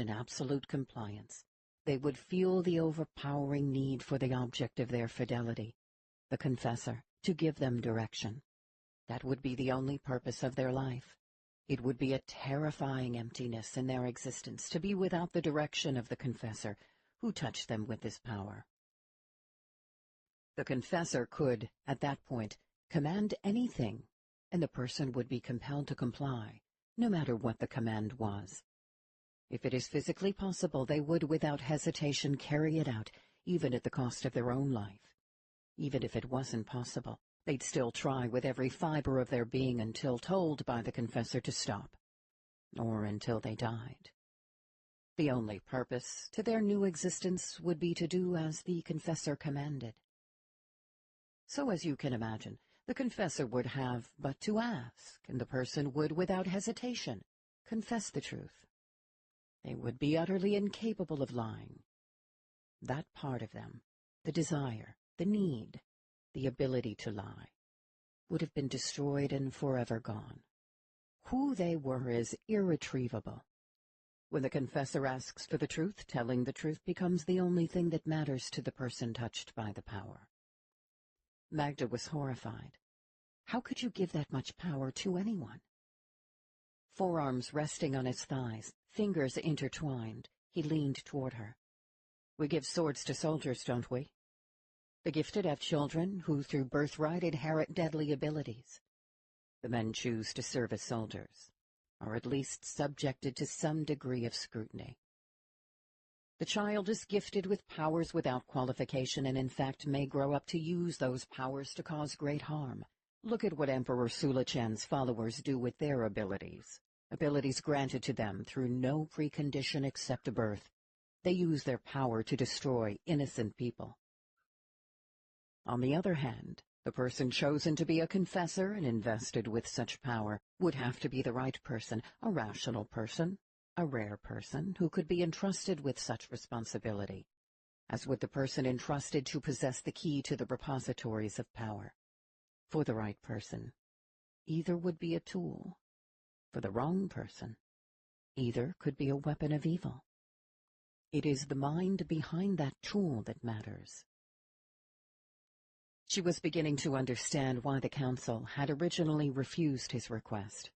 in absolute compliance. They would feel the overpowering need for the object of their fidelity, the confessor, to give them direction. That would be the only purpose of their life. It would be a terrifying emptiness in their existence to be without the direction of the confessor, who touched them with his power. The confessor could, at that point, command anything, and the person would be compelled to comply, no matter what the command was. If it is physically possible, they would without hesitation carry it out, even at the cost of their own life. Even if it wasn't possible, they'd still try with every fiber of their being until told by the confessor to stop, or until they died. The only purpose to their new existence would be to do as the confessor commanded. So, as you can imagine, the confessor would have but to ask, and the person would, without hesitation, confess the truth. They would be utterly incapable of lying. That part of them, the desire, the need, the ability to lie, would have been destroyed and forever gone. Who they were is irretrievable. When the confessor asks for the truth, telling the truth becomes the only thing that matters to the person touched by the power. Magda was horrified. How could you give that much power to anyone? Forearms resting on his thighs, fingers intertwined, he leaned toward her. We give swords to soldiers, don't we? The gifted have children who, through birthright, inherit deadly abilities. The men choose to serve as soldiers, or at least subjected to some degree of scrutiny. The child is gifted with powers without qualification and in fact may grow up to use those powers to cause great harm. Look at what Emperor Sulachen's followers do with their abilities granted to them through no precondition except birth. They use their power to destroy innocent people. On the other hand, the person chosen to be a confessor and invested with such power would have to be the right person, a rational person, a rare person who could be entrusted with such responsibility, as would the person entrusted to possess the key to the repositories of power. For the right person, either would be a tool. For the wrong person, either could be a weapon of evil. It is the mind behind that tool that matters. She was beginning to understand why the council had originally refused his request.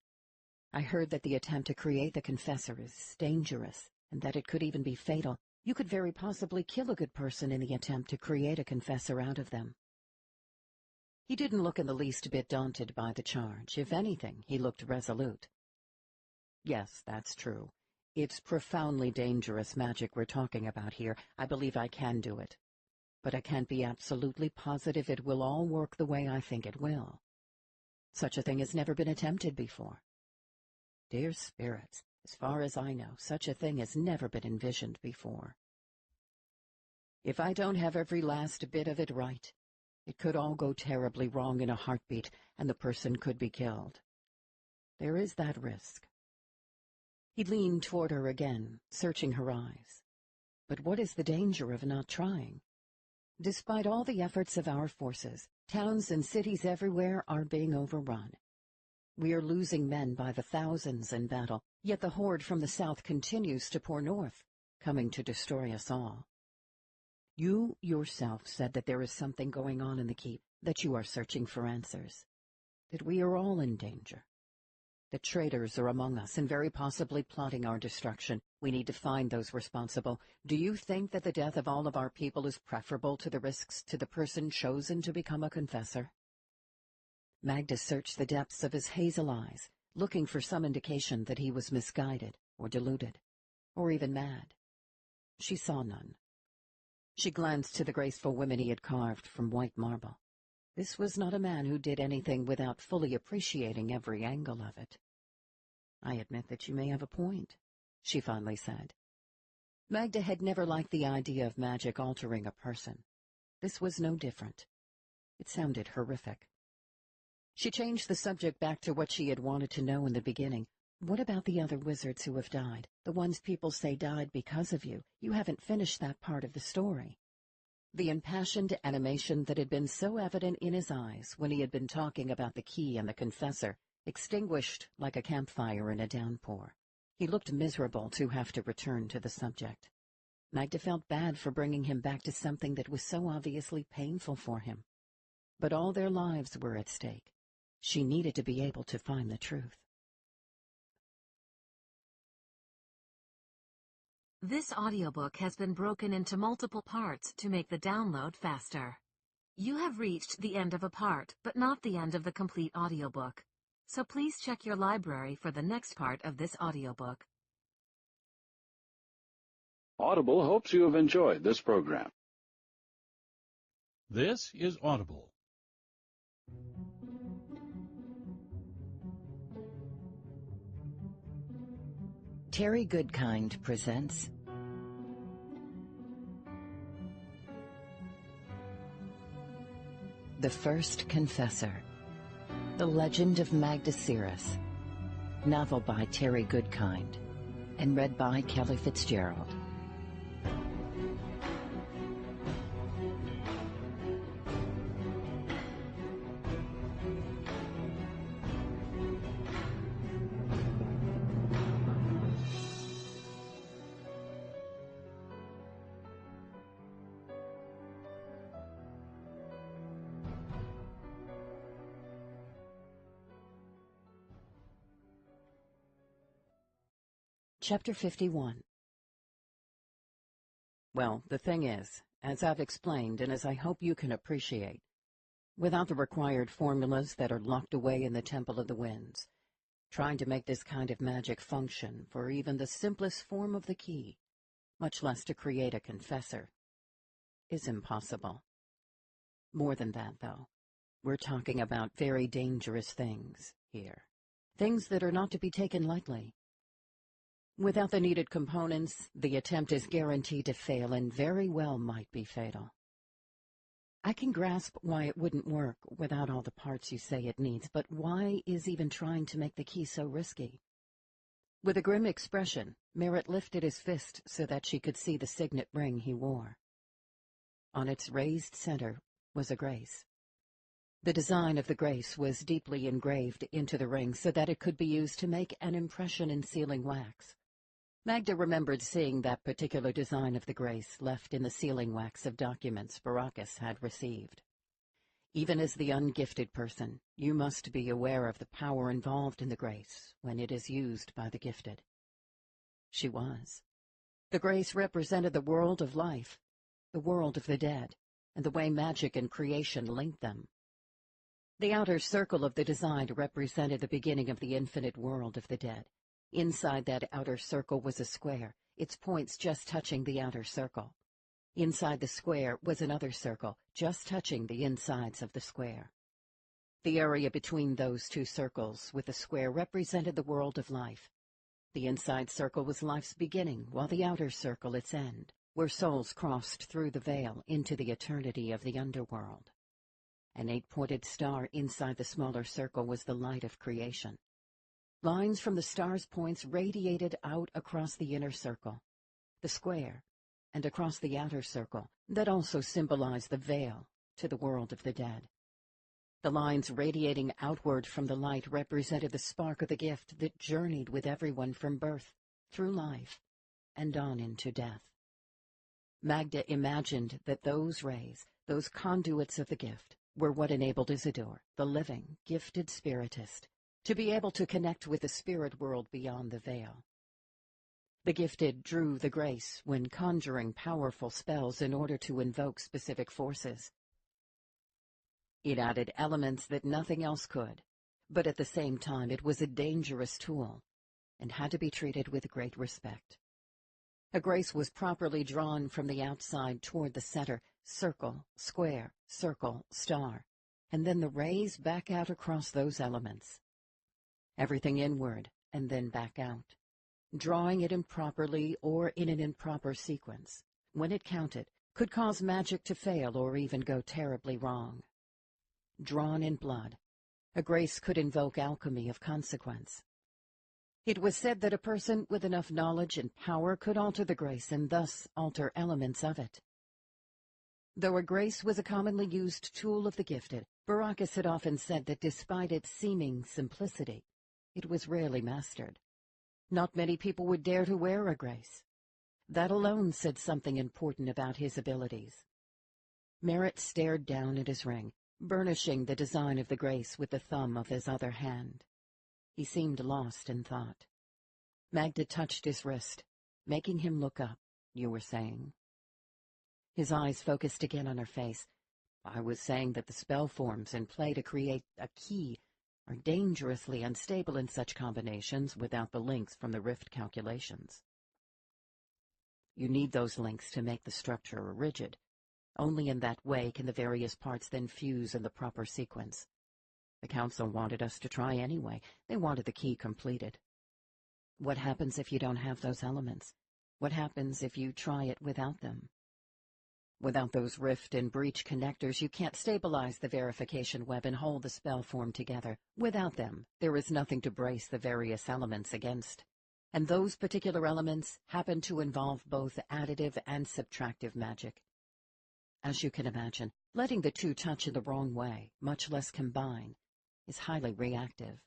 I heard that the attempt to create the confessor is dangerous, and that it could even be fatal. You could very possibly kill a good person in the attempt to create a confessor out of them. He didn't look in the least bit daunted by the charge. If anything, he looked resolute. Yes, that's true. It's profoundly dangerous magic we're talking about here. I believe I can do it. But I can't be absolutely positive it will all work the way I think it will. Such a thing has never been attempted before. Dear spirits, as far as I know, such a thing has never been envisioned before. If I don't have every last bit of it right, it could all go terribly wrong in a heartbeat, and the person could be killed. There is that risk. He leaned toward her again, searching her eyes. But what is the danger of not trying? Despite all the efforts of our forces, towns and cities everywhere are being overrun. We are losing men by the thousands in battle, yet the horde from the south continues to pour north, coming to destroy us all. You yourself said that there is something going on in the keep, that you are searching for answers, that we are all in danger. The traitors are among us and very possibly plotting our destruction. We need to find those responsible. Do you think that the death of all of our people is preferable to the risks to the person chosen to become a confessor? Magda searched the depths of his hazel eyes, looking for some indication that he was misguided, or deluded, or even mad. She saw none. She glanced to the graceful women he had carved from white marble. This was not a man who did anything without fully appreciating every angle of it. I admit that you may have a point, she finally said. Magda had never liked the idea of magic altering a person. This was no different. It sounded horrific. She changed the subject back to what she had wanted to know in the beginning. What about the other wizards who have died? The ones people say died because of you. You haven't finished that part of the story. The impassioned animation that had been so evident in his eyes when he had been talking about the key and the confessor extinguished like a campfire in a downpour. He looked miserable to have to return to the subject. Magda felt bad for bringing him back to something that was so obviously painful for him. But all their lives were at stake. She needed to be able to find the truth. This audiobook has been broken into multiple parts to make the download faster. You have reached the end of a part, but not the end of the complete audiobook. So please check your library for the next part of this audiobook. Audible hopes you have enjoyed this program. This is Audible. Terry Goodkind presents The First Confessor, The Legend of Magda Sirus, novel by Terry Goodkind, and read by Kelly Fitzgerald. Chapter 51. Well, the thing is, as I've explained and as I hope you can appreciate, without the required formulas that are locked away in the Temple of the Winds, trying to make this kind of magic function for even the simplest form of the key, much less to create a confessor, is impossible. More than that, though, we're talking about very dangerous things here, things that are not to be taken lightly. Without the needed components, the attempt is guaranteed to fail and very well might be fatal. I can grasp why it wouldn't work without all the parts you say it needs, but why is even trying to make the key so risky? With a grim expression, Merritt lifted his fist so that she could see the signet ring he wore. On its raised center was a grace. The design of the grace was deeply engraved into the ring so that it could be used to make an impression in sealing wax. Magda remembered seeing that particular design of the grace left in the sealing wax of documents Baracus had received. Even as the ungifted person, you must be aware of the power involved in the grace when it is used by the gifted. She was. The grace represented the world of life, the world of the dead, and the way magic and creation linked them. The outer circle of the design represented the beginning of the infinite world of the dead. Inside that outer circle was a square, its points just touching the outer circle. Inside the square was another circle, just touching the insides of the square. The area between those two circles with the square represented the world of life. The inside circle was life's beginning, while the outer circle its end, where souls crossed through the veil into the eternity of the underworld. An 8-pointed star inside the smaller circle was the light of creation. Lines from the star's points radiated out across the inner circle, the square, and across the outer circle that also symbolized the veil to the world of the dead. The lines radiating outward from the light represented the spark of the gift that journeyed with everyone from birth, through life, and on into death. Magda imagined that those rays, those conduits of the gift, were what enabled Isidore, the living, gifted spiritist, to be able to connect with the spirit world beyond the veil. The gifted drew the grace when conjuring powerful spells in order to invoke specific forces. It added elements that nothing else could, but at the same time it was a dangerous tool and had to be treated with great respect. A grace was properly drawn from the outside toward the center, circle, square, circle, star, and then the rays back out across those elements. Everything inward and then back out. Drawing it improperly or in an improper sequence, when it counted, could cause magic to fail or even go terribly wrong. Drawn in blood, a grace could invoke alchemy of consequence. It was said that a person with enough knowledge and power could alter the grace and thus alter elements of it. Though a grace was a commonly used tool of the gifted, Baracus had often said that despite its seeming simplicity, it was rarely mastered. Not many people would dare to wear a grace. That alone said something important about his abilities. Merritt stared down at his ring, burnishing the design of the grace with the thumb of his other hand. He seemed lost in thought. Magda touched his wrist, making him look up. "You were saying?" His eyes focused again on her face. "I was saying that the spell forms in play to create a key are dangerously unstable in such combinations without the links from the rift calculations. You need those links to make the structure rigid. Only in that way can the various parts then fuse in the proper sequence. The Council wanted us to try anyway. They wanted the key completed. What happens if you don't have those elements? What happens if you try it without them? Without those rift and breach connectors, you can't stabilize the verification web and hold the spell form together. Without them, there is nothing to brace the various elements against. And those particular elements happen to involve both additive and subtractive magic. As you can imagine, letting the two touch in the wrong way, much less combine, is highly reactive.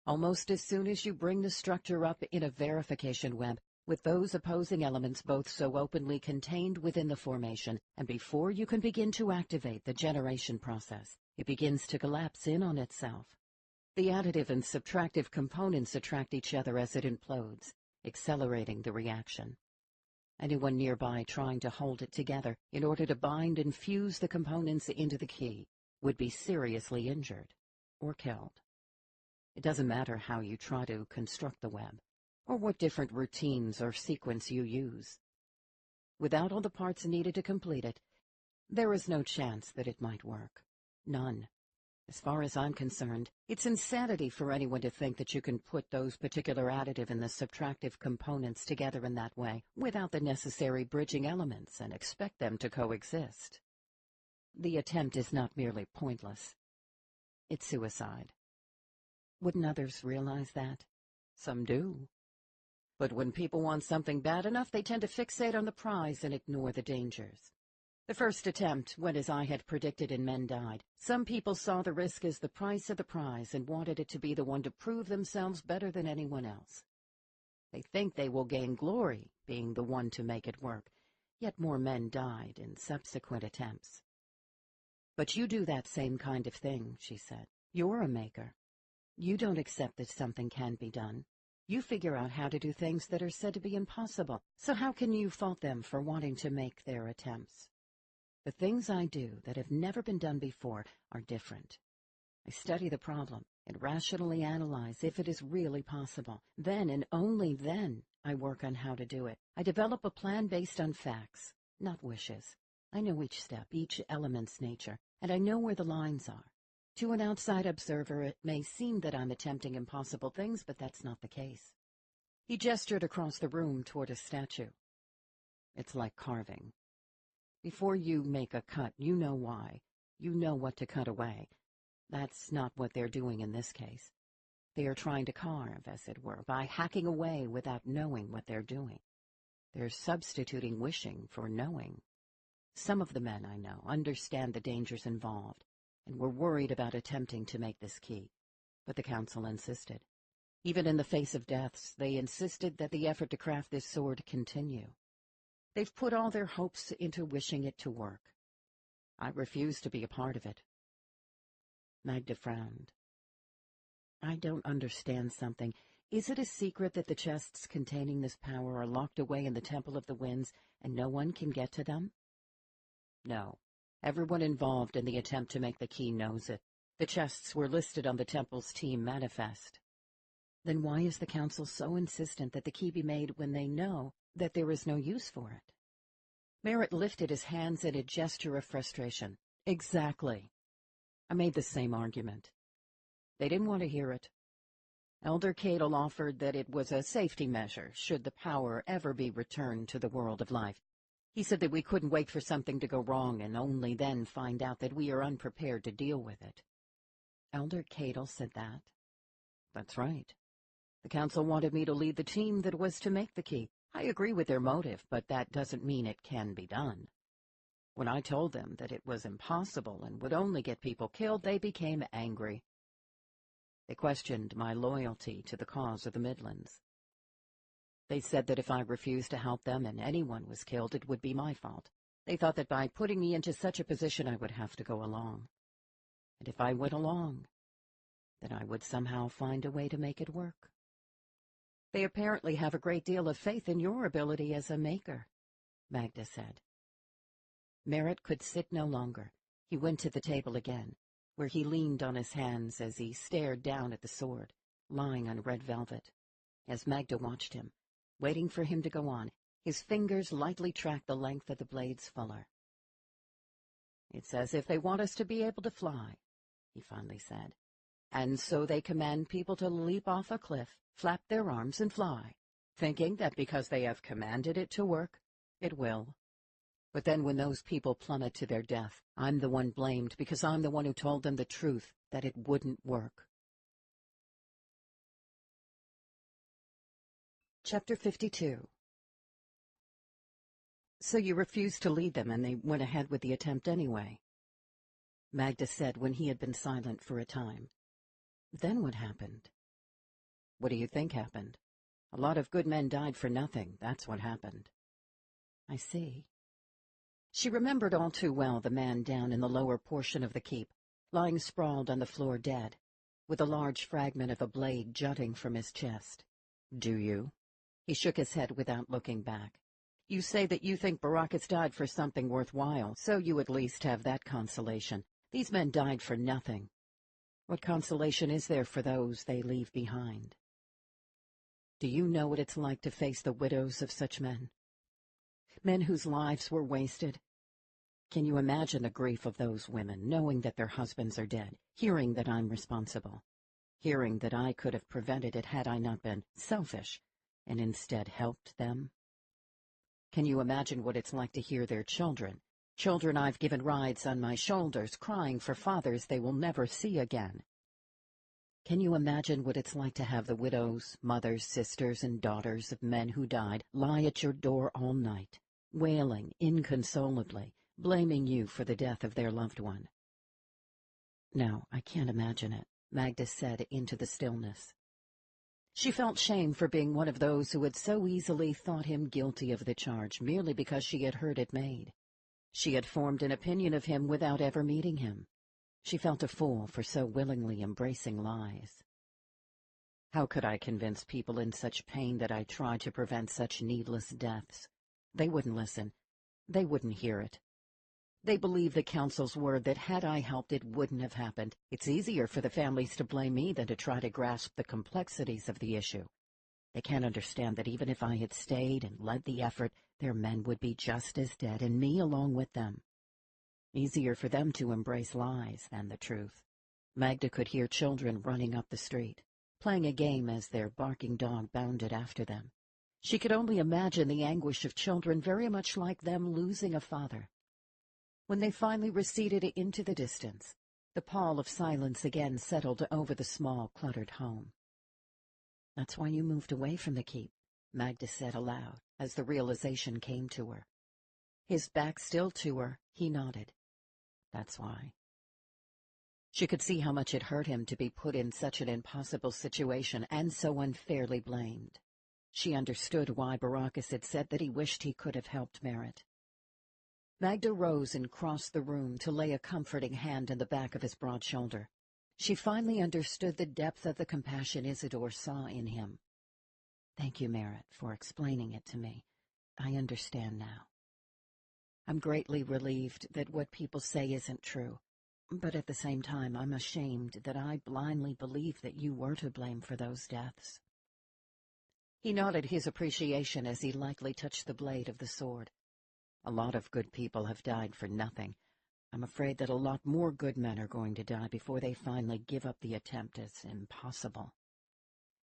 Almost as soon as you bring the structure up in a verification web, with those opposing elements both so openly contained within the formation, and before you can begin to activate the generation process, it begins to collapse in on itself. The additive and subtractive components attract each other as it implodes, accelerating the reaction. Anyone nearby trying to hold it together in order to bind and fuse the components into the key would be seriously injured or killed. It doesn't matter how you try to construct the web, or what different routines or sequence you use. Without all the parts needed to complete it, there is no chance that it might work. None. As far as I'm concerned, it's insanity for anyone to think that you can put those particular additive and the subtractive components together in that way without the necessary bridging elements and expect them to coexist. The attempt is not merely pointless. It's suicide. Wouldn't others realize that? Some do. But when people want something bad enough, they tend to fixate on the prize and ignore the dangers. The first attempt went as I had predicted and men died. Some people saw the risk as the price of the prize and wanted it to be the one to prove themselves better than anyone else. They think they will gain glory, being the one to make it work, yet more men died in subsequent attempts. "But you do that same kind of thing," she said. "You're a maker. You don't accept that something can be done. You figure out how to do things that are said to be impossible, so how can you fault them for wanting to make their attempts? The things I do that have never been done before are different. I study the problem and rationally analyze if it is really possible. Then, and only then, I work on how to do it. I develop a plan based on facts, not wishes. I know each step, each element's nature, and I know where the lines are. To an outside observer, it may seem that I'm attempting impossible things, but that's not the case." He gestured across the room toward a statue. "It's like carving. Before you make a cut, you know why. You know what to cut away. That's not what they're doing in this case. They are trying to carve, as it were, by hacking away without knowing what they're doing. They're substituting wishing for knowing. Some of the men I know understand the dangers involved, and were worried about attempting to make this key, but the Council insisted. Even in the face of deaths, they insisted that the effort to craft this sword continue. They've put all their hopes into wishing it to work. I refuse to be a part of it." Magda frowned. "I don't understand something. Is it a secret that the chests containing this power are locked away in the Temple of the Winds, and no one can get to them?" "No. Everyone involved in the attempt to make the key knows it. The chests were listed on the Temple's team manifest." "Then why is the Council so insistent that the key be made when they know that there is no use for it?" Merritt lifted his hands in a gesture of frustration. "Exactly. I made the same argument. They didn't want to hear it. Elder Cadle offered that it was a safety measure should the power ever be returned to the world of life. He said that we couldn't wait for something to go wrong and only then find out that we are unprepared to deal with it." "Elder Cadle said that?" "That's right. The Council wanted me to lead the team that was to make the key. I agree with their motive, but that doesn't mean it can be done. When I told them that it was impossible and would only get people killed, they became angry. They questioned my loyalty to the cause of the Midlands. They said that if I refused to help them and anyone was killed, it would be my fault. They thought that by putting me into such a position I would have to go along. And if I went along, then I would somehow find a way to make it work. They apparently have a great deal of faith in your ability as a maker, Magda said. Merritt could sit no longer. He went to the table again, where he leaned on his hands as he stared down at the sword, lying on red velvet. As Magda watched him, waiting for him to go on, his fingers lightly tracked the length of the blade's fuller. "It's as if they want us to be able to fly," he finally said. "And so they command people to leap off a cliff, flap their arms, and fly, thinking that because they have commanded it to work, it will. But then when those people plummet to their death, I'm the one blamed because I'm the one who told them the truth, that it wouldn't work." Chapter 52. "So you refused to lead them, and they went ahead with the attempt anyway," Magda said when he had been silent for a time. "Then what happened?" "What do you think happened? A lot of good men died for nothing, that's what happened." "I see." She remembered all too well the man down in the lower portion of the keep, lying sprawled on the floor dead, with a large fragment of a blade jutting from his chest. "Do you?" He shook his head without looking back. "You say that you think Baracus died for something worthwhile, so you at least have that consolation. These men died for nothing. What consolation is there for those they leave behind? Do you know what it's like to face the widows of such men? Men whose lives were wasted? Can you imagine the grief of those women, knowing that their husbands are dead, hearing that I'm responsible, hearing that I could have prevented it had I not been selfish, and instead helped them? Can you imagine what it's like to hear their children I've given rides on my shoulders, crying for fathers they will never see again? Can you imagine what it's like to have the widows, mothers, sisters, and daughters of men who died lie at your door all night, wailing inconsolably, blaming you for the death of their loved one? "No, I can't imagine it," Magda said into the stillness. She felt shame for being one of those who had so easily thought him guilty of the charge merely because she had heard it made. She had formed an opinion of him without ever meeting him. She felt a fool for so willingly embracing lies. "How could I convince people in such pain that I tried to prevent such needless deaths? They wouldn't listen. They wouldn't hear it. They believe the council's word that had I helped it wouldn't have happened. It's easier for the families to blame me than to try to grasp the complexities of the issue. They can't understand that even if I had stayed and led the effort, their men would be just as dead, and me along with them. Easier for them to embrace lies than the truth." Magda could hear children running up the street, playing a game as their barking dog bounded after them. She could only imagine the anguish of children very much like them losing a father. When they finally receded into the distance, the pall of silence again settled over the small, cluttered home. "That's why you moved away from the keep," Magda said aloud, as the realization came to her. His back still to her, he nodded. "That's why." She could see how much it hurt him to be put in such an impossible situation and so unfairly blamed. She understood why Baracus had said that he wished he could have helped Merritt. Magda rose and crossed the room to lay a comforting hand on the back of his broad shoulder. She finally understood the depth of the compassion Isidore saw in him. "Thank you, Merritt, for explaining it to me. I understand now. I'm greatly relieved that what people say isn't true, but at the same time I'm ashamed that I blindly believed that you were to blame for those deaths." He nodded his appreciation as he lightly touched the blade of the sword. "A lot of good people have died for nothing. I'm afraid that a lot more good men are going to die before they finally give up the attempt as impossible."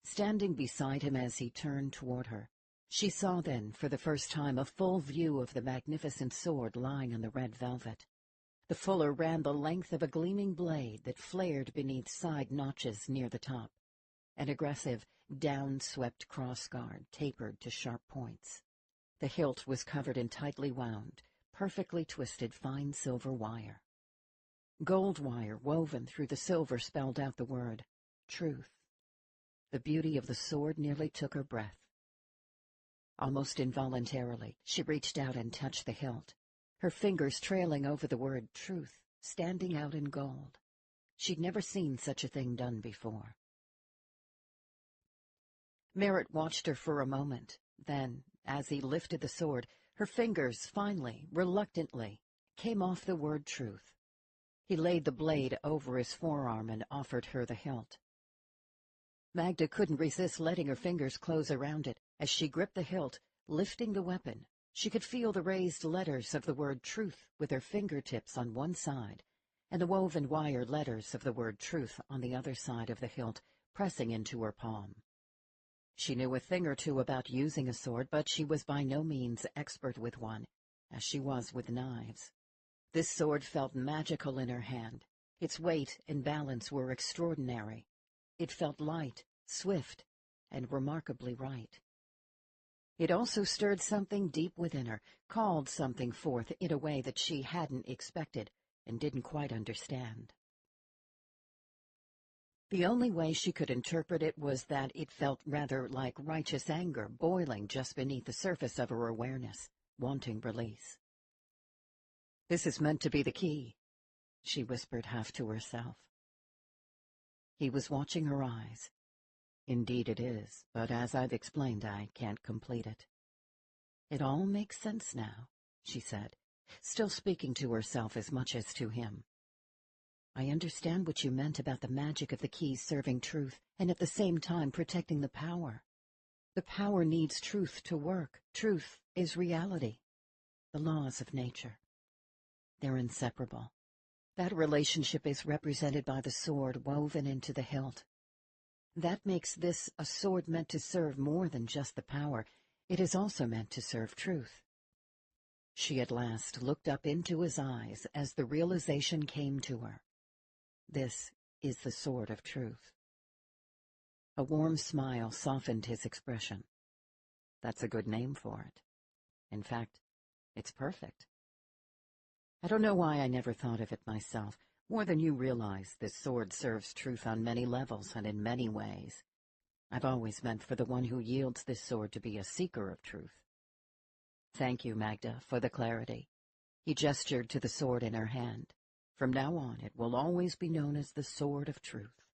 Standing beside him as he turned toward her, she saw then for the first time a full view of the magnificent sword lying on the red velvet. The fuller ran the length of a gleaming blade that flared beneath side notches near the top. An aggressive, down-swept crossguard tapered to sharp points. The hilt was covered in tightly wound, perfectly twisted fine silver wire. Gold wire woven through the silver spelled out the word, truth. The beauty of the sword nearly took her breath. Almost involuntarily, she reached out and touched the hilt, her fingers trailing over the word truth, standing out in gold. She'd never seen such a thing done before. Merritt watched her for a moment. Then, as he lifted the sword, her fingers finally, reluctantly, came off the word truth. He laid the blade over his forearm and offered her the hilt. Magda couldn't resist letting her fingers close around it. As she gripped the hilt, lifting the weapon, she could feel the raised letters of the word truth with her fingertips on one side, and the woven wire letters of the word truth on the other side of the hilt pressing into her palm. She knew a thing or two about using a sword, but she was by no means expert with one, as she was with knives. This sword felt magical in her hand. Its weight and balance were extraordinary. It felt light, swift, and remarkably right. It also stirred something deep within her, called something forth in a way that she hadn't expected and didn't quite understand. The only way she could interpret it was that it felt rather like righteous anger boiling just beneath the surface of her awareness, wanting release. "This is meant to be the key," she whispered half to herself. He was watching her eyes. "Indeed it is, but as I've explained, I can't complete it." "It all makes sense now," she said, still speaking to herself as much as to him. "I understand what you meant about the magic of the key serving truth, and at the same time protecting the power. The power needs truth to work. Truth is reality, the laws of nature. They're inseparable. That relationship is represented by the sword woven into the hilt. That makes this a sword meant to serve more than just the power. It is also meant to serve truth." She at last looked up into his eyes as the realization came to her. This is the sword of truth. A warm smile softened his expression. "That's a good name for it. In fact, it's perfect. I don't know why I never thought of it myself. More than you realize, this sword serves truth on many levels and in many ways. I've always meant for the one who yields this sword to be a seeker of truth." "Thank you, Magda, for the clarity." He gestured to the sword in her hand. "From now on, it will always be known as the sword of truth."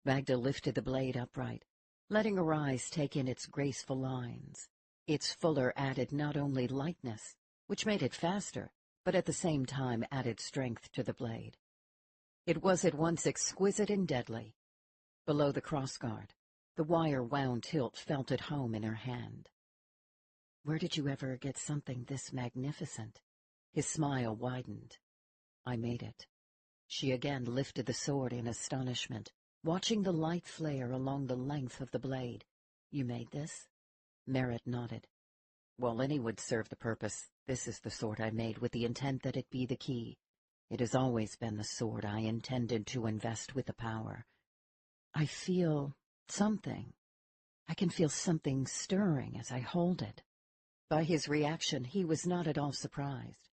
Magda lifted the blade upright, letting her eyes take in its graceful lines. Its fuller added not only lightness, which made it faster, but at the same time added strength to the blade. It was at once exquisite and deadly. Below the crossguard, the wire-wound hilt felt at home in her hand. "Where did you ever get something this magnificent?" His smile widened. "I made it." She again lifted the sword in astonishment, watching the light flare along the length of the blade. "You made this?" Merritt nodded. "Well, any would serve the purpose. This is the sword I made with the intent that it be the key. It has always been the sword I intended to invest with the power. I feel something. I can feel something stirring as I hold it." By his reaction, he was not at all surprised.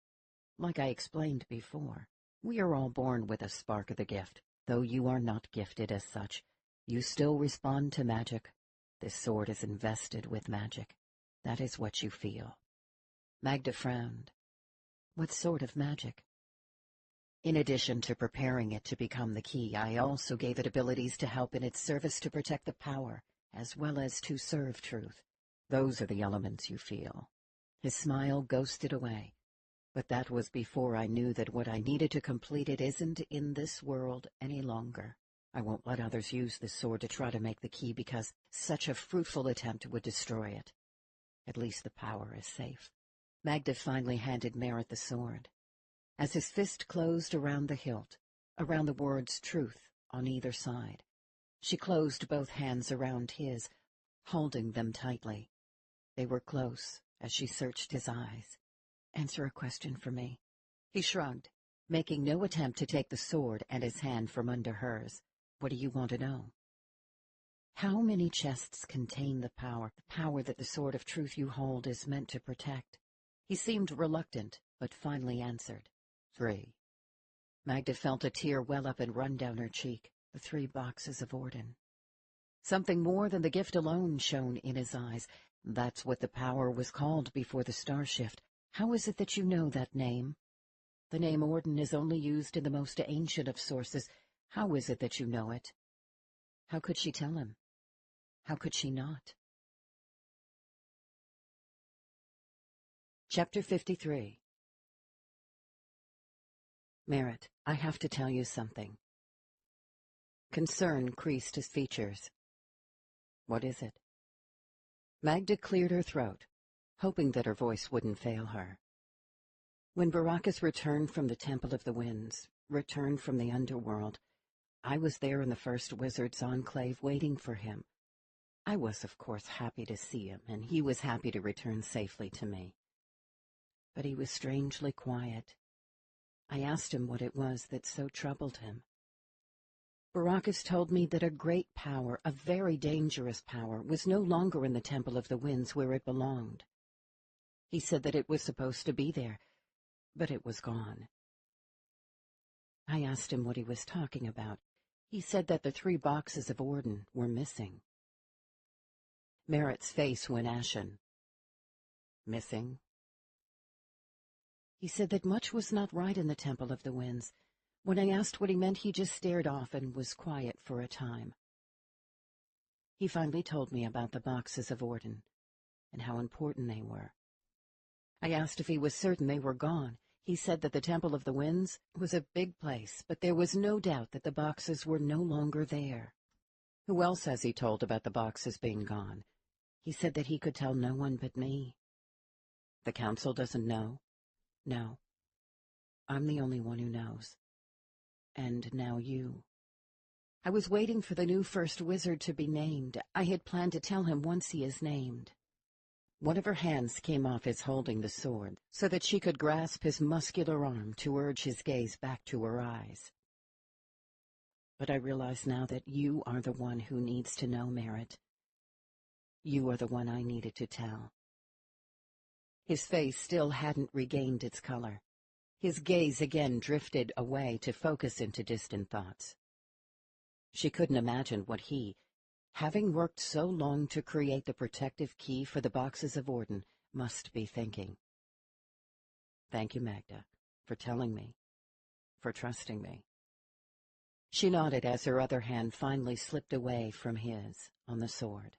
"Like I explained before, we are all born with a spark of the gift. Though you are not gifted as such, you still respond to magic. This sword is invested with magic. That is what you feel." Magda frowned. "What sort of magic?" "In addition to preparing it to become the key, I also gave it abilities to help in its service to protect the power, as well as to serve truth. Those are the elements you feel." His smile ghosted away. "But that was before I knew that what I needed to complete it isn't in this world any longer. I won't let others use this sword to try to make the key because such a fruitful attempt would destroy it. At least the power is safe." Magda finally handed Merritt the sword. As his fist closed around the hilt, around the words truth on either side, she closed both hands around his, holding them tightly. They were close as she searched his eyes. "Answer a question for me." He shrugged, making no attempt to take the sword and his hand from under hers. "What do you want to know?" "How many chests contain the power that the sword of truth you hold is meant to protect?" He seemed reluctant, but finally answered. 3. Magda felt a tear well up and run down her cheek. The 3 boxes of Orden. Something more than the gift alone shone in his eyes. That's what the power was called before the star shift. How is it that you know that name? The name Orden is only used in the most ancient of sources. How is it that you know it? How could she tell him? How could she not? Chapter 53. Merritt, I have to tell you something. Concern creased his features. What is it? Magda cleared her throat, hoping that her voice wouldn't fail her. When Baracus returned from the Temple of the Winds, returned from the underworld, I was there in the first Wizard's Enclave waiting for him. I was, of course, happy to see him, and he was happy to return safely to me. But he was strangely quiet. I asked him what it was that so troubled him. Baracus told me that a great power, a very dangerous power, was no longer in the Temple of the Winds where it belonged. He said that it was supposed to be there, but it was gone. I asked him what he was talking about. He said that the 3 boxes of Orden were missing. Merritt's face went ashen. Missing? He said that much was not right in the Temple of the Winds. When I asked what he meant, he just stared off and was quiet for a time. He finally told me about the boxes of Orden and how important they were. I asked if he was certain they were gone. He said that the Temple of the Winds was a big place, but there was no doubt that the boxes were no longer there. Who else has he told about the boxes being gone? He said that he could tell no one but me. The Council doesn't know? No. I'm the only one who knows. And now you. I was waiting for the new First Wizard to be named. I had planned to tell him once he is named. One of her hands came off his holding the sword, so that she could grasp his muscular arm to urge his gaze back to her eyes. But I realize now that you are the one who needs to know, Merritt. You are the one I needed to tell. His face still hadn't regained its color. His gaze again drifted away to focus into distant thoughts. She couldn't imagine what he, having worked so long to create the protective key for the boxes of Orden, must be thinking. Thank you, Magda, for telling me, for trusting me. She nodded as her other hand finally slipped away from his on the sword.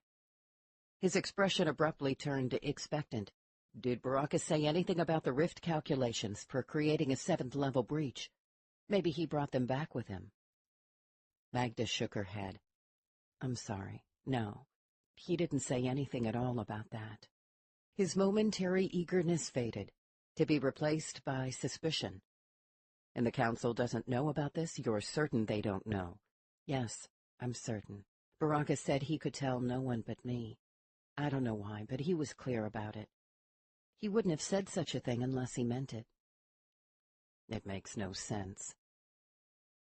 His expression abruptly turned expectant. Did Baracus say anything about the rift calculations for creating a 7th-level breach? Maybe he brought them back with him. Magda shook her head. I'm sorry. No, he didn't say anything at all about that. His momentary eagerness faded, to be replaced by suspicion. And the Council doesn't know about this? You're certain they don't know? Yes, I'm certain. Baracus said he could tell no one but me. I don't know why, but he was clear about it. He wouldn't have said such a thing unless he meant it. It makes no sense.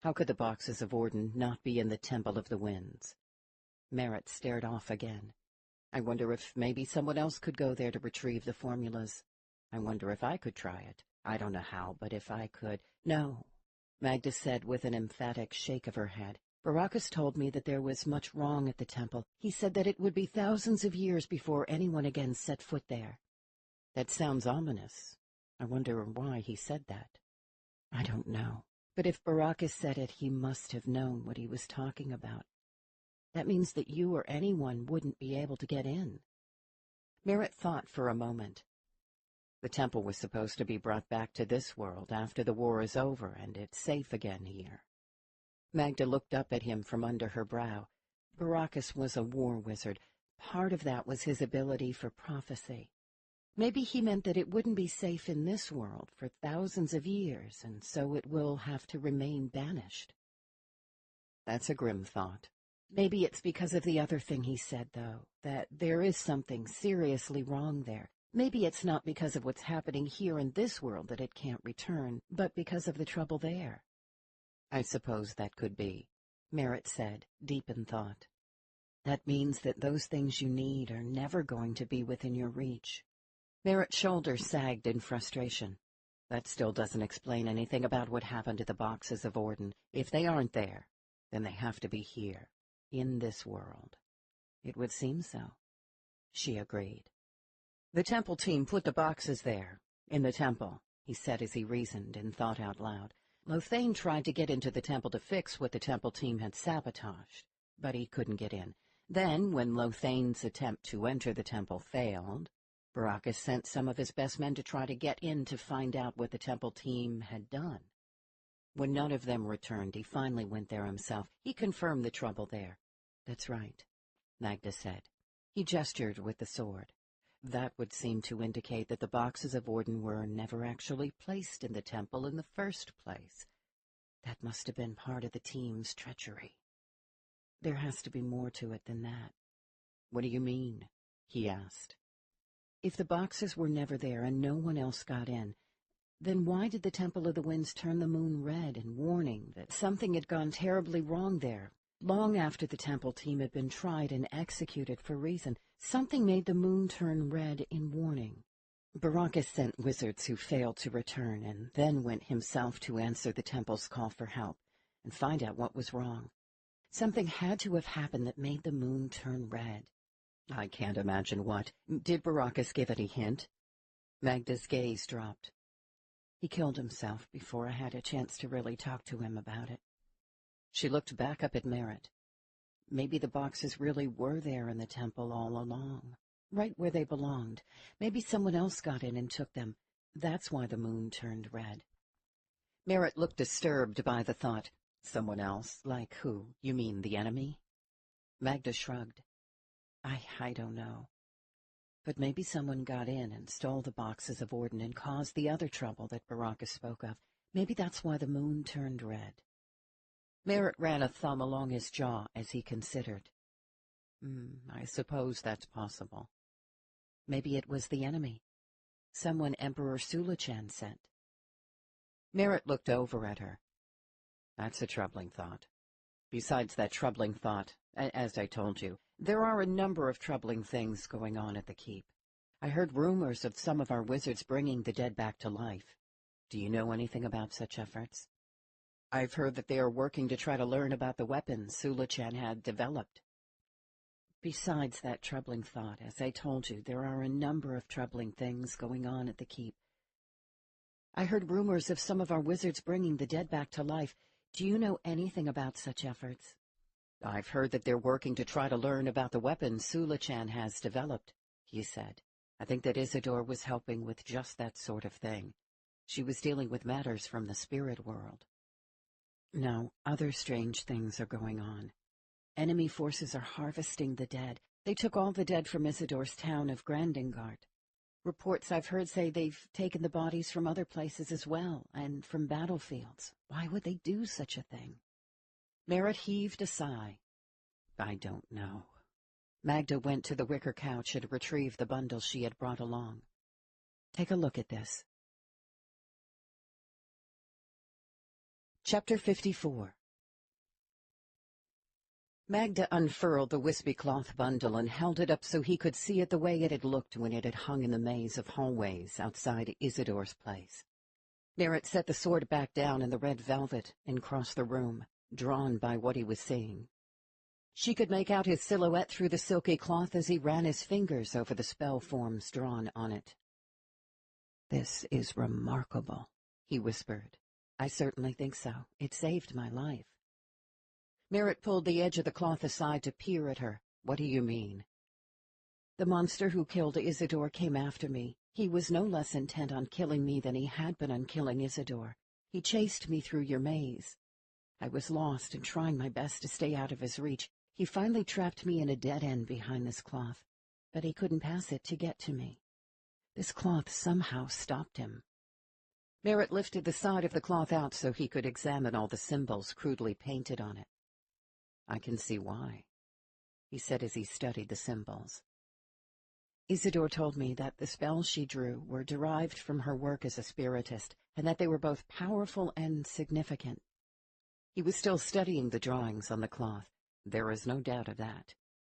How could the boxes of Orden not be in the Temple of the Winds? Merritt stared off again. I wonder if maybe someone else could go there to retrieve the formulas. I wonder if I could try it. I don't know how, but if I could— No, Magda said with an emphatic shake of her head. Baracus told me that there was much wrong at the temple. He said that it would be thousands of years before anyone again set foot there. That sounds ominous. I wonder why he said that. I don't know. But if Baracus said it, he must have known what he was talking about. That means that you or anyone wouldn't be able to get in. Merritt thought for a moment. The temple was supposed to be brought back to this world after the war is over and it's safe again here. Magda looked up at him from under her brow. Baracus was a war wizard. Part of that was his ability for prophecy. Maybe he meant that it wouldn't be safe in this world for thousands of years, and so it will have to remain banished. That's a grim thought. Maybe it's because of the other thing he said, though, that there is something seriously wrong there. Maybe it's not because of what's happening here in this world that it can't return, but because of the trouble there. I suppose that could be, Merritt said, deep in thought. That means that those things you need are never going to be within your reach. Merritt's shoulders sagged in frustration. That still doesn't explain anything about what happened to the boxes of Orden. If they aren't there, then they have to be here, in this world. It would seem so. She agreed. The temple team put the boxes there, in the temple, he said as he reasoned and thought out loud. Lothane tried to get into the temple to fix what the temple team had sabotaged, but he couldn't get in. Then, when Lothane's attempt to enter the temple failed, Baracus sent some of his best men to try to get in to find out what the temple team had done. When none of them returned, he finally went there himself. He confirmed the trouble there. That's right, Magda said. He gestured with the sword. That would seem to indicate that the boxes of Orden were never actually placed in the temple in the first place. That must have been part of the team's treachery. There has to be more to it than that. What do you mean? He asked. If the boxes were never there and no one else got in, then why did the Temple of the Winds turn the moon red in warning that something had gone terribly wrong there? Long after the temple team had been tried and executed for reason, something made the moon turn red in warning. Baracus sent wizards who failed to return and then went himself to answer the temple's call for help and find out what was wrong. Something had to have happened that made the moon turn red. I can't imagine what. Did Baracus give any hint? Magda's gaze dropped. He killed himself before I had a chance to really talk to him about it. She looked back up at Merritt. Maybe the boxes really were there in the temple all along, right where they belonged. Maybe someone else got in and took them. That's why the moon turned red. Merritt looked disturbed by the thought. Someone else? Like who? You mean the enemy? Magda shrugged. I don't know. But maybe someone got in and stole the boxes of Orden and caused the other trouble that Baracus spoke of. Maybe that's why the moon turned red. Merritt ran a thumb along his jaw as he considered. I suppose that's possible. Maybe it was the enemy. Someone Emperor Sulachan sent. Merritt looked over at her. That's a troubling thought. Besides that troubling thought, as I told you, there are a number of troubling things going on at the keep. I heard rumors of some of our wizards bringing the dead back to life. Do you know anything about such efforts? I've heard that they are working to try to learn about the weapons Sulachan had developed. Besides that troubling thought, as I told you, there are a number of troubling things going on at the keep. I heard rumors of some of our wizards bringing the dead back to life. Do you know anything about such efforts? I've heard that they're working to try to learn about the weapons Sulachan has developed, he said. I think that Isidore was helping with just that sort of thing. She was dealing with matters from the spirit world. Now, other strange things are going on. Enemy forces are harvesting the dead. They took all the dead from Isidore's town of Grandingard. Reports I've heard say they've taken the bodies from other places as well, and from battlefields. Why would they do such a thing? Merritt heaved a sigh. I don't know. Magda went to the wicker couch and retrieved the bundle she had brought along. Take a look at this. Chapter 54. Magda unfurled the wispy cloth bundle and held it up so he could see it the way it had looked when it had hung in the maze of hallways outside Isidore's place. Merritt set the sword back down in the red velvet and crossed the room, drawn by what he was seeing. She could make out his silhouette through the silky cloth as he ran his fingers over the spell forms drawn on it. This is remarkable, he whispered. I certainly think so. It saved my life. Merritt pulled the edge of the cloth aside to peer at her. What do you mean? The monster who killed Isidore came after me. He was no less intent on killing me than he had been on killing Isidore. He chased me through your maze. I was lost and trying my best to stay out of his reach. He finally trapped me in a dead end behind this cloth, but he couldn't pass it to get to me. This cloth somehow stopped him. Merritt lifted the side of the cloth out so he could examine all the symbols crudely painted on it. I can see why, he said as he studied the symbols. Isidore told me that the spells she drew were derived from her work as a spiritist, and that they were both powerful and significant. He was still studying the drawings on the cloth. There is no doubt of that.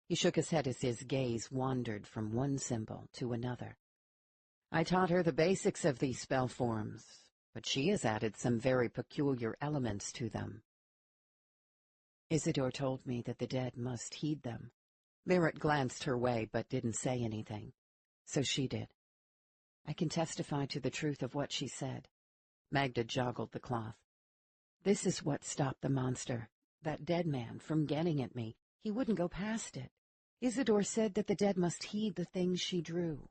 He shook his head as his gaze wandered from one symbol to another. I taught her the basics of these spell forms, but she has added some very peculiar elements to them. Isidore told me that the dead must heed them. Merritt glanced her way but didn't say anything. So she did. I can testify to the truth of what she said. Magda joggled the cloth. This is what stopped the monster, that dead man, from getting at me. He wouldn't go past it. Isidore said that the dead must heed the things she drew.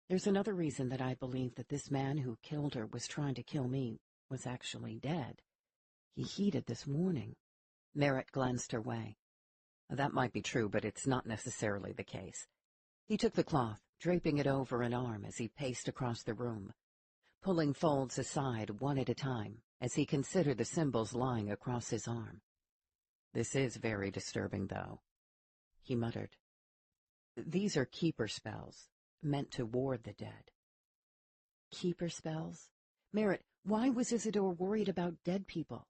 There's another reason that I believe that this man who killed her was trying to kill me was actually dead. He heeded this warning. Merritt glanced her way. That might be true, but it's not necessarily the case. He took the cloth, draping it over an arm as he paced across the room, pulling folds aside one at a time as he considered the symbols lying across his arm. This is very disturbing, though, he muttered. These are keeper spells, meant to ward the dead. Keeper spells? Merritt, why was Isidore worried about dead people?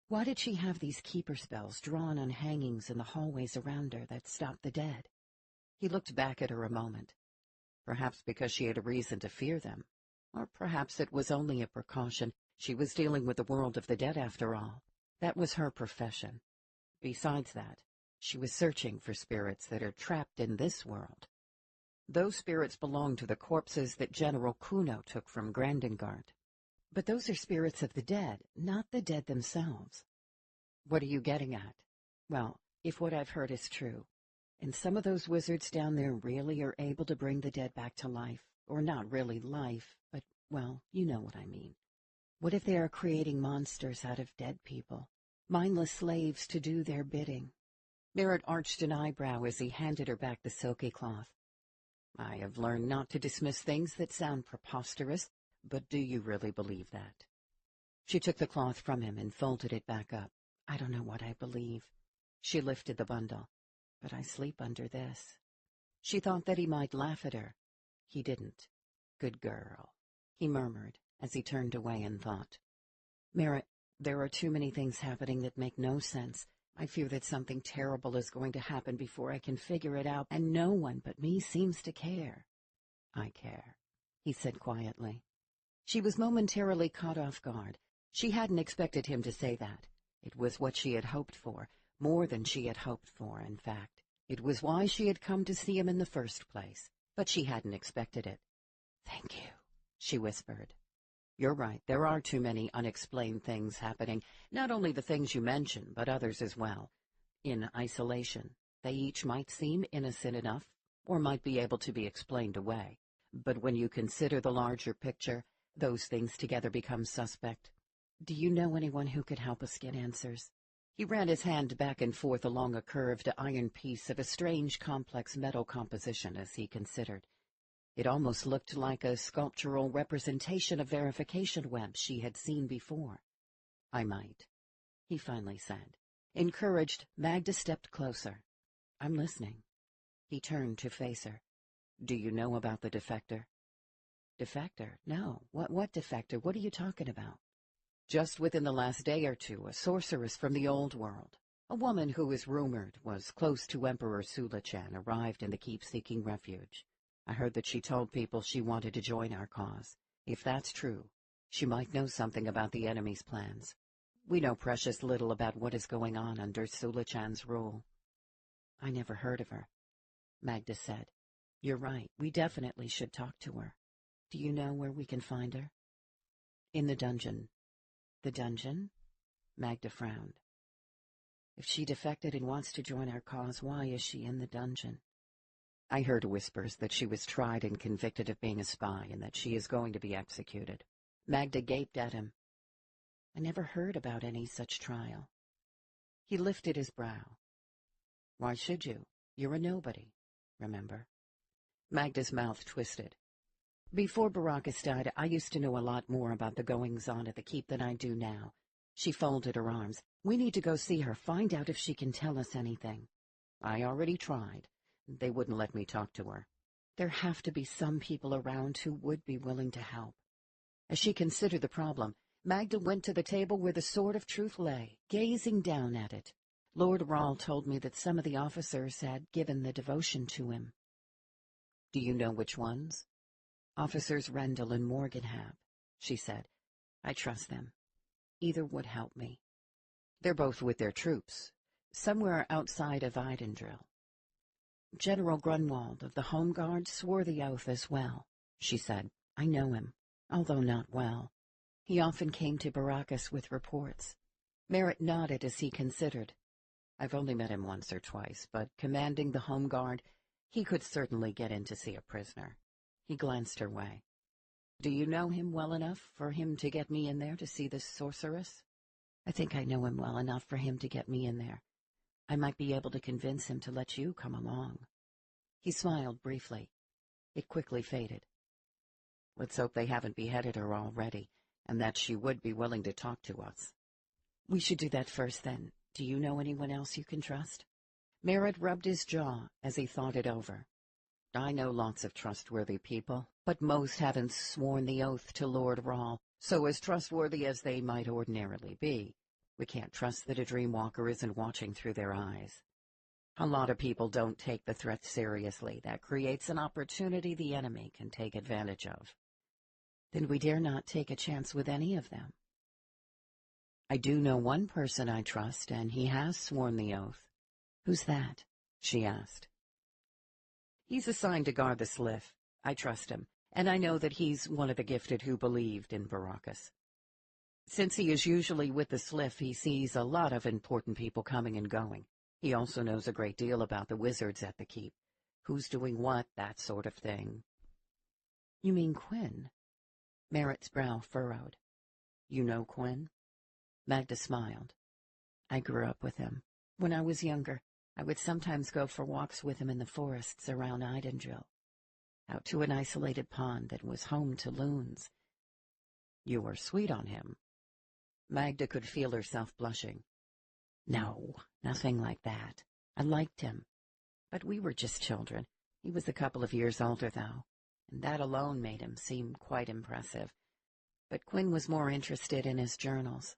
Why did she have these keeper spells drawn on hangings in the hallways around her that stopped the dead? He looked back at her a moment. Perhaps because she had a reason to fear them, or perhaps it was only a precaution. She was dealing with the world of the dead, after all. That was her profession. Besides that, she was searching for spirits that are trapped in this world. Those spirits belong to the corpses that General Kuno took from Grandengard. But those are spirits of the dead, not the dead themselves. What are you getting at? Well, if what I've heard is true, and some of those wizards down there really are able to bring the dead back to life, or not really life, but, well, you know what I mean. What if they are creating monsters out of dead people, mindless slaves to do their bidding? Merritt arched an eyebrow as he handed her back the silky cloth. I have learned not to dismiss things that sound preposterous, but do you really believe that? She took the cloth from him and folded it back up. I don't know what I believe. She lifted the bundle. But I sleep under this. She thought that he might laugh at her. He didn't. Good girl, he murmured as he turned away in thought. Merritt, there are too many things happening that make no sense. I fear that something terrible is going to happen before I can figure it out, and no one but me seems to care. I care, he said quietly. She was momentarily caught off guard. She hadn't expected him to say that. It was what she had hoped for, more than she had hoped for, in fact. It was why she had come to see him in the first place, but she hadn't expected it. Thank you, she whispered. You're right, there are too many unexplained things happening, not only the things you mentioned, but others as well. In isolation, they each might seem innocent enough, or might be able to be explained away. But when you consider the larger picture, those things together become suspect. Do you know anyone who could help us get answers? He ran his hand back and forth along a curved iron piece of a strange, complex metal composition as he considered. It almost looked like a sculptural representation of verification webs she had seen before. I might, he finally said. Encouraged, Magda stepped closer. I'm listening. He turned to face her. Do you know about the defector? Defector? No. What defector? What are you talking about? Just within the last day or two, a sorceress from the old world, a woman who is rumored was close to Emperor Sulichan, arrived in the keep seeking refuge. I heard that she told people she wanted to join our cause. If that's true, she might know something about the enemy's plans. We know precious little about what is going on under Sulichan's rule. I never heard of her, Magda said. You're right, we definitely should talk to her. Do you know where we can find her? In the dungeon. The dungeon? Magda frowned. If she defected and wants to join our cause, why is she in the dungeon? I heard whispers that she was tried and convicted of being a spy and that she is going to be executed. Magda gaped at him. I never heard about any such trial. He lifted his brow. Why should you? You're a nobody, remember? Magda's mouth twisted. Before Baracus died, I used to know a lot more about the goings-on at the keep than I do now. She folded her arms. We need to go see her, find out if she can tell us anything. I already tried. They wouldn't let me talk to her. There have to be some people around who would be willing to help. As she considered the problem, Magda went to the table where the sword of truth lay, gazing down at it. Lord Rahl told me that some of the officers had given the devotion to him. Do you know which ones? Officers Rendell and Morgan have, she said. I trust them. Either would help me. They're both with their troops, somewhere outside of Eidendrill. General Grunwald of the Home Guard swore the oath as well, she said. I know him, although not well. He often came to Baracus with reports. Merritt nodded as he considered. I've only met him once or twice, but commanding the Home Guard, he could certainly get in to see a prisoner. He glanced her way. Do you know him well enough for him to get me in there to see this sorceress? I think I know him well enough for him to get me in there. I might be able to convince him to let you come along. He smiled briefly. It quickly faded. Let's hope they haven't beheaded her already, and that she would be willing to talk to us. We should do that first, then. Do you know anyone else you can trust? Merritt rubbed his jaw as he thought it over. I know lots of trustworthy people, but most haven't sworn the oath to Lord Rahl, so as trustworthy as they might ordinarily be, we can't trust that a dreamwalker isn't watching through their eyes. A lot of people don't take the threat seriously. That creates an opportunity the enemy can take advantage of. Then we dare not take a chance with any of them. I do know one person I trust, and he has sworn the oath. Who's that? She asked. He's assigned to guard the Sliff. I trust him, and I know that he's one of the gifted who believed in Baracus. Since he is usually with the Sliff, he sees a lot of important people coming and going. He also knows a great deal about the wizards at the keep. Who's doing what, that sort of thing. You mean Quinn? Merritt's brow furrowed. You know Quinn? Magda smiled. I grew up with him. When I was younger, I would sometimes go for walks with him in the forests around Idendrill, out to an isolated pond that was home to loons. You were sweet on him. Magda could feel herself blushing. No, nothing like that. I liked him. But we were just children. He was a couple of years older, though, and that alone made him seem quite impressive. But Quinn was more interested in his journals.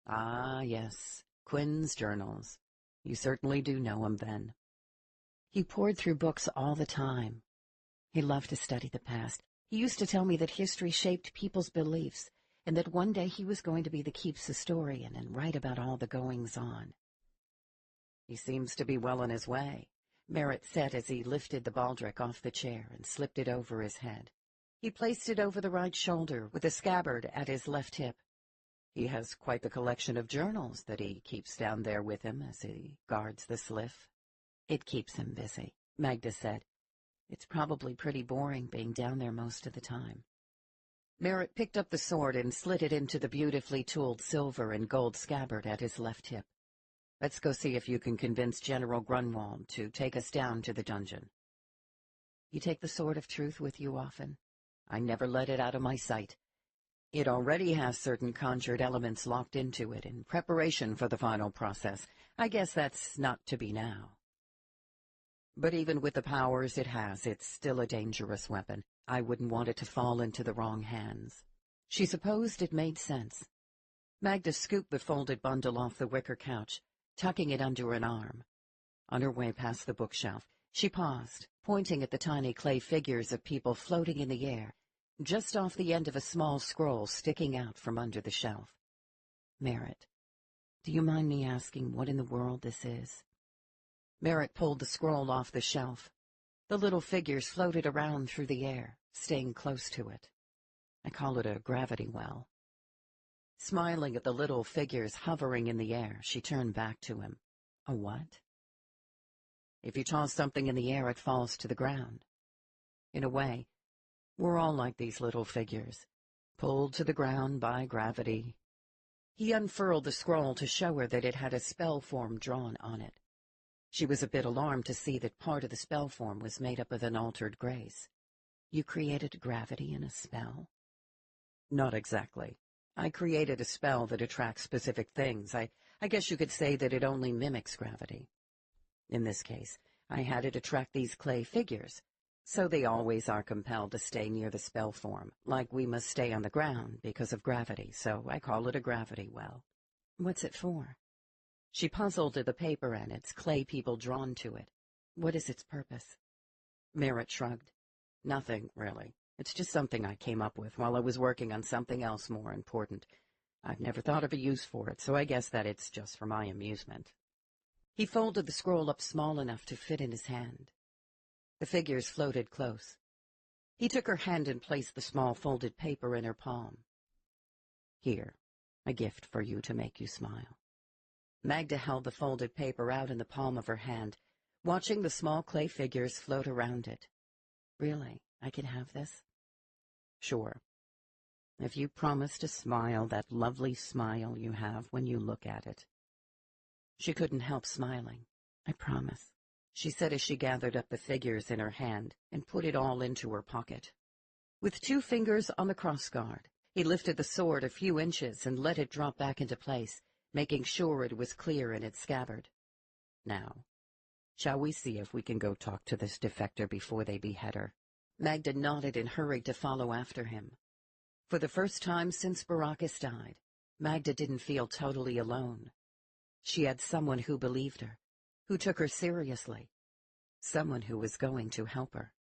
Ah, yes, Quinn's journals. You certainly do know him, then. He pored through books all the time. He loved to study the past. He used to tell me that history shaped people's beliefs, and that one day he was going to be the keep's historian and write about all the goings-on. He seems to be well on his way, Merritt said as he lifted the baldric off the chair and slipped it over his head. He placed it over the right shoulder with a scabbard at his left hip. He has quite the collection of journals that he keeps down there with him as he guards the Sliff. It keeps him busy, Magda said. It's probably pretty boring being down there most of the time. Merritt picked up the sword and slid it into the beautifully tooled silver and gold scabbard at his left hip. Let's go see if you can convince General Grunwald to take us down to the dungeon. You take the Sword of Truth with you often? I never let it out of my sight. It already has certain conjured elements locked into it in preparation for the final process. I guess that's not to be now. But even with the powers it has, it's still a dangerous weapon. I wouldn't want it to fall into the wrong hands. She supposed it made sense. Magda scooped the folded bundle off the wicker couch, tucking it under an arm. On her way past the bookshelf, she paused, pointing at the tiny clay figures of people floating in the air, just off the end of a small scroll sticking out from under the shelf. Merritt, do you mind me asking what in the world this is? Merritt pulled the scroll off the shelf. The little figures floated around through the air, staying close to it. I call it a gravity well. Smiling at the little figures hovering in the air, she turned back to him. A what? If you toss something in the air, it falls to the ground. In a way, we're all like these little figures, pulled to the ground by gravity. He unfurled the scroll to show her that it had a spell form drawn on it. She was a bit alarmed to see that part of the spell form was made up of an altered grace. You created gravity in a spell? Not exactly. I created a spell that attracts specific things. I guess you could say that it only mimics gravity. In this case, I had it attract these clay figures, so they always are compelled to stay near the spell form, like we must stay on the ground because of gravity, so I call it a gravity well. What's it for? She puzzled at the paper and its clay people drawn to it. What is its purpose? Merritt shrugged. Nothing, really. It's just something I came up with while I was working on something else more important. I've never thought of a use for it, so I guess that it's just for my amusement. He folded the scroll up small enough to fit in his hand, The figures floated close. He took her hand and placed the small folded paper in her palm. "Here, a gift for you to make you smile." Magda held the folded paper out in the palm of her hand, watching the small clay figures float around it. "Really, I can have this?" "Sure. If you promise to smile that lovely smile you have when you look at it." She couldn't help smiling. "I promise," she said as she gathered up the figures in her hand and put it all into her pocket. With 2 fingers on the crossguard, he lifted the sword a few inches and let it drop back into place, making sure it was clear in its scabbard. "Now, shall we see if we can go talk to this defector before they behead her?" Magda nodded and hurried to follow after him. For the first time since Baracus died, Magda didn't feel totally alone. She had someone who believed her, who took her seriously, someone who was going to help her.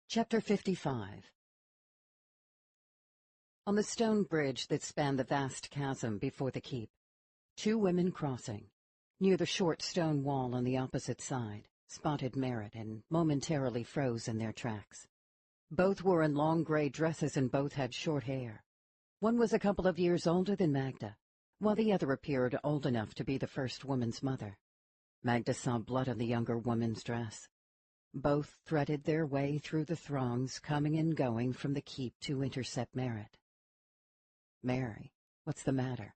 Chapter 55. On the stone bridge that spanned the vast chasm before the keep, 2 women crossing, near the short stone wall on the opposite side, spotted Merritt and momentarily froze in their tracks. Both were in long gray dresses and both had short hair. One was a couple of years older than Magda, while the other appeared old enough to be the first woman's mother. Magda saw blood on the younger woman's dress. Both threaded their way through the throngs coming and going from the keep to intercept Merritt. "Mary, what's the matter?"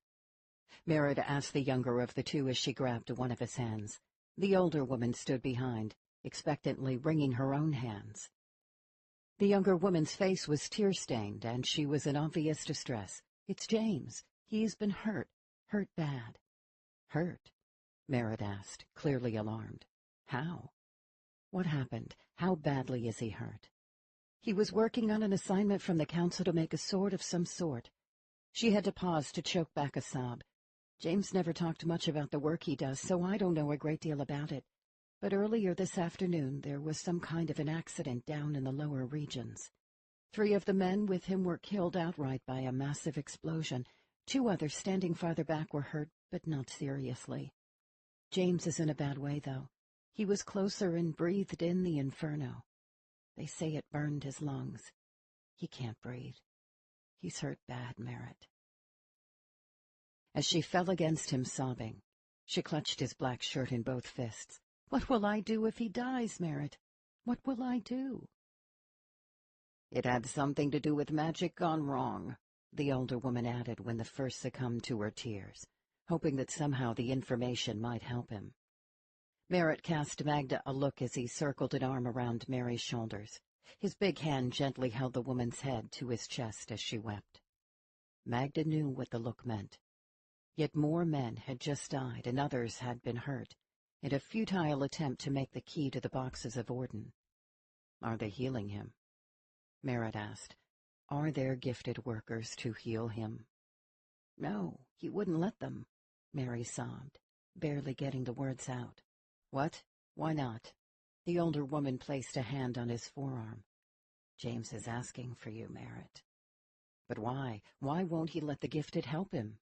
Merritt asked the younger of the 2 as she grabbed one of his hands. The older woman stood behind, expectantly wringing her own hands. The younger woman's face was tear-stained, and she was in obvious distress. "It's James. He's been hurt bad." "Hurt?" Merritt asked, clearly alarmed. "How? What happened? How badly is he hurt?" "He was working on an assignment from the council to make a sword of some sort." She had to pause to choke back a sob. "James never talked much about the work he does, so I don't know a great deal about it. But earlier this afternoon there was some kind of an accident down in the lower regions. 3 of the men with him were killed outright by a massive explosion. 2 others standing farther back were hurt, but not seriously. James is in a bad way, though. He was closer and breathed in the inferno. They say it burned his lungs. He can't breathe. He's hurt bad, Merritt." As she fell against him sobbing, she clutched his black shirt in both fists. "What will I do if he dies, Merritt? What will I do?" "It had something to do with magic gone wrong," the older woman added when the first succumbed to her tears, hoping that somehow the information might help him. Merritt cast Magda a look as he circled an arm around Mary's shoulders. His big hand gently held the woman's head to his chest as she wept. Magda knew what the look meant. Yet more men had just died and others had been hurt, in a futile attempt to make the key to the boxes of Orden. "Are they healing him?" Merritt asked. "Are there gifted workers to heal him?" "No, he wouldn't let them," Mary sobbed, barely getting the words out. "What? Why not?" The older woman placed a hand on his forearm. "James is asking for you, Merritt." "But why? Why won't he let the gifted help him?"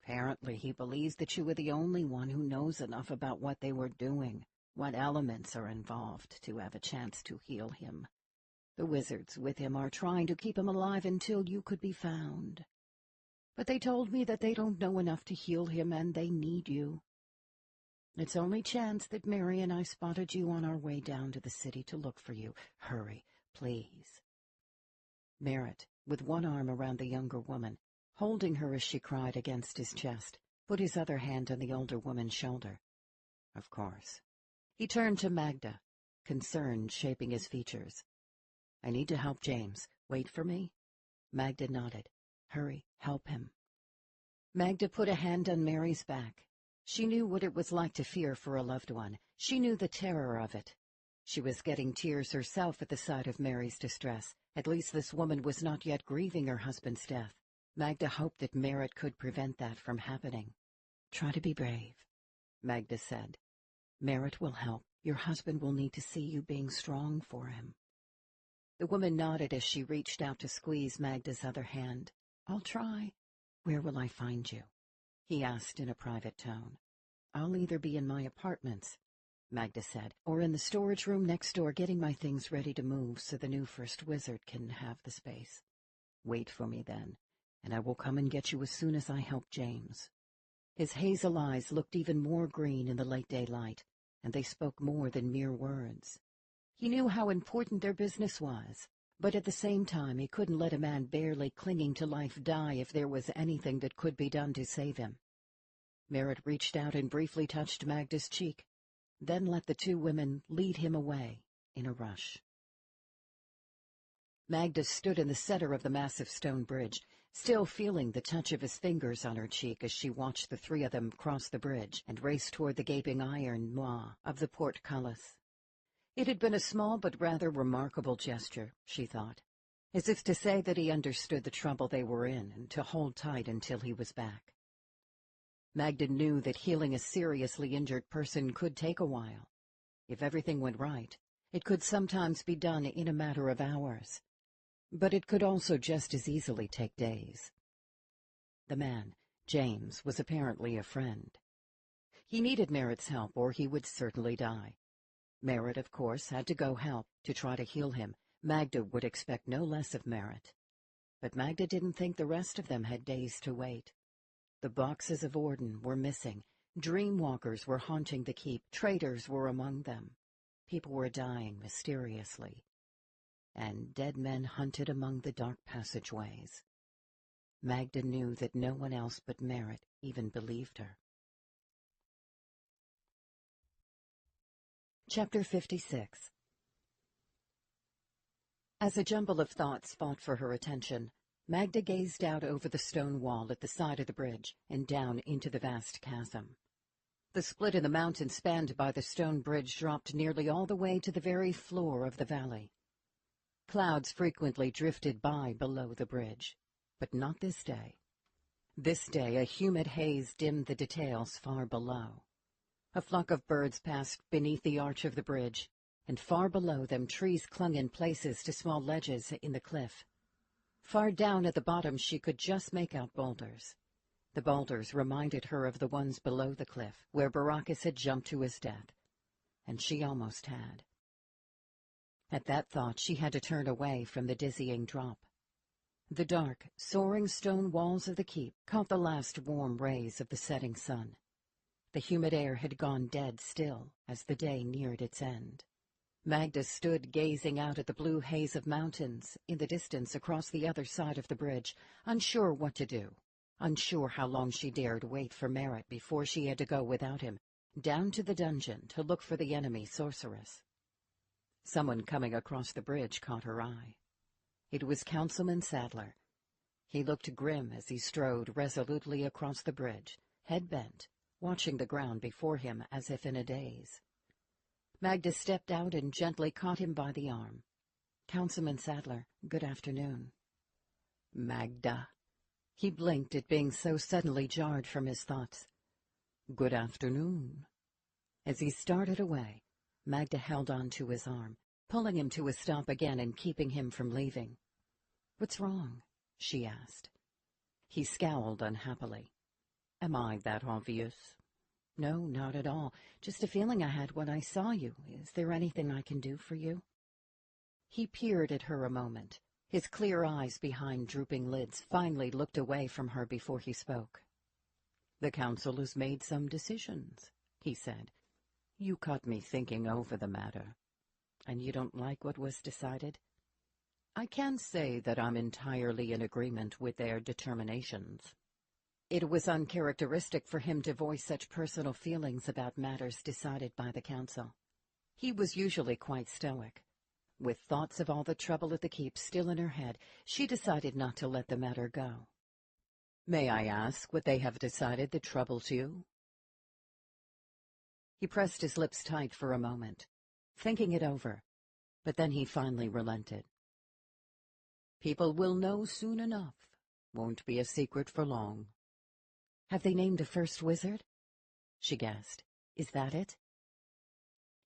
"Apparently he believes that you are the only one who knows enough about what they were doing, what elements are involved, to have a chance to heal him. The wizards with him are trying to keep him alive until you could be found. But they told me that they don't know enough to heal him and they need you. It's only chance that Mary and I spotted you on our way down to the city to look for you. Hurry, please." Merritt, with one arm around the younger woman, holding her as she cried against his chest, put his other hand on the older woman's shoulder. "Of course." He turned to Magda, concern shaping his features. "I need to help James. Wait for me?" Magda nodded. "Hurry, help him." Magda put a hand on Mary's back. She knew what it was like to fear for a loved one. She knew the terror of it. She was getting tears herself at the sight of Mary's distress. At least this woman was not yet grieving her husband's death. Magda hoped that Merritt could prevent that from happening. "Try to be brave," Magda said. "Merritt will help. Your husband will need to see you being strong for him." The woman nodded as she reached out to squeeze Magda's other hand. "I'll try." "Where will I find you?" he asked in a private tone. I'll either be in my apartments," Magda said, "or in the storage room next door getting my things ready to move so the new First Wizard can have the space. Wait for me then, and I will come and get you as soon as I help James." His hazel eyes looked even more green in the late daylight, and they spoke more than mere words. He knew how important their business was, but at the same time he couldn't let a man barely clinging to life die if there was anything that could be done to save him. Merritt reached out and briefly touched Magda's cheek, then let the two women lead him away in a rush. Magda stood in the center of the massive stone bridge, still feeling the touch of his fingers on her cheek as she watched the three of them cross the bridge and race toward the gaping iron maw of the portcullis. It had been a small but rather remarkable gesture, she thought, as if to say that he understood the trouble they were in and to hold tight until he was back. Magda knew that healing a seriously injured person could take a while. If everything went right, it could sometimes be done in a matter of hours. But it could also just as easily take days. The man, James, was apparently a friend. He needed Merritt's help, or he would certainly die. Merritt, of course, had to go help to try to heal him. Magda would expect no less of Merritt. But Magda didn't think the rest of them had days to wait. The boxes of Orden were missing. Dreamwalkers were haunting the keep. Traitors were among them. People were dying mysteriously. And dead men hunted among the dark passageways. Magda knew that no one else but Merritt even believed her. Chapter 56. As a jumble of thoughts fought for her attention, Magda gazed out over the stone wall at the side of the bridge and down into the vast chasm. The split in the mountain spanned by the stone bridge dropped nearly all the way to the very floor of the valley. Clouds frequently drifted by below the bridge, but not this day. This day a humid haze dimmed the details far below. A flock of birds passed beneath the arch of the bridge, and far below them trees clung in places to small ledges in the cliff. Far down at the bottom she could just make out boulders. The boulders reminded her of the ones below the cliff, where Baracus had jumped to his death, and she almost had. At that thought she had to turn away from the dizzying drop. The dark, soaring stone walls of the keep caught the last warm rays of the setting sun. The humid air had gone dead still as the day neared its end. Magda stood gazing out at the blue haze of mountains in the distance across the other side of the bridge, unsure what to do, unsure how long she dared wait for Merritt before she had to go without him, down to the dungeon to look for the enemy sorceress. Someone coming across the bridge caught her eye. It was Councilman Sadler. He looked grim as he strode resolutely across the bridge, head bent, watching the ground before him as if in a daze. Magda stepped out and gently caught him by the arm. "Councilman Sadler, good afternoon." "Magda." He blinked at being so suddenly jarred from his thoughts. "Good afternoon." As he started away, Magda held on to his arm, pulling him to a stop again and keeping him from leaving. "What's wrong?" she asked. He scowled unhappily. "Am I that obvious?" "No, not at all. Just a feeling I had when I saw you. Is there anything I can do for you?" He peered at her a moment. His clear eyes behind drooping lids finally looked away from her before he spoke. "The council has made some decisions," he said. "You caught me thinking over the matter." "And you don't like what was decided?" "I can't say that I'm entirely in agreement with their determinations." It was uncharacteristic for him to voice such personal feelings about matters decided by the council. He was usually quite stoic. With thoughts of all the trouble at the keep still in her head, she decided not to let the matter go. "May I ask what they have decided that troubles you?" He pressed his lips tight for a moment, thinking it over, but then he finally relented. "People will know soon enough. Won't be a secret for long." "Have they named a first wizard?" she gasped. "Is that it?"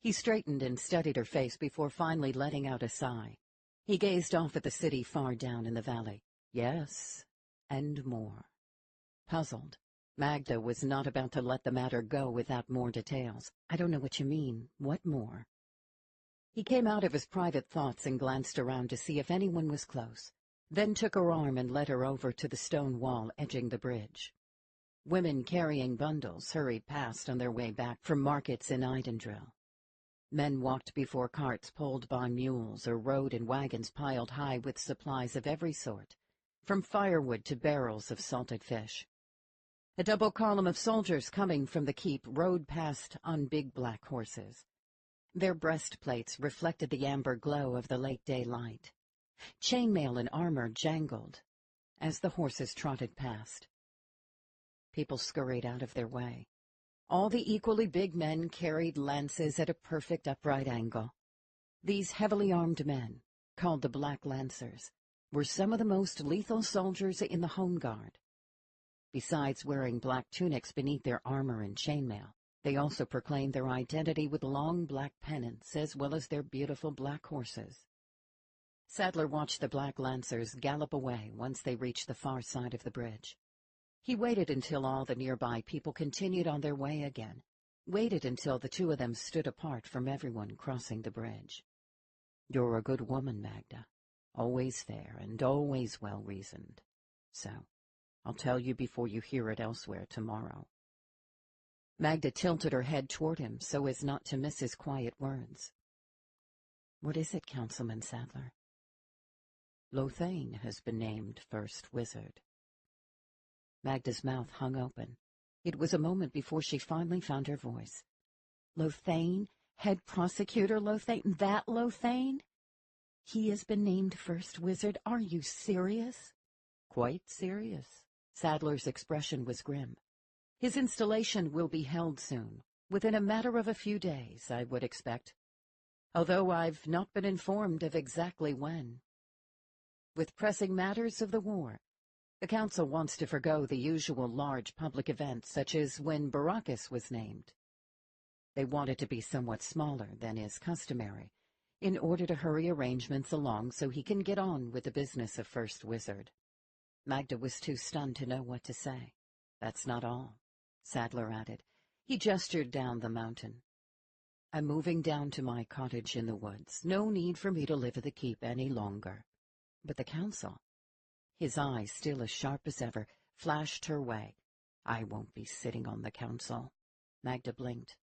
He straightened and studied her face before finally letting out a sigh. He gazed off at the city far down in the valley. "Yes, and more." Puzzled, Magda was not about to let the matter go without more details. "I don't know what you mean. What more?" He came out of his private thoughts and glanced around to see if anyone was close, then took her arm and led her over to the stone wall edging the bridge. Women carrying bundles hurried past on their way back from markets in Idendrill. Men walked before carts pulled by mules or rode in wagons piled high with supplies of every sort, from firewood to barrels of salted fish. A double column of soldiers coming from the keep rode past on big black horses. Their breastplates reflected the amber glow of the late daylight. Chainmail and armor jangled as the horses trotted past. People scurried out of their way. All the equally big men carried lances at a perfect upright angle. These heavily armed men, called the Black Lancers, were some of the most lethal soldiers in the Home Guard. Besides wearing black tunics beneath their armor and chainmail, they also proclaimed their identity with long black pennants as well as their beautiful black horses. Sadler watched the Black Lancers gallop away once they reached the far side of the bridge. He waited until all the nearby people continued on their way again, waited until the two of them stood apart from everyone crossing the bridge. "You're a good woman, Magda, always fair and always well-reasoned. So, I'll tell you before you hear it elsewhere tomorrow." Magda tilted her head toward him so as not to miss his quiet words. "What is it, Councilman Sadler?" "Lothane has been named First Wizard." Magda's mouth hung open. It was a moment before she finally found her voice. "Lothane? Head Prosecutor Lothane? That Lothane? He has been named First Wizard? Are you serious?" "Quite serious." Sadler's expression was grim. "His installation will be held soon, within a matter of a few days, I would expect, although I've not been informed of exactly when. With pressing matters of the war, the Council wants to forgo the usual large public events such as when Baracus was named. They want it to be somewhat smaller than is customary, in order to hurry arrangements along so he can get on with the business of First Wizard." Magda was too stunned to know what to say. "That's not all," Sadler added. He gestured down the mountain. "I'm moving down to my cottage in the woods. No need for me to live at the keep any longer. But the Council," his eyes still as sharp as ever, flashed her way. "I won't be sitting on the Council." Magda blinked.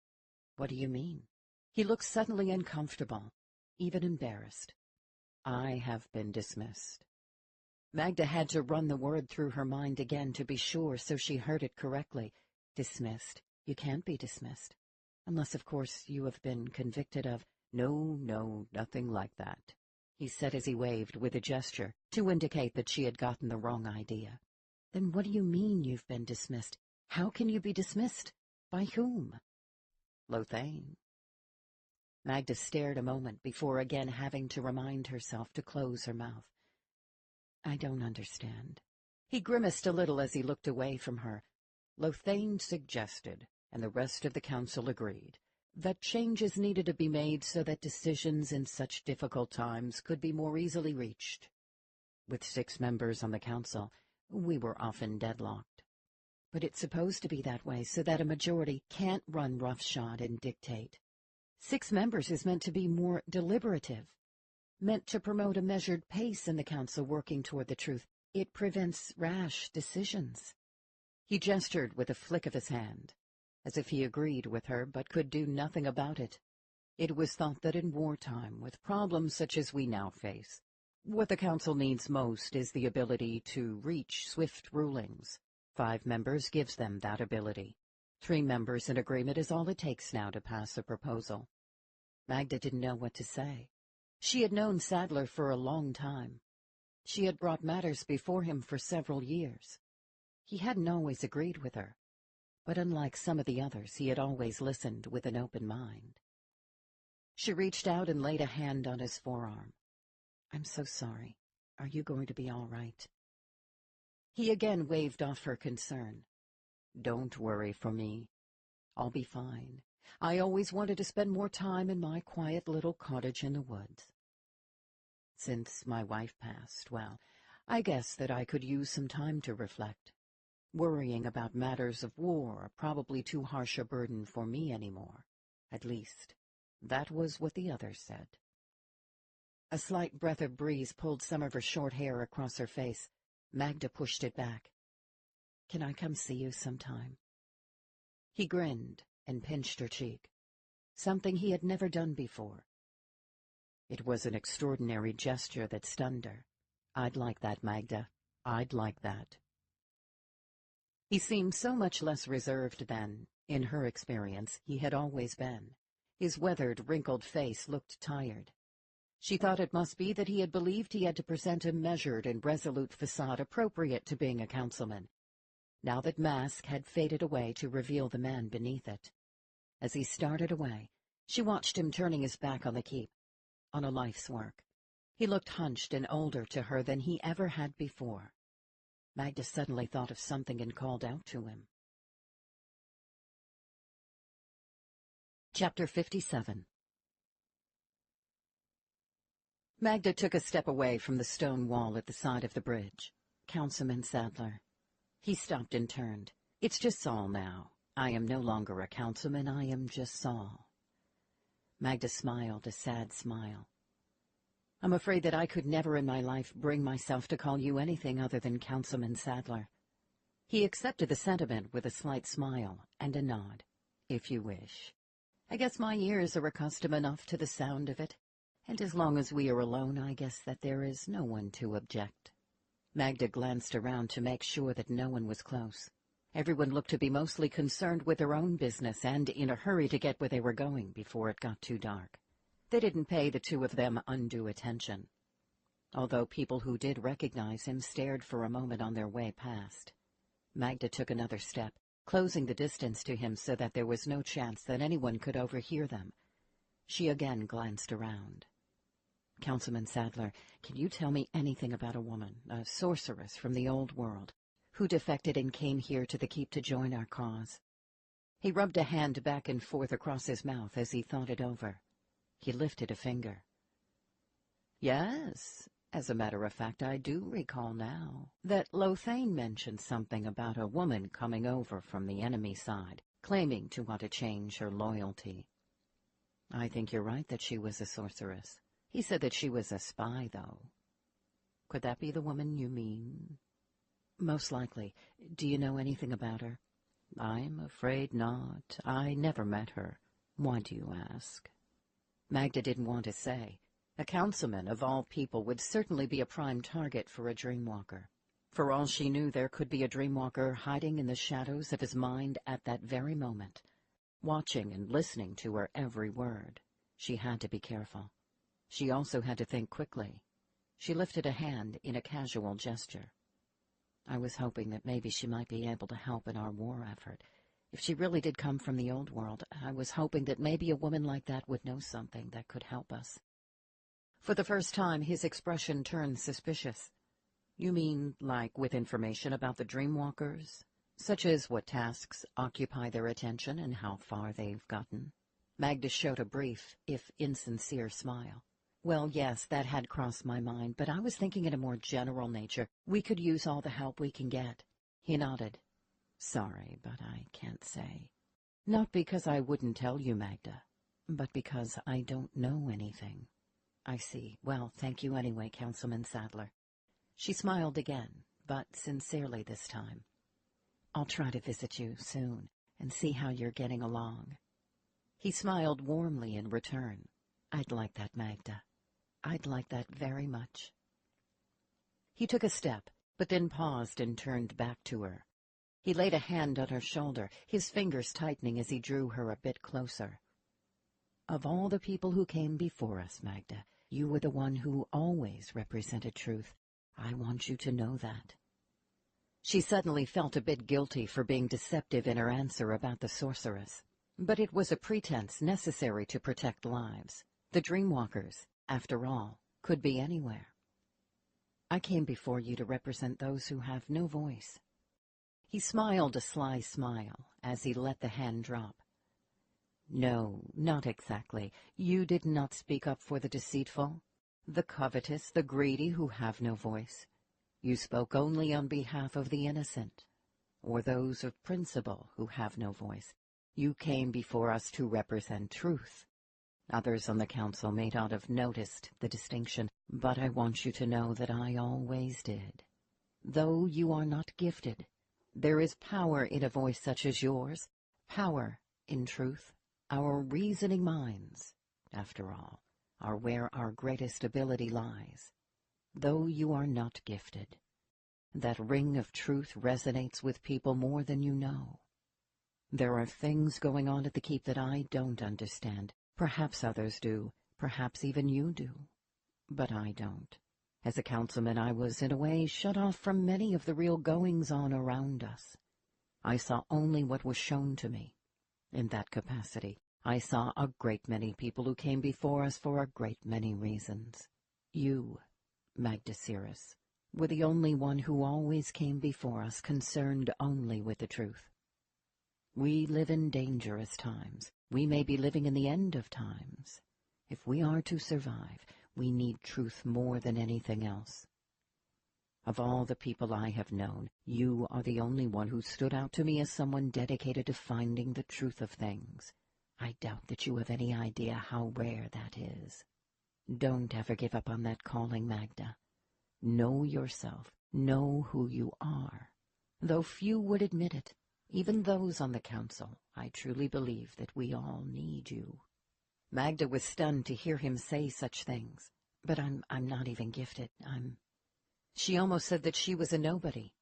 "What do you mean?" He looked suddenly uncomfortable, even embarrassed. "I have been dismissed." Magda had to run the word through her mind again to be sure so she heard it correctly. "Dismissed? You can't be dismissed. Unless, of course, you have been convicted of—" "No, no, nothing like that," he said as he waved with a gesture to indicate that she had gotten the wrong idea. "Then what do you mean you've been dismissed? How can you be dismissed? By whom?" "Lothane." Magda stared a moment before again having to remind herself to close her mouth. "I don't understand." He grimaced a little as he looked away from her. "Lothane suggested, and the rest of the Council agreed, that changes needed to be made so that decisions in such difficult times could be more easily reached. With 6 members on the Council, we were often deadlocked. But it's supposed to be that way so that a majority can't run roughshod and dictate. 6 members is meant to be more deliberative, meant to promote a measured pace in the Council working toward the truth. It prevents rash decisions." He gestured with a flick of his hand, as if he agreed with her but could do nothing about it. It was thought that in wartime, with problems such as we now face, what the Council needs most is the ability to reach swift rulings. 5 members gives them that ability. 3 members in agreement is all it takes now to pass a proposal. Magda didn't know what to say. She had known Sadler for a long time. She had brought matters before him for several years. He hadn't always agreed with her, but unlike some of the others, he had always listened with an open mind. She reached out and laid a hand on his forearm. "I'm so sorry. Are you going to be all right?" He again waved off her concern. "Don't worry for me. I'll be fine. I always wanted to spend more time in my quiet little cottage in the woods. Since my wife passed, well, I guess that I could use some time to reflect. Worrying about matters of war are probably too harsh a burden for me anymore. At least, that was what the others said. A slight breath of breeze pulled some of her short hair across her face. Magda pushed it back. "Can I come see you sometime?" He grinned and pinched her cheek, something he had never done before. It was an extraordinary gesture that stunned her. "I'd like that, Magda. I'd like that." He seemed so much less reserved than, in her experience, he had always been. His weathered, wrinkled face looked tired. She thought it must be that he had believed he had to present a measured and resolute facade appropriate to being a councilman, now that mask had faded away to reveal the man beneath it. As he started away, she watched him turning his back on the keep, on a life's work. He looked hunched and older to her than he ever had before. Magda suddenly thought of something and called out to him. Chapter 57. Magda took a step away from the stone wall at the side of the bridge. "Councilman Sadler." He stopped and turned. "It's just Saul now. I am no longer a councilman, I am just Saul." Magda smiled a sad smile. "I'm afraid that I could never in my life bring myself to call you anything other than Councilman Sadler." He accepted the sentiment with a slight smile and a nod. "If you wish. I guess my ears are accustomed enough to the sound of it, and as long as we are alone, I guess that there is no one to object." Magda glanced around to make sure that no one was close. Everyone looked to be mostly concerned with their own business and in a hurry to get where they were going before it got too dark. They didn't pay the two of them undue attention, although people who did recognize him stared for a moment on their way past. Magda took another step, closing the distance to him so that there was no chance that anyone could overhear them. She again glanced around. "Councilman Sadler, can you tell me anything about a woman, a sorceress from the old world, who defected and came here to the keep to join our cause?" He rubbed a hand back and forth across his mouth as he thought it over. He lifted a finger. "Yes, as a matter of fact, I do recall now that Lothane mentioned something about a woman coming over from the enemy side, claiming to want to change her loyalty. I think you're right that she was a sorceress. He said that she was a spy, though. Could that be the woman you mean?" "Most likely. Do you know anything about her?" "I'm afraid not. I never met her. Why do you ask?" Magda didn't want to say. A councilman, of all people, would certainly be a prime target for a dreamwalker. For all she knew, there could be a dreamwalker hiding in the shadows of his mind at that very moment, watching and listening to her every word. She had to be careful. She also had to think quickly. She lifted a hand in a casual gesture. "I was hoping that maybe she might be able to help in our war effort. If she really did come from the old world, I was hoping that maybe a woman like that would know something that could help us." For the first time, his expression turned suspicious. "You mean, like, with information about the dreamwalkers? Such as what tasks occupy their attention and how far they've gotten?" Magda showed a brief, if insincere, smile. "Well, yes, that had crossed my mind, but I was thinking in a more general nature. We could use all the help we can get." He nodded. "Sorry, but I can't say. Not because I wouldn't tell you, Magda, but because I don't know anything." "I see. Well, thank you anyway, Councilman Sadler." She smiled again, but sincerely this time. "I'll try to visit you soon and see how you're getting along." He smiled warmly in return. "I'd like that, Magda. I'd like that very much." He took a step, but then paused and turned back to her. He laid a hand on her shoulder, his fingers tightening as he drew her a bit closer. "Of all the people who came before us, Magda, you were the one who always represented truth. I want you to know that." She suddenly felt a bit guilty for being deceptive in her answer about the sorceress. But it was a pretense necessary to protect lives. The dreamwalkers, after all, could be anywhere. "I came before you to represent those who have no voice." He smiled a sly smile as he let the hand drop. "No, not exactly. You did not speak up for the deceitful, the covetous, the greedy who have no voice. You spoke only on behalf of the innocent. or those of principle who have no voice. You came before us to represent truth. Others on the council may not have noticed the distinction, but I want you to know that I always did. Though you are not gifted, there is power in a voice such as yours, power in truth. Our reasoning minds, after all, are where our greatest ability lies. Though you are not gifted, that ring of truth resonates with people more than you know. There are things going on at the keep that I don't understand. Perhaps others do, perhaps even you do. But I don't. As a councilman, I was, in a way, shut off from many of the real goings-on around us. I saw only what was shown to me. In that capacity, I saw a great many people who came before us for a great many reasons. You, Magda Cirrus, were the only one who always came before us concerned only with the truth. We live in dangerous times. We may be living in the end of times. If we are to survive, we need truth more than anything else. Of all the people I have known, you are the only one who stood out to me as someone dedicated to finding the truth of things. I doubt that you have any idea how rare that is. Don't ever give up on that calling, Magda. Know yourself. Know who you are. Though few would admit it, even those on the council, I truly believe that we all need you. Magda was stunned to hear him say such things. But I'm not even gifted. She almost said that she was a nobody.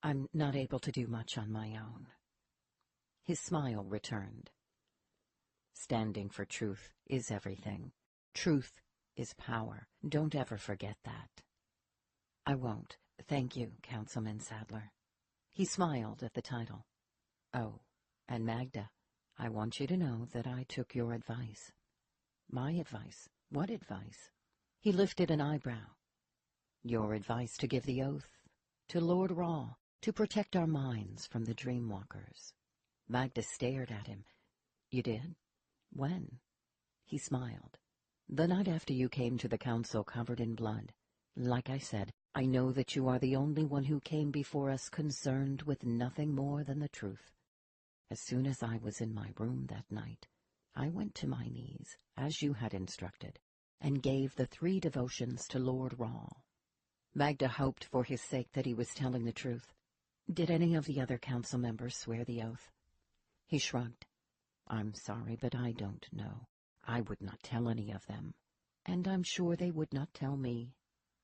I'm not able to do much on my own. His smile returned. Standing for truth is everything. Truth is power. Don't ever forget that. I won't. Thank you, Councilman Sadler. He smiled at the title. Oh, and Magda, I want you to know that I took your advice. My advice? What advice? He lifted an eyebrow. Your advice to give the oath, to Lord Raw, to protect our minds from the dreamwalkers. Magda stared at him. You did? When? He smiled. The night after you came to the council covered in blood. Like I said, I know that you are the only one who came before us concerned with nothing more than the truth. As soon as I was in my room that night, I went to my knees, as you had instructed, and gave the 3 devotions to Lord Raw. Magda hoped for his sake that he was telling the truth. Did any of the other council members swear the oath? He shrugged. I'm sorry, but I don't know. I would not tell any of them, and I'm sure they would not tell me.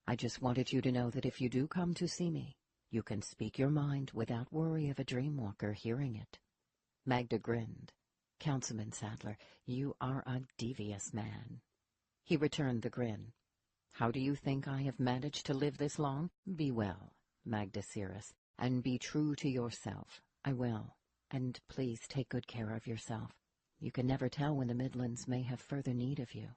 I just wanted you to know that if you do come to see me, you can speak your mind without worry of a dreamwalker hearing it. Magda grinned. Councilman Sadler, you are a devious man. He returned the grin. How do you think I have managed to live this long? Be well, Magda Cirrus, and be true to yourself. I will. And please take good care of yourself. You can never tell when the Midlands may have further need of you.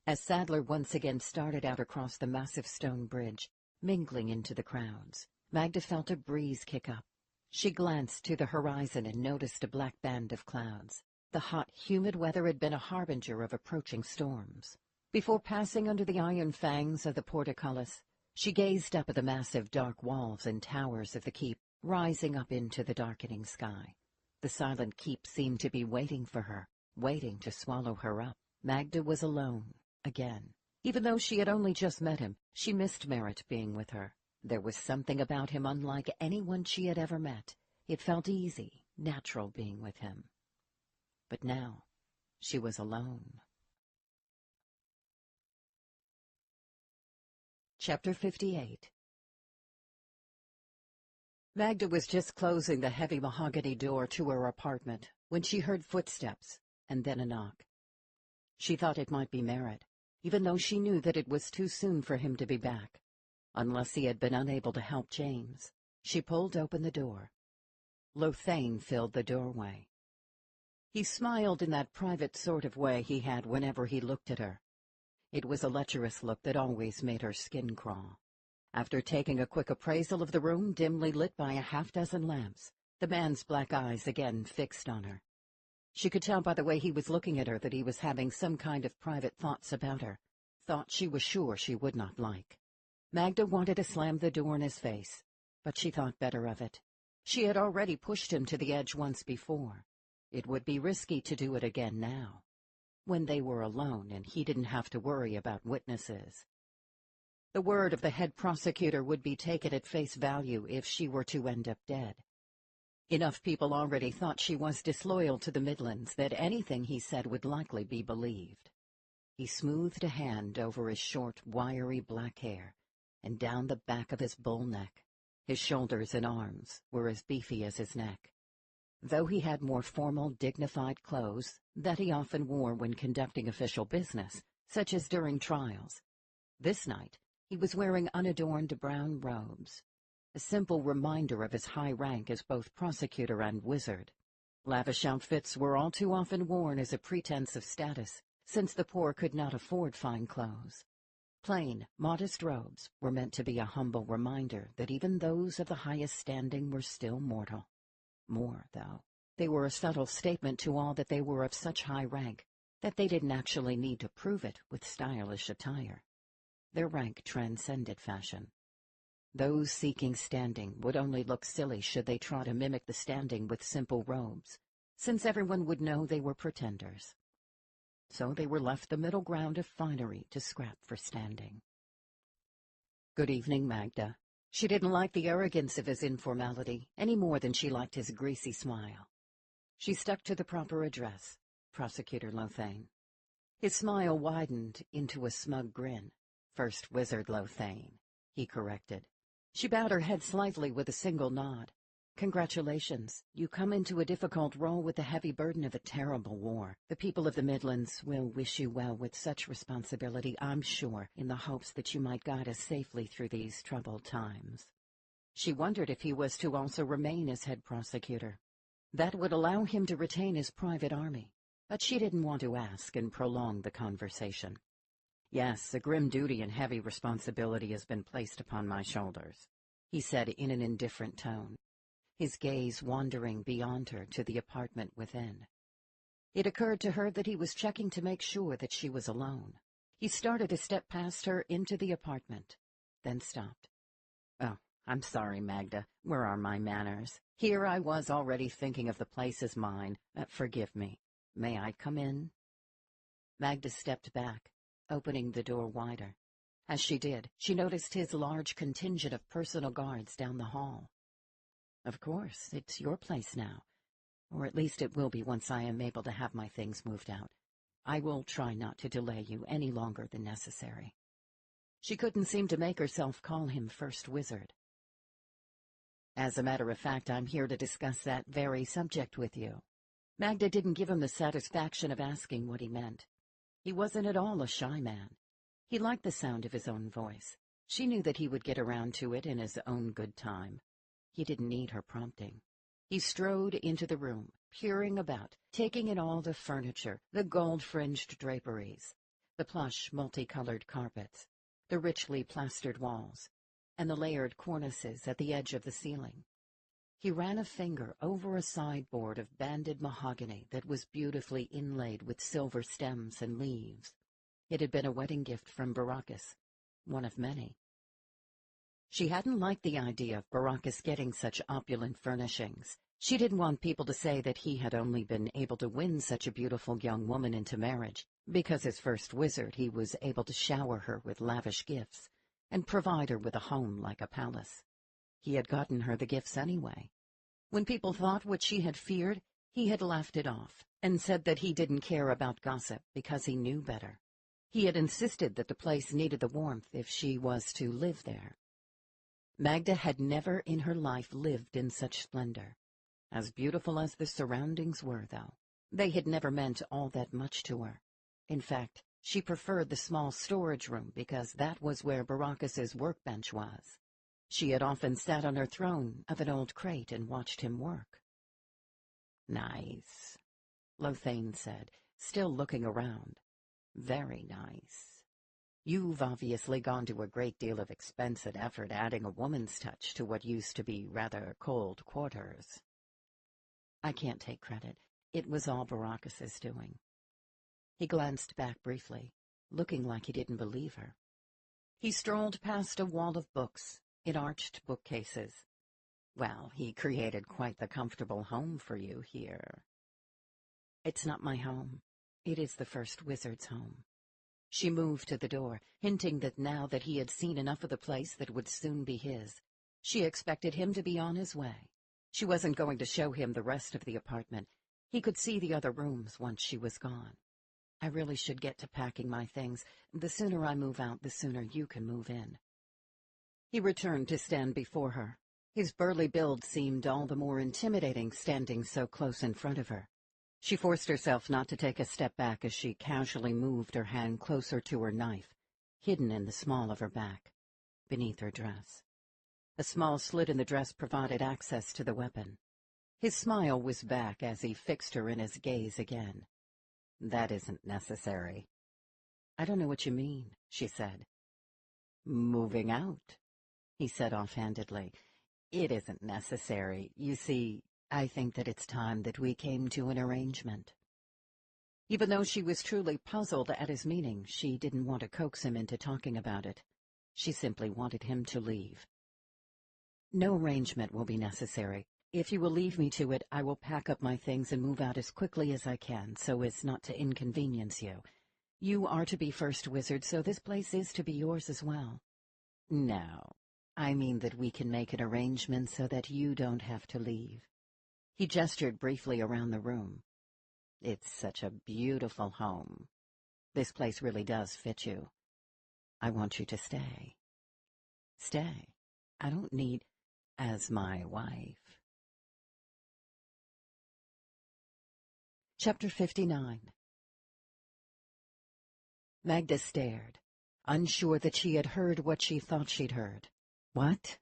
As Sadler once again started out across the massive stone bridge, mingling into the crowds, Magda felt a breeze kick up. She glanced to the horizon and noticed a black band of clouds. The hot, humid weather had been a harbinger of approaching storms. Before passing under the iron fangs of the portcullis, she gazed up at the massive dark walls and towers of the keep, rising up into the darkening sky. The silent keep seemed to be waiting for her, waiting to swallow her up. Magda was alone, again. Even though she had only just met him, she missed Merritt being with her. There was something about him unlike anyone she had ever met. It felt easy, natural being with him. But now, she was alone. Chapter 58. Magda was just closing the heavy mahogany door to her apartment when she heard footsteps and then a knock. She thought it might be Merritt, even though she knew that it was too soon for him to be back. Unless he had been unable to help James, she pulled open the door. Lothane filled the doorway. He smiled in that private sort of way he had whenever he looked at her. It was a lecherous look that always made her skin crawl. After taking a quick appraisal of the room dimly lit by a half-dozen lamps, the man's black eyes again fixed on her. She could tell by the way he was looking at her that he was having some kind of private thoughts about her, thoughts she was sure she would not like. Magda wanted to slam the door in his face, but she thought better of it. She had already pushed him to the edge once before. It would be risky to do it again now, when they were alone and he didn't have to worry about witnesses. The word of the head prosecutor would be taken at face value if she were to end up dead. Enough people already thought she was disloyal to the Midlands that anything he said would likely be believed. He smoothed a hand over his short, wiry black hair and down the back of his bull neck. His shoulders and arms were as beefy as his neck. Though he had more formal, dignified clothes that he often wore when conducting official business, such as during trials, this night he was wearing unadorned brown robes, a simple reminder of his high rank as both prosecutor and wizard. Lavish outfits were all too often worn as a pretense of status, since the poor could not afford fine clothes. Plain, modest robes were meant to be a humble reminder that even those of the highest standing were still mortal. More, though, they were a subtle statement to all that they were of such high rank that they didn't actually need to prove it with stylish attire. Their rank transcended fashion. Those seeking standing would only look silly should they try to mimic the standing with simple robes, since everyone would know they were pretenders. So they were left the middle ground of finery to scrap for standing. "Good evening, Magda." She didn't like the arrogance of his informality any more than she liked his greasy smile. She stuck to the proper address, Prosecutor Lothane. His smile widened into a smug grin. "First Wizard Lothane," he corrected. She bowed her head slightly with a single nod. "Congratulations. You come into a difficult role with the heavy burden of a terrible war. The people of the Midlands will wish you well with such responsibility, I'm sure, in the hopes that you might guide us safely through these troubled times." She wondered if he was to also remain as head prosecutor. That would allow him to retain his private army, but she didn't want to ask and prolong the conversation. "Yes, a grim duty and heavy responsibility has been placed upon my shoulders," he said in an indifferent tone, his gaze wandering beyond her to the apartment within. It occurred to her that he was checking to make sure that she was alone. He started to step past her into the apartment, then stopped. "Oh, I'm sorry, Magda. Where are my manners? Here I was already thinking of the place as mine. Forgive me. May I come in?" Magda stepped back, opening the door wider. As she did, she noticed his large contingent of personal guards down the hall. "Of course, it's your place now. Or at least it will be once I am able to have my things moved out. I will try not to delay you any longer than necessary." She couldn't seem to make herself call him First Wizard. "As a matter of fact, I'm here to discuss that very subject with you." Magda didn't give him the satisfaction of asking what he meant. He wasn't at all a shy man. He liked the sound of his own voice. She knew that he would get around to it in his own good time. He didn't need her prompting. He strode into the room, peering about, taking in all the furniture, the gold-fringed draperies, the plush, multicolored carpets, the richly plastered walls, and the layered cornices at the edge of the ceiling. He ran a finger over a sideboard of banded mahogany that was beautifully inlaid with silver stems and leaves. It had been a wedding gift from Baracus, one of many. She hadn't liked the idea of Baracus getting such opulent furnishings. She didn't want people to say that he had only been able to win such a beautiful young woman into marriage because as First Wizard he was able to shower her with lavish gifts and provide her with a home like a palace. He had gotten her the gifts anyway. When people thought what she had feared, he had laughed it off and said that he didn't care about gossip because he knew better. He had insisted that the place needed the warmth if she was to live there. Magda had never in her life lived in such splendor. As beautiful as the surroundings were, though, they had never meant all that much to her. In fact, she preferred the small storage room because that was where Baracus's workbench was. She had often sat on her throne of an old crate and watched him work. "Nice," Lothane said, still looking around. "Very nice. You've obviously gone to a great deal of expense and effort adding a woman's touch to what used to be rather cold quarters." "I can't take credit. It was all Baracus's doing." He glanced back briefly, looking like he didn't believe her. He strolled past a wall of books in arched bookcases. Well, he created quite the comfortable home for you here. It's not my home. It is the First Wizard's home. She moved to the door, hinting that now that he had seen enough of the place that would soon be his, she expected him to be on his way. She wasn't going to show him the rest of the apartment. He could see the other rooms once she was gone. I really should get to packing my things. The sooner I move out, the sooner you can move in. He returned to stand before her. His burly build seemed all the more intimidating standing so close in front of her. She forced herself not to take a step back as she casually moved her hand closer to her knife, hidden in the small of her back, beneath her dress. A small slit in the dress provided access to the weapon. His smile was back as he fixed her in his gaze again. That isn't necessary. I don't know what you mean, she said. Moving out, he said offhandedly. It isn't necessary. You see, I think that it's time that we came to an arrangement. Even though she was truly puzzled at his meaning, she didn't want to coax him into talking about it. She simply wanted him to leave. No arrangement will be necessary. If you will leave me to it, I will pack up my things and move out as quickly as I can, so as not to inconvenience you. You are to be First Wizard, so this place is to be yours as well. No, I mean that we can make an arrangement so that you don't have to leave. He gestured briefly around the room. It's such a beautiful home. This place really does fit you. I want you to stay. Stay. I don't need as my wife. Chapter 59. Magda stared, unsure that she had heard what she thought she'd heard. What?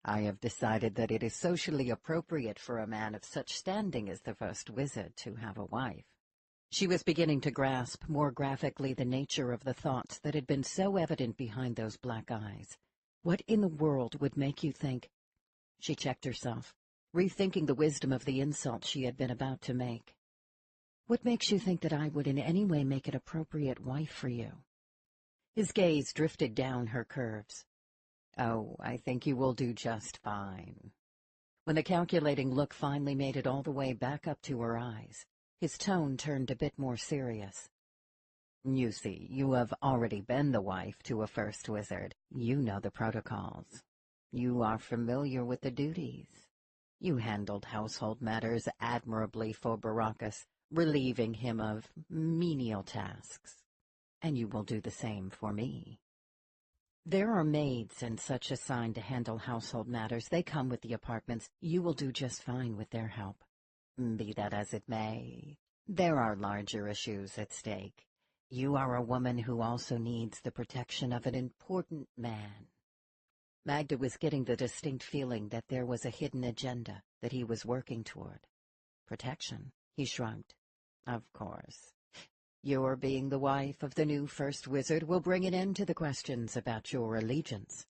I have decided that it is socially appropriate for a man of such standing as the First Wizard to have a wife. She was beginning to grasp more graphically the nature of the thoughts that had been so evident behind those black eyes. What in the world would make you think? She checked herself, rethinking the wisdom of the insult she had been about to make. What makes you think that I would in any way make an appropriate wife for you? His gaze drifted down her curves. Oh, I think you will do just fine. When the calculating look finally made it all the way back up to her eyes, his tone turned a bit more serious. You see, you have already been the wife to a First Wizard. You know the protocols. You are familiar with the duties. You handled household matters admirably for Baracus, relieving him of menial tasks. And you will do the same for me. There are maids and such assigned to handle household matters. They come with the apartments. You will do just fine with their help. Be that as it may, there are larger issues at stake. You are a woman who also needs the protection of an important man. Magda was getting the distinct feeling that there was a hidden agenda that he was working toward. Protection? He shrugged. Of course. Your being the wife of the new First Wizard will bring an end to the questions about your allegiance.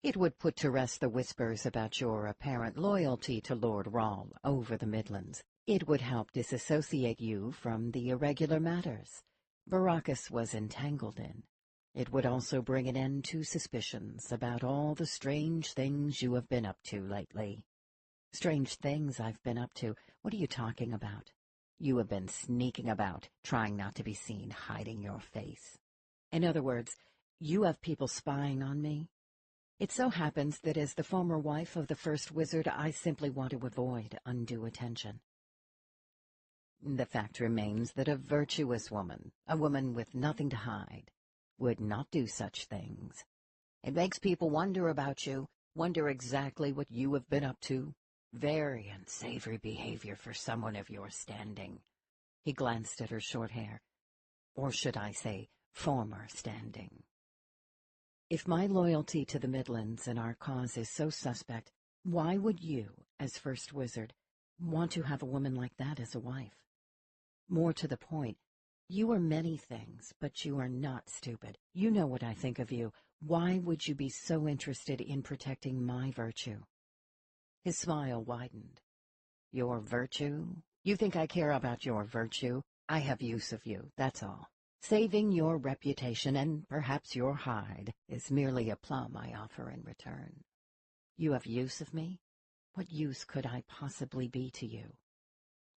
It would put to rest the whispers about your apparent loyalty to Lord Rahl over the Midlands. It would help disassociate you from the irregular matters Baracus was entangled in. It would also bring an end to suspicions about all the strange things you have been up to lately. Strange things I've been up to? What are you talking about? You have been sneaking about, trying not to be seen, hiding your face. In other words, you have people spying on me? It so happens that as the former wife of the First Wizard, I simply want to avoid undue attention. The fact remains that a virtuous woman, a woman with nothing to hide, would not do such things. It makes people wonder about you, wonder exactly what you have been up to. Very unsavory behavior for someone of your standing. He glanced at her short hair. Or should I say, former standing. If my loyalty to the Midlands and our cause is so suspect, why would you, as First Wizard, want to have a woman like that as a wife? More to the point, you are many things, but you are not stupid. You know what I think of you. Why would you be so interested in protecting my virtue? His smile widened. Your virtue? You think I care about your virtue? I have use of you, that's all. Saving your reputation and perhaps your hide is merely a plum I offer in return. You have use of me? What use could I possibly be to you?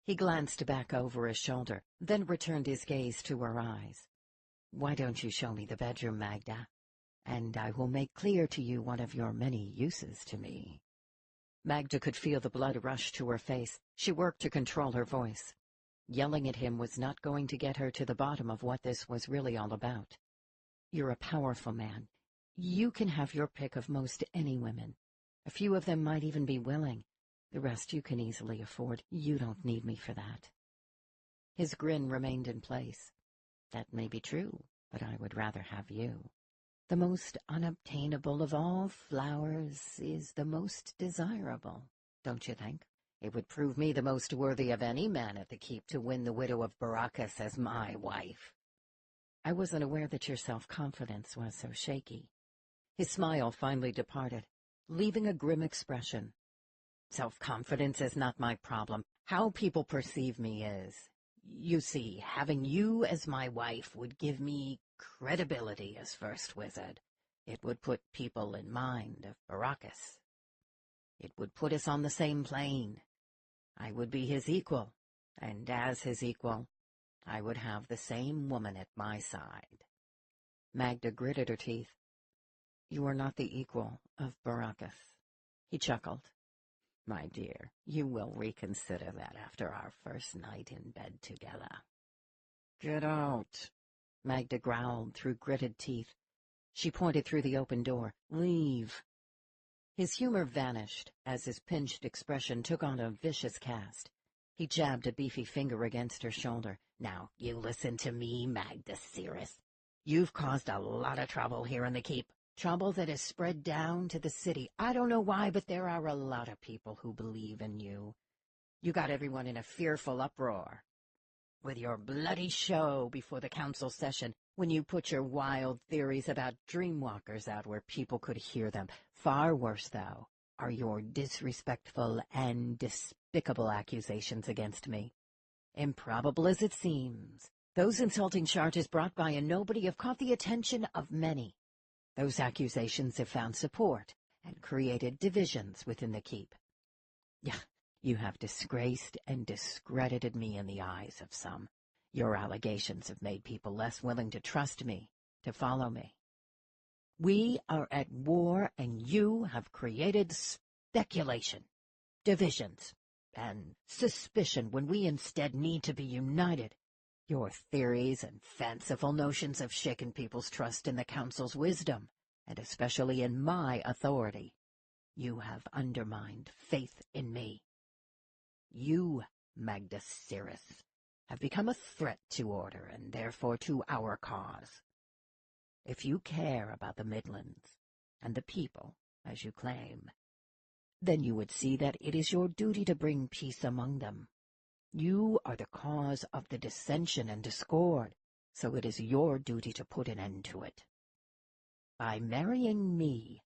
He glanced back over his shoulder, then returned his gaze to her eyes. Why don't you show me the bedroom, Magda? And I will make clear to you one of your many uses to me. Magda could feel the blood rush to her face. She worked to control her voice. Yelling at him was not going to get her to the bottom of what this was really all about. You're a powerful man. You can have your pick of most any women. A few of them might even be willing. The rest you can easily afford. You don't need me for that. His grin remained in place. That may be true, but I would rather have you. The most unobtainable of all flowers is the most desirable, don't you think? It would prove me the most worthy of any man at the keep to win the widow of Baracus as my wife. I wasn't aware that your self-confidence was so shaky. His smile finally departed, leaving a grim expression. Self-confidence is not my problem. How people perceive me is. You see, having you as my wife would give me credibility as First Wizard. It would put people in mind of Baracus. It would put us on the same plane. I would be his equal, and as his equal, I would have the same woman at my side. Magda gritted her teeth. You are not the equal of Baracus. He chuckled. My dear, you will reconsider that after our first night in bed together. Get out, Magda growled through gritted teeth. She pointed through the open door. Leave. His humor vanished as his pinched expression took on a vicious cast. He jabbed a beefy finger against her shoulder. Now, you listen to me, Magda Cirrus. You've caused a lot of trouble here in the keep. Trouble that has spread down to the city. I don't know why, but there are a lot of people who believe in you. You got everyone in a fearful uproar. With your bloody show before the council session, when you put your wild theories about dreamwalkers out where people could hear them. Far worse, though, are your disrespectful and despicable accusations against me. Improbable as it seems, those insulting charges brought by a nobody have caught the attention of many. Those accusations have found support and created divisions within the keep. You have disgraced and discredited me in the eyes of some. Your allegations have made people less willing to trust me, to follow me. We are at war, and you have created speculation, divisions, and suspicion when we instead need to be united. Your theories and fanciful notions have shaken people's trust in the Council's wisdom, and especially in my authority. You have undermined faith in me. You, Magda Cirrus, have become a threat to order and therefore to our cause. If you care about the Midlands and the people, as you claim, then you would see that it is your duty to bring peace among them. You are the cause of the dissension and discord, so it is your duty to put an end to it. By marrying me,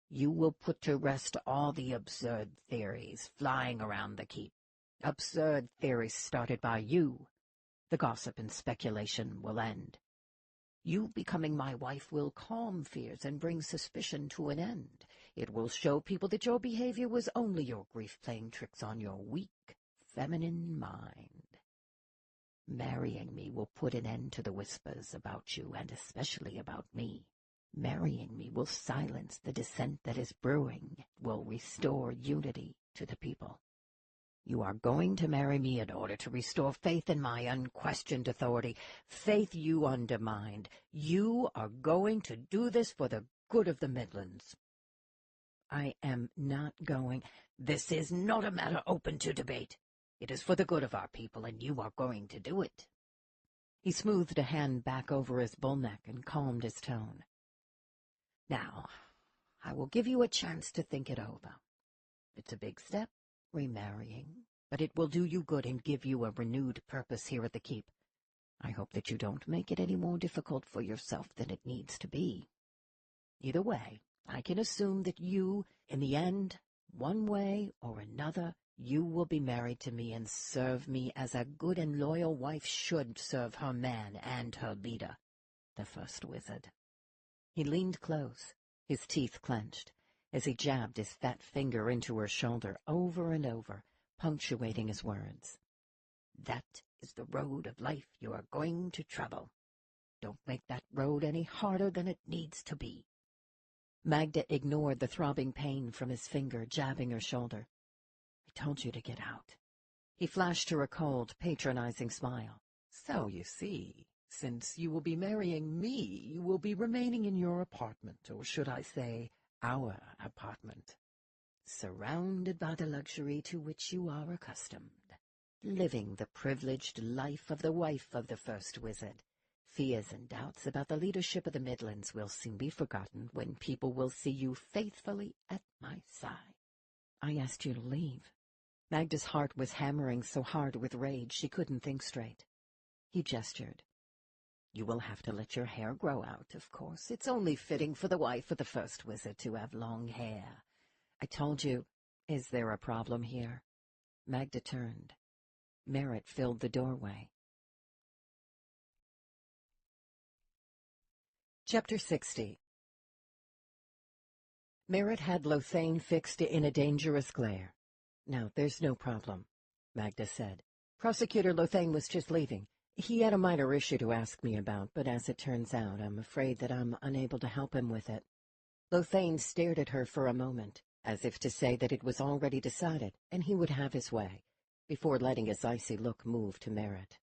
you will put to rest all the absurd theories flying around the keep. Absurd theories started by you. The gossip and speculation will end. You becoming my wife will calm fears and bring suspicion to an end. It will show people that your behavior was only your grief playing tricks on your weak, feminine mind. Marrying me will put an end to the whispers about you, and especially about me. Marrying me will silence the dissent that is brewing, will restore unity to the people. You are going to marry me in order to restore faith in my unquestioned authority, faith you undermined. You are going to do this for the good of the Midlands. I am not going. This is not a matter open to debate. It is for the good of our people, and you are going to do it. He smoothed a hand back over his bull neck and calmed his tone. Now, I will give you a chance to think it over. It's a big step, remarrying, but it will do you good and give you a renewed purpose here at the keep. I hope that you don't make it any more difficult for yourself than it needs to be. Either way, I can assume that you, in the end, one way or another, you will be married to me and serve me as a good and loyal wife should serve her man and her leader, the First Wizard. He leaned close, his teeth clenched. as he jabbed his fat finger into her shoulder over and over, punctuating his words. "That is the road of life you are going to travel. Don't make that road any harder than it needs to be." Magda ignored the throbbing pain from his finger jabbing her shoulder. "I told you to get out." He flashed her a cold, patronizing smile. "So you see, since you will be marrying me, you will be remaining in your apartment, or should I say, our apartment, surrounded by the luxury to which you are accustomed, living the privileged life of the wife of the first wizard. Fears and doubts about the leadership of the Midlands will soon be forgotten when people will see you faithfully at my side." "I asked you to leave." Magda's heart was hammering so hard with rage she couldn't think straight. He gestured. "You will have to let your hair grow out, of course. It's only fitting for the wife of the first wizard to have long hair. I told you." "Is there a problem here?" Magda turned. Merritt filled the doorway. Chapter 60. Merritt had Lothane fixed in a dangerous glare. "No, there's no problem," Magda said. "Prosecutor Lothane was just leaving. He had a minor issue to ask me about, but as it turns out, I'm afraid that I'm unable to help him with it." Lothane stared at her for a moment, as if to say that it was already decided, and he would have his way, before letting his icy look move to Merritt.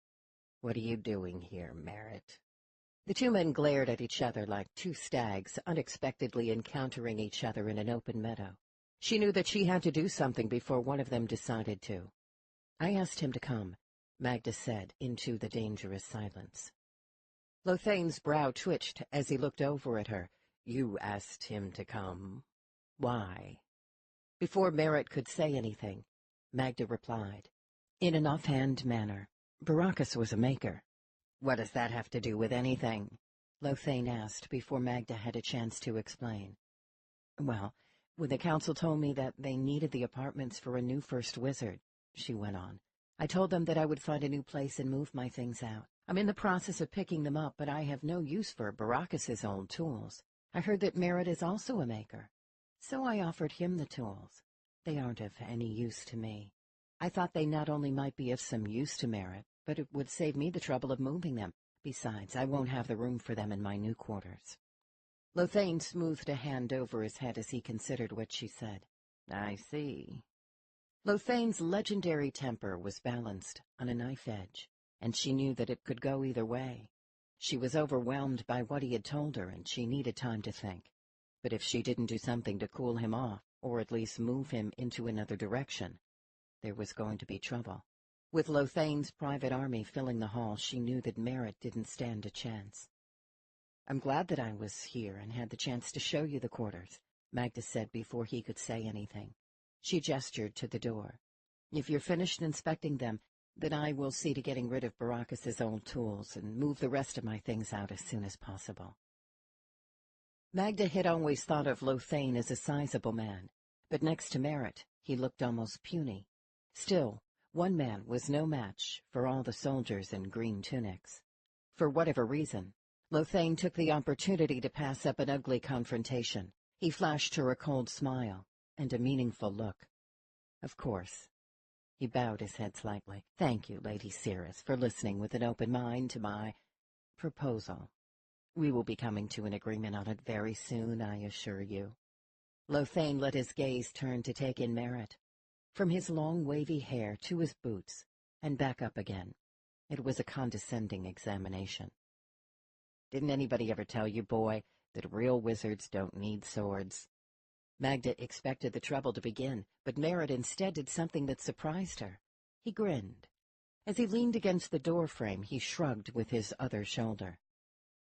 "What are you doing here, Merritt?" The two men glared at each other like two stags unexpectedly encountering each other in an open meadow. She knew that she had to do something before one of them decided to. "I asked him to come," Magda said into the dangerous silence. Lothane's brow twitched as he looked over at her. "You asked him to come? Why?" Before Merritt could say anything, Magda replied, in an offhand manner, "Baracus was a maker." "What does that have to do with anything?" Lothane asked before Magda had a chance to explain. "Well, when the council told me that they needed the apartments for a new first wizard," she went on, "I told them that I would find a new place and move my things out. I'm in the process of picking them up, but I have no use for Baracus's old tools. I heard that Merritt is also a maker, so I offered him the tools. They aren't of any use to me. I thought they not only might be of some use to Merritt, but it would save me the trouble of moving them. Besides, I won't have the room for them in my new quarters." Lothane smoothed a hand over his head as he considered what she said. "I see." Lothane's legendary temper was balanced on a knife edge, and she knew that it could go either way. She was overwhelmed by what he had told her, and she needed time to think. But if she didn't do something to cool him off, or at least move him into another direction, there was going to be trouble. With Lothane's private army filling the hall, she knew that Merritt didn't stand a chance. "I'm glad that I was here and had the chance to show you the quarters," Magda said before he could say anything. She gestured to the door. "If you're finished inspecting them, then I will see to getting rid of Baracus's old tools and move the rest of my things out as soon as possible." Magda had always thought of Lothane as a sizable man, but next to Merritt, he looked almost puny. Still, one man was no match for all the soldiers in green tunics. For whatever reason, Lothane took the opportunity to pass up an ugly confrontation. He flashed her a cold smile and a meaningful look. "Of course." He bowed his head slightly. "Thank you, Lady Cirrus, for listening with an open mind to my proposal. We will be coming to an agreement on it very soon, I assure you." Lothane let his gaze turn to take in Merritt. From his long wavy hair to his boots, and back up again. It was a condescending examination. "Didn't anybody ever tell you, boy, that real wizards don't need swords?" Magda expected the trouble to begin, but Merritt instead did something that surprised her. He grinned. As he leaned against the door frame, he shrugged with his other shoulder.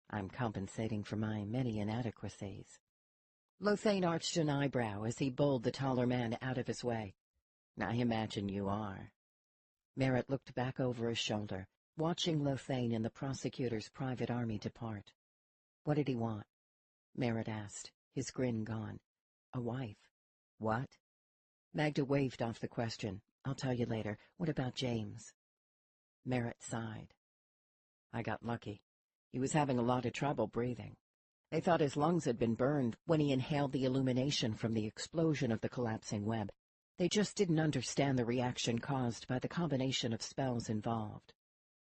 "I'm compensating for my many inadequacies." Lothane arched an eyebrow as he bowled the taller man out of his way. "I imagine you are." Merritt looked back over his shoulder, watching Lothane and the prosecutor's private army depart. "What did he want?" Merritt asked, his grin gone. "A wife." "What?" Magda waved off the question. "I'll tell you later. What about James?" Merritt sighed. "I got lucky. He was having a lot of trouble breathing. They thought his lungs had been burned when he inhaled the illumination from the explosion of the collapsing web. They just didn't understand the reaction caused by the combination of spells involved.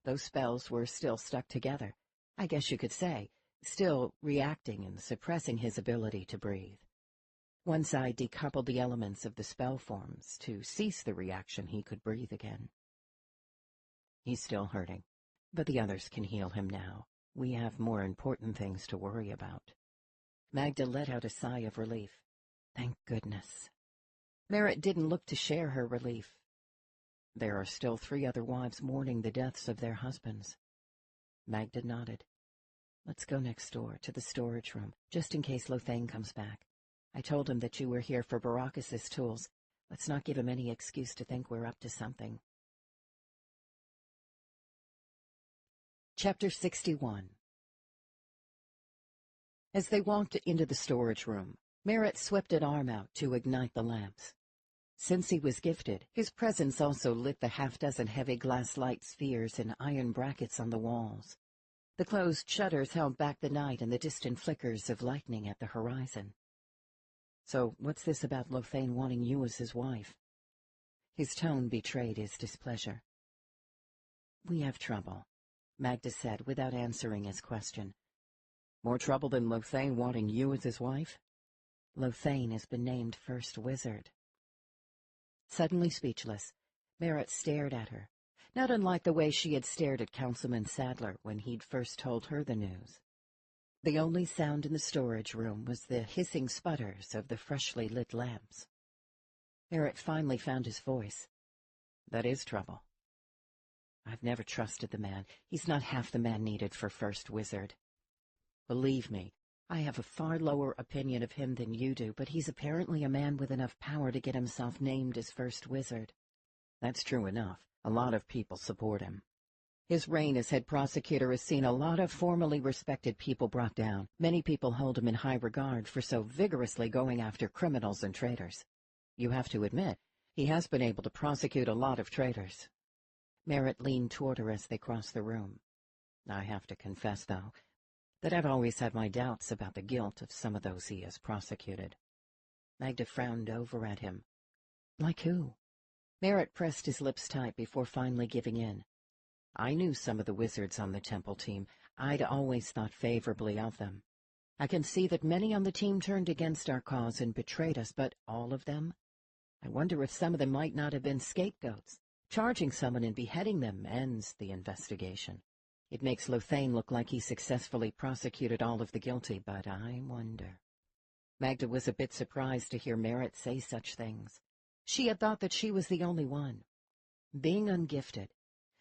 Those spells were still stuck together, I guess you could say, still reacting and suppressing his ability to breathe. Once I decoupled the elements of the spell forms to cease the reaction, he could breathe again. He's still hurting, but the others can heal him now. We have more important things to worry about. Magda let out a sigh of relief. Thank goodness. Merritt didn't look to share her relief. There are still 3 other wives mourning the deaths of their husbands. Magda nodded. Let's go next door, to the storage room, just in case Lothane comes back. I told him that you were here for Baracus's tools. Let's not give him any excuse to think we're up to something. Chapter 61. As they walked into the storage room, Merritt swept an arm out to ignite the lamps. Since he was gifted, his presence also lit the half-dozen heavy glass light spheres and iron brackets on the walls. The closed shutters held back the night and the distant flickers of lightning at the horizon. So what's this about Lothane wanting you as his wife? His tone betrayed his displeasure. We have trouble, Magda said without answering his question. More trouble than Lothane wanting you as his wife? Lothane has been named First Wizard. Suddenly speechless, Merritt stared at her, not unlike the way she had stared at Councilman Sadler when he'd first told her the news. The only sound in the storage room was the hissing sputters of the freshly lit lamps. Merritt finally found his voice. That is trouble. I've never trusted the man. He's not half the man needed for First Wizard. Believe me, I have a far lower opinion of him than you do, but he's apparently a man with enough power to get himself named as First Wizard. That's true enough. A lot of people support him. His reign as head prosecutor has seen a lot of formerly respected people brought down. Many people hold him in high regard for so vigorously going after criminals and traitors. You have to admit, he has been able to prosecute a lot of traitors. Merritt leaned toward her as they crossed the room. I have to confess, though, that I've always had my doubts about the guilt of some of those he has prosecuted. Magda frowned over at him. Like who? Merritt pressed his lips tight before finally giving in. I knew some of the wizards on the temple team. I'd always thought favorably of them. I can see that many on the team turned against our cause and betrayed us, but all of them? I wonder if some of them might not have been scapegoats. Charging someone and beheading them ends the investigation. It makes Lothane look like he successfully prosecuted all of the guilty, but I wonder. Magda was a bit surprised to hear Merritt say such things. She had thought that she was the only one. Being ungifted,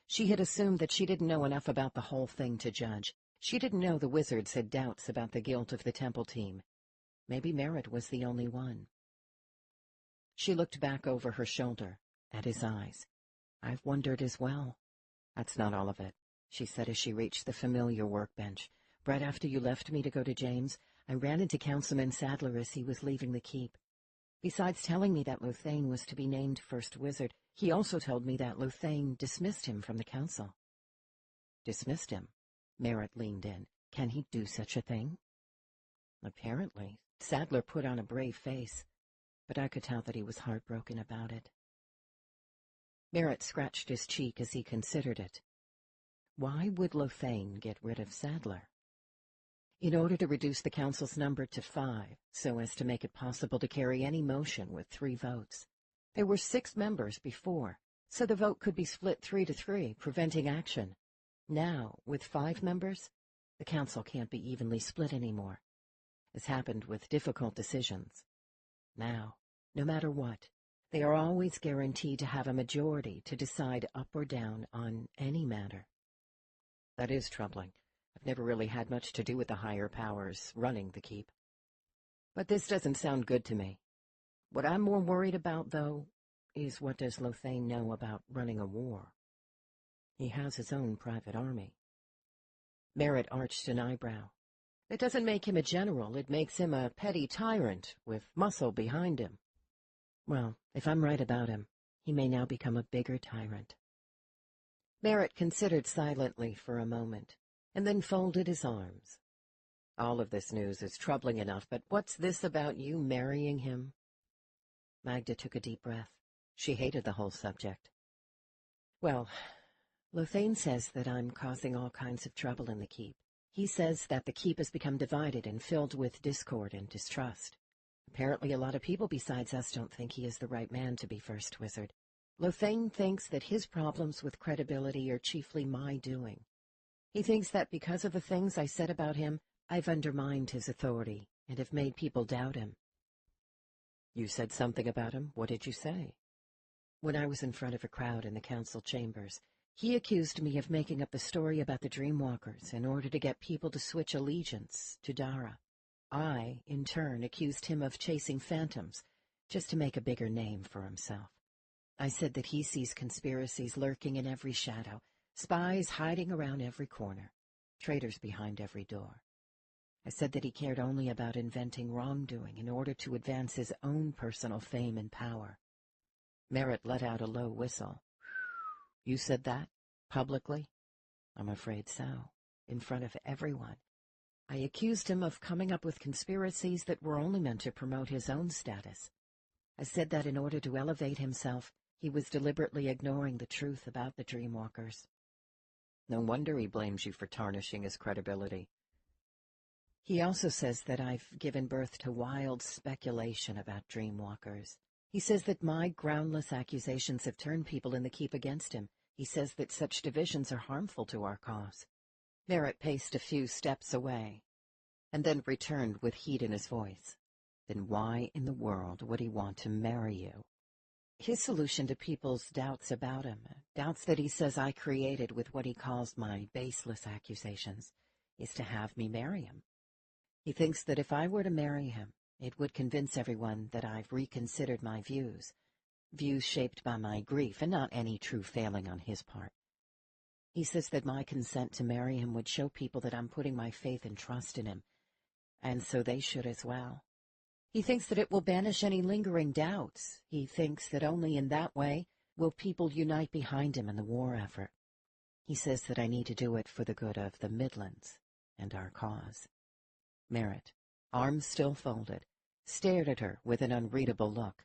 she had assumed that she didn't know enough about the whole thing to judge. She didn't know the wizards had doubts about the guilt of the temple team. Maybe Merritt was the only one. She looked back over her shoulder, at his eyes. I've wondered as well. That's not all of it, she said as she reached the familiar workbench. Right after you left me to go to James, I ran into Councilman Sadler as he was leaving the keep. Besides telling me that Lothane was to be named First Wizard, he also told me that Lothane dismissed him from the council. Dismissed him? Merritt leaned in. Can he do such a thing? Apparently. Sadler put on a brave face, but I could tell that he was heartbroken about it. Merritt scratched his cheek as he considered it. Why would Lothane get rid of Sadler? In order to reduce the council's number to 5, so as to make it possible to carry any motion with 3 votes. There were 6 members before, so the vote could be split 3-3, preventing action. Now, with 5 members, the council can't be evenly split anymore, as happened with difficult decisions. Now, no matter what, they are always guaranteed to have a majority to decide up or down on any matter. That is troubling. I've never really had much to do with the higher powers running the keep. But this doesn't sound good to me. What I'm more worried about, though, is what does Lothane know about running a war? He has his own private army. Merritt arched an eyebrow. It doesn't make him a general, it makes him a petty tyrant with muscle behind him. Well, if I'm right about him, he may now become a bigger tyrant. Merritt considered silently for a moment, and then folded his arms. All of this news is troubling enough, but what's this about you marrying him? Magda took a deep breath. She hated the whole subject. Well, Lothane says that I'm causing all kinds of trouble in the keep. He says that the keep has become divided and filled with discord and distrust. Apparently a lot of people besides us don't think he is the right man to be first wizard. Lothane thinks that his problems with credibility are chiefly my doing. He thinks that because of the things I said about him, I've undermined his authority and have made people doubt him. You said something about him. What did you say? When I was in front of a crowd in the council chambers, he accused me of making up the story about the Dreamwalkers in order to get people to switch allegiance to Dara. I, in turn, accused him of chasing phantoms, just to make a bigger name for himself. I said that he sees conspiracies lurking in every shadow, spies hiding around every corner, traitors behind every door. I said that he cared only about inventing wrongdoing in order to advance his own personal fame and power. Merritt let out a low whistle. You said that? Publicly? I'm afraid so. In front of everyone. I accused him of coming up with conspiracies that were only meant to promote his own status. I said that in order to elevate himself, he was deliberately ignoring the truth about the Dreamwalkers. No wonder he blames you for tarnishing his credibility. He also says that I've given birth to wild speculation about Dreamwalkers. He says that my groundless accusations have turned people in the keep against him. He says that such divisions are harmful to our cause. Merritt paced a few steps away, and then returned with heat in his voice. Then why in the world would he want to marry you? His solution to people's doubts about him, doubts that he says I created with what he calls my baseless accusations, is to have me marry him. He thinks that if I were to marry him, it would convince everyone that I've reconsidered my views shaped by my grief and not any true failing on his part. He says that my consent to marry him would show people that I'm putting my faith and trust in him, and so they should as well. He thinks that it will banish any lingering doubts. He thinks that only in that way will people unite behind him in the war effort. He says that I need to do it for the good of the Midlands and our cause. Merritt, arms still folded, stared at her with an unreadable look.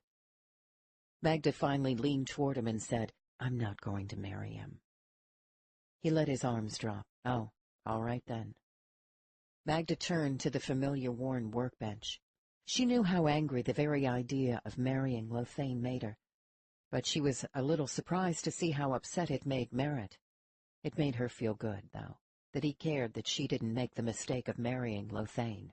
Magda finally leaned toward him and said, I'm not going to marry him. He let his arms drop. Oh, all right then. Magda turned to the familiar worn workbench. She knew how angry the very idea of marrying Lothane made her, but she was a little surprised to see how upset it made Merritt. It made her feel good, though, that he cared that she didn't make the mistake of marrying Lothane.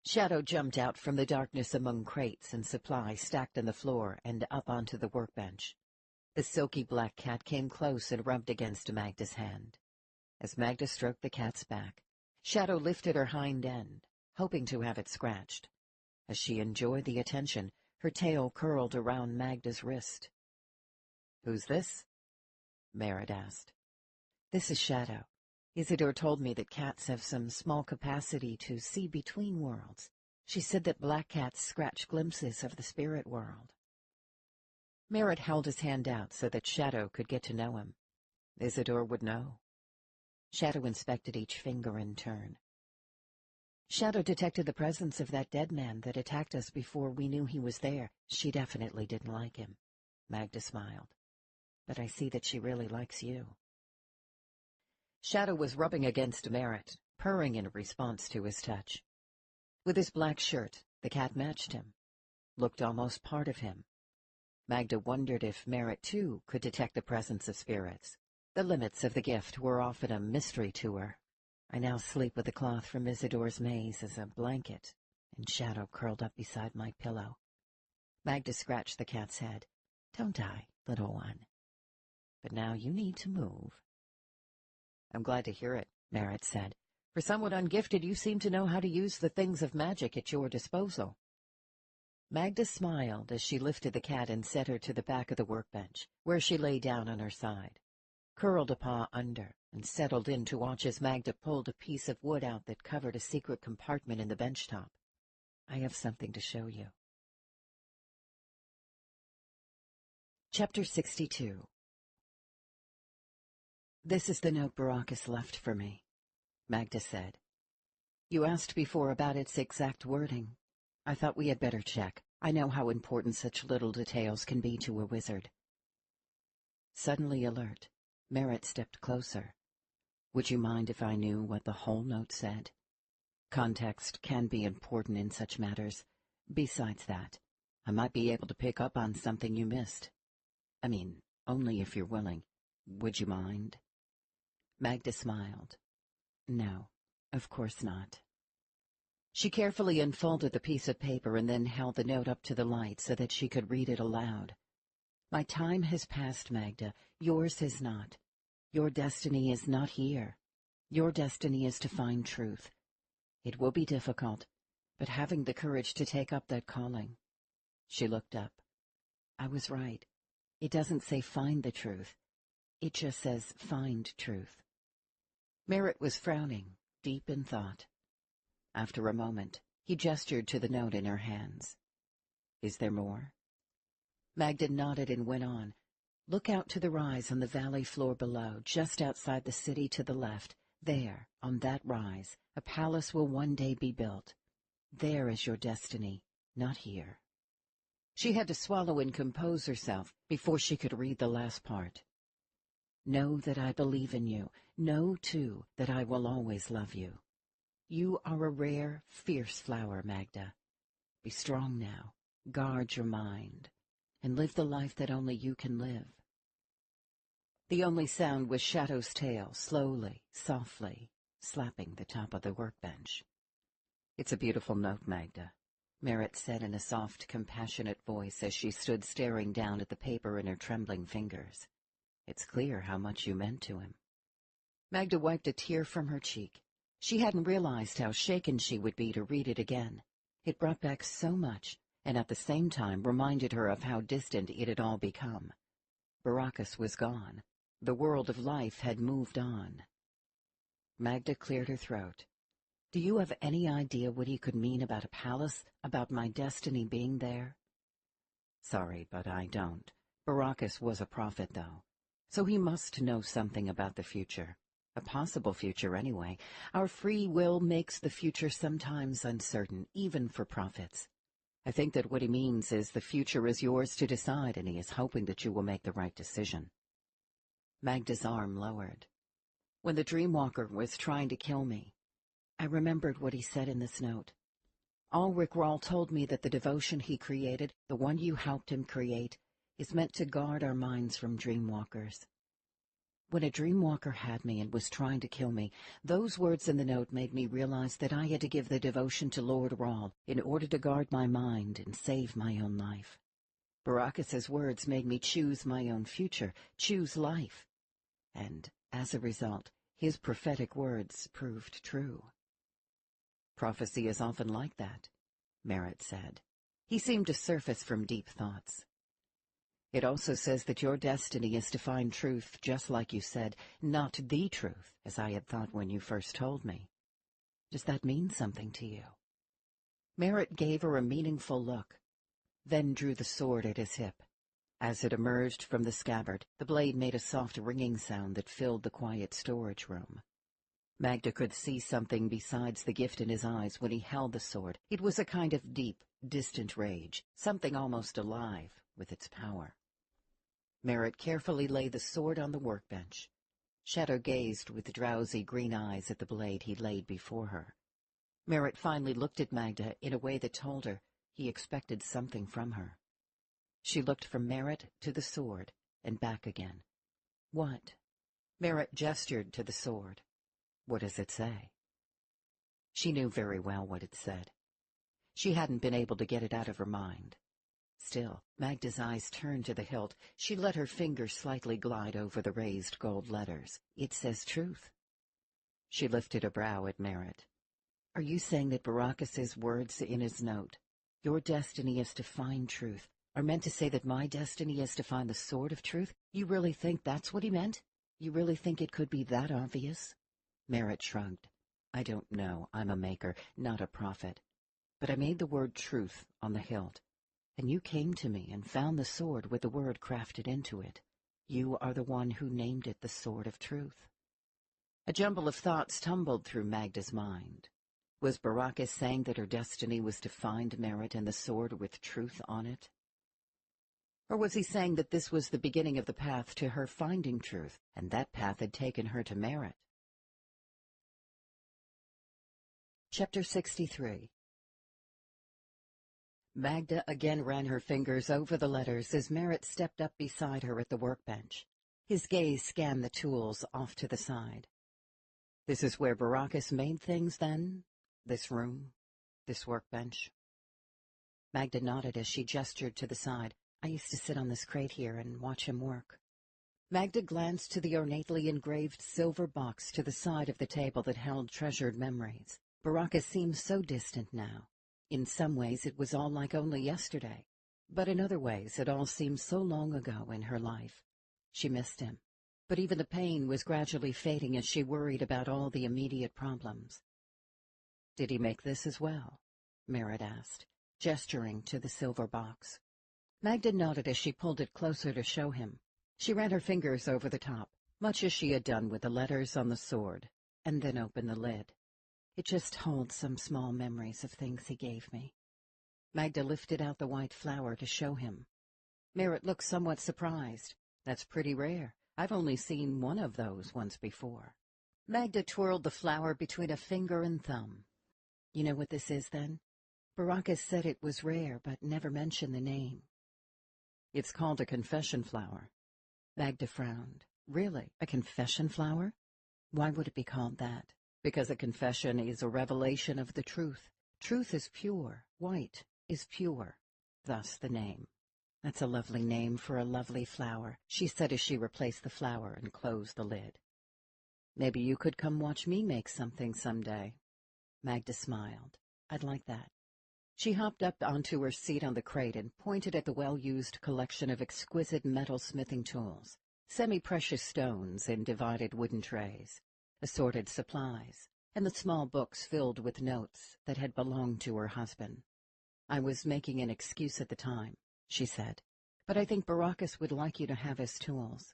Shadow jumped out from the darkness among crates and supplies stacked on the floor and up onto the workbench. The silky black cat came close and rubbed against Magda's hand. As Magda stroked the cat's back, Shadow lifted her hind end, hoping to have it scratched. As she enjoyed the attention, her tail curled around Magda's wrist. "Who's this?" Merritt asked. "This is Shadow. Isidore told me that cats have some small capacity to see between worlds. She said that black cats scratch glimpses of the spirit world." Merritt held his hand out so that Shadow could get to know him. Isidore would know. Shadow inspected each finger in turn. Shadow detected the presence of that dead man that attacked us before we knew he was there. She definitely didn't like him. Magda smiled. "But I see that she really likes you." Shadow was rubbing against Merritt, purring in response to his touch. With his black shirt, the cat matched him, looked almost part of him. Magda wondered if Merritt, too, could detect the presence of spirits. The limits of the gift were often a mystery to her. I now sleep with the cloth from Isidore's maze as a blanket, and Shadow curled up beside my pillow. Magda scratched the cat's head. "Don't die, little one. But now you need to move." "I'm glad to hear it," Merritt said. "For someone ungifted, you seem to know how to use the things of magic at your disposal." Magda smiled as she lifted the cat and set her to the back of the workbench, where she lay down on her side, curled a paw under, and settled in to watch as Magda pulled a piece of wood out that covered a secret compartment in the bench top. "I have something to show you." Chapter 62. "This is the note Baracus left for me," Magda said. You asked before about its exact wording. I thought we had better check. I know how important such little details can be to a wizard. Suddenly alert, Merritt stepped closer. Would you mind if I knew what the whole note said? Context can be important in such matters. Besides that, I might be able to pick up on something you missed. I mean, only if you're willing. Would you mind? Magda smiled. No, of course not. She carefully unfolded the piece of paper and then held the note up to the light so that she could read it aloud. My time has passed, Magda. Yours has not. Your destiny is not here. Your destiny is to find truth. It will be difficult, but having the courage to take up that calling. She looked up. I was right. It doesn't say find the truth. It just says find truth. Merritt was frowning, deep in thought. After a moment, he gestured to the note in her hands. Is there more? Magda nodded and went on. Look out to the rise on the valley floor below, just outside the city to the left. There, on that rise, a palace will one day be built. There is your destiny, not here. She had to swallow and compose herself before she could read the last part. Know that I believe in you. Know, too, that I will always love you. You are a rare, fierce flower, Magda. Be strong now. Guard your mind, and live the life that only you can live. The only sound was Shadow's tail, slowly, softly, slapping the top of the workbench. It's a beautiful note, Magda, Merritt said in a soft, compassionate voice as she stood staring down at the paper in her trembling fingers. It's clear how much you meant to him. Magda wiped a tear from her cheek. She hadn't realized how shaken she would be to read it again. It brought back so much, and at the same time reminded her of how distant it had all become. Baracus was gone. The world of life had moved on. Magda cleared her throat. Do you have any idea what he could mean about a palace, about my destiny being there? Sorry, but I don't. Baracus was a prophet, though. So he must know something about the future. A possible future, anyway. Our free will makes the future sometimes uncertain, even for prophets. I think that what he means is the future is yours to decide, and he is hoping that you will make the right decision. Magda's arm lowered. When the Dreamwalker was trying to kill me, I remembered what he said in this note. Ulrich Rahl told me that the devotion he created, the one you helped him create, is meant to guard our minds from Dreamwalkers. When a Dreamwalker had me and was trying to kill me, those words in the note made me realize that I had to give the devotion to Lord Rahl in order to guard my mind and save my own life. Baracus's words made me choose my own future, choose life. And, as a result, his prophetic words proved true. Prophecy is often like that, Merritt said. He seemed to surface from deep thoughts. It also says that your destiny is to find truth, just like you said, not the truth, as I had thought when you first told me. Does that mean something to you? Merritt gave her a meaningful look, then drew the sword at his hip. As it emerged from the scabbard, the blade made a soft ringing sound that filled the quiet storage room. Magda could see something besides the gift in his eyes when he held the sword. It was a kind of deep, distant rage, something almost alive with its power. Merritt carefully laid the sword on the workbench. Shadow gazed with drowsy green eyes at the blade he laid before her. Merritt finally looked at Magda in a way that told her he expected something from her. She looked from Merritt to the sword and back again. What? Merritt gestured to the sword. What does it say? She knew very well what it said. She hadn't been able to get it out of her mind. Still, Magda's eyes turned to the hilt. She let her fingers slightly glide over the raised gold letters. It says truth. She lifted a brow at Merritt. Are you saying that Baracus's words in his note, your destiny is to find truth, are meant to say that my destiny is to find the sword of truth? You really think that's what he meant? You really think it could be that obvious? Merritt shrugged. I don't know. I'm a maker, not a prophet. But I made the word truth on the hilt. And you came to me and found the sword with the word crafted into it. You are the one who named it the Sword of Truth. A jumble of thoughts tumbled through Magda's mind. Was Baracus saying that her destiny was to find merit in the sword with truth on it? Or was he saying that this was the beginning of the path to her finding truth, and that path had taken her to merit? Chapter 63. Magda again ran her fingers over the letters as Merritt stepped up beside her at the workbench. His gaze scanned the tools off to the side. This is where Baracus made things, then? This room? This workbench? Magda nodded as she gestured to the side. I used to sit on this crate here and watch him work. Magda glanced to the ornately engraved silver box to the side of the table that held treasured memories. Baracus seemed so distant now. In some ways it was all like only yesterday, but in other ways it all seemed so long ago in her life. She missed him, but even the pain was gradually fading as she worried about all the immediate problems. Did he make this as well? Merritt asked, gesturing to the silver box. Magda nodded as she pulled it closer to show him. She ran her fingers over the top, much as she had done with the letters on the sword, and then opened the lid. It just holds some small memories of things he gave me. Magda lifted out the white flower to show him. Merritt looked somewhat surprised. That's pretty rare. I've only seen one of those once before. Magda twirled the flower between a finger and thumb. You know what this is, then? Baracus said it was rare, but never mentioned the name. It's called a confession flower. Magda frowned. Really? A confession flower? Why would it be called that? Because a confession is a revelation of the truth. Truth is pure. White is pure. Thus the name. That's a lovely name for a lovely flower, she said as she replaced the flower and closed the lid. Maybe you could come watch me make something someday. Magda smiled. I'd like that. She hopped up onto her seat on the crate and pointed at the well-used collection of exquisite metal smithing tools, semi-precious stones in divided wooden trays, assorted supplies, and the small books filled with notes that had belonged to her husband. I was making an excuse at the time, she said, but I think Baracus would like you to have his tools.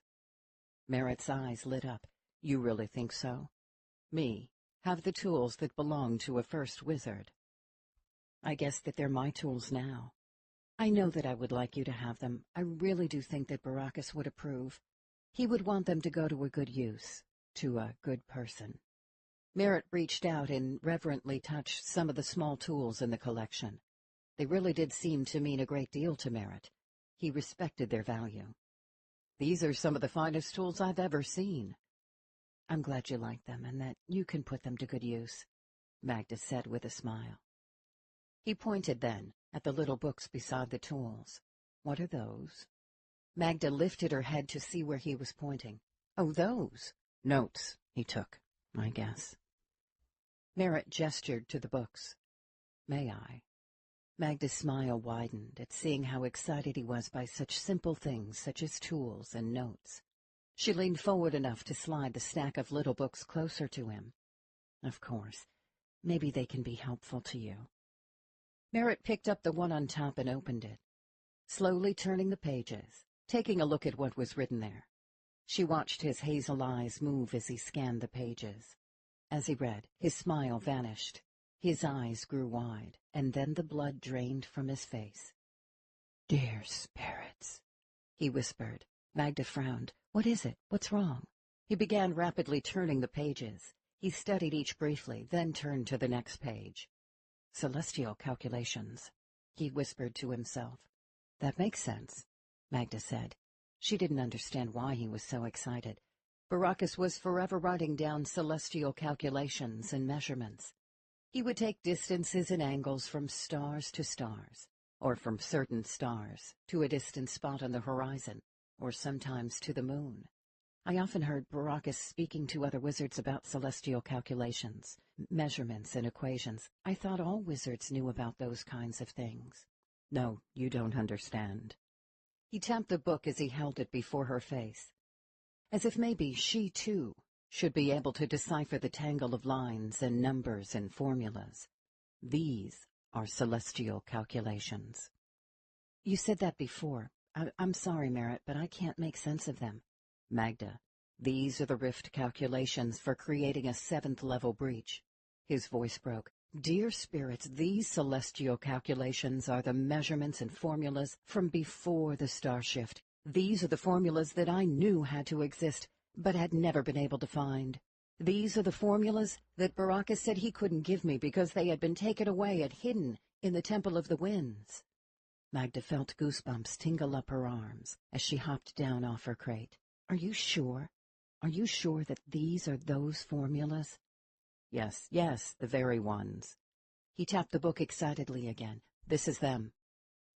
Merritt's eyes lit up. You really think so? Me, have the tools that belonged to a first wizard. I guess that they're my tools now. I know that I would like you to have them. I really do think that Baracus would approve. He would want them to go to a good use, to a good person. Merritt reached out and reverently touched some of the small tools in the collection. They really did seem to mean a great deal to Merritt. He respected their value. These are some of the finest tools I've ever seen. I'm glad you like them and that you can put them to good use, Magda said with a smile. He pointed then at the little books beside the tools. What are those? Magda lifted her head to see where he was pointing. Oh, those. Notes he took, I guess. Merritt gestured to the books. May I? Magda's smile widened at seeing how excited he was by such simple things such as tools and notes. She leaned forward enough to slide the stack of little books closer to him. Of course. Maybe they can be helpful to you. Merritt picked up the one on top and opened it, slowly turning the pages, taking a look at what was written there. She watched his hazel eyes move as he scanned the pages. As he read, his smile vanished. His eyes grew wide, and then the blood drained from his face. Dear spirits, he whispered. Magda frowned. What is it? What's wrong? He began rapidly turning the pages. He studied each briefly, then turned to the next page. Celestial calculations, he whispered to himself. That makes sense, Magda said. She didn't understand why he was so excited. Baracus was forever writing down celestial calculations and measurements. He would take distances and angles from stars to stars, or from certain stars to a distant spot on the horizon, or sometimes to the moon. I often heard Baracus speaking to other wizards about celestial calculations, measurements and equations. I thought all wizards knew about those kinds of things. No, you don't understand. He tapped the book as he held it before her face, as if maybe she, too, should be able to decipher the tangle of lines and numbers and formulas. These are celestial calculations. You said that before. I'm sorry, Merritt, but I can't make sense of them. Magda, these are the rift calculations for creating a 7th-level breach. His voice broke. Dear spirits, these celestial calculations are the measurements and formulas from before the star shift. These are the formulas that I knew had to exist, but had never been able to find. These are the formulas that Baracus said he couldn't give me because they had been taken away and hidden in the Temple of the Winds. Magda felt goosebumps tingle up her arms as she hopped down off her crate. Are you sure? Are you sure that these are those formulas? Yes, yes, the very ones. He tapped the book excitedly again. This is them.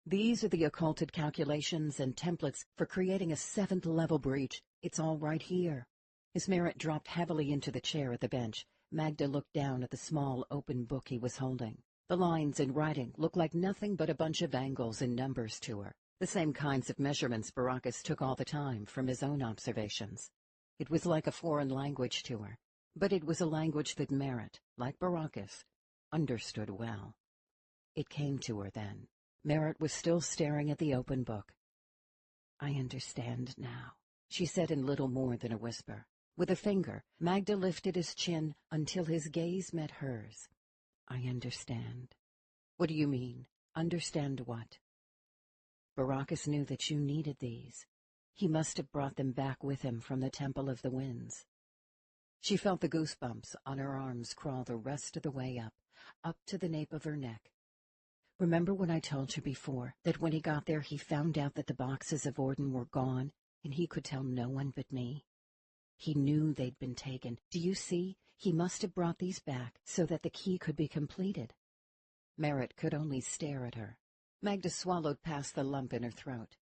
These are the occulted calculations and templates for creating a 7th-level breach. It's all right here. As Merritt dropped heavily into the chair at the bench, Magda looked down at the small, open book he was holding. The lines in writing looked like nothing but a bunch of angles and numbers to her, the same kinds of measurements Baracus took all the time from his own observations. It was like a foreign language to her, but it was a language that Merritt, like Baracus, understood well. It came to her then. Merritt was still staring at the open book. I understand now, she said in little more than a whisper. With a finger, Magda lifted his chin until his gaze met hers. I understand. What do you mean? Understand what? Baracus knew that you needed these. He must have brought them back with him from the Temple of the Winds. She felt the goosebumps on her arms crawl the rest of the way up to the nape of her neck. Remember when I told you before that when he got there he found out that the boxes of Orden were gone and he could tell no one but me? He knew they'd been taken. Do you see? He must have brought these back so that the key could be completed. Merritt could only stare at her. Magda swallowed past the lump in her throat.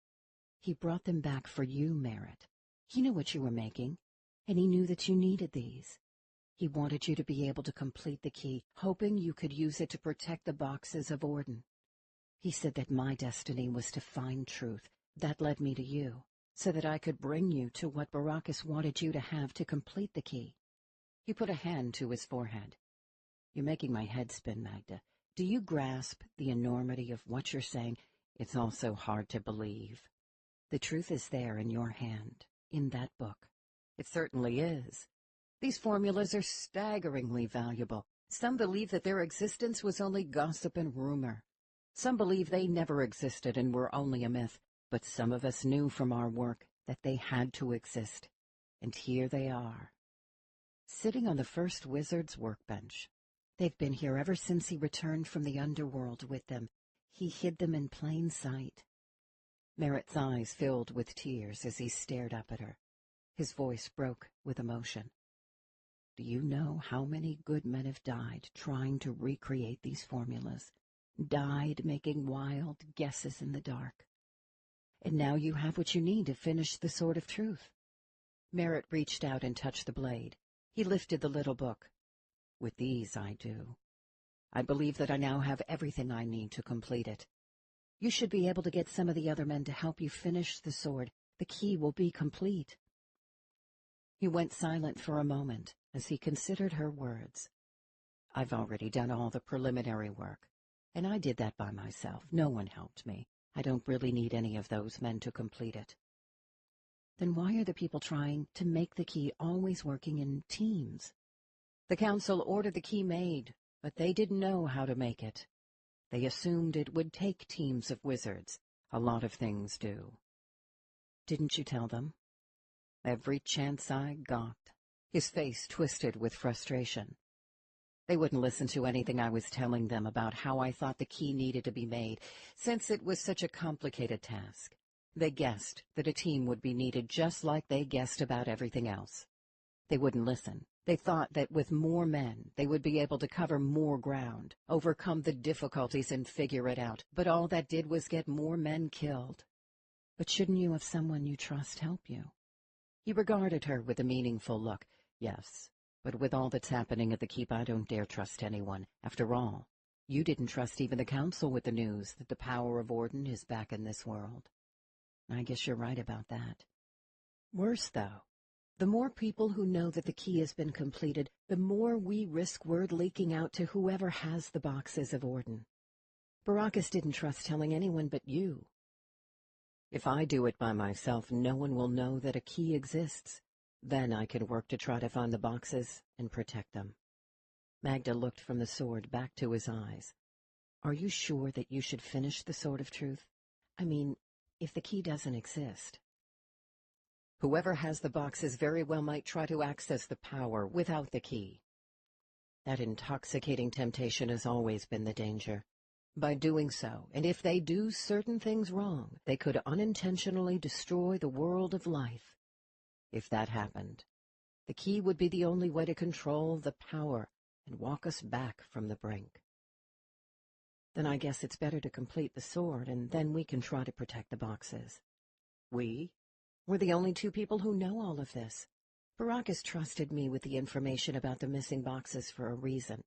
He brought them back for you, Merritt. He knew what you were making, and he knew that you needed these. He wanted you to be able to complete the key, hoping you could use it to protect the boxes of Orden. He said that my destiny was to find truth. That led me to you, so that I could bring you to what Baracus wanted you to have to complete the key. He put a hand to his forehead. You're making my head spin, Magda. Do you grasp the enormity of what you're saying? It's all so hard to believe. The truth is there in your hand, in that book. It certainly is. These formulas are staggeringly valuable. Some believe that their existence was only gossip and rumor. Some believe they never existed and were only a myth. But some of us knew from our work that they had to exist. And here they are, sitting on the first wizard's workbench. They've been here ever since he returned from the underworld with them. He hid them in plain sight. Merritt's eyes filled with tears as he stared up at her. His voice broke with emotion. Do you know how many good men have died trying to recreate these formulas? Died making wild guesses in the dark. And now you have what you need to finish the Sword of Truth. Merritt reached out and touched the blade. He lifted the little book. With these I do. I believe that I now have everything I need to complete it. You should be able to get some of the other men to help you finish the sword. The key will be complete. He went silent for a moment as he considered her words. I've already done all the preliminary work, and I did that by myself. No one helped me. I don't really need any of those men to complete it. Then why are the people trying to make the key always working in teams? The council ordered the key made, but they didn't know how to make it. They assumed it would take teams of wizards. A lot of things do. Didn't you tell them? Every chance I got. His face twisted with frustration. They wouldn't listen to anything I was telling them about how I thought the key needed to be made, since it was such a complicated task. They guessed that a team would be needed just like they guessed about everything else. They wouldn't listen. They thought that with more men, they would be able to cover more ground, overcome the difficulties and figure it out, but all that did was get more men killed. But shouldn't you have someone you trust help you? He regarded her with a meaningful look. Yes, but with all that's happening at the keep, I don't dare trust anyone. After all, you didn't trust even the council with the news that the power of Orden is back in this world. I guess you're right about that. Worse, though. The more people who know that the key has been completed, the more we risk word leaking out to whoever has the boxes of Orden. Baracus didn't trust telling anyone but you. If I do it by myself, no one will know that a key exists. Then I can work to try to find the boxes and protect them. Magda looked from the sword back to his eyes. Are you sure that you should finish the Sword of Truth? I mean, if the key doesn't exist. Whoever has the boxes very well might try to access the power without the key. That intoxicating temptation has always been the danger. By doing so, and if they do certain things wrong, they could unintentionally destroy the world of life. If that happened, the key would be the only way to control the power and walk us back from the brink. Then I guess it's better to complete the sword, and then we can try to protect the boxes. We? We're the only two people who know all of this. Baracus trusted me with the information about the missing boxes for a reason.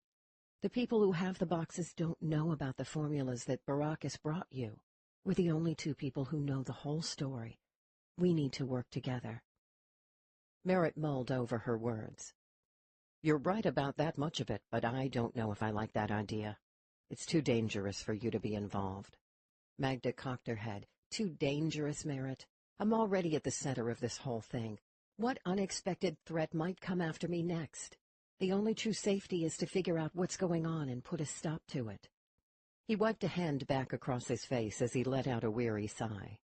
The people who have the boxes don't know about the formulas that Baracus brought you. We're the only two people who know the whole story. We need to work together. Merritt mulled over her words. You're right about that much of it, but I don't know if I like that idea. It's too dangerous for you to be involved. Magda cocked her head. Too dangerous, Merritt? I'm already at the center of this whole thing. What unexpected threat might come after me next? The only true safety is to figure out what's going on and put a stop to it. He wiped a hand back across his face as he let out a weary sigh.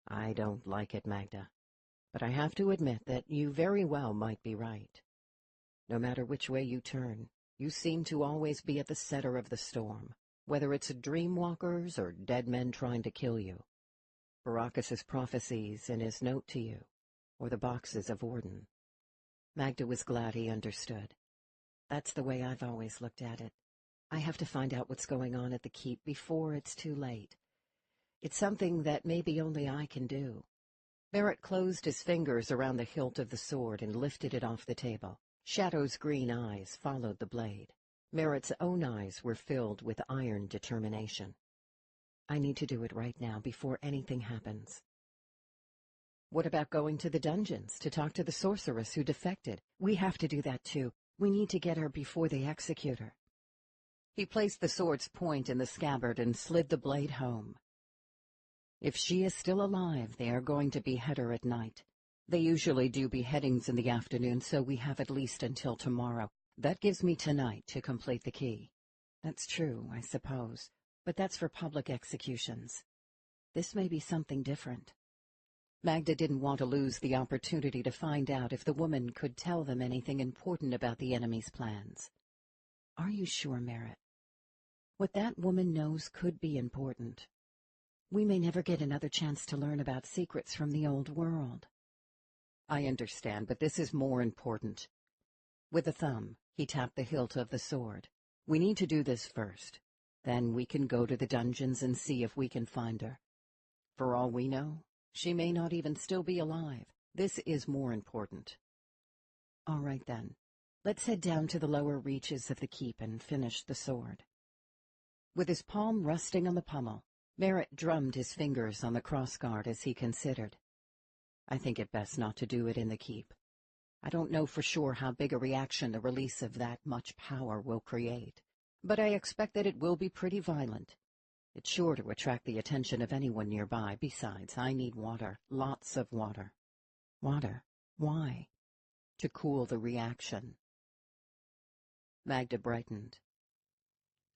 I don't like it, Magda, but I have to admit that you very well might be right. No matter which way you turn, you seem to always be at the center of the storm, whether it's dreamwalkers or dead men trying to kill you. Baracus's prophecies in his note to you, or the boxes of Orden. Magda was glad he understood. That's the way I've always looked at it. I have to find out what's going on at the keep before it's too late. It's something that maybe only I can do. Merritt closed his fingers around the hilt of the sword and lifted it off the table. Shadow's green eyes followed the blade. Merritt's own eyes were filled with iron determination. I need to do it right now before anything happens. What about going to the dungeons to talk to the sorceress who defected? We have to do that too. We need to get her before they execute her. He placed the sword's point in the scabbard and slid the blade home. If she is still alive, they are going to behead her at night. They usually do beheadings in the afternoon, so we have at least until tomorrow. That gives me tonight to complete the key. That's true, I suppose, but that's for public executions. This may be something different. Magda didn't want to lose the opportunity to find out if the woman could tell them anything important about the enemy's plans. Are you sure, Merritt? What that woman knows could be important. We may never get another chance to learn about secrets from the old world. I understand, but this is more important. With a thumb, he tapped the hilt of the sword. We need to do this first. Then we can go to the dungeons and see if we can find her. For all we know, she may not even still be alive. This is more important. All right, then. Let's head down to the lower reaches of the keep and finish the sword. With his palm resting on the pommel, Merritt drummed his fingers on the crossguard as he considered. I think it best not to do it in the keep. I don't know for sure how big a reaction the release of that much power will create, but I expect that it will be pretty violent. It's sure to attract the attention of anyone nearby. Besides, I need water, lots of water. Water? Why? To cool the reaction. Magda brightened.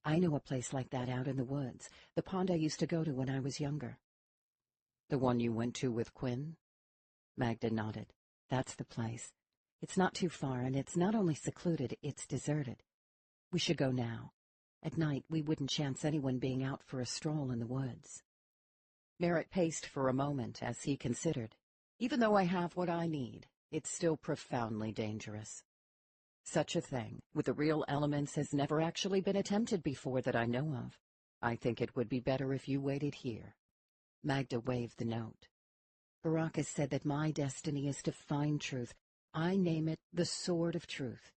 I know a place like that out in the woods, the pond I used to go to when I was younger. The one you went to with Quinn? Magda nodded. That's the place. It's not too far, and it's not only secluded, it's deserted. We should go now. At night, we wouldn't chance anyone being out for a stroll in the woods. Merritt paced for a moment as he considered. Even though I have what I need, it's still profoundly dangerous. Such a thing, with the real elements, has never actually been attempted before that I know of. I think it would be better if you waited here. Magda waved the note. Baracus said that my destiny is to find truth. I name it the Sword of Truth.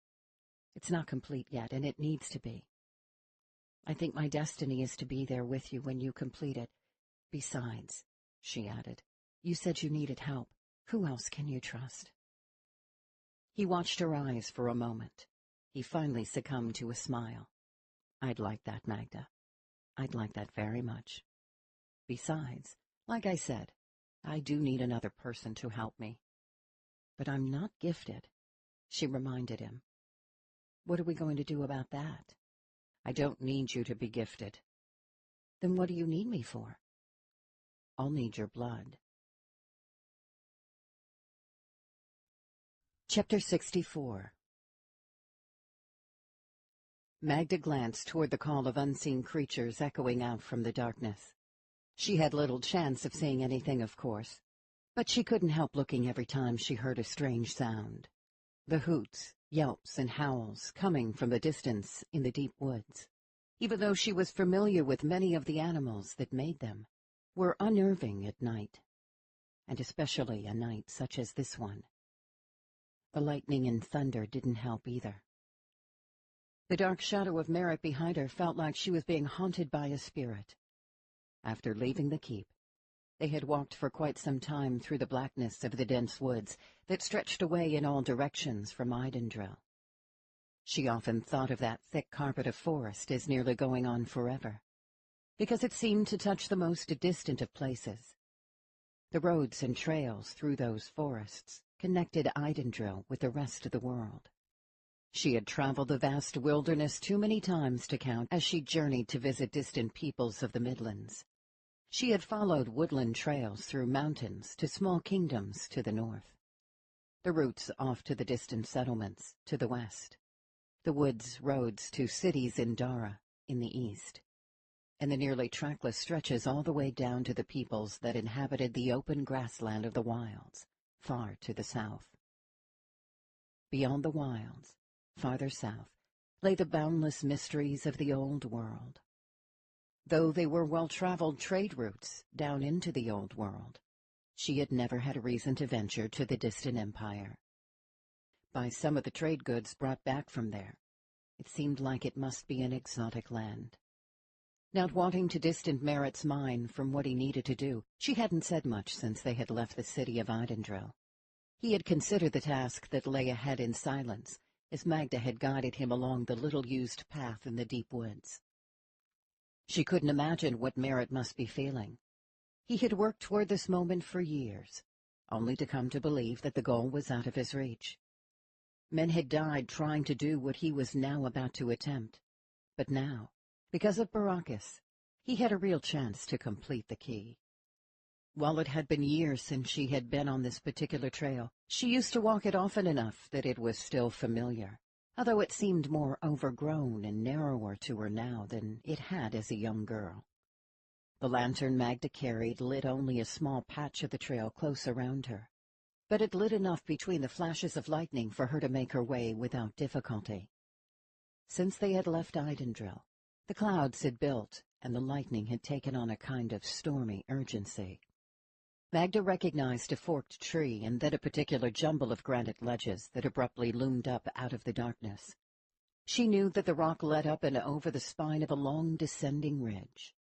It's not complete yet, and it needs to be. I think my destiny is to be there with you when you complete it. Besides, she added, you said you needed help. Who else can you trust? He watched her eyes for a moment. He finally succumbed to a smile. I'd like that, Magda. I'd like that very much. Besides, like I said, I do need another person to help me. But I'm not gifted, she reminded him. What are we going to do about that? I don't need you to be gifted. Then what do you need me for? I'll need your blood. Chapter 64. Magda glanced toward the call of unseen creatures echoing out from the darkness. She had little chance of seeing anything, of course, but she couldn't help looking every time she heard a strange sound. The hoots, yelps, and howls coming from the distance in the deep woods, even though she was familiar with many of the animals that made them, were unnerving at night, and especially a night such as this one. The lightning and thunder didn't help either. The dark shadow of Merritt behind her felt like she was being haunted by a spirit. After leaving the keep, they had walked for quite some time through the blackness of the dense woods that stretched away in all directions from Idendrill. She often thought of that thick carpet of forest as nearly going on forever, because it seemed to touch the most distant of places. The roads and trails through those forests connected Idendrill with the rest of the world. She had traveled the vast wilderness too many times to count as she journeyed to visit distant peoples of the Midlands. She had followed woodland trails through mountains to small kingdoms to the north, the routes off to the distant settlements to the west, the woods roads to cities in Dara in the east, and the nearly trackless stretches all the way down to the peoples that inhabited the open grassland of the wilds, far to the south. Beyond the wilds, farther south, lay the boundless mysteries of the old world. Though they were well-traveled trade routes down into the old world, she had never had a reason to venture to the distant empire. By some of the trade goods brought back from there, it seemed like it must be an exotic land. Not wanting to distance Merritt's mind from what he needed to do, she hadn't said much since they had left the city of Idendrill. He had considered the task that lay ahead in silence, as Magda had guided him along the little-used path in the deep woods. She couldn't imagine what Merritt must be feeling. He had worked toward this moment for years, only to come to believe that the goal was out of his reach. Men had died trying to do what he was now about to attempt, but now, because of Baracus, he had a real chance to complete the key. While it had been years since she had been on this particular trail, she used to walk it often enough that it was still familiar, although it seemed more overgrown and narrower to her now than it had as a young girl. The lantern Magda carried lit only a small patch of the trail close around her, but it lit enough between the flashes of lightning for her to make her way without difficulty. Since they had left Idendrill, the clouds had built and the lightning had taken on a kind of stormy urgency. Magda recognized a forked tree and then a particular jumble of granite ledges that abruptly loomed up out of the darkness. She knew that the rock led up and over the spine of a long descending ridge.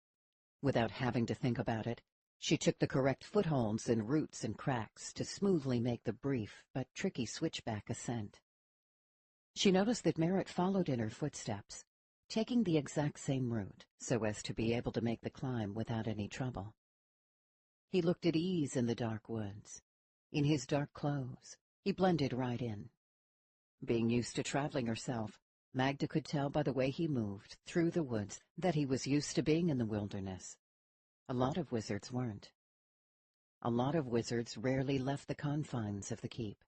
Without having to think about it, she took the correct footholds in roots and cracks to smoothly make the brief but tricky switchback ascent. She noticed that Merritt followed in her footsteps, taking the exact same route so as to be able to make the climb without any trouble. He looked at ease in the dark woods. In his dark clothes, he blended right in. Being used to traveling herself, Magda could tell by the way he moved through the woods that he was used to being in the wilderness. A lot of wizards weren't. A lot of wizards rarely left the confines of the keep.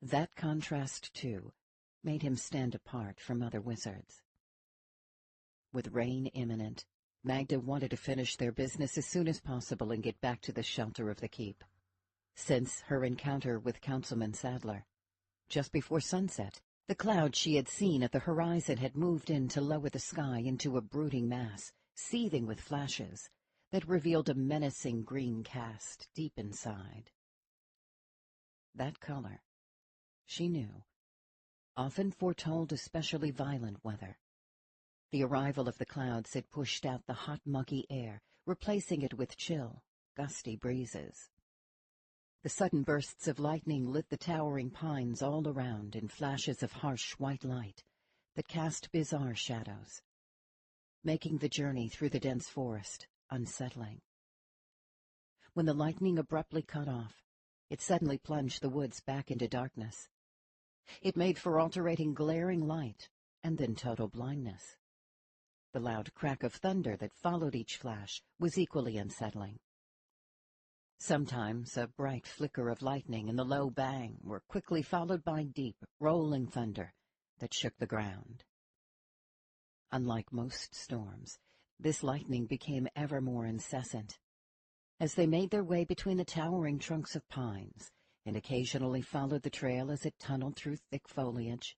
That contrast, too, made him stand apart from other wizards. With rain imminent, Magda wanted to finish their business as soon as possible and get back to the shelter of the keep. Since her encounter with Councilman Sadler, just before sunset, the cloud she had seen at the horizon had moved in to lower the sky into a brooding mass, seething with flashes, that revealed a menacing green cast deep inside. That color, she knew, often foretold especially violent weather. The arrival of the clouds had pushed out the hot, muggy air, replacing it with chill, gusty breezes. The sudden bursts of lightning lit the towering pines all around in flashes of harsh white light that cast bizarre shadows, making the journey through the dense forest unsettling. When the lightning abruptly cut off, it suddenly plunged the woods back into darkness. It made for alternating glaring light and then total blindness. The loud crack of thunder that followed each flash was equally unsettling. Sometimes a bright flicker of lightning and the low bang were quickly followed by deep, rolling thunder that shook the ground. Unlike most storms, this lightning became ever more incessant. As they made their way between the towering trunks of pines and occasionally followed the trail as it tunneled through thick foliage,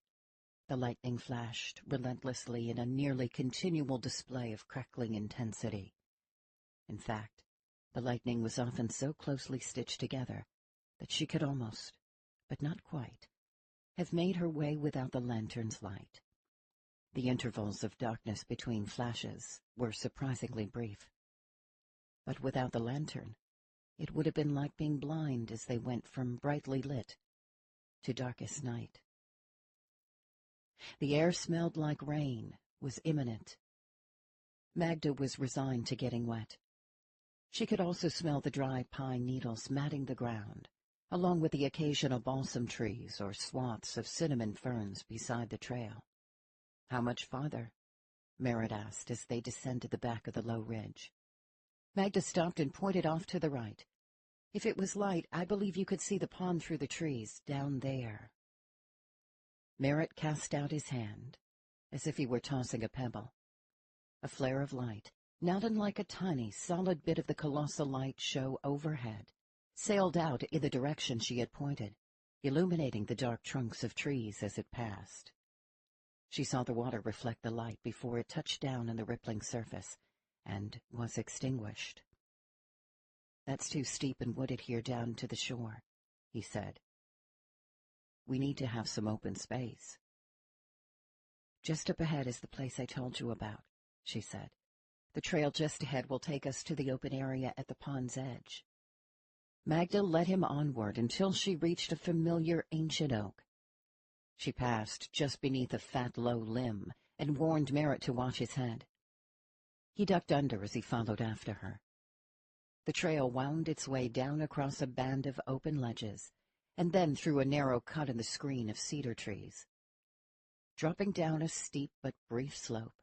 the lightning flashed relentlessly in a nearly continual display of crackling intensity. In fact, the lightning was often so closely stitched together that she could almost, but not quite, have made her way without the lantern's light. The intervals of darkness between flashes were surprisingly brief. But without the lantern, it would have been like being blind as they went from brightly lit to darkest night. The air smelled like rain, was imminent. Magda was resigned to getting wet. She could also smell the dry pine needles matting the ground, along with the occasional balsam trees or swaths of cinnamon ferns beside the trail. "How much farther?" Merritt asked as they descended the back of the low ridge. Magda stopped and pointed off to the right. "If it was light, I believe you could see the pond through the trees, down there." Merritt cast out his hand, as if he were tossing a pebble. A flare of light, not unlike a tiny, solid bit of the colossal light show overhead, sailed out in the direction she had pointed, illuminating the dark trunks of trees as it passed. She saw the water reflect the light before it touched down on the rippling surface, and was extinguished. "That's too steep and wooded here down to the shore," he said. "We need to have some open space." "Just up ahead is the place I told you about," she said. "The trail just ahead will take us to the open area at the pond's edge." Magda led him onward until she reached a familiar ancient oak. She passed just beneath a fat, low limb and warned Merritt to watch his head. He ducked under as he followed after her. The trail wound its way down across a band of open ledges, and then through a narrow cut in the screen of cedar trees. Dropping down a steep but brief slope,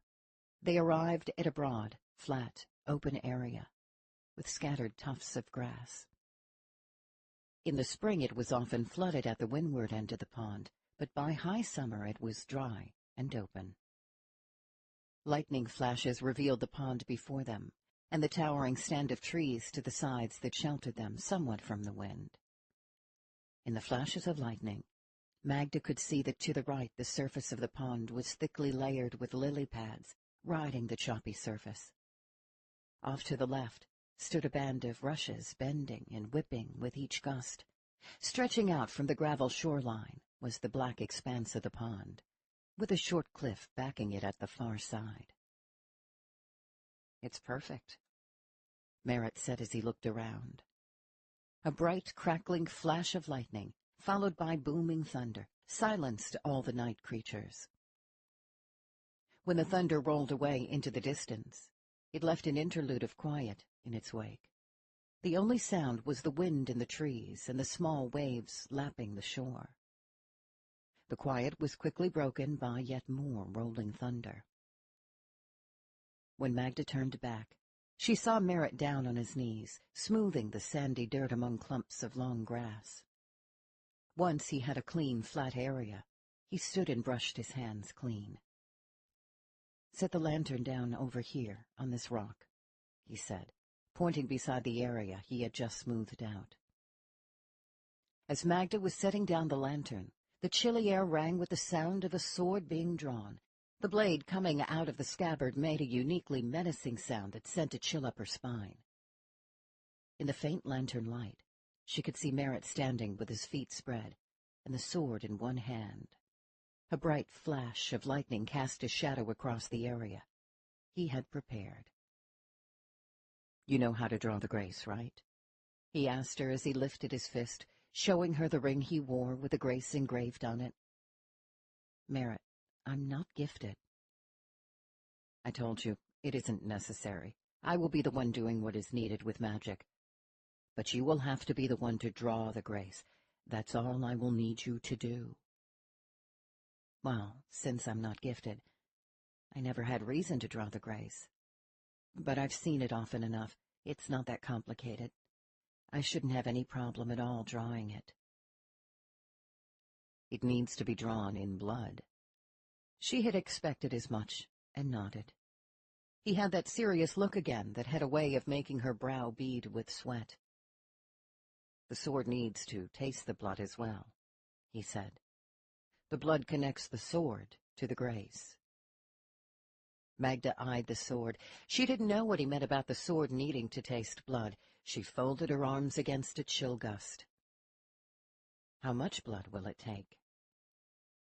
they arrived at a broad, flat, open area, with scattered tufts of grass. In the spring it was often flooded at the windward end of the pond, but by high summer it was dry and open. Lightning flashes revealed the pond before them, and the towering stand of trees to the sides that sheltered them somewhat from the wind. In the flashes of lightning, Magda could see that to the right the surface of the pond was thickly layered with lily pads, riding the choppy surface. Off to the left stood a band of rushes bending and whipping with each gust. Stretching out from the gravel shoreline was the black expanse of the pond, with a short cliff backing it at the far side. "It's perfect," Merritt said as he looked around. A bright, crackling flash of lightning, followed by booming thunder, silenced all the night creatures. When the thunder rolled away into the distance, it left an interlude of quiet in its wake. The only sound was the wind in the trees and the small waves lapping the shore. The quiet was quickly broken by yet more rolling thunder. When Magda turned back, she saw Merritt down on his knees, smoothing the sandy dirt among clumps of long grass. Once he had a clean, flat area. He stood and brushed his hands clean. "Set the lantern down over here, on this rock," he said, pointing beside the area he had just smoothed out. As Magda was setting down the lantern, the chilly air rang with the sound of a sword being drawn. The blade coming out of the scabbard made a uniquely menacing sound that sent a chill up her spine. In the faint lantern light, she could see Merritt standing with his feet spread and the sword in one hand. A bright flash of lightning cast a shadow across the area. He had prepared. "You know how to draw the grace, right?" he asked her as he lifted his fist, showing her the ring he wore with the grace engraved on it. "Merritt, I'm not gifted." "I told you, it isn't necessary. I will be the one doing what is needed with magic. But you will have to be the one to draw the grace. That's all I will need you to do." Well, since I'm not gifted, I never had reason to draw the grace. But I've seen it often enough. It's not that complicated. I shouldn't have any problem at all drawing it. It needs to be drawn in blood. She had expected as much, and nodded. He had that serious look again that had a way of making her brow bead with sweat. The sword needs to taste the blood as well, he said. The blood connects the sword to the grace. Magda eyed the sword. She didn't know what he meant about the sword needing to taste blood. She folded her arms against a chill gust. How much blood will it take?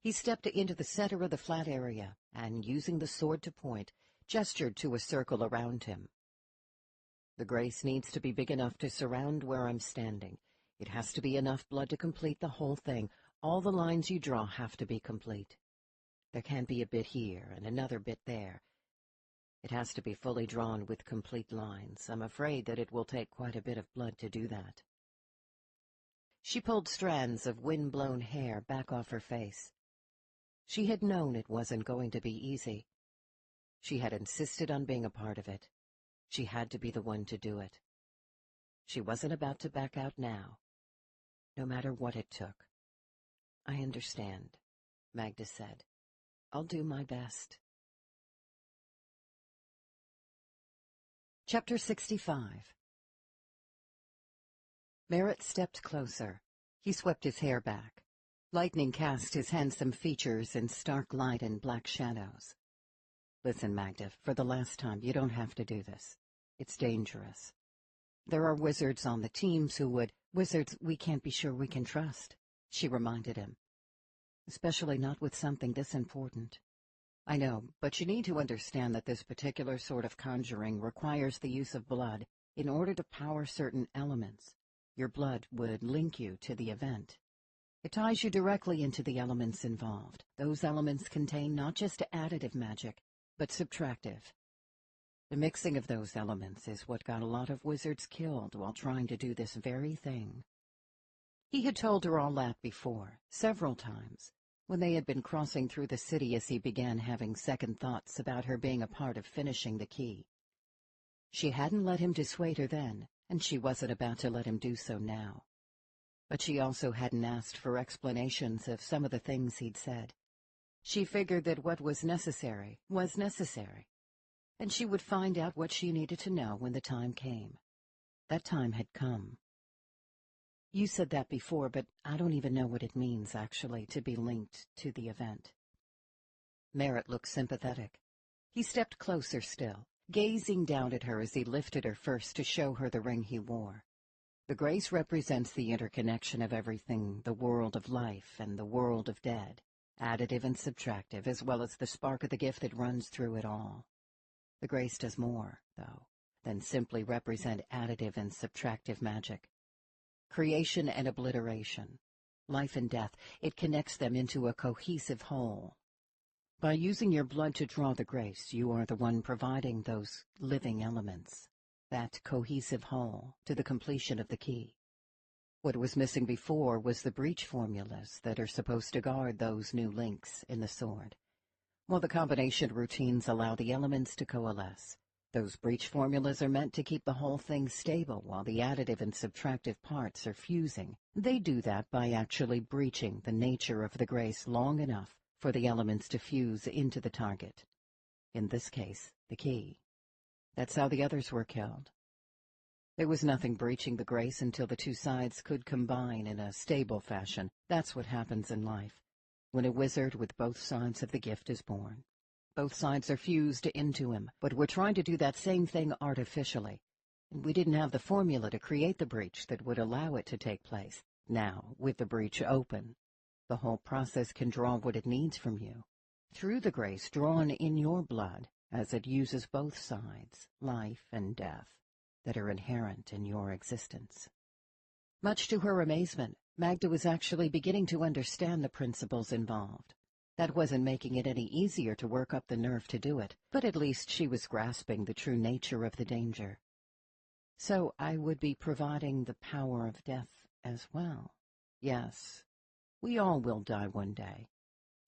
He stepped into the center of the flat area and, using the sword to point, gestured to a circle around him. The grace needs to be big enough to surround where I'm standing. It has to be enough blood to complete the whole thing. All the lines you draw have to be complete. There can't be a bit here and another bit there. It has to be fully drawn with complete lines. I'm afraid that it will take quite a bit of blood to do that. She pulled strands of wind-blown hair back off her face. She had known it wasn't going to be easy. She had insisted on being a part of it. She had to be the one to do it. She wasn't about to back out now, no matter what it took. I understand, Magda said. I'll do my best. Chapter 65. Merritt stepped closer. He swept his hair back. Lightning cast his handsome features in stark light and black shadows. Listen, Magda, for the last time, you don't have to do this. It's dangerous. There are wizards on the teams who would— Wizards we can't be sure we can trust, she reminded him. Especially not with something this important. I know, but you need to understand that this particular sort of conjuring requires the use of blood in order to power certain elements. Your blood would link you to the event. It ties you directly into the elements involved. Those elements contain not just additive magic, but subtractive. The mixing of those elements is what got a lot of wizards killed while trying to do this very thing. He had told her all that before, several times, when they had been crossing through the city as he began having second thoughts about her being a part of finishing the key. She hadn't let him dissuade her then, and she wasn't about to let him do so now. But she also hadn't asked for explanations of some of the things he'd said. She figured that what was necessary, and she would find out what she needed to know when the time came. That time had come. You said that before, but I don't even know what it means, actually, to be linked to the event. Merritt looked sympathetic. He stepped closer still, gazing down at her as he lifted her first to show her the ring he wore. The grace represents the interconnection of everything, the world of life and the world of dead, additive and subtractive, as well as the spark of the gift that runs through it all. The grace does more, though, than simply represent additive and subtractive magic. Creation and obliteration, life and death, it connects them into a cohesive whole. By using your blood to draw the grace, you are the one providing those living elements, that cohesive whole, to the completion of the key. What was missing before was the breach formulas that are supposed to guard those new links in the sword. While the combination routines allow the elements to coalesce, those breach formulas are meant to keep the whole thing stable while the additive and subtractive parts are fusing. They do that by actually breaching the nature of the grace long enough for the elements to fuse into the target. In this case, the key. That's how the others were killed. There was nothing breaching the grace until the two sides could combine in a stable fashion. That's what happens in life, when a wizard with both sides of the gift is born. Both sides are fused into him, but we're trying to do that same thing artificially. And we didn't have the formula to create the breach that would allow it to take place. Now, with the breach open, the whole process can draw what it needs from you, through the grace drawn in your blood, as it uses both sides, life and death, that are inherent in your existence. Much to her amazement, Magda was actually beginning to understand the principles involved. That wasn't making it any easier to work up the nerve to do it, but at least she was grasping the true nature of the danger. So I would be providing the power of death as well. Yes, we all will die one day.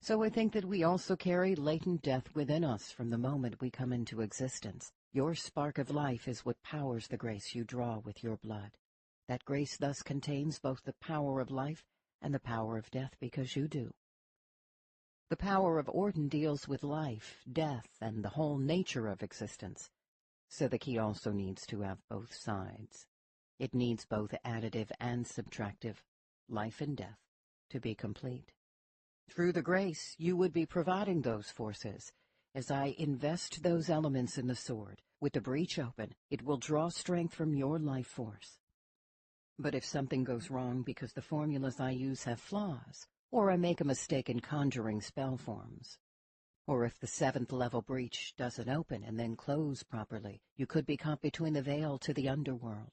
So I think that we also carry latent death within us from the moment we come into existence. Your spark of life is what powers the grace you draw with your blood. That grace thus contains both the power of life and the power of death because you do. The power of Orden deals with life, death, and the whole nature of existence. So the key also needs to have both sides. It needs both additive and subtractive, life and death, to be complete. Through the grace, you would be providing those forces. As I invest those elements in the sword, with the breach open, it will draw strength from your life force. But if something goes wrong because the formulas I use have flaws, or I make a mistake in conjuring spell forms, or if the 7th level breach doesn't open and then close properly, you could be caught between the veil to the underworld,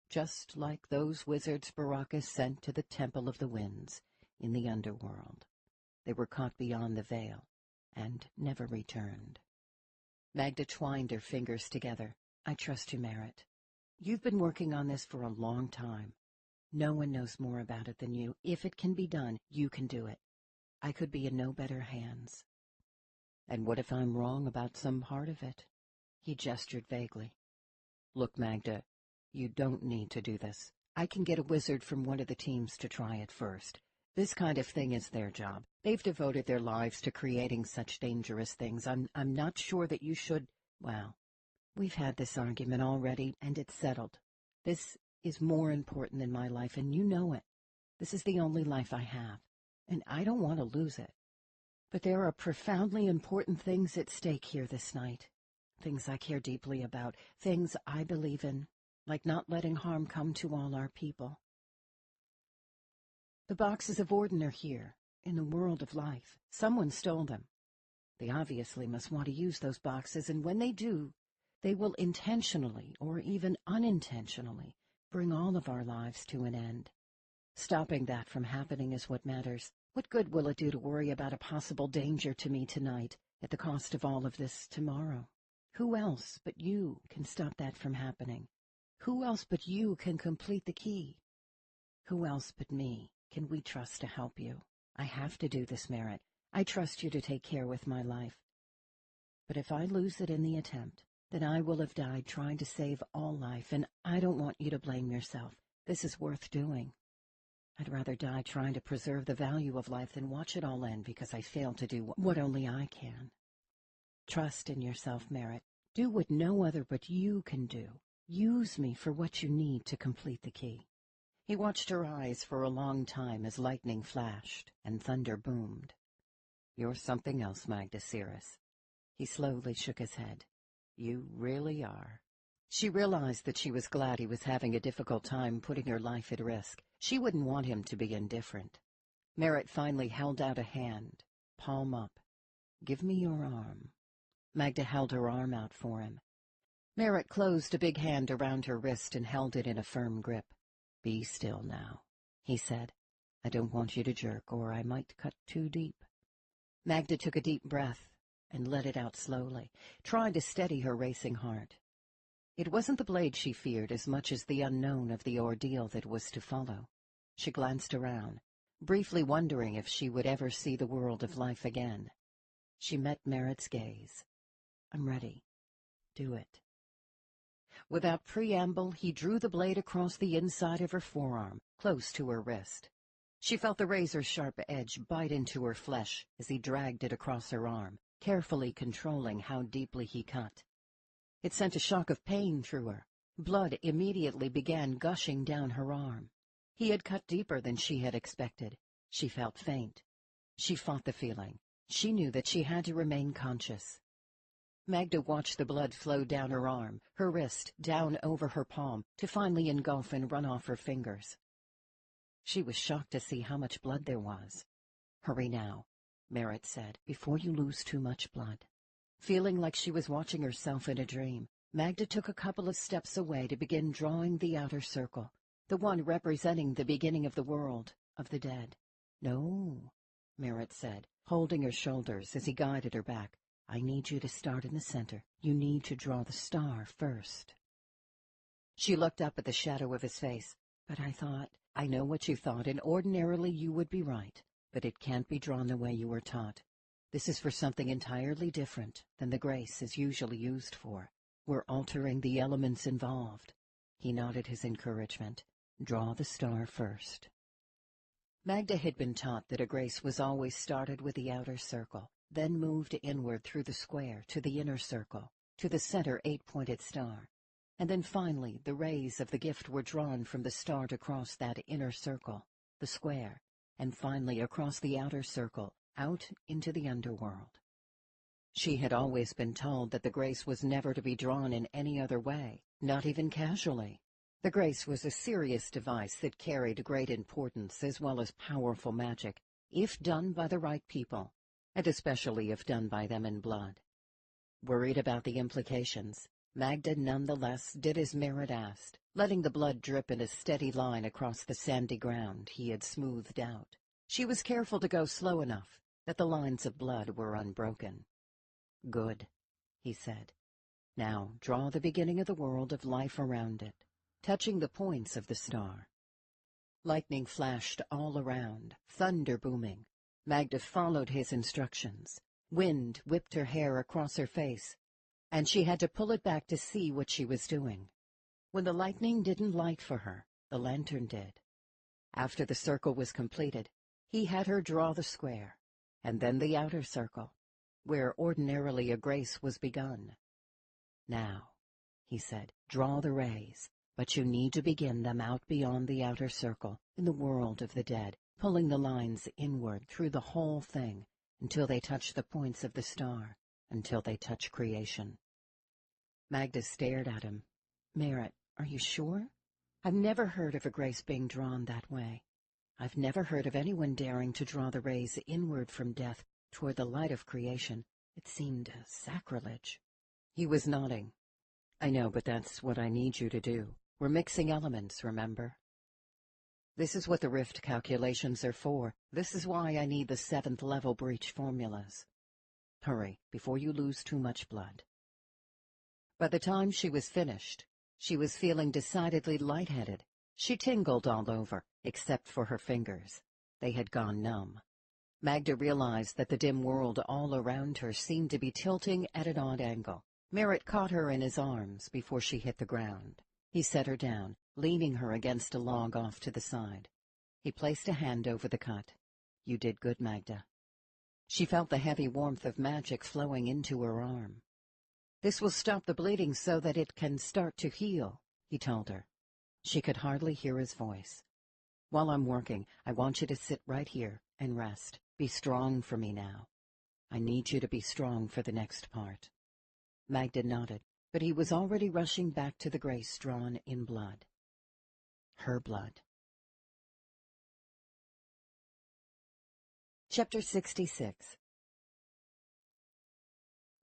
just like those wizards Baraka sent to the Temple of the Winds in the underworld. They were caught beyond the veil and never returned. Magda twined her fingers together. I trust you, Merritt. You've been working on this for a long time. No one knows more about it than you. If it can be done, you can do it. I could be in no better hands. And what if I'm wrong about some part of it? He gestured vaguely. Look, Magda, you don't need to do this. I can get a wizard from one of the teams to try it first. This kind of thing is their job. They've devoted their lives to creating such dangerous things. I'm not sure that you should... Well, we've had this argument already, and it's settled. This is more important than my life, and you know it. This is the only life I have, and I don't want to lose it. But there are profoundly important things at stake here this night. Things I care deeply about, things I believe in, like not letting harm come to all our people. The boxes of Orden are here, in the world of life. Someone stole them. They obviously must want to use those boxes, and when they do, they will intentionally, or even unintentionally, bring all of our lives to an end. Stopping that from happening is what matters. What good will it do to worry about a possible danger to me tonight, at the cost of all of this tomorrow? Who else but you can stop that from happening? Who else but you can complete the key? Who else but me can we trust to help you? I have to do this, Merritt. I trust you to take care with my life. But if I lose it in the attempt, then I will have died trying to save all life, and I don't want you to blame yourself. This is worth doing. I'd rather die trying to preserve the value of life than watch it all end because I failed to do what only I can. Trust in yourself, Merritt. Do what no other but you can do. Use me for what you need to complete the key. He watched her eyes for a long time as lightning flashed and thunder boomed. You're something else, Magda Cirrus. He slowly shook his head. You really are. She realized that she was glad he was having a difficult time putting her life at risk. She wouldn't want him to be indifferent. Merritt finally held out a hand, palm up. Give me your arm. Magda held her arm out for him. Merritt closed a big hand around her wrist and held it in a firm grip. Be still now, he said. I don't want you to jerk, or I might cut too deep. Magda took a deep breath and let it out slowly, trying to steady her racing heart. It wasn't the blade she feared as much as the unknown of the ordeal that was to follow. She glanced around, briefly wondering if she would ever see the world of life again. She met Merritt's gaze. I'm ready. Do it. Without preamble, he drew the blade across the inside of her forearm, close to her wrist. She felt the razor-sharp edge bite into her flesh as he dragged it across her arm, carefully controlling how deeply he cut. It sent a shock of pain through her. Blood immediately began gushing down her arm. He had cut deeper than she had expected. She felt faint. She fought the feeling. She knew that she had to remain conscious. Magda watched the blood flow down her arm, her wrist, down over her palm, to finally engulf and run off her fingers. She was shocked to see how much blood there was. Hurry now, Merritt said, before you lose too much blood. Feeling like she was watching herself in a dream, Magda took a couple of steps away to begin drawing the outer circle, the one representing the beginning of the world, of the dead. No, Merritt said, holding her shoulders as he guided her back. I need you to start in the center. You need to draw the star first. She looked up at the shadow of his face. But I know what you thought, and ordinarily you would be right. but it can't be drawn the way you were taught. This is for something entirely different than the grace is usually used for. We're altering the elements involved." He nodded his encouragement. "Draw the star first." Magda had been taught that a grace was always started with the outer circle, then moved inward through the square to the inner circle, to the center 8-pointed star, and then finally the rays of the gift were drawn from the start across that inner circle, the square, and finally across the outer circle, out into the underworld. She had always been told that the grace was never to be drawn in any other way, not even casually. The grace was a serious device that carried great importance as well as powerful magic, if done by the right people, and especially if done by them in blood. Worried about the implications, Magda nonetheless did as Merritt asked, letting the blood drip in a steady line across the sandy ground he had smoothed out. She was careful to go slow enough that the lines of blood were unbroken. "Good," he said. "Now draw the beginning of the world of life around it, touching the points of the star." Lightning flashed all around, thunder booming. Magda followed his instructions. Wind whipped her hair across her face, and she had to pull it back to see what she was doing. When the lightning didn't light for her, the lantern did. After the circle was completed, he had her draw the square, and then the outer circle, where ordinarily a grace was begun. "Now," he said, "draw the rays, but you need to begin them out beyond the outer circle, in the world of the dead, pulling the lines inward through the whole thing, until they touch the points of the star, until they touch creation." Magda stared at him. "Merritt, are you sure? I've never heard of a grace being drawn that way. I've never heard of anyone daring to draw the rays inward from death toward the light of creation. It seemed sacrilege." He was nodding. "I know, but that's what I need you to do. We're mixing elements, remember? This is what the rift calculations are for. This is why I need the 7th-level breach formulas. Hurry, before you lose too much blood." By the time she was finished, she was feeling decidedly lightheaded. She tingled all over, except for her fingers. They had gone numb. Magda realized that the dim world all around her seemed to be tilting at an odd angle. Merritt caught her in his arms before she hit the ground. He set her down, leaning her against a log off to the side. He placed a hand over the cut. "You did good, Magda." She felt the heavy warmth of magic flowing into her arm. "This will stop the bleeding so that it can start to heal," he told her. She could hardly hear his voice. "While I'm working, I want you to sit right here and rest. Be strong for me now. I need you to be strong for the next part." Magda nodded, but he was already rushing back to the grace drawn in blood. Her blood. Chapter 66.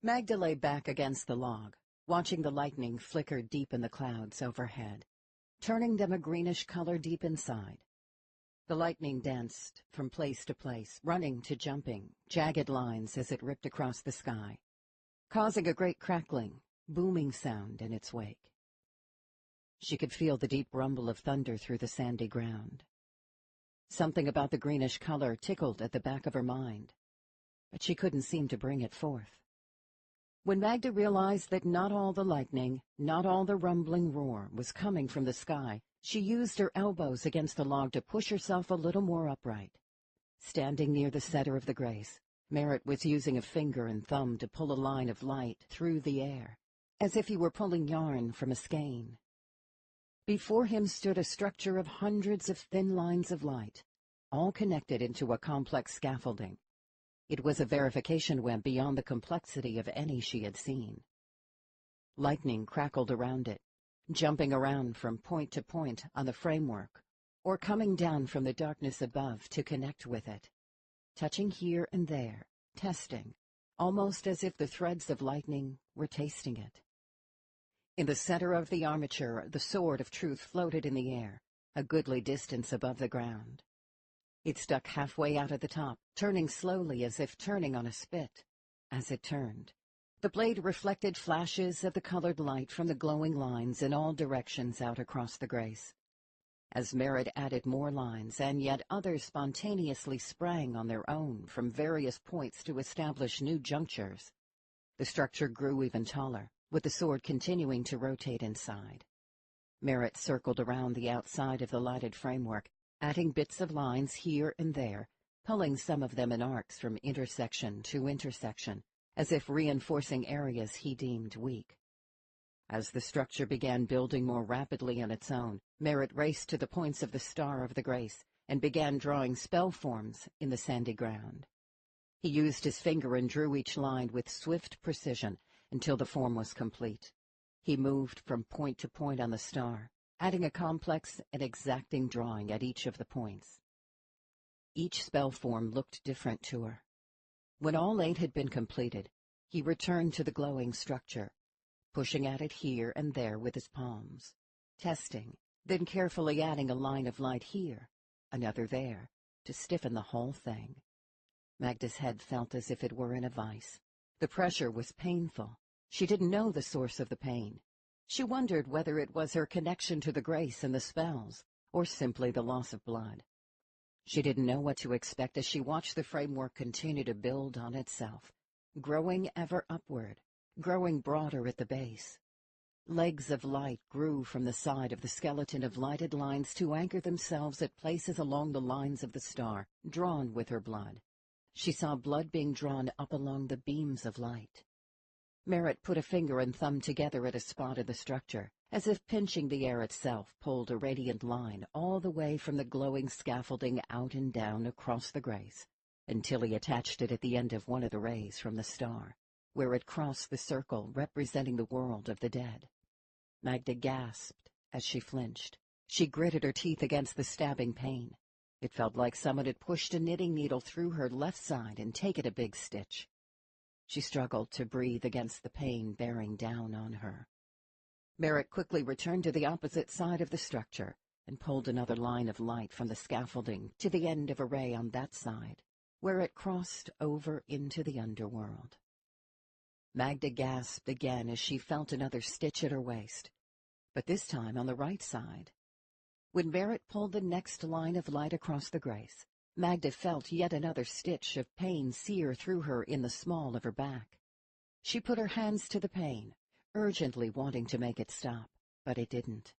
Magda lay back against the log, watching the lightning flicker deep in the clouds overhead, turning them a greenish color deep inside. The lightning danced from place to place, running to jumping, jagged lines as it ripped across the sky, causing a great crackling, booming sound in its wake. She could feel the deep rumble of thunder through the sandy ground. Something about the greenish color tickled at the back of her mind, but she couldn't seem to bring it forth. When Magda realized that not all the lightning, not all the rumbling roar was coming from the sky, she used her elbows against the log to push herself a little more upright. Standing near the center of the grace, Merritt was using a finger and thumb to pull a line of light through the air, as if he were pulling yarn from a skein. Before him stood a structure of hundreds of thin lines of light, all connected into a complex scaffolding. It was a verification web beyond the complexity of any she had seen. Lightning crackled around it, jumping around from point to point on the framework, or coming down from the darkness above to connect with it, touching here and there, testing, almost as if the threads of lightning were tasting it. In the center of the armature, the sword of truth floated in the air, a goodly distance above the ground. It stuck halfway out at the top, turning slowly as if turning on a spit. As it turned, the blade reflected flashes of the colored light from the glowing lines in all directions out across the grace. As Merritt added more lines, and yet others spontaneously sprang on their own from various points to establish new junctures, the structure grew even taller, with the sword continuing to rotate inside. Merritt circled around the outside of the lighted framework, adding bits of lines here and there, pulling some of them in arcs from intersection to intersection, as if reinforcing areas he deemed weak. As the structure began building more rapidly on its own, Merritt raced to the points of the Star of the Grace and began drawing spell forms in the sandy ground. He used his finger and drew each line with swift precision until the form was complete. He moved from point to point on the star, adding a complex and exacting drawing at each of the points. Each spell form looked different to her. When all 8 had been completed, he returned to the glowing structure, pushing at it here and there with his palms, testing, then carefully adding a line of light here, another there, to stiffen the whole thing. Magda's head felt as if it were in a vice. The pressure was painful. She didn't know the source of the pain. She wondered whether it was her connection to the grace and the spells, or simply the loss of blood. She didn't know what to expect as she watched the framework continue to build on itself, growing ever upward, growing broader at the base. Legs of light grew from the side of the skeleton of lighted lines to anchor themselves at places along the lines of the star, drawn with her blood. She saw blood being drawn up along the beams of light. Merritt put a finger and thumb together at a spot in the structure, as if pinching the air itself pulled a radiant line all the way from the glowing scaffolding out and down across the grace, until he attached it at the end of one of the rays from the star, where it crossed the circle representing the world of the dead. Magda gasped as she flinched. She gritted her teeth against the stabbing pain. It felt like someone had pushed a knitting needle through her left side and taken a big stitch. She struggled to breathe against the pain bearing down on her. Merritt quickly returned to the opposite side of the structure and pulled another line of light from the scaffolding to the end of a ray on that side, where it crossed over into the underworld. Magda gasped again as she felt another stitch at her waist, but this time on the right side. When Merritt pulled the next line of light across the grace, Magda felt yet another stitch of pain sear through her in the small of her back. She put her hands to the pain, urgently wanting to make it stop, but it didn't.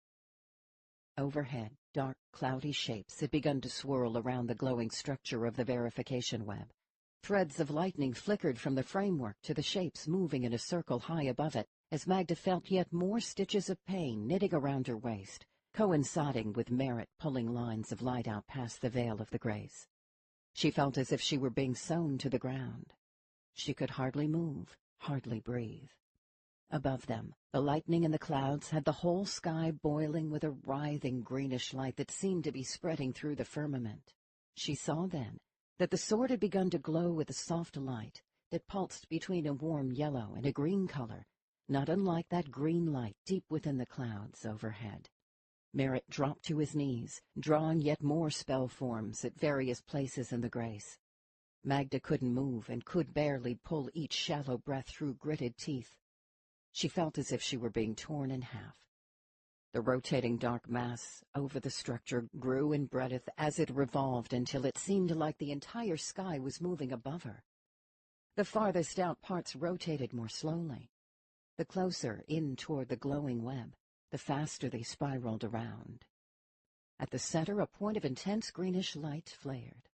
Overhead, dark, cloudy shapes had begun to swirl around the glowing structure of the verification web. Threads of lightning flickered from the framework to the shapes moving in a circle high above it, as Magda felt yet more stitches of pain knitting around her waist, coinciding with Merritt pulling lines of light out past the veil of the grace. She felt as if she were being sewn to the ground. She could hardly move, hardly breathe. Above them, the lightning and the clouds had the whole sky boiling with a writhing greenish light that seemed to be spreading through the firmament. She saw then that the sword had begun to glow with a soft light that pulsed between a warm yellow and a green color, not unlike that green light deep within the clouds overhead. Merritt dropped to his knees, drawing yet more spell forms at various places in the grace. Magda couldn't move and could barely pull each shallow breath through gritted teeth. She felt as if she were being torn in half. The rotating dark mass over the structure grew in breadth as it revolved until it seemed like the entire sky was moving above her. The farthest out parts rotated more slowly. The closer in toward the glowing web, the faster they spiraled around. At the center, a point of intense greenish light flared.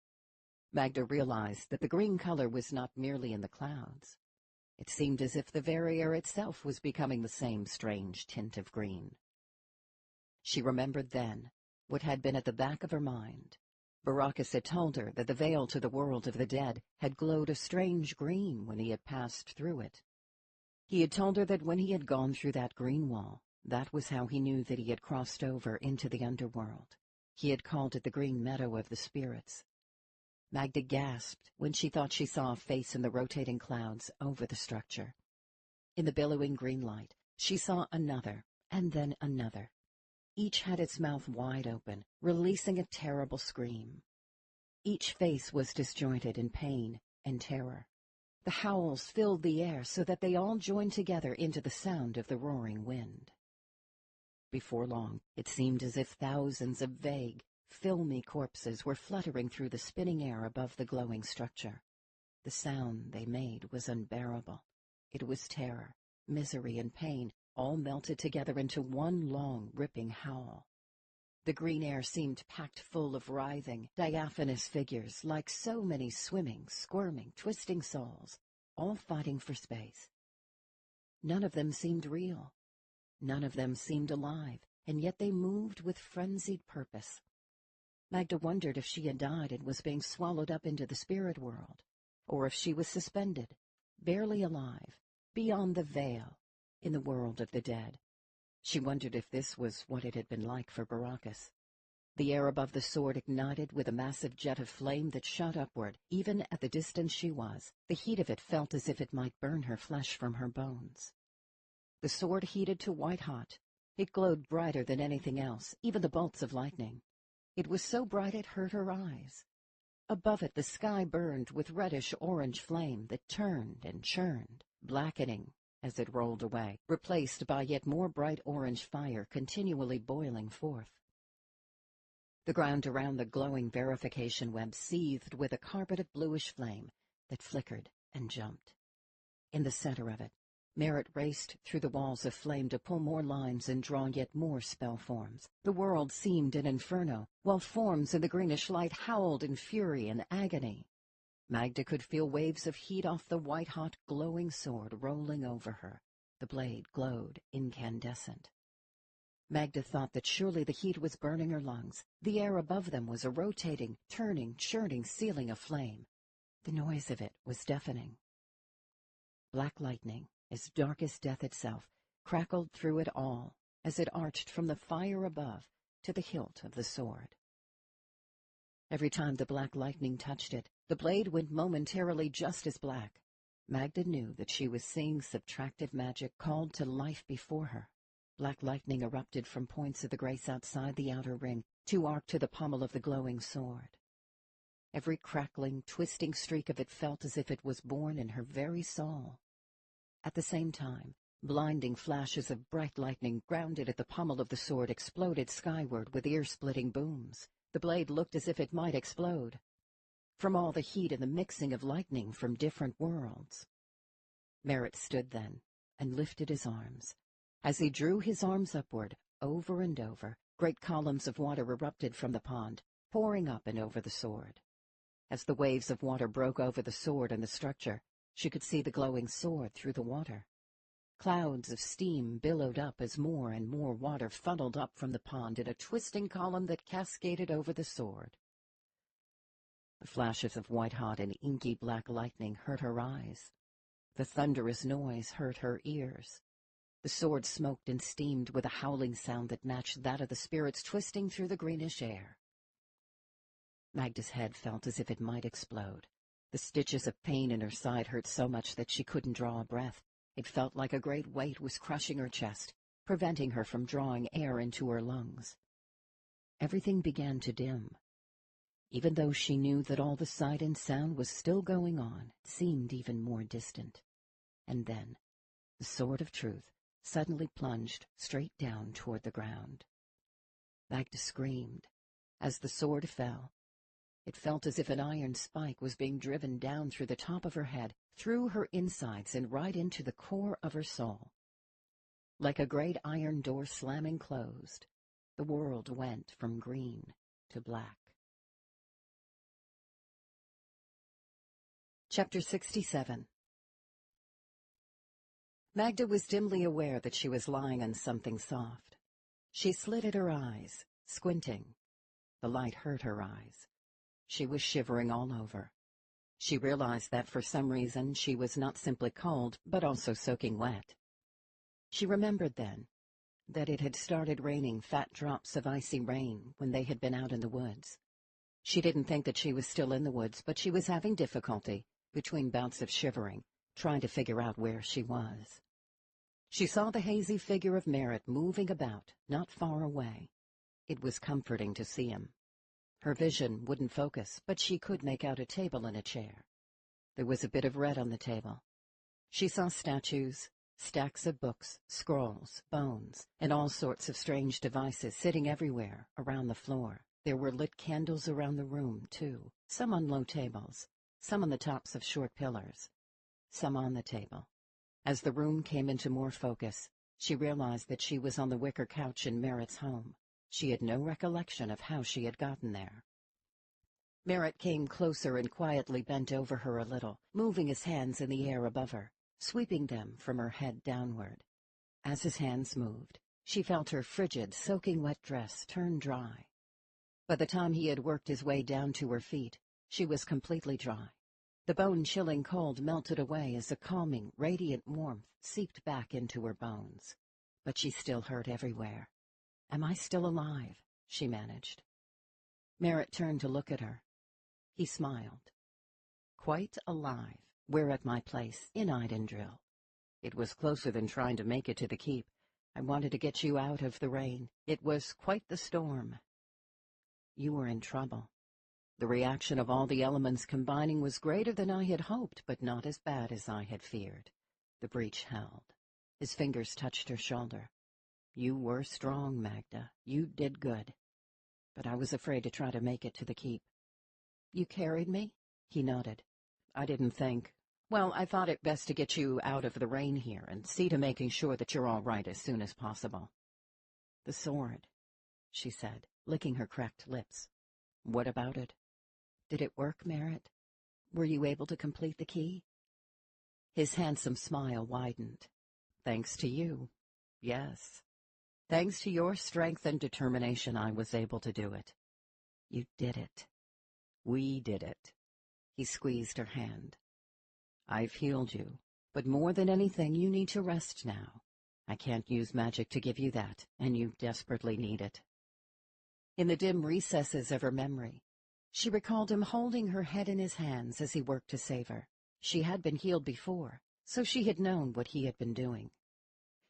Magda realized that the green color was not merely in the clouds. It seemed as if the very air itself was becoming the same strange tint of green. She remembered then what had been at the back of her mind. Baracus had told her that the veil to the world of the dead had glowed a strange green when he had passed through it. He had told her that when he had gone through that green wall, that was how he knew that he had crossed over into the underworld. He had called it the Green Meadow of the Spirits. Magda gasped when she thought she saw a face in the rotating clouds over the structure. In the billowing green light, she saw another, and then another. Each had its mouth wide open, releasing a terrible scream. Each face was disjointed in pain and terror. The howls filled the air so that they all joined together into the sound of the roaring wind. Before long, it seemed as if thousands of vague, filmy corpses were fluttering through the spinning air above the glowing structure. The sound they made was unbearable. It was terror, misery, and pain, all melted together into one long, ripping howl. The green air seemed packed full of writhing, diaphanous figures, like so many swimming, squirming, twisting souls, all fighting for space. None of them seemed real. None of them seemed alive, and yet they moved with frenzied purpose. Magda wondered if she had died and was being swallowed up into the spirit world, or if she was suspended, barely alive, beyond the veil, in the world of the dead. She wondered if this was what it had been like for Baracus. The air above the sword ignited with a massive jet of flame that shot upward, even at the distance she was. The heat of it felt as if it might burn her flesh from her bones. The sword heated to white-hot. It glowed brighter than anything else, even the bolts of lightning. It was so bright it hurt her eyes. Above it the sky burned with reddish-orange flame that turned and churned, blackening as it rolled away, replaced by yet more bright orange fire continually boiling forth. The ground around the glowing verification web seethed with a carpet of bluish flame that flickered and jumped. In the center of it, Merritt raced through the walls of flame to pull more lines and draw yet more spell forms. The world seemed an inferno, while forms in the greenish light howled in fury and agony. Magda could feel waves of heat off the white-hot, glowing sword rolling over her. The blade glowed incandescent. Magda thought that surely the heat was burning her lungs. The air above them was a rotating, turning, churning ceiling of flame. The noise of it was deafening. Black lightning, as dark as death itself, crackled through it all as it arched from the fire above to the hilt of the sword. Every time the black lightning touched it, the blade went momentarily just as black. Magda knew that she was seeing subtractive magic called to life before her. Black lightning erupted from points of the grace outside the outer ring to arc to the pommel of the glowing sword. Every crackling, twisting streak of it felt as if it was born in her very soul. At the same time, blinding flashes of bright lightning grounded at the pommel of the sword exploded skyward with ear-splitting booms. The blade looked as if it might explode, from all the heat and the mixing of lightning from different worlds. Merritt stood then and lifted his arms. As he drew his arms upward, over and over, great columns of water erupted from the pond, pouring up and over the sword. As the waves of water broke over the sword and the structure, she could see the glowing sword through the water. Clouds of steam billowed up as more and more water funneled up from the pond in a twisting column that cascaded over the sword. The flashes of white-hot and inky black lightning hurt her eyes. The thunderous noise hurt her ears. The sword smoked and steamed with a howling sound that matched that of the spirits twisting through the greenish air. Magda's head felt as if it might explode. The stitches of pain in her side hurt so much that she couldn't draw a breath. It felt like a great weight was crushing her chest, preventing her from drawing air into her lungs. Everything began to dim. Even though she knew that all the sight and sound was still going on, it seemed even more distant. And then, the sword of truth suddenly plunged straight down toward the ground. Magda screamed. As the sword fell, it felt as if an iron spike was being driven down through the top of her head, through her insides and right into the core of her soul. Like a great iron door slamming closed, the world went from green to black. Chapter 67. Magda was dimly aware that she was lying on something soft. She slitted her eyes, squinting. The light hurt her eyes. She was shivering all over. She realized that for some reason she was not simply cold, but also soaking wet. She remembered then that it had started raining fat drops of icy rain when they had been out in the woods. She didn't think that she was still in the woods, but she was having difficulty, between bouts of shivering, trying to figure out where she was. She saw the hazy figure of Merritt moving about, not far away. It was comforting to see him. Her vision wouldn't focus, but she could make out a table and a chair. There was a bit of red on the table. She saw statues, Stacks of books, scrolls, bones, and all sorts of strange devices sitting everywhere around the floor. There were lit candles around the room, too, some on low tables, some on the tops of short pillars, some on the table. As the room came into more focus, she realized that she was on the wicker couch in Merritt's home. She had no recollection of how she had gotten there. Merritt came closer and quietly bent over her a little, moving his hands in the air above her, sweeping them from her head downward. As his hands moved, she felt her frigid, soaking wet dress turn dry. By the time he had worked his way down to her feet, she was completely dry. The bone-chilling cold melted away as a calming, radiant warmth seeped back into her bones. But she still hurt everywhere. "Am I still alive?" she managed. Merritt turned to look at her. He smiled. "Quite alive. We're at my place in Idendrill. It was closer than trying to make it to the keep. I wanted to get you out of the rain. It was quite the storm." "You were in trouble." The reaction of all the elements combining was greater than I had hoped, but not as bad as I had feared. The breach held. His fingers touched her shoulder. "You were strong, Magda. You did good. But I was afraid to try to make it to the keep." "You carried me?" He nodded. "I didn't think. Well, I thought it best to get you out of the rain here and see to making sure that you're all right as soon as possible." "The sword," she said, licking her cracked lips. "What about it?" "Did it work, Merritt? Were you able to complete the key?" His handsome smile widened. "Thanks to you. Yes. Thanks to your strength and determination, I was able to do it." "You did it." "We did it." He squeezed her hand. "I've healed you, but more than anything, you need to rest now. I can't use magic to give you that, and you desperately need it." In the dim recesses of her memory, she recalled him holding her head in his hands as he worked to save her. She had been healed before, so she had known what he had been doing.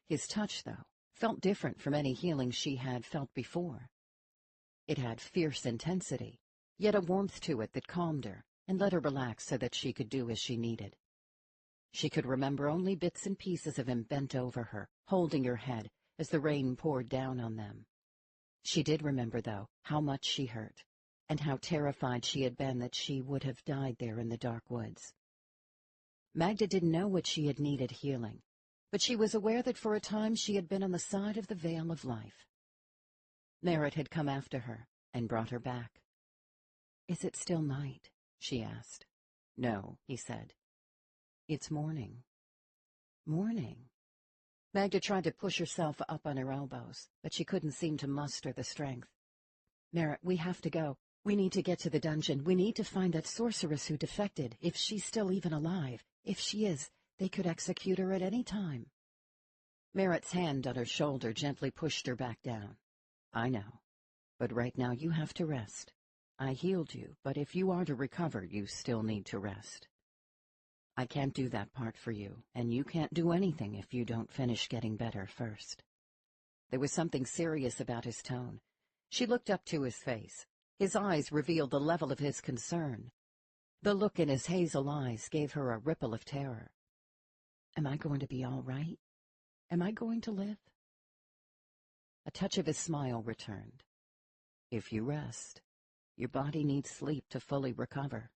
His touch, though, felt different from any healing she had felt before. It had fierce intensity, yet a warmth to it that calmed her and let her relax so that she could do as she needed. She could remember only bits and pieces of him bent over her, holding her head as the rain poured down on them. She did remember, though, how much she hurt, and how terrified she had been that she would have died there in the dark woods. Magda didn't know what she had needed healing, but she was aware that for a time she had been on the side of the veil of life. Merritt had come after her and brought her back. "Is it still night?" she asked. "No," he said. "It's morning." Morning? Magda tried to push herself up on her elbows, but she couldn't seem to muster the strength. "Merritt, we have to go. We need to get to the dungeon. We need to find that sorceress who defected, if she's still even alive. If she is, they could execute her at any time." Merritt's hand on her shoulder gently pushed her back down. "I know. But right now you have to rest. I healed you, but if you are to recover, you still need to rest. I can't do that part for you, and you can't do anything if you don't finish getting better first." There was something serious about his tone. She looked up to his face. His eyes revealed the level of his concern. The look in his hazel eyes gave her a ripple of terror. "Am I going to be all right? Am I going to live?" A touch of his smile returned. "If you rest, your body needs sleep to fully recover."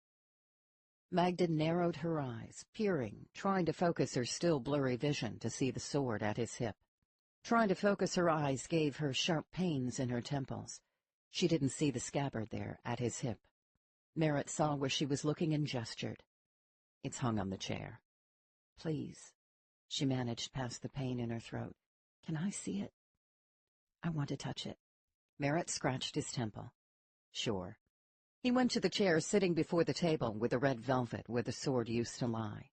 Magda narrowed her eyes, peering, trying to focus her still blurry vision to see the sword at his hip. Trying to focus her eyes gave her sharp pains in her temples. She didn't see the scabbard there at his hip. Merritt saw where she was looking and gestured. "It's hung on the chair." "Please," she managed past the pain in her throat. "Can I see it? I want to touch it." Merritt scratched his temple. "Sure." He went to the chair sitting before the table with the red velvet where the sword used to lie.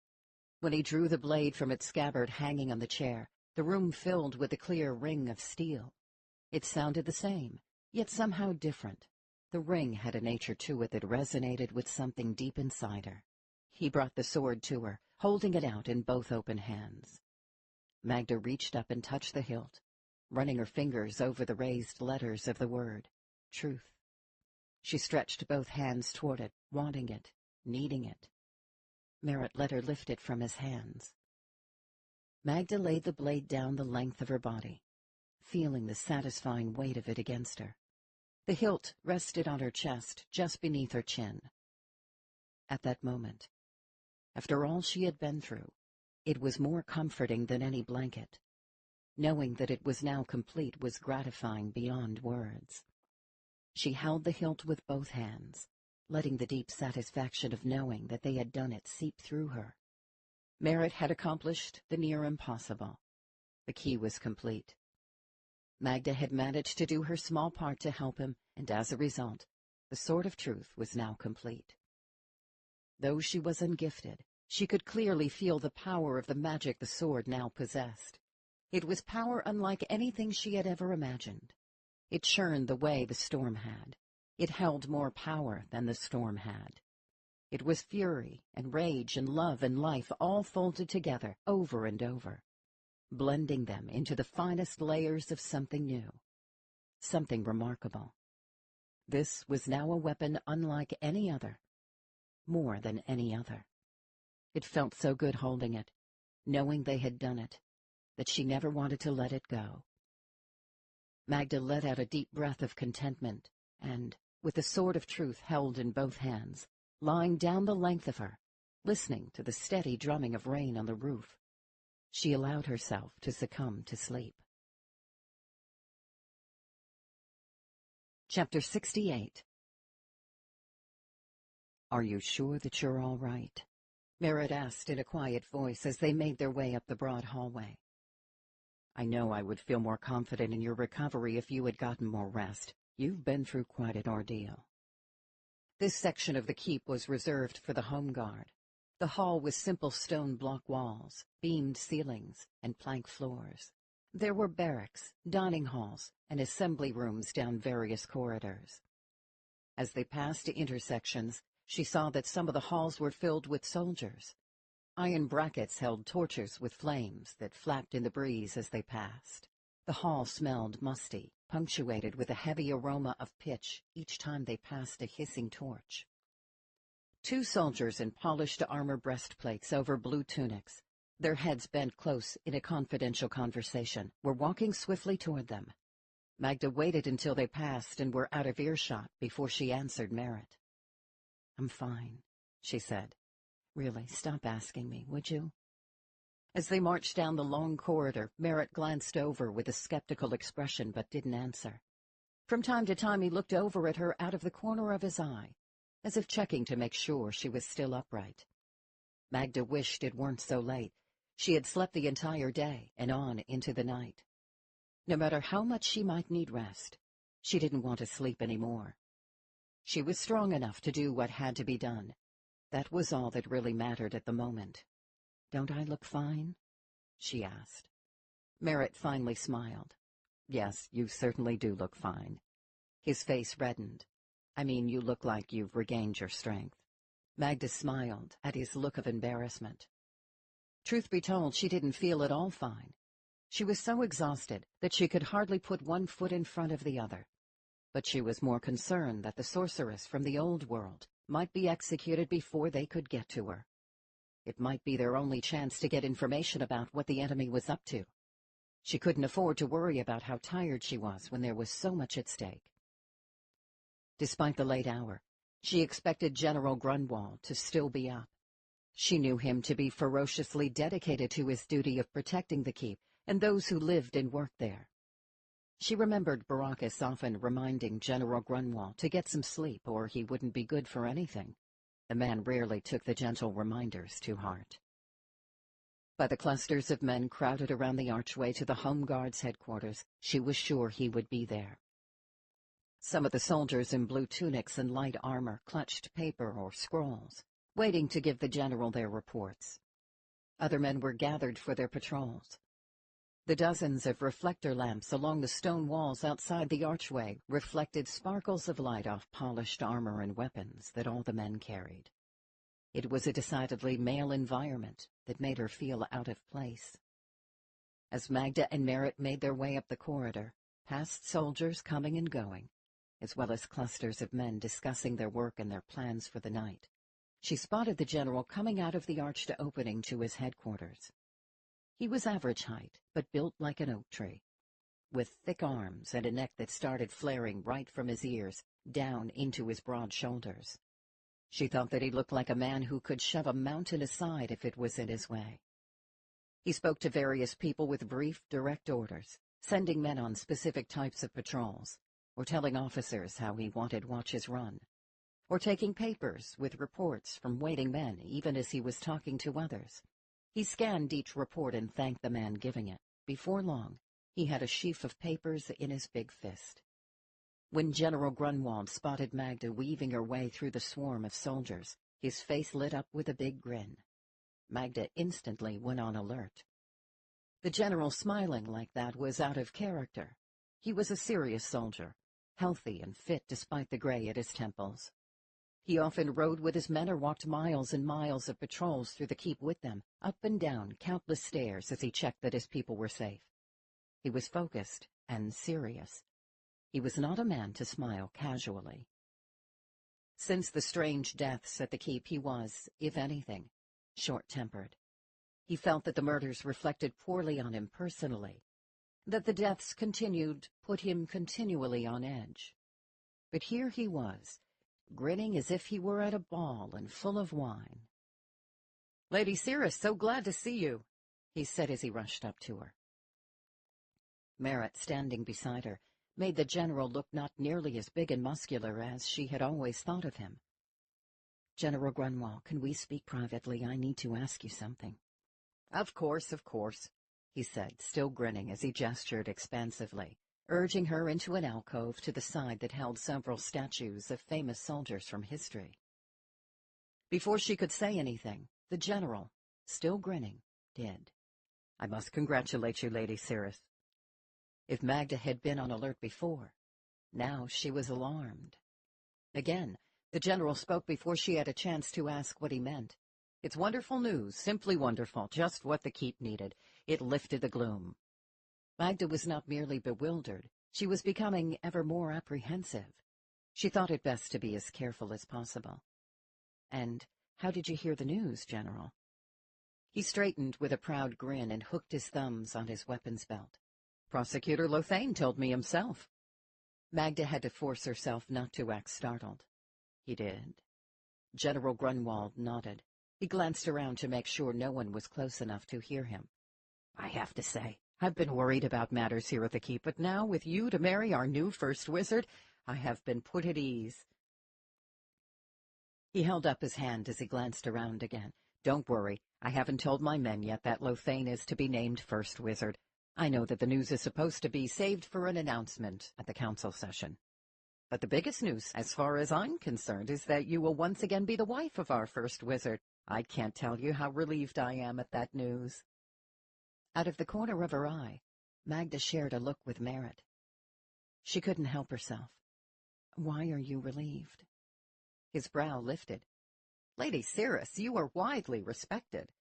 When he drew the blade from its scabbard hanging on the chair, the room filled with a clear ring of steel. It sounded the same, yet somehow different. The ring had a nature to it that resonated with something deep inside her. He brought the sword to her, holding it out in both open hands. Magda reached up and touched the hilt, running her fingers over the raised letters of the word, truth. She stretched both hands toward it, wanting it, needing it. Merritt let her lift it from his hands. Magda laid the blade down the length of her body, feeling the satisfying weight of it against her. The hilt rested on her chest, just beneath her chin. At that moment, after all she had been through, it was more comforting than any blanket. Knowing that it was now complete was gratifying beyond words. She held the hilt with both hands, letting the deep satisfaction of knowing that they had done it seep through her. Merritt had accomplished the near impossible. The key was complete. Magda had managed to do her small part to help him, and as a result, the Sword of Truth was now complete. Though she was ungifted, she could clearly feel the power of the magic the sword now possessed. It was power unlike anything she had ever imagined. It churned the way the storm had. It held more power than the storm had. It was fury and rage and love and life all folded together over and over, blending them into the finest layers of something new, something remarkable. This was now a weapon unlike any other, more than any other. It felt so good holding it, knowing they had done it, that she never wanted to let it go. Magda let out a deep breath of contentment, and, with the Sword of Truth held in both hands, lying down the length of her, listening to the steady drumming of rain on the roof, she allowed herself to succumb to sleep. Chapter 68. "Are you sure that you're all right?" Merritt asked in a quiet voice as they made their way up the broad hallway. "I know I would feel more confident in your recovery if you had gotten more rest. You've been through quite an ordeal." This section of the keep was reserved for the home guard. The hall was simple stone block walls, beamed ceilings, and plank floors. There were barracks, dining halls, and assembly rooms down various corridors. As they passed intersections, she saw that some of the halls were filled with soldiers. Iron brackets held torches with flames that flapped in the breeze as they passed. The hall smelled musty, punctuated with a heavy aroma of pitch each time they passed a hissing torch. Two soldiers in polished armor breastplates over blue tunics, their heads bent close in a confidential conversation, were walking swiftly toward them. Magda waited until they passed and were out of earshot before she answered Merritt. "I'm fine," she said. "Really, stop asking me, would you?" As they marched down the long corridor, Merritt glanced over with a skeptical expression but didn't answer. From time to time he looked over at her out of the corner of his eye, as if checking to make sure she was still upright. Magda wished it weren't so late. She had slept the entire day and on into the night. No matter how much she might need rest, she didn't want to sleep any more. She was strong enough to do what had to be done. That was all that really mattered at the moment. "Don't I look fine?" she asked. Merritt finally smiled. "Yes, you certainly do look fine." His face reddened. "I mean, you look like you've regained your strength." Magda smiled at his look of embarrassment. Truth be told, she didn't feel at all fine. She was so exhausted that she could hardly put one foot in front of the other. But she was more concerned that the sorceress from the old world might be executed before they could get to her. It might be their only chance to get information about what the enemy was up to. She couldn't afford to worry about how tired she was when there was so much at stake. Despite the late hour, she expected General Grunwald to still be up. She knew him to be ferociously dedicated to his duty of protecting the keep and those who lived and worked there. She remembered Baracus often reminding General Grunwald to get some sleep or he wouldn't be good for anything. The man rarely took the gentle reminders to heart. By the clusters of men crowded around the archway to the Home Guard's headquarters, she was sure he would be there. Some of the soldiers in blue tunics and light armor clutched paper or scrolls, waiting to give the general their reports. Other men were gathered for their patrols. The dozens of reflector lamps along the stone walls outside the archway reflected sparkles of light off polished armor and weapons that all the men carried. It was a decidedly male environment that made her feel out of place. As Magda and Merritt made their way up the corridor, past soldiers coming and going, as well as clusters of men discussing their work and their plans for the night, she spotted the general coming out of the arched opening to his headquarters. He was average height, but built like an oak tree, with thick arms and a neck that started flaring right from his ears down into his broad shoulders. She thought that he looked like a man who could shove a mountain aside if it was in his way. He spoke to various people with brief, direct orders, sending men on specific types of patrols, or telling officers how he wanted watches run, or taking papers with reports from waiting men even as he was talking to others. He scanned each report and thanked the man giving it. Before long, he had a sheaf of papers in his big fist. When General Grunwald spotted Magda weaving her way through the swarm of soldiers, his face lit up with a big grin. Magda instantly went on alert. The general smiling like that was out of character. He was a serious soldier, healthy and fit despite the gray at his temples. He often rode with his men or walked miles and miles of patrols through the keep with them, up and down countless stairs as he checked that his people were safe. He was focused and serious. He was not a man to smile casually. Since the strange deaths at the keep, he was, if anything, short-tempered. He felt that the murders reflected poorly on him personally, that the deaths put him continually on edge. But here he was, grinning as if he were at a ball and full of wine. "Lady Cirrus, so glad to see you," he said as he rushed up to her. Merritt, standing beside her, made the general look not nearly as big and muscular as she had always thought of him. "General Grunwald, can we speak privately? I need to ask you something." Of course," he said, still grinning as he gestured expansively, urging her into an alcove to the side that held several statues of famous soldiers from history. Before she could say anything, the general, still grinning, did. "I must congratulate you, Lady Cirrus." If Magda had been on alert before, now she was alarmed. Again, the general spoke before she had a chance to ask what he meant. "It's wonderful news, simply wonderful, just what the keep needed." It lifted the gloom. Magda was not merely bewildered, she was becoming ever more apprehensive. She thought it best to be as careful as possible. "And how did you hear the news, General?" He straightened with a proud grin and hooked his thumbs on his weapons belt. "Prosecutor Lothane told me himself." Magda had to force herself not to act startled. "He did?" General Grunwald nodded. He glanced around to make sure no one was close enough to hear him. "I have to say, I've been worried about matters here at the keep, but now, with you to marry our new first wizard, I have been put at ease." He held up his hand as he glanced around again. "Don't worry, I haven't told my men yet that Lothane is to be named first wizard. I know that the news is supposed to be saved for an announcement at the council session. But the biggest news, as far as I'm concerned, is that you will once again be the wife of our first wizard. I can't tell you how relieved I am at that news." Out of the corner of her eye, Magda shared a look with Merritt. She couldn't help herself. "Why are you relieved?" His brow lifted. "Lady Cirrus, you are widely respected.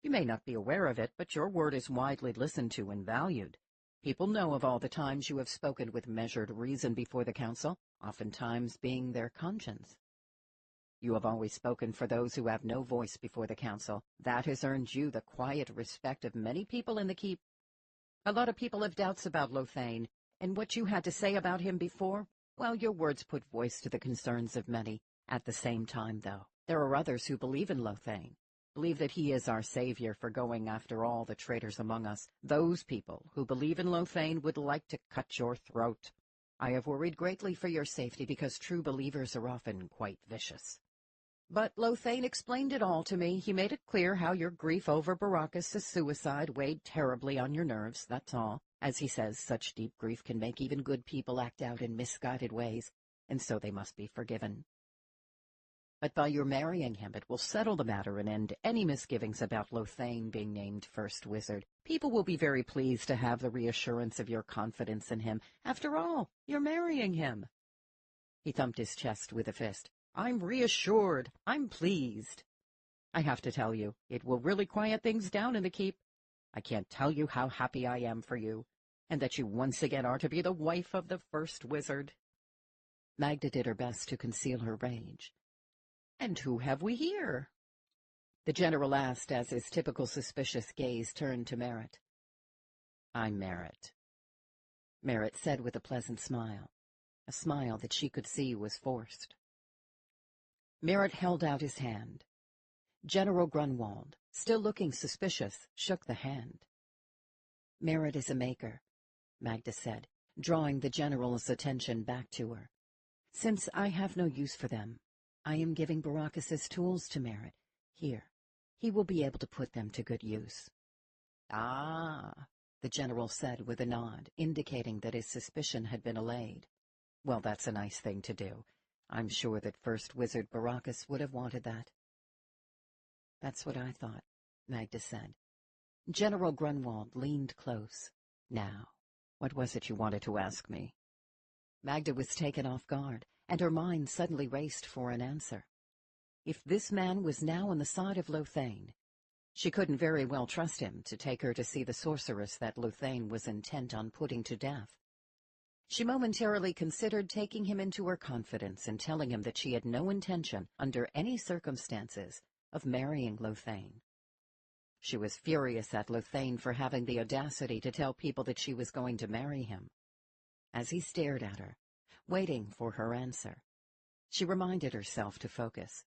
You may not be aware of it, but your word is widely listened to and valued. People know of all the times you have spoken with measured reason before the council, oftentimes being their conscience. You have always spoken for those who have no voice before the council. That has earned you the quiet respect of many people in the keep. A lot of people have doubts about Lothane, and what you had to say about him before, well, your words put voice to the concerns of many. At the same time, though, there are others who believe in Lothane, believe that he is our savior for going after all the traitors among us. Those people who believe in Lothane would like to cut your throat. I have worried greatly for your safety because true believers are often quite vicious. But Lothane explained it all to me. He made it clear how your grief over Baracus' suicide weighed terribly on your nerves, that's all. As he says, such deep grief can make even good people act out in misguided ways, and so they must be forgiven. But by your marrying him, it will settle the matter and end any misgivings about Lothane being named first wizard. People will be very pleased to have the reassurance of your confidence in him. After all, you're marrying him." He thumped his chest with a fist. "I'm reassured. I'm pleased. I have to tell you, it will really quiet things down in the keep. I can't tell you how happy I am for you, and that you once again are to be the wife of the first wizard." Magda did her best to conceal her rage. "And who have we here?" the general asked as his typical suspicious gaze turned to Merritt. "I'm Merritt," Merritt said with a pleasant smile, a smile that she could see was forced. Merritt held out his hand. General Grunwald, still looking suspicious, shook the hand. "Merritt is a maker," Magda said, drawing the general's attention back to her. "Since I have no use for them, I am giving Baracus's tools to Merritt. Here, he will be able to put them to good use." "Ah," the general said with a nod, indicating that his suspicion had been allayed. "Well, that's a nice thing to do. I'm sure that First Wizard Baracus would have wanted that." "That's what I thought," Magda said. General Grunwald leaned close. "Now, what was it you wanted to ask me?" Magda was taken off guard, and her mind suddenly raced for an answer. If this man was now on the side of Lothane, she couldn't very well trust him to take her to see the sorceress that Lothane was intent on putting to death. She momentarily considered taking him into her confidence and telling him that she had no intention, under any circumstances, of marrying Lothane. She was furious at Lothane for having the audacity to tell people that she was going to marry him. As he stared at her, waiting for her answer, she reminded herself to focus.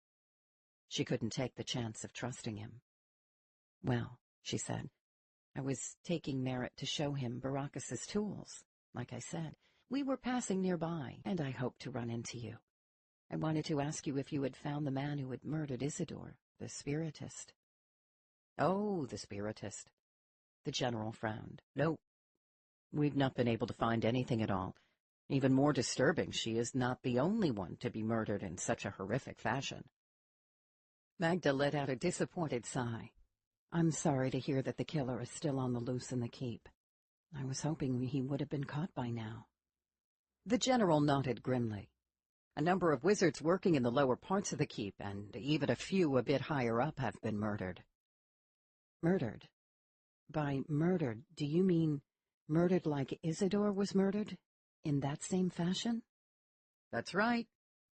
She couldn't take the chance of trusting him. "Well," she said, "I was taking Merritt to show him Baracus's tools. Like I said, we were passing nearby, and I hoped to run into you. I wanted to ask you if you had found the man who had murdered Isidore, the spiritist." "Oh, the spiritist." The general frowned. "No, we've not been able to find anything at all. Even more disturbing, she is not the only one to be murdered in such a horrific fashion." Magda let out a disappointed sigh. "I'm sorry to hear that the killer is still on the loose in the keep. I was hoping he would have been caught by now." The general nodded grimly. "A number of wizards working in the lower parts of the keep, and even a few a bit higher up, have been murdered." "Murdered? By murdered, do you mean murdered like Isidore was murdered? In that same fashion?" "That's right.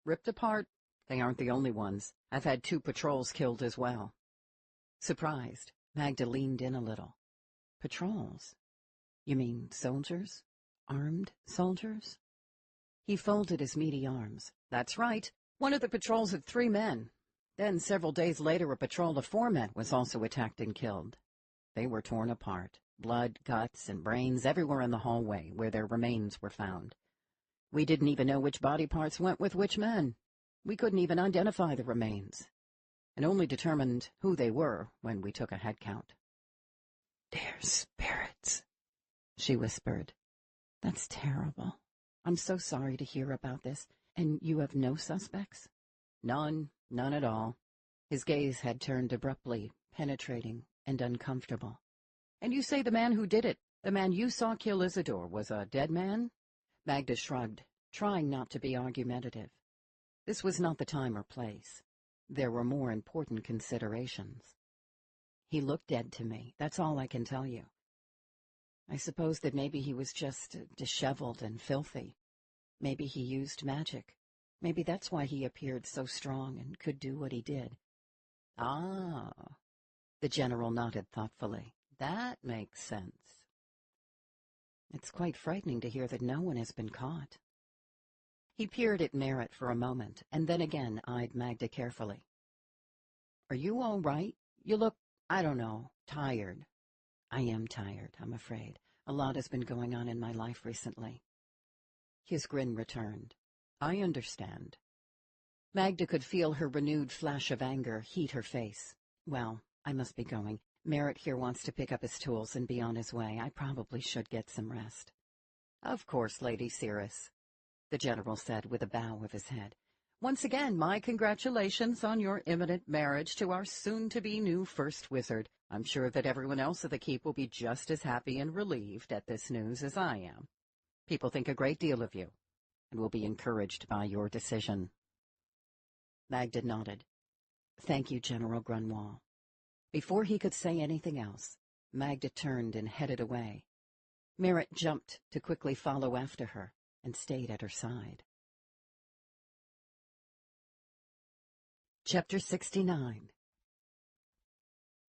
Ripped apart. They aren't the only ones. I've had 2 patrols killed as well." Surprised, Magda leaned in a little. "Patrols? You mean soldiers? Armed soldiers?" He folded his meaty arms. "That's right. One of the patrols had 3 men. Then, several days later, a patrol of 4 men was also attacked and killed. They were torn apart. Blood, guts, and brains everywhere in the hallway where their remains were found. We didn't even know which body parts went with which men. We couldn't even identify the remains, and only determined who they were when we took a head count." "Dear spirits," she whispered. "That's terrible. I'm so sorry to hear about this. And you have no suspects?" None at all." His gaze had turned abruptly, penetrating and uncomfortable. "And you say the man who did it, the man you saw kill Isidore, was a dead man?" Magda shrugged, trying not to be argumentative. This was not the time or place. There were more important considerations. "He looked dead to me, that's all I can tell you. I suppose that maybe he was just disheveled and filthy. Maybe he used magic. Maybe that's why he appeared so strong and could do what he did." "Ah," the general nodded thoughtfully. "That makes sense." "It's quite frightening to hear that no one has been caught." He peered at Merritt for a moment, and then again eyed Magda carefully. "Are you all right? You look, I don't know, tired." "I am tired, I'm afraid. A lot has been going on in my life recently." His grin returned. "I understand." Magda could feel her renewed flash of anger heat her face. "Well, I must be going. Merritt here wants to pick up his tools and be on his way. I probably should get some rest." "Of course, Lady Cirrus," the general said with a bow of his head. "Once again, my congratulations on your imminent marriage to our soon-to-be new first wizard. I'm sure that everyone else at the keep will be just as happy and relieved at this news as I am. People think a great deal of you, and will be encouraged by your decision." Magda nodded. "Thank you, General Grunwald." Before he could say anything else, Magda turned and headed away. Merritt jumped to quickly follow after her and stayed at her side. Chapter 69.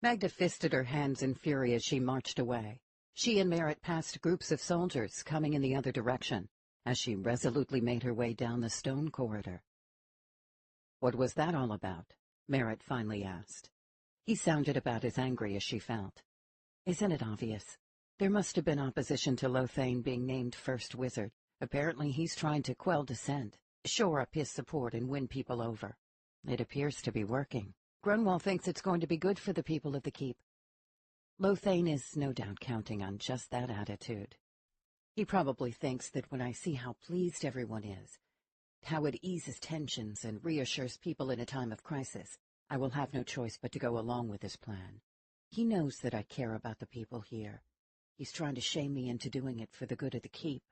Magda fisted her hands in fury as she marched away. She and Merritt passed groups of soldiers coming in the other direction as she resolutely made her way down the stone corridor. "What was that all about?" Merritt finally asked. He sounded about as angry as she felt. "Isn't it obvious? There must have been opposition to Lothane being named First Wizard. Apparently he's trying to quell dissent, shore up his support and win people over. It appears to be working. Grunwald thinks it's going to be good for the people of the keep. Lothane is no doubt counting on just that attitude. He probably thinks that when I see how pleased everyone is, how it eases tensions and reassures people in a time of crisis, I will have no choice but to go along with his plan. He knows that I care about the people here. He's trying to shame me into doing it for the good of the keep."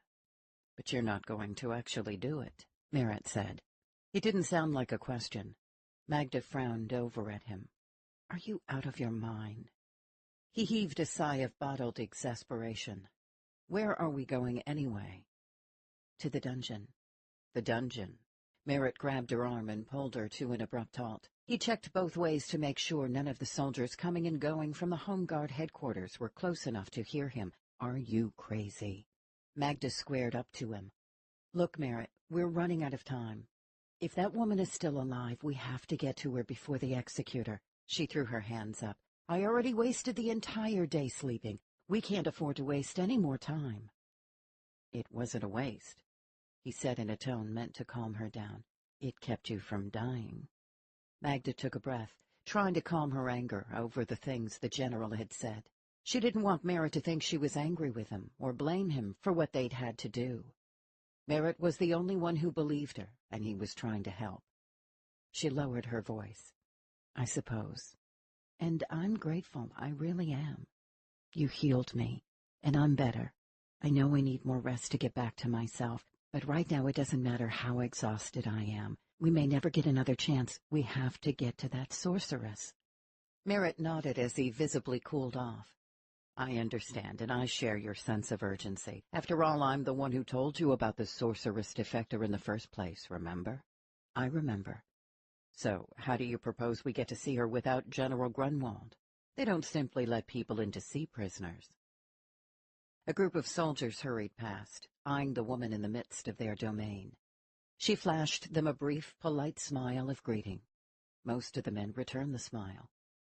"But you're not going to actually do it," Merritt said. It didn't sound like a question. Magda frowned over at him. "Are you out of your mind?" He heaved a sigh of bottled exasperation. "Where are we going anyway?" "To the dungeon." "The dungeon?" Merritt grabbed her arm and pulled her to an abrupt halt. He checked both ways to make sure none of the soldiers coming and going from the Home Guard headquarters were close enough to hear him. "Are you crazy?" Magda squared up to him. "Look, Merritt, we're running out of time. If that woman is still alive, we have to get to her before the executor." She threw her hands up. "I already wasted the entire day sleeping. We can't afford to waste any more time." "It wasn't a waste," he said in a tone meant to calm her down. "It kept you from dying." Magda took a breath, trying to calm her anger over the things the general had said. She didn't want Merritt to think she was angry with him or blame him for what they'd had to do. Merritt was the only one who believed her, and he was trying to help. She lowered her voice. "I suppose. And I'm grateful, I really am. You healed me, and I'm better. I know I need more rest to get back to myself, but right now it doesn't matter how exhausted I am. We may never get another chance. We have to get to that sorceress." Merritt nodded as he visibly cooled off. "I understand, and I share your sense of urgency. After all, I'm the one who told you about the sorceress defector in the first place, remember?" "I remember." "So, how do you propose we get to see her without General Grunwald? They don't simply let people in to see prisoners." A group of soldiers hurried past, eyeing the woman in the midst of their domain. She flashed them a brief, polite smile of greeting. Most of the men returned the smile.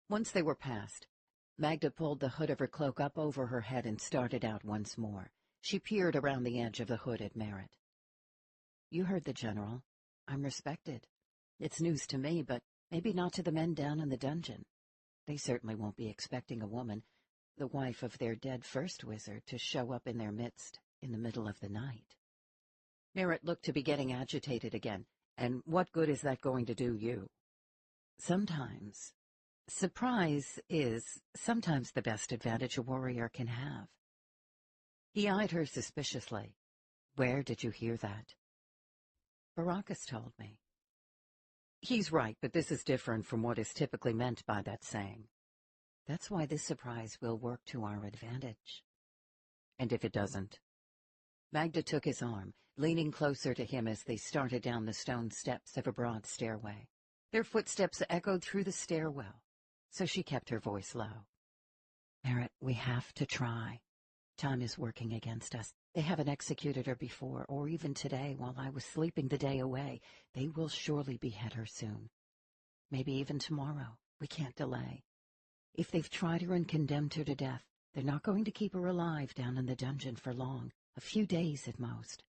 Once they were past, Magda pulled the hood of her cloak up over her head and started out once more. She peered around the edge of the hood at Merritt. "You heard the general. I'm respected. It's news to me, but maybe not to the men down in the dungeon. They certainly won't be expecting a woman, the wife of their dead first wizard, to show up in their midst in the middle of the night." Merritt looked to be getting agitated again. "And what good is that going to do you?" "Sometimes. Surprise is sometimes the best advantage a warrior can have." He eyed her suspiciously. "Where did you hear that?" "Baracus told me." "He's right, but this is different from what is typically meant by that saying. That's why this surprise will work to our advantage." "And if it doesn't?" Magda took his arm, leaning closer to him as they started down the stone steps of a broad stairway. Their footsteps echoed through the stairwell, so she kept her voice low. "Merritt, we have to try. Time is working against us. They haven't executed her before, or even today while I was sleeping the day away. They will surely behead her soon. Maybe even tomorrow. We can't delay. If they've tried her and condemned her to death, they're not going to keep her alive down in the dungeon for long, a few days at most.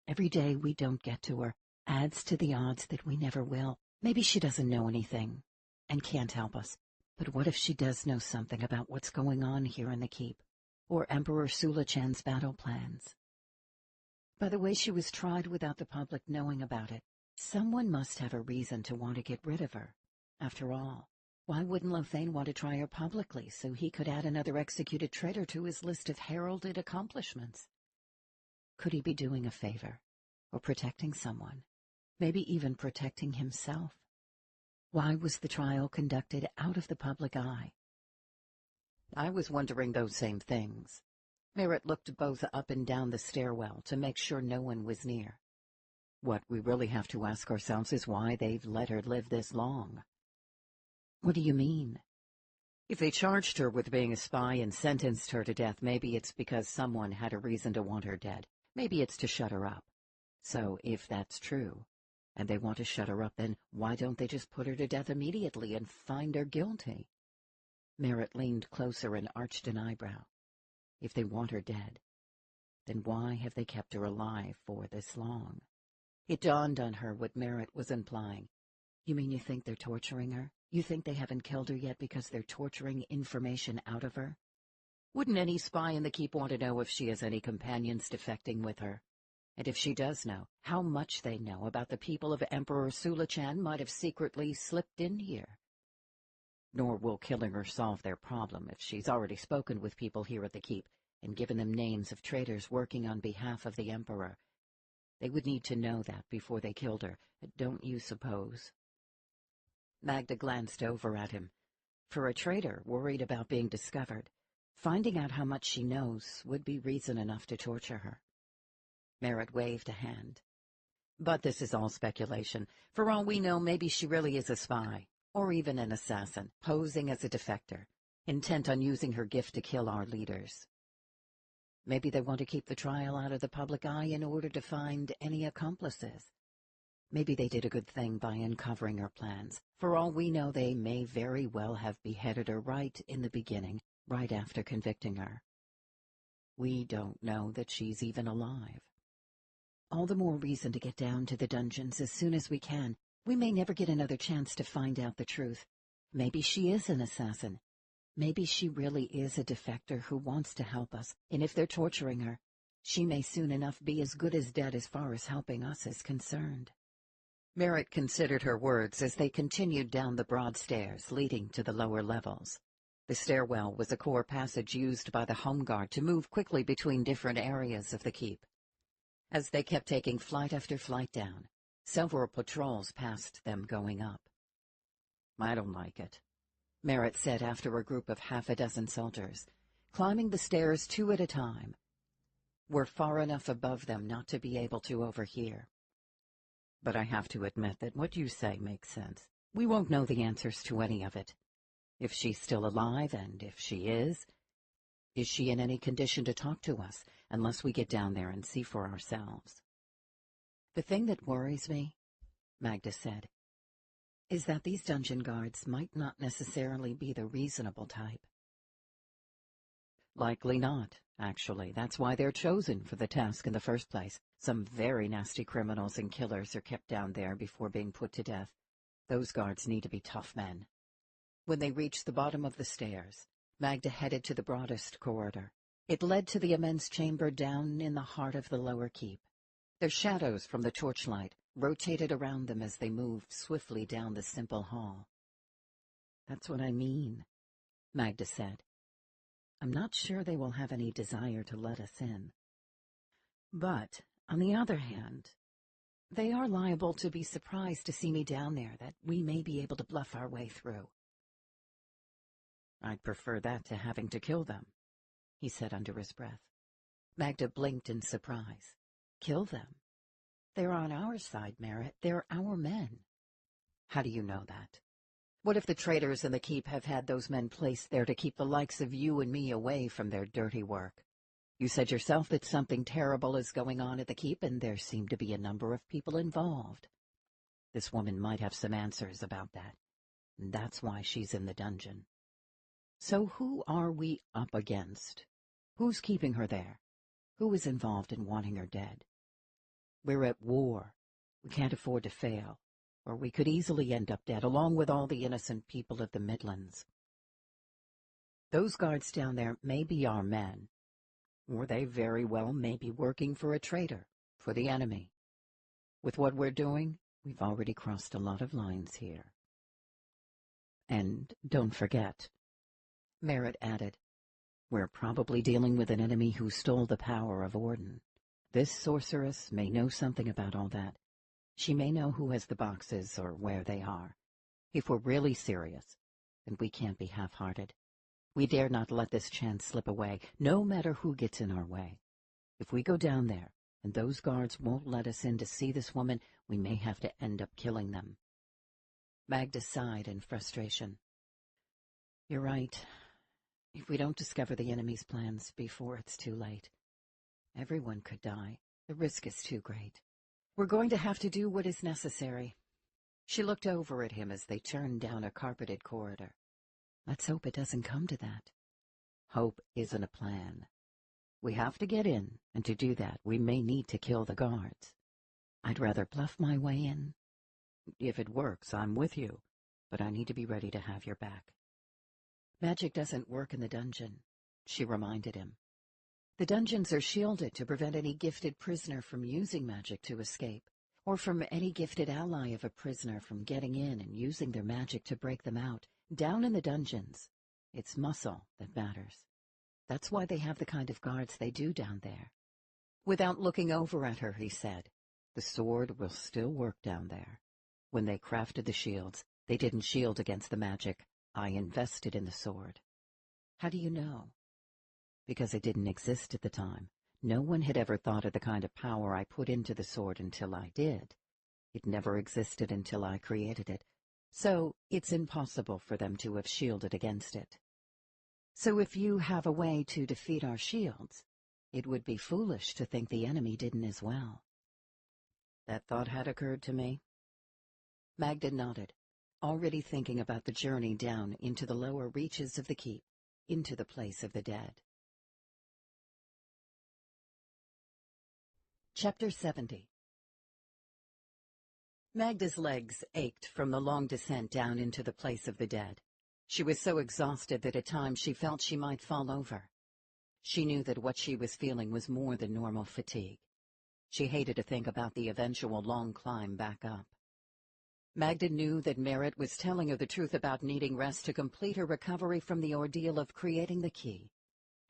Every day we don't get to her adds to the odds that we never will. Maybe she doesn't know anything and can't help us. But what if she does know something about what's going on here in the keep, or Emperor Sulachan's battle plans? By the way she was tried without the public knowing about it, someone must have a reason to want to get rid of her. After all, why wouldn't Lothane want to try her publicly so he could add another executed traitor to his list of heralded accomplishments? Could he be doing a favor, or protecting someone, maybe even protecting himself? Why was the trial conducted out of the public eye? I was wondering those same things. Merritt looked both up and down the stairwell to make sure no one was near. What we really have to ask ourselves is why they've let her live this long. What do you mean? If they charged her with being a spy and sentenced her to death, maybe it's because someone had a reason to want her dead. Maybe it's to shut her up. So, if that's true, and they want to shut her up, then why don't they just put her to death immediately and find her guilty? Merritt leaned closer and arched an eyebrow. If they want her dead, then why have they kept her alive for this long? It dawned on her what Merritt was implying. You mean you think they're torturing her? You think they haven't killed her yet because they're torturing information out of her? Wouldn't any spy in the keep want to know if she has any companions defecting with her? And if she does know, how much they know about the people of Emperor Sula-Chan might have secretly slipped in here? Nor will killing her solve their problem if she's already spoken with people here at the keep and given them names of traitors working on behalf of the Emperor. They would need to know that before they killed her, don't you suppose? Magda glanced over at him. For a traitor worried about being discovered, finding out how much she knows would be reason enough to torture her. Merritt waved a hand. But this is all speculation. For all we know, maybe she really is a spy, or even an assassin, posing as a defector, intent on using her gift to kill our leaders. Maybe they want to keep the trial out of the public eye in order to find any accomplices. Maybe they did a good thing by uncovering her plans. For all we know, they may very well have beheaded her right in the beginning, right after convicting her. We don't know that she's even alive. All the more reason to get down to the dungeons as soon as we can. We may never get another chance to find out the truth. Maybe she is an assassin. Maybe she really is a defector who wants to help us, and if they're torturing her, she may soon enough be as good as dead as far as helping us is concerned. Merritt considered her words as they continued down the broad stairs leading to the lower levels. The stairwell was a core passage used by the home guard to move quickly between different areas of the keep. As they kept taking flight after flight down, several patrols passed them going up. I don't like it, Merritt said after a group of half a dozen soldiers, climbing the stairs 2 at a time. We're far enough above them not to be able to overhear. But I have to admit that what you say makes sense. We won't know the answers to any of it. If she's still alive, and if she is she in any condition to talk to us, unless we get down there and see for ourselves? The thing that worries me, Magda said, is that these dungeon guards might not necessarily be the reasonable type. Likely not, actually. That's why they're chosen for the task in the first place. Some very nasty criminals and killers are kept down there before being put to death. Those guards need to be tough men. When they reached the bottom of the stairs, Magda headed to the broadest corridor. It led to the immense chamber down in the heart of the lower keep. Their shadows from the torchlight rotated around them as they moved swiftly down the simple hall. That's what I mean, Magda said. I'm not sure they will have any desire to let us in. But, on the other hand, they are liable to be surprised to see me down there, that we may be able to bluff our way through. I'd prefer that to having to kill them, he said under his breath. Magda blinked in surprise. Kill them? They're on our side, Merritt. They're our men. How do you know that? What if the traitors in the keep have had those men placed there to keep the likes of you and me away from their dirty work? You said yourself that something terrible is going on at the keep, and there seem to be a number of people involved. This woman might have some answers about that, and that's why she's in the dungeon. So who are we up against? Who's keeping her there? Who is involved in wanting her dead? We're at war. We can't afford to fail, or we could easily end up dead, along with all the innocent people of the Midlands. Those guards down there may be our men, or they very well may be working for a traitor, for the enemy. With what we're doing, we've already crossed a lot of lines here. And don't forget, Merritt added, we're probably dealing with an enemy who stole the power of Orden. This sorceress may know something about all that. She may know who has the boxes or where they are. If we're really serious, then we can't be half-hearted. We dare not let this chance slip away, no matter who gets in our way. If we go down there, and those guards won't let us in to see this woman, we may have to end up killing them. Magda sighed in frustration. You're right. If we don't discover the enemy's plans before it's too late, everyone could die. The risk is too great. We're going to have to do what is necessary. She looked over at him as they turned down a carpeted corridor. Let's hope it doesn't come to that. Hope isn't a plan. We have to get in, and to do that, we may need to kill the guards. I'd rather bluff my way in. If it works, I'm with you, but I need to be ready to have your back. Magic doesn't work in the dungeon, she reminded him. The dungeons are shielded to prevent any gifted prisoner from using magic to escape, or from any gifted ally of a prisoner from getting in and using their magic to break them out. Down in the dungeons, it's muscle that matters. That's why they have the kind of guards they do down there. Without looking over at her, he said, the sword will still work down there. When they crafted the shields, they didn't shield against the magic. I invested in the sword. How do you know? Because it didn't exist at the time. No one had ever thought of the kind of power I put into the sword until I did. It never existed until I created it. So it's impossible for them to have shielded against it. So if you have a way to defeat our shields, it would be foolish to think the enemy didn't as well. That thought had occurred to me. Magda nodded, already thinking about the journey down into the lower reaches of the keep, into the place of the dead. Chapter 70. Magda's legs ached from the long descent down into the place of the dead. She was so exhausted that at times she felt she might fall over. She knew that what she was feeling was more than normal fatigue. She hated to think about the eventual long climb back up. Magda knew that Merritt was telling her the truth about needing rest to complete her recovery from the ordeal of creating the key.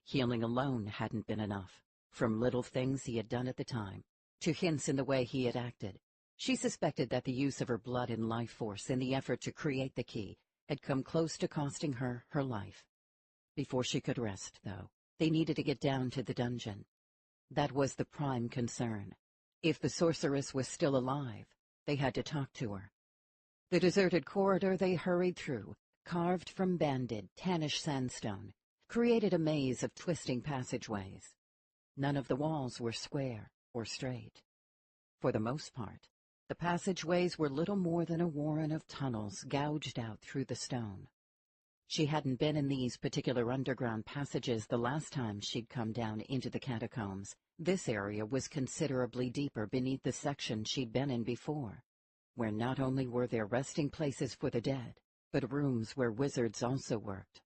Healing alone hadn't been enough. From little things he had done at the time, to hints in the way he had acted, she suspected that the use of her blood and life force in the effort to create the key had come close to costing her her life. Before she could rest, though, they needed to get down to the dungeon. That was the prime concern. If the sorceress was still alive, they had to talk to her. The deserted corridor they hurried through, carved from banded, tannish sandstone, created a maze of twisting passageways. None of the walls were square or straight. For the most part, the passageways were little more than a warren of tunnels gouged out through the stone. She hadn't been in these particular underground passages the last time she'd come down into the catacombs. This area was considerably deeper beneath the section she'd been in before, where not only were there resting places for the dead, but rooms where wizards also worked.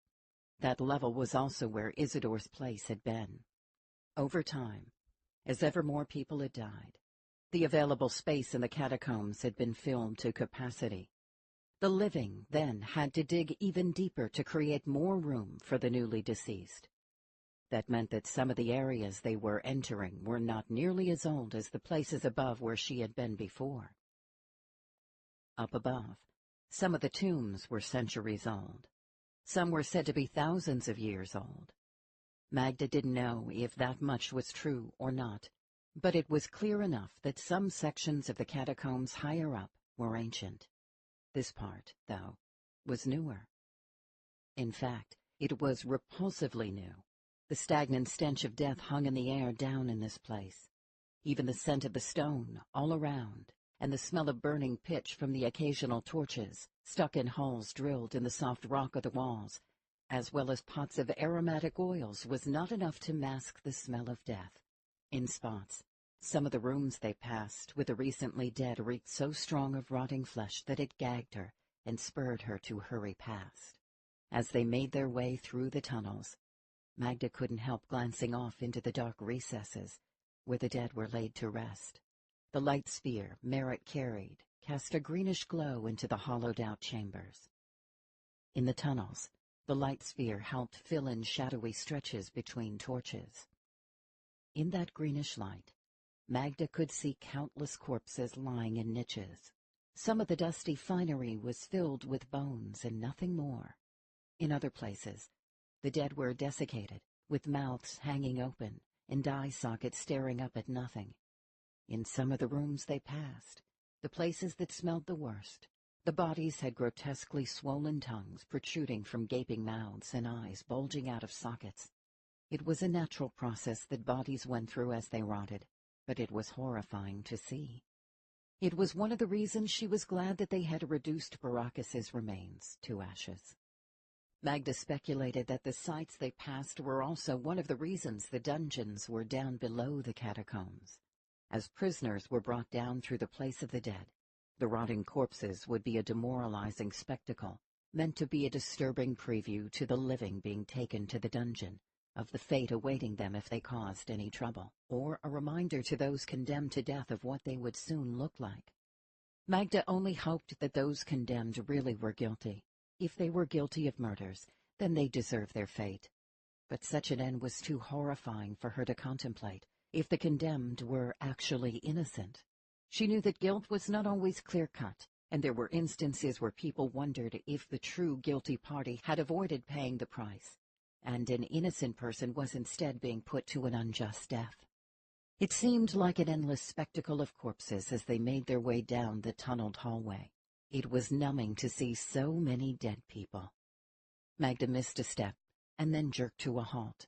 That level was also where Isidore's place had been. Over time, as ever more people had died, the available space in the catacombs had been filled to capacity. The living then had to dig even deeper to create more room for the newly deceased. That meant that some of the areas they were entering were not nearly as old as the places above where she had been before. Up above, some of the tombs were centuries old. Some were said to be thousands of years old. Magda didn't know if that much was true or not, but it was clear enough that some sections of the catacombs higher up were ancient. This part, though, was newer. In fact, it was repulsively new. The stagnant stench of death hung in the air down in this place. Even the scent of the stone all around, and the smell of burning pitch from the occasional torches stuck in holes drilled in the soft rock of the walls, as well as pots of aromatic oils, was not enough to mask the smell of death. In spots, some of the rooms they passed with the recently dead reeked so strong of rotting flesh that it gagged her and spurred her to hurry past. As they made their way through the tunnels, Magda couldn't help glancing off into the dark recesses where the dead were laid to rest. The light spear Merritt carried cast a greenish glow into the hollowed-out chambers. In the tunnels, the light sphere helped fill in shadowy stretches between torches. In that greenish light, Magda could see countless corpses lying in niches. Some of the dusty finery was filled with bones and nothing more. In other places, the dead were desiccated, with mouths hanging open and eye sockets staring up at nothing. In some of the rooms they passed, the places that smelled the worst, The bodies had grotesquely swollen tongues protruding from gaping mouths and eyes bulging out of sockets. It was a natural process that bodies went through as they rotted, but it was horrifying to see. It was one of the reasons she was glad that they had reduced Baracus's remains to ashes. Magda speculated that the sites they passed were also one of the reasons the dungeons were down below the catacombs. As prisoners were brought down through the place of the dead, the rotting corpses would be a demoralizing spectacle, meant to be a disturbing preview to the living being taken to the dungeon, of the fate awaiting them if they caused any trouble, or a reminder to those condemned to death of what they would soon look like. Magda only hoped that those condemned really were guilty. If they were guilty of murders, then they deserved their fate. But such an end was too horrifying for her to contemplate, if the condemned were actually innocent. She knew that guilt was not always clear-cut, and there were instances where people wondered if the true guilty party had avoided paying the price, and an innocent person was instead being put to an unjust death. It seemed like an endless spectacle of corpses as they made their way down the tunneled hallway. It was numbing to see so many dead people. Magda missed a step, and then jerked to a halt.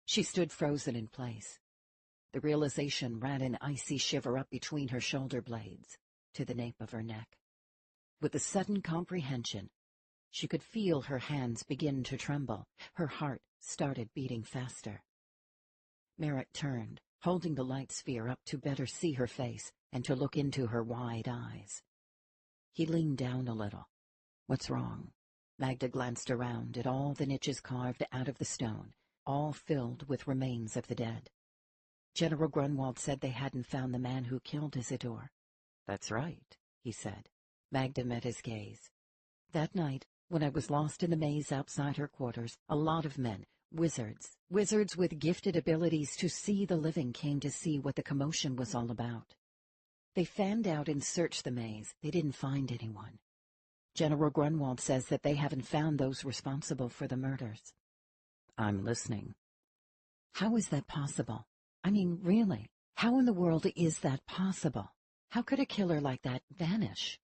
She stood frozen in place. The realization ran an icy shiver up between her shoulder blades, to the nape of her neck. With a sudden comprehension, she could feel her hands begin to tremble. Her heart started beating faster. Merritt turned, holding the light sphere up to better see her face and to look into her wide eyes. He leaned down a little. "What's wrong?" Magda glanced around at all the niches carved out of the stone, all filled with remains of the dead. General Grunwald said they hadn't found the man who killed Isidore. "That's right," he said. Magda met his gaze. "That night, when I was lost in the maze outside her quarters, a lot of men, wizards with gifted abilities to see the living, came to see what the commotion was all about. They fanned out and searched the maze. They didn't find anyone. General Grunwald says that they haven't found those responsible for the murders." "I'm listening." "How is that possible? I mean, really, how in the world is that possible? How could a killer like that vanish?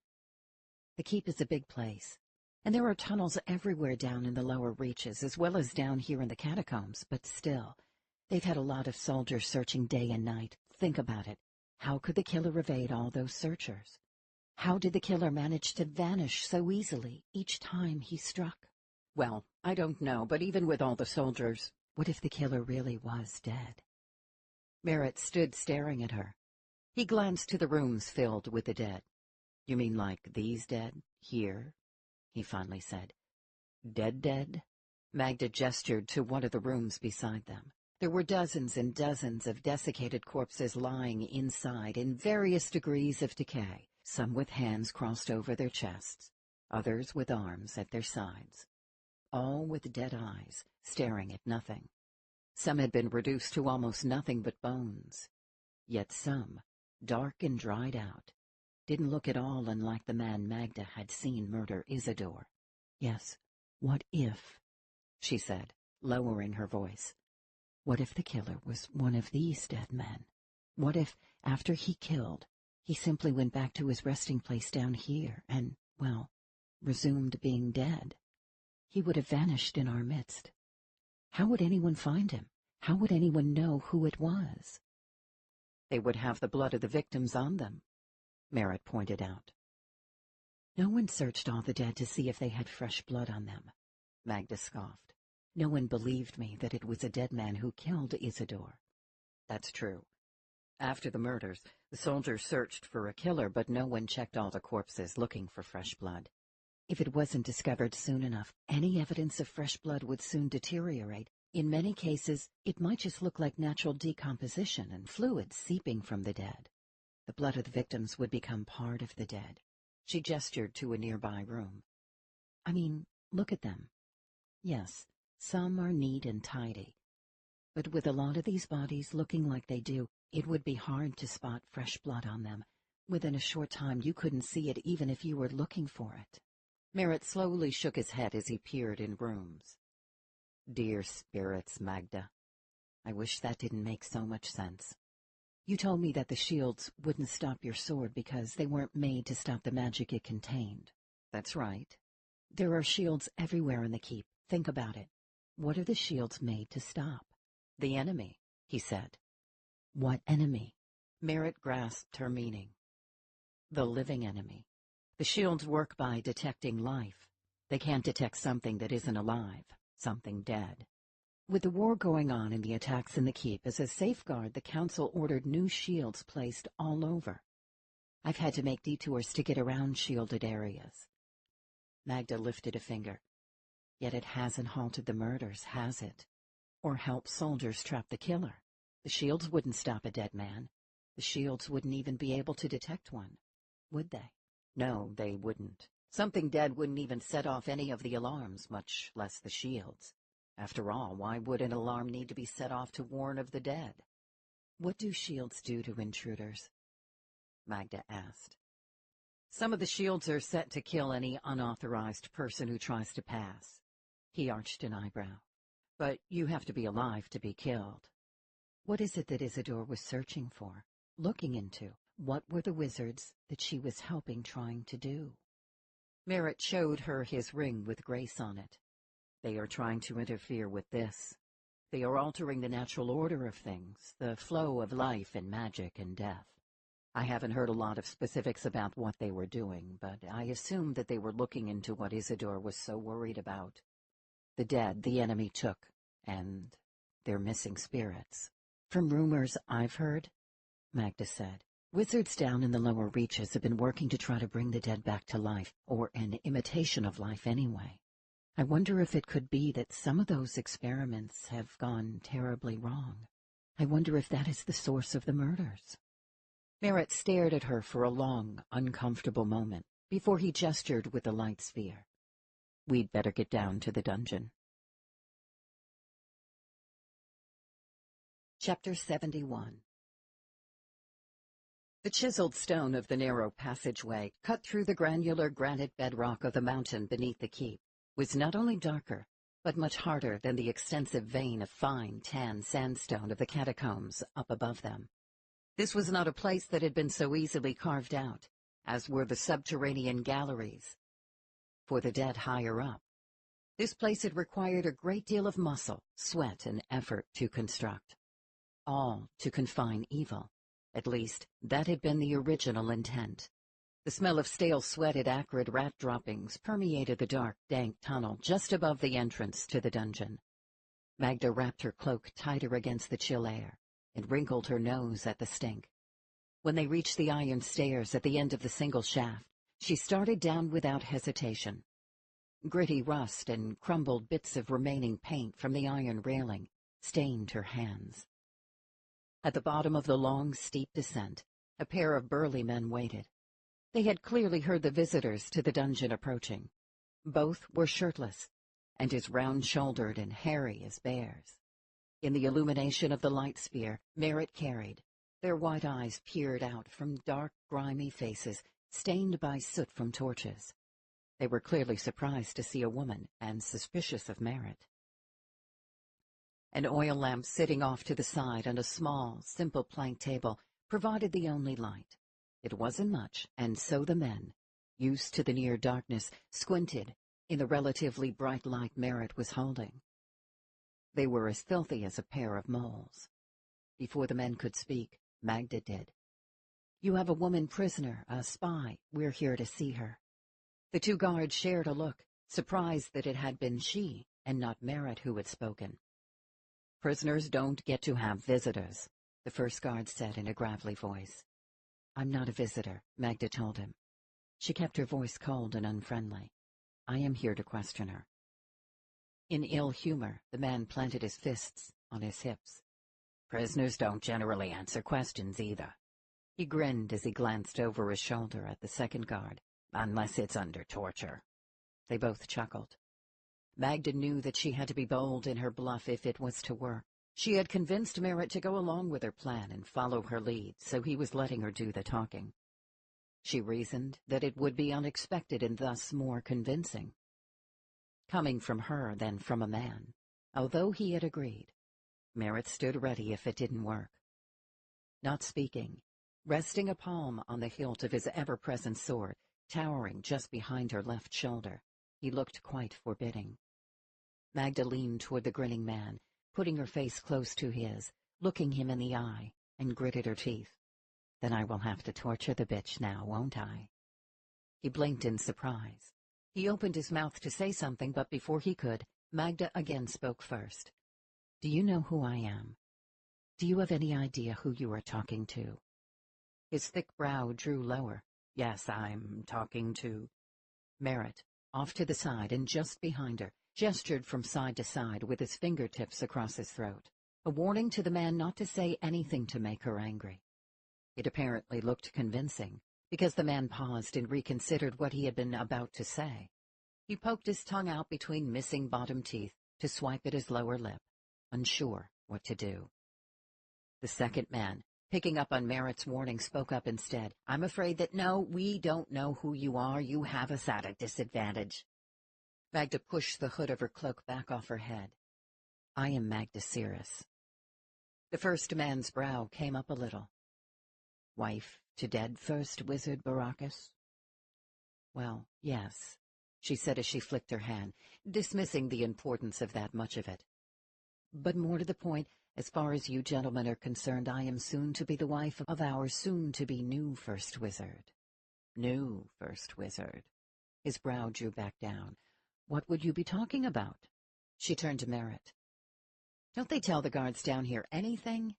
The keep is a big place, and there are tunnels everywhere down in the lower reaches, as well as down here in the catacombs, but still, they've had a lot of soldiers searching day and night. Think about it. How could the killer evade all those searchers? How did the killer manage to vanish so easily each time he struck?" "Well, I don't know, but even with all the soldiers, what if the killer really was dead?" Merritt stood staring at her. He glanced to the rooms filled with the dead. "You mean like these dead, here?" he finally said. Dead?" Magda gestured to one of the rooms beside them. There were dozens and dozens of desiccated corpses lying inside in various degrees of decay, some with hands crossed over their chests, others with arms at their sides, all with dead eyes, staring at nothing. Some had been reduced to almost nothing but bones. Yet some, dark and dried out, didn't look at all unlike the man Magda had seen murder Isidore. "Yes, what if," she said, lowering her voice, "what if the killer was one of these dead men? What if, after he killed, he simply went back to his resting place down here and, well, resumed being dead? He would have vanished in our midst. How would anyone find him? How would anyone know who it was?" "They would have the blood of the victims on them," Merritt pointed out. "No one searched all the dead to see if they had fresh blood on them," Magda scoffed. "No one believed me that it was a dead man who killed Isidore." "That's true. After the murders, the soldiers searched for a killer, but no one checked all the corpses looking for fresh blood. If it wasn't discovered soon enough, any evidence of fresh blood would soon deteriorate. In many cases, it might just look like natural decomposition and fluids seeping from the dead. The blood of the victims would become part of the dead." She gestured to a nearby room. "I mean, look at them. Yes, some are neat and tidy. But with a lot of these bodies looking like they do, it would be hard to spot fresh blood on them. Within a short time, you couldn't see it even if you were looking for it." Merritt slowly shook his head as he peered in rooms. "Dear spirits, Magda. I wish that didn't make so much sense. You told me that the shields wouldn't stop your sword because they weren't made to stop the magic it contained. That's right. There are shields everywhere in the keep. Think about it. What are the shields made to stop? The enemy, he said. What enemy? Merritt grasped her meaning. The living enemy. The shields work by detecting life. They can't detect something that isn't alive, something dead. With the war going on and the attacks in the keep, as a safeguard, the council ordered new shields placed all over. I've had to make detours to get around shielded areas. Magda lifted a finger. Yet it hasn't halted the murders, has it? Or helped soldiers trap the killer. The shields wouldn't stop a dead man. The shields wouldn't even be able to detect one, would they? No, they wouldn't. Something dead wouldn't even set off any of the alarms, much less the shields. After all, why would an alarm need to be set off to warn of the dead? What do shields do to intruders? Magda asked. Some of the shields are set to kill any unauthorized person who tries to pass. He arched an eyebrow. But you have to be alive to be killed. What is it that Isidore was searching for, looking into? What were the wizards that she was helping trying to do? Merritt showed her his ring with grace on it. They are trying to interfere with this. They are altering the natural order of things, the flow of life and magic and death. I haven't heard a lot of specifics about what they were doing, but I assumed that they were looking into what Isidore was so worried about. The dead the enemy took, and their missing spirits. From rumors I've heard, Magda said, wizards down in the lower reaches have been working to try to bring the dead back to life, or an imitation of life anyway. I wonder if it could be that some of those experiments have gone terribly wrong. I wonder if that is the source of the murders. Merritt stared at her for a long, uncomfortable moment before he gestured with the light sphere. We'd better get down to the dungeon. Chapter 71. The chiseled stone of the narrow passageway, cut through the granular granite bedrock of the mountain beneath the keep, was not only darker, but much harder than the extensive vein of fine, tan sandstone of the catacombs up above them. This was not a place that had been so easily carved out, as were the subterranean galleries for the dead higher up. This place had required a great deal of muscle, sweat, and effort to construct. All to confine evil. At least, that had been the original intent. The smell of stale sweated acrid rat droppings permeated the dark, dank tunnel just above the entrance to the dungeon. Magda wrapped her cloak tighter against the chill air and wrinkled her nose at the stink. When they reached the iron stairs at the end of the single shaft, she started down without hesitation. Gritty rust and crumbled bits of remaining paint from the iron railing stained her hands. At the bottom of the long, steep descent, a pair of burly men waited. They had clearly heard the visitors to the dungeon approaching. Both were shirtless, and as round-shouldered and hairy as bears. In the illumination of the light sphere Merritt carried, their white eyes peered out from dark, grimy faces stained by soot from torches. They were clearly surprised to see a woman and suspicious of Merritt. An oil lamp sitting off to the side on a small, simple plank table provided the only light. It wasn't much, and so the men, used to the near darkness, squinted in the relatively bright light Merritt was holding. They were as filthy as a pair of moles. Before the men could speak, Magda did. "You have a woman prisoner, a spy. We're here to see her." The two guards shared a look, surprised that it had been she, and not Merritt, who had spoken. "Prisoners don't get to have visitors," the first guard said in a gravelly voice. "I'm not a visitor," Magda told him. She kept her voice cold and unfriendly. "I am here to question her." In ill humor, the man planted his fists on his hips. "Prisoners don't generally answer questions either." He grinned as he glanced over his shoulder at the second guard, "unless it's under torture." They both chuckled. Magda knew that she had to be bold in her bluff if it was to work. She had convinced Merritt to go along with her plan and follow her lead, so he was letting her do the talking. She reasoned that it would be unexpected and thus more convincing. Coming from her than from a man, although he had agreed. Merritt stood ready if it didn't work. Not speaking, resting a palm on the hilt of his ever-present sword, towering just behind her left shoulder. He looked quite forbidding. Magda leaned toward the grinning man, putting her face close to his, looking him in the eye, and gritted her teeth. "Then I will have to torture the bitch now, won't I?" He blinked in surprise. He opened his mouth to say something, but before he could, Magda again spoke first. "Do you know who I am? Do you have any idea who you are talking to?" His thick brow drew lower. "Yes, I'm talking to—" Merritt, off to the side and just behind her, gestured from side to side with his fingertips across his throat, a warning to the man not to say anything to make her angry. It apparently looked convincing, because the man paused and reconsidered what he had been about to say. He poked his tongue out between missing bottom teeth to swipe at his lower lip, unsure what to do. The second man, picking up on Merritt's warning, spoke up instead. "I'm afraid that no, we don't know who you are. You have us at a disadvantage." Magda pushed the hood of her cloak back off her head. "I am Magda Cirrus." The first man's brow came up a little. "Wife to dead first wizard Baracus?" "Well, yes," she said as she flicked her hand, dismissing the importance of that much of it. "But more to the point, as far as you gentlemen are concerned, I am soon to be the wife of our soon-to-be new first wizard." "New first wizard." His brow drew back down. "What would you be talking about?" She turned to Merritt. "Don't they tell the guards down here anything?"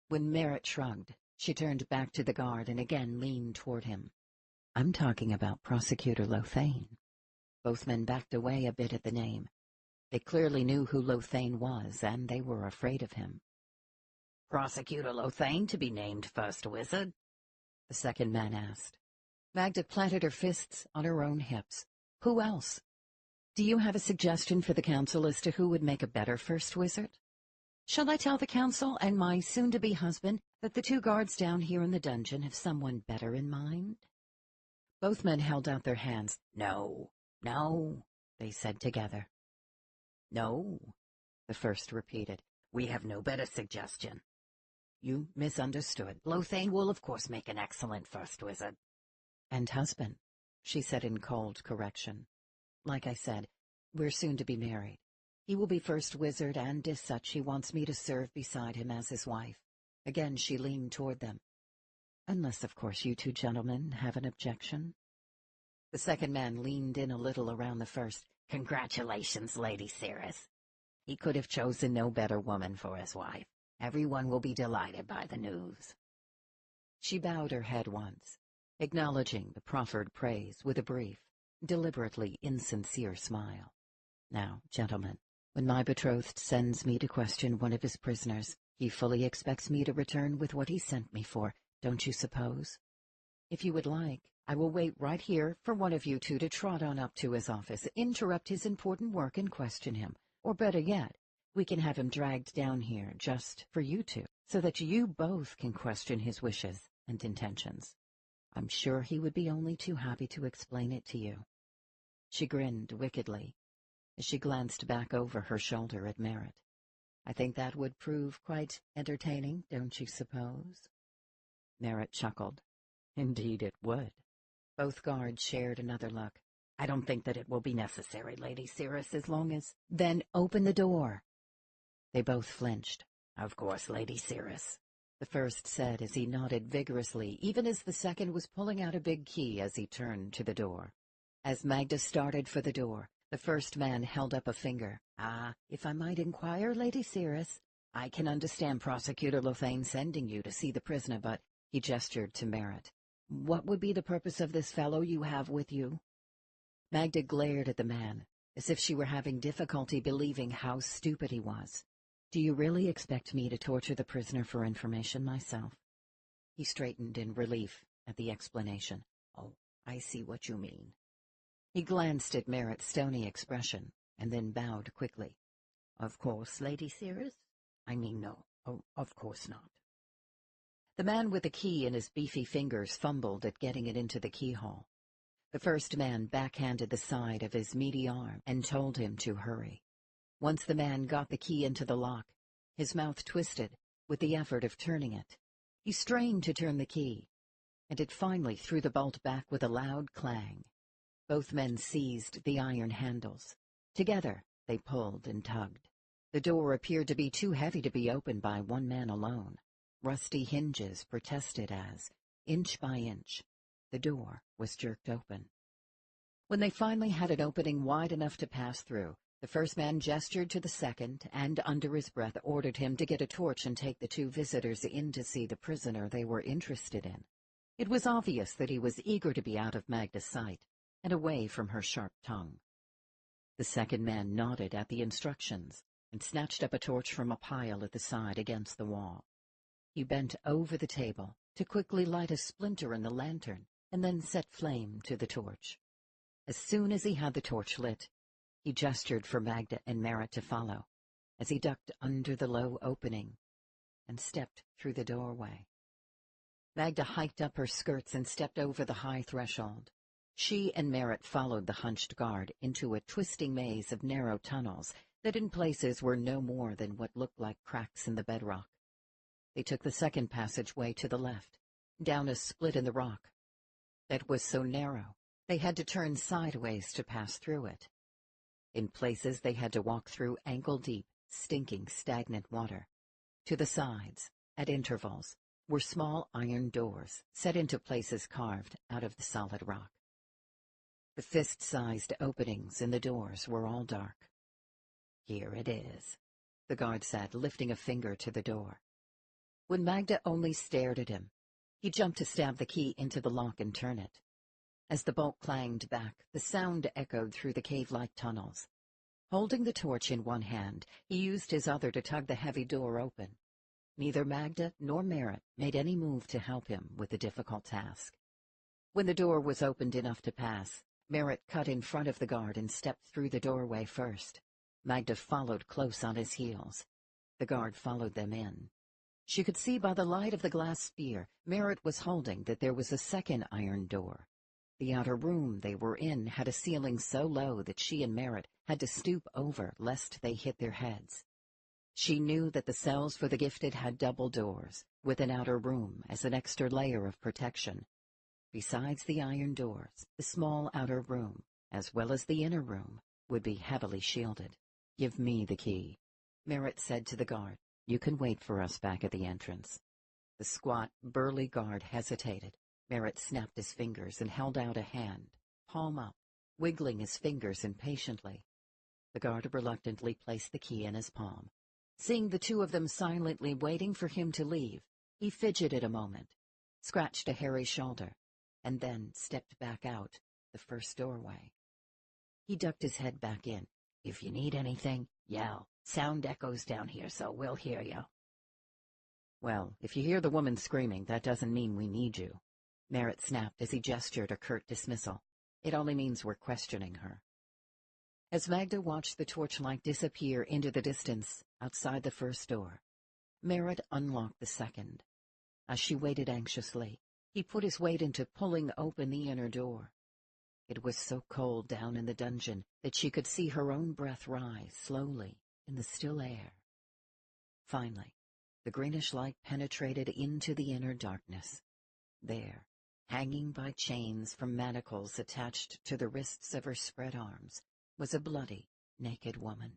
When Merritt shrugged, she turned back to the guard and again leaned toward him. "I'm talking about Prosecutor Lothane." Both men backed away a bit at the name. They clearly knew who Lothane was, and they were afraid of him. "Prosecutor Lothane to be named first wizard?" the second man asked. Magda planted her fists on her own hips. "Who else? Do you have a suggestion for the council as to who would make a better first wizard? Shall I tell the council and my soon-to-be husband that the two guards down here in the dungeon have someone better in mind?" Both men held out their hands. "No, no," they said together. "No," the first repeated. "We have no better suggestion." "You misunderstood. Lothane will of course make an excellent first wizard." "And husband," she said in cold correction. "Like I said, we're soon to be married. He will be first wizard, and as such he wants me to serve beside him as his wife." Again she leaned toward them. "Unless, of course, you two gentlemen have an objection." The second man leaned in a little around the first. "Congratulations, Lady Cirrus. He could have chosen no better woman for his wife. Everyone will be delighted by the news." She bowed her head once, acknowledging the proffered praise with a brief, deliberately insincere smile. "Now, gentlemen, when my betrothed sends me to question one of his prisoners, he fully expects me to return with what he sent me for, don't you suppose? If you would like, I will wait right here for one of you two to trot on up to his office, interrupt his important work, and question him. Or better yet, we can have him dragged down here just for you two, so that you both can question his wishes and intentions. I'm sure he would be only too happy to explain it to you." She grinned wickedly as she glanced back over her shoulder at Merritt. "I think that would prove quite entertaining, don't you suppose?" Merritt chuckled. "Indeed it would." Both guards shared another look. "I don't think that it will be necessary, Lady Cirrus, as long as—" "Then open the door." They both flinched. "Of course, Lady Cirrus," the first said as he nodded vigorously, even as the second was pulling out a big key as he turned to the door. As Magda started for the door, the first man held up a finger. If I might inquire, Lady Cirrus, I can understand Prosecutor Lothane sending you to see the prisoner, but—" he gestured to Merritt. "What would be the purpose of this fellow you have with you?" Magda glared at the man, as if she were having difficulty believing how stupid he was. "Do you really expect me to torture the prisoner for information myself?" He straightened in relief at the explanation. "Oh, I see what you mean." He glanced at Merritt's stony expression, and then bowed quickly. "Of course, Lady Cirrus? I mean, no. Oh, of course not." The man with the key in his beefy fingers fumbled at getting it into the keyhole. The first man backhanded the side of his meaty arm and told him to hurry. Once the man got the key into the lock, his mouth twisted with the effort of turning it. He strained to turn the key. and it finally threw the bolt back with a loud clang. Both men seized the iron handles. Together, they pulled and tugged. The door appeared to be too heavy to be opened by one man alone. Rusty hinges protested as, inch by inch, the door was jerked open. When they finally had an opening wide enough to pass through, the first man gestured to the second and, under his breath, ordered him to get a torch and take the two visitors in to see the prisoner they were interested in. It was obvious that he was eager to be out of Magda's sight and away from her sharp tongue. The second man nodded at the instructions and snatched up a torch from a pile at the side against the wall. He bent over the table to quickly light a splinter in the lantern and then set flame to the torch. As soon as he had the torch lit, he gestured for Magda and Merritt to follow, as he ducked under the low opening and stepped through the doorway. Magda hiked up her skirts and stepped over the high threshold. She and Merritt followed the hunched guard into a twisting maze of narrow tunnels that in places were no more than what looked like cracks in the bedrock. They took the second passageway to the left, down a split in the rock. That was so narrow, they had to turn sideways to pass through it. In places they had to walk through ankle-deep, stinking, stagnant water. To the sides, at intervals, were small iron doors set into places carved out of the solid rock. The fist-sized openings in the doors were all dark. "Here it is," the guard said, lifting a finger to the door. When Magda only stared at him, he jumped to stab the key into the lock and turn it. As the bolt clanged back, the sound echoed through the cave-like tunnels. Holding the torch in one hand, he used his other to tug the heavy door open. Neither Magda nor Merritt made any move to help him with the difficult task. When the door was opened enough to pass, Merritt cut in front of the guard and stepped through the doorway first. Magda followed close on his heels. The guard followed them in. She could see by the light of the glass sphere Merritt was holding that there was a second iron door. The outer room they were in had a ceiling so low that she and Merritt had to stoop over lest they hit their heads. She knew that the cells for the gifted had double doors, with an outer room as an extra layer of protection. Besides the iron doors, the small outer room, as well as the inner room, would be heavily shielded. "Give me the key," Merritt said to the guard. "You can wait for us back at the entrance." The squat, burly guard hesitated. Merritt snapped his fingers and held out a hand, palm up, wiggling his fingers impatiently. The guard reluctantly placed the key in his palm. Seeing the two of them silently waiting for him to leave, he fidgeted a moment, scratched a hairy shoulder, and then stepped back out the first doorway. He ducked his head back in. "If you need anything, yell. Sound echoes down here, so we'll hear you." "Well, if you hear the woman screaming, that doesn't mean we need you," Merritt snapped as he gestured a curt dismissal. "It only means we're questioning her." As Magda watched the torchlight disappear into the distance outside the first door, Merritt unlocked the second. As she waited anxiously, he put his weight into pulling open the inner door. It was so cold down in the dungeon that she could see her own breath rise slowly in the still air. Finally, the greenish light penetrated into the inner darkness. There, hanging by chains from manacles attached to the wrists of her spread arms, was a bloody, naked woman.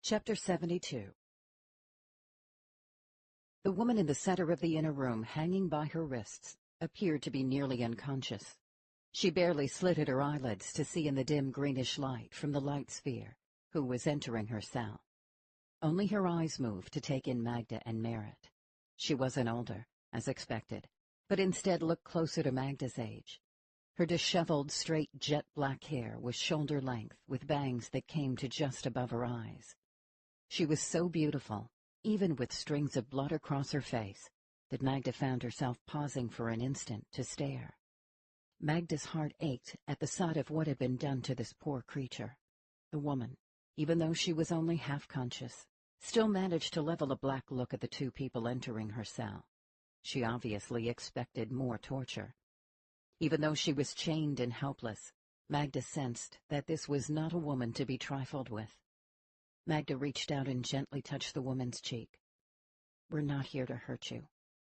Chapter 72. The woman in the center of the inner room, hanging by her wrists, appeared to be nearly unconscious. She barely slitted her eyelids to see in the dim greenish light from the light sphere who was entering her cell. Only her eyes moved to take in Magda and Merritt. She wasn't older, as expected, but instead looked closer to Magda's age. Her disheveled, straight, jet-black hair was shoulder-length, with bangs that came to just above her eyes. She was so beautiful, even with strings of blood across her face, that Magda found herself pausing for an instant to stare. Magda's heart ached at the sight of what had been done to this poor creature. The woman, even though she was only half-conscious, still managed to level a black look at the two people entering her cell. She obviously expected more torture. Even though she was chained and helpless, Magda sensed that this was not a woman to be trifled with. Magda reached out and gently touched the woman's cheek. We're not here to hurt you.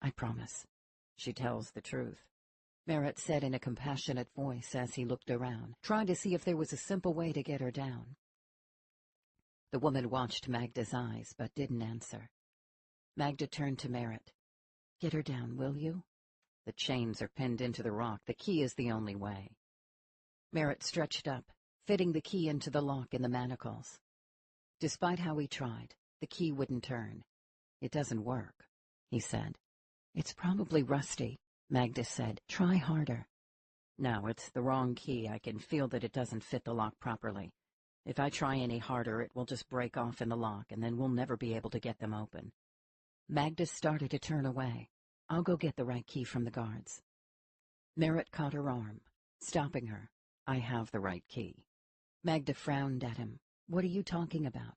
I promise. She tells the truth, Merritt said in a compassionate voice as he looked around, trying to see if there was a simple way to get her down. The woman watched Magda's eyes, but didn't answer. Magda turned to Merritt. Get her down, will you? The chains are pinned into the rock. The key is the only way. Merritt stretched up, fitting the key into the lock in the manacles. Despite how he tried, the key wouldn't turn. It doesn't work, he said. It's probably rusty, Magda said. Try harder. No, it's the wrong key. I can feel that it doesn't fit the lock properly. If I try any harder, it will just break off in the lock, and then we'll never be able to get them open. Magda started to turn away. I'll go get the right key from the guards. Merritt caught her arm, stopping her. I have the right key. Magda frowned at him. What are you talking about?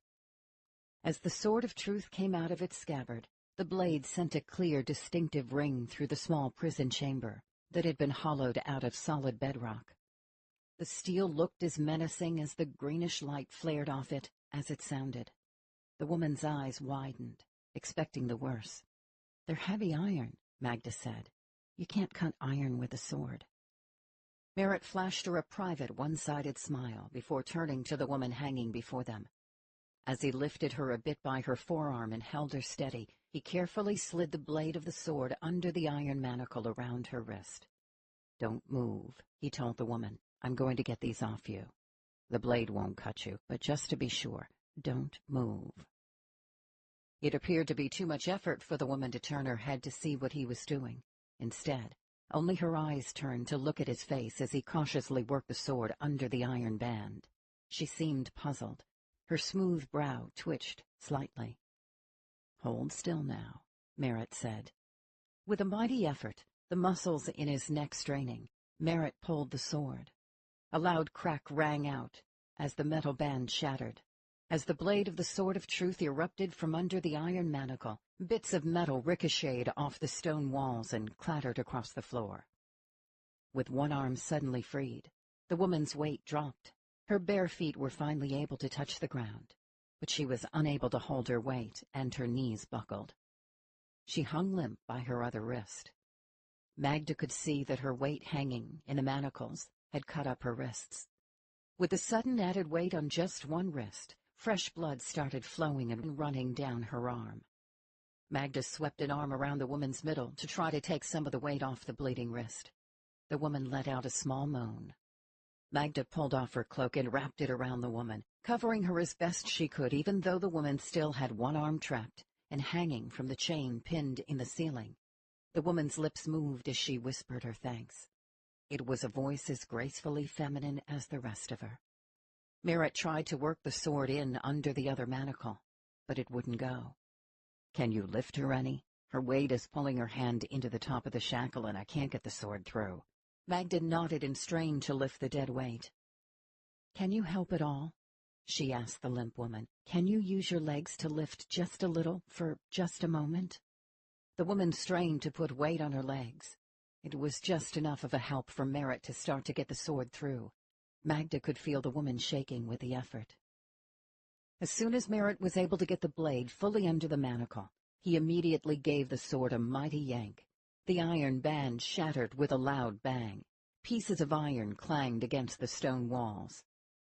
As the sword of truth came out of its scabbard, the blade sent a clear, distinctive ring through the small prison chamber that had been hollowed out of solid bedrock. The steel looked as menacing as the greenish light flared off it as it sounded. The woman's eyes widened, expecting the worst. They're heavy iron, Magda said. You can't cut iron with a sword. Merritt flashed her a private, one-sided smile before turning to the woman hanging before them. As he lifted her a bit by her forearm and held her steady, he carefully slid the blade of the sword under the iron manacle around her wrist. Don't move, he told the woman. I'm going to get these off you. The blade won't cut you, but just to be sure, don't move. It appeared to be too much effort for the woman to turn her head to see what he was doing. Instead, only her eyes turned to look at his face as he cautiously worked the sword under the iron band. She seemed puzzled. Her smooth brow twitched slightly. Hold still now, Merritt said. With a mighty effort, the muscles in his neck straining, Merritt pulled the sword. A loud crack rang out as the metal band shattered. As the blade of the sword of truth erupted from under the iron manacle, bits of metal ricocheted off the stone walls and clattered across the floor. With one arm suddenly freed, the woman's weight dropped. Her bare feet were finally able to touch the ground, but she was unable to hold her weight, and her knees buckled. She hung limp by her other wrist. Magda could see that her weight hanging in the manacles had cut up her wrists. With the sudden added weight on just one wrist, fresh blood started flowing and running down her arm. Magda swept an arm around the woman's middle to try to take some of the weight off the bleeding wrist. The woman let out a small moan. Magda pulled off her cloak and wrapped it around the woman, covering her as best she could, even though the woman still had one arm trapped and hanging from the chain pinned in the ceiling. The woman's lips moved as she whispered her thanks. It was a voice as gracefully feminine as the rest of her. Merritt tried to work the sword in under the other manacle, but it wouldn't go. Can you lift her any? Her weight is pulling her hand into the top of the shackle, and I can't get the sword through. Magda nodded and strained to lift the dead weight. Can you help at all? She asked the limp woman. Can you use your legs to lift just a little, for just a moment? The woman strained to put weight on her legs. It was just enough of a help for Merritt to start to get the sword through. Magda could feel the woman shaking with the effort. As soon as Merritt was able to get the blade fully under the manacle, he immediately gave the sword a mighty yank. The iron band shattered with a loud bang. Pieces of iron clanged against the stone walls.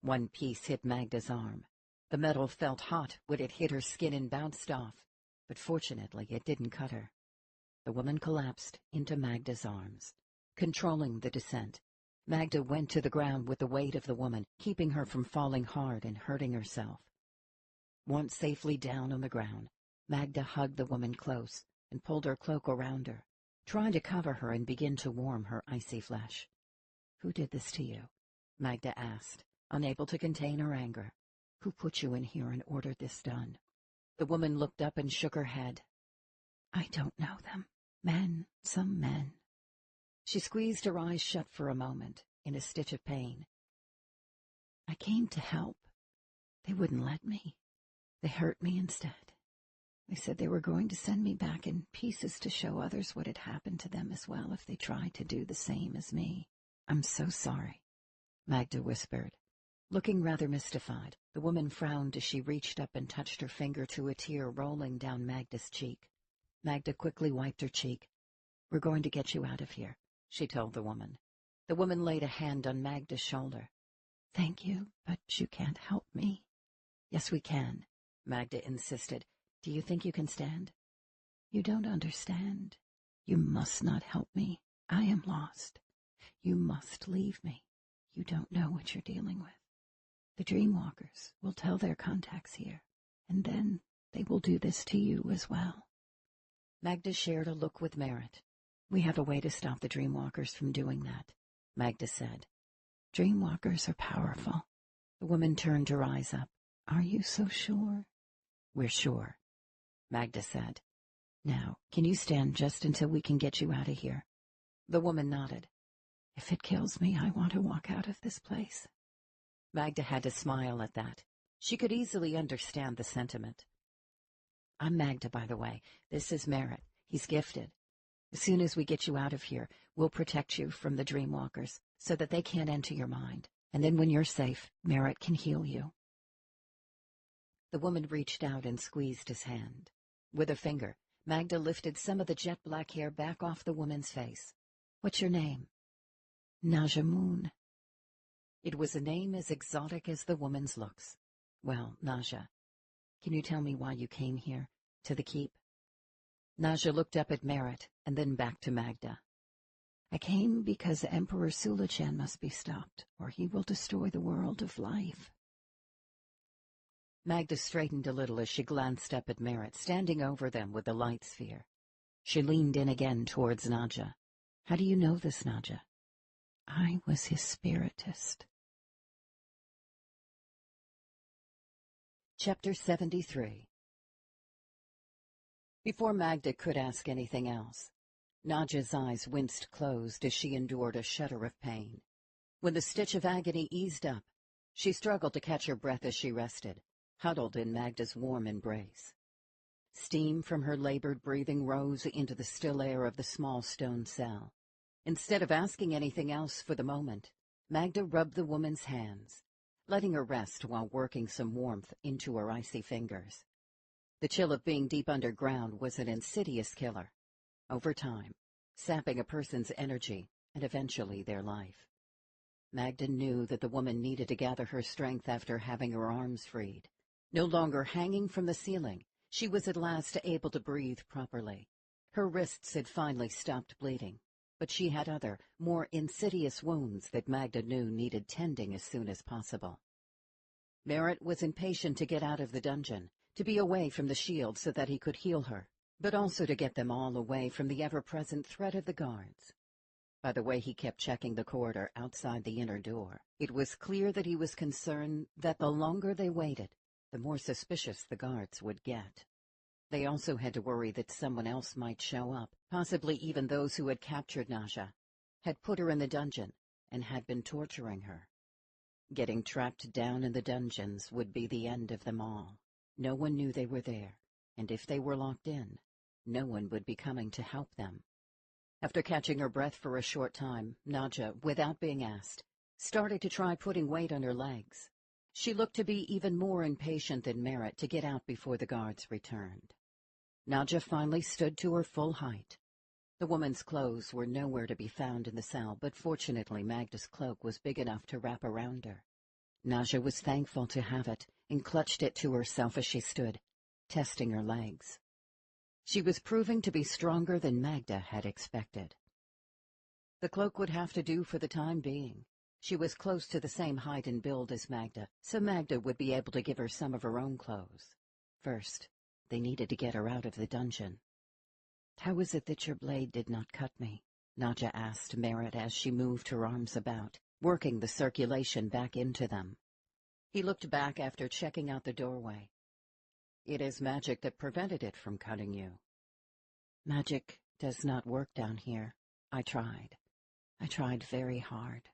One piece hit Magda's arm. The metal felt hot when it hit her skin and bounced off, but fortunately it didn't cut her. The woman collapsed into Magda's arms. Controlling the descent, Magda went to the ground with the weight of the woman, keeping her from falling hard and hurting herself. Once safely down on the ground, Magda hugged the woman close and pulled her cloak around her, trying to cover her and begin to warm her icy flesh. Who did this to you? Magda asked, unable to contain her anger. Who put you in here and ordered this done? The woman looked up and shook her head. I don't know them. Men, some men. She squeezed her eyes shut for a moment, in a stitch of pain. I came to help. They wouldn't let me. They hurt me instead. They said they were going to send me back in pieces to show others what had happened to them as well if they tried to do the same as me. I'm so sorry, Magda whispered. Looking rather mystified, the woman frowned as she reached up and touched her finger to a tear rolling down Magda's cheek. Magda quickly wiped her cheek. "We're going to get you out of here," she told the woman. The woman laid a hand on Magda's shoulder. "Thank you, but you can't help me." "Yes, we can," Magda insisted. "Do you think you can stand?" "You don't understand. You must not help me. I am lost. You must leave me. You don't know what you're dealing with. The Dreamwalkers will tell their contacts here, and then they will do this to you as well." Magda shared a look with Merritt. "We have a way to stop the Dreamwalkers from doing that," Magda said. "Dreamwalkers are powerful." The woman turned her eyes up. "Are you so sure?" "We're sure," Magda said. "Now, can you stand just until we can get you out of here?" The woman nodded. "If it kills me, I want to walk out of this place." Magda had to smile at that. She could easily understand the sentiment. "I'm Magda, by the way. This is Merritt. He's gifted. As soon as we get you out of here, we'll protect you from the Dreamwalkers so that they can't enter your mind. And then when you're safe, Merritt can heal you." The woman reached out and squeezed his hand. With a finger, Magda lifted some of the jet-black hair back off the woman's face. "What's your name?" "Naja Moon." It was a name as exotic as the woman's looks. "Well, Naja, can you tell me why you came here, to the keep?" Naja looked up at Merritt and then back to Magda. "I came because Emperor Sulachan must be stopped, or he will destroy the world of life." Magda straightened a little as she glanced up at Merritt, standing over them with the light sphere. She leaned in again towards Naja. "How do you know this, Naja?" "I was his spiritist." Chapter 73. Before Magda could ask anything else, Naja's eyes winced closed as she endured a shudder of pain. When the stitch of agony eased up, she struggled to catch her breath as she rested, huddled in Magda's warm embrace. Steam from her labored breathing rose into the still air of the small stone cell. Instead of asking anything else for the moment, Magda rubbed the woman's hands, letting her rest while working some warmth into her icy fingers. The chill of being deep underground was an insidious killer, over time, sapping a person's energy and eventually their life. Magda knew that the woman needed to gather her strength after having her arms freed. No longer hanging from the ceiling, she was at last able to breathe properly. Her wrists had finally stopped bleeding, but she had other, more insidious wounds that Magda knew needed tending as soon as possible. Merritt was impatient to get out of the dungeon, to be away from the shield so that he could heal her, but also to get them all away from the ever-present threat of the guards. By the way he kept checking the corridor outside the inner door, it was clear that he was concerned that the longer they waited, the more suspicious the guards would get. They also had to worry that someone else might show up, possibly even those who had captured Naja, had put her in the dungeon, and had been torturing her. Getting trapped down in the dungeons would be the end of them all. No one knew they were there, and if they were locked in, no one would be coming to help them. After catching her breath for a short time, Naja, without being asked, started to try putting weight on her legs. She looked to be even more impatient than Merritt to get out before the guards returned. Naja finally stood to her full height. The woman's clothes were nowhere to be found in the cell, but fortunately Magda's cloak was big enough to wrap around her. Naja was thankful to have it and clutched it to herself as she stood, testing her legs. She was proving to be stronger than Magda had expected. The cloak would have to do for the time being. She was close to the same height and build as Magda, so Magda would be able to give her some of her own clothes. First, they needed to get her out of the dungeon. "How is it that your blade did not cut me?" Naja asked Merritt as she moved her arms about, working the circulation back into them. He looked back after checking out the doorway. "It is magic that prevented it from cutting you." "Magic does not work down here. I tried. I tried very hard."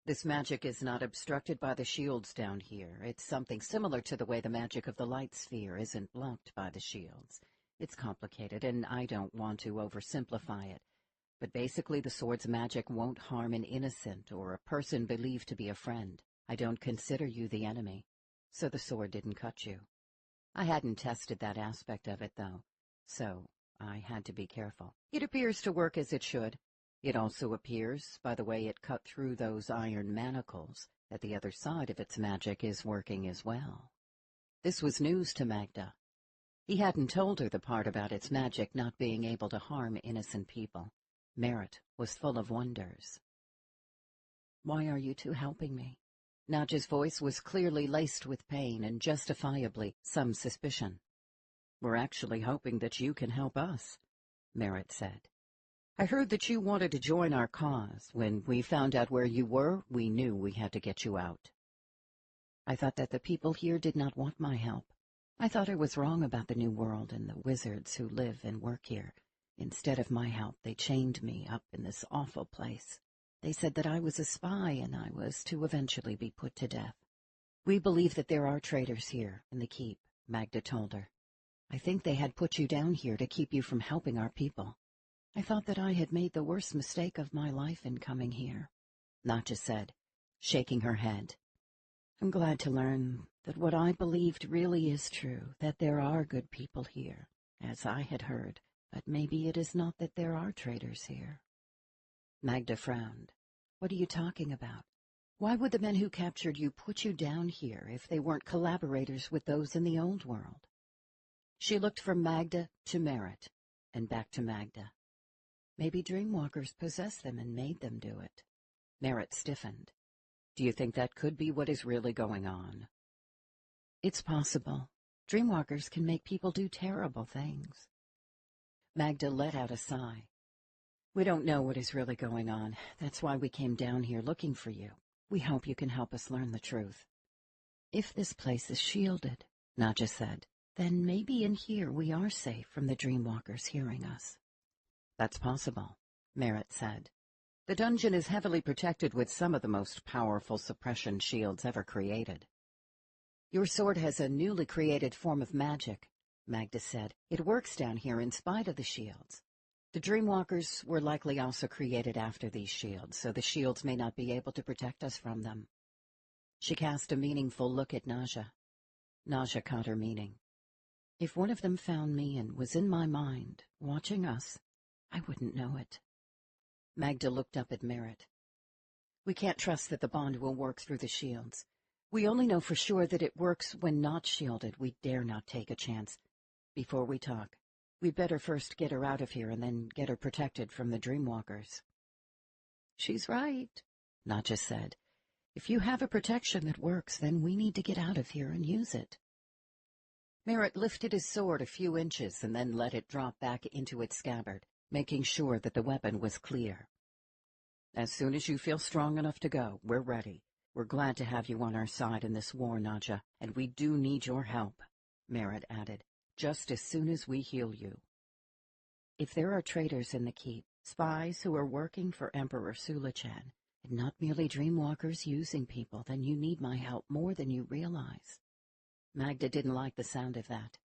"This magic is not obstructed by the shields down here. It's something similar to the way the magic of the light sphere isn't blocked by the shields. It's complicated, and I don't want to oversimplify it. But basically the sword's magic won't harm an innocent or a person believed to be a friend. I don't consider you the enemy, so the sword didn't cut you. I hadn't tested that aspect of it, though, so I had to be careful. It appears to work as it should. It also appears, by the way it cut through those iron manacles, that the other side of its magic is working as well. This was news to Magda. He hadn't told her the part about its magic not being able to harm innocent people. Merritt was full of wonders. "Why are you two helping me?" Nadja's voice was clearly laced with pain and justifiably some suspicion. "We're actually hoping that you can help us," Merritt said. "I heard that you wanted to join our cause. When we found out where you were, we knew we had to get you out." "I thought that the people here did not want my help. I thought I was wrong about the New World and the wizards who live and work here. Instead of my help, they chained me up in this awful place. They said that I was a spy and I was to eventually be put to death." "We believe that there are traitors here in the keep," Magda told her. "I think they had put you down here to keep you from helping our people. I thought that I had made the worst mistake of my life in coming here," Nadja said, shaking her head. "I'm glad to learn that what I believed really is true, that there are good people here, as I had heard, but maybe it is not that there are traitors here." Magda frowned. "What are you talking about? Why would the men who captured you put you down here if they weren't collaborators with those in the old world?" She looked from Magda to Merritt, and back to Magda. "Maybe Dreamwalkers possessed them and made them do it." Merritt stiffened. "Do you think that could be what is really going on?" "It's possible. Dreamwalkers can make people do terrible things." Magda let out a sigh. "We don't know what is really going on. That's why we came down here looking for you. We hope you can help us learn the truth." "If this place is shielded," Nadja said, "then maybe in here we are safe from the Dreamwalkers hearing us." "That's possible," Merritt said. "The dungeon is heavily protected with some of the most powerful suppression shields ever created." "Your sword has a newly created form of magic," Magda said. "It works down here in spite of the shields. The Dreamwalkers were likely also created after these shields, so the shields may not be able to protect us from them." She cast a meaningful look at Nadja. Nadja caught her meaning. "If one of them found me and was in my mind, watching us, I wouldn't know it." Magda looked up at Merritt. "We can't trust that the bond will work through the shields. We only know for sure that it works when not shielded. We dare not take a chance. Before we talk, we'd better first get her out of here and then get her protected from the Dreamwalkers." "She's right," Nadja said. "If you have a protection that works, then we need to get out of here and use it." Merritt lifted his sword a few inches and then let it drop back into its scabbard, making sure that the weapon was clear. "As soon as you feel strong enough to go, we're ready. We're glad to have you on our side in this war, Nadja, and we do need your help," Merritt added, "just as soon as we heal you." "If there are traitors in the keep, spies who are working for Emperor Sulichan, and not merely Dreamwalkers using people, then you need my help more than you realize." Magda didn't like the sound of that.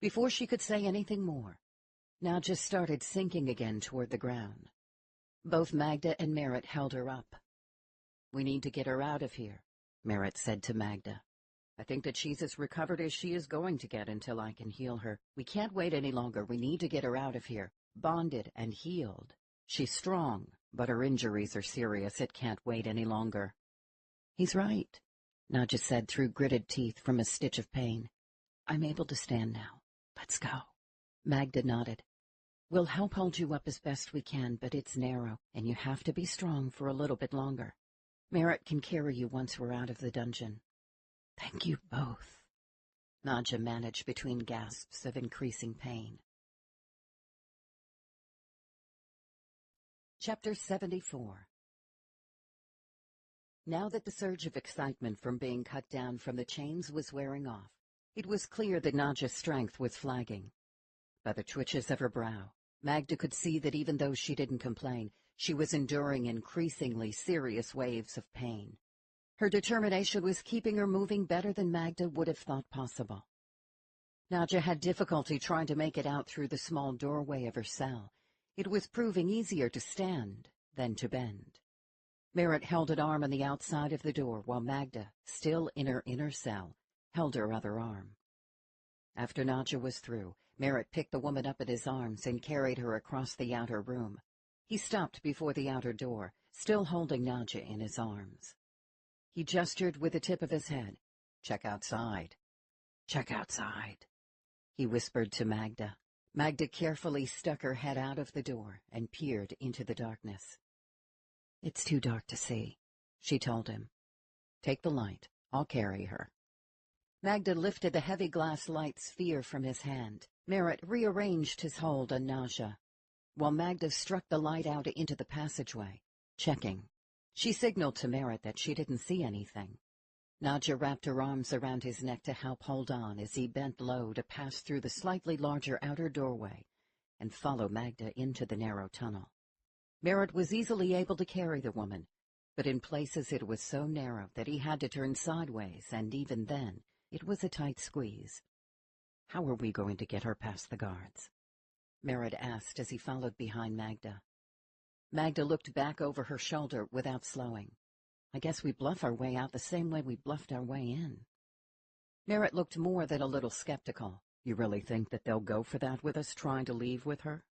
Before she could say anything more, Nadja started sinking again toward the ground. Both Magda and Merritt held her up. "We need to get her out of here," Merritt said to Magda. "I think that she's as recovered as she is going to get until I can heal her. We can't wait any longer. We need to get her out of here, bonded and healed. She's strong, but her injuries are serious. It can't wait any longer." "He's right," Nadja said through gritted teeth from a stitch of pain. "I'm able to stand now. Let's go." Magda nodded. "We'll help hold you up as best we can, but it's narrow, and you have to be strong for a little bit longer. Merritt can carry you once we're out of the dungeon." "Thank you both," Nadja managed between gasps of increasing pain. Chapter 74. Now that the surge of excitement from being cut down from the chains was wearing off, it was clear that Nadja's strength was flagging. By the twitches of her brow, Magda could see that even though she didn't complain, she was enduring increasingly serious waves of pain. Her determination was keeping her moving better than Magda would have thought possible. Nadja had difficulty trying to make it out through the small doorway of her cell. It was proving easier to stand than to bend. Merritt held an arm on the outside of the door, while Magda, still in her inner cell, held her other arm. After Nadja was through, Merritt picked the woman up in his arms and carried her across the outer room. He stopped before the outer door, still holding Nadja in his arms. He gestured with the tip of his head. "Check outside. Check outside," he whispered to Magda. Magda carefully stuck her head out of the door and peered into the darkness. "It's too dark to see," she told him. "Take the light. I'll carry her." Magda lifted the heavy glass light sphere from his hand. Merritt rearranged his hold on Nadja, while Magda struck the light out into the passageway, checking. She signaled to Merritt that she didn't see anything. Nadja wrapped her arms around his neck to help hold on as he bent low to pass through the slightly larger outer doorway and follow Magda into the narrow tunnel. Merritt was easily able to carry the woman, but in places it was so narrow that he had to turn sideways, and even then it was a tight squeeze. "How are we going to get her past the guards?" Merritt asked as he followed behind Magda. Magda looked back over her shoulder without slowing. "I guess we bluff our way out the same way we bluffed our way in." Merritt looked more than a little skeptical. "You really think that they'll go for that with us trying to leave with her?"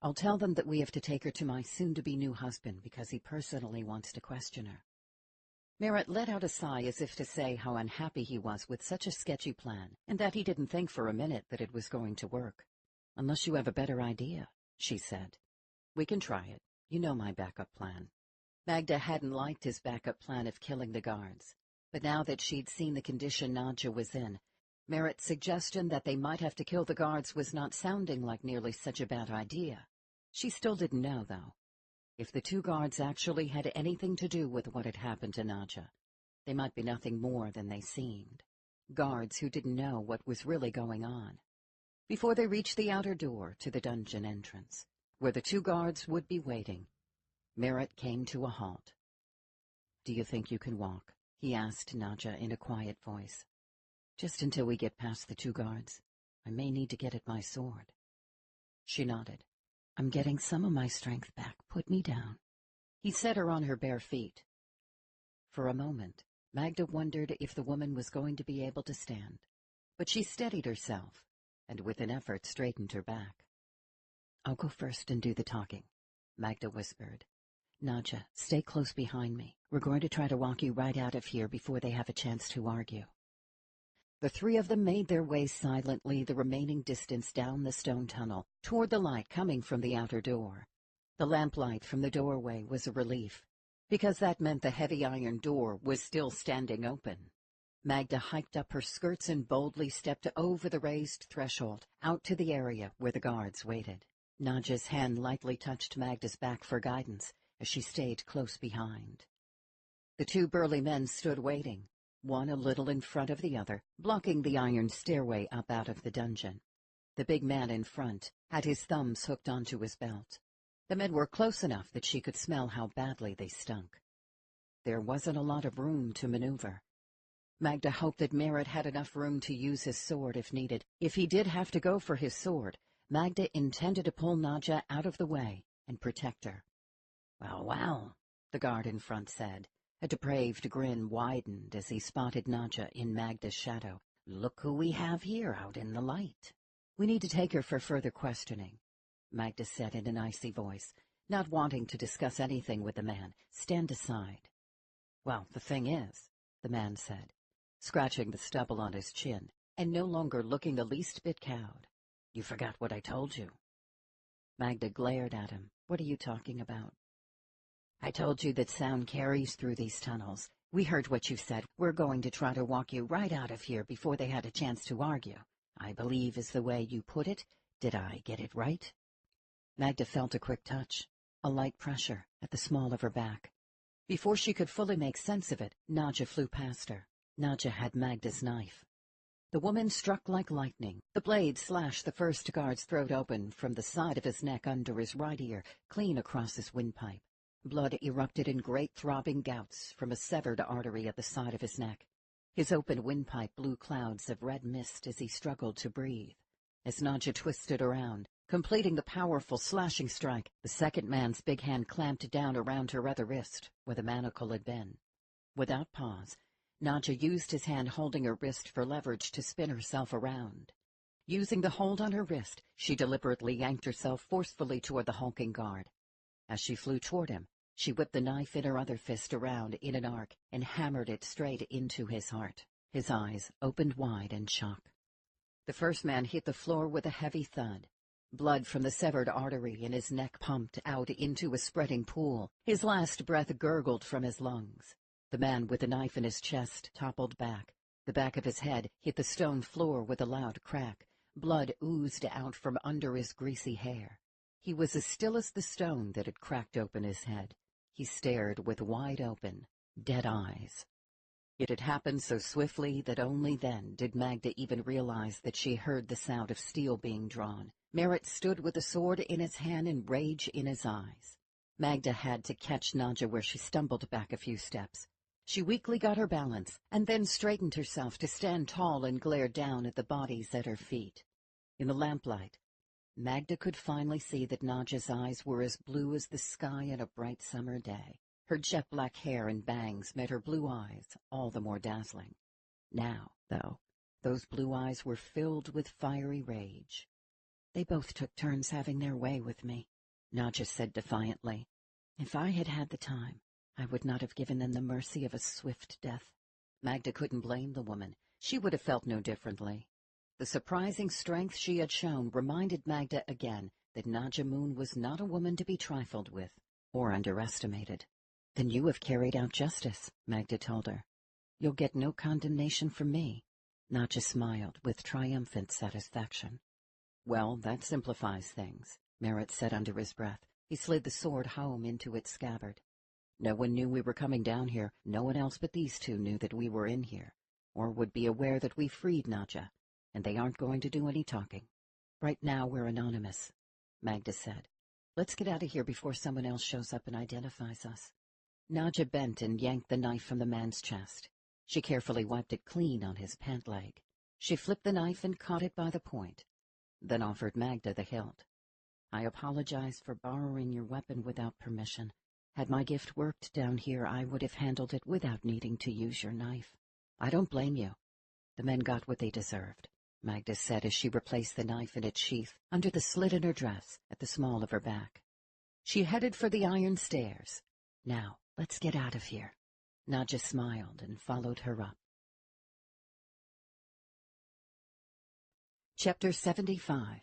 "I'll tell them that we have to take her to my soon-to-be new husband because he personally wants to question her." Merritt let out a sigh as if to say how unhappy he was with such a sketchy plan, and that he didn't think for a minute that it was going to work. "Unless you have a better idea," she said. "We can try it. You know my backup plan." Magda hadn't liked his backup plan of killing the guards, but now that she'd seen the condition Nadja was in, Merritt's suggestion that they might have to kill the guards was not sounding like nearly such a bad idea. She still didn't know, though. If the two guards actually had anything to do with what had happened to Nadja, they might be nothing more than they seemed. Guards who didn't know what was really going on. Before they reached the outer door to the dungeon entrance, where the two guards would be waiting, Merritt came to a halt. "Do you think you can walk?" he asked Nadja in a quiet voice. "Just until we get past the two guards. I may need to get at my sword." She nodded. "I'm getting some of my strength back. Put me down." He set her on her bare feet. For a moment, Magda wondered if the woman was going to be able to stand, but she steadied herself, and with an effort straightened her back. "I'll go first and do the talking," Magda whispered. "Nadja, stay close behind me. We're going to try to walk you right out of here before they have a chance to argue." The three of them made their way silently the remaining distance down the stone tunnel toward the light coming from the outer door. The lamplight from the doorway was a relief, because that meant the heavy iron door was still standing open. Magda hiked up her skirts and boldly stepped over the raised threshold out to the area where the guards waited. Nadja's hand lightly touched Magda's back for guidance as she stayed close behind. The two burly men stood waiting, one a little in front of the other, blocking the iron stairway up out of the dungeon. The big man in front had his thumbs hooked onto his belt. The men were close enough that she could smell how badly they stunk. There wasn't a lot of room to maneuver. Magda hoped that Merritt had enough room to use his sword if needed. If he did have to go for his sword, Magda intended to pull Nadja out of the way and protect her. "Well, well," the guard in front said. A depraved grin widened as he spotted Nadja in Magda's shadow. "Look who we have here out in the light." "We need to take her for further questioning," Magda said in an icy voice, not wanting to discuss anything with the man. "Stand aside." "Well, the thing is," the man said, scratching the stubble on his chin, and no longer looking the least bit cowed. "You forgot what I told you." Magda glared at him. "What are you talking about?" "I told you that sound carries through these tunnels. We heard what you said. We're going to try to walk you right out of here before they had a chance to argue, I believe is the way you put it. Did I get it right?" Magda felt a quick touch, a light pressure at the small of her back. Before she could fully make sense of it, Nadja flew past her. Nadja had Magda's knife. The woman struck like lightning. The blade slashed the first guard's throat open from the side of his neck under his right ear, clean across his windpipe. Blood erupted in great throbbing gouts from a severed artery at the side of his neck. His open windpipe blew clouds of red mist as he struggled to breathe. As Nadja twisted around, completing the powerful slashing strike, the second man's big hand clamped down around her other wrist, where the manacle had been. Without pause, Nadja used his hand holding her wrist for leverage to spin herself around. Using the hold on her wrist, she deliberately yanked herself forcefully toward the hulking guard. As she flew toward him, she whipped the knife in her other fist around in an arc and hammered it straight into his heart. His eyes opened wide in shock. The first man hit the floor with a heavy thud. Blood from the severed artery in his neck pumped out into a spreading pool. His last breath gurgled from his lungs. The man with the knife in his chest toppled back. The back of his head hit the stone floor with a loud crack. Blood oozed out from under his greasy hair. He was as still as the stone that had cracked open his head. He stared with wide-open, dead eyes. It had happened so swiftly that only then did Magda even realize that she heard the sound of steel being drawn. Merritt stood with the sword in his hand and rage in his eyes. Magda had to catch Nadja where she stumbled back a few steps. She weakly got her balance, and then straightened herself to stand tall and glare down at the bodies at her feet. In the lamplight, Magda could finally see that Nadja's eyes were as blue as the sky on a bright summer day. Her jet-black hair and bangs made her blue eyes all the more dazzling. Now, though, those blue eyes were filled with fiery rage. "They both took turns having their way with me," Nadja said defiantly. "If I had had the time, I would not have given them the mercy of a swift death." Magda couldn't blame the woman. She would have felt no differently. The surprising strength she had shown reminded Magda again that Nadja Moon was not a woman to be trifled with or underestimated. "Then you have carried out justice," Magda told her. "You'll get no condemnation from me." Nadja smiled with triumphant satisfaction. "Well, that simplifies things," Merritt said under his breath. He slid the sword home into its scabbard. "No one knew we were coming down here. No one else but these two knew that we were in here, or would be aware that we freed Nadja, and they aren't going to do any talking. Right now we're anonymous," Magda said. "Let's get out of here before someone else shows up and identifies us." Nadja bent and yanked the knife from the man's chest. She carefully wiped it clean on his pant leg. She flipped the knife and caught it by the point, then offered Magda the hilt. "I apologize for borrowing your weapon without permission. Had my gift worked down here, I would have handled it without needing to use your knife. I don't blame you. The men got what they deserved," Magda said as she replaced the knife in its sheath under the slit in her dress at the small of her back. She headed for the iron stairs. "Now, let's get out of here." Nadja smiled and followed her up. Chapter 75.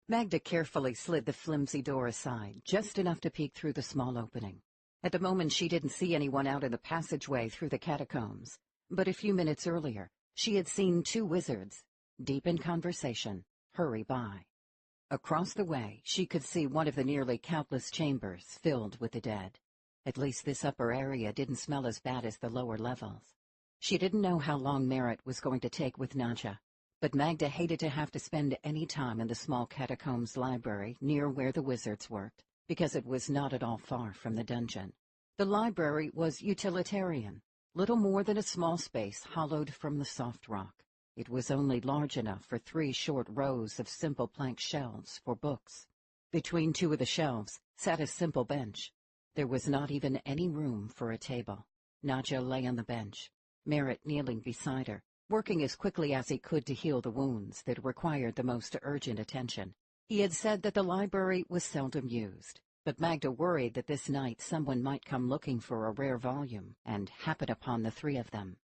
Magda carefully slid the flimsy door aside, just enough to peek through the small opening. At the moment she didn't see anyone out in the passageway through the catacombs, but a few minutes earlier she had seen two wizards, deep in conversation, hurry by. Across the way she could see one of the nearly countless chambers filled with the dead. At least this upper area didn't smell as bad as the lower levels. She didn't know how long Merritt was going to take with Nadja, but Magda hated to have to spend any time in the small catacombs library near where the wizards worked, because it was not at all far from the dungeon. The library was utilitarian, little more than a small space hollowed from the soft rock. It was only large enough for 3 short rows of simple plank shelves for books. Between 2 of the shelves sat a simple bench. There was not even any room for a table. Nadja lay on the bench, Merritt kneeling beside her, working as quickly as he could to heal the wounds that required the most urgent attention. He had said that the library was seldom used, but Magda worried that this night someone might come looking for a rare volume and happen upon the 3 of them.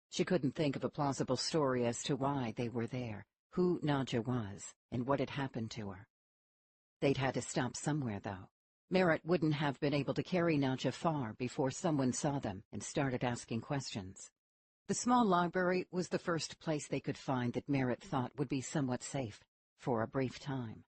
She couldn't think of a plausible story as to why they were there, who Nadja was, and what had happened to her. They'd had to stop somewhere, though. Merritt wouldn't have been able to carry Nadja far before someone saw them and started asking questions. The small library was the first place they could find that Merritt thought would be somewhat safe, for a brief time.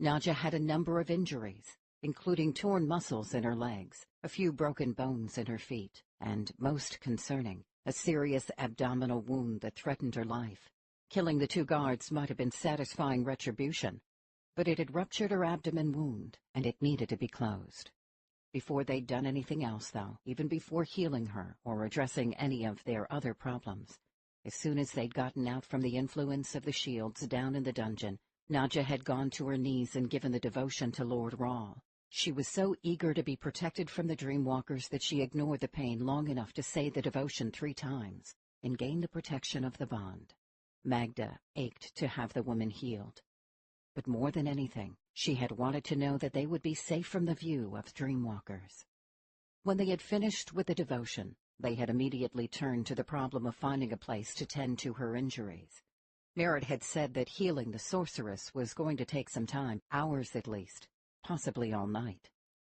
Nadja had a number of injuries, including torn muscles in her legs, a few broken bones in her feet, and, most concerning, a serious abdominal wound that threatened her life. Killing the 2 guards might have been satisfying retribution, but it had ruptured her abdomen wound, and it needed to be closed. Before they'd done anything else, though, even before healing her or addressing any of their other problems, as soon as they'd gotten out from the influence of the shields down in the dungeon, Nadja had gone to her knees and given the devotion to Lord Rawl. She was so eager to be protected from the Dreamwalkers that she ignored the pain long enough to say the devotion 3 times and gain the protection of the bond. Magda ached to have the woman healed. But more than anything, she had wanted to know that they would be safe from the view of dreamwalkers. When they had finished with the devotion, they had immediately turned to the problem of finding a place to tend to her injuries. Merritt had said that healing the sorceress was going to take some time, hours at least, possibly all night.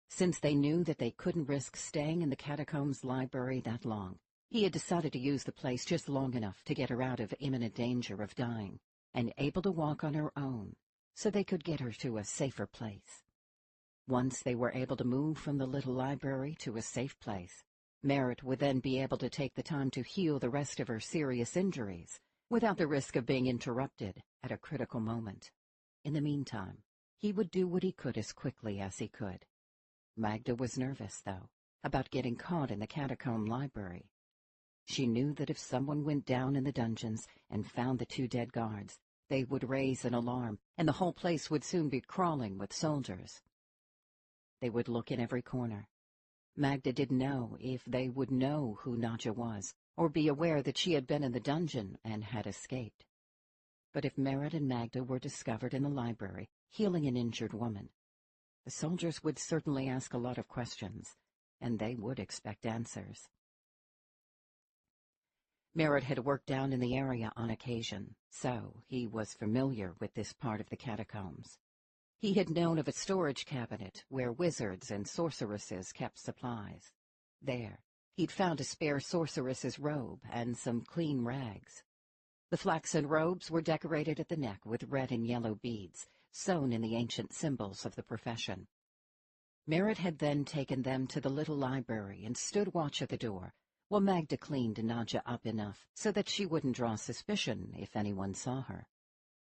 Since they knew that they couldn't risk staying in the catacombs library that long, he had decided to use the place just long enough to get her out of imminent danger of dying, and able to walk on her own, so they could get her to a safer place. Once they were able to move from the little library to a safe place, Merritt would then be able to take the time to heal the rest of her serious injuries, without the risk of being interrupted at a critical moment. In the meantime, he would do what he could as quickly as he could. Magda was nervous, though, about getting caught in the catacomb library. She knew that if someone went down in the dungeons and found the two dead guards, they would raise an alarm, and the whole place would soon be crawling with soldiers. They would look in every corner. Magda didn't know if they would know who Nadja was, or be aware that she had been in the dungeon and had escaped. But if Merritt and Magda were discovered in the library, healing an injured woman, the soldiers would certainly ask a lot of questions, and they would expect answers. Merritt had worked down in the area on occasion, so he was familiar with this part of the catacombs. He had known of a storage cabinet where wizards and sorceresses kept supplies. There, he'd found a spare sorceress's robe and some clean rags. The flaxen robes were decorated at the neck with red and yellow beads, sewn in the ancient symbols of the profession. Merritt had then taken them to the little library and stood watch at the door, while Magda cleaned Nadja up enough so that she wouldn't draw suspicion if anyone saw her.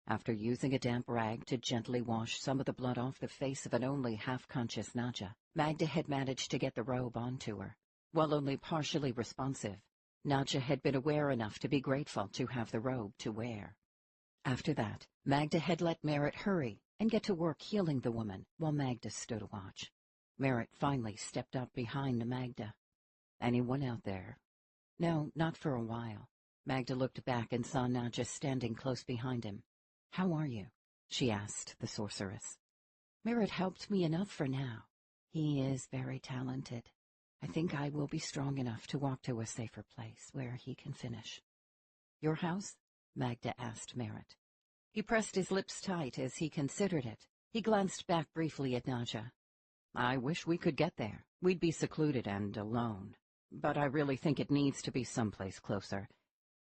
After using a damp rag to gently wash some of the blood off the face of an only half-conscious Nadja, Magda had managed to get the robe onto her. While only partially responsive, Nadja had been aware enough to be grateful to have the robe to wear. After that, Magda had let Merritt hurry and get to work healing the woman while Magda stood watch. Merritt finally stepped up behind Magda. "Anyone out there?" "No, not for a while." Magda looked back and saw Nadja standing close behind him. "How are you?" she asked the sorceress. "Merritt helped me enough for now. He is very talented. I think I will be strong enough to walk to a safer place where he can finish." "Your house?" Magda asked Merritt. He pressed his lips tight as he considered it. He glanced back briefly at Nadja. "I wish we could get there. We'd be secluded and alone. But I really think it needs to be someplace closer.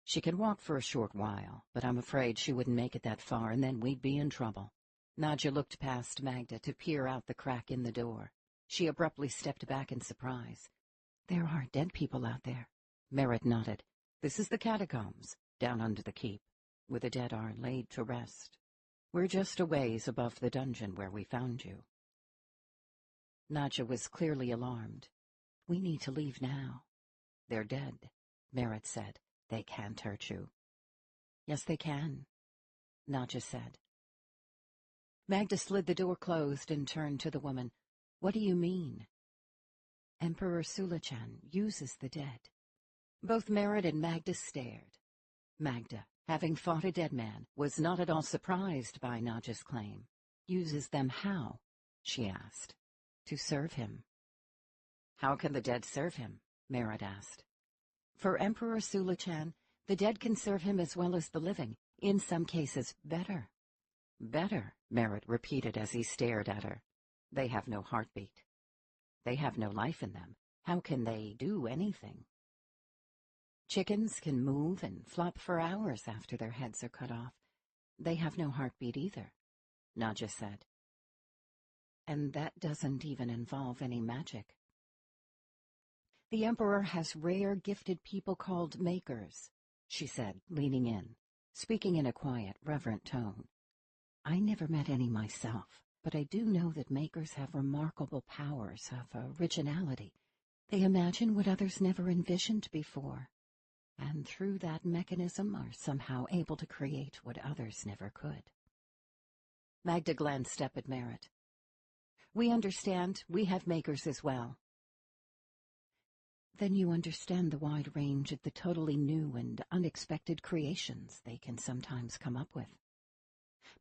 She can walk for a short while, but I'm afraid she wouldn't make it that far, and then we'd be in trouble." Nadja looked past Magda to peer out the crack in the door. She abruptly stepped back in surprise. "There are dead people out there." Merritt nodded. "This is the catacombs, down under the keep, where the dead are laid to rest. We're just a ways above the dungeon where we found you." Nadja was clearly alarmed. "We need to leave now." "They're dead," Merritt said. "They can't hurt you." "Yes, they can," Nadja said. Magda slid the door closed and turned to the woman. "What do you mean?" "Emperor Sulichan uses the dead." Both Merritt and Magda stared. Magda, having fought a dead man, was not at all surprised by Nadja's claim. "Uses them how?" she asked. "To serve him." "How can the dead serve him?" Merritt asked. "For Emperor Sulichan, the dead can serve him as well as the living, in some cases better." "Better," Merritt repeated as he stared at her. "They have no heartbeat. They have no life in them. How can they do anything?" "Chickens can move and flop for hours after their heads are cut off. They have no heartbeat either," Nadja said. "And that doesn't even involve any magic." "The Emperor has rare, gifted people called makers," she said, leaning in, speaking in a quiet, reverent tone. "I never met any myself, but I do know that makers have remarkable powers of originality. They imagine what others never envisioned before, and through that mechanism are somehow able to create what others never could." Magda glanced up at Merritt. "We understand. We have makers as well." Then you understand the wide range of the totally new and unexpected creations they can sometimes come up with.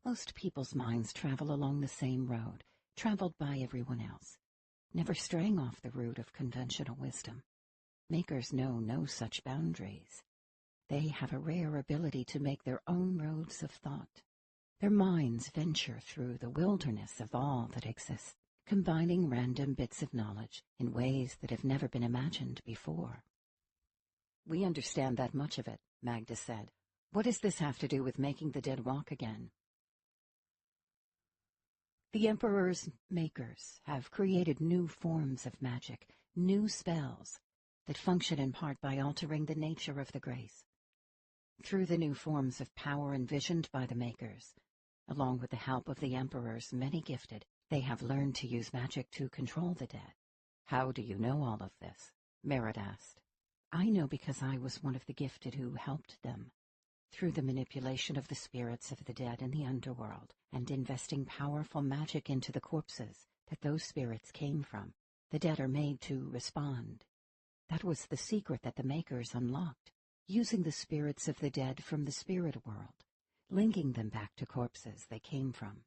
Most people's minds travel along the same road, traveled by everyone else, never straying off the route of conventional wisdom. Makers know no such boundaries. They have a rare ability to make their own roads of thought. Their minds venture through the wilderness of all that exists, combining random bits of knowledge in ways that have never been imagined before. We understand that much of it, Magda said. What does this have to do with making the dead walk again? The Emperor's makers have created new forms of magic, new spells, that function in part by altering the nature of the grace. Through the new forms of power envisioned by the makers, along with the help of the Emperor's many gifted, they have learned to use magic to control the dead. How do you know all of this? Merritt asked. I know because I was one of the gifted who helped them. Through the manipulation of the spirits of the dead in the underworld and investing powerful magic into the corpses that those spirits came from, the dead are made to respond. That was the secret that the makers unlocked, using the spirits of the dead from the spirit world, linking them back to corpses they came from,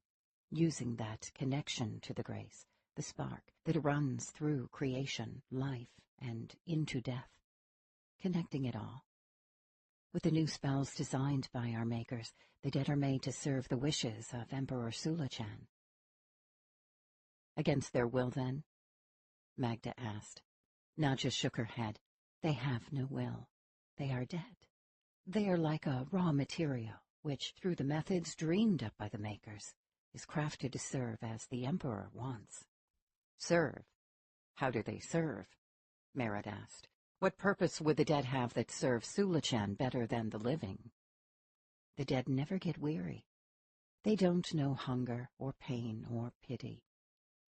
using that connection to the grace, the spark that runs through creation, life, and into death, connecting it all. With the new spells designed by our makers, the dead are made to serve the wishes of Emperor Sulachan. Against their will, then? Magda asked. Nadja shook her head. They have no will. They are dead. They are like a raw material, which, through the methods dreamed up by the makers, is crafted to serve as the Emperor wants. Serve? How do they serve? Merritt asked. What purpose would the dead have that serves Sulachan better than the living? The dead never get weary. They don't know hunger or pain or pity.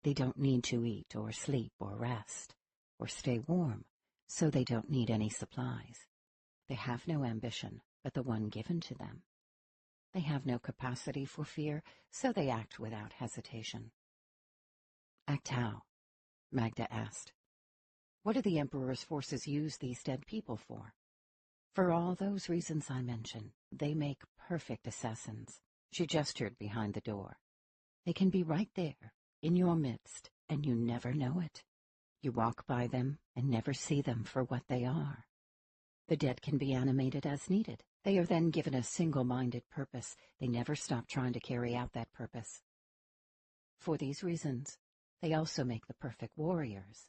They don't need to eat or sleep or rest or stay warm, so they don't need any supplies. They have no ambition but the one given to them. They have no capacity for fear, so they act without hesitation. Act how? Magda asked. What do the Emperor's forces use these dead people for? For all those reasons I mentioned, they make perfect assassins. She gestured behind the door. They can be right there, in your midst, and you never know it. You walk by them and never see them for what they are. The dead can be animated as needed. They are then given a single-minded purpose. They never stop trying to carry out that purpose. For these reasons, they also make the perfect warriors.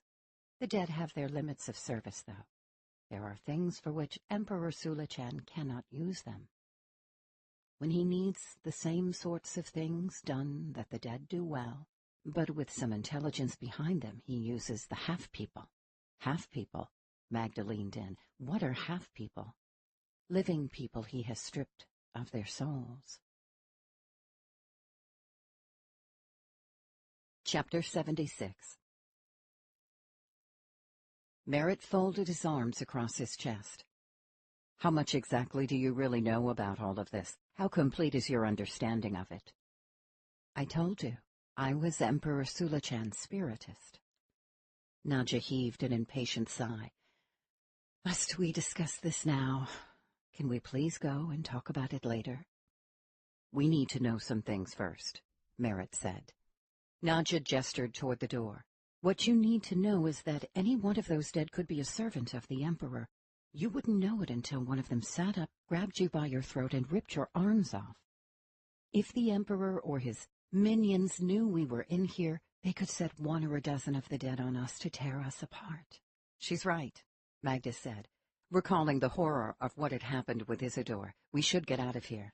The dead have their limits of service, though. There are things for which Emperor Sulachan cannot use them. When he needs the same sorts of things done that the dead do well, but with some intelligence behind them, he uses the half-people. Half-people? Magda leaned in. What are half-people? Living people he has stripped of their souls. Chapter 76. Merritt folded his arms across his chest. How much exactly do you really know about all of this? How complete is your understanding of it? I told you, I was Emperor Sulachan's spiritist. Nadja heaved an impatient sigh. Must we discuss this now? Can we please go and talk about it later? We need to know some things first, Merritt said. Nadja gestured toward the door. What you need to know is that any one of those dead could be a servant of the Emperor. You wouldn't know it until one of them sat up, grabbed you by your throat, and ripped your arms off. If the Emperor or his minions knew we were in here, they could set one or a dozen of the dead on us to tear us apart. She's right, Magda said, recalling the horror of what had happened with Isidore. We should get out of here.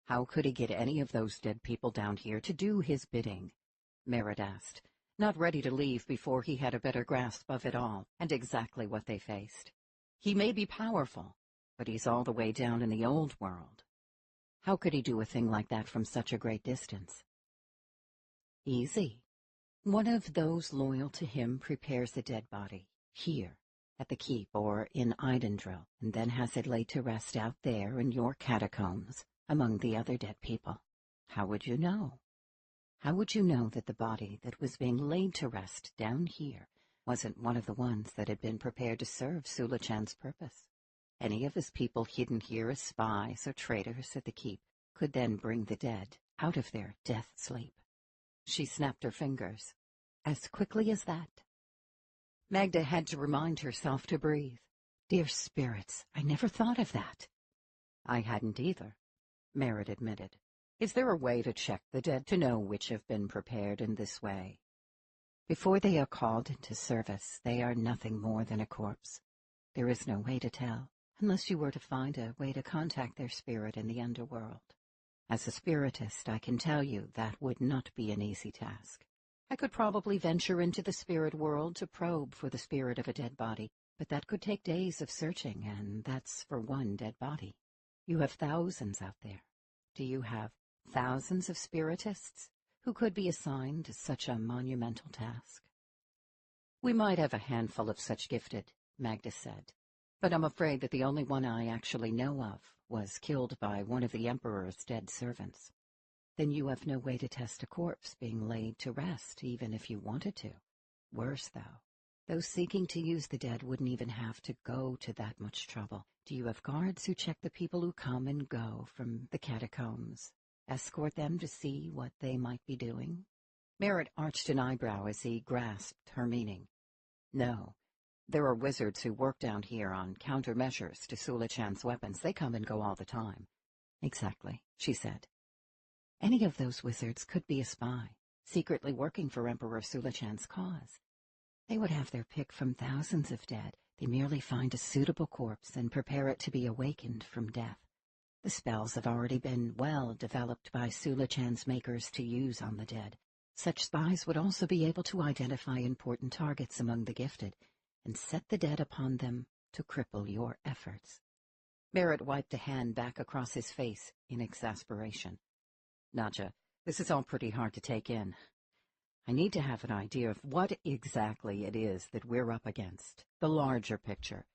How could he get any of those dead people down here to do his bidding? Merritt asked, not ready to leave before he had a better grasp of it all and exactly what they faced. He may be powerful, but he's all the way down in the old world. How could he do a thing like that from such a great distance? Easy. One of those loyal to him prepares a dead body, here, at the keep or in Idendrill, and then has it laid to rest out there in your catacombs, among the other dead people. How would you know? How would you know that the body that was being laid to rest down here wasn't one of the ones that had been prepared to serve Sulichan's purpose. Any of his people hidden here as spies or traitors at the keep could then bring the dead out of their death sleep. She snapped her fingers. As quickly as that. Magda had to remind herself to breathe. Dear spirits, I never thought of that. I hadn't either, Merritt admitted. Is there a way to check the dead to know which have been prepared in this way? Before they are called into service, they are nothing more than a corpse. There is no way to tell, unless you were to find a way to contact their spirit in the underworld. As a spiritist, I can tell you that would not be an easy task. I could probably venture into the spirit world to probe for the spirit of a dead body, but that could take days of searching, and that's for one dead body. You have thousands out there. Do you have thousands of spiritists who could be assigned to such a monumental task? We might have a handful of such gifted, Magda said, but I'm afraid that the only one I actually know of was killed by one of the Emperor's dead servants. Then you have no way to test a corpse being laid to rest, even if you wanted to. Worse, though, those seeking to use the dead wouldn't even have to go to that much trouble. Do you have guards who check the people who come and go from the catacombs? Escort them to see what they might be doing? Merritt arched an eyebrow as he grasped her meaning. No. There are wizards who work down here on countermeasures to Sulichan's weapons. They come and go all the time. Exactly, she said. Any of those wizards could be a spy, secretly working for Emperor Sulichan's cause. They would have their pick from thousands of dead. They merely find a suitable corpse and prepare it to be awakened from death. The spells have already been well developed by Sulichan's makers to use on the dead. Such spies would also be able to identify important targets among the gifted and set the dead upon them to cripple your efforts. Merritt wiped a hand back across his face in exasperation. Nadja, this is all pretty hard to take in. I need to have an idea of what exactly it is that we're up against, the larger picture,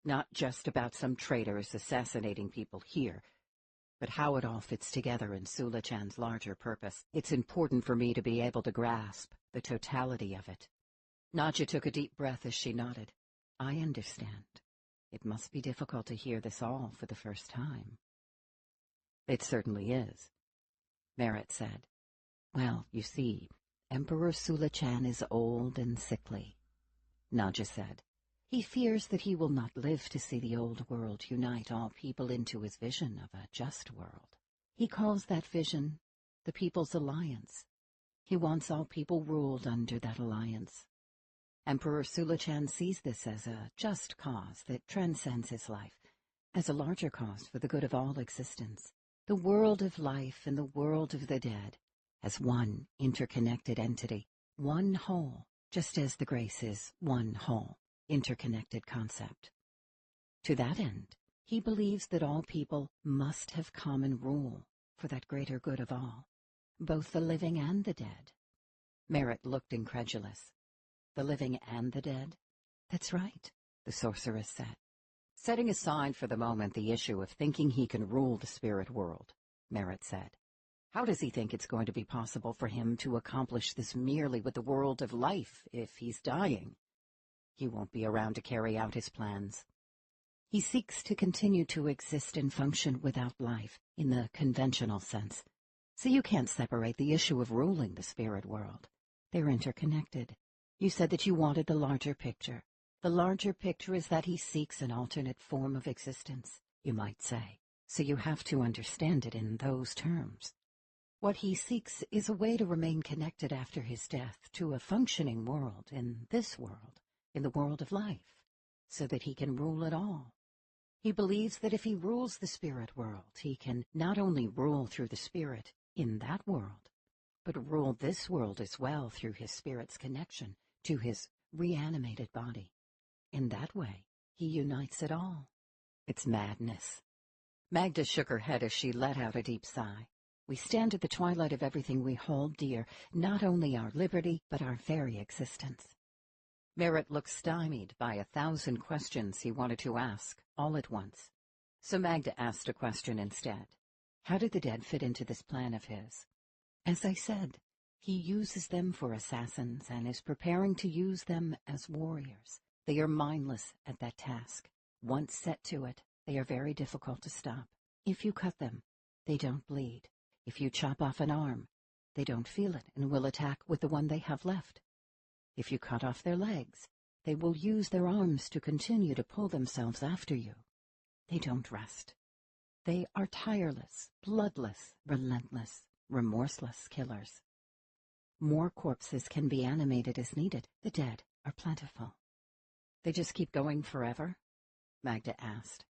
not just about some traitors assassinating people here, but how it all fits together in Sulichan's larger purpose. It's important for me to be able to grasp the totality of it. Nadja took a deep breath as she nodded. I understand. It must be difficult to hear this all for the first time. It certainly is, Merritt said. Well, you see, Emperor Sulichan is old and sickly, Nadja said. He fears that he will not live to see the old world unite all people into his vision of a just world. He calls that vision the People's Alliance. He wants all people ruled under that alliance. Emperor Sulichan sees this as a just cause that transcends his life, as a larger cause for the good of all existence. The world of life and the world of the dead, as one interconnected entity, one whole, just as the grace is one whole, interconnected concept. To that end, he believes that all people must have common rule for that greater good of all, both the living and the dead. Merritt looked incredulous. The living and the dead? That's right, the sorceress said. Setting aside for the moment the issue of thinking he can rule the spirit world, Merritt said. How does he think it's going to be possible for him to accomplish this merely with the world of life if he's dying? He won't be around to carry out his plans. He seeks to continue to exist and function without life, in the conventional sense. So you can't separate the issue of ruling the spirit world. They're interconnected. You said that you wanted the larger picture. The larger picture is that he seeks an alternate form of existence, you might say. So you have to understand it in those terms. What he seeks is a way to remain connected after his death to a functioning world in this world, in the world of life, so that he can rule it all. He believes that if he rules the spirit world, he can not only rule through the spirit in that world, but rule this world as well through his spirit's connection to his reanimated body. In that way, he unites it all. It's madness. Magda shook her head as she let out a deep sigh. We stand at the twilight of everything we hold dear, not only our liberty, but our very existence. Merritt looked stymied by 1,000 questions he wanted to ask, all at once. So Magda asked a question instead. How did the dead fit into this plan of his? As I said, He uses them for assassins and is preparing to use them as warriors. They are mindless at that task. Once set to it, they are very difficult to stop. If you cut them, they don't bleed. If you chop off an arm, they don't feel it and will attack with the one they have left. If you cut off their legs, they will use their arms to continue to pull themselves after you. They don't rest. They are tireless, bloodless, relentless, remorseless killers. More corpses can be animated as needed. The dead are plentiful. They just keep going forever? Magda asked.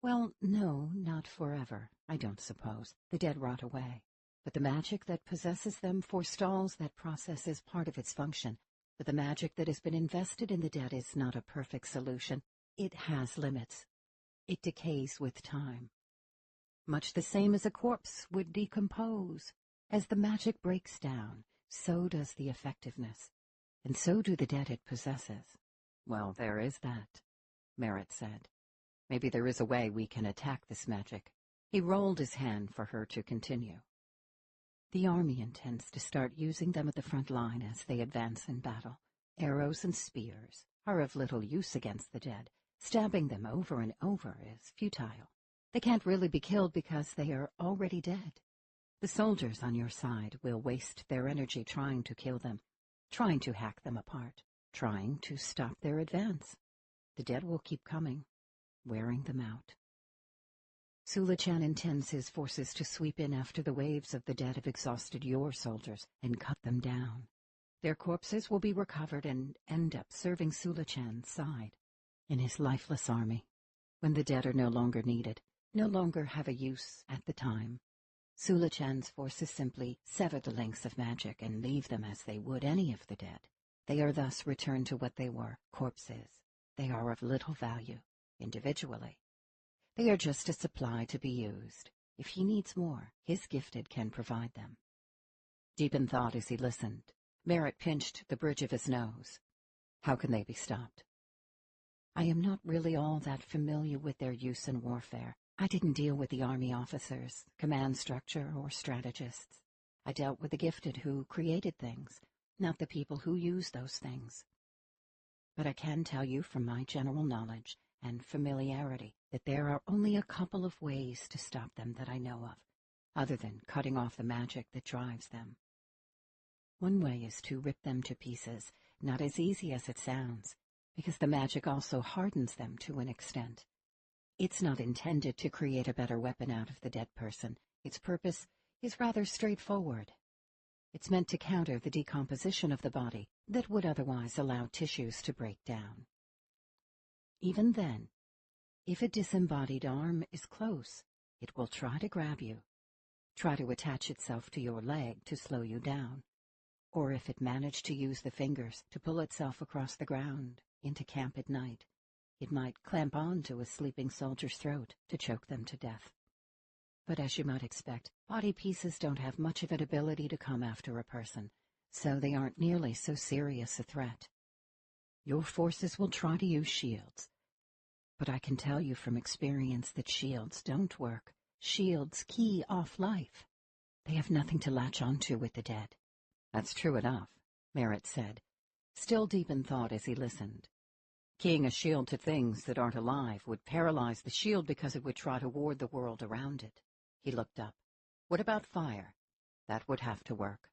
Well, no, not forever, I don't suppose. The dead rot away. But the magic that possesses them forestalls that process as part of its function. But the magic that has been invested in the dead is not a perfect solution. It has limits. It decays with time. Much the same as a corpse would decompose. As the magic breaks down, so does the effectiveness. And so do the dead it possesses. Well, there is that, Merritt said. Maybe there is a way we can attack this magic. He rolled his hand for her to continue. The army intends to start using them at the front line as they advance in battle. Arrows and spears are of little use against the dead. Stabbing them over and over is futile. They can't really be killed because they are already dead. The soldiers on your side will waste their energy trying to kill them, trying to hack them apart, trying to stop their advance. The dead will keep coming, wearing them out. Sulichan intends his forces to sweep in after the waves of the dead have exhausted your soldiers and cut them down. Their corpses will be recovered and end up serving Sulichan's side in his lifeless army. When the dead are no longer needed, no longer have a use at the time, Sulichan's forces simply sever the links of magic and leave them as they would any of the dead. They are thus returned to what they were, corpses. They are of little value, individually. They are just a supply to be used. If he needs more, his gifted can provide them. Deep in thought as he listened, Merritt pinched the bridge of his nose. How can they be stopped? I am not really all that familiar with their use in warfare. I didn't deal with the army officers, command structure, or strategists. I dealt with the gifted who created things, not the people who use those things. But I can tell you from my general knowledge and familiarity that there are only a couple of ways to stop them that I know of, other than cutting off the magic that drives them. One way is to rip them to pieces, not as easy as it sounds, because the magic also hardens them to an extent. It's not intended to create a better weapon out of the dead person. Its purpose is rather straightforward. It's meant to counter the decomposition of the body that would otherwise allow tissues to break down. Even then, if a disembodied arm is close, it will try to grab you, try to attach itself to your leg to slow you down, or if it managed to use the fingers to pull itself across the ground into camp at night, it might clamp on to a sleeping soldier's throat to choke them to death. But as you might expect, body pieces don't have much of an ability to come after a person, so they aren't nearly so serious a threat. Your forces will try to use shields, but I can tell you from experience that shields don't work. Shields key off life. They have nothing to latch onto with the dead. That's true enough, Merritt said, still deep in thought as he listened. Keying a shield to things that aren't alive would paralyze the shield because it would try to ward the world around it. He looked up. What about fire? That would have to work.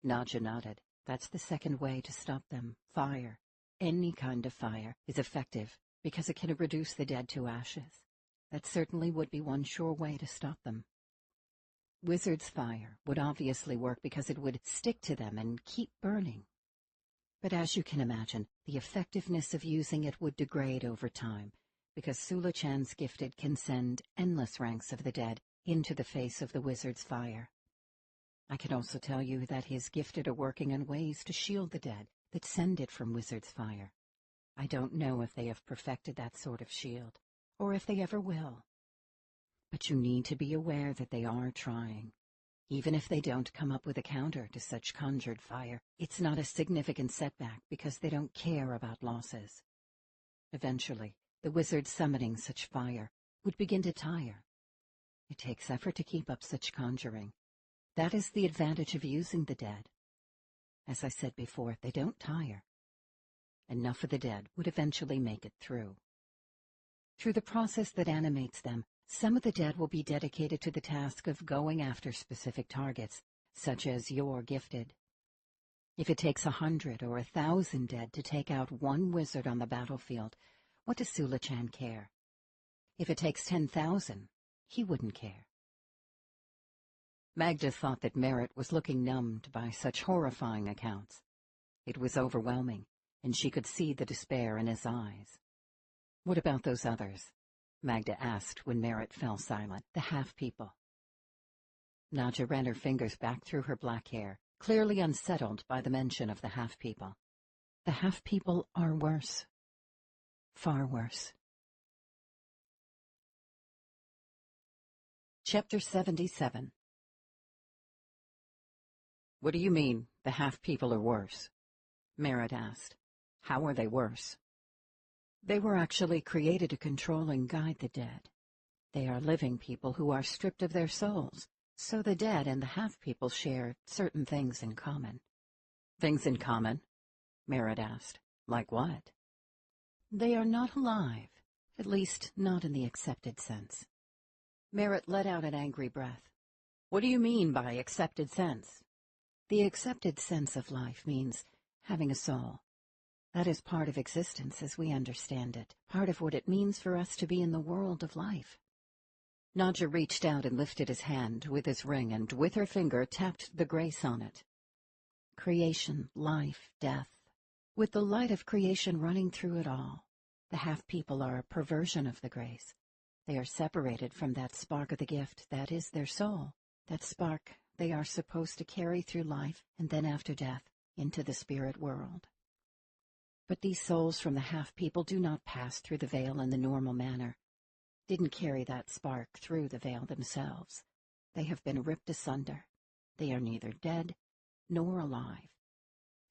Nadja nodded. That's the second way to stop them. Fire. Any kind of fire is effective because it can reduce the dead to ashes. That certainly would be one sure way to stop them. Wizard's fire would obviously work because it would stick to them and keep burning. But as you can imagine, the effectiveness of using it would degrade over time, because Sulichan's gifted can send endless ranks of the dead into the face of the wizard's fire. I can also tell you that his gifted are working on ways to shield the dead that send it from wizard's fire. I don't know if they have perfected that sort of shield, or if they ever will. But you need to be aware that they are trying. Even if they don't come up with a counter to such conjured fire, it's not a significant setback because they don't care about losses. Eventually, the wizard summoning such fire would begin to tire. It takes effort to keep up such conjuring. That is the advantage of using the dead. As I said before, they don't tire. Enough of the dead would eventually make it through. Through the process that animates them, some of the dead will be dedicated to the task of going after specific targets, such as you're gifted. If it takes 100 or 1,000 dead to take out one wizard on the battlefield, what does Sula-chan care? If it takes 10,000, he wouldn't care. Magda thought that Merritt was looking numbed by such horrifying accounts. It was overwhelming, and she could see the despair in his eyes. "What about those others?" Magda asked when Merritt fell silent. "The half-people." Nadja ran her fingers back through her black hair, clearly unsettled by the mention of the half-people. "The half-people are worse. Far worse." Chapter 77. "What do you mean, the half-people are worse?" Merritt asked. "How are they worse?" "They were actually created to control and guide the dead. They are living people who are stripped of their souls, so the dead and the half-people share certain things in common." "Things in common?" Merritt asked. "Like what?" "They are not alive, at least not in the accepted sense." Merritt let out an angry breath. "What do you mean by accepted sense?" "The accepted sense of life means having a soul. That is part of existence as we understand it, part of what it means for us to be in the world of life." Nadja reached out and lifted his hand with his ring and with her finger tapped the grace on it. "Creation, life, death, with the light of creation running through it all. The half-people are a perversion of the grace. They are separated from that spark of the gift that is their soul, that spark they are supposed to carry through life and then after death into the spirit world. But these souls from the half-people do not pass through the veil in the normal manner, didn't carry that spark through the veil themselves. They have been ripped asunder. They are neither dead nor alive.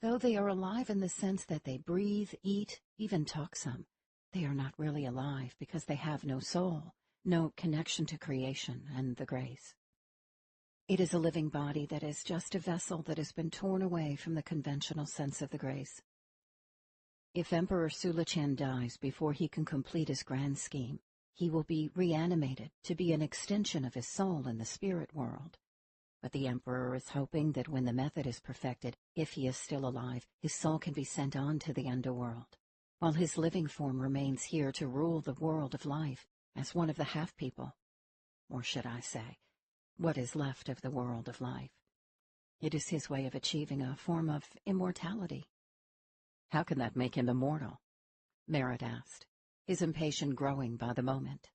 Though they are alive in the sense that they breathe, eat, even talk some, they are not really alive because they have no soul, no connection to creation and the grace. It is a living body that is just a vessel that has been torn away from the conventional sense of the grace. If Emperor Sula-chan dies before he can complete his grand scheme, he will be reanimated to be an extension of his soul in the spirit world. But the Emperor is hoping that when the method is perfected, if he is still alive, his soul can be sent on to the underworld, while his living form remains here to rule the world of life as one of the half-people. Or should I say, what is left of the world of life. It is his way of achieving a form of immortality." "How can that make him immortal?" Merritt asked, his impatience growing by the moment.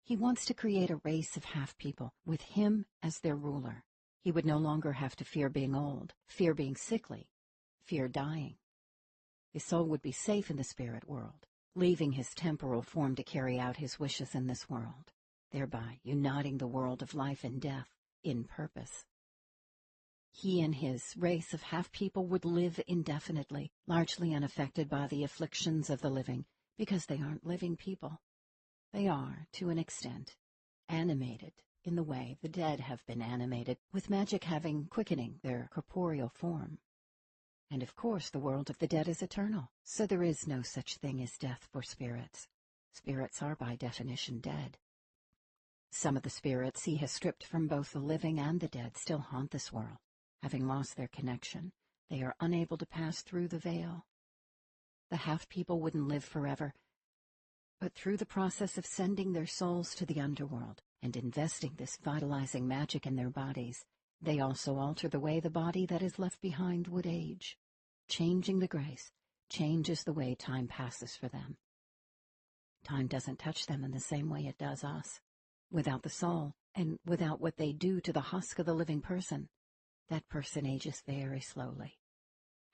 "He wants to create a race of half-people with him as their ruler. He would no longer have to fear being old, fear being sickly, fear dying. His soul would be safe in the spirit world, leaving his temporal form to carry out his wishes in this world, thereby uniting the world of life and death in purpose. He and his race of half-people would live indefinitely, largely unaffected by the afflictions of the living, because they aren't living people. They are, to an extent, animated in the way the dead have been animated, with magic having quickening their corporeal form. And of course the world of the dead is eternal, so there is no such thing as death for spirits. Spirits are by definition dead. Some of the spirits he has stripped from both the living and the dead still haunt this world. Having lost their connection, they are unable to pass through the veil. The half-people wouldn't live forever, but through the process of sending their souls to the underworld and investing this vitalizing magic in their bodies, they also alter the way the body that is left behind would age. Changing the grace changes the way time passes for them. Time doesn't touch them in the same way it does us. Without the soul, and without what they do to the husk of the living person, that person ages very slowly.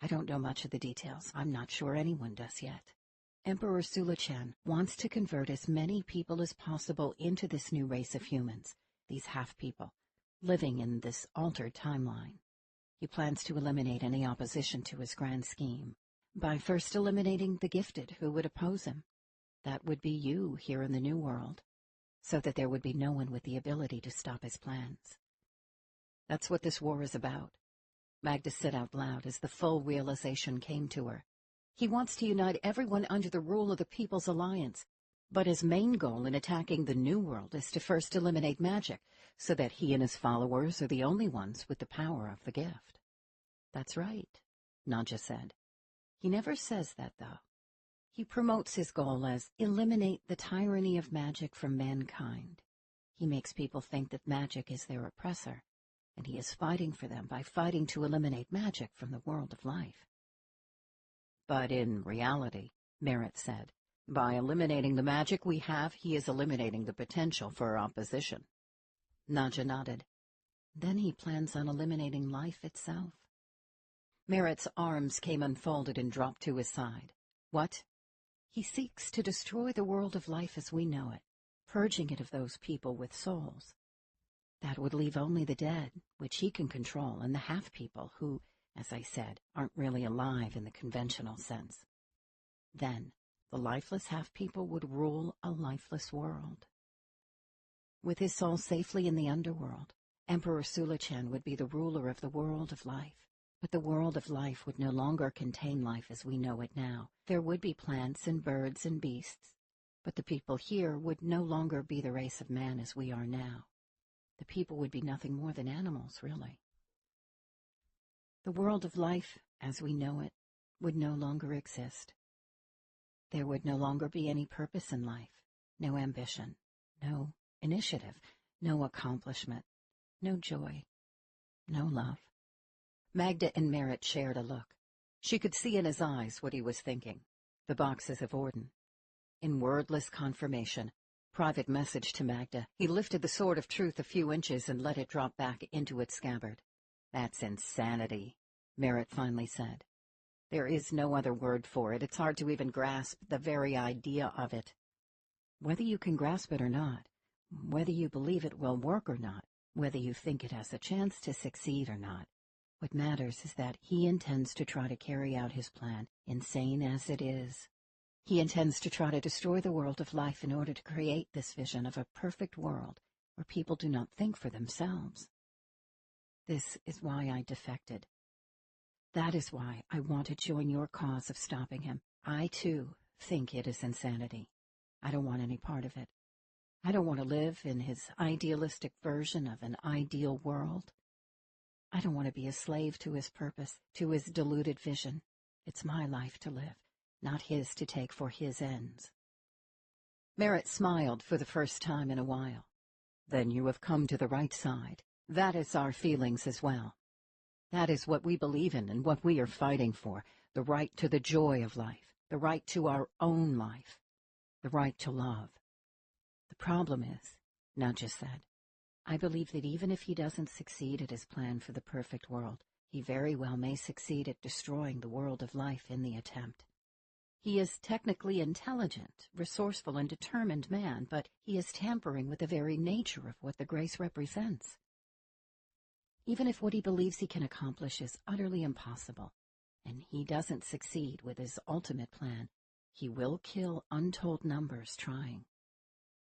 I don't know much of the details. I'm not sure anyone does yet. Emperor Sula-chan wants to convert as many people as possible into this new race of humans, these half-people, living in this altered timeline. He plans to eliminate any opposition to his grand scheme by first eliminating the gifted who would oppose him. That would be you here in the New World, so that there would be no one with the ability to stop his plans. That's what this war is about. Magda said out loud as the full realization came to her. He wants to unite everyone under the rule of the People's Alliance, but his main goal in attacking the New World is to first eliminate magic, so that he and his followers are the only ones with the power of the gift. That's right, Nadja said. He never says that, though. He promotes his goal as eliminate the tyranny of magic from mankind. He makes people think that magic is their oppressor, and he is fighting for them by fighting to eliminate magic from the world of life. But in reality, Merritt said, by eliminating the magic we have, he is eliminating the potential for opposition. Nadja nodded. Then he plans on eliminating life itself. Merritt's arms came unfolded and dropped to his side. What? He seeks to destroy the world of life as we know it, purging it of those people with souls. That would leave only the dead, which he can control, and the half-people who, as I said, aren't really alive in the conventional sense. Then, the lifeless half-people would rule a lifeless world. With his soul safely in the underworld, Emperor Sulichan would be the ruler of the world of life. But the world of life would no longer contain life as we know it now. There would be plants and birds and beasts, but the people here would no longer be the race of man as we are now. The people would be nothing more than animals, really. The world of life, as we know it, would no longer exist. There would no longer be any purpose in life, no ambition, no initiative, no accomplishment, no joy, no love. Magda and Merritt shared a look. She could see in his eyes what he was thinking. The boxes of Orden. In wordless confirmation, private message to Magda, he lifted the sword of truth a few inches and let it drop back into its scabbard. That's insanity, Merritt finally said. There is no other word for it. It's hard to even grasp the very idea of it. Whether you can grasp it or not, whether you believe it will work or not, whether you think it has a chance to succeed or not, what matters is that he intends to try to carry out his plan, insane as it is. He intends to try to destroy the world of life in order to create this vision of a perfect world where people do not think for themselves. This is why I defected. That is why I want to join your cause of stopping him. I, too, think it is insanity. I don't want any part of it. I don't want to live in his idealistic version of an ideal world. I don't want to be a slave to his purpose, to his deluded vision. It's my life to live, not his to take for his ends. Merritt smiled for the first time in a while. Then you have come to the right side. That is our feelings as well. That is what we believe in and what we are fighting for, the right to the joy of life, the right to our own life, the right to love. The problem is, Nadja said, I believe that even if he doesn't succeed at his plan for the perfect world, he very well may succeed at destroying the world of life in the attempt. He is technically intelligent, resourceful, and determined man, but he is tampering with the very nature of what the grace represents. Even if what he believes he can accomplish is utterly impossible, and he doesn't succeed with his ultimate plan, he will kill untold numbers trying.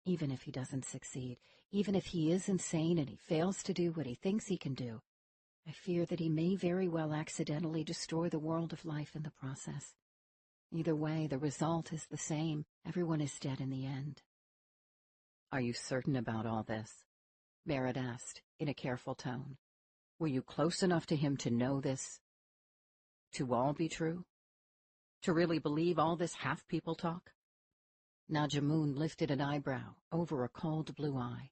Even if he doesn't succeed, even if he is insane and he fails to do what he thinks he can do, I fear that he may very well accidentally destroy the world of life in the process. Either way, the result is the same. Everyone is dead in the end. Are you certain about all this? Merritt asked, in a careful tone. Were you close enough to him to know this to all be true? To really believe all this half-people talk? Nadja Moon lifted an eyebrow over a cold blue eye.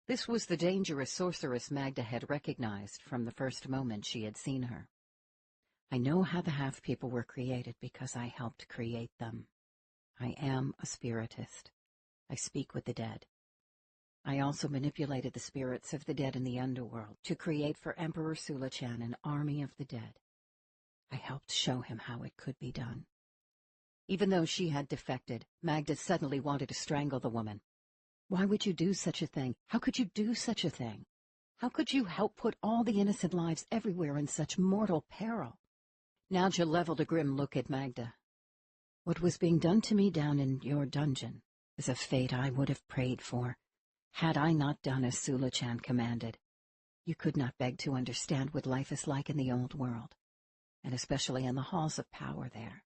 This was the dangerous sorceress Magda had recognized from the first moment she had seen her. I know how the half-people were created because I helped create them. I am a spiritist. I speak with the dead. I also manipulated the spirits of the dead in the underworld to create for Emperor Sulichan an army of the dead. I helped show him how it could be done. Even though she had defected, Magda suddenly wanted to strangle the woman. Why would you do such a thing? How could you do such a thing? How could you help put all the innocent lives everywhere in such mortal peril? Nadja leveled a grim look at Magda. What was being done to me down in your dungeon is a fate I would have prayed for, had I not done as Sulichan commanded. You could not beg to understand what life is like in the old world, and especially in the halls of power there.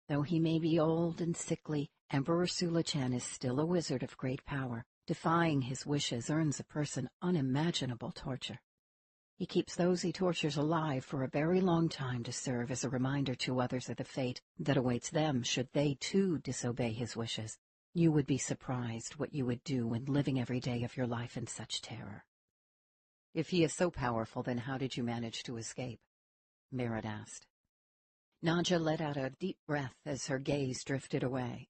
Though he may be old and sickly, Emperor Sula-chan is still a wizard of great power. Defying his wishes earns a person unimaginable torture. He keeps those he tortures alive for a very long time to serve as a reminder to others of the fate that awaits them should they too disobey his wishes. You would be surprised what you would do when living every day of your life in such terror. If he is so powerful, then how did you manage to escape? Merritt asked. Nadja let out a deep breath as her gaze drifted away.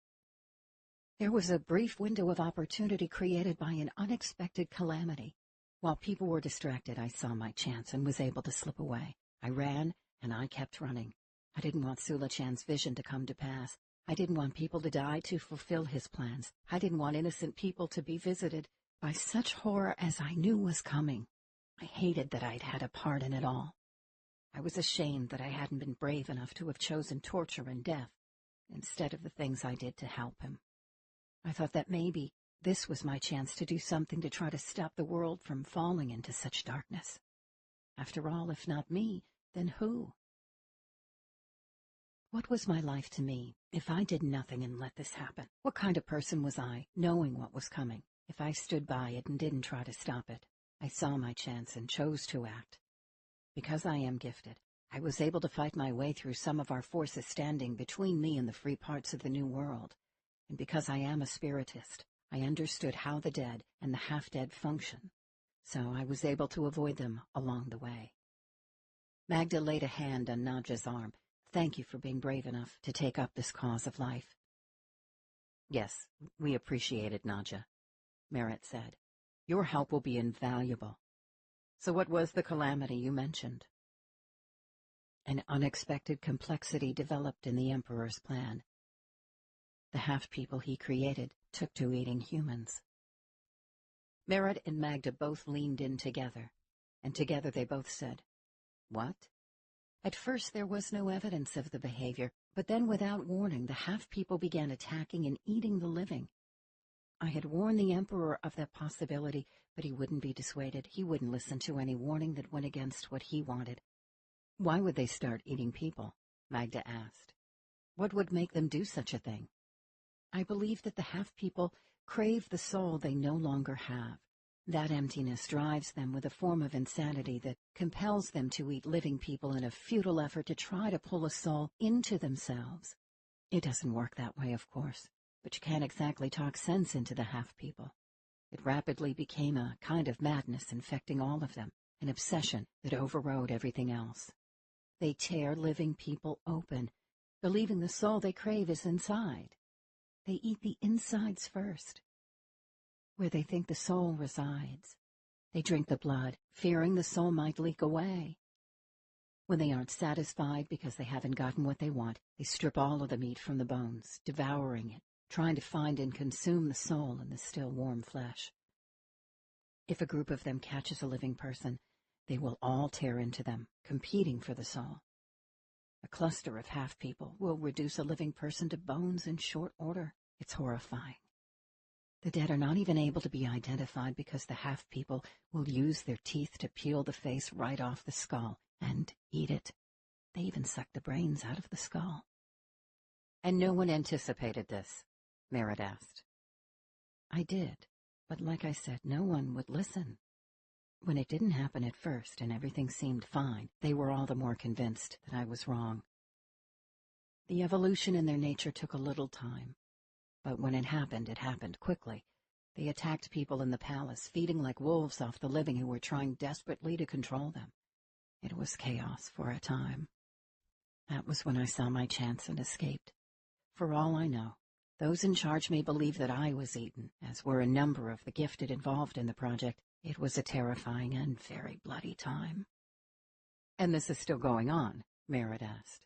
There was a brief window of opportunity created by an unexpected calamity. While people were distracted, I saw my chance and was able to slip away. I ran, and I kept running. I didn't want Sula-chan's vision to come to pass. I didn't want people to die to fulfill his plans. I didn't want innocent people to be visited by such horror as I knew was coming. I hated that I'd had a part in it all. I was ashamed that I hadn't been brave enough to have chosen torture and death instead of the things I did to help him. I thought that maybe this was my chance to do something to try to stop the world from falling into such darkness. After all, if not me, then who? What was my life to me if I did nothing and let this happen? What kind of person was I, knowing what was coming, if I stood by it and didn't try to stop it? I saw my chance and chose to act. Because I am gifted, I was able to fight my way through some of our forces standing between me and the free parts of the New World. And because I am a spiritist, I understood how the dead and the half-dead function, so I was able to avoid them along the way. Magda laid a hand on Nadja's arm. Thank you for being brave enough to take up this cause of life. Yes, we appreciate it, Nadja, Merritt said. Your help will be invaluable. So what was the calamity you mentioned? An unexpected complexity developed in the Emperor's plan. The half-people he created took to eating humans. Merritt and Magda both leaned in together, and together they both said, What? At first there was no evidence of the behavior, but then without warning the half-people began attacking and eating the living. I had warned the Emperor of that possibility, but he wouldn't be dissuaded. He wouldn't listen to any warning that went against what he wanted. Why would they start eating people? Magda asked. What would make them do such a thing? I believe that the half-people crave the soul they no longer have. That emptiness drives them with a form of insanity that compels them to eat living people in a futile effort to try to pull a soul into themselves. It doesn't work that way, of course, but you can't exactly talk sense into the half-people. It rapidly became a kind of madness infecting all of them, an obsession that overrode everything else. They tear living people open, believing the soul they crave is inside. They eat the insides first, where they think the soul resides. They drink the blood, fearing the soul might leak away. When they aren't satisfied because they haven't gotten what they want, they strip all of the meat from the bones, devouring it, trying to find and consume the soul in the still warm flesh. If a group of them catches a living person, they will all tear into them, competing for the soul. A cluster of half-people will reduce a living person to bones in short order. It's horrifying. The dead are not even able to be identified because the half-people will use their teeth to peel the face right off the skull and eat it. They even suck the brains out of the skull. And no one anticipated this? Merritt asked. I did, but like I said, no one would listen. When it didn't happen at first and everything seemed fine, they were all the more convinced that I was wrong. The evolution in their nature took a little time, but when it happened quickly. They attacked people in the palace, feeding like wolves off the living who were trying desperately to control them. It was chaos for a time. That was when I saw my chance and escaped. For all I know, those in charge may believe that I was eaten, as were a number of the gifted involved in the project. It was a terrifying and very bloody time. And this is still going on? Merritt asked.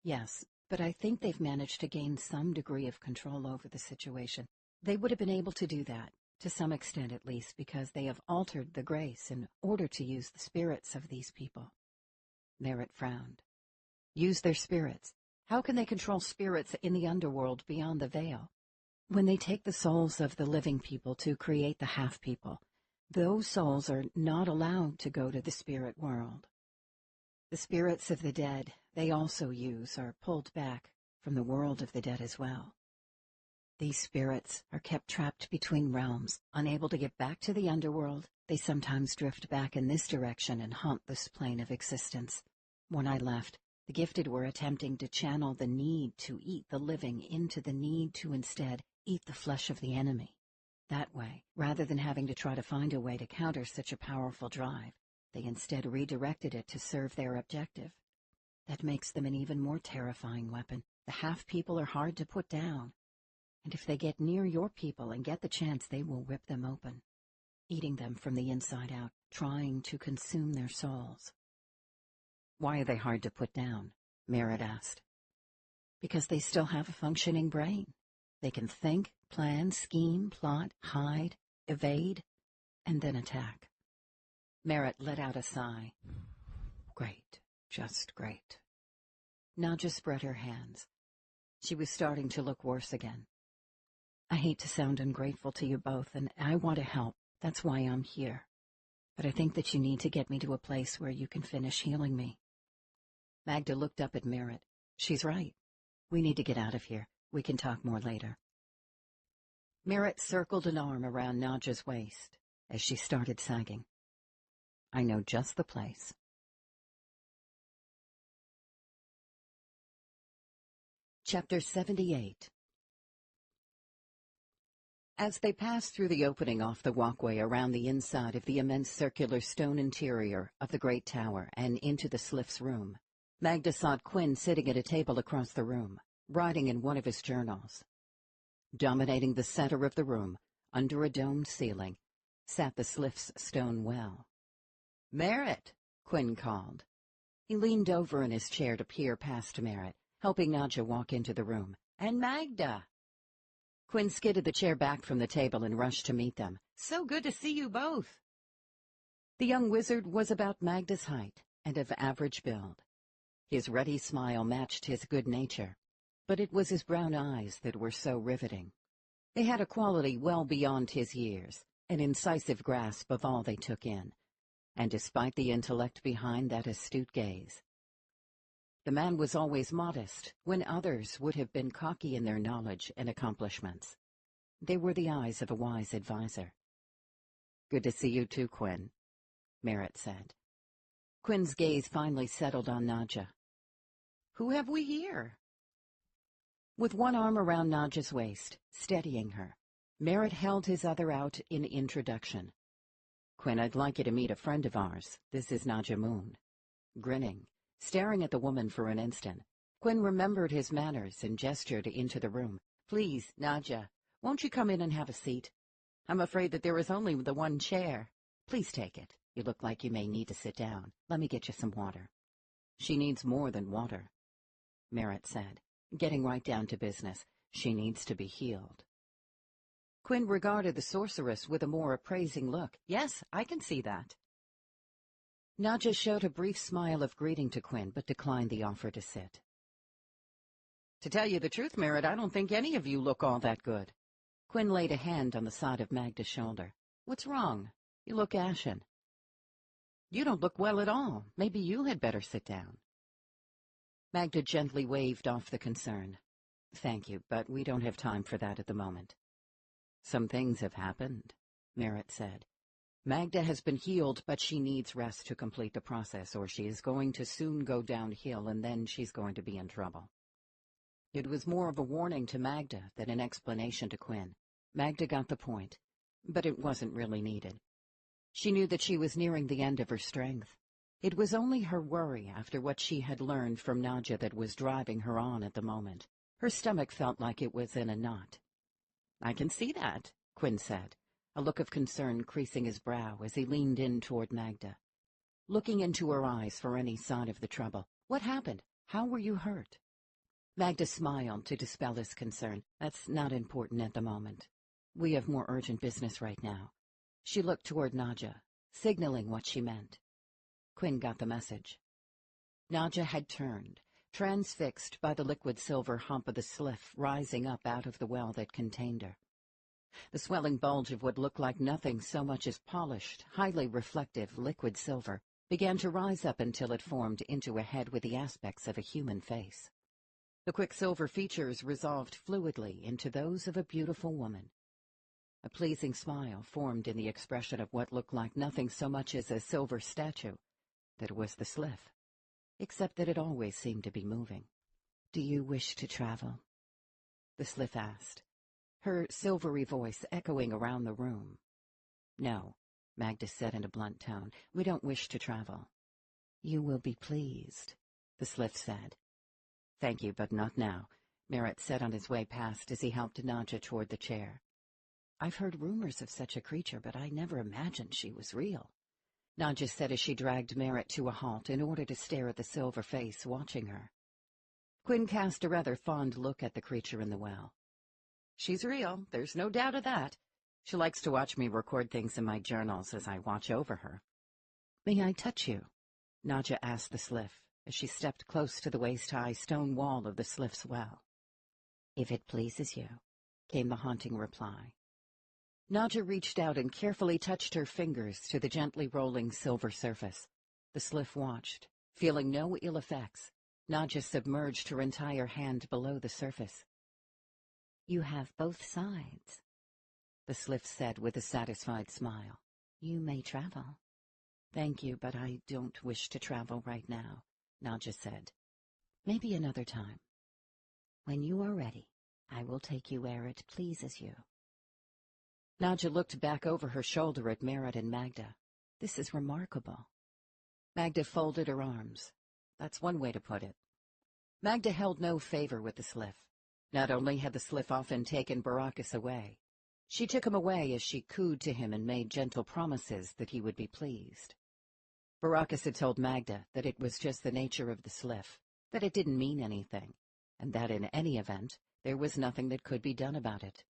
Yes, but I think they've managed to gain some degree of control over the situation. They would have been able to do that, to some extent at least, because they have altered the grace in order to use the spirits of these people. Merritt frowned. Use their spirits? How can they control spirits in the underworld beyond the veil? When they take the souls of the living people to create the half-people, Those souls are not allowed to go to the spirit world. The spirits of the dead they also use are pulled back from the world of the dead as well. These spirits are kept trapped between realms, unable to get back to the underworld. They sometimes drift back in this direction and haunt this plane of existence. When I left, the gifted were attempting to channel the need to eat the living into the need to instead eat the flesh of the enemy. That way, rather than having to try to find a way to counter such a powerful drive, they instead redirected it to serve their objective. That makes them an even more terrifying weapon. The half-people are hard to put down. And if they get near your people and get the chance, they will rip them open, eating them from the inside out, trying to consume their souls. Why are they hard to put down? Merritt asked. Because they still have a functioning brain. They can think, plan, scheme, plot, hide, evade, and then attack. Merritt let out a sigh. Great, just great. Nadja spread her hands. She was starting to look worse again. I hate to sound ungrateful to you both, and I want to help. That's why I'm here. But I think that you need to get me to a place where you can finish healing me. Magda looked up at Merritt. She's right. We need to get out of here. We can talk more later. Merritt circled an arm around Nadja's waist as she started sagging. I know just the place. Chapter 78. As they passed through the opening off the walkway around the inside of the immense circular stone interior of the great tower and into the Sliff's room, Magda saw Quinn sitting at a table across the room, writing in one of his journals. Dominating the center of the room, under a domed ceiling, sat the Sliff's stone well. "Merritt!" Quinn called. He leaned over in his chair to peer past Merritt, helping Nadja walk into the room. "And Magda!" Quinn skidded the chair back from the table and rushed to meet them. "So good to see you both." The young wizard was about Magda's height and of average build. His ready smile matched his good nature, but it was his brown eyes that were so riveting. They had a quality well beyond his years, an incisive grasp of all they took in, and despite the intellect behind that astute gaze. The man was always modest, when others would have been cocky in their knowledge and accomplishments. They were the eyes of a wise adviser. "Good to see you too, Quinn," Merritt said. Quinn's gaze finally settled on Nadja. "Who have we here?" With one arm around Nadja's waist, steadying her, Merritt held his other out in introduction. "Quinn, I'd like you to meet a friend of ours. This is Nadja Moon." Grinning, staring at the woman for an instant, Quinn remembered his manners and gestured into the room. "Please, Nadja, won't you come in and have a seat? I'm afraid that there is only the one chair. Please take it. You look like you may need to sit down. Let me get you some water." "She needs more than water," Merritt said, getting right down to business. "She needs to be healed." Quinn regarded the sorceress with a more appraising look. "Yes, I can see that." Nadja showed a brief smile of greeting to Quinn, but declined the offer to sit. "To tell you the truth, Merritt, I don't think any of you look all that good." Quinn laid a hand on the side of Magda's shoulder. "What's wrong? You look ashen." "You don't look well at all. Maybe you had better sit down." Magda gently waved off the concern. "Thank you, but we don't have time for that at the moment." "Some things have happened," Merritt said. "Magda has been healed, but she needs rest to complete the process, or she is going to soon go downhill, and then she's going to be in trouble." It was more of a warning to Magda than an explanation to Quinn. Magda got the point, but it wasn't really needed. She knew that she was nearing the end of her strength. It was only her worry after what she had learned from Nadja that was driving her on at the moment. Her stomach felt like it was in a knot. "I can see that," Quinn said, a look of concern creasing his brow as he leaned in toward Magda, looking into her eyes for any sign of the trouble. "What happened? How were you hurt?" Magda smiled to dispel his concern. "That's not important at the moment. We have more urgent business right now." She looked toward Nadja, signaling what she meant. Quinn got the message. Nadja had turned, transfixed by the liquid silver hump of the Sliff rising up out of the well that contained her. The swelling bulge of what looked like nothing so much as polished, highly reflective liquid silver began to rise up until it formed into a head with the aspects of a human face. The quicksilver features resolved fluidly into those of a beautiful woman. A pleasing smile formed in the expression of what looked like nothing so much as a silver statue. That was the Sliff, except that it always seemed to be moving. "Do you wish to travel?" the Sliff asked, her silvery voice echoing around the room. "No," Magda said in a blunt tone. "We don't wish to travel." "You will be pleased," the Sliff said. "Thank you, but not now," Merritt said on his way past as he helped Nadja toward the chair. "I've heard rumors of such a creature, but I never imagined she was real," Nadja said as she dragged Merritt to a halt in order to stare at the silver face watching her. Quinn cast a rather fond look at the creature in the well. "She's real, there's no doubt of that. She likes to watch me record things in my journals as I watch over her." "May I touch you?" Nadja asked the Sliff, as she stepped close to the waist-high stone wall of the Sliff's well. "If it pleases you," came the haunting reply. Nadja reached out and carefully touched her fingers to the gently rolling silver surface. The Sliff watched, feeling no ill effects. Nadja submerged her entire hand below the surface. "You have both sides," the Sliff said with a satisfied smile. "You may travel." "Thank you, but I don't wish to travel right now," Nadja said. "Maybe another time." "When you are ready, I will take you where it pleases you." Nadja looked back over her shoulder at Merritt and Magda. "This is remarkable." Magda folded her arms. That's one way to put it. Magda held no favor with the Sliff. Not only had the Sliff often taken Baracus away, she took him away as she cooed to him and made gentle promises that he would be pleased. Baracus had told Magda that it was just the nature of the Sliff, that it didn't mean anything, and that in any event there was nothing that could be done about it.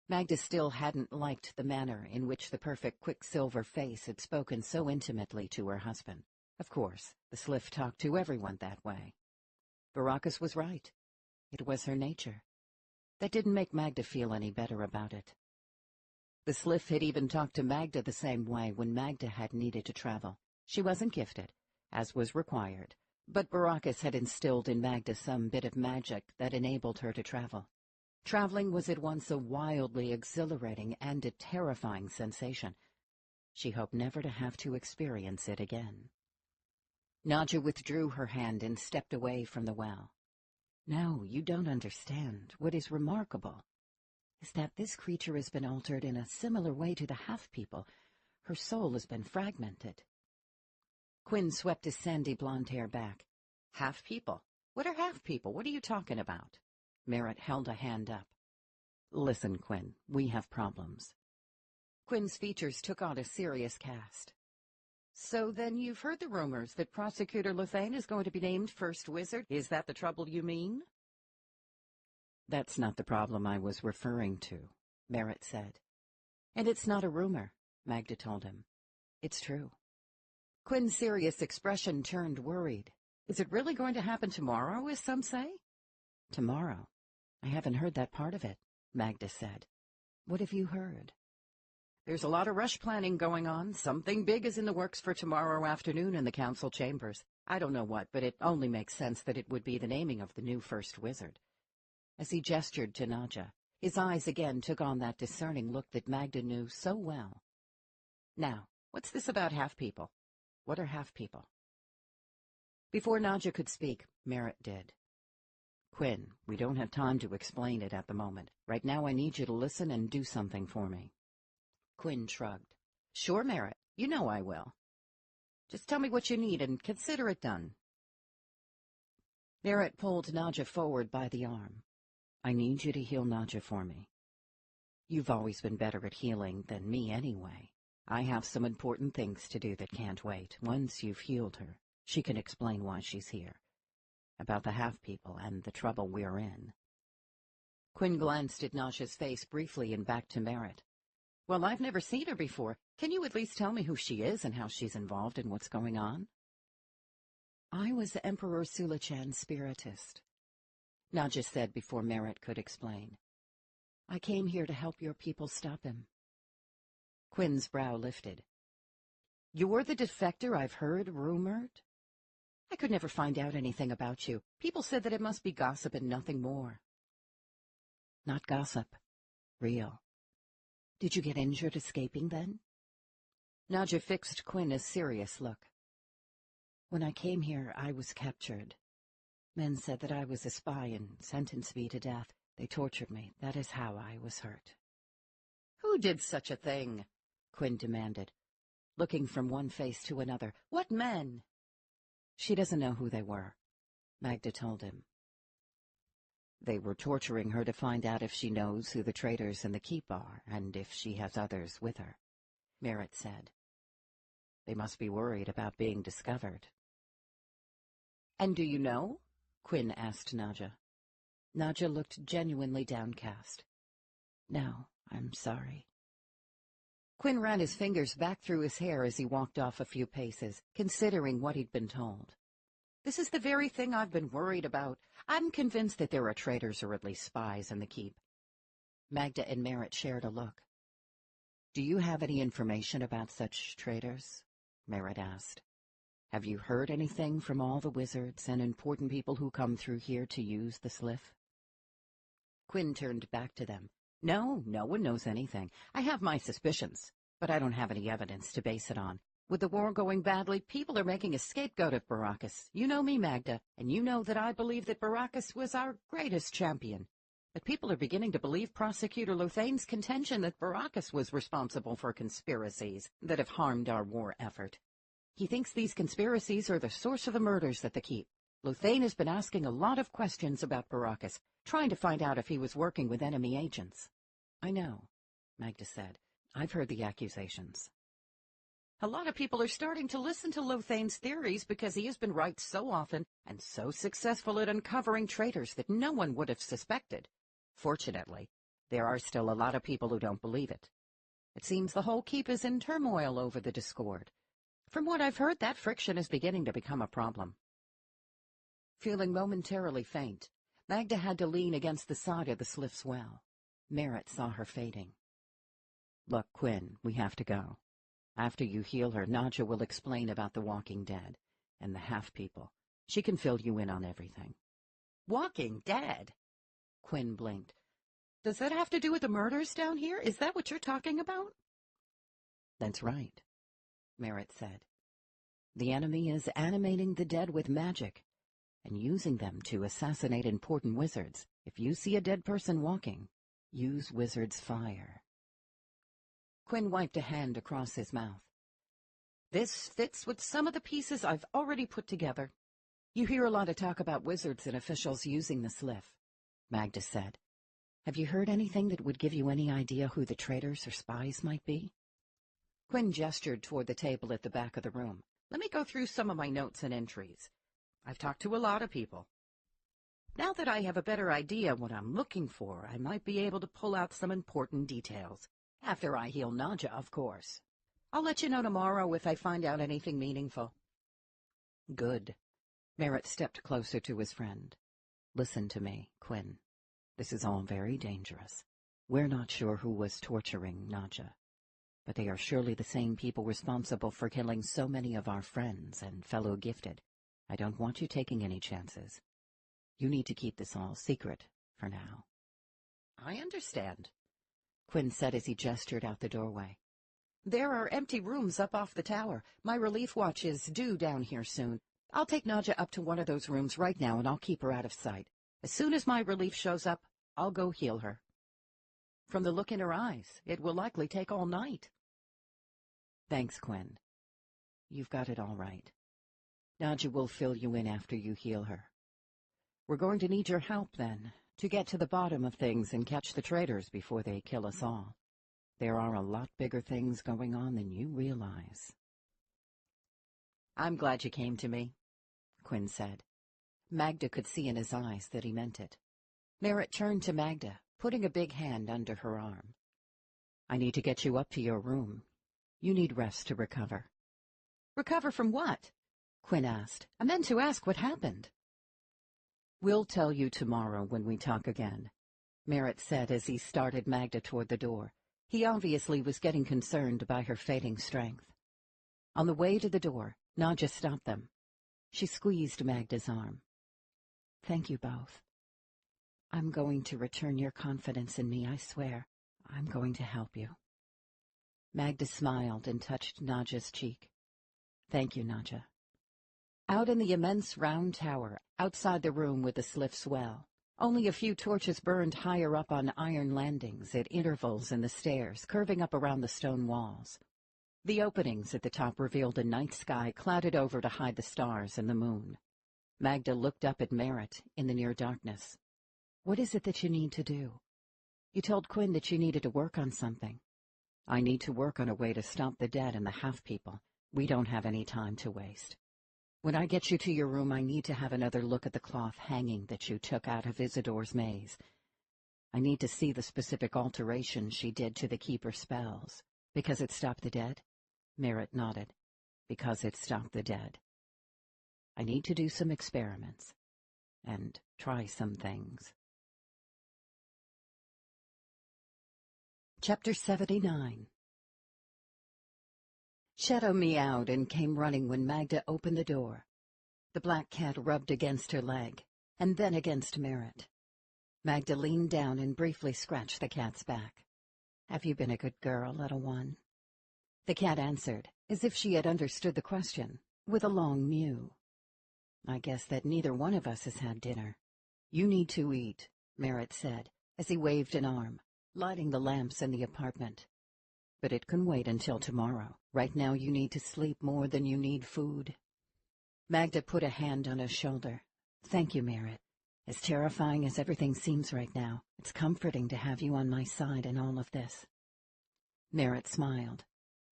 Magda still hadn't liked the manner in which the perfect quicksilver face had spoken so intimately to her husband. Of course, the Sliff talked to everyone that way. Baracus was right. It was her nature. That didn't make Magda feel any better about it. The Sliff had even talked to Magda the same way when Magda had needed to travel. She wasn't gifted, as was required, but Baracus had instilled in Magda some bit of magic that enabled her to travel. Traveling was at once a wildly exhilarating and a terrifying sensation. She hoped never to have to experience it again. Nadja withdrew her hand and stepped away from the well. "No, you don't understand. What is remarkable is that this creature has been altered in a similar way to the half-people. Her soul has been fragmented." Quinn swept his sandy blonde hair back. "Half-people? What are half-people? What are you talking about?" Merritt held a hand up. "Listen, Quinn, we have problems." Quinn's features took on a serious cast. "So then you've heard the rumors that Prosecutor Lethane is going to be named First Wizard? Is that the trouble you mean?" "That's not the problem I was referring to," Merritt said. "And it's not a rumor," Magda told him. "It's true." Quinn's serious expression turned worried. "Is it really going to happen tomorrow, as some say?" "Tomorrow? I haven't heard that part of it," Magda said. "What have you heard?" "There's a lot of rush planning going on. Something big is in the works for tomorrow afternoon in the council chambers. I don't know what, but it only makes sense that it would be the naming of the new First Wizard." As he gestured to Nadja, his eyes again took on that discerning look that Magda knew so well. "Now, what's this about half-people? What are half-people?" Before Nadja could speak, Merritt did. "Quinn, we don't have time to explain it at the moment. Right now I need you to listen and do something for me." Quinn shrugged. "Sure, Merritt. You know I will. Just tell me what you need and consider it done." Merritt pulled Nadja forward by the arm. "I need you to heal Nadja for me. You've always been better at healing than me anyway. I have some important things to do that can't wait. Once you've healed her, she can explain why she's here. About the half-people and the trouble we're in." Quinn glanced at Nadja's face briefly and back to Merritt. "Well, I've never seen her before. Can you at least tell me who she is and how she's involved in what's going on?" "I was Emperor Sulachan's spiritist," Nadja said before Merritt could explain. I came here to help your people stop him. Quinn's brow lifted. You're the defector I've heard rumored? I could never find out anything about you. People said that it must be gossip and nothing more. Not gossip. Real. Did you get injured escaping then? Nadja fixed Quinn a serious look. When I came here, I was captured. Men said that I was a spy and sentenced me to death. They tortured me. That is how I was hurt. Who did such a thing? Quinn demanded, looking from one face to another. What men? She doesn't know who they were, Magda told him. They were torturing her to find out if she knows who the traitors in the keep are, and if she has others with her, Merritt said. They must be worried about being discovered. And do you know? Quinn asked Nadja. Nadja looked genuinely downcast. No, I'm sorry. Quinn ran his fingers back through his hair as he walked off a few paces, considering what he'd been told. This is the very thing I've been worried about. I'm convinced that there are traitors or at least spies in the keep. Magda and Merritt shared a look. Do you have any information about such traitors? Merritt asked. Have you heard anything from all the wizards and important people who come through here to use the sliff? Quinn turned back to them. No, no one knows anything. I have my suspicions, but I don't have any evidence to base it on. With the war going badly, people are making a scapegoat of Baracus. You know me, Magda, and you know that I believe that Baracus was our greatest champion. But people are beginning to believe Prosecutor Lothain's contention that Baracus was responsible for conspiracies that have harmed our war effort. He thinks these conspiracies are the source of the murders at the keep. Lothain has been asking a lot of questions about Baracus, trying to find out if he was working with enemy agents. I know, Magda said. I've heard the accusations. A lot of people are starting to listen to Lothain's theories because he has been right so often and so successful at uncovering traitors that no one would have suspected. Fortunately, there are still a lot of people who don't believe it. It seems the whole keep is in turmoil over the discord. From what I've heard, that friction is beginning to become a problem. Feeling momentarily faint, Magda had to lean against the side of the sliff's well. Merritt saw her fading. Look, Quinn, we have to go. After you heal her, Nadja will explain about the Walking Dead and the half-people. She can fill you in on everything. Walking Dead? Quinn blinked. Does that have to do with the murders down here? Is that what you're talking about? That's right, Merritt said. The enemy is animating the dead with magic and using them to assassinate important wizards. If you see a dead person walking, use wizard's fire. Quinn wiped a hand across his mouth. This fits with some of the pieces I've already put together. You hear a lot of talk about wizards and officials using the sliff, Magda said. Have you heard anything that would give you any idea who the traitors or spies might be? Quinn gestured toward the table at the back of the room. Let me go through some of my notes and entries. I've talked to a lot of people. Now that I have a better idea what I'm looking for, I might be able to pull out some important details. After I heal Nadja, of course. I'll let you know tomorrow if I find out anything meaningful. Good. Merritt stepped closer to his friend. Listen to me, Quinn. This is all very dangerous. We're not sure who was torturing Nadja, but they are surely the same people responsible for killing so many of our friends and fellow gifted. I don't want you taking any chances. You need to keep this all secret for now. I understand, Quinn said as he gestured out the doorway. There are empty rooms up off the tower. My relief watch is due down here soon. I'll take Nadja up to one of those rooms right now, and I'll keep her out of sight. As soon as my relief shows up, I'll go heal her. From the look in her eyes, it will likely take all night. Thanks, Quinn. You've got it all right. Nadja will fill you in after you heal her. We're going to need your help, then, to get to the bottom of things and catch the traitors before they kill us all. There are a lot bigger things going on than you realize. I'm glad you came to me, Quinn said. Magda could see in his eyes that he meant it. Merritt turned to Magda, putting a big hand under her arm. I need to get you up to your room. You need rest to recover. Recover from what? Quinn asked. I meant to ask what happened. We'll tell you tomorrow when we talk again. Merritt said as he started Magda toward the door. He obviously was getting concerned by her fading strength. On the way to the door, Nadja stopped them. She squeezed Magda's arm. "Thank you both. I'm going to return your confidence in me, I swear. I'm going to help you." Magda smiled and touched Nadja's cheek. "Thank you, Nadja." Out in the immense round tower, outside the room with the Sliff's well, only a few torches burned higher up on iron landings at intervals in the stairs, curving up around the stone walls. The openings at the top revealed a night sky clouded over to hide the stars and the moon. Magda looked up at Merritt in the near darkness. "What is it that you need to do? You told Quinn that you needed to work on something." "I need to work on a way to stop the dead and the half-people. We don't have any time to waste. When I get you to your room, I need to have another look at the cloth hanging that you took out of Isidore's maze. I need to see the specific alteration she did to the Keeper spells. Because it stopped the dead?" Merritt nodded. "Because it stopped the dead. I need to do some experiments and try some things." Chapter 79. Shadow meowed and came running when Magda opened the door. The black cat rubbed against her leg, and then against Merritt. Magda leaned down and briefly scratched the cat's back. "Have you been a good girl, little one?" The cat answered, as if she had understood the question, with a long mew. "I guess that neither one of us has had dinner." "You need to eat," Merritt said, as he waved an arm, lighting the lamps in the apartment. "But it can wait until tomorrow. Right now you need to sleep more than you need food." Magda put a hand on his shoulder. "Thank you, Merritt. As terrifying as everything seems right now, it's comforting to have you on my side in all of this." Merritt smiled.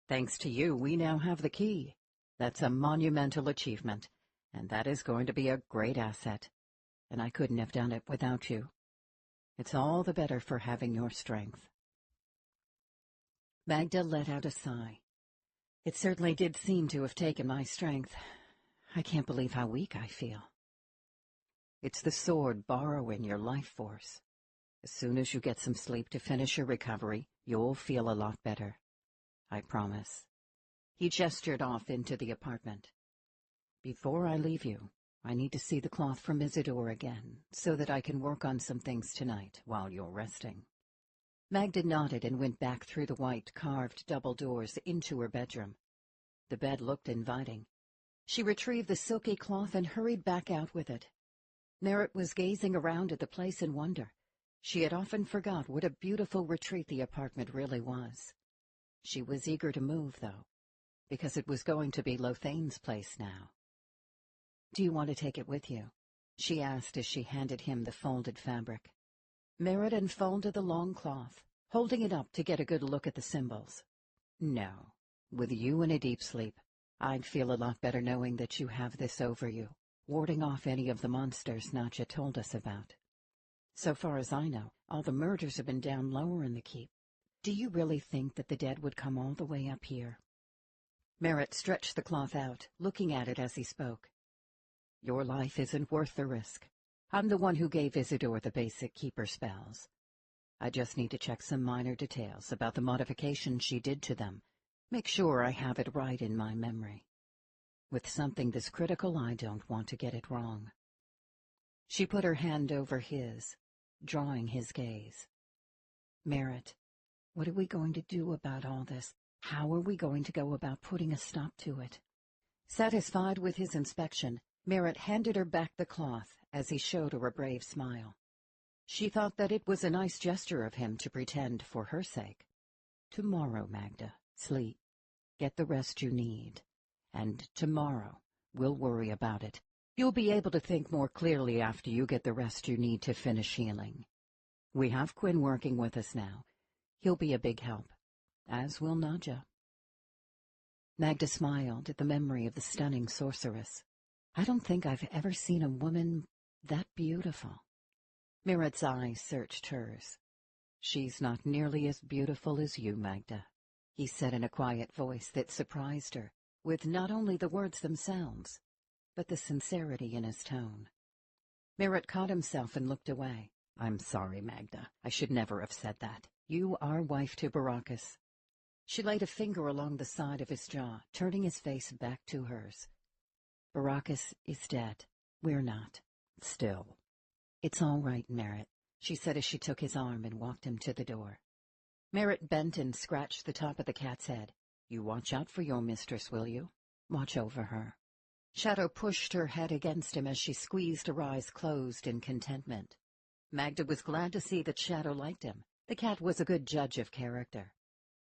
"Thanks to you, we now have the key. That's a monumental achievement, and that is going to be a great asset. And I couldn't have done it without you. It's all the better for having your strength." Magda let out a sigh. "It certainly did seem to have taken my strength. I can't believe how weak I feel." "It's the sword borrowing your life force. As soon as you get some sleep to finish your recovery, you'll feel a lot better. I promise." He gestured off into the apartment. "Before I leave you, I need to see the cloth from Isidore again, so that I can work on some things tonight while you're resting." Magda nodded and went back through the white, carved double doors into her bedroom. The bed looked inviting. She retrieved the silky cloth and hurried back out with it. Merritt was gazing around at the place in wonder. She had often forgot what a beautiful retreat the apartment really was. She was eager to move, though, because it was going to be Lothain's place now. "Do you want to take it with you?" she asked as she handed him the folded fabric. Merritt unfolded the long cloth, holding it up to get a good look at the symbols. "No. With you in a deep sleep, I'd feel a lot better knowing that you have this over you, warding off any of the monsters Nadja told us about. So far as I know, all the murders have been down lower in the keep. Do you really think that the dead would come all the way up here?" Merritt stretched the cloth out, looking at it as he spoke. "Your life isn't worth the risk. I'm the one who gave Isidore the basic Keeper spells. I just need to check some minor details about the modifications she did to them, make sure I have it right in my memory. With something this critical, I don't want to get it wrong." She put her hand over his, drawing his gaze. "Merritt, what are we going to do about all this? How are we going to go about putting a stop to it?" Satisfied with his inspection, Merritt handed her back the cloth as he showed her a brave smile. She thought that it was a nice gesture of him to pretend for her sake. "Tomorrow, Magda, sleep. Get the rest you need. And tomorrow, we'll worry about it. You'll be able to think more clearly after you get the rest you need to finish healing. We have Quinn working with us now. He'll be a big help, as will Nadja." Magda smiled at the memory of the stunning sorceress. "I don't think I've ever seen a woman that beautiful." Merritt's eyes searched hers. "She's not nearly as beautiful as you, Magda," he said in a quiet voice that surprised her, with not only the words themselves, but the sincerity in his tone. Merritt caught himself and looked away, I'm sorry, Magda. I should never have said that. You are wife to Baracus. She laid a finger along the side of his jaw, turning his face back to hers. Baracus is dead. We're not. Still. It's all right, Merritt, she said as she took his arm and walked him to the door. Merritt bent and scratched the top of the cat's head. You watch out for your mistress, will you? Watch over her. Shadow pushed her head against him as she squeezed her eyes closed in contentment. Magda was glad to see that Shadow liked him. The cat was a good judge of character.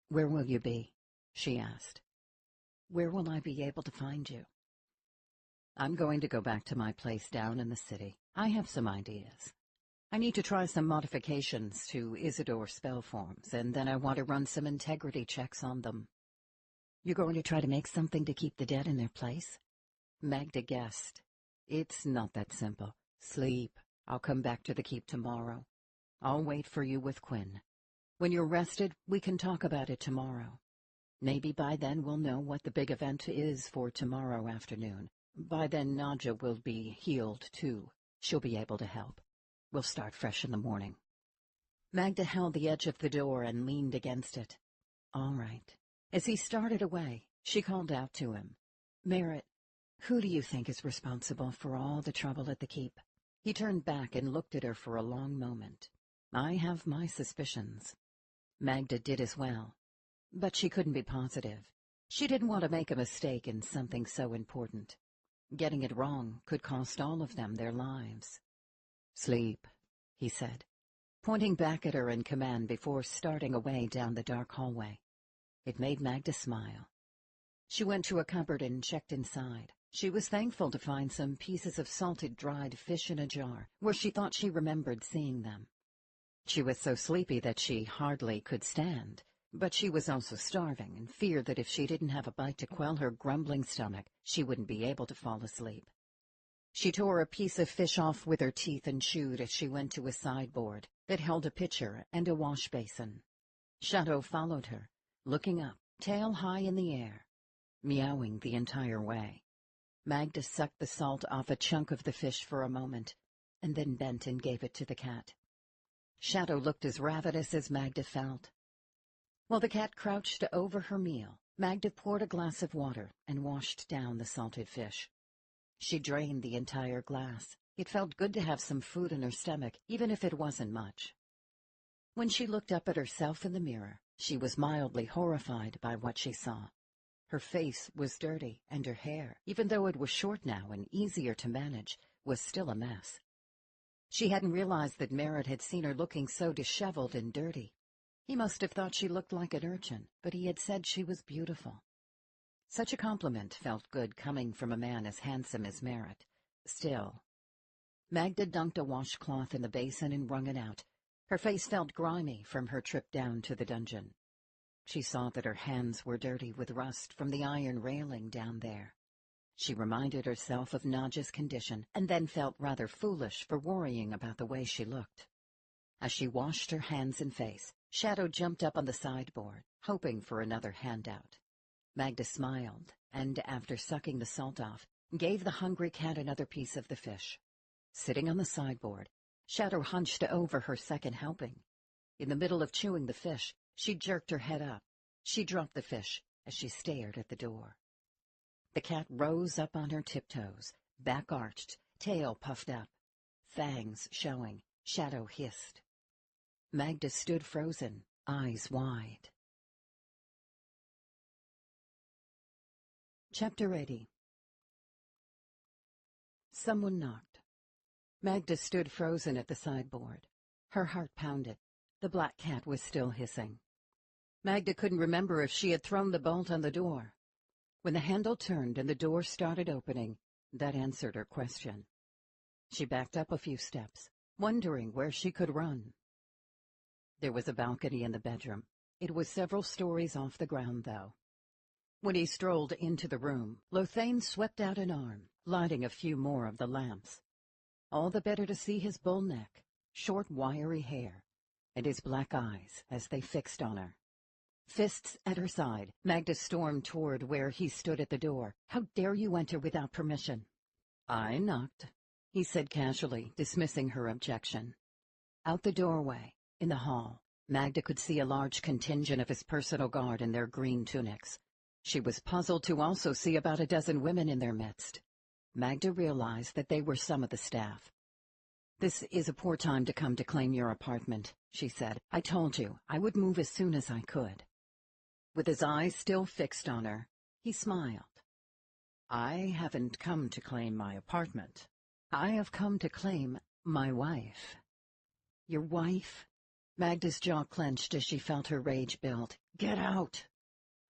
Where will you be? She asked. Where will I be able to find you? I'm going to go back to my place down in the city. I have some ideas. I need to try some modifications to Isidore's spell forms, and then I want to run some integrity checks on them. You're going to try to make something to keep the dead in their place? Magda guessed. It's not that simple. Sleep. I'll come back to the keep tomorrow. I'll wait for you with Quinn. When you're rested, we can talk about it tomorrow. Maybe by then we'll know what the big event is for tomorrow afternoon. By then Nadja will be healed, too. She'll be able to help. We'll start fresh in the morning. Magda held the edge of the door and leaned against it. All right. As he started away, she called out to him. Merritt, who do you think is responsible for all the trouble at the keep? He turned back and looked at her for a long moment. I have my suspicions. Magda did as well. But she couldn't be positive. She didn't want to make a mistake in something so important. Getting it wrong could cost all of them their lives. Sleep, he said, pointing back at her in command before starting away down the dark hallway. It made Magda smile. She went to a cupboard and checked inside. She was thankful to find some pieces of salted dried fish in a jar, where she thought she remembered seeing them. She was so sleepy that she hardly could stand, but she was also starving and feared that if she didn't have a bite to quell her grumbling stomach, she wouldn't be able to fall asleep. She tore a piece of fish off with her teeth and chewed as she went to a sideboard that held a pitcher and a wash basin. Shadow followed her, looking up, tail high in the air, meowing the entire way. Magda sucked the salt off a chunk of the fish for a moment, and then bent and gave it to the cat. Shadow looked as ravenous as Magda felt. While the cat crouched over her meal, Magda poured a glass of water and washed down the salted fish. She drained the entire glass. It felt good to have some food in her stomach, even if it wasn't much. When she looked up at herself in the mirror, she was mildly horrified by what she saw. Her face was dirty, and her hair, even though it was short now and easier to manage, was still a mess. She hadn't realized that Merritt had seen her looking so disheveled and dirty. He must have thought she looked like an urchin, but he had said she was beautiful. Such a compliment felt good coming from a man as handsome as Merritt. Still. Magda dunked a washcloth in the basin and wrung it out. Her face felt grimy from her trip down to the dungeon. She saw that her hands were dirty with rust from the iron railing down there. She reminded herself of Nadja's condition, and then felt rather foolish for worrying about the way she looked. As she washed her hands and face, Shadow jumped up on the sideboard, hoping for another handout. Magda smiled, and after sucking the salt off, gave the hungry cat another piece of the fish. Sitting on the sideboard, Shadow hunched over her second helping. In the middle of chewing the fish, she jerked her head up. She dropped the fish as she stared at the door. The cat rose up on her tiptoes, back arched, tail puffed up. Fangs showing, Shadow hissed. Magda stood frozen, eyes wide. Chapter 80. Someone knocked. Magda stood frozen at the sideboard. Her heart pounded. The black cat was still hissing. Magda couldn't remember if she had thrown the bolt on the door. When the handle turned and the door started opening, that answered her question. She backed up a few steps, wondering where she could run. There was a balcony in the bedroom. It was several stories off the ground, though. When he strolled into the room, Lothane swept out an arm, lighting a few more of the lamps. All the better to see his bull neck, short wiry hair, and his black eyes as they fixed on her. Fists at her side, Magda stormed toward where he stood at the door. "How dare you enter without permission?" "I knocked," he said casually, dismissing her objection. Out the doorway, in the hall, Magda could see a large contingent of his personal guard in their green tunics. She was puzzled to also see about a dozen women in their midst. Magda realized that they were some of the staff. "This is a poor time to come to claim your apartment," she said. "I told you I would move as soon as I could." With his eyes still fixed on her, he smiled. "I haven't come to claim my apartment. I have come to claim my wife." "Your wife?" Magda's jaw clenched as she felt her rage build. "Get out!"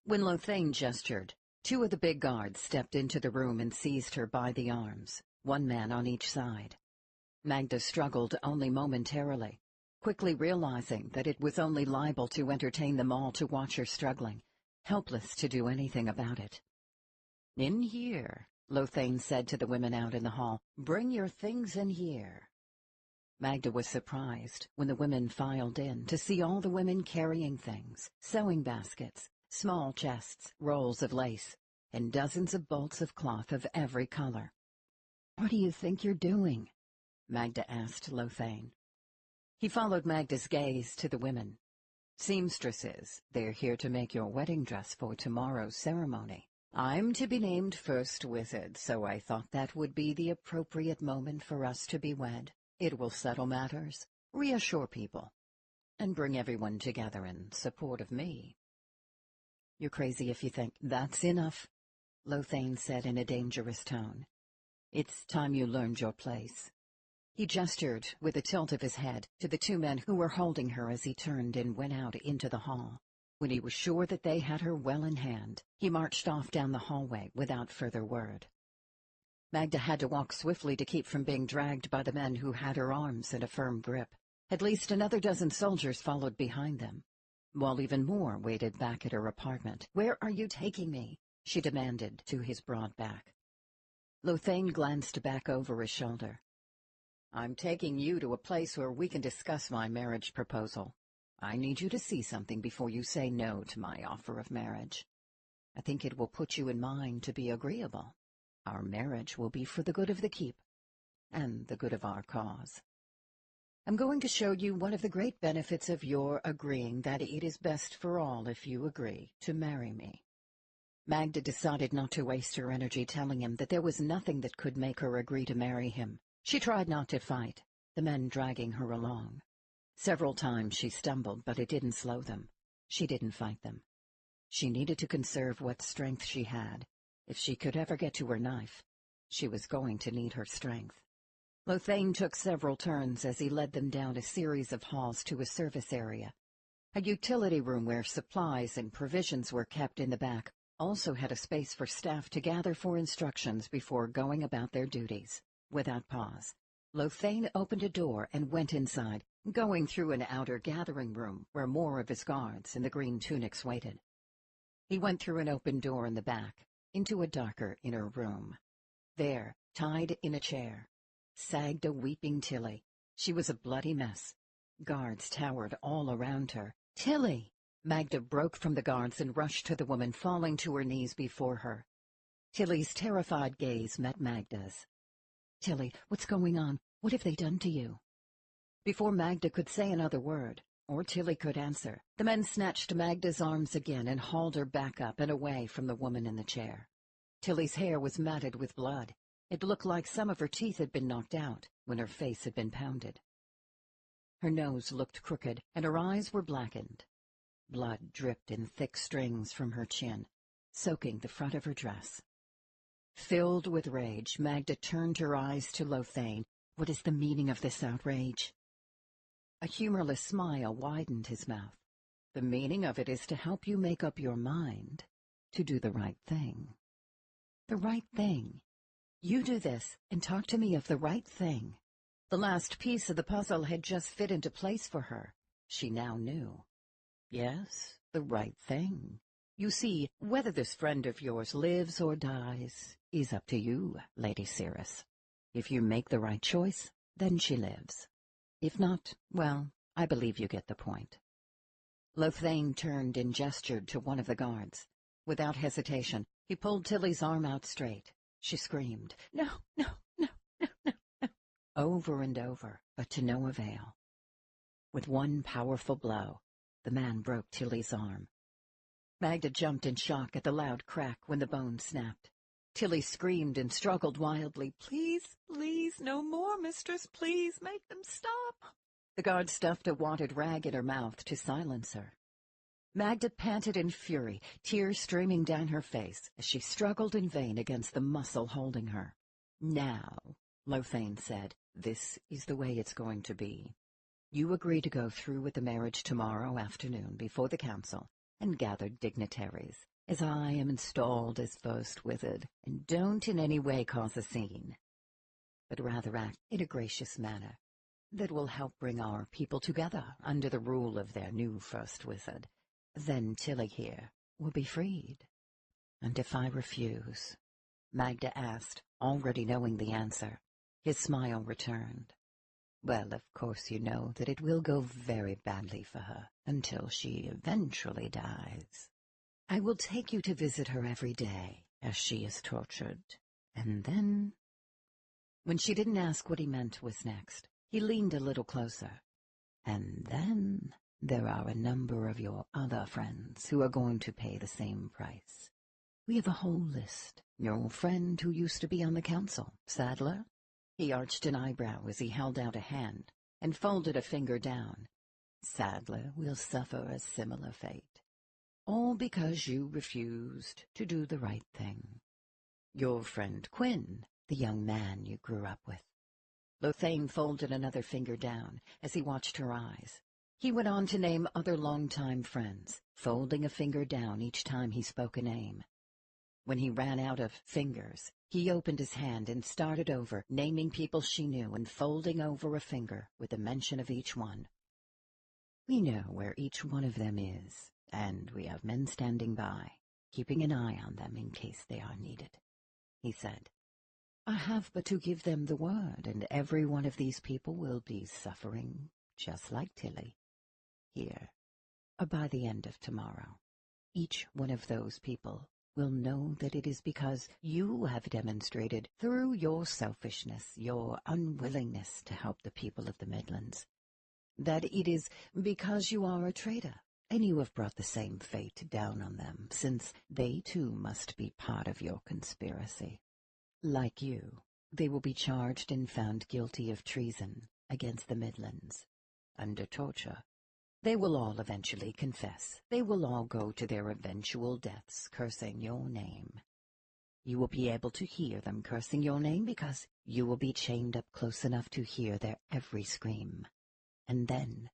When Lothane gestured, two of the big guards stepped into the room and seized her by the arms, one man on each side. Magda struggled only momentarily, quickly realizing that it was only liable to entertain them all to watch her struggling, helpless to do anything about it. "In here," Lothane said to the women out in the hall. "Bring your things in here." Magda was surprised, when the women filed in, to see all the women carrying things, sewing baskets, small chests, rolls of lace, and dozens of bolts of cloth of every color. "What do you think you're doing?" Magda asked Lothane. He followed Magda's gaze to the women. "Seamstresses, they're here to make your wedding dress for tomorrow's ceremony. I'm to be named First Wizard, so I thought that would be the appropriate moment for us to be wed. It will settle matters, reassure people, and bring everyone together in support of me." "You're crazy if you think that's enough," Lothane said in a dangerous tone. "It's time you learned your place." He gestured, with a tilt of his head, to the two men who were holding her as he turned and went out into the hall. When he was sure that they had her well in hand, he marched off down the hallway without further word. Magda had to walk swiftly to keep from being dragged by the men who had her arms in a firm grip. At least another dozen soldiers followed behind them, while even more waited back at her apartment. "Where are you taking me?" she demanded to his broad back. Lothane glanced back over his shoulder. "I'm taking you to a place where we can discuss my marriage proposal. I need you to see something before you say no to my offer of marriage. I think it will put you in mind to be agreeable. Our marriage will be for the good of the keep, and the good of our cause. I'm going to show you one of the great benefits of your agreeing that it is best for all if you agree to marry me." Magda decided not to waste her energy telling him that there was nothing that could make her agree to marry him. She tried not to fight, the men dragging her along. Several times she stumbled, but it didn't slow them. She didn't fight them. She needed to conserve what strength she had. If she could ever get to her knife, she was going to need her strength. Lothane took several turns as he led them down a series of halls to a service area. A utility room where supplies and provisions were kept in the back also had a space for staff to gather for instructions before going about their duties. Without pause, Lothane opened a door and went inside, going through an outer gathering room where more of his guards in the green tunics waited. He went through an open door in the back, into a darker inner room. There, tied in a chair, sagged a weeping Tilly. She was a bloody mess. Guards towered all around her. "Tilly!" Magda broke from the guards and rushed to the woman, falling to her knees before her. Tilly's terrified gaze met Magda's. "Tilly, what's going on? What have they done to you?" Before Magda could say another word, or Tilly could answer, the men snatched Magda's arms again and hauled her back up and away from the woman in the chair. Tilly's hair was matted with blood. It looked like some of her teeth had been knocked out when her face had been pounded. Her nose looked crooked, and her eyes were blackened. Blood dripped in thick strings from her chin, soaking the front of her dress. Filled with rage, Magda turned her eyes to Lothane. "What is the meaning of this outrage?" A humorless smile widened his mouth. "The meaning of it is to help you make up your mind to do the right thing." "The right thing? You do this and talk to me of the right thing." The last piece of the puzzle had just fit into place for her. She now knew. "Yes, the right thing. You see, whether this friend of yours lives or dies is up to you, Lady Cirrus. If you make the right choice, then she lives. If not, well, I believe you get the point." Lothane turned and gestured to one of the guards. Without hesitation, he pulled Tilly's arm out straight. She screamed, "No, no, no, no, no, no," over and over, but to no avail. With one powerful blow, the man broke Tilly's arm. Magda jumped in shock at the loud crack when the bone snapped. Tilly screamed and struggled wildly. "Please, please, no more, mistress, please, make them stop." The guard stuffed a wadded rag in her mouth to silence her. Magda panted in fury, tears streaming down her face as she struggled in vain against the muscle holding her. "Now," Lothane said, "this is the way it's going to be. You agree to go through with the marriage tomorrow afternoon before the council and gathered dignitaries, as I am installed as first wizard, and don't in any way cause a scene, but rather act in a gracious manner that will help bring our people together under the rule of their new first wizard. Then Tilly here will be freed." "And if I refuse?" Magda asked, already knowing the answer. His smile returned. "Well, of course you know that it will go very badly for her until she eventually dies. I will take you to visit her every day as she is tortured, and then—" When she didn't ask what he meant was next, he leaned a little closer. "And then there are a number of your other friends who are going to pay the same price. We have a whole list. Your friend who used to be on the council, Sadler?" He arched an eyebrow as he held out a hand and folded a finger down. "Sadler will suffer a similar fate, all because you refused to do the right thing. Your friend Quinn, the young man you grew up with." Lothane folded another finger down as he watched her eyes. He went on to name other longtime friends, folding a finger down each time he spoke a name. When he ran out of fingers, he opened his hand and started over, naming people she knew and folding over a finger with a mention of each one. "We know where each one of them is, and we have men standing by, keeping an eye on them in case they are needed," he said. "I have but to give them the word, and every one of these people will be suffering, just like Tilly, here, by the end of tomorrow. Each one of those people will know that it is because you have demonstrated through your selfishness, your unwillingness to help the people of the Midlands, that it is because you are a traitor, and you have brought the same fate down on them, since they too must be part of your conspiracy. Like you, they will be charged and found guilty of treason against the Midlands, under torture. They will all eventually confess. They will all go to their eventual deaths cursing your name. You will be able to hear them cursing your name because you will be chained up close enough to hear their every scream. And then,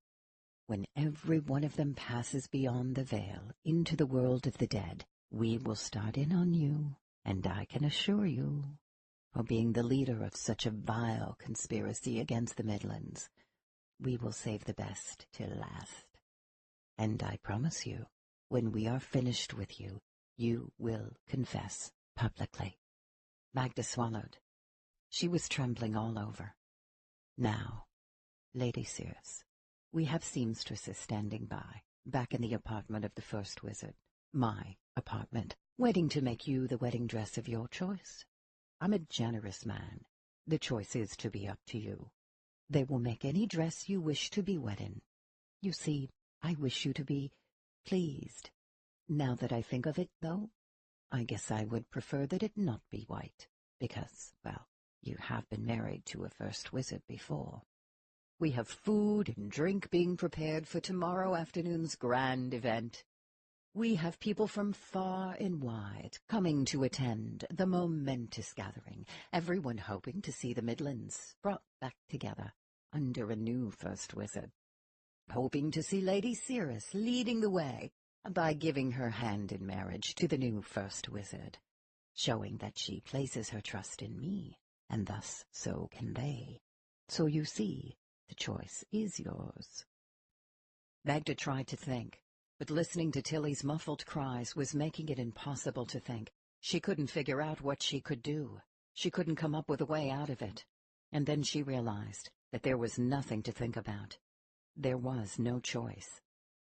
when every one of them passes beyond the veil into the world of the dead, we will start in on you, and I can assure you, for being the leader of such a vile conspiracy against the Midlands, we will save the best till last. And I promise you, when we are finished with you, you will confess publicly." Magda swallowed. She was trembling all over. "Now, Lady Circe, we have seamstresses standing by, back in the apartment of the First Wizard, my apartment, waiting to make you the wedding dress of your choice. I'm a generous man. The choice is to be up to you. They will make any dress you wish to be wed in. You see, I wish you to be pleased. Now that I think of it, though, I guess I would prefer that it not be white, because, well, you have been married to a first wizard before. We have food and drink being prepared for tomorrow afternoon's grand event. We have people from far and wide coming to attend the momentous gathering, everyone hoping to see the Midlands brought back together under a new first wizard, hoping to see Lady Circe leading the way by giving her hand in marriage to the new first wizard, showing that she places her trust in me, and thus so can they. So you see, the choice is yours." Magda tried to think, but listening to Tilly's muffled cries was making it impossible to think. She couldn't figure out what she could do. She couldn't come up with a way out of it. And then she realized that there was nothing to think about. There was no choice.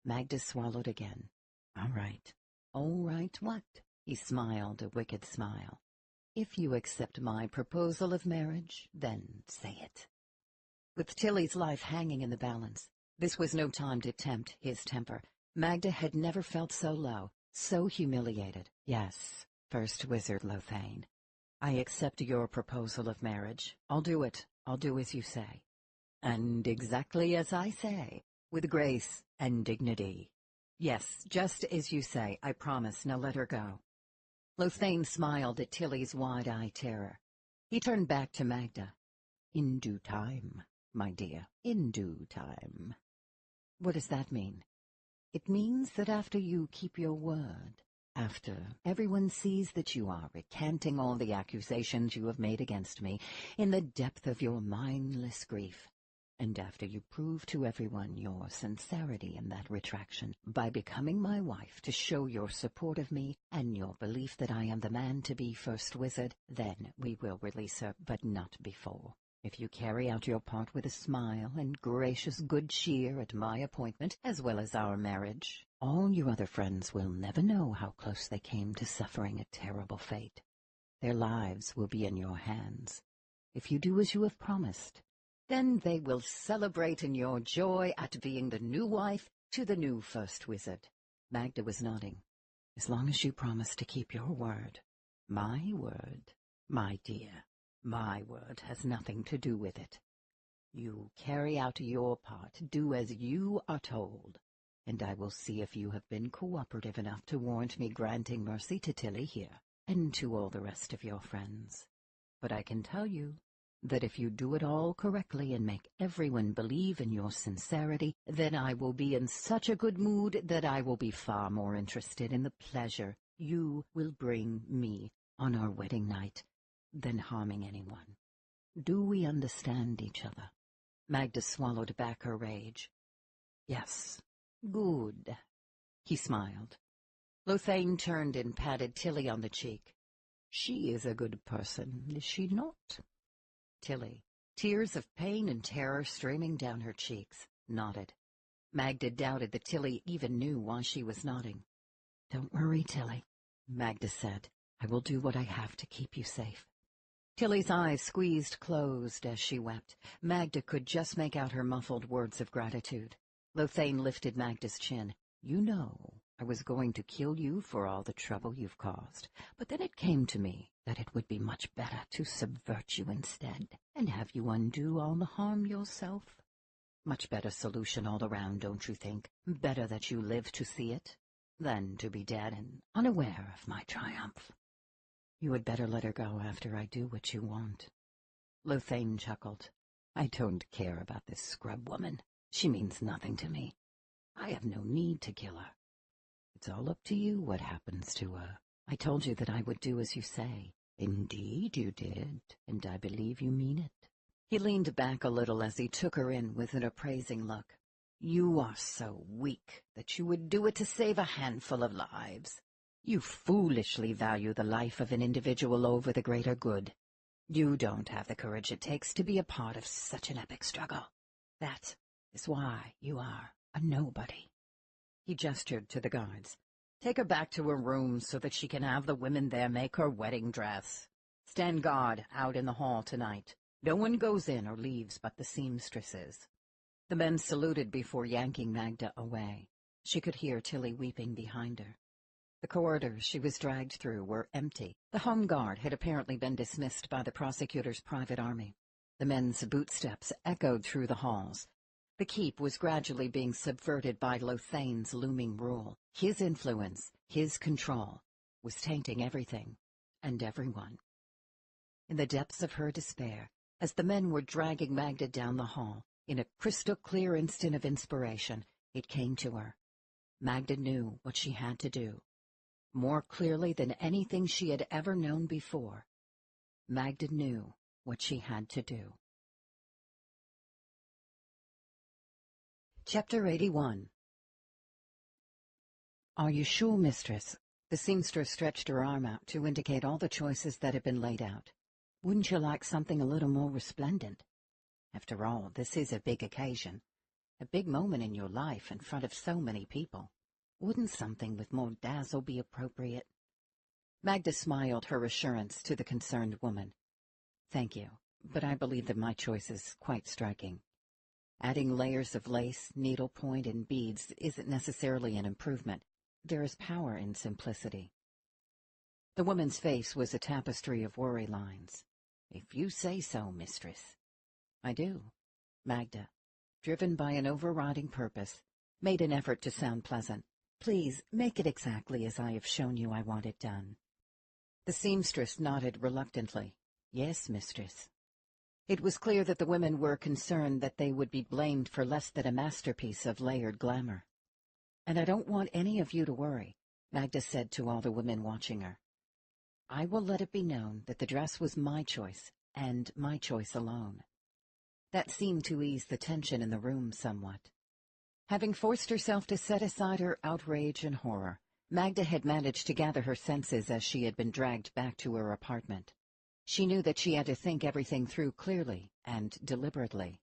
Magda swallowed again. All right, what?" He smiled a wicked smile. "If you accept my proposal of marriage, then say it." With Tilly's life hanging in the balance, This was no time to tempt his temper. Magda had never felt so low, so humiliated. Yes, First Wizard Lothane, I accept your proposal of marriage. I'll do it. I'll do as you say. And exactly as I say, with grace and dignity. Yes, just as you say, I promise. Now let her go. Lothane smiled at Tilly's wide-eyed terror. He turned back to Magda. In due time, my dear, in due time. What does that mean? It means that after you keep your word, after everyone sees that you are recanting all the accusations you have made against me in the depth of your mindless grief, and after you prove to everyone your sincerity in that retraction by becoming my wife to show your support of me and your belief that I am the man to be First Wizard, then we will release her, but not before. If you carry out your part with a smile and gracious good cheer at my appointment, as well as our marriage, all your other friends will never know how close they came to suffering a terrible fate. Their lives will be in your hands. If you do as you have promised, then they will celebrate in your joy at being the new wife to the new First Wizard. Magda was nodding. As long as you promise to keep your word. My word, my dear. My word has nothing to do with it. You carry out your part, do as you are told, and I will see if you have been cooperative enough to warrant me granting mercy to Tilly here, and to all the rest of your friends. But I can tell you that if you do it all correctly and make everyone believe in your sincerity, then I will be in such a good mood that I will be far more interested in the pleasure you will bring me on our wedding night than harming anyone. Do we understand each other? Magda swallowed back her rage. Yes. Good. He smiled. Lothane turned and patted Tilly on the cheek. She is a good person, is she not? Tilly, tears of pain and terror streaming down her cheeks, nodded. Magda doubted that Tilly even knew why she was nodding. Don't worry, Tilly, Magda said. I will do what I have to keep you safe. Tilly's eyes squeezed closed as she wept. Magda could just make out her muffled words of gratitude. Lothane lifted Magda's chin. You know, I was going to kill you for all the trouble you've caused, but then it came to me that it would be much better to subvert you instead, and have you undo all the harm yourself. Much better solution all around, don't you think? Better that you live to see it, than to be dead and unaware of my triumph. You had better let her go after I do what you want. Lothane chuckled. I don't care about this scrub woman. She means nothing to me. I have no need to kill her. It's all up to you what happens to her. I told you that I would do as you say. Indeed you did, and I believe you mean it. He leaned back a little as he took her in with an appraising look. You are so weak that you would do it to save a handful of lives. You foolishly value the life of an individual over the greater good. You don't have the courage it takes to be a part of such an epic struggle. That is why you are a nobody. He gestured to the guards. Take her back to her room so that she can have the women there make her wedding dress. Stand guard out in the hall tonight. No one goes in or leaves but the seamstresses. The men saluted before yanking Magda away. She could hear Tilly weeping behind her. The corridors she was dragged through were empty. The home guard had apparently been dismissed by the prosecutor's private army. The men's bootsteps echoed through the halls. The keep was gradually being subverted by Lothane's looming rule. His influence, his control, was tainting everything and everyone. In the depths of her despair, as the men were dragging Magda down the hall, in a crystal-clear instant of inspiration, it came to her. Magda knew what she had to do. More clearly than anything she had ever known before, Magda knew what she had to do. Chapter 81. Are you sure, mistress? The seamstress stretched her arm out to indicate all the choices that had been laid out. Wouldn't you like something a little more resplendent? After all, this is a big occasion, a big moment in your life in front of so many people. Wouldn't something with more dazzle be appropriate? Magda smiled her assurance to the concerned woman. Thank you, but I believe that my choice is quite striking. Adding layers of lace, needlepoint, and beads isn't necessarily an improvement. There is power in simplicity. The woman's face was a tapestry of worry lines. "If you say so, mistress." "I do." Magda, driven by an overriding purpose, made an effort to sound pleasant. "Please, make it exactly as I have shown you I want it done." The seamstress nodded reluctantly. "Yes, mistress." It was clear that the women were concerned that they would be blamed for less than a masterpiece of layered glamour. "And I don't want any of you to worry," Magda said to all the women watching her. "I will let it be known that the dress was my choice, and my choice alone." That seemed to ease the tension in the room somewhat. Having forced herself to set aside her outrage and horror, Magda had managed to gather her senses as she had been dragged back to her apartment. She knew that she had to think everything through clearly and deliberately.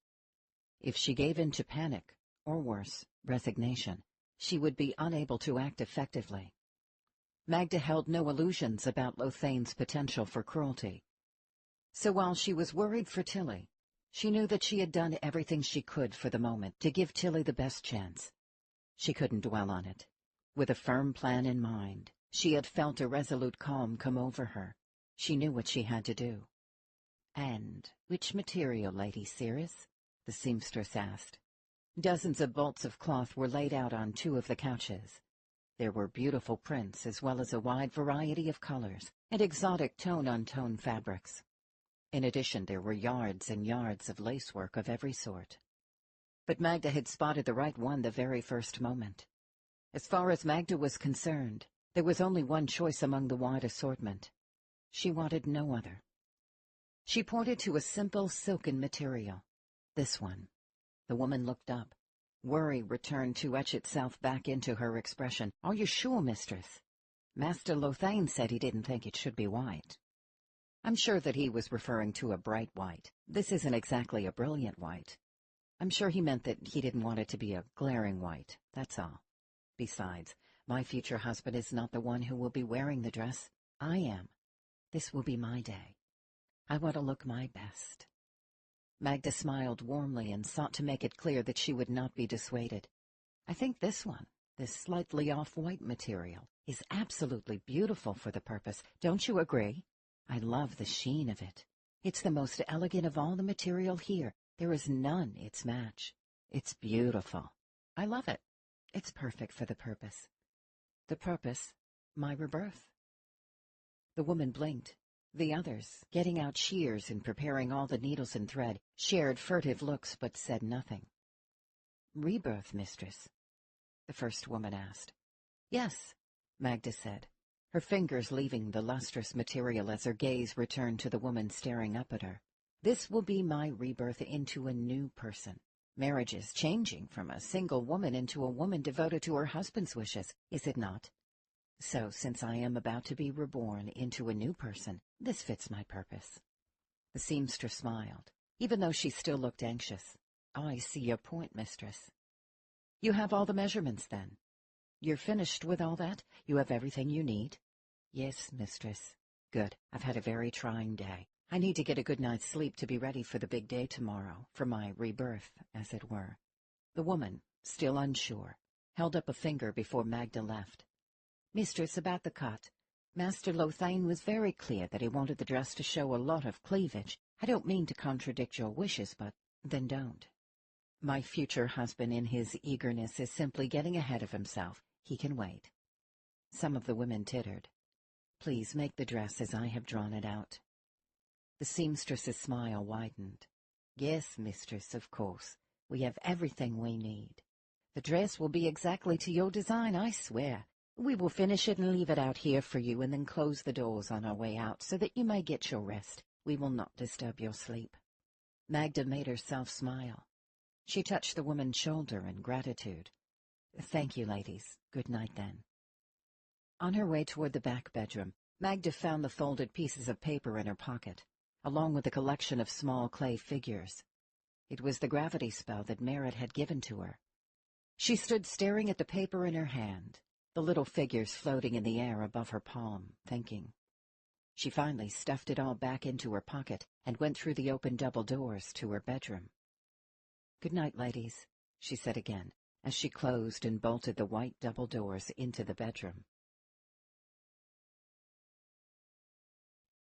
If she gave in to panic, or worse, resignation, she would be unable to act effectively. Magda held no illusions about Lothain's potential for cruelty. So while she was worried for Tilly, she knew that she had done everything she could for the moment to give Tilly the best chance. She couldn't dwell on it. With a firm plan in mind, she had felt a resolute calm come over her. She knew what she had to do. "And which material, Lady Cirrus?" the seamstress asked. Dozens of bolts of cloth were laid out on 2 of the couches. There were beautiful prints as well as a wide variety of colors and exotic tone-on-tone fabrics. In addition, there were yards and yards of lacework of every sort. But Magda had spotted the right one the very first moment. As far as Magda was concerned, there was only one choice among the wide assortment. She wanted no other. She pointed to a simple silken material. "This one." The woman looked up. Worry returned to etch itself back into her expression. "Are you sure, mistress? Master Lothain said he didn't think it should be white." "I'm sure that he was referring to a bright white. This isn't exactly a brilliant white. I'm sure he meant that he didn't want it to be a glaring white, that's all. Besides, my future husband is not the one who will be wearing the dress. I am. This will be my day. I want to look my best." Magda smiled warmly and sought to make it clear that she would not be dissuaded. "I think this one, this slightly off-white material, is absolutely beautiful for the purpose. Don't you agree? I love the sheen of it. It's the most elegant of all the material here. There is none its match. It's beautiful. I love it. It's perfect for the purpose." "The purpose? My rebirth." The woman blinked. The others, getting out shears and preparing all the needles and thread, shared furtive looks but said nothing. "Rebirth, mistress?" the first woman asked. "Yes," Magda said, her fingers leaving the lustrous material as her gaze returned to the woman staring up at her. "This will be my rebirth into a new person. Marriage is changing from a single woman into a woman devoted to her husband's wishes, is it not? So, since I am about to be reborn into a new person, this fits my purpose." The seamstress smiled, even though she still looked anxious. "I see your point, mistress." "You have all the measurements, then? You're finished with all that? You have everything you need?" "Yes, mistress." "Good. I've had a very trying day. I need to get a good night's sleep to be ready for the big day tomorrow, for my rebirth, as it were." The woman, still unsure, held up a finger before Magda left. "Mistress, about the cut. Master Lothain was very clear that he wanted the dress to show a lot of cleavage. I don't mean to contradict your wishes, but then don't. My future husband, in his eagerness, is simply getting ahead of himself. He can wait." Some of the women tittered. "Please make the dress as I have drawn it out." The seamstress's smile widened. "Yes, mistress, of course. We have everything we need. The dress will be exactly to your design, I swear. We will finish it and leave it out here for you and then close the doors on our way out so that you may get your rest. We will not disturb your sleep." Magda made herself smile. She touched the woman's shoulder in gratitude. "Thank you, ladies. Good night, then." On her way toward the back bedroom, Magda found the folded pieces of paper in her pocket, along with a collection of small clay figures. It was the gravity spell that Merritt had given to her. She stood staring at the paper in her hand, the little figures floating in the air above her palm, thinking. She finally stuffed it all back into her pocket and went through the open double doors to her bedroom. "Good night, ladies," she said again, as she closed and bolted the white double doors into the bedroom.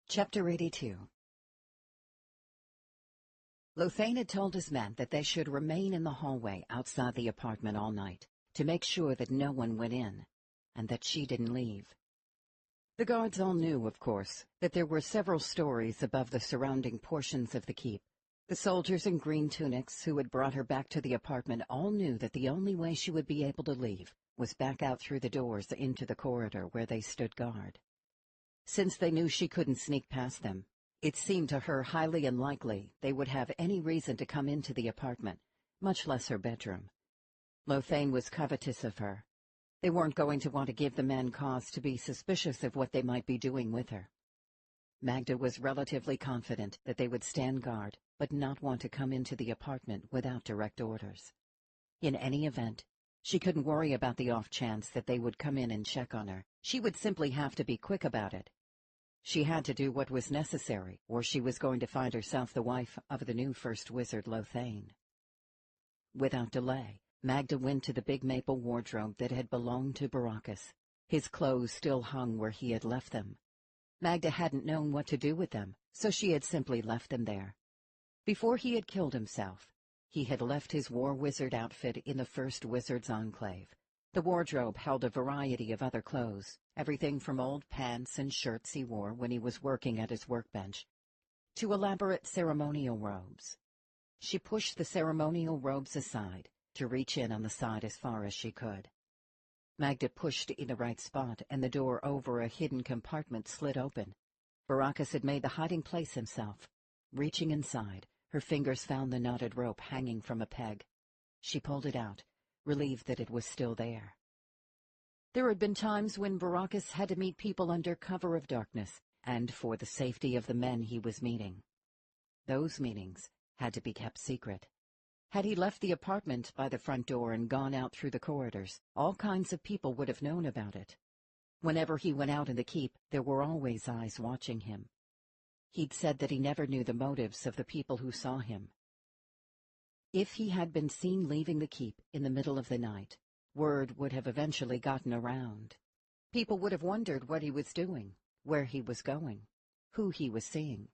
Chapter 82. Lothane had told his men that they should remain in the hallway outside the apartment all night, to make sure that no one went in, and that she didn't leave. The guards all knew, of course, that there were several stories above the surrounding portions of the keep. The soldiers in green tunics who had brought her back to the apartment all knew that the only way she would be able to leave was back out through the doors into the corridor where they stood guard. Since they knew she couldn't sneak past them, it seemed to her highly unlikely they would have any reason to come into the apartment, much less her bedroom. Lothane was covetous of her. They weren't going to want to give the men cause to be suspicious of what they might be doing with her. Magda was relatively confident that they would stand guard, but not want to come into the apartment without direct orders. In any event, she couldn't worry about the off chance that they would come in and check on her. She would simply have to be quick about it. She had to do what was necessary, or she was going to find herself the wife of the new First Wizard Lothane. Without delay, Magda went to the big maple wardrobe that had belonged to Baracus. His clothes still hung where he had left them. Magda hadn't known what to do with them, so she had simply left them there. Before he had killed himself, he had left his war wizard outfit in the First Wizard's Enclave. The wardrobe held a variety of other clothes, everything from old pants and shirts he wore when he was working at his workbench, to elaborate ceremonial robes. She pushed the ceremonial robes aside to reach in on the side as far as she could. Magda pushed in the right spot, and the door over a hidden compartment slid open. Baracus had made the hiding place himself. Reaching inside, her fingers found the knotted rope hanging from a peg. She pulled it out, relieved that it was still there. There had been times when Baracus had to meet people under cover of darkness, and for the safety of the men he was meeting. Those meetings had to be kept secret. Had he left the apartment by the front door and gone out through the corridors, all kinds of people would have known about it. Whenever he went out in the keep, there were always eyes watching him. He'd said that he never knew the motives of the people who saw him. If he had been seen leaving the keep in the middle of the night, word would have eventually gotten around. People would have wondered what he was doing, where he was going, who he was seeing.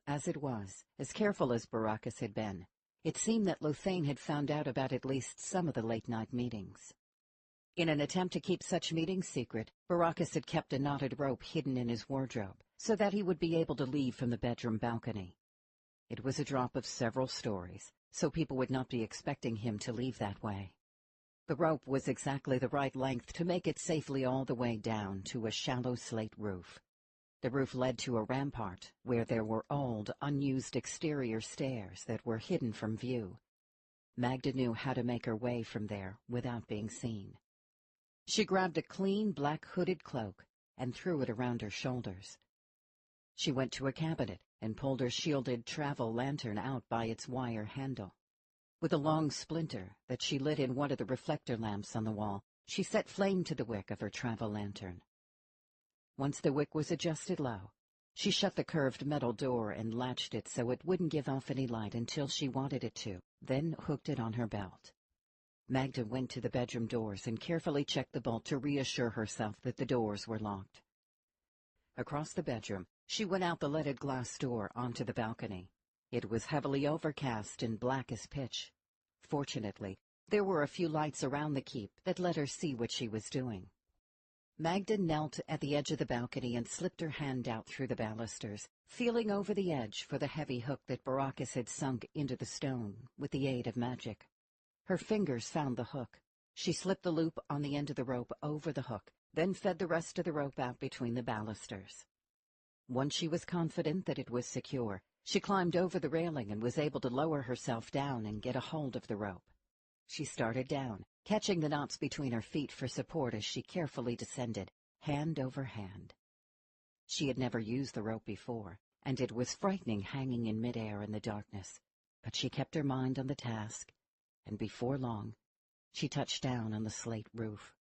As it was, as careful as Baracus had been, it seemed that Lothane had found out about at least some of the late-night meetings. In an attempt to keep such meetings secret, Baracus had kept a knotted rope hidden in his wardrobe, so that he would be able to leave from the bedroom balcony. It was a drop of several stories, so people would not be expecting him to leave that way. The rope was exactly the right length to make it safely all the way down to a shallow slate roof. The roof led to a rampart where there were old, unused exterior stairs that were hidden from view. Magda knew how to make her way from there without being seen. She grabbed a clean black hooded cloak and threw it around her shoulders. She went to a cabinet and pulled her shielded travel lantern out by its wire handle. With a long splinter that she lit in one of the reflector lamps on the wall, she set flame to the wick of her travel lantern. Once the wick was adjusted low, she shut the curved metal door and latched it so it wouldn't give off any light until she wanted it to, then hooked it on her belt. Magda went to the bedroom doors and carefully checked the bolt to reassure herself that the doors were locked. Across the bedroom, she went out the leaded glass door onto the balcony. It was heavily overcast and black as pitch. Fortunately, there were a few lights around the keep that let her see what she was doing. Magda knelt at the edge of the balcony and slipped her hand out through the balusters, feeling over the edge for the heavy hook that Baracus had sunk into the stone with the aid of magic. Her fingers found the hook. She slipped the loop on the end of the rope over the hook, then fed the rest of the rope out between the balusters. Once she was confident that it was secure, she climbed over the railing and was able to lower herself down and get a hold of the rope. She started down, catching the knots between her feet for support as she carefully descended, hand over hand. She had never used the rope before, and it was frightening hanging in midair in the darkness, but she kept her mind on the task, and before long, she touched down on the slate roof.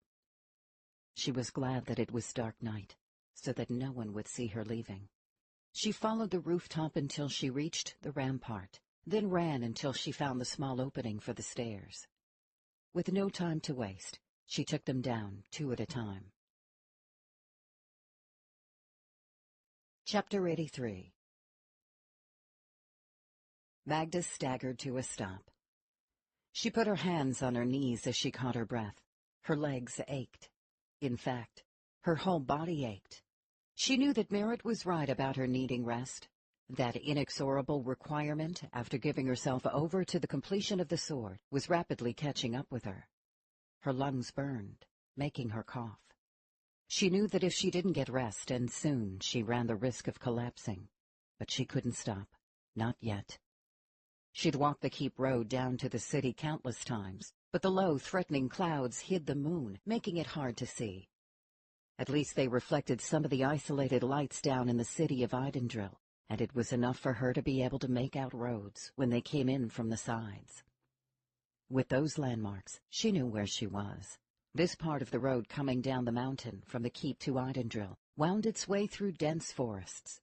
She was glad that it was dark night, so that no one would see her leaving. She followed the rooftop until she reached the rampart, then ran until she found the small opening for the stairs. With no time to waste, she took them down 2 at a time. Chapter 83. Magda staggered to a stop. She put her hands on her knees as she caught her breath. Her legs ached. In fact, her whole body ached. She knew that Merritt was right about her needing rest. That inexorable requirement, after giving herself over to the completion of the sword, was rapidly catching up with her. Her lungs burned, making her cough. She knew that if she didn't get rest, and soon, she ran the risk of collapsing. But she couldn't stop. Not yet. She'd walked the Keep Road down to the city countless times, but the low, threatening clouds hid the moon, making it hard to see. At least they reflected some of the isolated lights down in the city of Idendrill, and it was enough for her to be able to make out roads when they came in from the sides. With those landmarks, she knew where she was. This part of the road coming down the mountain from the Keep to Idendrill wound its way through dense forests.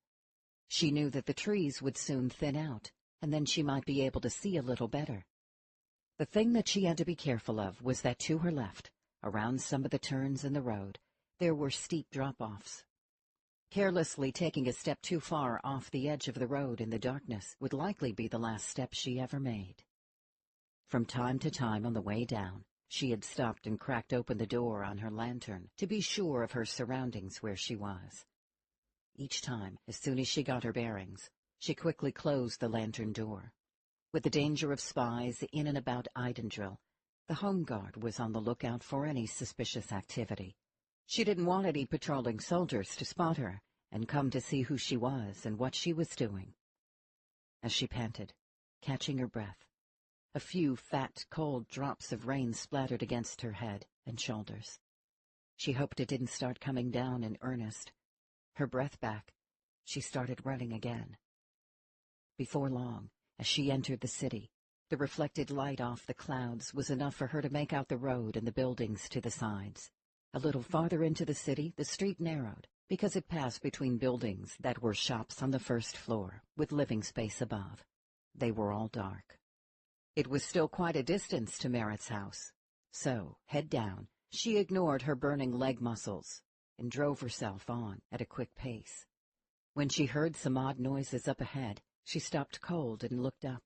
She knew that the trees would soon thin out, and then she might be able to see a little better. The thing that she had to be careful of was that to her left, around some of the turns in the road, there were steep drop-offs. Carelessly taking a step too far off the edge of the road in the darkness would likely be the last step she ever made. From time to time on the way down, she had stopped and cracked open the door on her lantern to be sure of her surroundings where she was. Each time, as soon as she got her bearings, she quickly closed the lantern door. With the danger of spies in and about Idendrill, the Home Guard was on the lookout for any suspicious activity. She didn't want any patrolling soldiers to spot her and come to see who she was and what she was doing. As she panted, catching her breath, a few fat, cold drops of rain splattered against her head and shoulders. She hoped it didn't start coming down in earnest. Her breath back, she started running again. Before long, as she entered the city, the reflected light off the clouds was enough for her to make out the road and the buildings to the sides. A little farther into the city, the street narrowed, because it passed between buildings that were shops on the first floor, with living space above. They were all dark. It was still quite a distance to Merritt's house, so, head down, she ignored her burning leg muscles and drove herself on at a quick pace. When she heard some odd noises up ahead, she stopped cold and looked up.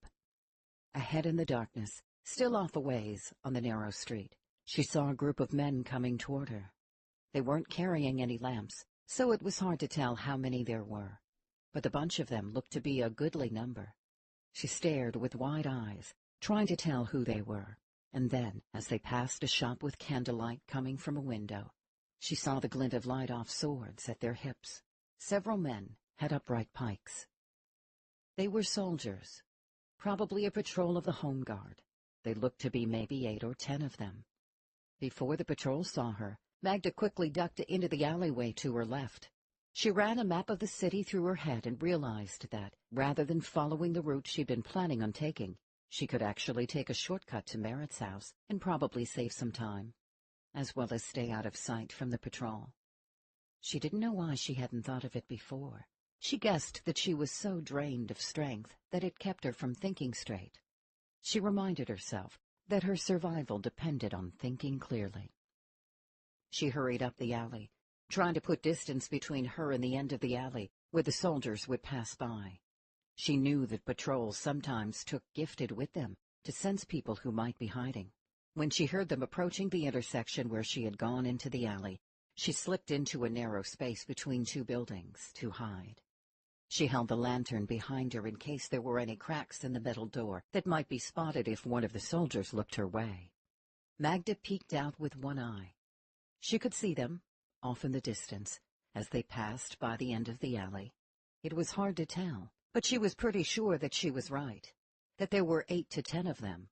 Ahead in the darkness, still off a ways on the narrow street, she saw a group of men coming toward her. They weren't carrying any lamps, so it was hard to tell how many there were, but the bunch of them looked to be a goodly number. She stared with wide eyes, trying to tell who they were, and then, as they passed a shop with candlelight coming from a window, she saw the glint of light-off swords at their hips. Several men had upright pikes. They were soldiers, probably a patrol of the Home Guard. They looked to be maybe 8 or 10 of them. Before the patrol saw her, Magda quickly ducked into the alleyway to her left. She ran a map of the city through her head and realized that, rather than following the route she'd been planning on taking, she could actually take a shortcut to Merritt's house and probably save some time, as well as stay out of sight from the patrol. She didn't know why she hadn't thought of it before. She guessed that she was so drained of strength that it kept her from thinking straight. She reminded herself that her survival depended on thinking clearly. She hurried up the alley, trying to put distance between her and the end of the alley, where the soldiers would pass by. She knew that patrols sometimes took gifted with them to sense people who might be hiding. When she heard them approaching the intersection where she had gone into the alley, she slipped into a narrow space between 2 buildings to hide. She held the lantern behind her in case there were any cracks in the metal door that might be spotted if one of the soldiers looked her way. Magda peeked out with one eye. She could see them, off in the distance, as they passed by the end of the alley. It was hard to tell, but she was pretty sure that she was right, that there were 8 to 10 of them.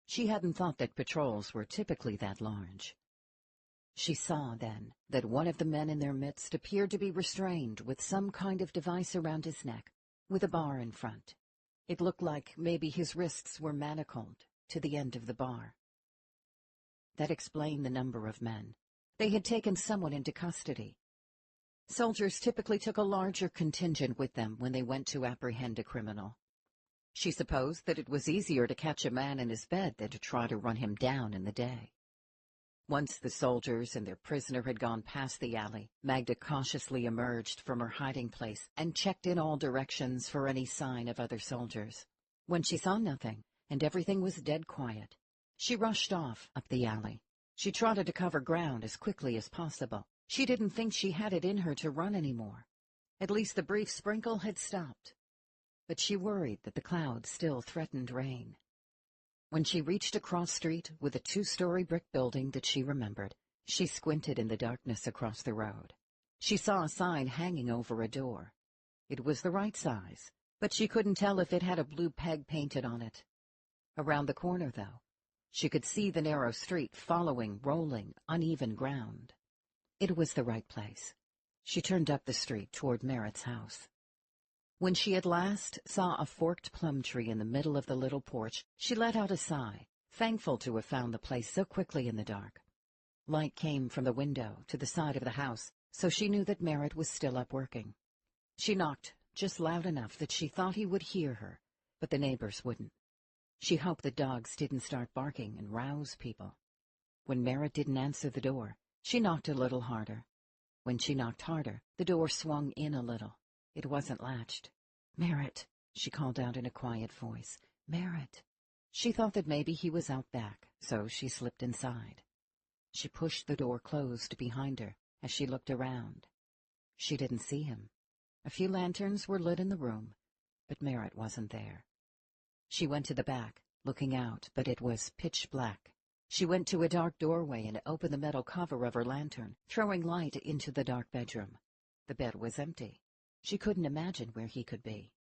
She hadn't thought that patrols were typically that large. She saw, then, that one of the men in their midst appeared to be restrained with some kind of device around his neck, with a bar in front. It looked like maybe his wrists were manacled to the end of the bar. That explained the number of men. They had taken someone into custody. Soldiers typically took a larger contingent with them when they went to apprehend a criminal. She supposed that it was easier to catch a man in his bed than to try to run him down in the day. Once the soldiers and their prisoner had gone past the alley, Magda cautiously emerged from her hiding place and checked in all directions for any sign of other soldiers. When she saw nothing, and everything was dead quiet, she rushed off up the alley. She trotted to cover ground as quickly as possible. She didn't think she had it in her to run anymore. At least the brief sprinkle had stopped. But she worried that the clouds still threatened rain. When she reached a cross street with a 2-story brick building that she remembered, she squinted in the darkness across the road. She saw a sign hanging over a door. It was the right size, but she couldn't tell if it had a blue peg painted on it. Around the corner, though, she could see the narrow street following rolling, uneven ground. It was the right place. She turned up the street toward Merritt's house. When she at last saw a forked plum tree in the middle of the little porch, she let out a sigh, thankful to have found the place so quickly in the dark. Light came from the window to the side of the house, so she knew that Merritt was still up working. She knocked just loud enough that she thought he would hear her, but the neighbors wouldn't. She hoped the dogs didn't start barking and rouse people. When Merritt didn't answer the door, she knocked a little harder. When she knocked harder, the door swung in a little. It wasn't latched. "Merritt," she called out in a quiet voice. "Merritt." She thought that maybe he was out back, so she slipped inside. She pushed the door closed behind her as she looked around. She didn't see him. A few lanterns were lit in the room, but Merritt wasn't there. She went to the back, looking out, but it was pitch black. She went to a dark doorway and opened the metal cover of her lantern, throwing light into the dark bedroom. The bed was empty. She couldn't imagine where he could be.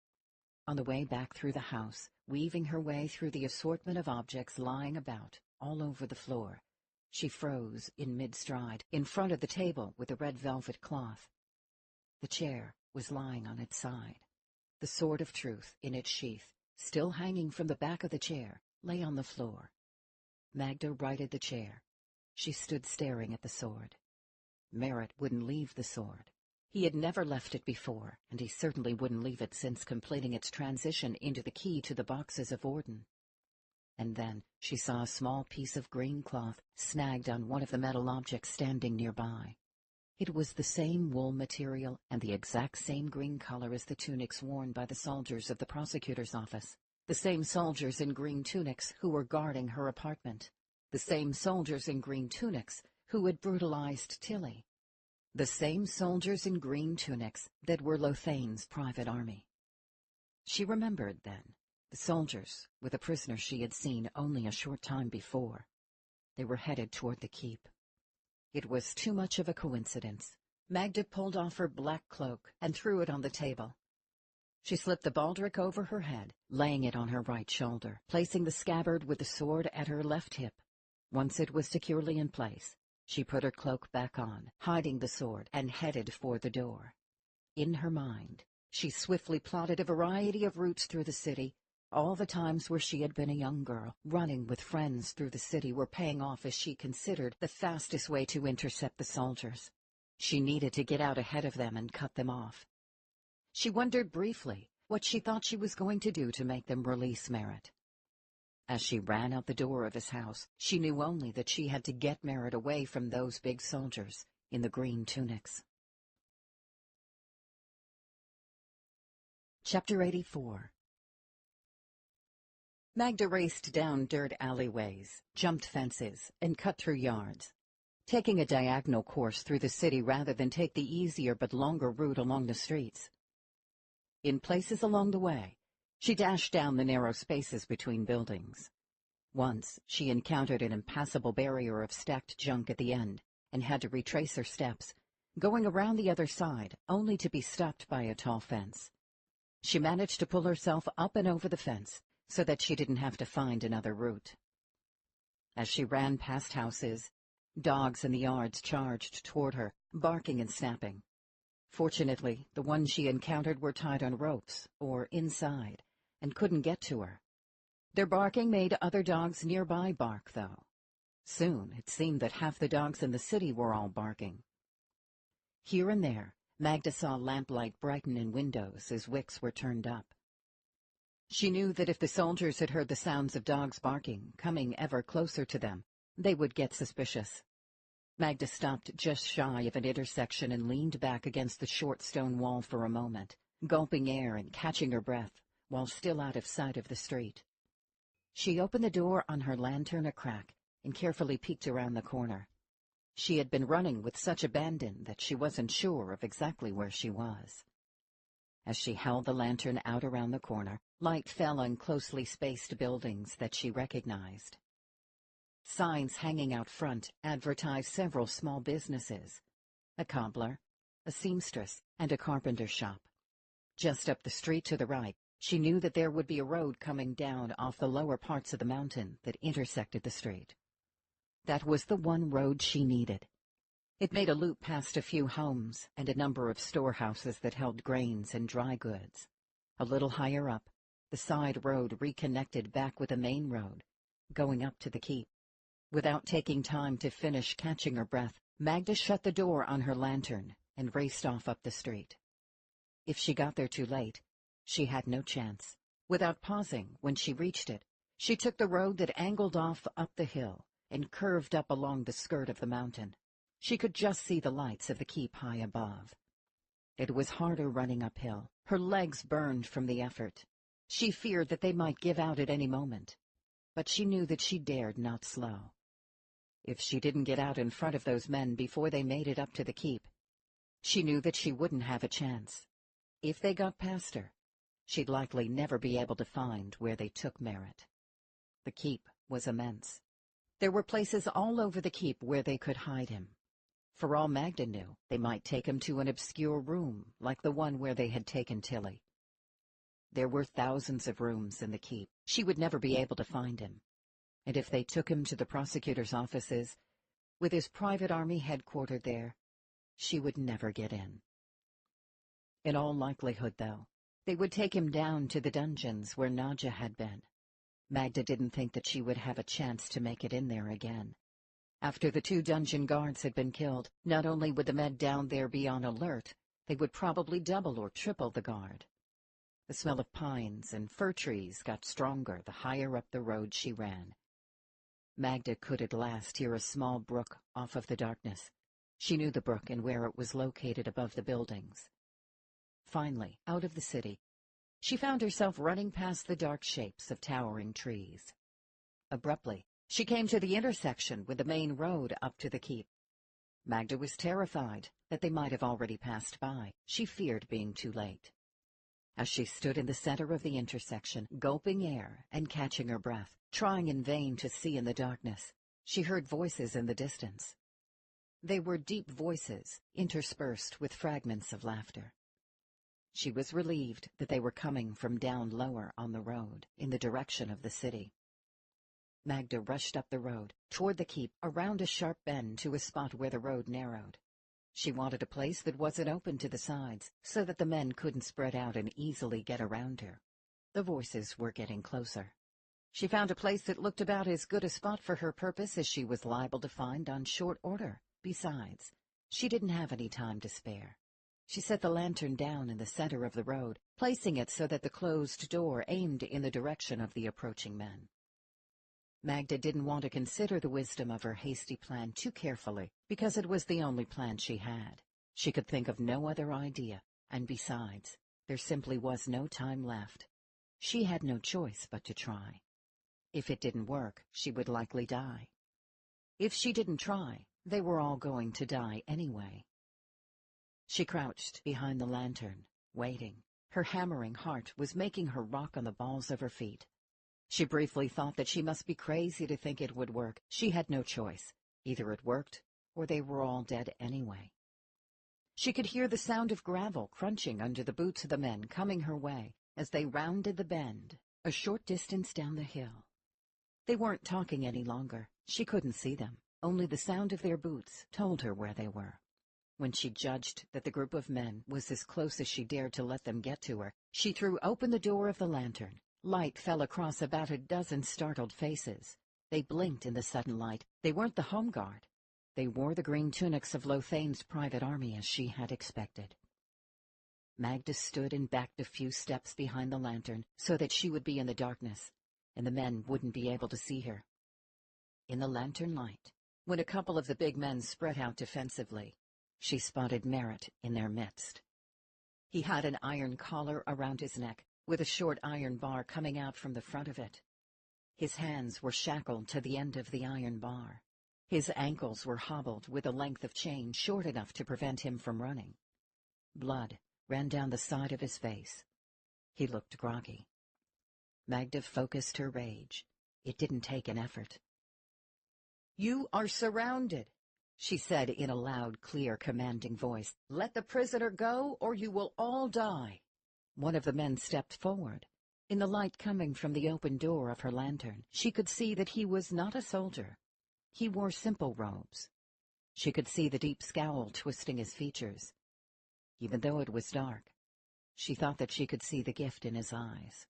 On the way back through the house, weaving her way through the assortment of objects lying about, all over the floor, she froze in mid-stride, in front of the table with the red velvet cloth. The chair was lying on its side. The sword of truth, in its sheath, still hanging from the back of the chair, lay on the floor. Magda righted the chair. She stood staring at the sword. Merritt wouldn't leave the sword. He had never left it before, and he certainly wouldn't leave it since completing its transition into the key to the boxes of Orden. And then she saw a small piece of green cloth snagged on one of the metal objects standing nearby. It was the same wool material and the exact same green color as the tunics worn by the soldiers of the prosecutor's office, the same soldiers in green tunics who were guarding her apartment, the same soldiers in green tunics who had brutalized Tilly. The same soldiers in green tunics that were Lothain's private army. She remembered, then, the soldiers with a prisoner she had seen only a short time before. They were headed toward the keep. It was too much of a coincidence. Magda pulled off her black cloak and threw it on the table. She slipped the baldric over her head, laying it on her right shoulder, placing the scabbard with the sword at her left hip. Once it was securely in place, she put her cloak back on, hiding the sword, and headed for the door. In her mind, she swiftly plotted a variety of routes through the city. All the times where she had been a young girl, running with friends through the city, were paying off as she considered the fastest way to intercept the soldiers. She needed to get out ahead of them and cut them off. She wondered briefly what she thought she was going to do to make them release Merritt. As she ran out the door of his house, she knew only that she had to get Merritt away from those big soldiers in the green tunics. Chapter 84. Magda raced down dirt alleyways, jumped fences, and cut through yards, taking a diagonal course through the city rather than take the easier but longer route along the streets. In places along the way, she dashed down the narrow spaces between buildings. Once she encountered an impassable barrier of stacked junk at the end and had to retrace her steps, going around the other side only to be stopped by a tall fence. She managed to pull herself up and over the fence so that she didn't have to find another route. As she ran past houses, dogs in the yards charged toward her, barking and snapping. Fortunately, the ones she encountered were tied on ropes or inside and couldn't get to her. Their barking made other dogs nearby bark, though. Soon it seemed that half the dogs in the city were all barking. Here and there, Magda saw lamplight brighten in windows as wicks were turned up. She knew that if the soldiers had heard the sounds of dogs barking, coming ever closer to them, they would get suspicious. Magda stopped just shy of an intersection and leaned back against the short stone wall for a moment, gulping air and catching her breath, while still out of sight of the street. She opened the door on her lantern a crack and carefully peeked around the corner. She had been running with such abandon that she wasn't sure of exactly where she was. As she held the lantern out around the corner, light fell on closely spaced buildings that she recognized. Signs hanging out front advertised several small businesses: a cobbler, a seamstress, and a carpenter shop. Just up the street to the right, she knew that there would be a road coming down off the lower parts of the mountain that intersected the street. That was the one road she needed. It made a loop past a few homes and a number of storehouses that held grains and dry goods. A little higher up, the side road reconnected back with the main road, going up to the keep. Without taking time to finish catching her breath, Magda shut the door on her lantern and raced off up the street. If she got there too late, she had no chance. Without pausing when she reached it, she took the road that angled off up the hill and curved up along the skirt of the mountain. She could just see the lights of the keep high above. It was harder running uphill. Her legs burned from the effort. She feared that they might give out at any moment, but she knew that she dared not slow. If she didn't get out in front of those men before they made it up to the keep, she knew that she wouldn't have a chance. If they got past her, she'd likely never be able to find where they took Merritt. The keep was immense. There were places all over the keep where they could hide him. For all Magda knew, they might take him to an obscure room like the one where they had taken Tilly. There were thousands of rooms in the keep. She would never be able to find him. And if they took him to the prosecutor's offices, with his private army headquartered there, she would never get in. In all likelihood, though, they would take him down to the dungeons where Nadja had been. Magda didn't think that she would have a chance to make it in there again. After the 2 dungeon guards had been killed, not only would the men down there be on alert, they would probably double or triple the guard. The smell of pines and fir trees got stronger the higher up the road she ran. Magda could at last hear a small brook off of the darkness. She knew the brook and where it was located above the buildings. Finally, out of the city, she found herself running past the dark shapes of towering trees. Abruptly, she came to the intersection with the main road up to the keep. Magda was terrified that they might have already passed by. She feared being too late. As she stood in the center of the intersection, gulping air and catching her breath, trying in vain to see in the darkness, she heard voices in the distance. They were deep voices, interspersed with fragments of laughter. She was relieved that they were coming from down lower on the road, in the direction of the city. Magda rushed up the road, toward the keep, around a sharp bend to a spot where the road narrowed. She wanted a place that wasn't open to the sides, so that the men couldn't spread out and easily get around her. The voices were getting closer. She found a place that looked about as good a spot for her purpose as she was liable to find on short order. Besides, she didn't have any time to spare. She set the lantern down in the center of the road, placing it so that the closed door aimed in the direction of the approaching men. Magda didn't want to consider the wisdom of her hasty plan too carefully, because it was the only plan she had. She could think of no other idea, and besides, there simply was no time left. She had no choice but to try. If it didn't work, she would likely die. If she didn't try, they were all going to die anyway. She crouched behind the lantern, waiting. Her hammering heart was making her rock on the balls of her feet. She briefly thought that she must be crazy to think it would work. She had no choice. Either it worked, or they were all dead anyway. She could hear the sound of gravel crunching under the boots of the men coming her way as they rounded the bend, a short distance down the hill. They weren't talking any longer. She couldn't see them. Only the sound of their boots told her where they were. When she judged that the group of men was as close as she dared to let them get to her, she threw open the door of the lantern. Light fell across about a dozen startled faces. They blinked in the sudden light. They weren't the home guard. They wore the green tunics of Lothain's private army as she had expected. Magda stood and backed a few steps behind the lantern so that she would be in the darkness, and the men wouldn't be able to see her. In the lantern light, when a couple of the big men spread out defensively, she spotted Merritt in their midst. He had an iron collar around his neck, with a short iron bar coming out from the front of it. His hands were shackled to the end of the iron bar. His ankles were hobbled with a length of chain short enough to prevent him from running. Blood ran down the side of his face. He looked groggy. Magda focused her rage. It didn't take an effort. "You are surrounded," she said in a loud, clear, commanding voice. "Let the prisoner go, or you will all die." One of the men stepped forward. In the light coming from the open door of her lantern, she could see that he was not a soldier. He wore simple robes. She could see the deep scowl twisting his features. Even though it was dark, she thought that she could see the gift in his eyes.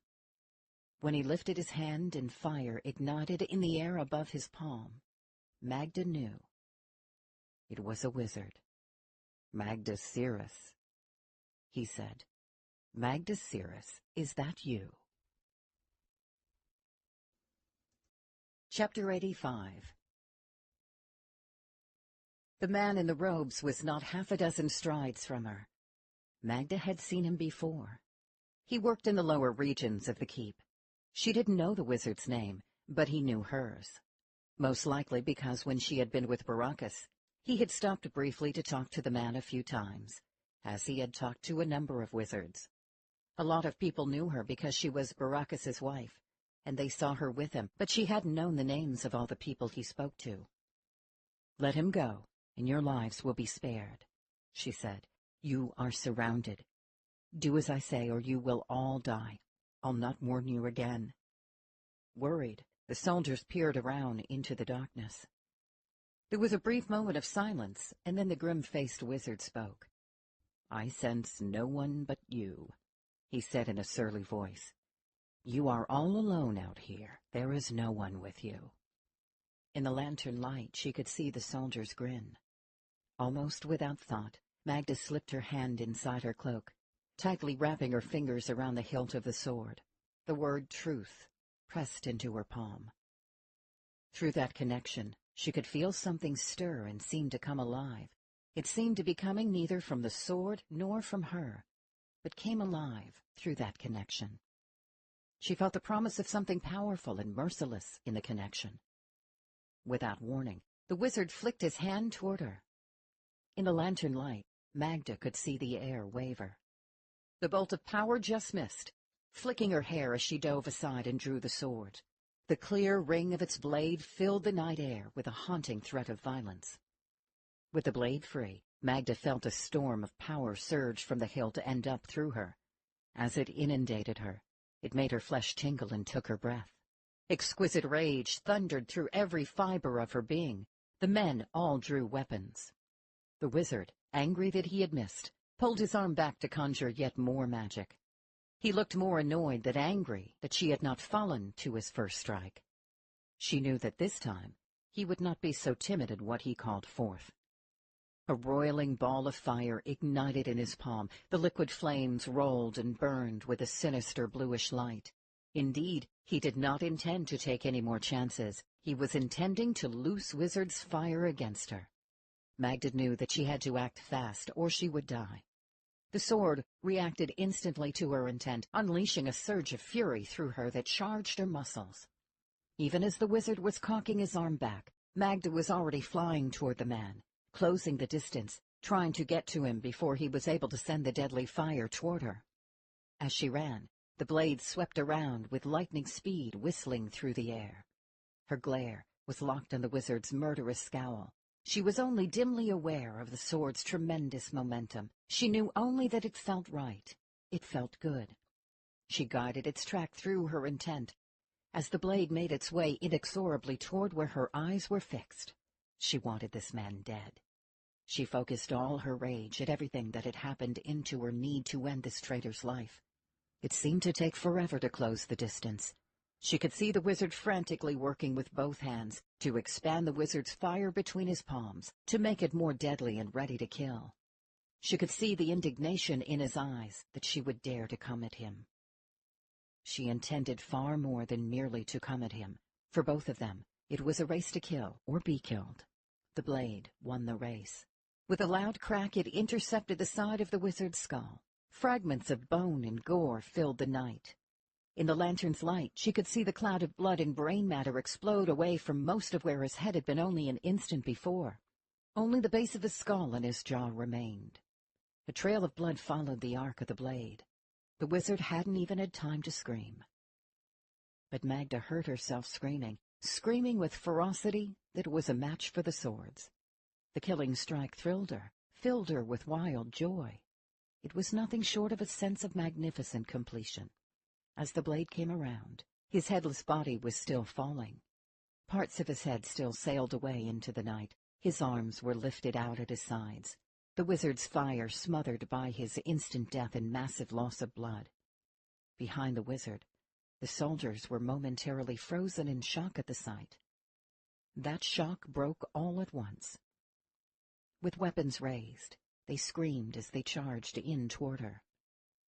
When he lifted his hand and fire ignited in the air above his palm, Magda knew. It was a wizard. "Magda Cirrus," he said. "Magda Cirrus, is that you?" Chapter 85. The man in the robes was not half a dozen strides from her. Magda had seen him before. He worked in the lower regions of the keep. She didn't know the wizard's name, but he knew hers. Most likely because when she had been with Baracus, he had stopped briefly to talk to the man a few times, as he had talked to a number of wizards. A lot of people knew her because she was Baracus's wife, and they saw her with him, but she hadn't known the names of all the people he spoke to. "Let him go, and your lives will be spared," she said. "You are surrounded. Do as I say, or you will all die. I'll not warn you again." Worried, the soldiers peered around into the darkness. There was a brief moment of silence, and then the grim-faced wizard spoke. "I sense no one but you," he said in a surly voice. "You are all alone out here. There is no one with you." In the lantern light, she could see the soldier's grin. Almost without thought, Magda slipped her hand inside her cloak, tightly wrapping her fingers around the hilt of the sword. The word truth pressed into her palm. Through that connection, she could feel something stir and seem to come alive. It seemed to be coming neither from the sword nor from her, but came alive through that connection. She felt the promise of something powerful and merciless in the connection. Without warning, the wizard flicked his hand toward her. In the lantern light, Magda could see the air waver. The bolt of power just missed, flicking her hair as she dove aside and drew the sword. The clear ring of its blade filled the night air with a haunting threat of violence. With the blade free, Magda felt a storm of power surge from the hilt and up through her. As it inundated her, it made her flesh tingle and took her breath. Exquisite rage thundered through every fiber of her being. The men all drew weapons. The wizard, angry that he had missed, pulled his arm back to conjure yet more magic. He looked more annoyed than angry that she had not fallen to his first strike. She knew that this time he would not be so timid at what he called forth. A roiling ball of fire ignited in his palm. The liquid flames rolled and burned with a sinister bluish light. Indeed, he did not intend to take any more chances. He was intending to loose Wizard's fire against her. Magda knew that she had to act fast, or she would die. The sword reacted instantly to her intent, unleashing a surge of fury through her that charged her muscles. Even as the wizard was cocking his arm back, Magda was already flying toward the man, closing the distance, trying to get to him before he was able to send the deadly fire toward her. As she ran, the blade swept around with lightning speed, whistling through the air. Her glare was locked on the wizard's murderous scowl. She was only dimly aware of the sword's tremendous momentum. She knew only that it felt right. It felt good. She guided its track through her intent. As the blade made its way inexorably toward where her eyes were fixed, she wanted this man dead. She focused all her rage at everything that had happened into her need to end this traitor's life. It seemed to take forever to close the distance. She could see the wizard frantically working with both hands to expand the wizard's fire between his palms, to make it more deadly and ready to kill. She could see the indignation in his eyes that she would dare to come at him. She intended far more than merely to come at him. For both of them, it was a race to kill or be killed. The blade won the race. With a loud crack, it intercepted the side of the wizard's skull. Fragments of bone and gore filled the night. In the lantern's light, she could see the cloud of blood and brain matter explode away from most of where his head had been only an instant before. Only the base of his skull and his jaw remained. A trail of blood followed the arc of the blade. The wizard hadn't even had time to scream. But Magda heard herself screaming with ferocity that was a match for the swords. The killing strike thrilled her, filled her with wild joy. It was nothing short of a sense of magnificent completion. As the blade came around, his headless body was still falling. Parts of his head still sailed away into the night. His arms were lifted out at his sides, the wizard's fire smothered by his instant death and massive loss of blood. Behind the wizard, the soldiers were momentarily frozen in shock at the sight. That shock broke all at once. With weapons raised, they screamed as they charged in toward her.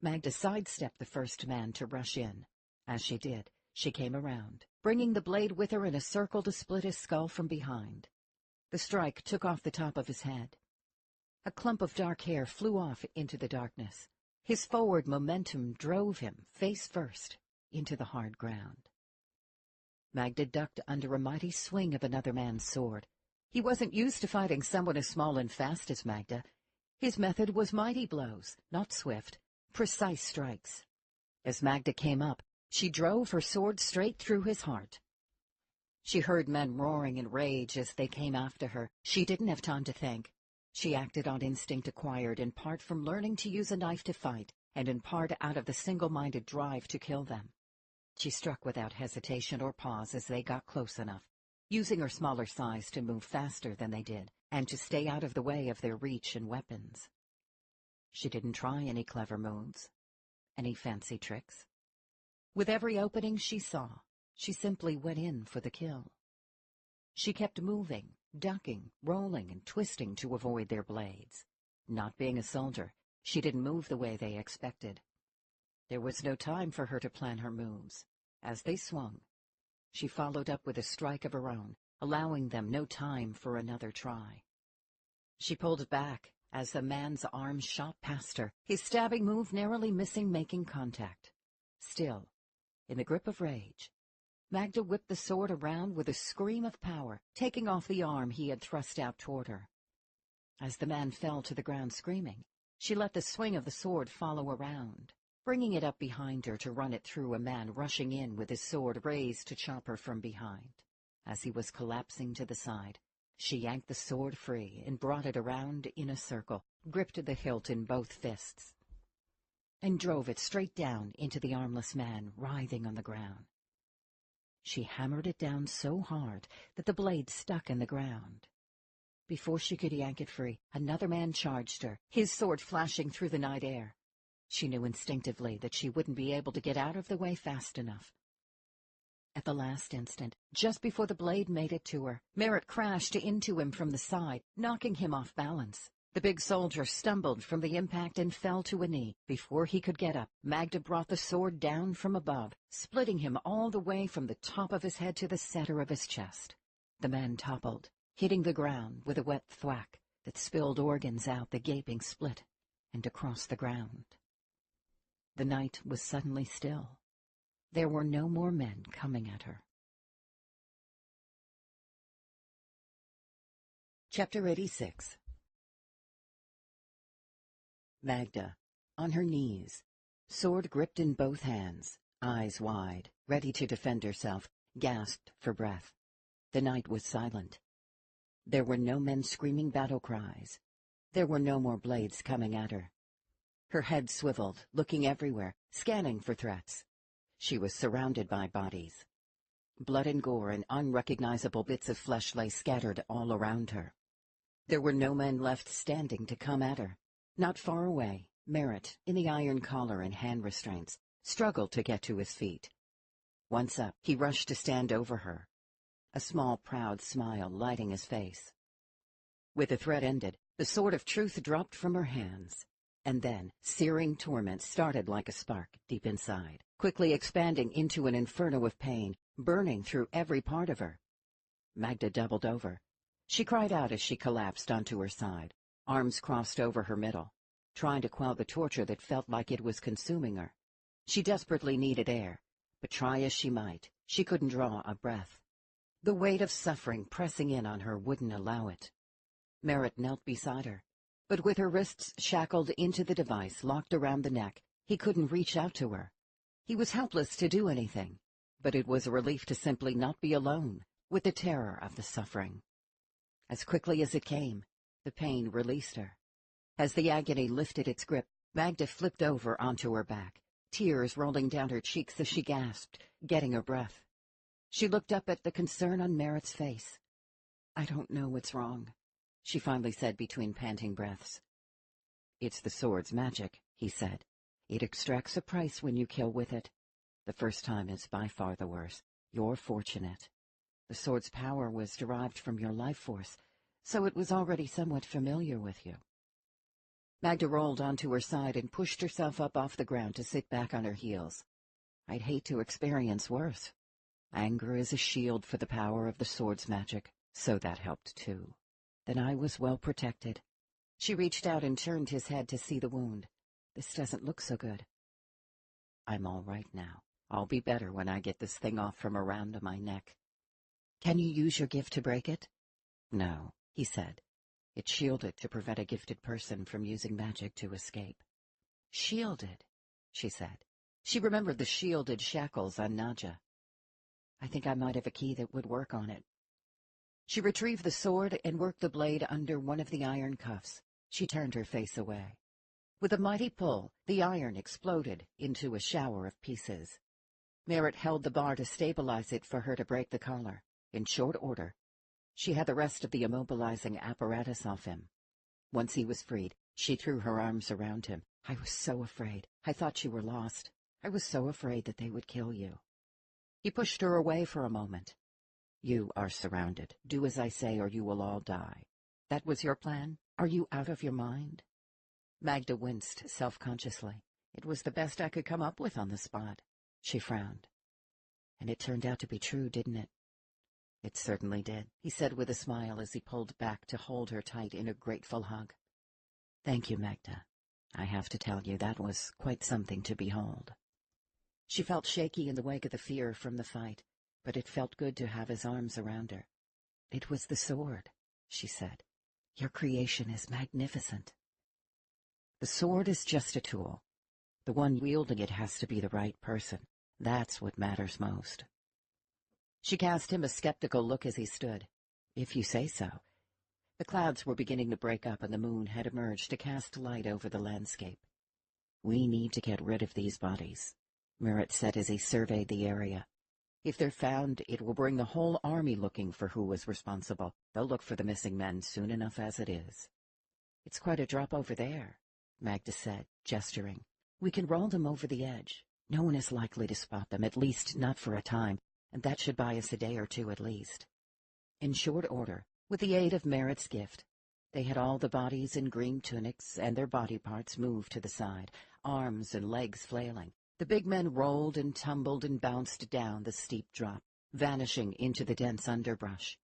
Magda sidestepped the first man to rush in. As she did, she came around, bringing the blade with her in a circle to split his skull from behind. The strike took off the top of his head. A clump of dark hair flew off into the darkness. His forward momentum drove him, face first, into the hard ground. Magda ducked under a mighty swing of another man's sword. He wasn't used to fighting someone as small and fast as Magda. His method was mighty blows, not swift, precise strikes. As Magda came up, she drove her sword straight through his heart. She heard men roaring in rage as they came after her. She didn't have time to think. She acted on instinct acquired in part from learning to use a knife to fight, and in part out of the single-minded drive to kill them. She struck without hesitation or pause as they got close enough, using her smaller size to move faster than they did, and to stay out of the way of their reach and weapons. She didn't try any clever moves, any fancy tricks. With every opening she saw, she simply went in for the kill. She kept moving, ducking, rolling, and twisting to avoid their blades. Not being a soldier, she didn't move the way they expected. There was no time for her to plan her moves. As they swung, she followed up with a strike of her own, allowing them no time for another try. She pulled back as the man's arm shot past her, his stabbing move narrowly missing making contact. Still, in the grip of rage, Magda whipped the sword around with a scream of power, taking off the arm he had thrust out toward her. As the man fell to the ground screaming, she let the swing of the sword follow around, bringing it up behind her to run it through a man rushing in with his sword raised to chop her from behind. As he was collapsing to the side, she yanked the sword free and brought it around in a circle, gripped the hilt in both fists, and drove it straight down into the armless man writhing on the ground. She hammered it down so hard that the blade stuck in the ground. Before she could yank it free, another man charged her, his sword flashing through the night air. She knew instinctively that she wouldn't be able to get out of the way fast enough. At the last instant, just before the blade made it to her, Merritt crashed into him from the side, knocking him off balance. The big soldier stumbled from the impact and fell to a knee. Before he could get up, Magda brought the sword down from above, splitting him all the way from the top of his head to the center of his chest. The man toppled, hitting the ground with a wet thwack that spilled organs out the gaping split and across the ground. The night was suddenly still. There were no more men coming at her. Chapter 86. Magda, on her knees, sword gripped in both hands, eyes wide, ready to defend herself, gasped for breath. The night was silent. There were no men screaming battle cries. There were no more blades coming at her. Her head swiveled, looking everywhere, scanning for threats. She was surrounded by bodies. Blood and gore and unrecognizable bits of flesh lay scattered all around her. There were no men left standing to come at her. Not far away, Merritt, in the iron collar and hand restraints, struggled to get to his feet. Once up, he rushed to stand over her, a small, proud smile lighting his face. With the threat ended, The sword of truth dropped from her hands, and then searing torment started like a spark deep inside, quickly expanding into an inferno of pain, burning through every part of her. Magda doubled over. She cried out as she collapsed onto her side, arms crossed over her middle, trying to quell the torture that felt like it was consuming her. She desperately needed air, but try as she might, she couldn't draw a breath. The weight of suffering pressing in on her wouldn't allow it. Merritt knelt beside her, but with her wrists shackled into the device locked around the neck, he couldn't reach out to her. He was helpless to do anything, but it was a relief to simply not be alone with the terror of the suffering. As quickly as it came, the pain released her. As the agony lifted its grip, Magda flipped over onto her back, tears rolling down her cheeks as she gasped, getting her breath. She looked up at the concern on Merritt's face. "I don't know what's wrong," she finally said between panting breaths. "It's the sword's magic," he said. "It extracts a price when you kill with it. The first time is by far the worst. You're fortunate. The sword's power was derived from your life force, so it was already somewhat familiar with you." Magda rolled onto her side and pushed herself up off the ground to sit back on her heels. "I'd hate to experience worse. Anger is a shield for the power of the sword's magic, so that helped too. Then I was well protected." She reached out and turned his head to see the wound. "This doesn't look so good." "I'm all right now. I'll be better when I get this thing off from around my neck." "Can you use your gift to break it?" "No," he said. "It's shielded to prevent a gifted person from using magic to escape." "Shielded," she said. She remembered the shielded shackles on Nadja. "I think I might have a key that would work on it." She retrieved the sword and worked the blade under one of the iron cuffs. She turned her face away. With a mighty pull, the iron exploded into a shower of pieces. Merritt held the bar to stabilize it for her to break the collar. In short order, she had the rest of the immobilizing apparatus off him. Once he was freed, she threw her arms around him. "I was so afraid. I thought you were lost. I was so afraid that they would kill you." He pushed her away for a moment. "You are surrounded. Do as I say or you will all die. That was your plan? Are you out of your mind?" Magda winced self-consciously. "It was the best I could come up with on the spot." She frowned. "And it turned out to be true, didn't it?" "It certainly did," he said with a smile as he pulled back to hold her tight in a grateful hug. "Thank you, Magda. I have to tell you, that was quite something to behold." She felt shaky in the wake of the fear from the fight, but it felt good to have his arms around her. "It was the sword," she said. "Your creation is magnificent." "The sword is just a tool. The one wielding it has to be the right person. That's what matters most." She cast him a skeptical look as he stood. "If you say so." The clouds were beginning to break up and the moon had emerged to cast light over the landscape. "We need to get rid of these bodies," Merritt said as he surveyed the area. "If they're found, it will bring the whole army looking for who was responsible. They'll look for the missing men soon enough as it is." "It's quite a drop over there," Magda said, gesturing. "We can roll them over the edge. No one is likely to spot them, at least not for a time, and that should buy us a day or two at least." In short order, with the aid of Merritt's gift, they had all the bodies in green tunics and their body parts moved to the side, arms and legs flailing. The big men rolled and tumbled and bounced down the steep drop, vanishing into the dense underbrush.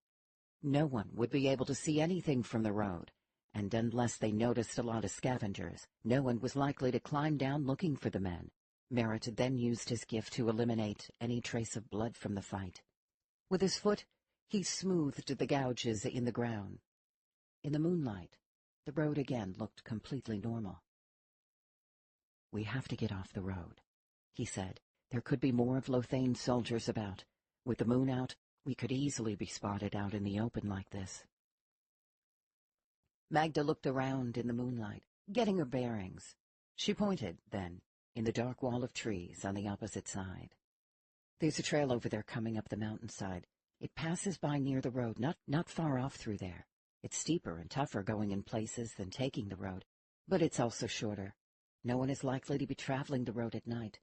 No one would be able to see anything from the road, and unless they noticed a lot of scavengers, no one was likely to climb down looking for the men. Merritt then used his gift to eliminate any trace of blood from the fight. With his foot, he smoothed the gouges in the ground. In the moonlight, the road again looked completely normal. "We have to get off the road," he said. "There could be more of Lothain's soldiers about. With the moon out, we could easily be spotted out in the open like this." Magda looked around in the moonlight, getting her bearings. She pointed, then, in the dark wall of trees on the opposite side. "There's a trail over there coming up the mountainside. It passes by near the road, not far off through there. It's steeper and tougher going in places than taking the road, but it's also shorter. No one is likely to be traveling the road at night.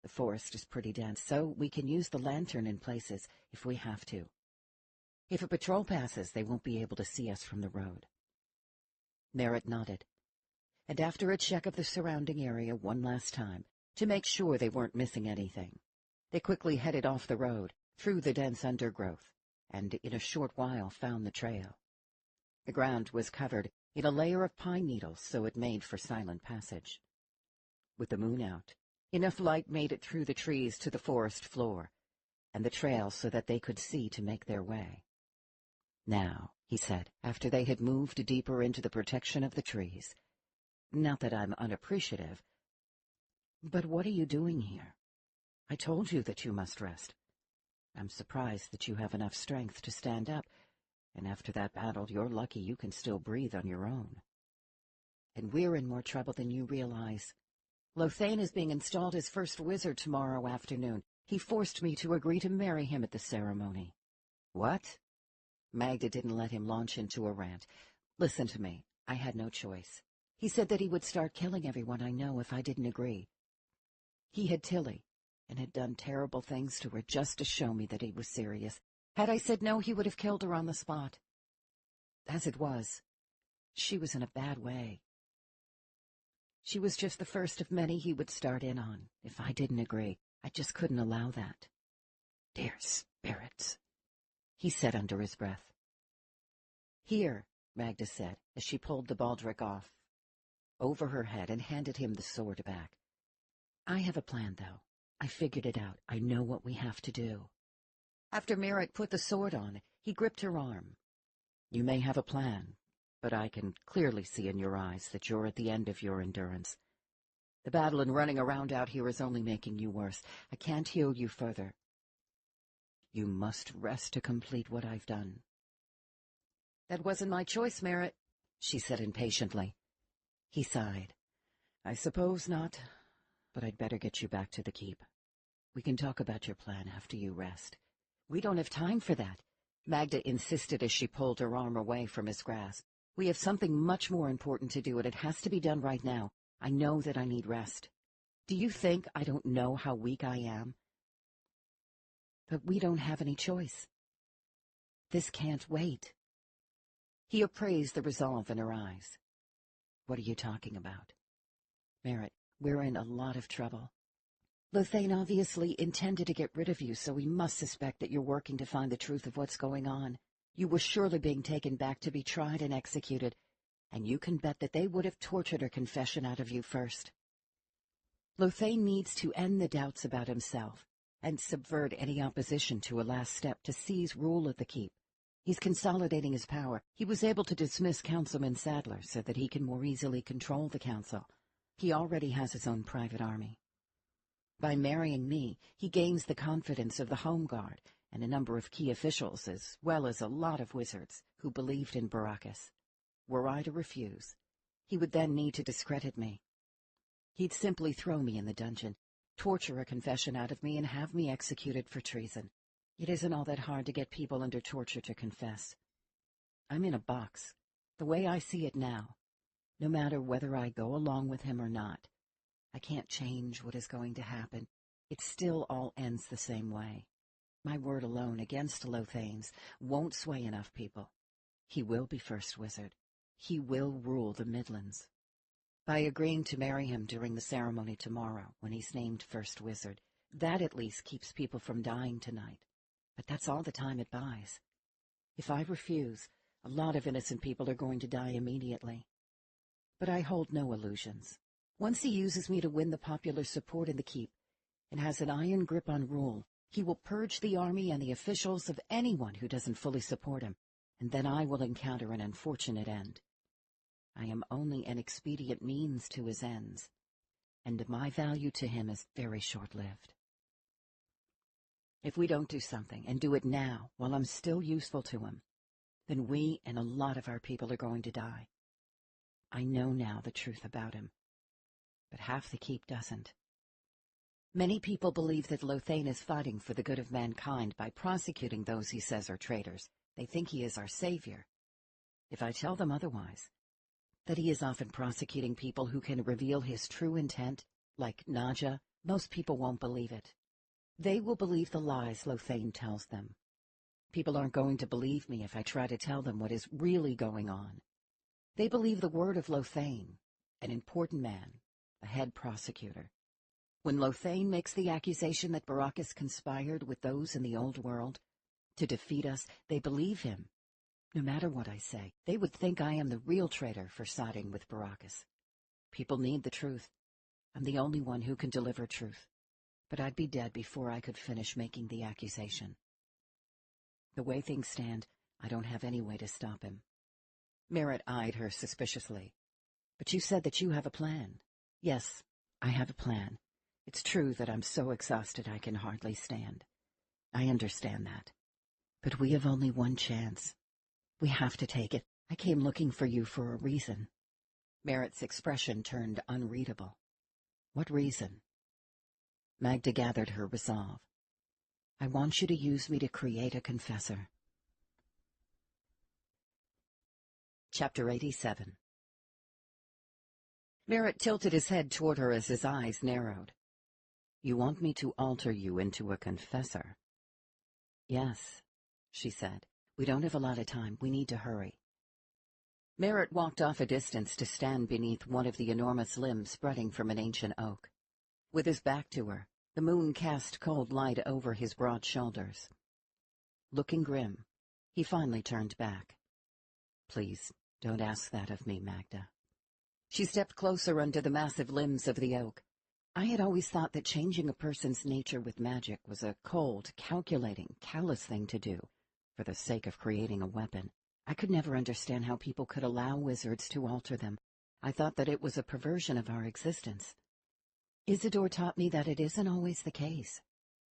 The forest is pretty dense, so we can use the lantern in places if we have to. If a patrol passes, they won't be able to see us from the road." Merritt nodded. And after a check of the surrounding area one last time, to make sure they weren't missing anything, they quickly headed off the road, through the dense undergrowth, and in a short while found the trail. The ground was covered in a layer of pine needles, so it made for silent passage. With the moon out, enough light made it through the trees to the forest floor, and the trail so that they could see to make their way. "Now," he said, after they had moved deeper into the protection of the trees, "not that I'm unappreciative, but what are you doing here? I told you that you must rest. I'm surprised that you have enough strength to stand up, and after that battle you're lucky you can still breathe on your own. And we're in more trouble than you realize. Lothane is being installed as first wizard tomorrow afternoon. He forced me to agree to marry him at the ceremony." "What?" Magda didn't let him launch into a rant. "Listen to me. I had no choice. He said that he would start killing everyone I know if I didn't agree. He had Tilly, and had done terrible things to her just to show me that he was serious. Had I said no, he would have killed her on the spot. As it was, she was in a bad way. She was just the first of many he would start in on. If I didn't agree, I just couldn't allow that." "Dear spirits," he said under his breath. "Here," Magda said, as she pulled the baldric off over her head and handed him the sword back. "I have a plan, though. I figured it out. I know what we have to do." After Merritt put the sword on, he gripped her arm. "You may have a plan, but I can clearly see in your eyes that you're at the end of your endurance. The battle and running around out here is only making you worse. I can't heal you further. You must rest to complete what I've done." "That wasn't my choice, Merritt," she said impatiently. He sighed. "I suppose not, but I'd better get you back to the keep. We can talk about your plan after you rest." "We don't have time for that," Magda insisted as she pulled her arm away from his grasp. "We have something much more important to do, and it has to be done right now. I know that I need rest. Do you think I don't know how weak I am? But we don't have any choice. This can't wait." He appraised the resolve in her eyes. "What are you talking about?" "Merritt, we're in a lot of trouble. Lothane obviously intended to get rid of you, so he must suspect that you're working to find the truth of what's going on. You were surely being taken back to be tried and executed, and you can bet that they would have tortured a confession out of you first. Lothane needs to end the doubts about himself and subvert any opposition to a last step to seize rule of the keep. He's consolidating his power. He was able to dismiss Councilman Sadler so that he can more easily control the council. He already has his own private army. By marrying me, he gains the confidence of the Home Guard and a number of key officials, as well as a lot of wizards who believed in Baracus. Were I to refuse, he would then need to discredit me. He'd simply throw me in the dungeon, torture a confession out of me, and have me executed for treason. It isn't all that hard to get people under torture to confess. I'm in a box, the way I see it now, no matter whether I go along with him or not. I can't change what is going to happen. It still all ends the same way. My word alone against Lothane's won't sway enough people. He will be first wizard. He will rule the Midlands. By agreeing to marry him during the ceremony tomorrow, when he's named first wizard, that at least keeps people from dying tonight. But that's all the time it buys. If I refuse, a lot of innocent people are going to die immediately. But I hold no illusions. Once he uses me to win the popular support in the keep, and has an iron grip on rule, he will purge the army and the officials of anyone who doesn't fully support him, and then I will encounter an unfortunate end. I am only an expedient means to his ends, and my value to him is very short-lived. If we don't do something, and do it now, while I'm still useful to him, then we and a lot of our people are going to die. I know now the truth about him, but half the keep doesn't. Many people believe that Lothane is fighting for the good of mankind by prosecuting those he says are traitors. They think he is our savior. If I tell them otherwise, that he is often prosecuting people who can reveal his true intent, like Naja, most people won't believe it. They will believe the lies Lothane tells them. People aren't going to believe me if I try to tell them what is really going on. They believe the word of Lothane, an important man, a head prosecutor. When Lothane makes the accusation that Baracus conspired with those in the old world to defeat us, they believe him. No matter what I say, they would think I am the real traitor for siding with Baracus. People need the truth. I'm the only one who can deliver truth. But I'd be dead before I could finish making the accusation. The way things stand, I don't have any way to stop him. Merritt eyed her suspiciously. But you said that you have a plan. Yes, I have a plan. It's true that I'm so exhausted I can hardly stand. I understand that. But we have only one chance. We have to take it. I came looking for you for a reason. Merritt's expression turned unreadable. What reason? Magda gathered her resolve. I want you to use me to create a confessor. Chapter 87. Merritt tilted his head toward her as his eyes narrowed. You want me to alter you into a confessor? Yes, she said. We don't have a lot of time. We need to hurry. Merritt walked off a distance to stand beneath one of the enormous limbs spreading from an ancient oak. With his back to her, the moon cast cold light over his broad shoulders. Looking grim, he finally turned back. Please, don't ask that of me, Magda. She stepped closer under the massive limbs of the oak. I had always thought that changing a person's nature with magic was a cold, calculating, callous thing to do, for the sake of creating a weapon. I could never understand how people could allow wizards to alter them. I thought that it was a perversion of our existence. Isidore taught me that it isn't always the case.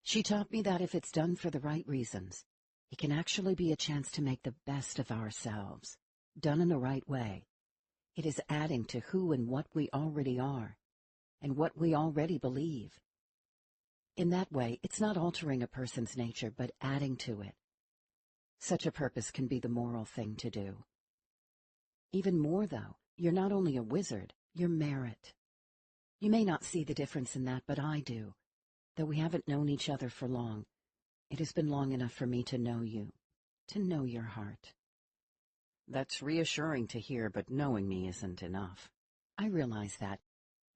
She taught me that if it's done for the right reasons, it can actually be a chance to make the best of ourselves, done in the right way. It is adding to who and what we already are, and what we already believe. In that way, it's not altering a person's nature, but adding to it. Such a purpose can be the moral thing to do. Even more, though, you're not only a wizard, you're Merritt. You may not see the difference in that, but I do. Though we haven't known each other for long, it has been long enough for me to know you, to know your heart. That's reassuring to hear, but knowing me isn't enough. I realize that,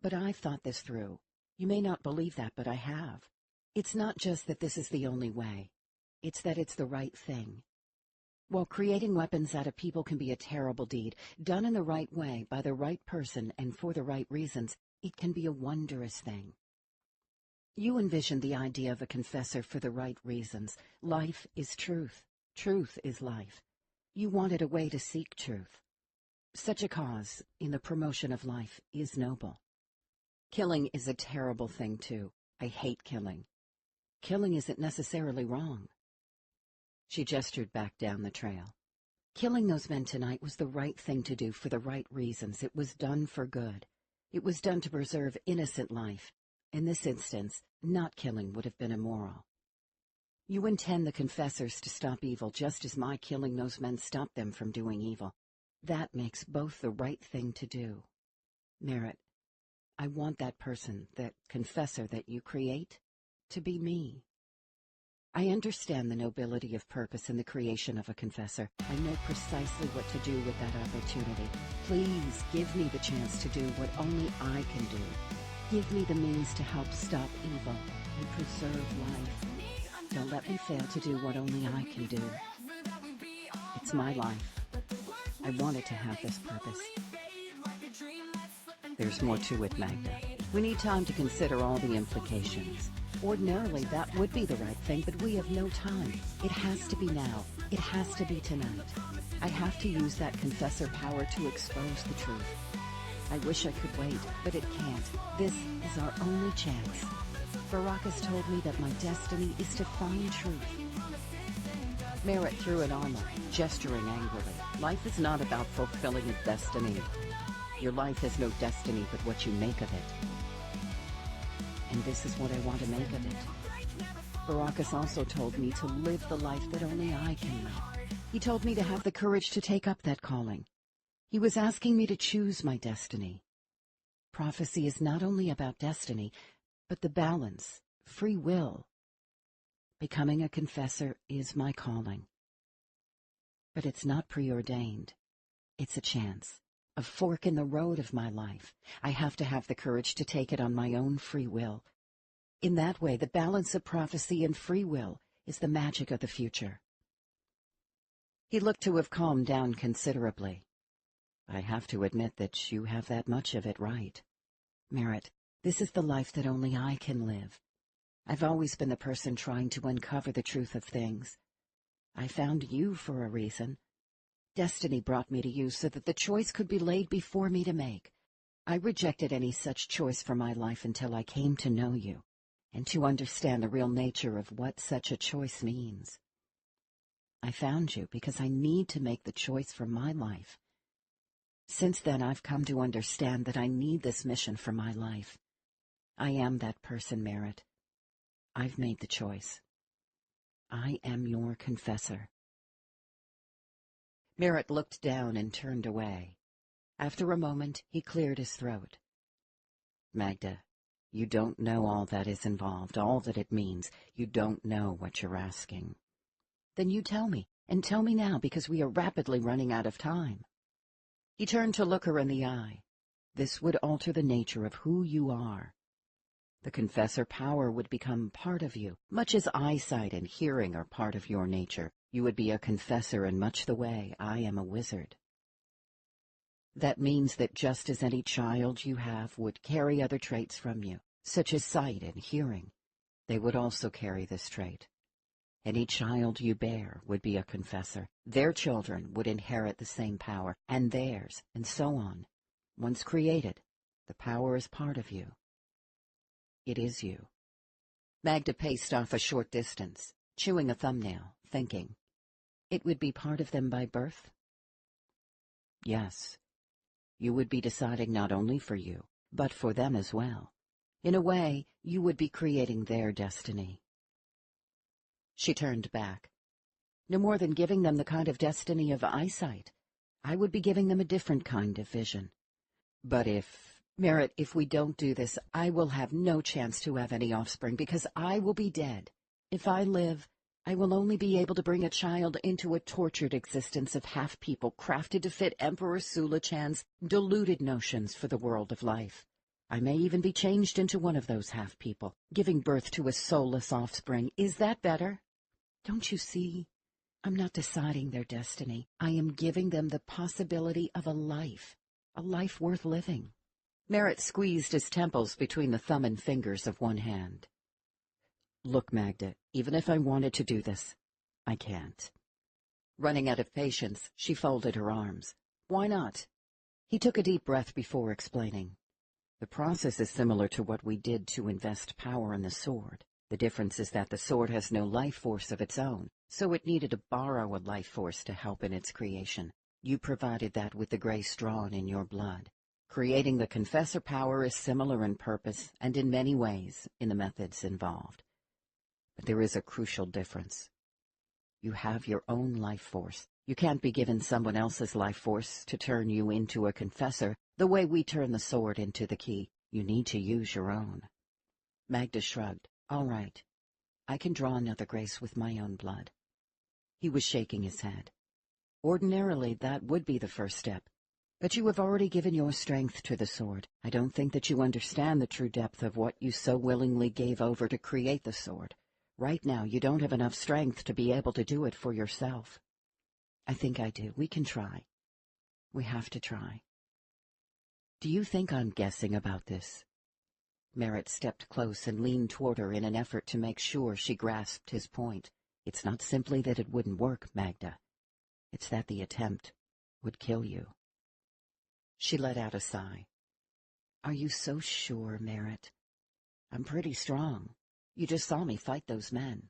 but I've thought this through. You may not believe that, but I have. It's not just that this is the only way. It's that it's the right thing. While creating weapons out of people can be a terrible deed, done in the right way, by the right person, and for the right reasons, it can be a wondrous thing. You envisioned the idea of a confessor for the right reasons. Life is truth. Truth is life. You wanted a way to seek truth. Such a cause, in the promotion of life, is noble. Killing is a terrible thing, too. I hate killing. Killing isn't necessarily wrong. She gestured back down the trail. Killing those men tonight was the right thing to do for the right reasons. It was done for good. It was done to preserve innocent life. In this instance, not killing would have been immoral. You intend the confessors to stop evil just as my killing those men stopped them from doing evil. That makes both the right thing to do. Merritt, I want that person, that confessor that you create, to be me. I understand the nobility of purpose in the creation of a confessor. I know precisely what to do with that opportunity. Please give me the chance to do what only I can do. Give me the means to help stop evil and preserve life. Don't let me fail to do what only I can do. It's my life. I wanted to have this purpose. There's more to it, Magda. We need time to consider all the implications. Ordinarily, that would be the right thing, but we have no time. It has to be now. It has to be tonight. I have to use that confessor power to expose the truth. I wish I could wait, but it can't. This is our only chance. Baracus told me that my destiny is to find truth. Merritt threw an arm up, gesturing angrily. Life is not about fulfilling a destiny. Your life has no destiny but what you make of it. And this is what I want to make of it. Baracus also told me to live the life that only I can live. He told me to have the courage to take up that calling. He was asking me to choose my destiny. Prophecy is not only about destiny, but the balance, free will. Becoming a confessor is my calling. But it's not preordained. It's a chance. a fork in the road of my life. I have to have the courage to take it on my own free will. In that way, the balance of prophecy and free will is the magic of the future. He looked to have calmed down considerably. I have to admit that you have that much of it right. Merritt, this is the life that only I can live. I've always been the person trying to uncover the truth of things. I found you for a reason. Destiny brought me to you so that the choice could be laid before me to make. I rejected any such choice for my life until I came to know you, and to understand the real nature of what such a choice means. I found you because I need to make the choice for my life. Since then, I've come to understand that I need this mission for my life. I am that person, Merritt. I've made the choice. I am your confessor. Merritt looked down and turned away. After a moment, he cleared his throat. Magda, you don't know all that is involved, all that it means. You don't know what you're asking. Then you tell me, and tell me now, because we are rapidly running out of time. He turned to look her in the eye. This would alter the nature of who you are. The confessor power would become part of you, much as eyesight and hearing are part of your nature. You would be a confessor in much the way I am a wizard. That means that just as any child you have would carry other traits from you, such as sight and hearing, they would also carry this trait. Any child you bear would be a confessor. Their children would inherit the same power, and theirs, and so on. Once created, the power is part of you. It is you. Magda paced off a short distance, chewing a thumbnail, thinking. It would be part of them by birth? Yes. You would be deciding not only for you, but for them as well. In a way, you would be creating their destiny. She turned back. No more than giving them the kind of destiny of eyesight. I would be giving them a different kind of vision. But Merritt, if we don't do this, I will have no chance to have any offspring, because I will be dead. If I live, I will only be able to bring a child into a tortured existence of half-people crafted to fit Emperor Sula-chan's deluded notions for the world of life. I may even be changed into one of those half-people, giving birth to a soulless offspring. Is that better? Don't you see? I'm not deciding their destiny. I am giving them the possibility of a life worth living. Merritt squeezed his temples between the thumb and fingers of one hand. Look, Magda, even if I wanted to do this, I can't. Running out of patience, she folded her arms. Why not? He took a deep breath before explaining. The process is similar to what we did to invest power in the sword. The difference is that the sword has no life force of its own, so it needed to borrow a life force to help in its creation. You provided that with the grace drawn in your blood. Creating the confessor power is similar in purpose and in many ways in the methods involved. But there is a crucial difference. You have your own life force. You can't be given someone else's life force to turn you into a confessor the way we turn the sword into the key. You need to use your own. Magda shrugged. All right. I can draw another grace with my own blood. He was shaking his head. Ordinarily, that would be the first step. But you have already given your strength to the sword. I don't think that you understand the true depth of what you so willingly gave over to create the sword. Right now, you don't have enough strength to be able to do it for yourself. I think I do. We can try. We have to try. Do you think I'm guessing about this? Merritt stepped close and leaned toward her in an effort to make sure she grasped his point. It's not simply that it wouldn't work, Magda. It's that the attempt would kill you. She let out a sigh. Are you so sure, Merritt? I'm pretty strong. You just saw me fight those men.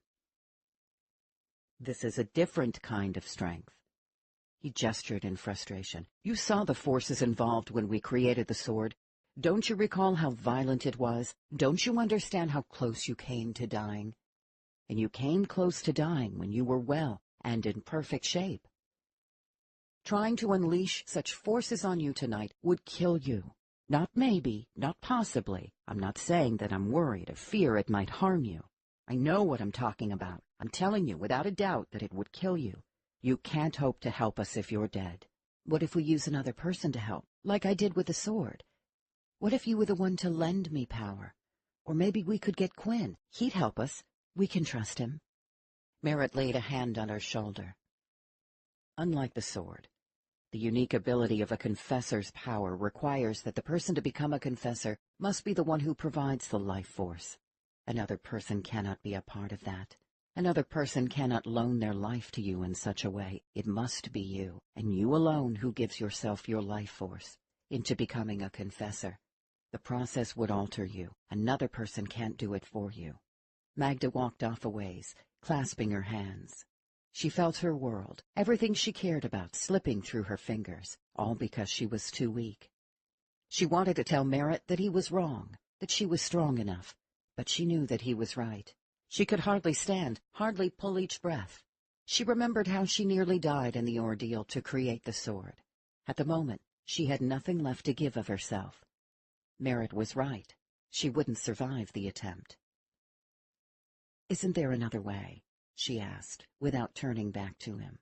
This is a different kind of strength. He gestured in frustration. You saw the forces involved when we created the sword. Don't you recall how violent it was? Don't you understand how close you came to dying? And you came close to dying when you were well and in perfect shape. Trying to unleash such forces on you tonight would kill you. Not maybe, not possibly. I'm not saying that I'm worried or fear it might harm you. I know what I'm talking about. I'm telling you without a doubt that it would kill you. You can't hope to help us if you're dead. What if we use another person to help, like I did with the sword? What if you were the one to lend me power? Or maybe we could get Quinn. He'd help us. We can trust him." Merritt laid a hand on her shoulder. Unlike the sword, the unique ability of a confessor's power requires that the person to become a confessor must be the one who provides the life force. Another person cannot be a part of that. Another person cannot loan their life to you in such a way. It must be you, and you alone, who gives yourself your life force into becoming a confessor. The process would alter you. Another person can't do it for you. Magda walked off a ways, clasping her hands. She felt her world, everything she cared about, slipping through her fingers, all because she was too weak. She wanted to tell Merritt that he was wrong, that she was strong enough, but she knew that he was right. She could hardly stand, hardly pull each breath. She remembered how she nearly died in the ordeal to create the sword. At the moment, she had nothing left to give of herself. Merritt was right. She wouldn't survive the attempt. "Isn't there another way?" she asked, without turning back to him.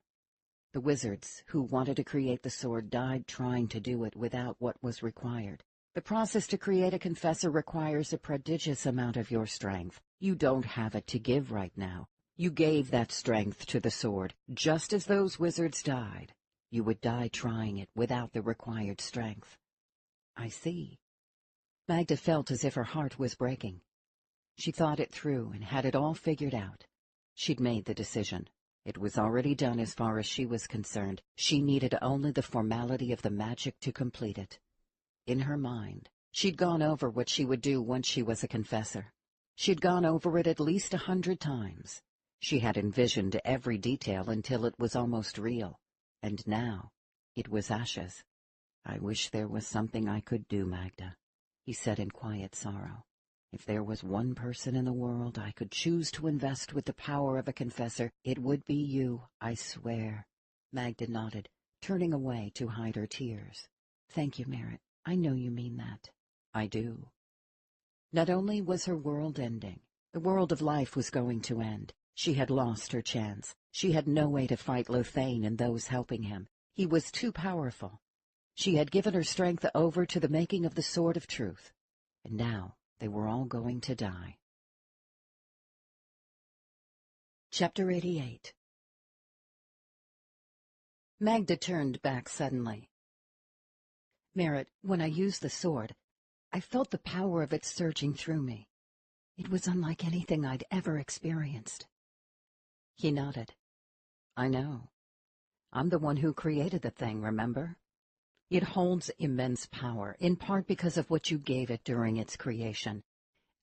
The wizards who wanted to create the sword died trying to do it without what was required. The process to create a confessor requires a prodigious amount of your strength. You don't have it to give right now. You gave that strength to the sword, just as those wizards died. You would die trying it without the required strength. "I see." Magda felt as if her heart was breaking. She thought it through and had it all figured out. She'd made the decision. It was already done as far as she was concerned. She needed only the formality of the magic to complete it. In her mind, she'd gone over what she would do once she was a confessor. She'd gone over it at least 100 times. She had envisioned every detail until it was almost real. And now, it was ashes. "I wish there was something I could do, Magda," he said in quiet sorrow. "If there was one person in the world I could choose to invest with the power of a confessor, it would be you, I swear." Magda nodded, turning away to hide her tears. "Thank you, Merritt. I know you mean that." "I do." Not only was her world ending, the world of life was going to end. She had lost her chance. She had no way to fight Lothane and those helping him. He was too powerful. She had given her strength over to the making of the Sword of Truth, and now they were all going to die. Chapter 88. Magda turned back suddenly. "Merritt, when I used the sword, I felt the power of it surging through me. It was unlike anything I'd ever experienced." He nodded. "I know. I'm the one who created the thing, remember? It holds immense power, in part because of what you gave it during its creation.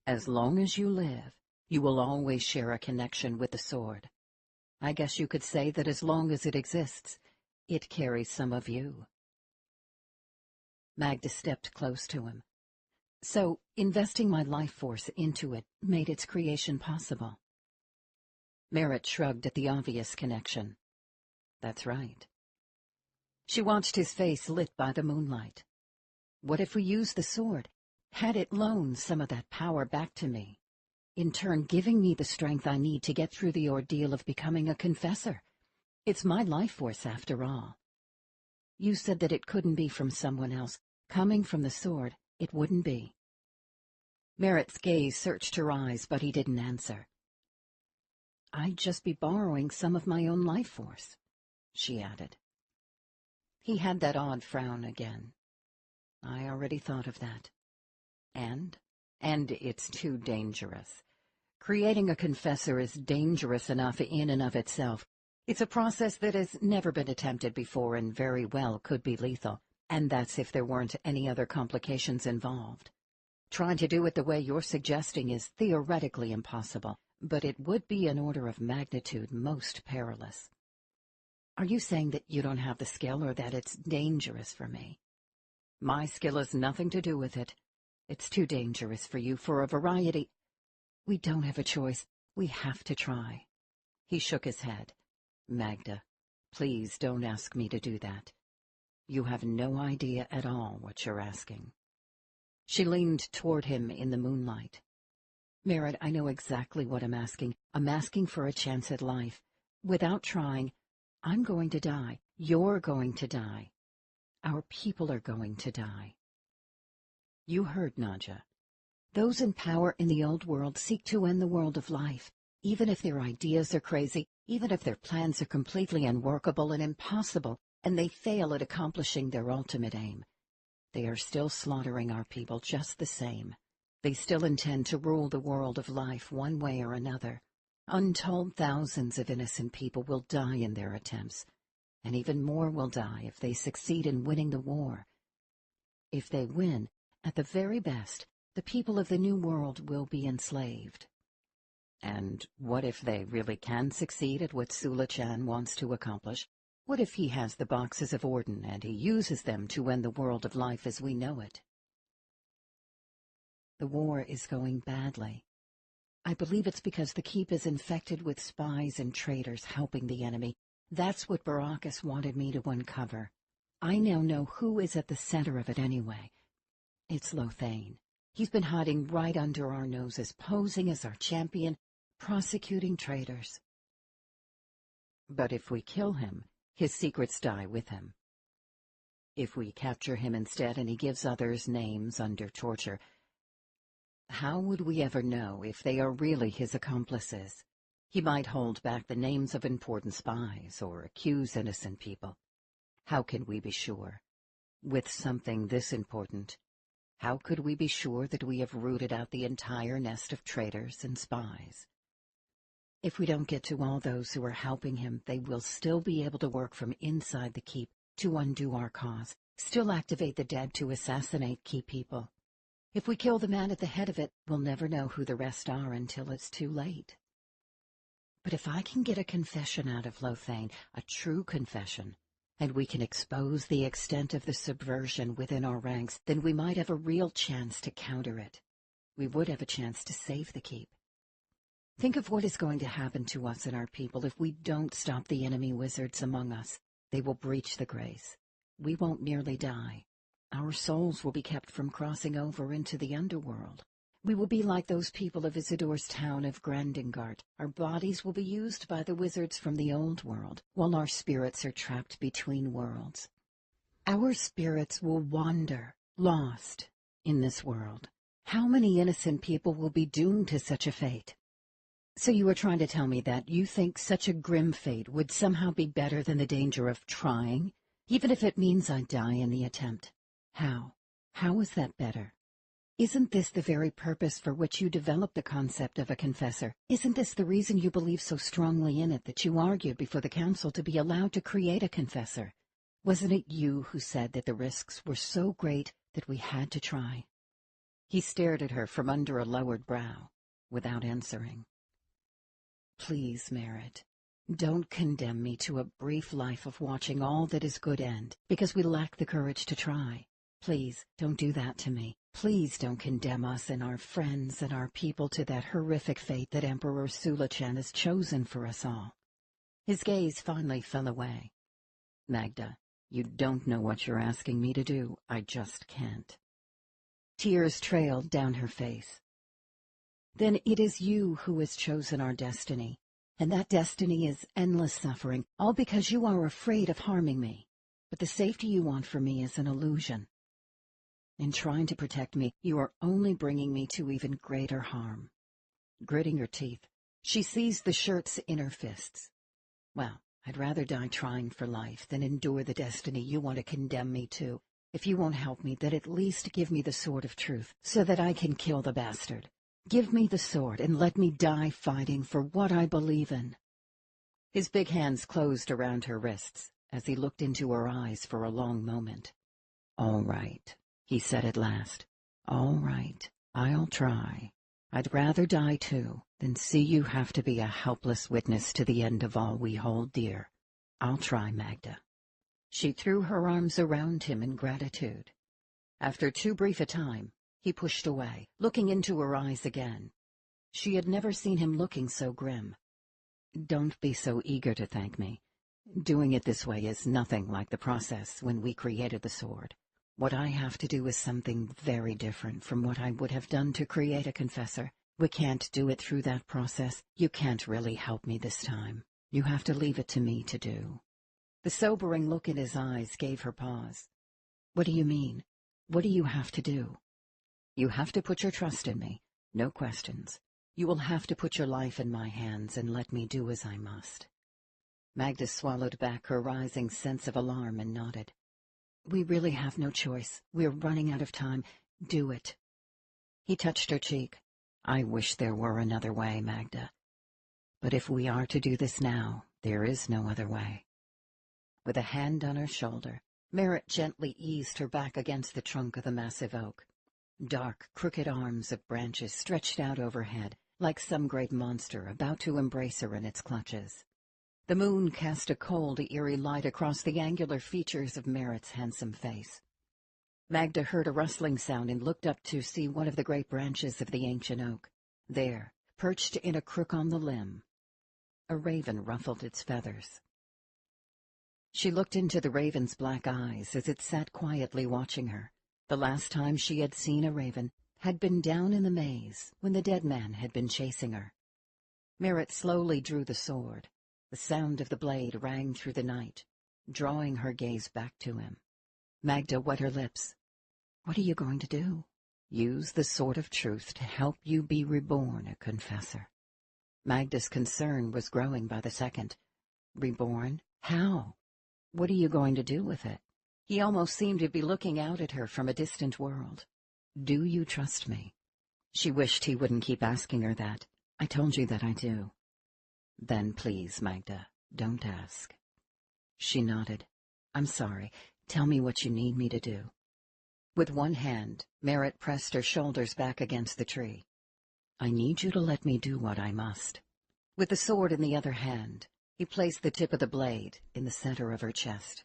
As long as you live, you will always share a connection with the sword. I guess you could say that as long as it exists, it carries some of you." Magda stepped close to him. "So, investing my life force into it made its creation possible." Merritt shrugged at the obvious connection. "That's right." She watched his face lit by the moonlight. "What if we used the sword, had it loan some of that power back to me, in turn giving me the strength I need to get through the ordeal of becoming a confessor? It's my life force, after all. You said that it couldn't be from someone else. Coming from the sword, it wouldn't be." Merritt's gaze searched her eyes, but he didn't answer. "I'd just be borrowing some of my own life force," she added. He had that odd frown again. "I already thought of that. And it's too dangerous. Creating a confessor is dangerous enough in and of itself. It's a process that has never been attempted before and very well could be lethal, and that's if there weren't any other complications involved. Trying to do it the way you're suggesting is theoretically impossible, but it would be an order of magnitude most perilous. Are you saying that you don't have the skill or that it's dangerous for me?" "My skill has nothing to do with it. It's too dangerous for you for a variety—" "We don't have a choice. We have to try." He shook his head. "Magda, please don't ask me to do that. You have no idea at all what you're asking." She leaned toward him in the moonlight. "Merritt, I know exactly what I'm asking. I'm asking for a chance at life. Without trying, I'm going to die. You're going to die. Our people are going to die. You heard Nadja. Those in power in the old world seek to end the world of life, even if their ideas are crazy, even if their plans are completely unworkable and impossible, and they fail at accomplishing their ultimate aim. They are still slaughtering our people just the same. They still intend to rule the world of life one way or another. Untold thousands of innocent people will die in their attempts, and even more will die if they succeed in winning the war. If they win, at the very best, the people of the New World will be enslaved. And what if they really can succeed at what Sula-chan wants to accomplish? What if he has the boxes of Orden and he uses them to end the world of life as we know it? The war is going badly. I believe it's because the keep is infected with spies and traitors helping the enemy. That's what Baracus wanted me to uncover. I now know who is at the center of it anyway. It's Lothane. He's been hiding right under our noses, posing as our champion, prosecuting traitors. But if we kill him, his secrets die with him. If we capture him instead and he gives others names under torture, how would we ever know if they are really his accomplices? He might hold back the names of important spies or accuse innocent people. How can we be sure? With something this important, how could we be sure that we have rooted out the entire nest of traitors and spies? If we don't get to all those who are helping him, they will still be able to work from inside the keep to undo our cause, still activate the dead to assassinate key people. If we kill the man at the head of it, we'll never know who the rest are until it's too late. But if I can get a confession out of Lothane, a true confession, and we can expose the extent of the subversion within our ranks, then we might have a real chance to counter it. We would have a chance to save the keep. Think of what is going to happen to us and our people if we don't stop the enemy wizards among us. They will breach the grace. We won't merely die. Our souls will be kept from crossing over into the underworld. We will be like those people of Isidor's town of Grandingart. Our bodies will be used by the wizards from the old world, while our spirits are trapped between worlds. Our spirits will wander, lost, in this world. How many innocent people will be doomed to such a fate? So you are trying to tell me that you think such a grim fate would somehow be better than the danger of trying, even if it means I die in the attempt? How? How is that better? Isn't this the very purpose for which you developed the concept of a confessor? Isn't this the reason you believe so strongly in it that you argued before the council to be allowed to create a confessor? Wasn't it you who said that the risks were so great that we had to try? He stared at her from under a lowered brow, without answering. Please, Merritt, don't condemn me to a brief life of watching all that is good end, because we lack the courage to try. Please, don't do that to me. Please don't condemn us and our friends and our people to that horrific fate that Emperor Sula-chan has chosen for us all. His gaze finally fell away. Magda, you don't know what you're asking me to do. I just can't. Tears trailed down her face. Then it is you who has chosen our destiny, and that destiny is endless suffering, all because you are afraid of harming me. But the safety you want for me is an illusion. In trying to protect me, you are only bringing me to even greater harm. Gritting her teeth, she seized the shirt's inner fists. Well, I'd rather die trying for life than endure the destiny you want to condemn me to. If you won't help me, then at least give me the sword of truth, so that I can kill the bastard. Give me the sword and let me die fighting for what I believe in. His big hands closed around her wrists as he looked into her eyes for a long moment. All right, he said at last. All right, I'll try. I'd rather die too than see you have to be a helpless witness to the end of all we hold dear. I'll try, Magda. She threw her arms around him in gratitude. After too brief a time, he pushed away, looking into her eyes again. She had never seen him looking so grim. Don't be so eager to thank me. Doing it this way is nothing like the process when we created the sword. What I have to do is something very different from what I would have done to create a confessor. We can't do it through that process. You can't really help me this time. You have to leave it to me to do. The sobering look in his eyes gave her pause. What do you mean? What do you have to do? You have to put your trust in me. No questions. You will have to put your life in my hands and let me do as I must. Magda swallowed back her rising sense of alarm and nodded. We really have no choice. We're running out of time. Do it. He touched her cheek. I wish there were another way, Magda. But if we are to do this now, there is no other way. With a hand on her shoulder, Merritt gently eased her back against the trunk of the massive oak. Dark, crooked arms of branches stretched out overhead, like some great monster about to embrace her in its clutches. The moon cast a cold, eerie light across the angular features of Merritt's handsome face. Magda heard a rustling sound and looked up to see one of the great branches of the ancient oak. There, perched in a crook on the limb, a raven ruffled its feathers. She looked into the raven's black eyes as it sat quietly watching her. The last time she had seen a raven had been down in the maze when the dead man had been chasing her. Merritt slowly drew the sword. The sound of the blade rang through the night, drawing her gaze back to him. Magda wet her lips. What are you going to do? Use the sword of truth to help you be reborn a confessor. Magda's concern was growing by the second. Reborn? How? What are you going to do with it? He almost seemed to be looking out at her from a distant world. Do you trust me? She wished he wouldn't keep asking her that. I told you that I do. Then please, Magda, don't ask. She nodded. I'm sorry. Tell me what you need me to do. With one hand, Merritt pressed her shoulders back against the tree. I need you to let me do what I must. With the sword in the other hand, he placed the tip of the blade in the center of her chest.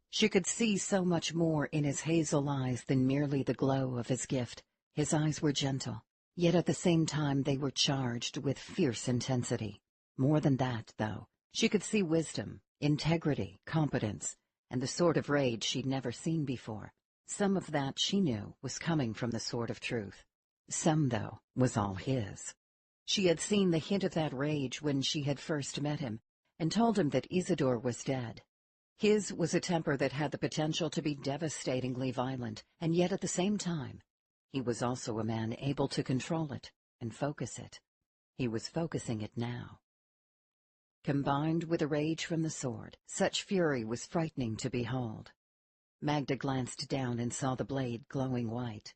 She could see so much more in his hazel eyes than merely the glow of his gift. His eyes were gentle, yet at the same time they were charged with fierce intensity. More than that, though, she could see wisdom, integrity, competence, and the sort of rage she'd never seen before. Some of that, she knew, was coming from the sword of truth. Some, though, was all his. She had seen the hint of that rage when she had first met him, and told him that Isidore was dead. His was a temper that had the potential to be devastatingly violent, and yet at the same time, he was also a man able to control it and focus it. He was focusing it now. Combined with the rage from the sword, such fury was frightening to behold. Magda glanced down and saw the blade glowing white.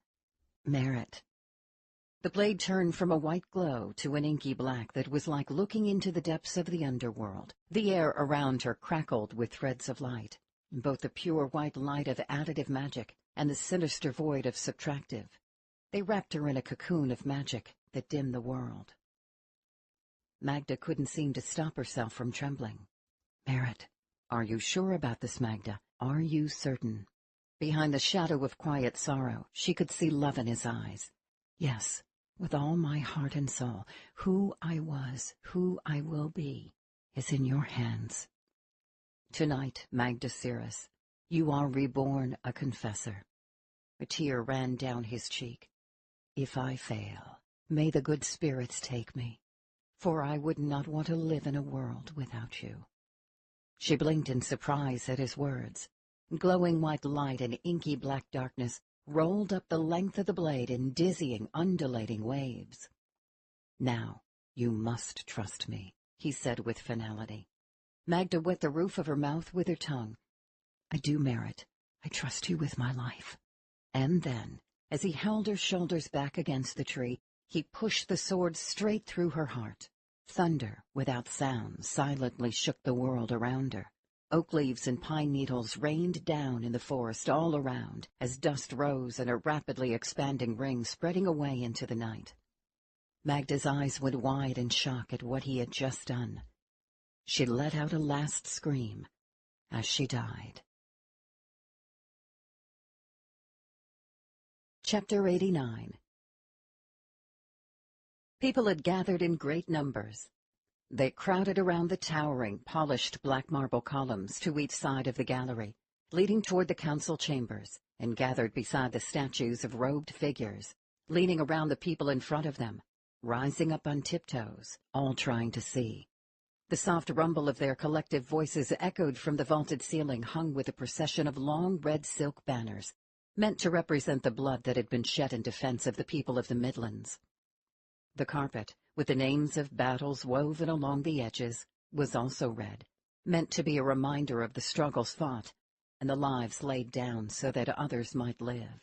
Merritt. The blade turned from a white glow to an inky black that was like looking into the depths of the underworld. The air around her crackled with threads of light, both the pure white light of additive magic and the sinister void of subtractive. They wrapped her in a cocoon of magic that dimmed the world. Magda couldn't seem to stop herself from trembling. Merritt, are you sure about this, Magda? Are you certain? Behind the shadow of quiet sorrow, she could see love in his eyes. Yes, with all my heart and soul, who I was, who I will be, is in your hands. Tonight, Magda Cirrus, you are reborn a confessor. A tear ran down his cheek. If I fail, may the good spirits take me, for I would not want to live in a world without you. She blinked in surprise at his words. Glowing white light and inky black darkness rolled up the length of the blade in dizzying, undulating waves. Now, you must trust me, he said with finality. Magda wet the roof of her mouth with her tongue. I do, Merritt. I trust you with my life. And then, as he held her shoulders back against the tree, he pushed the sword straight through her heart. Thunder, without sound, silently shook the world around her. Oak leaves and pine needles rained down in the forest all around, as dust rose in a rapidly expanding ring spreading away into the night. Magda's eyes went wide in shock at what he had just done. She let out a last scream as she died. Chapter 89. People had gathered in great numbers. They crowded around the towering, polished black marble columns to each side of the gallery, leading toward the council chambers, and gathered beside the statues of robed figures, leaning around the people in front of them, rising up on tiptoes, all trying to see. The soft rumble of their collective voices echoed from the vaulted ceiling hung with a procession of long red silk banners, meant to represent the blood that had been shed in defense of the people of the Midlands. The carpet, with the names of battles woven along the edges, was also red, meant to be a reminder of the struggles fought and the lives laid down so that others might live.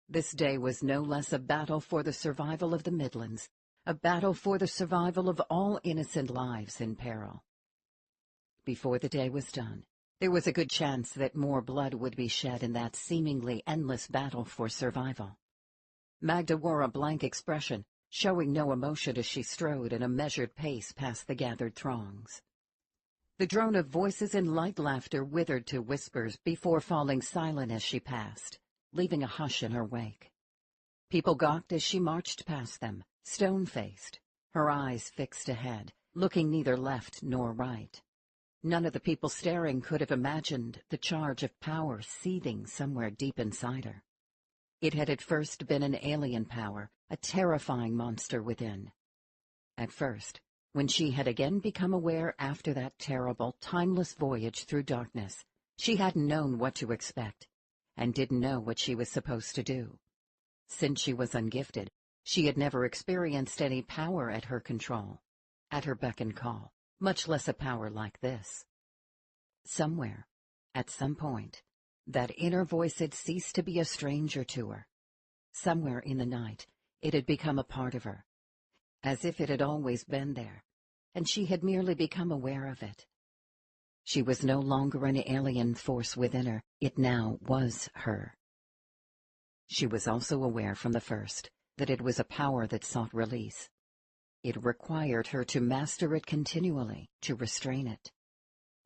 This day was no less a battle for the survival of the Midlands, a battle for the survival of all innocent lives in peril. Before the day was done, there was a good chance that more blood would be shed in that seemingly endless battle for survival. Magda wore a blank expression, showing no emotion as she strode in a measured pace past the gathered throngs. The drone of voices and light laughter withered to whispers before falling silent as she passed, leaving a hush in her wake. People gawked as she marched past them, stone-faced, her eyes fixed ahead, looking neither left nor right. None of the people staring could have imagined the charge of power seething somewhere deep inside her. It had at first been an alien power, a terrifying monster within. At first, when she had again become aware after that terrible, timeless voyage through darkness, she hadn't known what to expect, and didn't know what she was supposed to do. Since she was ungifted, she had never experienced any power at her control, at her beck and call, much less a power like this. Somewhere, at some point, that inner voice had ceased to be a stranger to her. Somewhere in the night, it had become a part of her, as if it had always been there, and she had merely become aware of it. She was no longer an alien force within her, it now was her. She was also aware from the first that it was a power that sought release. It required her to master it continually, to restrain it.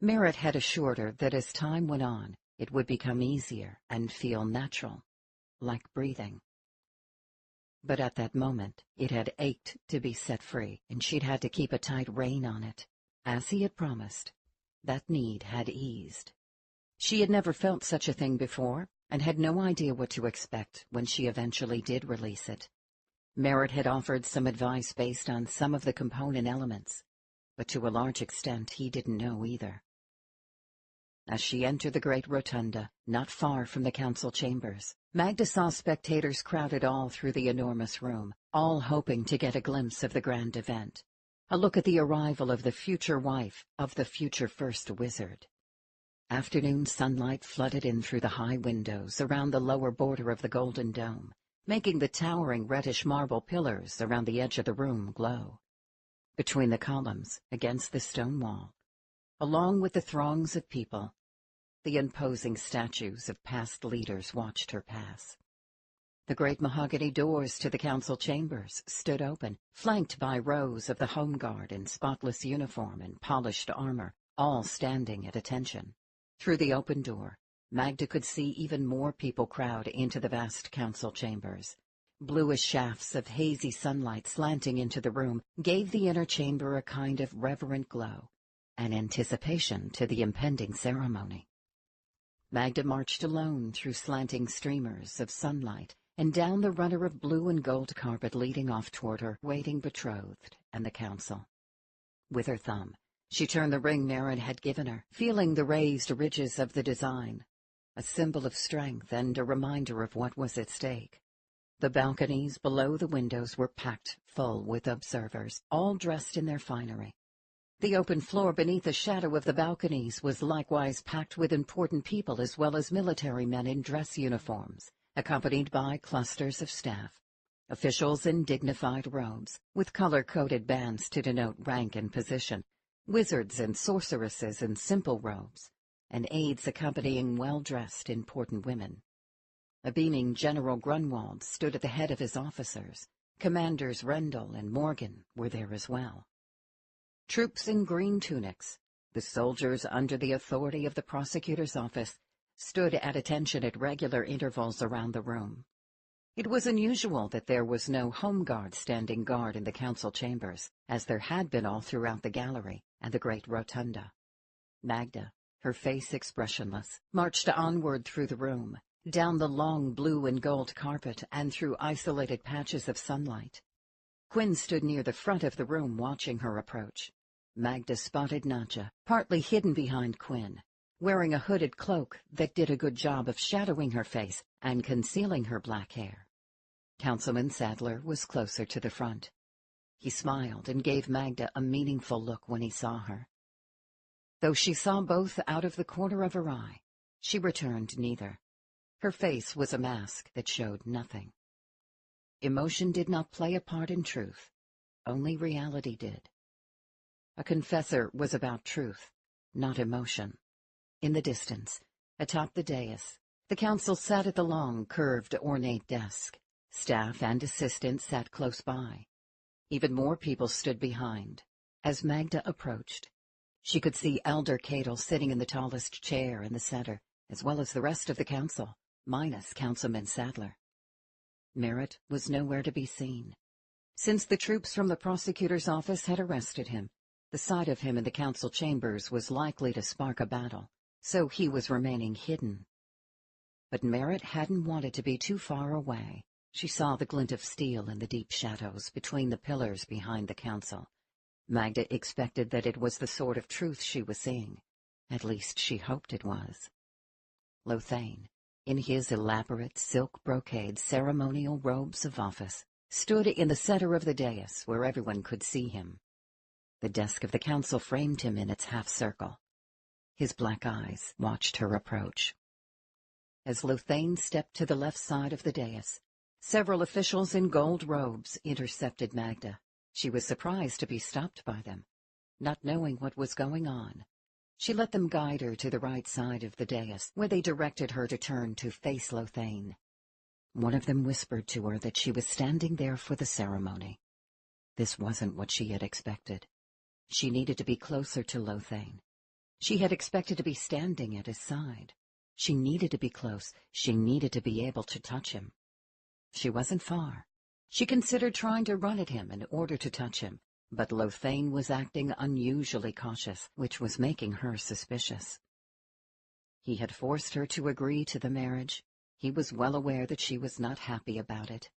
Merritt had assured her that as time went on, it would become easier and feel natural, like breathing. But at that moment, it had ached to be set free, and she'd had to keep a tight rein on it. As he had promised, that need had eased. She had never felt such a thing before, and had no idea what to expect when she eventually did release it. Merritt had offered some advice based on some of the component elements, but to a large extent he didn't know either. As she entered the great rotunda, not far from the council chambers, Magda saw spectators crowded all through the enormous room, all hoping to get a glimpse of the grand event, a look at the arrival of the future wife of the future first wizard. Afternoon sunlight flooded in through the high windows around the lower border of the golden dome, making the towering reddish marble pillars around the edge of the room glow. Between the columns, against the stone wall, along with the throngs of people, the imposing statues of past leaders watched her pass. The great mahogany doors to the council chambers stood open, flanked by rows of the home guard in spotless uniform and polished armor, all standing at attention. Through the open door, Magda could see even more people crowd into the vast council chambers. Bluish shafts of hazy sunlight slanting into the room gave the inner chamber a kind of reverent glow, an anticipation to the impending ceremony. Magda marched alone through slanting streamers of sunlight and down the runner of blue and gold carpet leading off toward her waiting betrothed and the council. With her thumb, she turned the ring Merritt had given her, feeling the raised ridges of the design, a symbol of strength and a reminder of what was at stake. The balconies below the windows were packed full with observers, all dressed in their finery. The open floor beneath the shadow of the balconies was likewise packed with important people as well as military men in dress uniforms, accompanied by clusters of staff, officials in dignified robes, with color-coded bands to denote rank and position, wizards and sorceresses in simple robes, and aides accompanying well-dressed important women. A beaming General Grunwald stood at the head of his officers. Commanders Rendell and Morgan were there as well. Troops in green tunics, the soldiers under the authority of the prosecutor's office, stood at attention at regular intervals around the room. It was unusual that there was no home guard standing guard in the council chambers, as there had been all throughout the gallery and the great rotunda. Magda, her face expressionless, marched onward through the room, down the long blue and gold carpet and through isolated patches of sunlight. Quinn stood near the front of the room watching her approach. Magda spotted Nadja, partly hidden behind Quinn, wearing a hooded cloak that did a good job of shadowing her face and concealing her black hair. Councilman Sadler was closer to the front. He smiled and gave Magda a meaningful look when he saw her. Though she saw both out of the corner of her eye, she returned neither. Her face was a mask that showed nothing. Emotion did not play a part in truth. Only reality did. A confessor was about truth, not emotion. In the distance, atop the dais, the council sat at the long, curved, ornate desk. Staff and assistants sat close by. Even more people stood behind. As Magda approached, she could see Elder Cadle sitting in the tallest chair in the center, as well as the rest of the council, minus Councilman Sadler. Merritt was nowhere to be seen. Since the troops from the prosecutor's office had arrested him, the sight of him in the council chambers was likely to spark a battle, so he was remaining hidden. But Merritt hadn't wanted to be too far away. She saw the glint of steel in the deep shadows between the pillars behind the council. Magda expected that it was the sort of truth she was seeing. At least she hoped it was. Lothane, in his elaborate silk brocade ceremonial robes of office, stood in the center of the dais where everyone could see him. The desk of the council framed him in its half-circle. His black eyes watched her approach. As Lothane stepped to the left side of the dais, several officials in gold robes intercepted Magda. She was surprised to be stopped by them. Not knowing what was going on, she let them guide her to the right side of the dais, where they directed her to turn to face Lothane. One of them whispered to her that she was standing there for the ceremony. This wasn't what she had expected. She needed to be closer to Lothane. She had expected to be standing at his side. She needed to be close. She needed to be able to touch him. She wasn't far. She considered trying to run at him in order to touch him, but Lothane was acting unusually cautious, which was making her suspicious. He had forced her to agree to the marriage. He was well aware that she was not happy about it.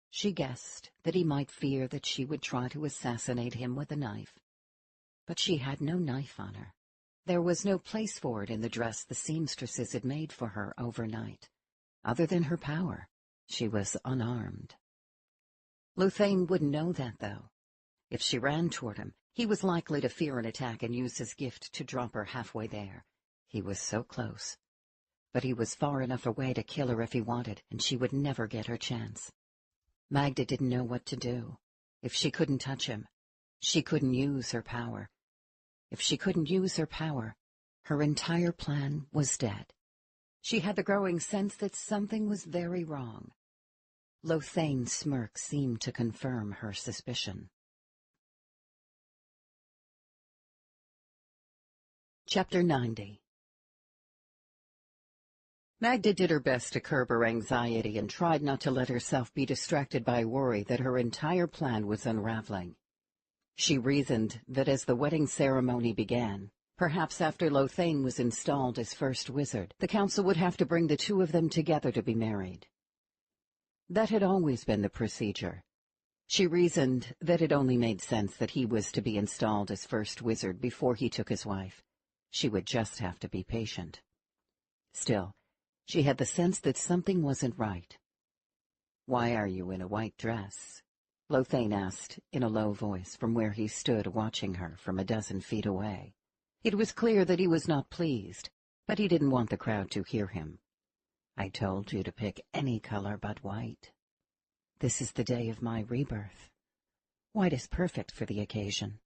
She guessed that he might fear that she would try to assassinate him with a knife. But she had no knife on her. There was no place for it in the dress the seamstresses had made for her overnight. Other than her power, she was unarmed. Lothane wouldn't know that, though. If she ran toward him, he was likely to fear an attack and use his gift to drop her halfway there. He was so close. But he was far enough away to kill her if he wanted, and she would never get her chance. Magda didn't know what to do. If she couldn't touch him, she couldn't use her power. If she couldn't use her power, her entire plan was dead. She had the growing sense that something was very wrong. Lothane's smirk seemed to confirm her suspicion. Chapter 90. Magda did her best to curb her anxiety and tried not to let herself be distracted by worry that her entire plan was unraveling. She reasoned that as the wedding ceremony began, perhaps after Lothane was installed as first wizard, the council would have to bring the two of them together to be married. That had always been the procedure. She reasoned that it only made sense that he was to be installed as first wizard before he took his wife. She would just have to be patient. Still, she had the sense that something wasn't right. "Why are you in a white dress?" Lothane asked in a low voice from where he stood watching her from a dozen feet away. It was clear that he was not pleased, but he didn't want the crowd to hear him. "I told you to pick any color but white. This is the day of my rebirth. White is perfect for the occasion."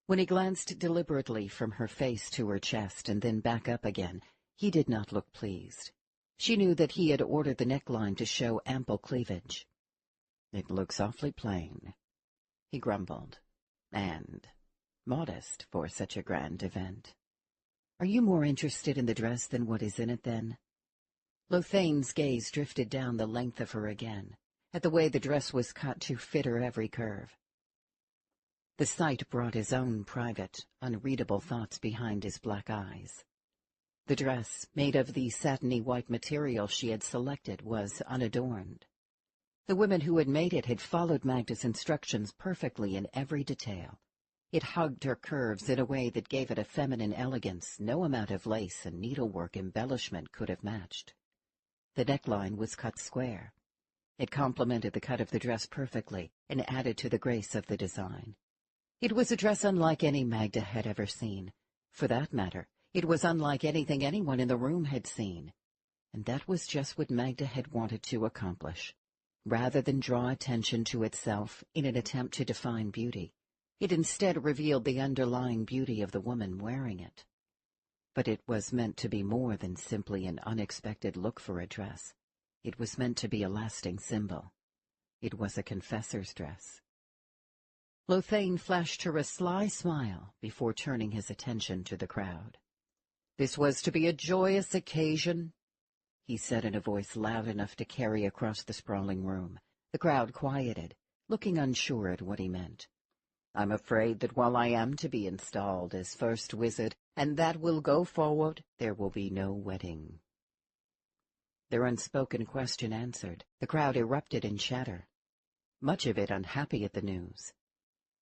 When he glanced deliberately from her face to her chest and then back up again, he did not look pleased. She knew that he had ordered the neckline to show ample cleavage. "It looks awfully plain," he grumbled, "and modest for such a grand event. Are you more interested in the dress than what is in it, then?" Lothane's gaze drifted down the length of her again, at the way the dress was cut to fit her every curve. The sight brought his own private, unreadable thoughts behind his black eyes. The dress, made of the satiny white material she had selected, was unadorned. The women who had made it had followed Magda's instructions perfectly in every detail. It hugged her curves in a way that gave it a feminine elegance no amount of lace and needlework embellishment could have matched. The neckline was cut square. It complemented the cut of the dress perfectly and added to the grace of the design. It was a dress unlike any Magda had ever seen. For that matter, it was unlike anything anyone in the room had seen. And that was just what Magda had wanted to accomplish. Rather than draw attention to itself in an attempt to define beauty, it instead revealed the underlying beauty of the woman wearing it. But it was meant to be more than simply an unexpected look for a dress. It was meant to be a lasting symbol. It was a confessor's dress. Lothane flashed her a sly smile before turning his attention to the crowd. "This was to be a joyous occasion," he said in a voice loud enough to carry across the sprawling room. The crowd quieted, looking unsure at what he meant. "I'm afraid that while I am to be installed as first wizard, and that will go forward, there will be no wedding." Their unspoken question answered, the crowd erupted in chatter, much of it unhappy at the news.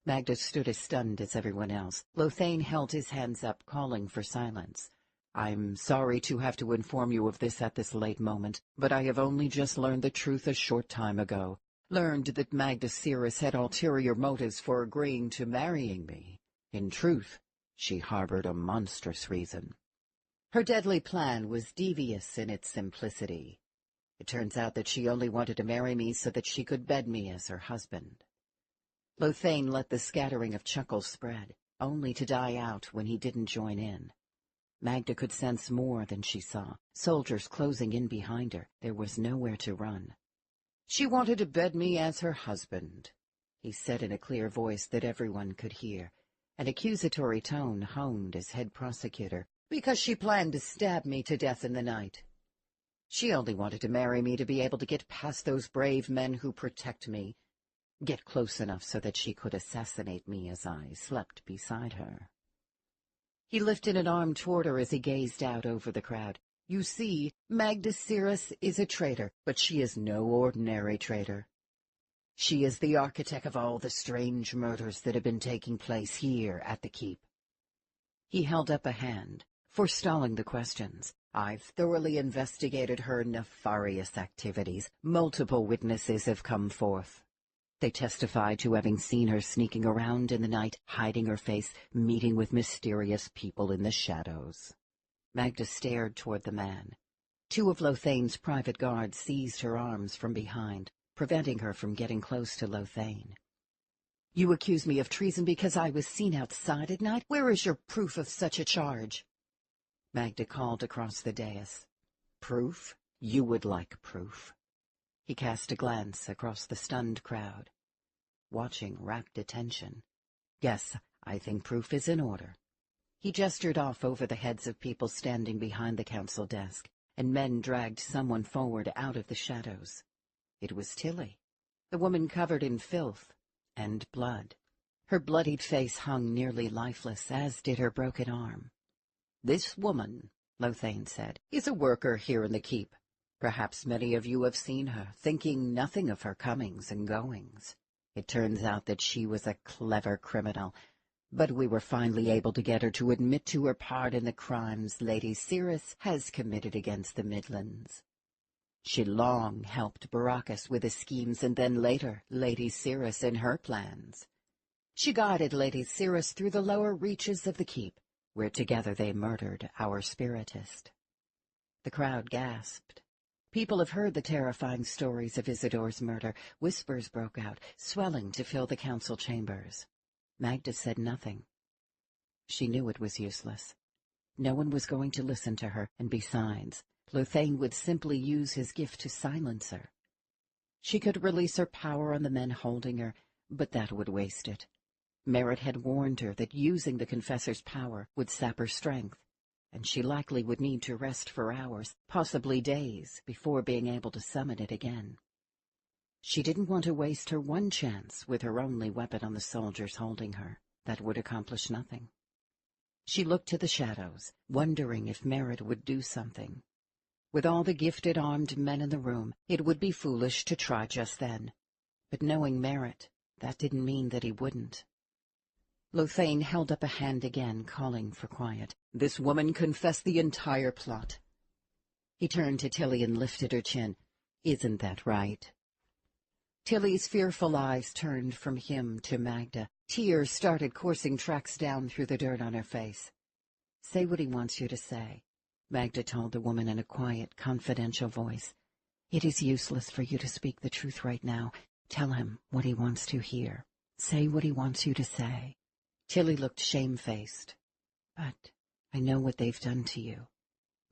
Magda stood as stunned as everyone else. Lothane held his hands up, calling for silence. "I'm sorry to have to inform you of this at this late moment, but I have only just learned the truth a short time ago. Learned that Magda Cirrus had ulterior motives for agreeing to marrying me. In truth, she harbored a monstrous reason. Her deadly plan was devious in its simplicity. It turns out that she only wanted to marry me so that she could bed me as her husband." Lothane let the scattering of chuckles spread, only to die out when he didn't join in. Magda could sense more than she saw. Soldiers closing in behind her. There was nowhere to run. "She wanted to bed me as her husband," he said in a clear voice that everyone could hear. An accusatory tone honed as head prosecutor, "because she planned to stab me to death in the night. She only wanted to marry me to be able to get past those brave men who protect me, get close enough so that she could assassinate me as I slept beside her." He lifted an arm toward her as he gazed out over the crowd. "You see, Magda Cirrus is a traitor, but she is no ordinary traitor. She is the architect of all the strange murders that have been taking place here at the Keep." He held up a hand, forestalling the questions. "I've thoroughly investigated her nefarious activities. Multiple witnesses have come forth. They testified to having seen her sneaking around in the night, hiding her face, meeting with mysterious people in the shadows." Magda stared toward the man. Two of Lothane's private guards seized her arms from behind, preventing her from getting close to Lothane. "You accuse me of treason because I was seen outside at night? Where is your proof of such a charge?" Magda called across the dais. "Proof? You would like proof." He cast a glance across the stunned crowd, watching rapt attention. "Yes, I think proof is in order." He gestured off over the heads of people standing behind the council desk, and men dragged someone forward out of the shadows. It was Tilly, the woman covered in filth and blood. Her bloodied face hung nearly lifeless, as did her broken arm. "This woman," Lothane said, "is a worker here in the Keep. Perhaps many of you have seen her, thinking nothing of her comings and goings. It turns out that she was a clever criminal, but we were finally able to get her to admit to her part in the crimes Lady Cirrus has committed against the Midlands. She long helped Baracus with his schemes, and then later Lady Cirrus in her plans. She guided Lady Cirrus through the lower reaches of the Keep, where together they murdered our spiritist." The crowd gasped. People have heard the terrifying stories of Isidore's murder. Whispers broke out, swelling to fill the council chambers. Magda said nothing. She knew it was useless. No one was going to listen to her, and besides, Lothane would simply use his gift to silence her. She could release her power on the men holding her, but that would waste it. Merritt had warned her that using the confessor's power would sap her strength, and she likely would need to rest for hours, possibly days, before being able to summon it again. She didn't want to waste her one chance with her only weapon on the soldiers holding her. That would accomplish nothing. She looked to the shadows, wondering if Merritt would do something. With all the gifted armed men in the room, it would be foolish to try just then. But knowing Merritt, that didn't mean that he wouldn't. Lothane held up a hand again, calling for quiet. This woman confessed the entire plot. He turned to Tilly and lifted her chin. Isn't that right? Tilly's fearful eyes turned from him to Magda. Tears started coursing tracks down through the dirt on her face. Say what he wants you to say, Magda told the woman in a quiet, confidential voice. It is useless for you to speak the truth right now. Tell him what he wants to hear. Say what he wants you to say. Tilly looked shamefaced. But I know what they've done to you,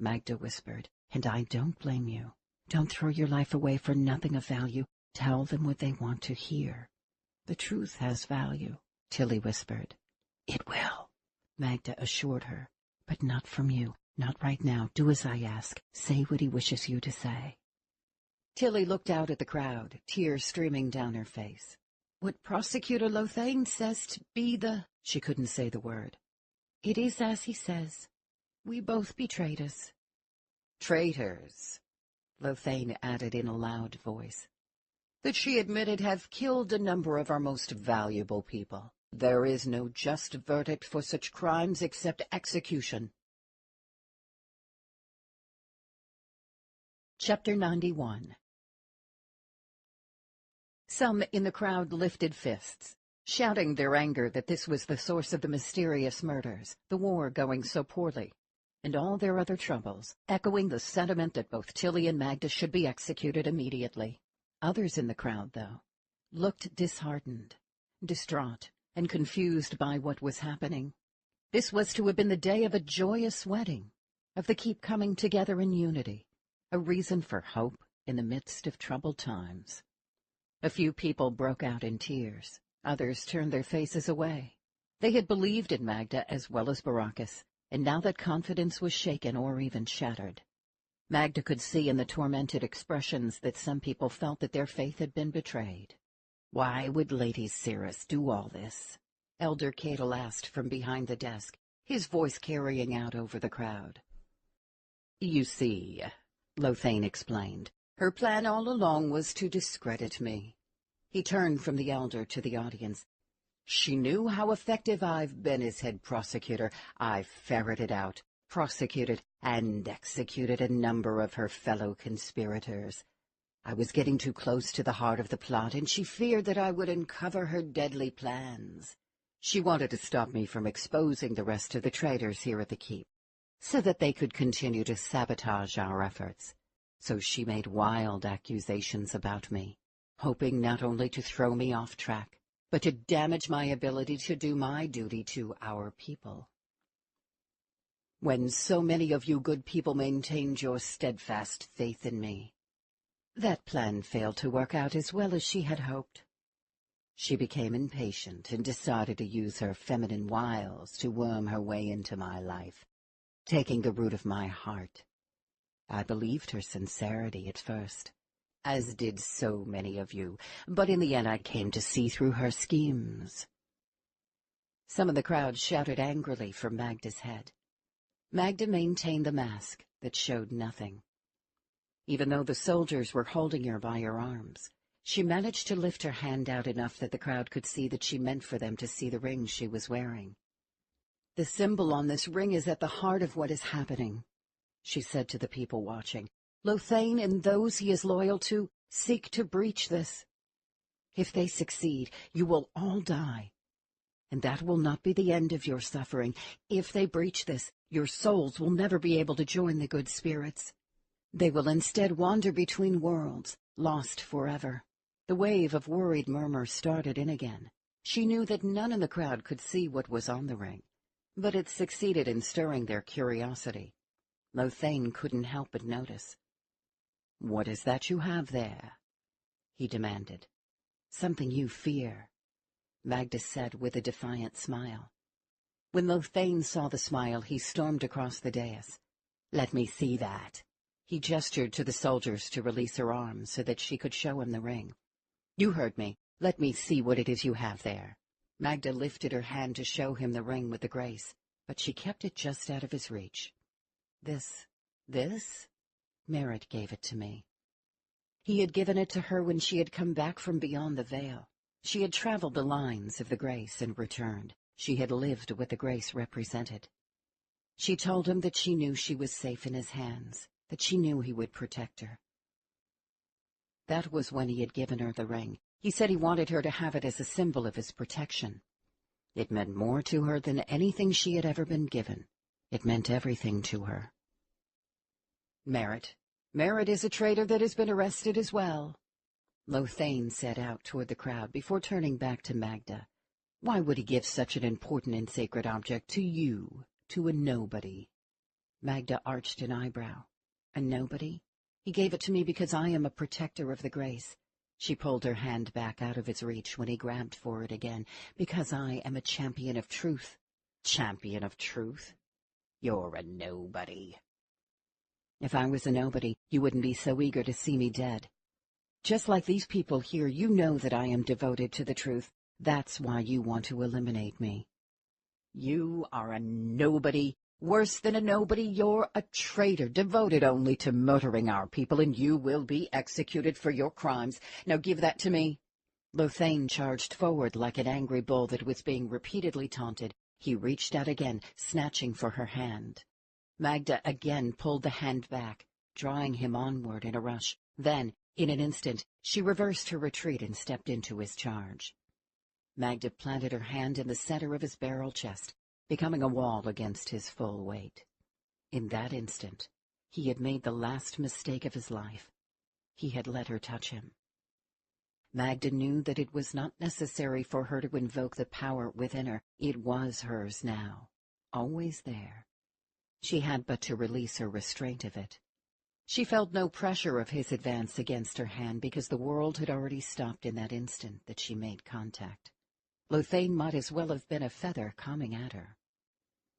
Magda whispered, and I don't blame you. Don't throw your life away for nothing of value. Tell them what they want to hear. The truth has value, Tilly whispered. It will, Magda assured her. But not from you. Not right now. Do as I ask. Say what he wishes you to say. Tilly looked out at the crowd, tears streaming down her face. What Prosecutor Lothane says to be the... She couldn't say the word. It is as he says. We both betrayed us. Traitors, Lothane added in a loud voice. That she admitted have killed a number of our most valuable people. There is no just verdict for such crimes except execution. Chapter 91. Some in the crowd lifted fists, shouting their anger that this was the source of the mysterious murders, the war going so poorly, and all their other troubles, echoing the sentiment that both Tilly and Magda should be executed immediately. Others in the crowd, though, looked disheartened, distraught, and confused by what was happening. This was to have been the day of a joyous wedding, of the keep coming together in unity, a reason for hope in the midst of troubled times. A few people broke out in tears. Others turned their faces away. They had believed in Magda as well as Baracus, and now that confidence was shaken or even shattered, Magda could see in the tormented expressions that some people felt that their faith had been betrayed. Why would Lady Cirrus do all this? Elder Cadle asked from behind the desk, his voice carrying out over the crowd. You see, Lothane explained, her plan all along was to discredit me. He turned from the elder to the audience. She knew how effective I've been as head prosecutor. I've ferreted out, prosecuted, and executed a number of her fellow conspirators. I was getting too close to the heart of the plot, and she feared that I would uncover her deadly plans. She wanted to stop me from exposing the rest of the traitors here at the keep, so that they could continue to sabotage our efforts. So she made wild accusations about me, hoping not only to throw me off track, but to damage my ability to do my duty to our people. When so many of you good people maintained your steadfast faith in me, that plan failed to work out as well as she had hoped. She became impatient and decided to use her feminine wiles to worm her way into my life, taking the root of my heart. I believed her sincerity at first, as did so many of you, but in the end I came to see through her schemes. Some of the crowd shouted angrily for Magda's head. Magda maintained the mask that showed nothing. Even though the soldiers were holding her by her arms, she managed to lift her hand out enough that the crowd could see that she meant for them to see the ring she was wearing. The symbol on this ring is at the heart of what is happening, she said to the people watching. Lothane and those he is loyal to seek to breach this. If they succeed, you will all die. And that will not be the end of your suffering. If they breach this, your souls will never be able to join the good spirits. They will instead wander between worlds, lost forever. The wave of worried murmurs started in again. She knew that none in the crowd could see what was on the ring, but it succeeded in stirring their curiosity. Lothane couldn't help but notice. "What is that you have there?" he demanded. "Something you fear," Magda said with a defiant smile. When Lothane saw the smile, he stormed across the dais. "Let me see that." He gestured to the soldiers to release her arms so that she could show him the ring. "You heard me. Let me see what it is you have there." Magda lifted her hand to show him the ring with a grace, but she kept it just out of his reach. This? Merritt gave it to me. He had given it to her when she had come back from beyond the veil. She had traveled the lines of the grace and returned. She had lived what the grace represented. She told him that she knew she was safe in his hands, that she knew he would protect her. That was when he had given her the ring. He said he wanted her to have it as a symbol of his protection. It meant more to her than anything she had ever been given. It meant everything to her. Merritt. Merritt is a traitor that has been arrested as well. Lothane set out toward the crowd before turning back to Magda. Why would he give such an important and sacred object to you, to a nobody? Magda arched an eyebrow. A nobody? He gave it to me because I am a protector of the grace. She pulled her hand back out of its reach when he grabbed for it again. Because I am a champion of truth. Champion of truth? You're a nobody. If I was a nobody, you wouldn't be so eager to see me dead. Just like these people here, you know that I am devoted to the truth. That's why you want to eliminate me. You are a nobody. Worse than a nobody, you're a traitor, devoted only to murdering our people, and you will be executed for your crimes. Now give that to me. Lothane charged forward like an angry bull that was being repeatedly taunted. He reached out again, snatching for her hand. Magda again pulled the hand back, drawing him onward in a rush. Then, in an instant, she reversed her retreat and stepped into his charge. Magda planted her hand in the center of his barrel chest, becoming a wall against his full weight. In that instant, he had made the last mistake of his life. He had let her touch him. Magda knew that it was not necessary for her to invoke the power within her. It was hers now, always there. She had but to release her restraint of it. She felt no pressure of his advance against her hand because the world had already stopped in that instant that she made contact. Lothane might as well have been a feather coming at her.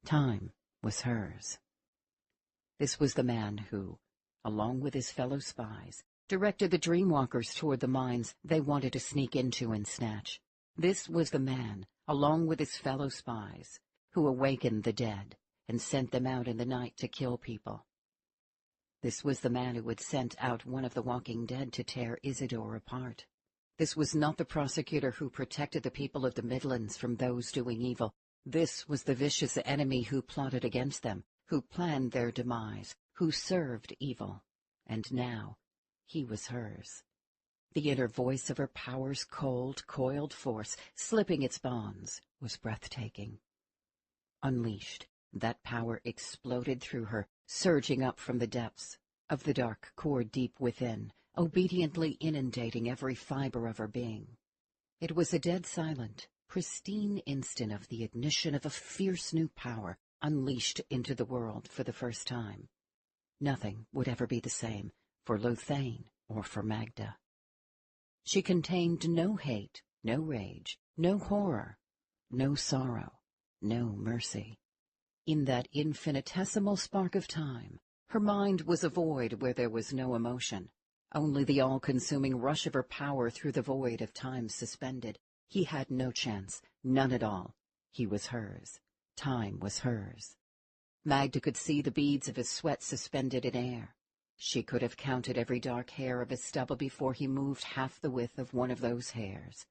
Time was hers. This was the man who, along with his fellow spies, directed the Dreamwalkers toward the mines they wanted to sneak into and snatch. This was the man, along with his fellow spies, who awakened the dead and sent them out in the night to kill people. This was the man who had sent out one of the walking dead to tear Isidore apart. This was not the prosecutor who protected the people of the Midlands from those doing evil. This was the vicious enemy who plotted against them, who planned their demise, who served evil. And now, he was hers. The inner voice of her power's cold, coiled force, slipping its bonds, was breathtaking. Unleashed, that power exploded through her, surging up from the depths of the dark core deep within, obediently inundating every fiber of her being. It was a dead silent, pristine instant of the ignition of a fierce new power unleashed into the world for the first time. Nothing would ever be the same for Lothane or for Magda. She contained no hate, no rage, no horror, no sorrow, no mercy. In that infinitesimal spark of time, her mind was a void where there was no emotion, only the all-consuming rush of her power through the void of time suspended. He had no chance, none at all. He was hers. Time was hers. Magda could see the beads of his sweat suspended in air. She could have counted every dark hair of his stubble before he moved half the width of one of those hairs.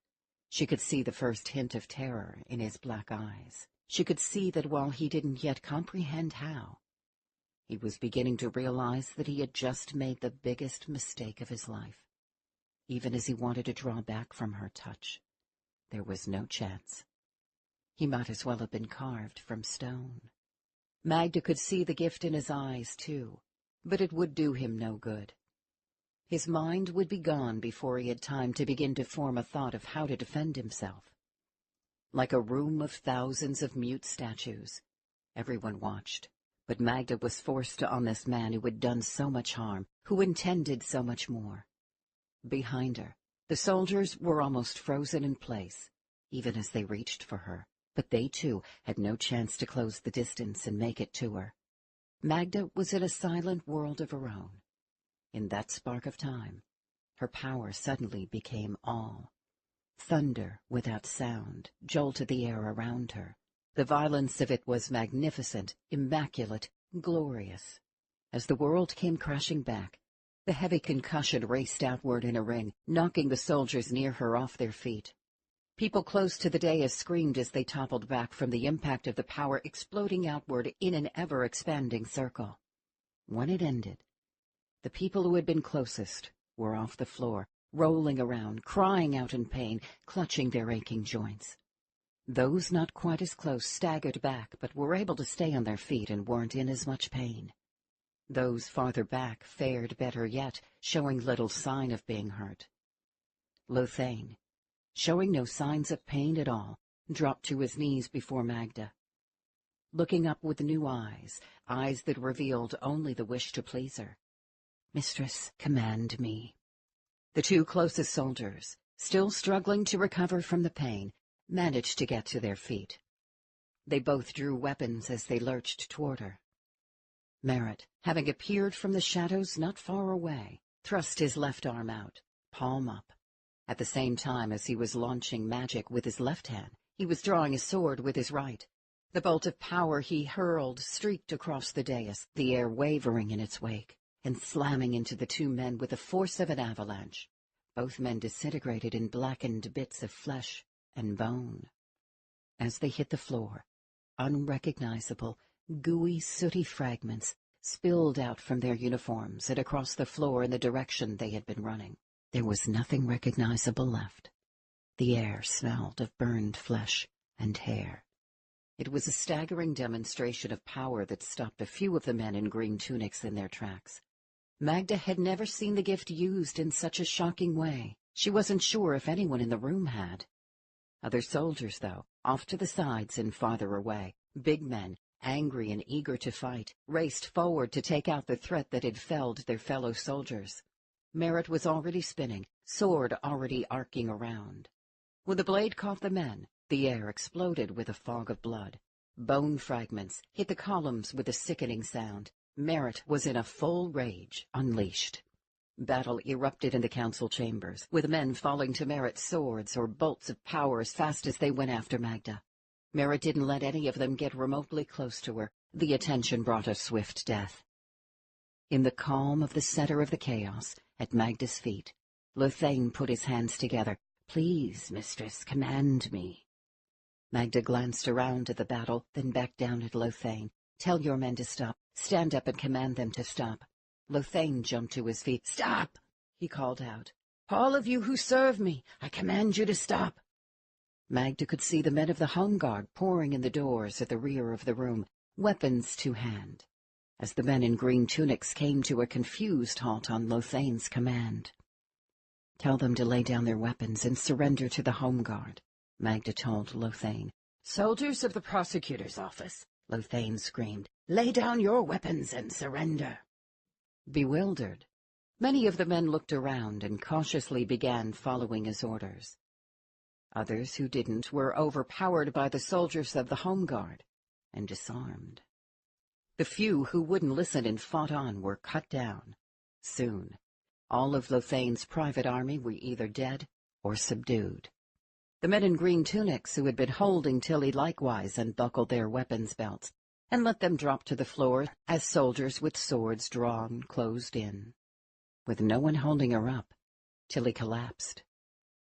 She could see the first hint of terror in his black eyes. She could see that while he didn't yet comprehend how, he was beginning to realize that he had just made the biggest mistake of his life. Even as he wanted to draw back from her touch, there was no chance. He might as well have been carved from stone. Magda could see the gift in his eyes, too, but it would do him no good. His mind would be gone before he had time to begin to form a thought of how to defend himself. Like a room of thousands of mute statues, everyone watched, but Magda was forced on this man who had done so much harm, who intended so much more. Behind her, the soldiers were almost frozen in place, even as they reached for her, but they too had no chance to close the distance and make it to her. Magda was in a silent world of her own. In that spark of time, her power suddenly became all. Thunder without sound jolted the air around her. The violence of it was magnificent, immaculate, glorious. As the world came crashing back, the heavy concussion raced outward in a ring, knocking the soldiers near her off their feet. People close to the dais screamed as they toppled back from the impact of the power exploding outward in an ever-expanding circle. When it ended, the people who had been closest were off the floor, rolling around, crying out in pain, clutching their aching joints. Those not quite as close staggered back, but were able to stay on their feet and weren't in as much pain. Those farther back fared better yet, showing little sign of being hurt. Lothane, showing no signs of pain at all, dropped to his knees before Magda. Looking up with new eyes, eyes that revealed only the wish to please her. "Mistress, command me." The two closest soldiers, still struggling to recover from the pain, managed to get to their feet. They both drew weapons as they lurched toward her. Merritt, having appeared from the shadows not far away, thrust his left arm out, palm up. At the same time as he was launching magic with his left hand, he was drawing a sword with his right. The bolt of power he hurled streaked across the dais, the air wavering in its wake, and slamming into the two men with the force of an avalanche. Both men disintegrated in blackened bits of flesh and bone. As they hit the floor, unrecognizable, gooey, sooty fragments spilled out from their uniforms and across the floor in the direction they had been running. There was nothing recognizable left. The air smelled of burned flesh and hair. It was a staggering demonstration of power that stopped a few of the men in green tunics in their tracks. Magda had never seen the gift used in such a shocking way. She wasn't sure if anyone in the room had. Other soldiers, though, off to the sides and farther away, big men, angry and eager to fight, raced forward to take out the threat that had felled their fellow soldiers. Merritt was already spinning, sword already arcing around. When the blade caught the men, the air exploded with a fog of blood. Bone fragments hit the columns with a sickening sound. Merritt was in a full rage, unleashed. Battle erupted in the council chambers, with men falling to Merritt's swords or bolts of power as fast as they went after Magda. Merritt didn't let any of them get remotely close to her. The attention brought a swift death. In the calm of the center of the chaos, at Magda's feet, Lothane put his hands together. "Please, mistress, command me." Magda glanced around at the battle, then back down at Lothane. "Tell your men to stop. Stand up and command them to stop." Lothane jumped to his feet. "Stop!" he called out. "All of you who serve me, I command you to stop." Magda could see the men of the home guard pouring in the doors at the rear of the room, weapons to hand, as the men in green tunics came to a confused halt on Lothane's command. "Tell them to lay down their weapons and surrender to the home guard," Magda told Lothane. "Soldiers of the prosecutor's office," Lothane screamed, "lay down your weapons and surrender." Bewildered, many of the men looked around and cautiously began following his orders. Others who didn't were overpowered by the soldiers of the home guard and disarmed. The few who wouldn't listen and fought on were cut down. Soon, all of Lothane's private army were either dead or subdued. The men in green tunics who had been holding Tilly likewise unbuckled their weapons belts and let them drop to the floor as soldiers with swords drawn closed in. With no one holding her up, Tilly collapsed.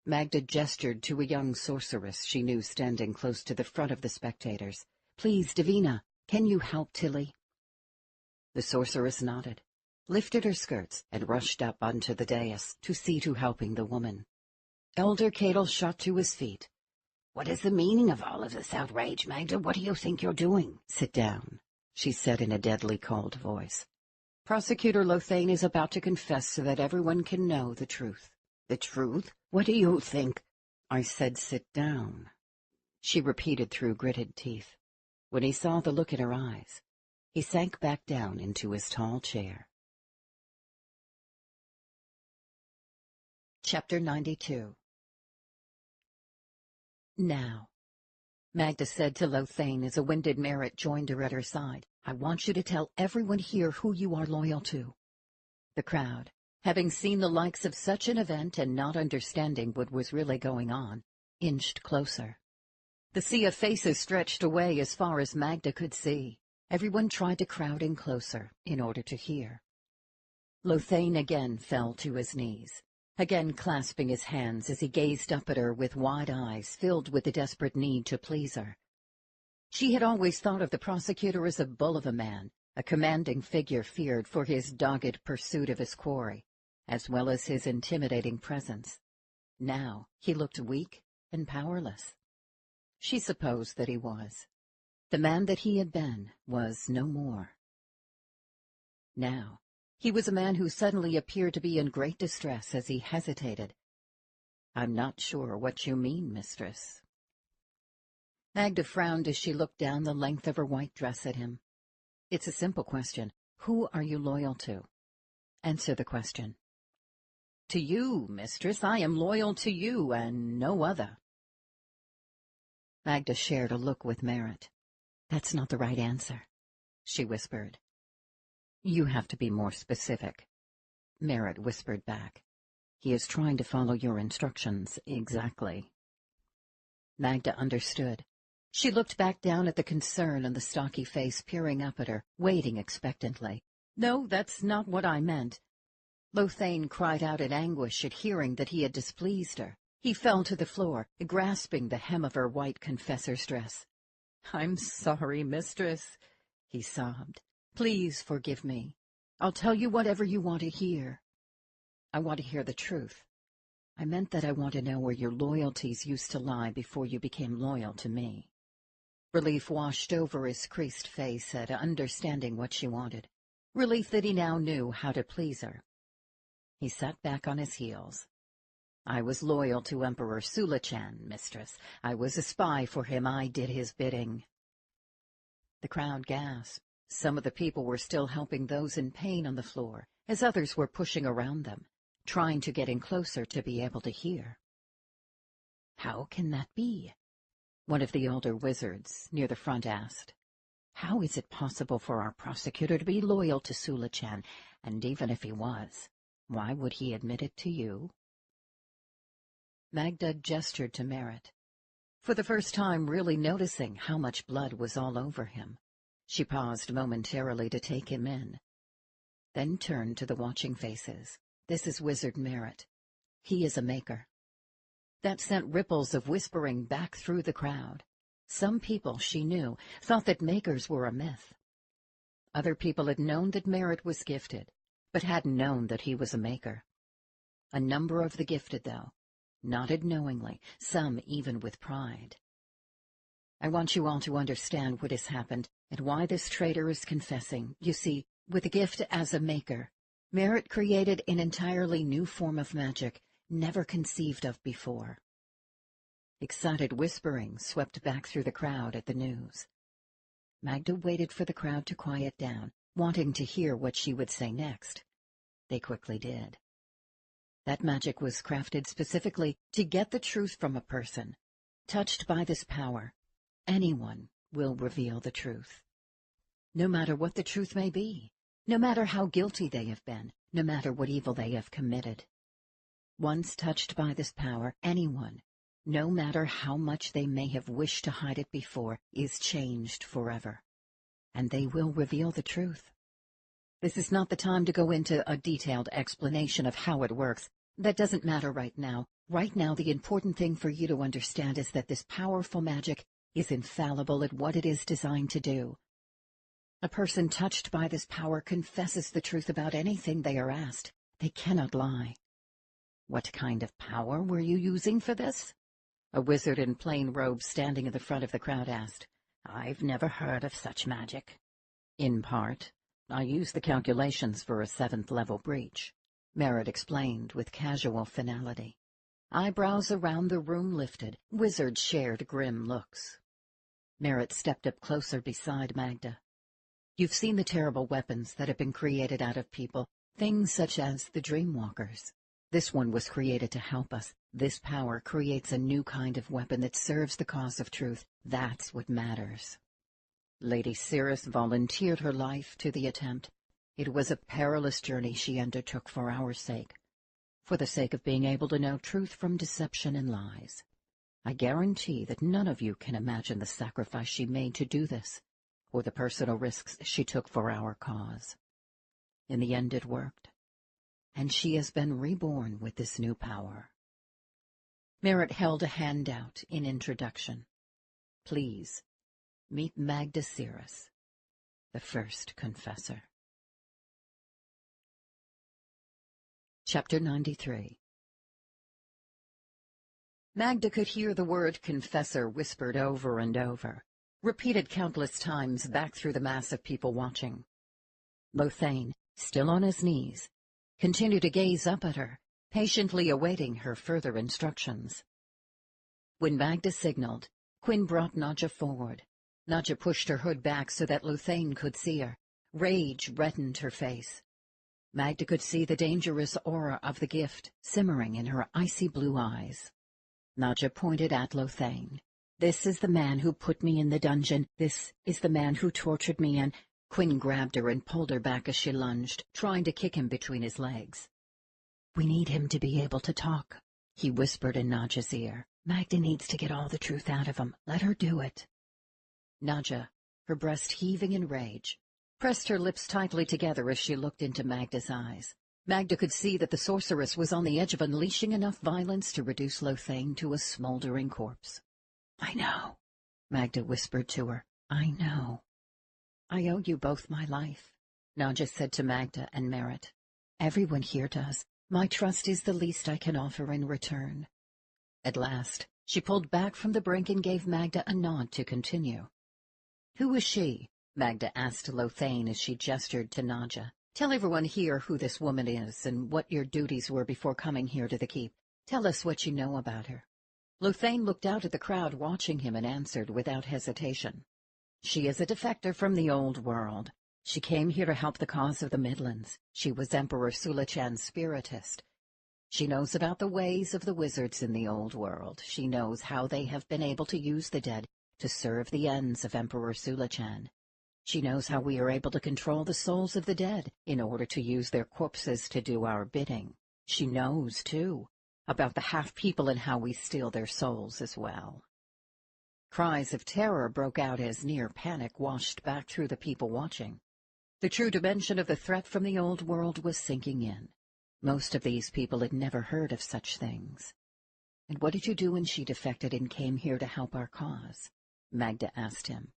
Magda gestured to a young sorceress she knew standing close to the front of the spectators. "Please, Davina, can you help Tilly?" The sorceress nodded, lifted her skirts, and rushed up onto the dais to see to helping the woman. Elder Cadle shot to his feet. "What is the meaning of all of this outrage, Magda? What do you think you're doing?" "Sit down," she said in a deadly cold voice. "Prosecutor Lothane is about to confess so that everyone can know the truth." "The truth? What do you think?" "I said sit down," she repeated through gritted teeth. When he saw the look in her eyes, he sank back down into his tall chair. Chapter 92. "Now," Magda said to Lothane as a winded Merritt joined her at her side, "I want you to tell everyone here who you are loyal to." The crowd, having seen the likes of such an event and not understanding what was really going on, inched closer. The sea of faces stretched away as far as Magda could see. Everyone tried to crowd in closer in order to hear. Lothane again fell to his knees. again clasping his hands as he gazed up at her with wide eyes filled with the desperate need to please her. She had always thought of the prosecutor as a bull of a man, a commanding figure feared for his dogged pursuit of his quarry, as well as his intimidating presence. Now he looked weak and powerless. She supposed that he was. The man that he had been was no more. Now he was a man who suddenly appeared to be in great distress as he hesitated. "I'm not sure what you mean, mistress." Magda frowned as she looked down the length of her white dress at him. "It's a simple question. Who are you loyal to? Answer the question." "To you, mistress. I am loyal to you, and no other." Magda shared a look with Merritt. "That's not the right answer," she whispered. "You have to be more specific," Merritt whispered back. "He is trying to follow your instructions exactly." Magda understood. She looked back down at the concern on the stocky face peering up at her, waiting expectantly. "No, that's not what I meant." Lothane cried out in anguish at hearing that he had displeased her. He fell to the floor, grasping the hem of her white confessor's dress. "I'm sorry, mistress," he sobbed. "Please forgive me. I'll tell you whatever you want to hear. I want to hear the truth. I meant that I want to know where your loyalties used to lie before you became loyal to me." Relief washed over his creased face at understanding what she wanted. Relief that he now knew how to please her. He sat back on his heels. "I was loyal to Emperor Sulichan, mistress. I was a spy for him. I did his bidding." The crowd gasped. Some of the people were still helping those in pain on the floor, as others were pushing around them, trying to get in closer to be able to hear. "How can that be?" one of the older wizards near the front asked. "How is it possible for our prosecutor to be loyal to Sulichan, and even if he was, why would he admit it to you?" Magda gestured to Merritt, for the first time really noticing how much blood was all over him. She paused momentarily to take him in, then turned to the watching faces. "This is Wizard Merritt. He is a maker." That sent ripples of whispering back through the crowd. Some people, she knew, thought that makers were a myth. Other people had known that Merritt was gifted, but hadn't known that he was a maker. A number of the gifted, though, nodded knowingly, some even with pride. "I want you all to understand what has happened and why this traitor is confessing. You see, with a gift as a maker, Merritt created an entirely new form of magic never conceived of before." Excited whispering swept back through the crowd at the news. Magda waited for the crowd to quiet down, wanting to hear what she would say next. They quickly did. That magic was crafted specifically to get the truth from a person. Touched by this power, anyone will reveal the truth. No matter what the truth may be, no matter how guilty they have been, no matter what evil they have committed. Once touched by this power, anyone, no matter how much they may have wished to hide it before, is changed forever. And they will reveal the truth. This is not the time to go into a detailed explanation of how it works. That doesn't matter right now. Right now, the important thing for you to understand is that this powerful magic is infallible at what it is designed to do. A person touched by this power confesses the truth about anything they are asked. They cannot lie. What kind of power were you using for this? A wizard in plain robes standing in the front of the crowd asked. I've never heard of such magic. In part, I used the calculations for a 7th-level breach, Merritt explained with casual finality. Eyebrows around the room lifted, wizards shared grim looks. Merritt stepped up closer beside Magda. You've seen the terrible weapons that have been created out of people, things such as the Dreamwalkers. This one was created to help us. This power creates a new kind of weapon that serves the cause of truth. That's what matters. Lady Cirrus volunteered her life to the attempt. It was a perilous journey she undertook for our sake, for the sake of being able to know truth from deception and lies. I guarantee that none of you can imagine the sacrifice she made to do this, or the personal risks she took for our cause. In the end, it worked. and she has been reborn with this new power. Merritt held a hand out in introduction. Please, meet Magda Cirrus, the first confessor. Chapter 93. Magda could hear the word confessor whispered over and over, repeated countless times back through the mass of people watching. Lothane, still on his knees, continued to gaze up at her, patiently awaiting her further instructions. When Magda signaled, Quinn brought Nadja forward. Nadja pushed her hood back so that Lothane could see her. Rage reddened her face. Magda could see the dangerous aura of the gift simmering in her icy blue eyes. Nadja pointed at Lothane. This is the man who put me in the dungeon. This is the man who tortured me, and Quinn grabbed her and pulled her back as she lunged, trying to kick him between his legs. We need him to be able to talk, he whispered in Nadja's ear. Magda needs to get all the truth out of him. Let her do it. Nadja, her breast heaving in rage, pressed her lips tightly together as she looked into Magda's eyes. Magda could see that the sorceress was on the edge of unleashing enough violence to reduce Lothane to a smoldering corpse. I know, Magda whispered to her. I know. I owe you both my life, Nadja said to Magda and Merritt. Everyone here does. My trust is the least I can offer in return. At last, she pulled back from the brink and gave Magda a nod to continue. Who is she? Magda asked Lothane as she gestured to Nadja. Tell everyone here who this woman is and what your duties were before coming here to the keep. Tell us what you know about her. Lothane looked out at the crowd watching him and answered without hesitation. She is a defector from the old world. She came here to help the cause of the Midlands. She was Emperor Sulachan's spiritist. She knows about the ways of the wizards in the old world. She knows how they have been able to use the dead to serve the ends of Emperor Sulachan. She knows how we are able to control the souls of the dead in order to use their corpses to do our bidding. She knows, too, about the half-people and how we steal their souls as well. Cries of terror broke out as near panic washed back through the people watching. The true dimension of the threat from the old world was sinking in. Most of these people had never heard of such things. And what did you do when she defected and came here to help our cause? Magda asked him.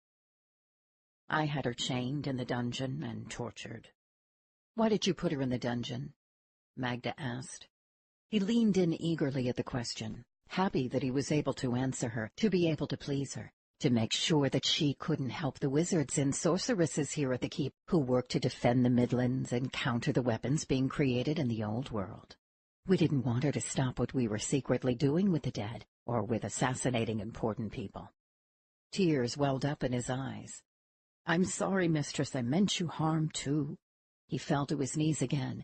I had her chained in the dungeon and tortured. Why did you put her in the dungeon? Magda asked. He leaned in eagerly at the question, happy that he was able to answer her, to be able to please her, to make sure that she couldn't help the wizards and sorceresses here at the keep who worked to defend the Midlands and counter the weapons being created in the old world. We didn't want her to stop what we were secretly doing with the dead, or with assassinating important people. Tears welled up in his eyes. I'm sorry, mistress, I meant you harm, too. He fell to his knees again,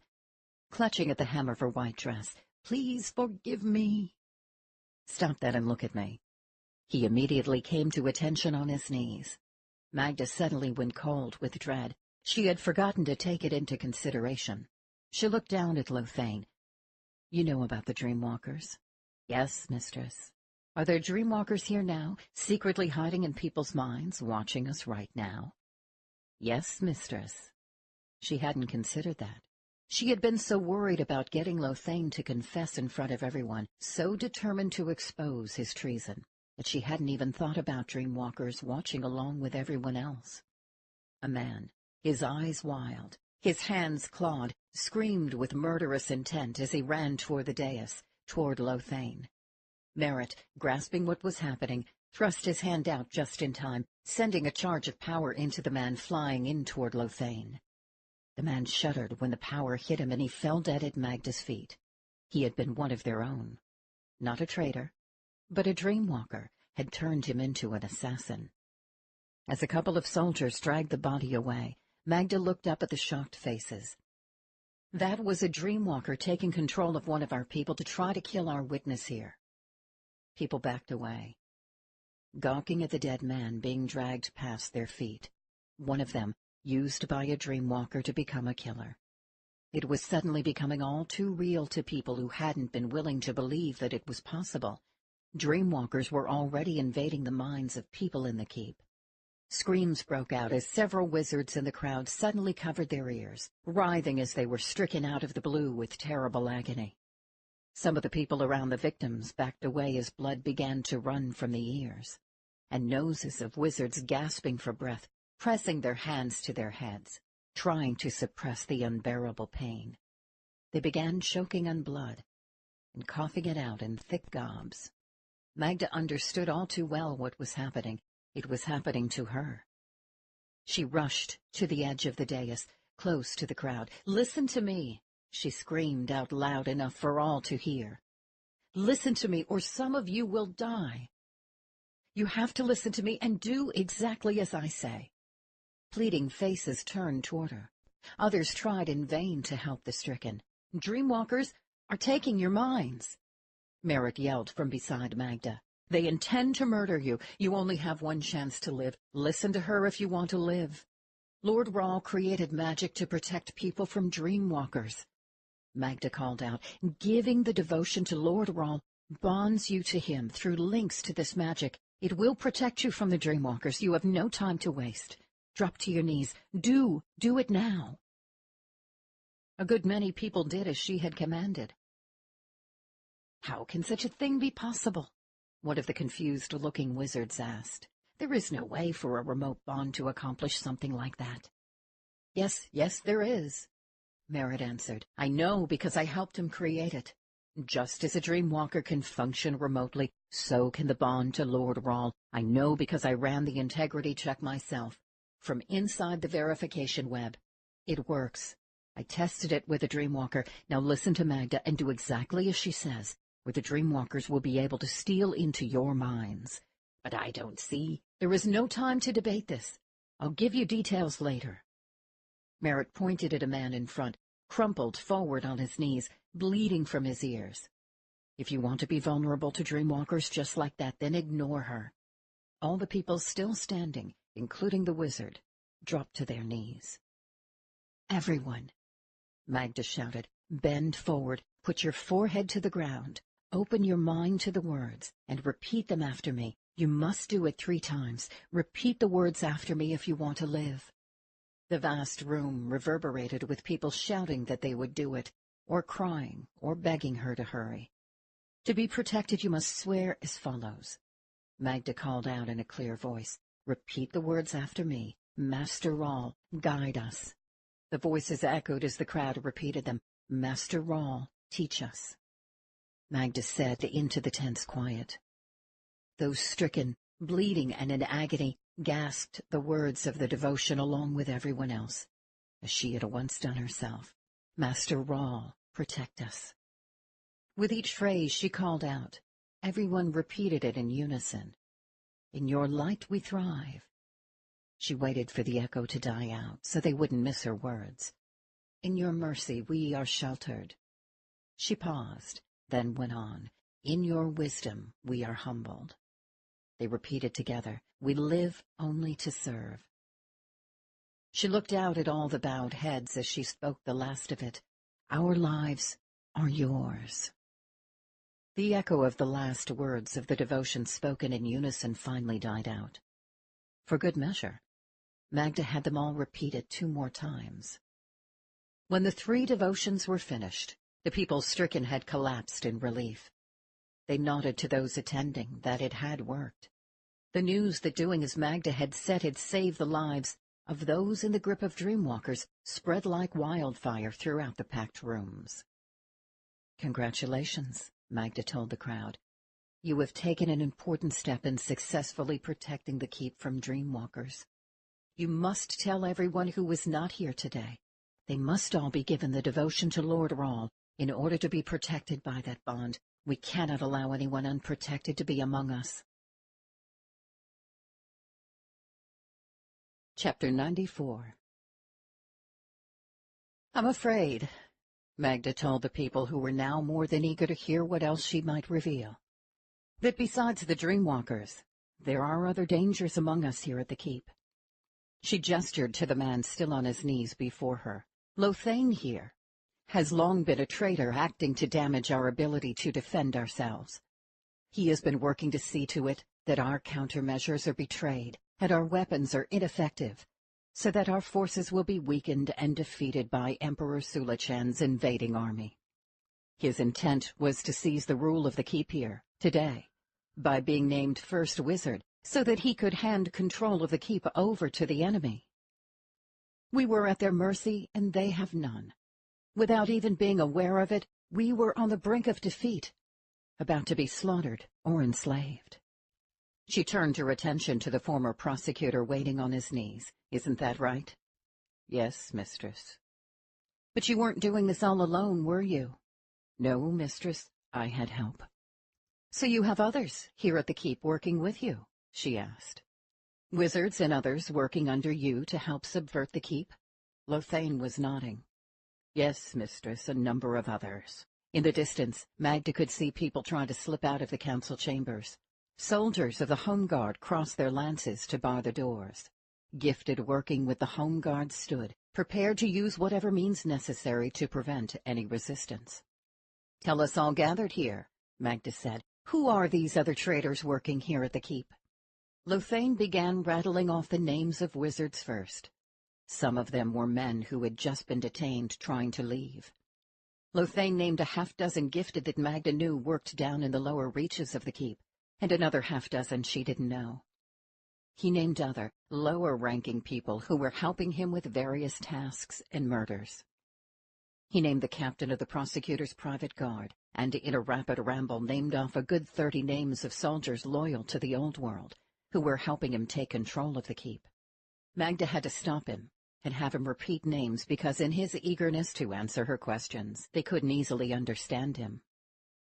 clutching at the hem of her white dress. Please forgive me. Stop that and look at me. He immediately came to attention on his knees. Magda suddenly went cold with dread. She had forgotten to take it into consideration. She looked down at Lothane. You know about the Dreamwalkers? Yes, mistress. Are there Dreamwalkers here now, secretly hiding in people's minds, watching us right now? Yes, mistress. She hadn't considered that. She had been so worried about getting Lothane to confess in front of everyone, so determined to expose his treason, that she hadn't even thought about Dreamwalkers watching along with everyone else. A man, his eyes wild, his hands clawed, screamed with murderous intent as he ran toward the dais, toward Lothane. Merritt, grasping what was happening, thrust his hand out just in time, sending a charge of power into the man flying in toward Lothane. The man shuddered when the power hit him and he fell dead at Magda's feet. He had been one of their own. Not a traitor, but a Dreamwalker had turned him into an assassin. As a couple of soldiers dragged the body away, Magda looked up at the shocked faces. That was a Dreamwalker taking control of one of our people to try to kill our witness here. People backed away, gawking at the dead man being dragged past their feet, one of them used by a Dreamwalker to become a killer. It was suddenly becoming all too real to people who hadn't been willing to believe that it was possible. Dreamwalkers were already invading the minds of people in the keep. Screams broke out as several wizards in the crowd suddenly covered their ears, writhing as they were stricken out of the blue with terrible agony. Some of the people around the victims backed away as blood began to run from the ears, and noses of wizards gasping for breath, pressing their hands to their heads, trying to suppress the unbearable pain. They began choking on blood and coughing it out in thick gobs. Magda understood all too well what was happening. It was happening to her. She rushed to the edge of the dais, close to the crowd. "Listen to me," she screamed out loud enough for all to hear. "Listen to me, or some of you will die. You have to listen to me and do exactly as I say." Pleading faces turned toward her. Others tried in vain to help the stricken. "Dreamwalkers are taking your minds," Merritt yelled from beside Magda. "They intend to murder you. You only have one chance to live. Listen to her if you want to live. Lord Rahl created magic to protect people from dreamwalkers," Magda called out. "Giving the devotion to Lord Rahl bonds you to him through links to this magic. It will protect you from the dreamwalkers. You have no time to waste. Drop to your knees. Do it now." A good many people did as she had commanded. "How can such a thing be possible?" one of the confused-looking wizards asked. "There is no way for a remote bond to accomplish something like that." Yes, there is," Merritt answered. "I know because I helped him create it. Just as a dreamwalker can function remotely, so can the bond to Lord Rahl. I know because I ran the integrity check myself, from inside the verification web. It works. I tested it with a dreamwalker. Now listen to Magda and do exactly as she says, or the dreamwalkers will be able to steal into your minds. But I don't see. There is no time to debate this. I'll give you details later." Merritt pointed at a man in front, crumpled forward on his knees, bleeding from his ears. "If you want to be vulnerable to dreamwalkers just like that, then ignore her." All the people still standing, including the wizard, dropped to their knees. "Everyone," Magda shouted, "bend forward, put your forehead to the ground, open your mind to the words, and repeat them after me. You must do it 3 times. Repeat the words after me if you want to live." The vast room reverberated with people shouting that they would do it, or crying, or begging her to hurry. "To be protected, you must swear as follows," Magda called out in a clear voice. "Repeat the words after me. Master Rahl, guide us." The voices echoed as the crowd repeated them. "Master Rahl, teach us." Magda said into the tense quiet. Those stricken, bleeding and in agony, gasped the words of the devotion along with everyone else, as she had once done herself. "Master Rahl, protect us." With each phrase she called out, everyone repeated it in unison. "In your light we thrive." She waited for the echo to die out so they wouldn't miss her words. "In your mercy we are sheltered." She paused, then went on. "In your wisdom we are humbled." They repeated together, "We live only to serve." She looked out at all the bowed heads as she spoke the last of it. "Our lives are yours." The echo of the last words of the devotion spoken in unison finally died out. For good measure, Magda had them all repeated 2 more times. When the 3 devotions were finished, the people stricken had collapsed in relief. They nodded to those attending that it had worked. The news that doing as Magda had said had saved the lives of those in the grip of dreamwalkers spread like wildfire throughout the packed rooms. "Congratulations," Magda told the crowd. "You have taken an important step in successfully protecting the keep from dreamwalkers. You must tell everyone who was not here today. They must all be given the devotion to Lord Rahl in order to be protected by that bond. We cannot allow anyone unprotected to be among us." Chapter 94. "I'm afraid," Magda told the people who were now more than eager to hear what else she might reveal, "that besides the dreamwalkers, there are other dangers among us here at the keep." She gestured to the man still on his knees before her. "Lothane here has long been a traitor acting to damage our ability to defend ourselves. He has been working to see to it that our countermeasures are betrayed, and our weapons are ineffective, so that our forces will be weakened and defeated by Emperor Sulachan's invading army. His intent was to seize the rule of the keep here, today, by being named first wizard, so that he could hand control of the keep over to the enemy. We were at their mercy, and they have none. Without even being aware of it, we were on the brink of defeat, about to be slaughtered or enslaved. She turned her attention to the former prosecutor waiting on his knees. Isn't that right? Yes, mistress. But you weren't doing this all alone, were you? No, mistress, I had help. So you have others here at the keep working with you? She asked. Wizards and others working under you to help subvert the keep? Lothane was nodding. Yes, mistress, a number of others. In the distance, Magda could see people trying to slip out of the council chambers. Soldiers of the Home Guard crossed their lances to bar the doors. Gifted working with the Home Guard stood, prepared to use whatever means necessary to prevent any resistance. Tell us all gathered here, Magda said. Who are these other traitors working here at the keep? Lothane began rattling off the names of wizards first. Some of them were men who had just been detained trying to leave. Lothane named a half-dozen gifted that Magda knew worked down in the lower reaches of the keep, and another half-dozen she didn't know. He named other, lower-ranking people who were helping him with various tasks and murders. He named the captain of the prosecutor's private guard, and in a rapid ramble named off a good 30 names of soldiers loyal to the old world, who were helping him take control of the keep. Magda had to stop him and have him repeat names because in his eagerness to answer her questions, they couldn't easily understand him.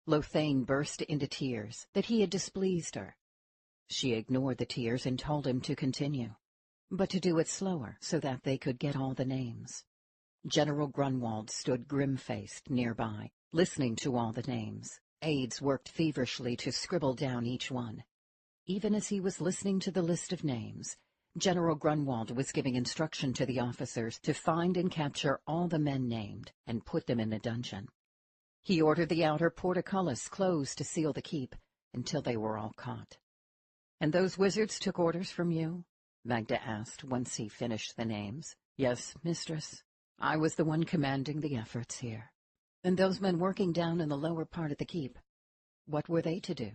Lothane burst into tears that he had displeased her. She ignored the tears and told him to continue, but to do it slower so that they could get all the names. General Grunwald stood grim-faced nearby, listening to all the names. Aides worked feverishly to scribble down each one. Even as he was listening to the list of names, General Grunwald was giving instruction to the officers to find and capture all the men named and put them in the dungeon. He ordered the outer portcullis closed to seal the keep until they were all caught. And those wizards took orders from you? Magda asked once he finished the names. Yes, mistress. I was the one commanding the efforts here. And those men working down in the lower part of the keep, what were they to do?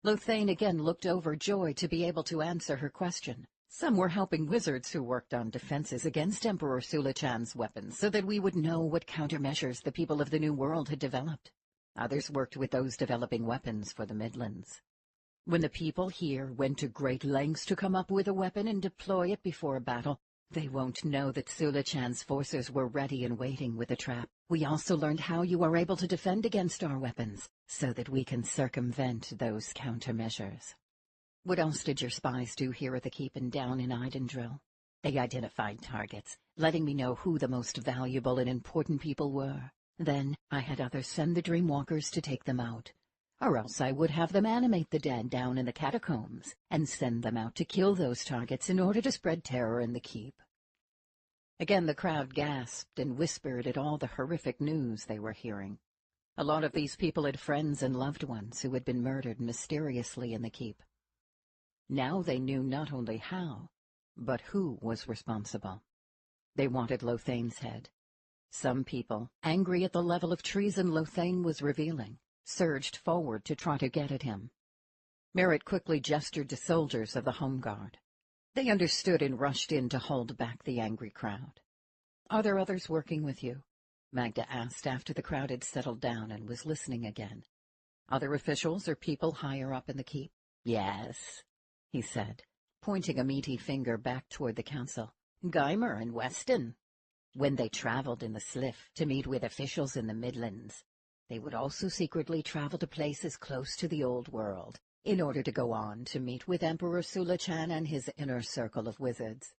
Lothane again looked overjoyed to be able to answer her question. Some were helping wizards who worked on defenses against Emperor Sulachan's weapons so that we would know what countermeasures the people of the New World had developed. Others worked with those developing weapons for the Midlands. When the people here went to great lengths to come up with a weapon and deploy it before a battle, they won't know that Sulachan's forces were ready and waiting with a trap. We also learned how you are able to defend against our weapons, so that we can circumvent those countermeasures. What else did your spies do here at the keep and down in Idendrill? They identified targets, letting me know who the most valuable and important people were. Then I had others send the Dreamwalkers to take them out. Or else I would have them animate the dead down in the catacombs and send them out to kill those targets in order to spread terror in the keep. Again the crowd gasped and whispered at all the horrific news they were hearing. A lot of these people had friends and loved ones who had been murdered mysteriously in the keep. Now they knew not only how, but who was responsible. They wanted Lothane's head. Some people, angry at the level of treason Lothane was revealing, surged forward to try to get at him. Merritt quickly gestured to soldiers of the Home Guard. They understood and rushed in to hold back the angry crowd. Are there others working with you? Magda asked after the crowd had settled down and was listening again. Other officials or people higher up in the keep? Yes, he said, pointing a meaty finger back toward the council. Guymer and Weston. When they traveled in the Sliff to meet with officials in the Midlands, they would also secretly travel to places close to the Old World, in order to go on to meet with Emperor Sulachan and his inner circle of wizards.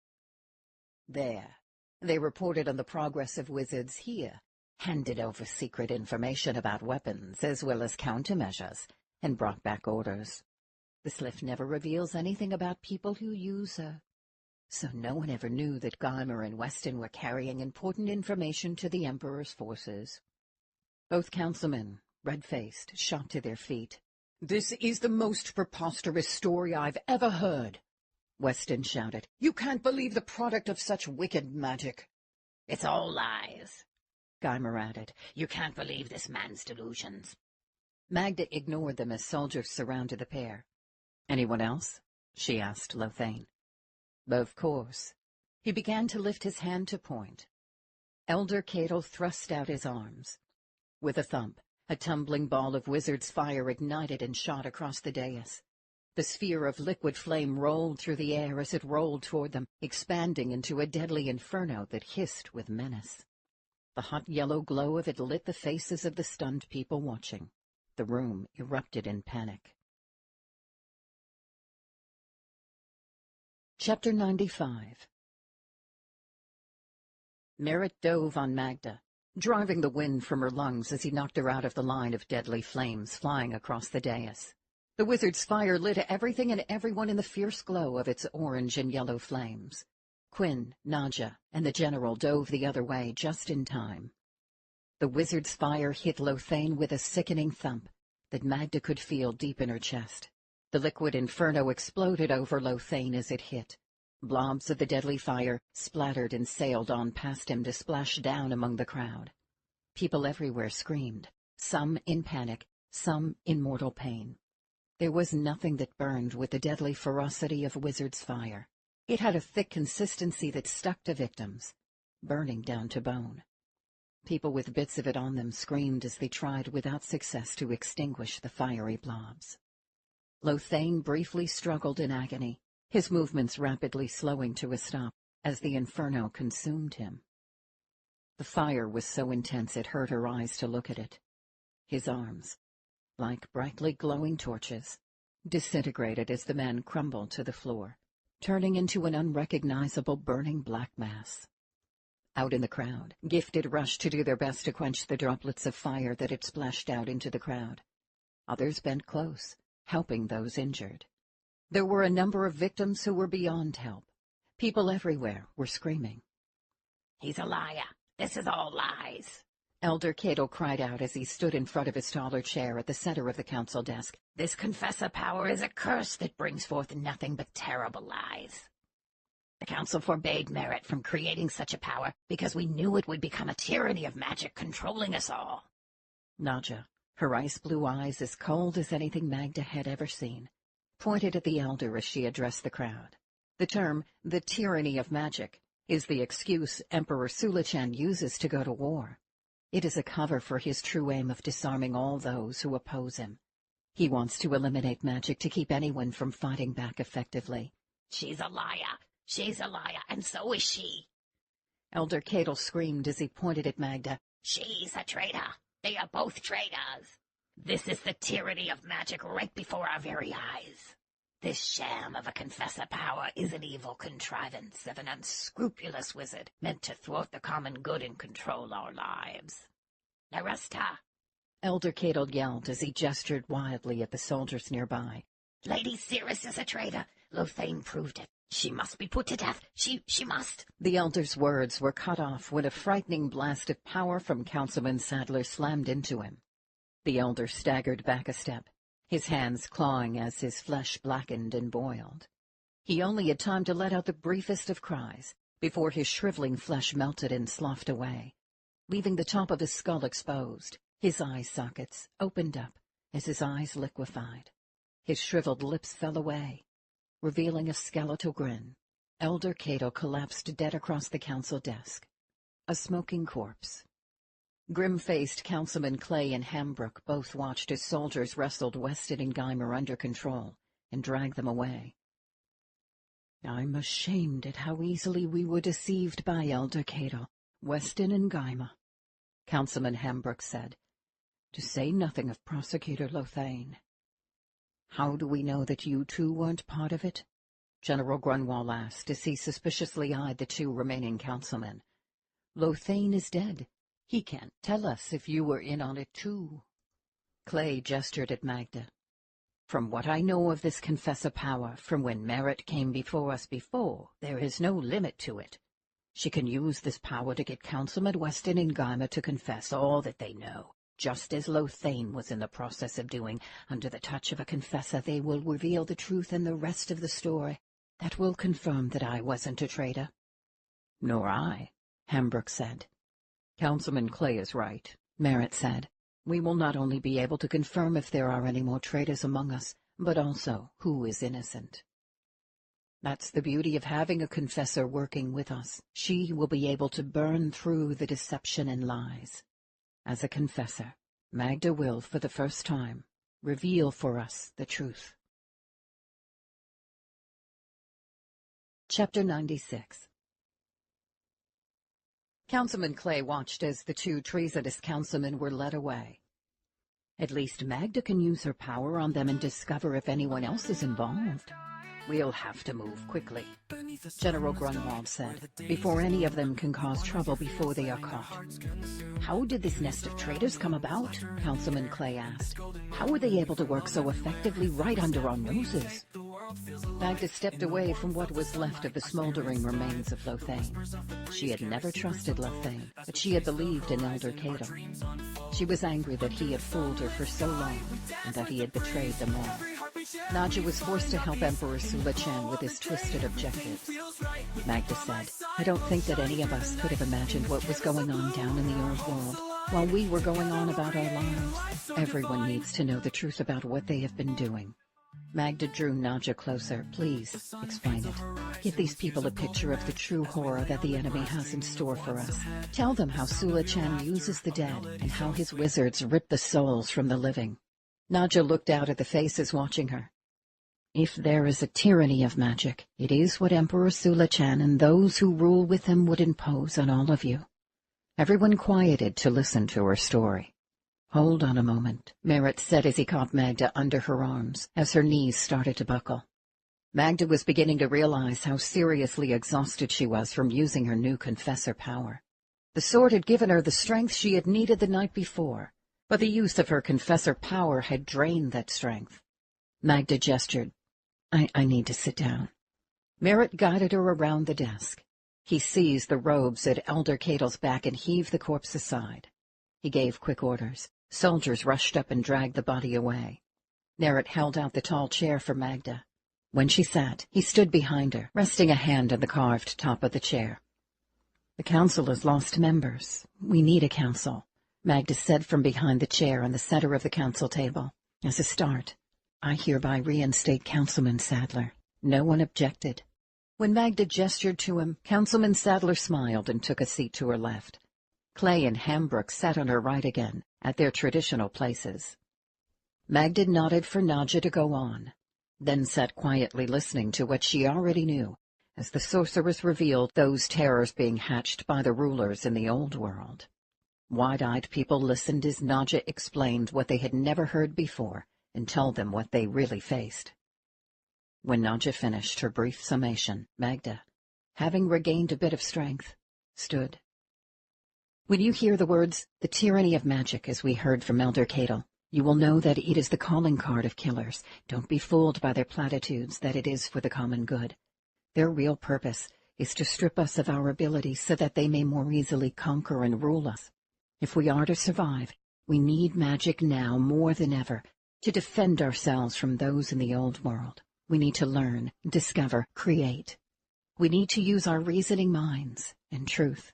There, they reported on the progress of wizards here, handed over secret information about weapons as well as countermeasures, and brought back orders. The Sliff never reveals anything about people who use her, so no one ever knew that Guymer and Weston were carrying important information to the Emperor's forces. Both councilmen, red-faced, shot to their feet. This is the most preposterous story I've ever heard. Weston shouted. "You can't believe the product of such wicked magic." "It's all lies," Guymer added. "You can't believe this man's delusions." Magda ignored them as soldiers surrounded the pair. "Anyone else?" she asked Lothane. "Of course." He began to lift his hand to point. Elder Cadle thrust out his arms. With a thump, a tumbling ball of wizard's fire ignited and shot across the dais. The sphere of liquid flame rolled through the air as it rolled toward them, expanding into a deadly inferno that hissed with menace. The hot yellow glow of it lit the faces of the stunned people watching. The room erupted in panic. Chapter 95. Merritt dove on Magda, driving the wind from her lungs as he knocked her out of the line of deadly flames flying across the dais. The wizard's fire lit everything and everyone in the fierce glow of its orange and yellow flames. Quinn, Nadja, and the general dove the other way just in time. The wizard's fire hit Lothane with a sickening thump that Magda could feel deep in her chest. The liquid inferno exploded over Lothane as it hit. Blobs of the deadly fire splattered and sailed on past him to splash down among the crowd. People everywhere screamed, some in panic, some in mortal pain. There was nothing that burned with the deadly ferocity of wizard's fire. It had a thick consistency that stuck to victims, burning down to bone. People with bits of it on them screamed as they tried without success to extinguish the fiery blobs. Lothane briefly struggled in agony, his movements rapidly slowing to a stop as the inferno consumed him. The fire was so intense it hurt her eyes to look at it. His arms, like brightly glowing torches, disintegrated as the man crumbled to the floor, turning into an unrecognizable burning black mass. Out in the crowd, Gifted rushed to do their best to quench the droplets of fire that had splashed out into the crowd. Others bent close, helping those injured. There were a number of victims who were beyond help. People everywhere were screaming. "He's a liar. This is all lies," Elder Cadle cried out as he stood in front of his taller chair at the center of the council desk. "This confessor power is a curse that brings forth nothing but terrible lies. The council forbade Merritt from creating such a power because we knew it would become a tyranny of magic controlling us all." Nadja, her ice-blue eyes as cold as anything Magda had ever seen, pointed at the elder as she addressed the crowd. The term, the tyranny of magic, is the excuse Emperor Sulichan uses to go to war. It is a cover for his true aim of disarming all those who oppose him. He wants to eliminate magic to keep anyone from fighting back effectively. "She's a liar. She's a liar, and so is she." Elder Cadle screamed as he pointed at Magda. "She's a traitor. They are both traitors. This is the tyranny of magic right before our very eyes. This sham of a confessor power is an evil contrivance of an unscrupulous wizard meant to thwart the common good and control our lives. Arrest her!" Elder Cadle yelled as he gestured wildly at the soldiers nearby. "Lady Cirrus is a traitor. Lothane proved it. She must be put to death. She must." The elder's words were cut off when a frightening blast of power from Councilman Sadler slammed into him. The elder staggered back a step, his hands clawing as his flesh blackened and boiled. He only had time to let out the briefest of cries before his shriveling flesh melted and sloughed away, leaving the top of his skull exposed. His eye sockets opened up as his eyes liquefied. His shriveled lips fell away, revealing a skeletal grin. Elder Cadle collapsed dead across the council desk, a smoking corpse. Grim-faced Councilman Clay and Hambrook both watched as soldiers wrestled Weston and Guymer under control and dragged them away. "I'm ashamed at how easily we were deceived by Elder Cadle, Weston and Guymer," Councilman Hambrook said, "to say nothing of Prosecutor Lothane." "How do we know that you two weren't part of it?" General Grunwald asked as he suspiciously eyed the two remaining councilmen. "Lothane is dead. He can't tell us if you were in on it too." Clay gestured at Magda. "From what I know of this confessor power from when Merritt came before us before, there is no limit to it. She can use this power to get Councilman Weston and Guymer to confess all that they know, just as Lothane was in the process of doing. Under the touch of a confessor, they will reveal the truth and the rest of the story. That will confirm that I wasn't a traitor. Nor I, Hambrook said. Councilman Clay is right, Merritt said. We will not only be able to confirm if there are any more traitors among us, but also who is innocent. That's the beauty of having a confessor working with us. She will be able to burn through the deception and lies. As a confessor, Magda will, for the first time, reveal for us the truth. Chapter 96. Councilman Clay watched as the two treasonous councilmen were led away. At least Magda can use her power on them and discover if anyone else is involved. We'll have to move quickly, General Grunwald said, before any of them can cause trouble before they are caught. How did this nest of traitors come about? Councilman Clay asked. How were they able to work so effectively right under our noses? Magda stepped away from what was left of the smoldering remains of Lothane. She had never trusted Lothane, but she had believed in Elder Cato. She was angry that he had fooled her for so long, and that he had betrayed them all. Nadja was forced to help Emperor Sula-Chan with his twisted objectives. Magda said, I don't think that any of us could have imagined what was going on down in the old world, while we were going on about our lives. Everyone needs to know the truth about what they have been doing. Magda drew Nadja closer. Please, explain it. Give these people a picture of the true horror that the enemy has in store for us. Tell them how Sula-Chan uses the dead, and how his wizards rip the souls from the living. Nadja looked out at the faces watching her. If there is a tyranny of magic, it is what Emperor Sula-Chan and those who rule with him would impose on all of you. Everyone quieted to listen to her story. Hold on a moment, Merritt said as he caught Magda under her arms, as her knees started to buckle. Magda was beginning to realize how seriously exhausted she was from using her new confessor power. The sword had given her the strength she had needed the night before, but the use of her confessor power had drained that strength. Magda gestured. I need to sit down. Merritt guided her around the desk. He seized the robes at Elder Cato's back and heaved the corpse aside. He gave quick orders. Soldiers rushed up and dragged the body away. Merritt held out the tall chair for Magda. When she sat, he stood behind her, resting a hand on the carved top of the chair. The council has lost members. We need a council, Magda said from behind the chair in the center of the council table. As a start, I hereby reinstate Councilman Sadler. No one objected. When Magda gestured to him, Councilman Sadler smiled and took a seat to her left. Clay and Hambrook sat on her right again, at their traditional places. Magda nodded for Nadja to go on, then sat quietly listening to what she already knew, as the sorceress revealed those terrors being hatched by the rulers in the old world. Wide-eyed people listened as Nadja explained what they had never heard before and told them what they really faced. When Nadja finished her brief summation, Magda, having regained a bit of strength, stood. When you hear the words, the tyranny of magic, as we heard from Elder Cato, you will know that it is the calling card of killers. Don't be fooled by their platitudes that it is for the common good. Their real purpose is to strip us of our abilities so that they may more easily conquer and rule us. If we are to survive, we need magic now more than ever to defend ourselves from those in the old world. We need to learn, discover, create. We need to use our reasoning minds and truth.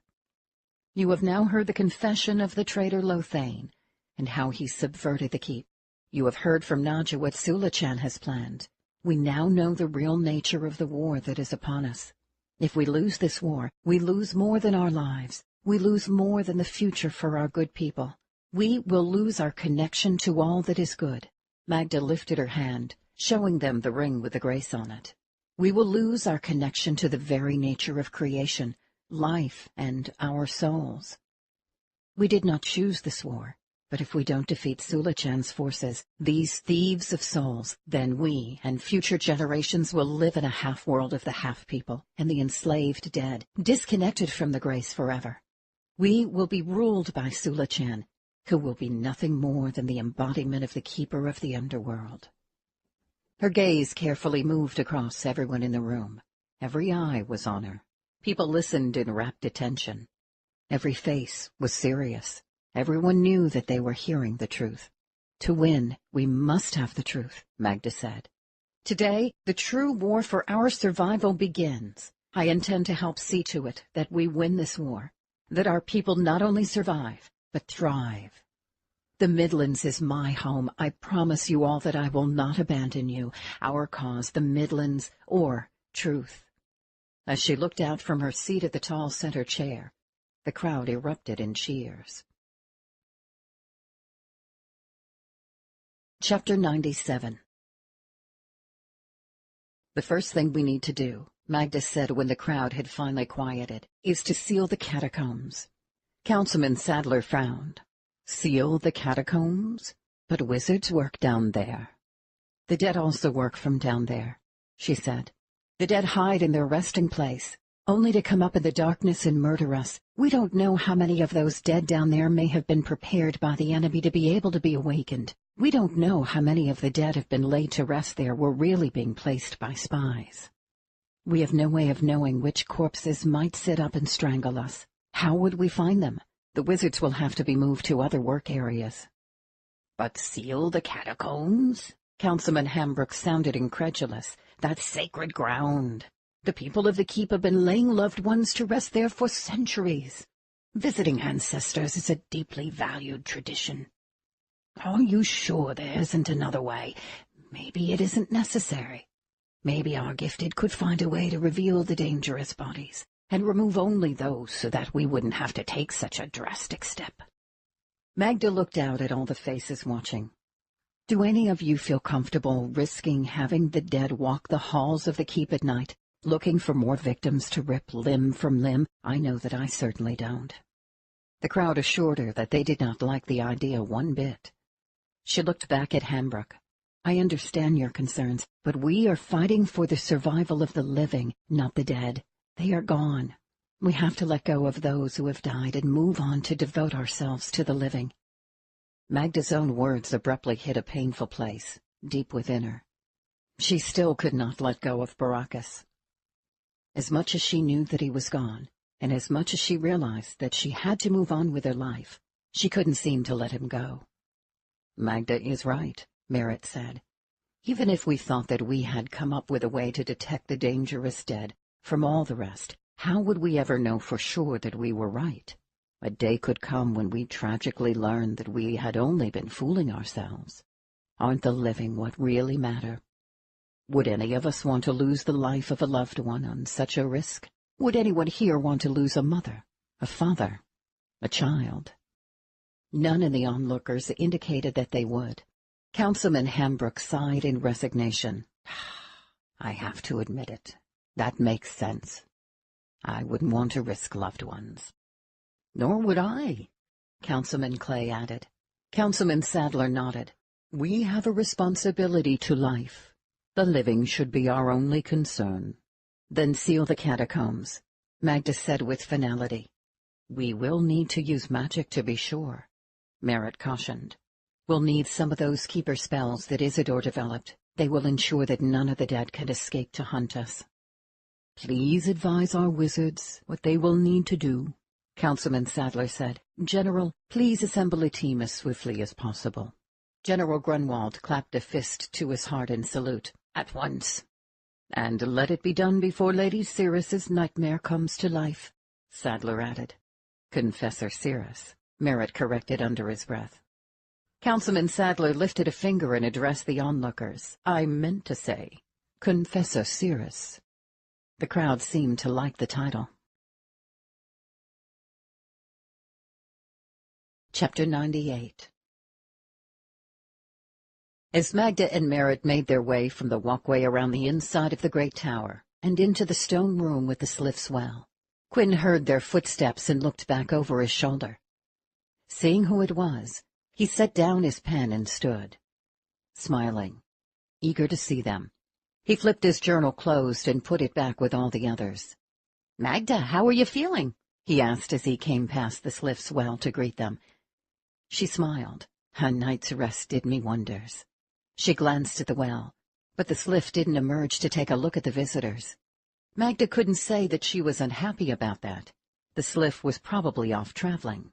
You have now heard the confession of the traitor Lothane, and how he subverted the keep. You have heard from Nadja what Sula-Chan has planned. We now know the real nature of the war that is upon us. If we lose this war, we lose more than our lives. We lose more than the future for our good people. We will lose our connection to all that is good. Magda lifted her hand, showing them the ring with the grace on it. We will lose our connection to the very nature of creation, life, and our souls. We did not choose this war, but if we don't defeat Sula-Chan's forces, these thieves of souls, then we and future generations will live in a half-world of the half-people and the enslaved dead, disconnected from the grace forever. We will be ruled by Sula-Chan, who will be nothing more than the embodiment of the keeper of the underworld. Her gaze carefully moved across everyone in the room. Every eye was on her. People listened in rapt attention. Every face was serious. Everyone knew that they were hearing the truth. To win, we must have the truth, Magda said. Today, the true war for our survival begins. I intend to help see to it that we win this war, that our people not only survive, but thrive. The Midlands is my home. I promise you all that I will not abandon you, our cause, the Midlands, or truth. As she looked out from her seat at the tall center chair, the crowd erupted in cheers. Chapter 97. The first thing we need to do, Magda said when the crowd had finally quieted, is to seal the catacombs. Councilman Sadler frowned. Seal the catacombs? But wizards work down there. The dead also work from down there, she said. The dead hide in their resting place, only to come up in the darkness and murder us. We don't know how many of those dead down there may have been prepared by the enemy to be able to be awakened. We don't know how many of the dead have been laid to rest there were really being placed by spies. We have no way of knowing which corpses might sit up and strangle us. How would we find them? The wizards will have to be moved to other work areas. But seal the catacombs? Councilman Hambrook sounded incredulous. That's sacred ground. The people of the keep have been laying loved ones to rest there for centuries. Visiting ancestors is a deeply valued tradition. Are you sure there isn't another way? Maybe it isn't necessary. Maybe our gifted could find a way to reveal the dangerous bodies and remove only those so that we wouldn't have to take such a drastic step. Magda looked out at all the faces watching. Do any of you feel comfortable risking having the dead walk the halls of the keep at night, looking for more victims to rip limb from limb? I know that I certainly don't. The crowd assured her that they did not like the idea one bit. She looked back at Hambrook. I understand your concerns, but we are fighting for the survival of the living, not the dead. They are gone. We have to let go of those who have died and move on to devote ourselves to the living. Magda's own words abruptly hit a painful place, deep within her. She still could not let go of Baracus. As much as she knew that he was gone, and as much as she realized that she had to move on with her life, she couldn't seem to let him go. Magda is right, Merritt said. Even if we thought that we had come up with a way to detect the dangerous dead from all the rest, how would we ever know for sure that we were right? A day could come when we tragically learn that we had only been fooling ourselves. Aren't the living what really matter? Would any of us want to lose the life of a loved one on such a risk? Would anyone here want to lose a mother, a father, a child? None in the onlookers indicated that they would. Councilman Hambrook sighed in resignation. I have to admit it. That makes sense. I wouldn't want to risk loved ones. Nor would I, Councilman Clay added. Councilman Sadler nodded. We have a responsibility to life. The living should be our only concern. Then seal the catacombs, Magda said with finality. We will need to use magic to be sure, Merritt cautioned. We'll need some of those keeper spells that Isidore developed. They will ensure that none of the dead can escape to hunt us. Please advise our wizards what they will need to do, Councilman Sadler said. General, please assemble a team as swiftly as possible. General Grunwald clapped a fist to his heart in salute. At once. And let it be done before Lady Cirrus's nightmare comes to life, Sadler added. Confessor Cirrus, Merritt corrected under his breath. Councilman Sadler lifted a finger and addressed the onlookers. I meant to say, Confessor Cirrus. The crowd seemed to like the title. Chapter 98. As Magda and Merritt made their way from the walkway around the inside of the great tower and into the stone room with the Sliff's well, Quinn heard their footsteps and looked back over his shoulder. Seeing who it was, he set down his pen and stood, smiling, eager to see them. He flipped his journal closed and put it back with all the others. Magda, how are you feeling? He asked as he came past the Sliff's well to greet them. She smiled. A night's rest did me wonders. She glanced at the well, but the Sliff didn't emerge to take a look at the visitors. Magda couldn't say that she was unhappy about that. The Sliff was probably off traveling.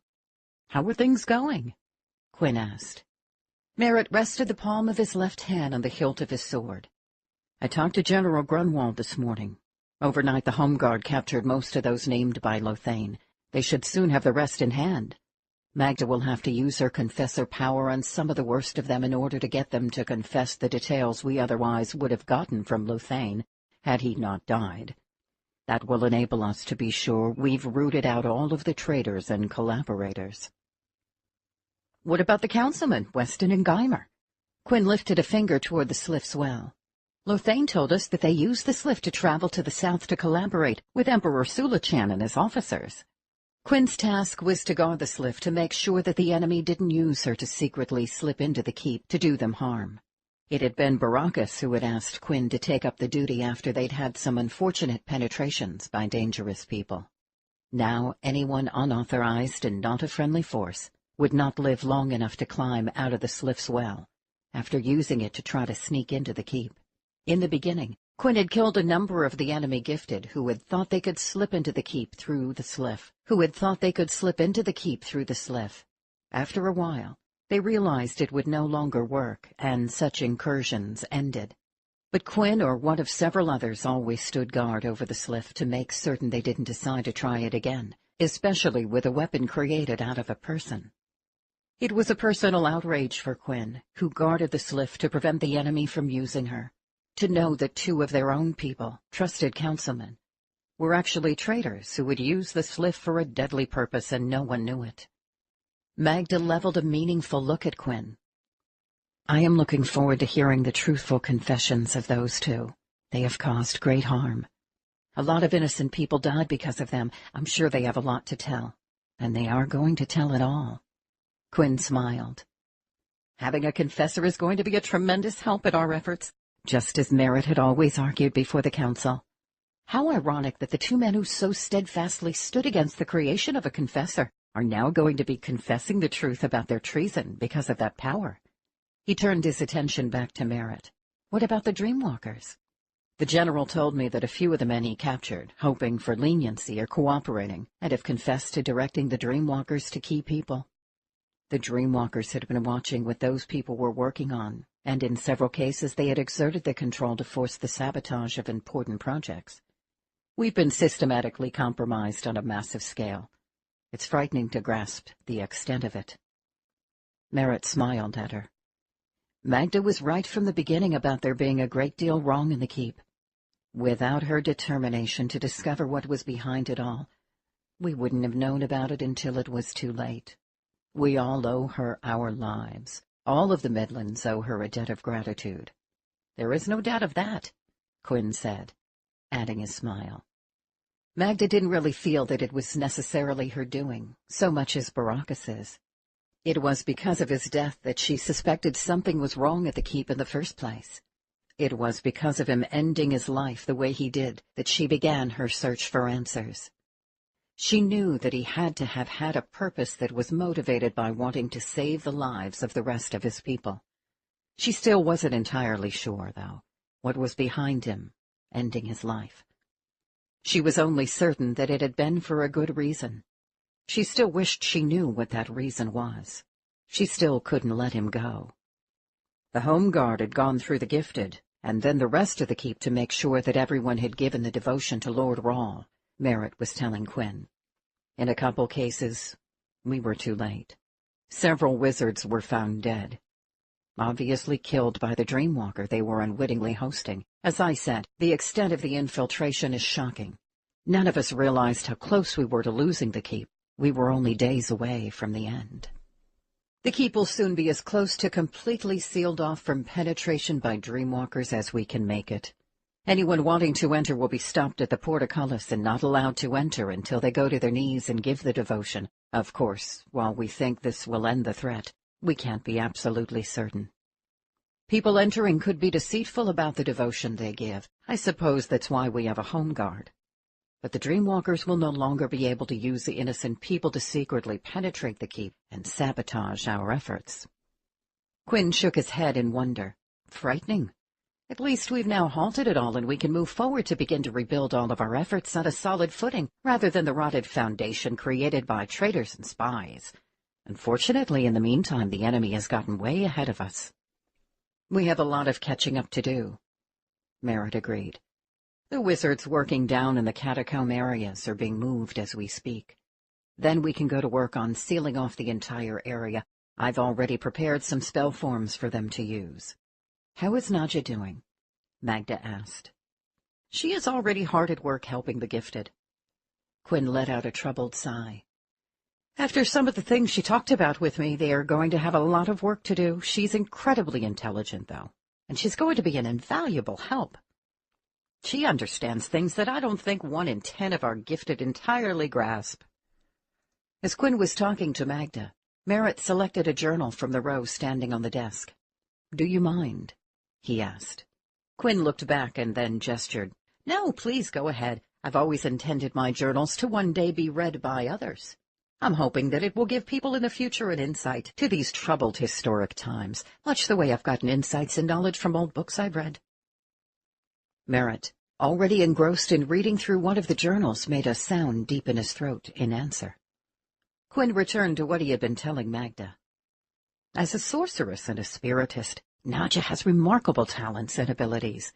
How were things going? Quinn asked. Merritt rested the palm of his left hand on the hilt of his sword. I talked to General Grunwald this morning. Overnight the Home Guard captured most of those named by Lothane. They should soon have the rest in hand. Magda will have to use her confessor power on some of the worst of them in order to get them to confess the details we otherwise would have gotten from Lothane had he not died. That will enable us to be sure we've rooted out all of the traitors and collaborators. What about the councilmen, Weston and Geimer? Quinn lifted a finger toward the Sliff's well. Lothane told us that they used the Sliff to travel to the south to collaborate with Emperor Sulachan and his officers. Quinn's task was to guard the Sliff to make sure that the enemy didn't use her to secretly slip into the keep to do them harm. It had been Baracus who had asked Quinn to take up the duty after they'd had some unfortunate penetrations by dangerous people. Now anyone unauthorized and not a friendly force would not live long enough to climb out of the Sliff's well, after using it to try to sneak into the keep. In the beginning, Quinn had killed a number of the enemy gifted who had thought they could slip into the keep through the Sliff, After a while, they realized it would no longer work, and such incursions ended. But Quinn or one of several others always stood guard over the Sliff to make certain they didn't decide to try it again, especially with a weapon created out of a person. It was a personal outrage for Quinn, who guarded the Sliff to prevent the enemy from using her, to know that two of their own people, trusted councilmen, were actually traitors who would use the Sliff for a deadly purpose and no one knew it. Magda leveled a meaningful look at Quinn. I am looking forward to hearing the truthful confessions of those two. They have caused great harm. A lot of innocent people died because of them. I'm sure they have a lot to tell, and they are going to tell it all. Quinn smiled. Having a confessor is going to be a tremendous help in our efforts, just as Merritt had always argued before the council. How ironic that the two men who so steadfastly stood against the creation of a confessor are now going to be confessing the truth about their treason because of that power. He turned his attention back to Merritt. What about the Dreamwalkers? The general told me that a few of the men he captured, hoping for leniency, are cooperating and have confessed to directing the Dreamwalkers to key people. The Dreamwalkers had been watching what those people were working on, and in several cases they had exerted their control to force the sabotage of important projects. We've been systematically compromised on a massive scale. It's frightening to grasp the extent of it. Merritt smiled at her. Magda was right from the beginning about there being a great deal wrong in the keep. Without her determination to discover what was behind it all, we wouldn't have known about it until it was too late. We all owe her our lives. All of the Midlands owe her a debt of gratitude. There is no doubt of that, Quinn said, adding a smile. Magda didn't really feel that it was necessarily her doing, so much as Baracus's. It was because of his death that she suspected something was wrong at the keep in the first place. It was because of him ending his life the way he did that she began her search for answers. She knew that he had to have had a purpose that was motivated by wanting to save the lives of the rest of his people. She still wasn't entirely sure, though, what was behind him ending his life. She was only certain that it had been for a good reason. She still wished she knew what that reason was. She still couldn't let him go. The Home Guard had gone through the gifted, and then the rest of the keep to make sure that everyone had given the devotion to Lord Rawl, Merritt was telling Quinn. In a couple cases, we were too late. Several wizards were found dead, obviously killed by the Dreamwalker they were unwittingly hosting. As I said, the extent of the infiltration is shocking. None of us realized how close we were to losing the keep. We were only days away from the end. The keep will soon be as close to completely sealed off from penetration by Dreamwalkers as we can make it. Anyone wanting to enter will be stopped at the portcullis and not allowed to enter until they go to their knees and give the devotion. Of course, while we think this will end the threat, we can't be absolutely certain. People entering could be deceitful about the devotion they give. I suppose that's why we have a Home Guard. But the Dreamwalkers will no longer be able to use the innocent people to secretly penetrate the keep and sabotage our efforts. Quinn shook his head in wonder. Frightening. At least we've now halted it all and we can move forward to begin to rebuild all of our efforts on a solid footing, rather than the rotted foundation created by traitors and spies. Unfortunately, in the meantime, the enemy has gotten way ahead of us. We have a lot of catching up to do. Merritt agreed. The wizards working down in the catacomb areas are being moved as we speak. Then we can go to work on sealing off the entire area. I've already prepared some spell forms for them to use. How is Nadja doing? Magda asked. She is already hard at work helping the gifted. Quinn let out a troubled sigh. After some of the things she talked about with me, they are going to have a lot of work to do. She's incredibly intelligent, though, and she's going to be an invaluable help. She understands things that I don't think 1 in 10 of our gifted entirely grasp. As Quinn was talking to Magda, Merritt selected a journal from the row standing on the desk. "Do you mind?" he asked. Quinn looked back and then gestured. "No, please go ahead. I've always intended my journals to one day be read by others. I'm hoping that it will give people in the future an insight to these troubled historic times, much the way I've gotten insights and knowledge from old books I've read." Merritt, already engrossed in reading through one of the journals, made a sound deep in his throat in answer. Quinn returned to what he had been telling Magda. As a sorceress and a spiritist, Nadja has remarkable talents and abilities.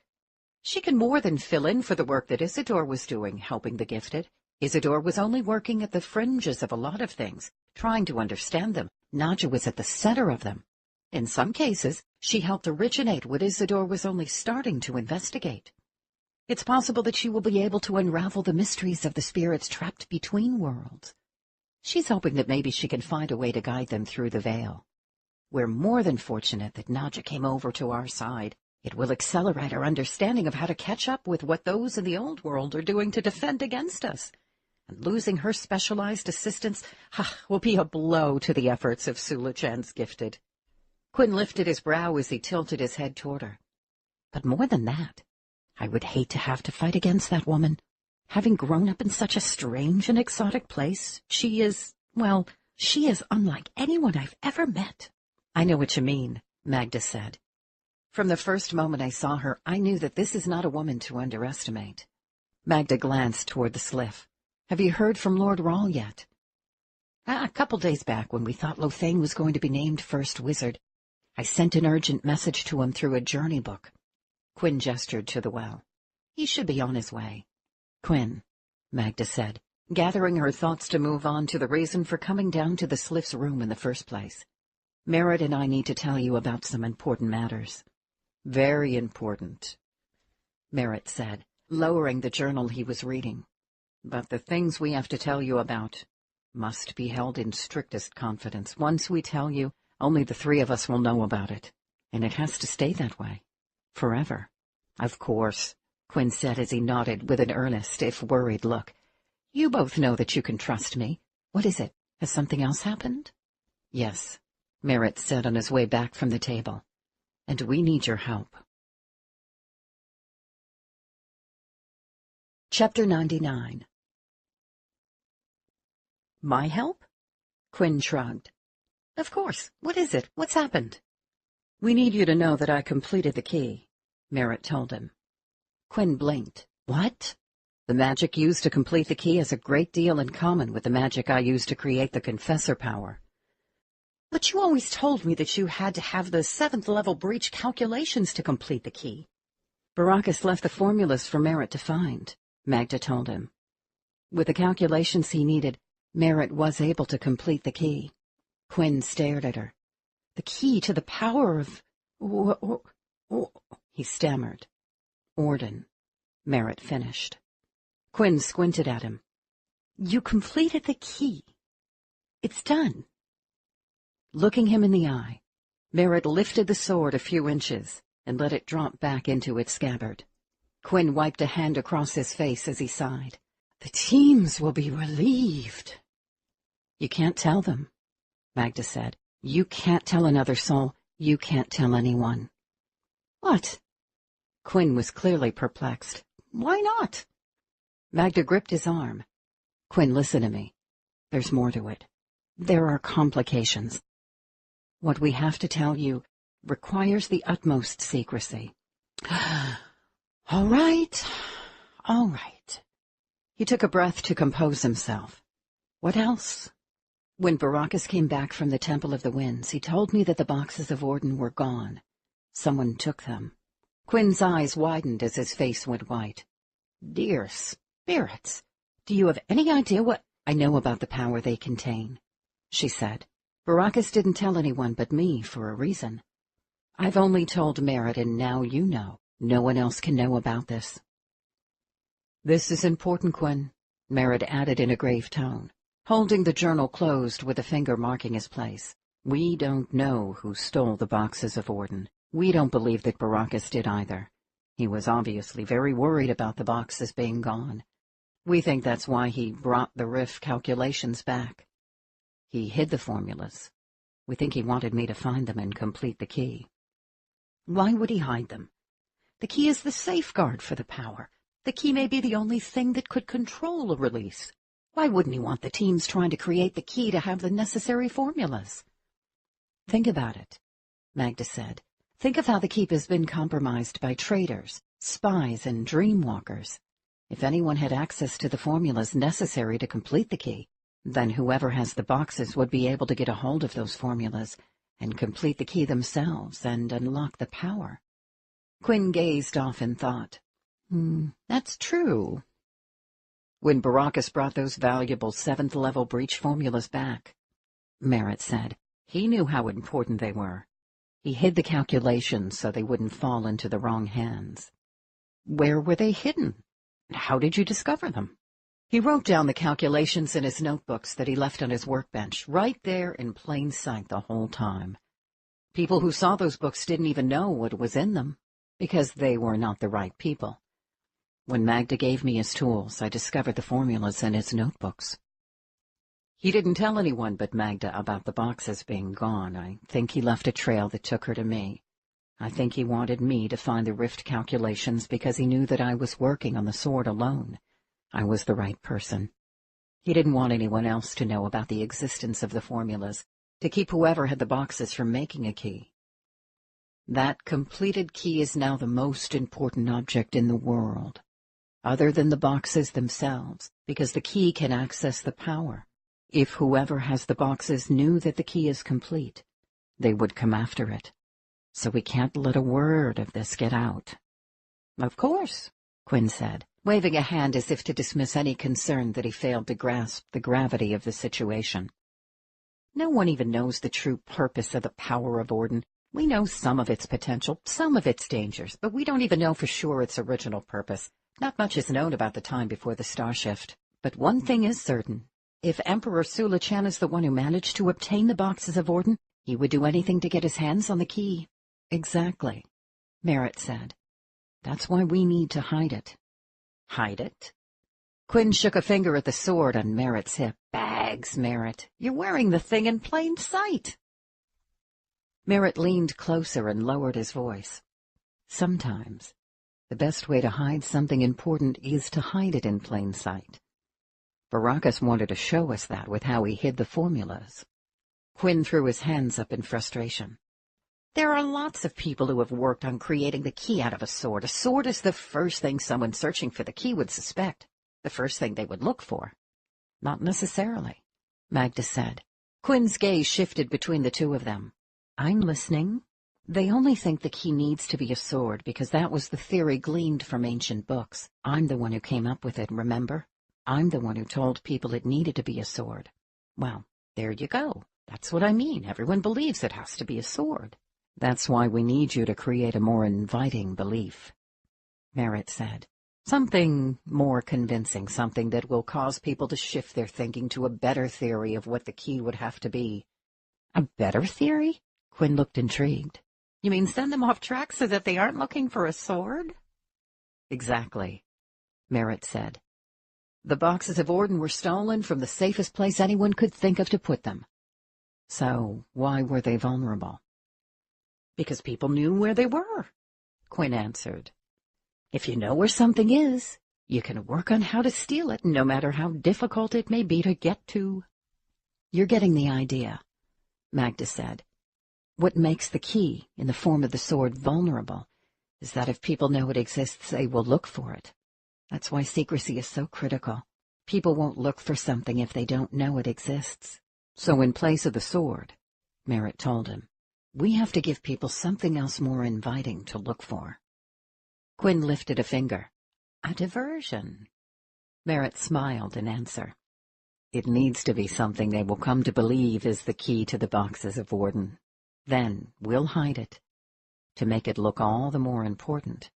She can more than fill in for the work that Isidore was doing, helping the gifted. Isidore was only working at the fringes of a lot of things, trying to understand them. Nadja was at the center of them. In some cases, she helped originate what Isidore was only starting to investigate. It's possible that she will be able to unravel the mysteries of the spirits trapped between worlds. She's hoping that maybe she can find a way to guide them through the veil. We're more than fortunate that Nadja came over to our side. It will accelerate our understanding of how to catch up with what those in the old world are doing to defend against us. And losing her specialized assistance will be a blow to the efforts of Sula-chan's gifted. Quinn lifted his brow as he tilted his head toward her. But more than that, I would hate to have to fight against that woman. Having grown up in such a strange and exotic place, she is unlike anyone I've ever met. I know what you mean, Magda said. From the first moment I saw her, I knew that this is not a woman to underestimate. Magda glanced toward the sliff. Have you heard from Lord Rawl yet? A couple days back, when we thought Lothane was going to be named first wizard, I sent an urgent message to him through a journey book. Quinn gestured to the well. He should be on his way. Quinn, Magda said, gathering her thoughts to move on to the reason for coming down to the Sliff's room in the first place. Merritt and I need to tell you about some important matters. Very important, Merritt said, lowering the journal he was reading. But the things we have to tell you about must be held in strictest confidence. Once we tell you, only the three of us will know about it, and it has to stay that way. Forever. Of course, Quinn said as he nodded with an earnest, if worried look. You both know that you can trust me. What is it? Has something else happened? Yes, Merritt said on his way back from the table. And we need your help. Chapter 99. My help? Quinn shrugged. Of course. What is it? What's happened? We need you to know that I completed the key, Merritt told him. Quinn blinked. What? The magic used to complete the key has a great deal in common with the magic I used to create the Confessor power. But you always told me that you had to have the 7th-level breach calculations to complete the key. Baracus left the formulas for Merritt to find, Magda told him. With the calculations he needed, Merritt was able to complete the key. Quinn stared at her. The key to the power of... he stammered. Orden, Merritt finished. Quinn squinted at him. You completed the key. It's done. Looking him in the eye, Merritt lifted the sword a few inches and let it drop back into its scabbard. Quinn wiped a hand across his face as he sighed. The teams will be relieved. You can't tell them, Magda said. You can't tell another soul. You can't tell anyone. What? Quinn was clearly perplexed. Why not? Magda gripped his arm. Quinn, listen to me. There's more to it. There are complications. What we have to tell you requires the utmost secrecy. All right. All right. He took a breath to compose himself. What else? When Baracus came back from the Temple of the Winds, he told me that the boxes of Orden were gone. Someone took them. Quinn's eyes widened as his face went white. "Dear spirits, do you have any idea what I know about the power they contain?" she said. "Baracus didn't tell anyone but me for a reason. I've only told Merritt, and now you know. No one else can know about this." "This is important, Quinn," Merritt added in a grave tone, holding the journal closed with a finger marking his place. "We don't know who stole the boxes of Orden. We don't believe that Baracus did either. He was obviously very worried about the boxes being gone. We think that's why he brought the Rift calculations back. He hid the formulas. We think he wanted me to find them and complete the key." "Why would he hide them? The key is the safeguard for the power. The key may be the only thing that could control a release. Why wouldn't he want the teams trying to create the key to have the necessary formulas?" "Think about it," Magda said. "Think of how the keep has been compromised by traitors, spies, and dreamwalkers. If anyone had access to the formulas necessary to complete the key, then whoever has the boxes would be able to get a hold of those formulas and complete the key themselves and unlock the power." Quinn gazed off in thought. That's true." "When Baracus brought those valuable 7th-level breach formulas back," Merritt said, "he knew how important they were. He hid the calculations so they wouldn't fall into the wrong hands." "Where were they hidden? How did you discover them?" "He wrote down the calculations in his notebooks that he left on his workbench, right there in plain sight the whole time. People who saw those books didn't even know what was in them, because they were not the right people. When Magda gave me his tools, I discovered the formulas in his notebooks." "He didn't tell anyone but Magda about the boxes being gone. I think he left a trail that took her to me. I think he wanted me to find the Rift calculations because he knew that I was working on the sword alone. I was the right person. He didn't want anyone else to know about the existence of the formulas, to keep whoever had the boxes from making a key. That completed key is now the most important object in the world, other than the boxes themselves, because the key can access the power. If whoever has the boxes knew that the key is complete, they would come after it. So we can't let a word of this get out." "Of course," Quinn said, waving a hand as if to dismiss any concern that he failed to grasp the gravity of the situation. "No one even knows the true purpose of the power of Orden. We know some of its potential, some of its dangers, but we don't even know for sure its original purpose. Not much is known about the time before the star shift. But one thing is certain. If Emperor Sula-Chan is the one who managed to obtain the boxes of Orden, he would do anything to get his hands on the key." "Exactly," Merritt said. "That's why we need to hide it." "Hide it?" Quinn shook a finger at the sword on Merritt's hip. "Bags, Merritt. You're wearing the thing in plain sight." Merritt leaned closer and lowered his voice. "Sometimes the best way to hide something important is to hide it in plain sight. Baracus wanted to show us that with how he hid the formulas." Quinn threw his hands up in frustration. "There are lots of people who have worked on creating the key out of a sword. A sword is the first thing someone searching for the key would suspect, the first thing they would look for." "Not necessarily," Magda said. Quinn's gaze shifted between the two of them. "I'm listening. They only think the key needs to be a sword because that was the theory gleaned from ancient books. I'm the one who came up with it, remember? I'm the one who told people it needed to be a sword. Well, there you go. That's what I mean. Everyone believes it has to be a sword." "That's why we need you to create a more inviting belief," Merritt said. "Something more convincing, something that will cause people to shift their thinking to a better theory of what the key would have to be." "A better theory?" Quinn looked intrigued. "You mean send them off track so that they aren't looking for a sword?" "Exactly," Merritt said. "The boxes of Orden were stolen from the safest place anyone could think of to put them. So why were they vulnerable?" "Because people knew where they were," Quinn answered. "If you know where something is, you can work on how to steal it, no matter how difficult it may be to get to." "You're getting the idea," Magda said. "What makes the key, in the form of the sword, vulnerable is that if people know it exists, they will look for it. That's why secrecy is so critical. People won't look for something if they don't know it exists. So in place of the sword," Merritt told him, "we have to give people something else more inviting to look for." Quinn lifted a finger. A diversion. Merritt smiled in answer. It needs to be something they will come to believe is the key to the boxes of Warden. Then we'll hide it, to make it look all the more important,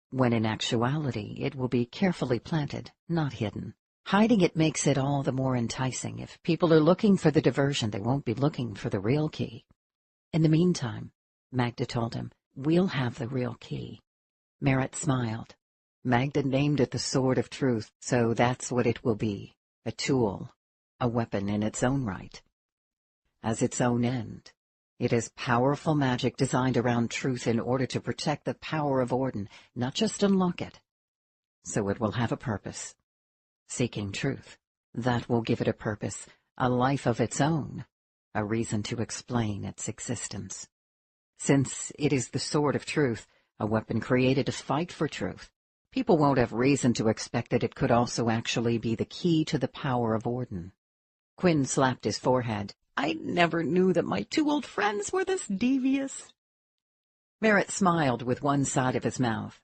when in actuality it will be carefully planted, not hidden. Hiding it makes it all the more enticing. If people are looking for the diversion, they won't be looking for the real key. In the meantime, Magda told him, we'll have the real key. Merritt smiled. Magda named it the Sword of Truth, so that's what it will be. A tool, a weapon in its own right. As its own end. It is powerful magic designed around truth in order to protect the power of Orden, not just unlock it. So it will have a purpose. Seeking truth. That will give it a purpose, a life of its own, a reason to explain its existence. Since it is the Sword of Truth, a weapon created to fight for truth, people won't have reason to expect that it could also actually be the key to the power of Orden. Quinn slapped his forehead. I never knew that my two old friends were this devious. Merritt smiled with one side of his mouth.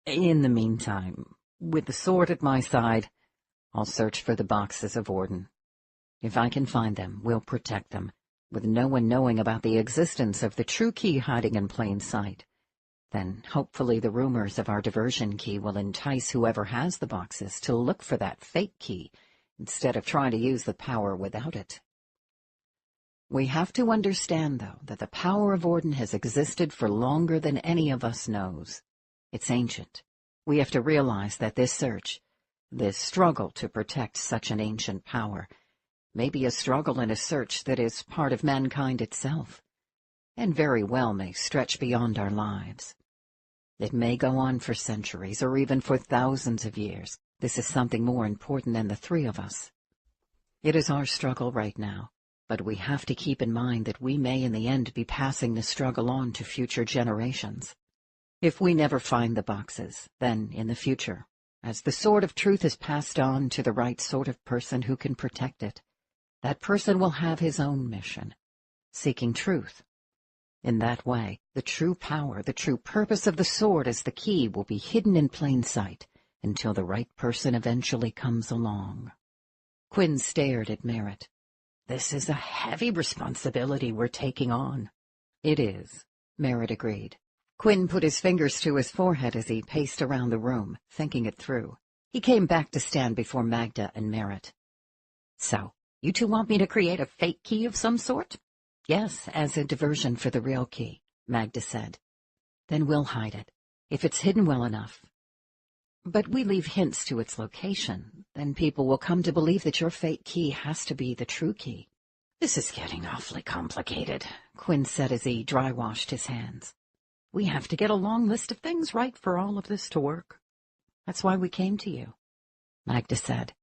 In the meantime, with the sword at my side, I'll search for the boxes of Orden. If I can find them, we'll protect them, with no one knowing about the existence of the true key hiding in plain sight. Then hopefully the rumors of our diversion key will entice whoever has the boxes to look for that fake key, instead of trying to use the power without it. We have to understand, though, that the power of Orden has existed for longer than any of us knows. It's ancient. We have to realize that this search, this struggle to protect such an ancient power, may be a struggle and a search that is part of mankind itself, and very well may stretch beyond our lives. It may go on for centuries or even for thousands of years. This is something more important than the three of us. It is our struggle right now, but we have to keep in mind that we may in the end be passing the struggle on to future generations. If we never find the boxes, then in the future, as the Sword of Truth is passed on to the right sort of person who can protect it, that person will have his own mission, seeking truth. In that way, the true power, the true purpose of the sword as the key will be hidden in plain sight until the right person eventually comes along. Quinn stared at Merritt. This is a heavy responsibility we're taking on. It is, Merritt agreed. Quinn put his fingers to his forehead as he paced around the room, thinking it through. He came back to stand before Magda and Merritt. So, you two want me to create a fake key of some sort? Yes, as a diversion for the real key, Magda said. Then we'll hide it, if it's hidden well enough. But we leave hints to its location, then people will come to believe that your fake key has to be the true key. This is getting awfully complicated, Quinn said as he dry-washed his hands. We have to get a long list of things right for all of this to work. That's why we came to you, Magda said.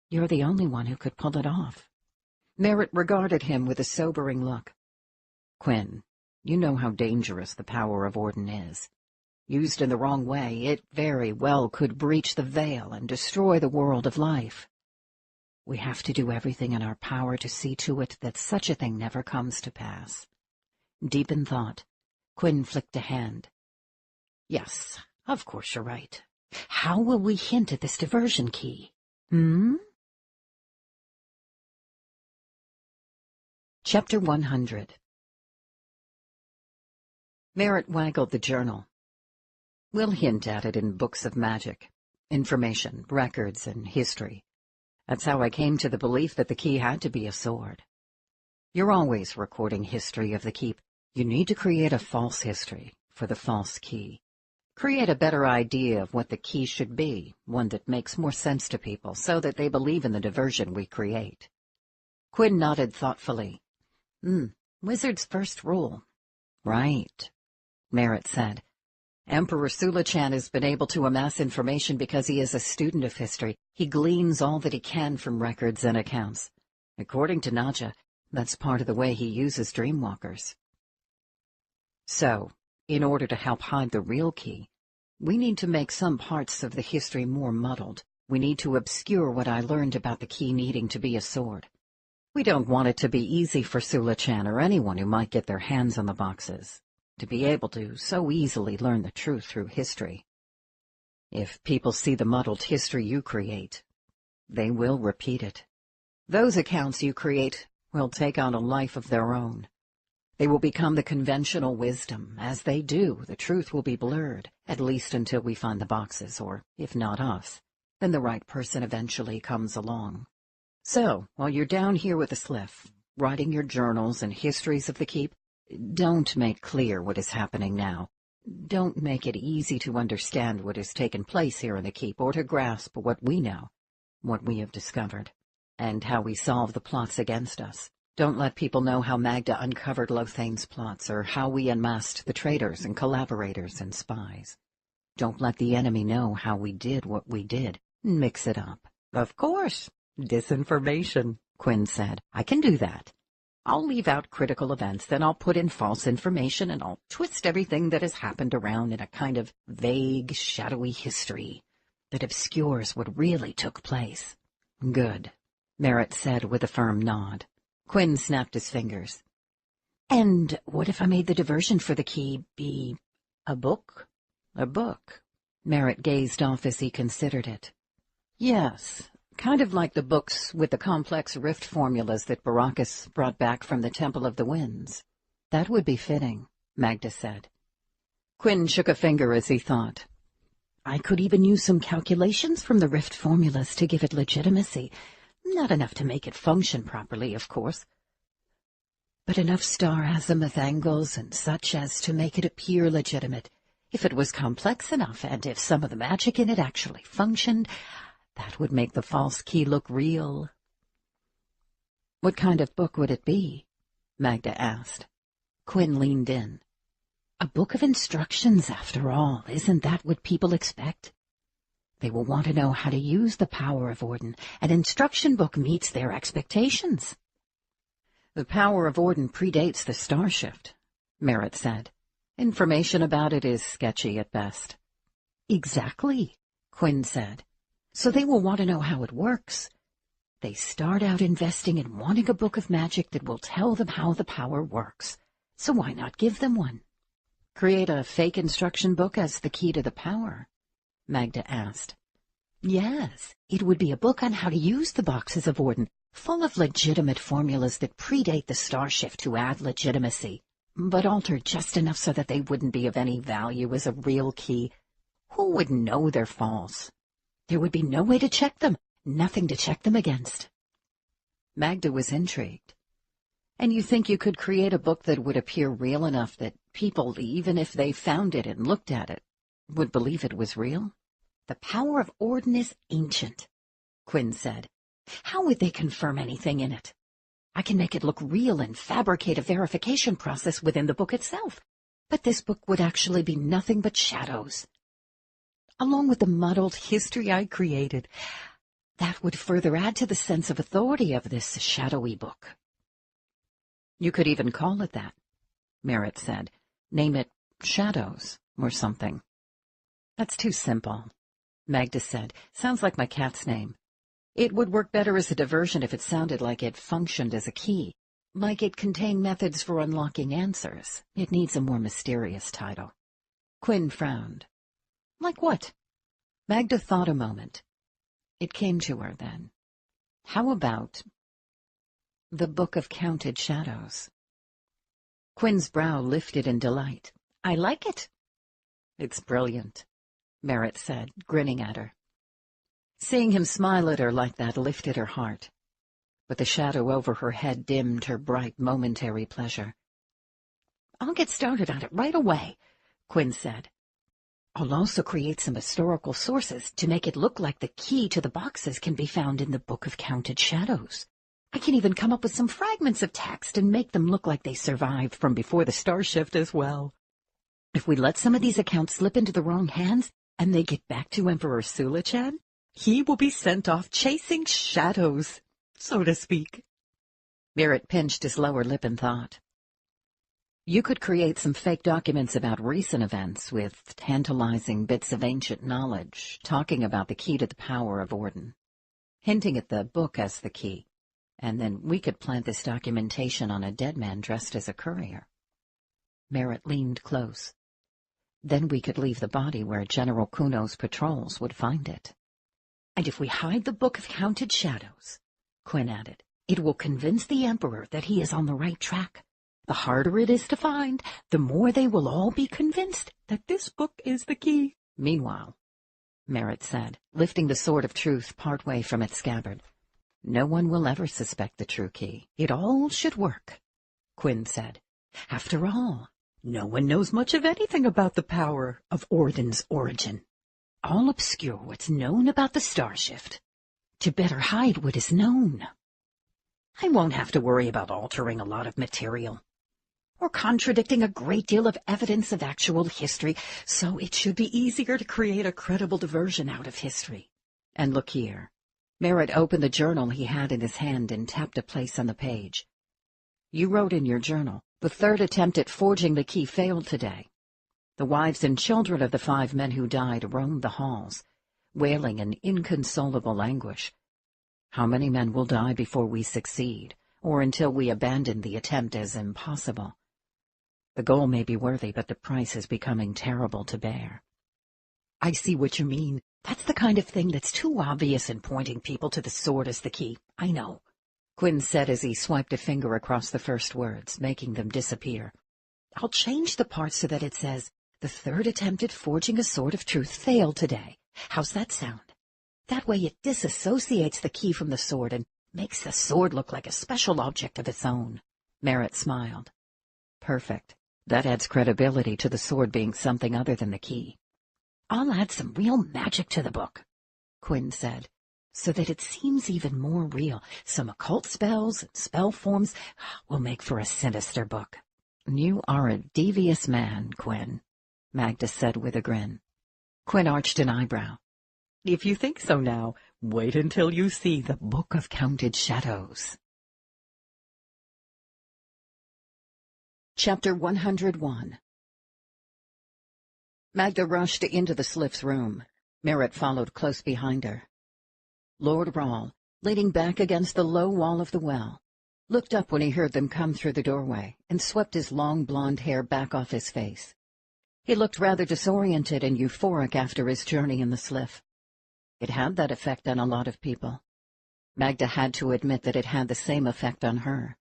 You're the only one who could pull it off. Merritt regarded him with a sobering look. Quinn, you know how dangerous the power of Orden is. Used in the wrong way, it very well could breach the veil and destroy the world of life. We have to do everything in our power to see to it that such a thing never comes to pass. Deep in thought, Quinn flicked a hand. Yes, of course you're right. How will we hint at this diversion key? Chapter 100. Merritt waggled the journal. We'll hint at it in books of magic, information, records, and history. That's how I came to the belief that the key had to be a sword. You're always recording history of the keep. You need to create a false history for the false key. Create a better idea of what the key should be, one that makes more sense to people, so that they believe in the diversion we create. Quinn nodded thoughtfully. Wizard's first rule. Right, Merritt said. Emperor Sulachan has been able to amass information because he is a student of history. He gleans all that he can from records and accounts. According to Nadja, that's part of the way he uses dreamwalkers. So, in order to help hide the real key, we need to make some parts of the history more muddled. We need to obscure what I learned about the key needing to be a sword. We don't want it to be easy for Sulachan or anyone who might get their hands on the boxes. to be able to so easily learn the truth through history. If people see the muddled history you create, they will repeat it. Those accounts you create will take on a life of their own. They will become the conventional wisdom. As they do, the truth will be blurred, at least until we find the boxes, or, if not us, then the right person eventually comes along. So, while you're down here with the Sliff, writing your journals and histories of the keep, don't make clear what is happening now. Don't make it easy to understand what has taken place here in the keep, or to grasp what we know, what we have discovered, and how we solve the plots against us. Don't let people know how Magda uncovered Lothain's plots, or how we unmasked the traitors and collaborators and spies. Don't let the enemy know how we did what we did. Mix it up. Of course. Disinformation, Quinn said. I can do that. I'll leave out critical events, then I'll put in false information, and I'll twist everything that has happened around in a kind of vague, shadowy history that obscures what really took place. Good, Merritt said with a firm nod. Quinn snapped his fingers. And what if I made the diversion for the key be a book? A book? Merritt gazed off as he considered it. Yes. Kind of like the books with the complex rift formulas that Baracus brought back from the Temple of the Winds. That would be fitting, Magda said. Quinn shook a finger as he thought. I could even use some calculations from the rift formulas to give it legitimacy. Not enough to make it function properly, of course, but enough star azimuth angles and such as to make it appear legitimate. If it was complex enough, and if some of the magic in it actually functioned, that would make the false key look real. What kind of book would it be? Magda asked. Quinn leaned in. A book of instructions, after all. Isn't that what people expect? They will want to know how to use the power of Orden. An instruction book meets their expectations. The power of Orden predates the star shift, Merritt said. Information about it is sketchy at best. Exactly, Quinn said. So they will want to know how it works. They start out investing in wanting a book of magic that will tell them how the power works. So why not give them one? Create a fake instruction book as the key to the power? Magda asked. Yes, it would be a book on how to use the boxes of Orden, full of legitimate formulas that predate the star shift to add legitimacy, but altered just enough so that they wouldn't be of any value as a real key. Who would know they're false? There would be no way to check them, nothing to check them against. Magda was intrigued. And you think you could create a book that would appear real enough that people, even if they found it and looked at it, would believe it was real? The power of Orden is ancient, Quinn said. How would they confirm anything in it? I can make it look real and fabricate a verification process within the book itself, but this book would actually be nothing but shadows. Along with the muddled history I created, that would further add to the sense of authority of this shadowy book. You could even call it that, Merritt said. Name it Shadows or something. That's too simple, Magda said. Sounds like my cat's name. It would work better as a diversion if it sounded like it functioned as a key, like it contained methods for unlocking answers. It needs a more mysterious title. Quinn frowned. Like what? Magda thought a moment. It came to her then. How about the Book of Counted Shadows? Quinn's brow lifted in delight. I like it. It's brilliant, Merritt said, grinning at her. Seeing him smile at her like that lifted her heart, but the shadow over her head dimmed her bright momentary pleasure. I'll get started on it right away, Quinn said. I'll also create some historical sources to make it look like the key to the boxes can be found in the Book of Counted Shadows. I can even come up with some fragments of text and make them look like they survived from before the star shift as well. If we let some of these accounts slip into the wrong hands and they get back to Emperor Sulichan, he will be sent off chasing shadows, so to speak. Merritt pinched his lower lip in thought. You could create some fake documents about recent events with tantalizing bits of ancient knowledge, talking about the key to the power of Orden, hinting at the book as the key, and then we could plant this documentation on a dead man dressed as a courier. Merritt leaned close. Then we could leave the body where General Kuno's patrols would find it. And if we hide the Book of Counted Shadows, Quinn added, it will convince the Emperor that he is on the right track. The harder it is to find, the more they will all be convinced that this book is the key. Meanwhile, Merritt said, lifting the sword of truth partway from its scabbard, no one will ever suspect the true key. It all should work. Quinn said, after all, no one knows much of anything about the power of Orden's origin. All obscure what's known about the star shift, to better hide what is known. I won't have to worry about altering a lot of material, or contradicting a great deal of evidence of actual history, so it should be easier to create a credible diversion out of history. And look here. Merritt opened the journal he had in his hand and tapped a place on the page. You wrote in your journal, the third attempt at forging the key failed today. The wives and children of the 5 men who died roamed the halls, wailing in inconsolable anguish. How many men will die before we succeed, or until we abandon the attempt as impossible? The goal may be worthy, but the price is becoming terrible to bear. I see what you mean. That's the kind of thing that's too obvious in pointing people to the sword as the key. I know, Quinn said as he swiped a finger across the first words, making them disappear. I'll change the part so that it says, the third attempt at forging a sword of truth failed today. How's that sound? That way it disassociates the key from the sword and makes the sword look like a special object of its own. Merritt smiled. Perfect. That adds credibility to the sword being something other than the key. I'll add some real magic to the book, Quinn said, so that it seems even more real. Some occult spells and spell forms will make for a sinister book. You are a devious man, Quinn, Magda said with a grin. Quinn arched an eyebrow. If you think so now, wait until you see the Book of Counted Shadows. Chapter 101. Magda rushed into the Sliff's room. Merritt followed close behind her. Lord Rawl, leaning back against the low wall of the well, looked up when he heard them come through the doorway and swept his long blonde hair back off his face. He looked rather disoriented and euphoric after his journey in the Sliff. It had that effect on a lot of people. Magda had to admit that it had the same effect on her.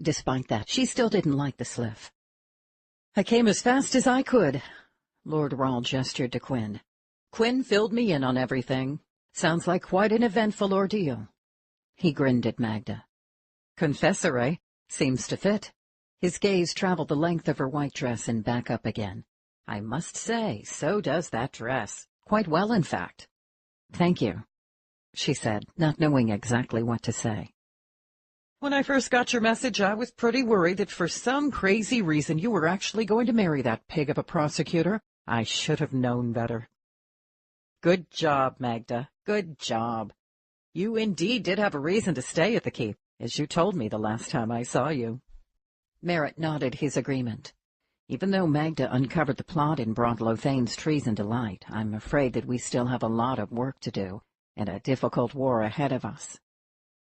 Despite that, she still didn't like the Sliff. I came as fast as I could, Lord Rawl gestured to Quinn. Quinn filled me in on everything. Sounds like quite an eventful ordeal. He grinned at Magda. Confessor, eh? Seems to fit. His gaze traveled the length of her white dress and back up again. I must say, so does that dress. Quite well, in fact. Thank you, she said, not knowing exactly what to say. When I first got your message, I was pretty worried that for some crazy reason you were actually going to marry that pig of a prosecutor. I should have known better. Good job, Magda. Good job. You indeed did have a reason to stay at the keep, as you told me the last time I saw you. Merritt nodded his agreement. Even though Magda uncovered the plot and brought Lothain's treason to light, I'm afraid that we still have a lot of work to do, and a difficult war ahead of us.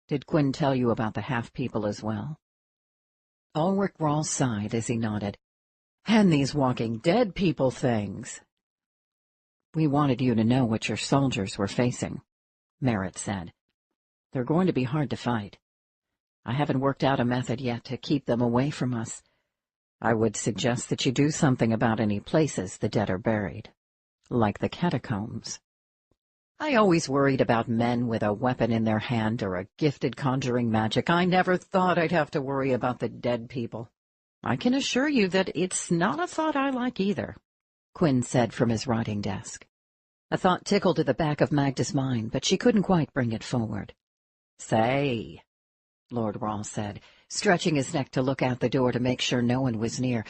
Did Quinn tell you about the half-people as well? Ulrich Rawl sighed as he nodded. And these walking dead people things. We wanted you to know what your soldiers were facing, Merritt said. They're going to be hard to fight. I haven't worked out a method yet to keep them away from us. I would suggest that you do something about any places the dead are buried, like the catacombs. I always worried about men with a weapon in their hand or a gifted conjuring magic. I never thought I'd have to worry about the dead people. I can assure you that it's not a thought I like either, Quinn said from his writing desk. A thought tickled at the back of Magda's mind, but she couldn't quite bring it forward. Say, Lord Rawl said, stretching his neck to look out the door to make sure no one was near.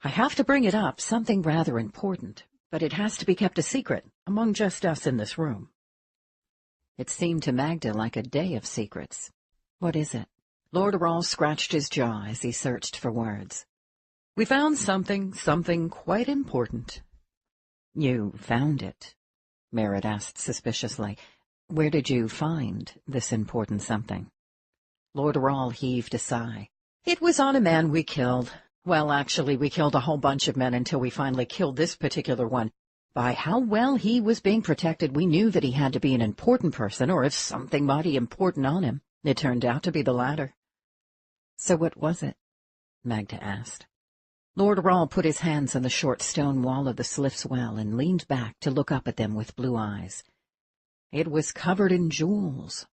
I have to bring it up, something rather important, but it has to be kept a secret among just us in this room. It seemed to Magda like a day of secrets. What is it? Lord Rawl scratched his jaw as he searched for words. We found something quite important. You found it? Merritt asked suspiciously. Where did you find this important something? Lord Rawl heaved a sigh. It was on a man we killed. Well, actually, we killed a whole bunch of men until we finally killed this particular one. By how well he was being protected, we knew that he had to be an important person, or if something mighty important on him. It turned out to be the latter. So what was it? Magda asked. Lord Rahl put his hands on the short stone wall of the Sliff's well and leaned back to look up at them with blue eyes. It was covered in jewels.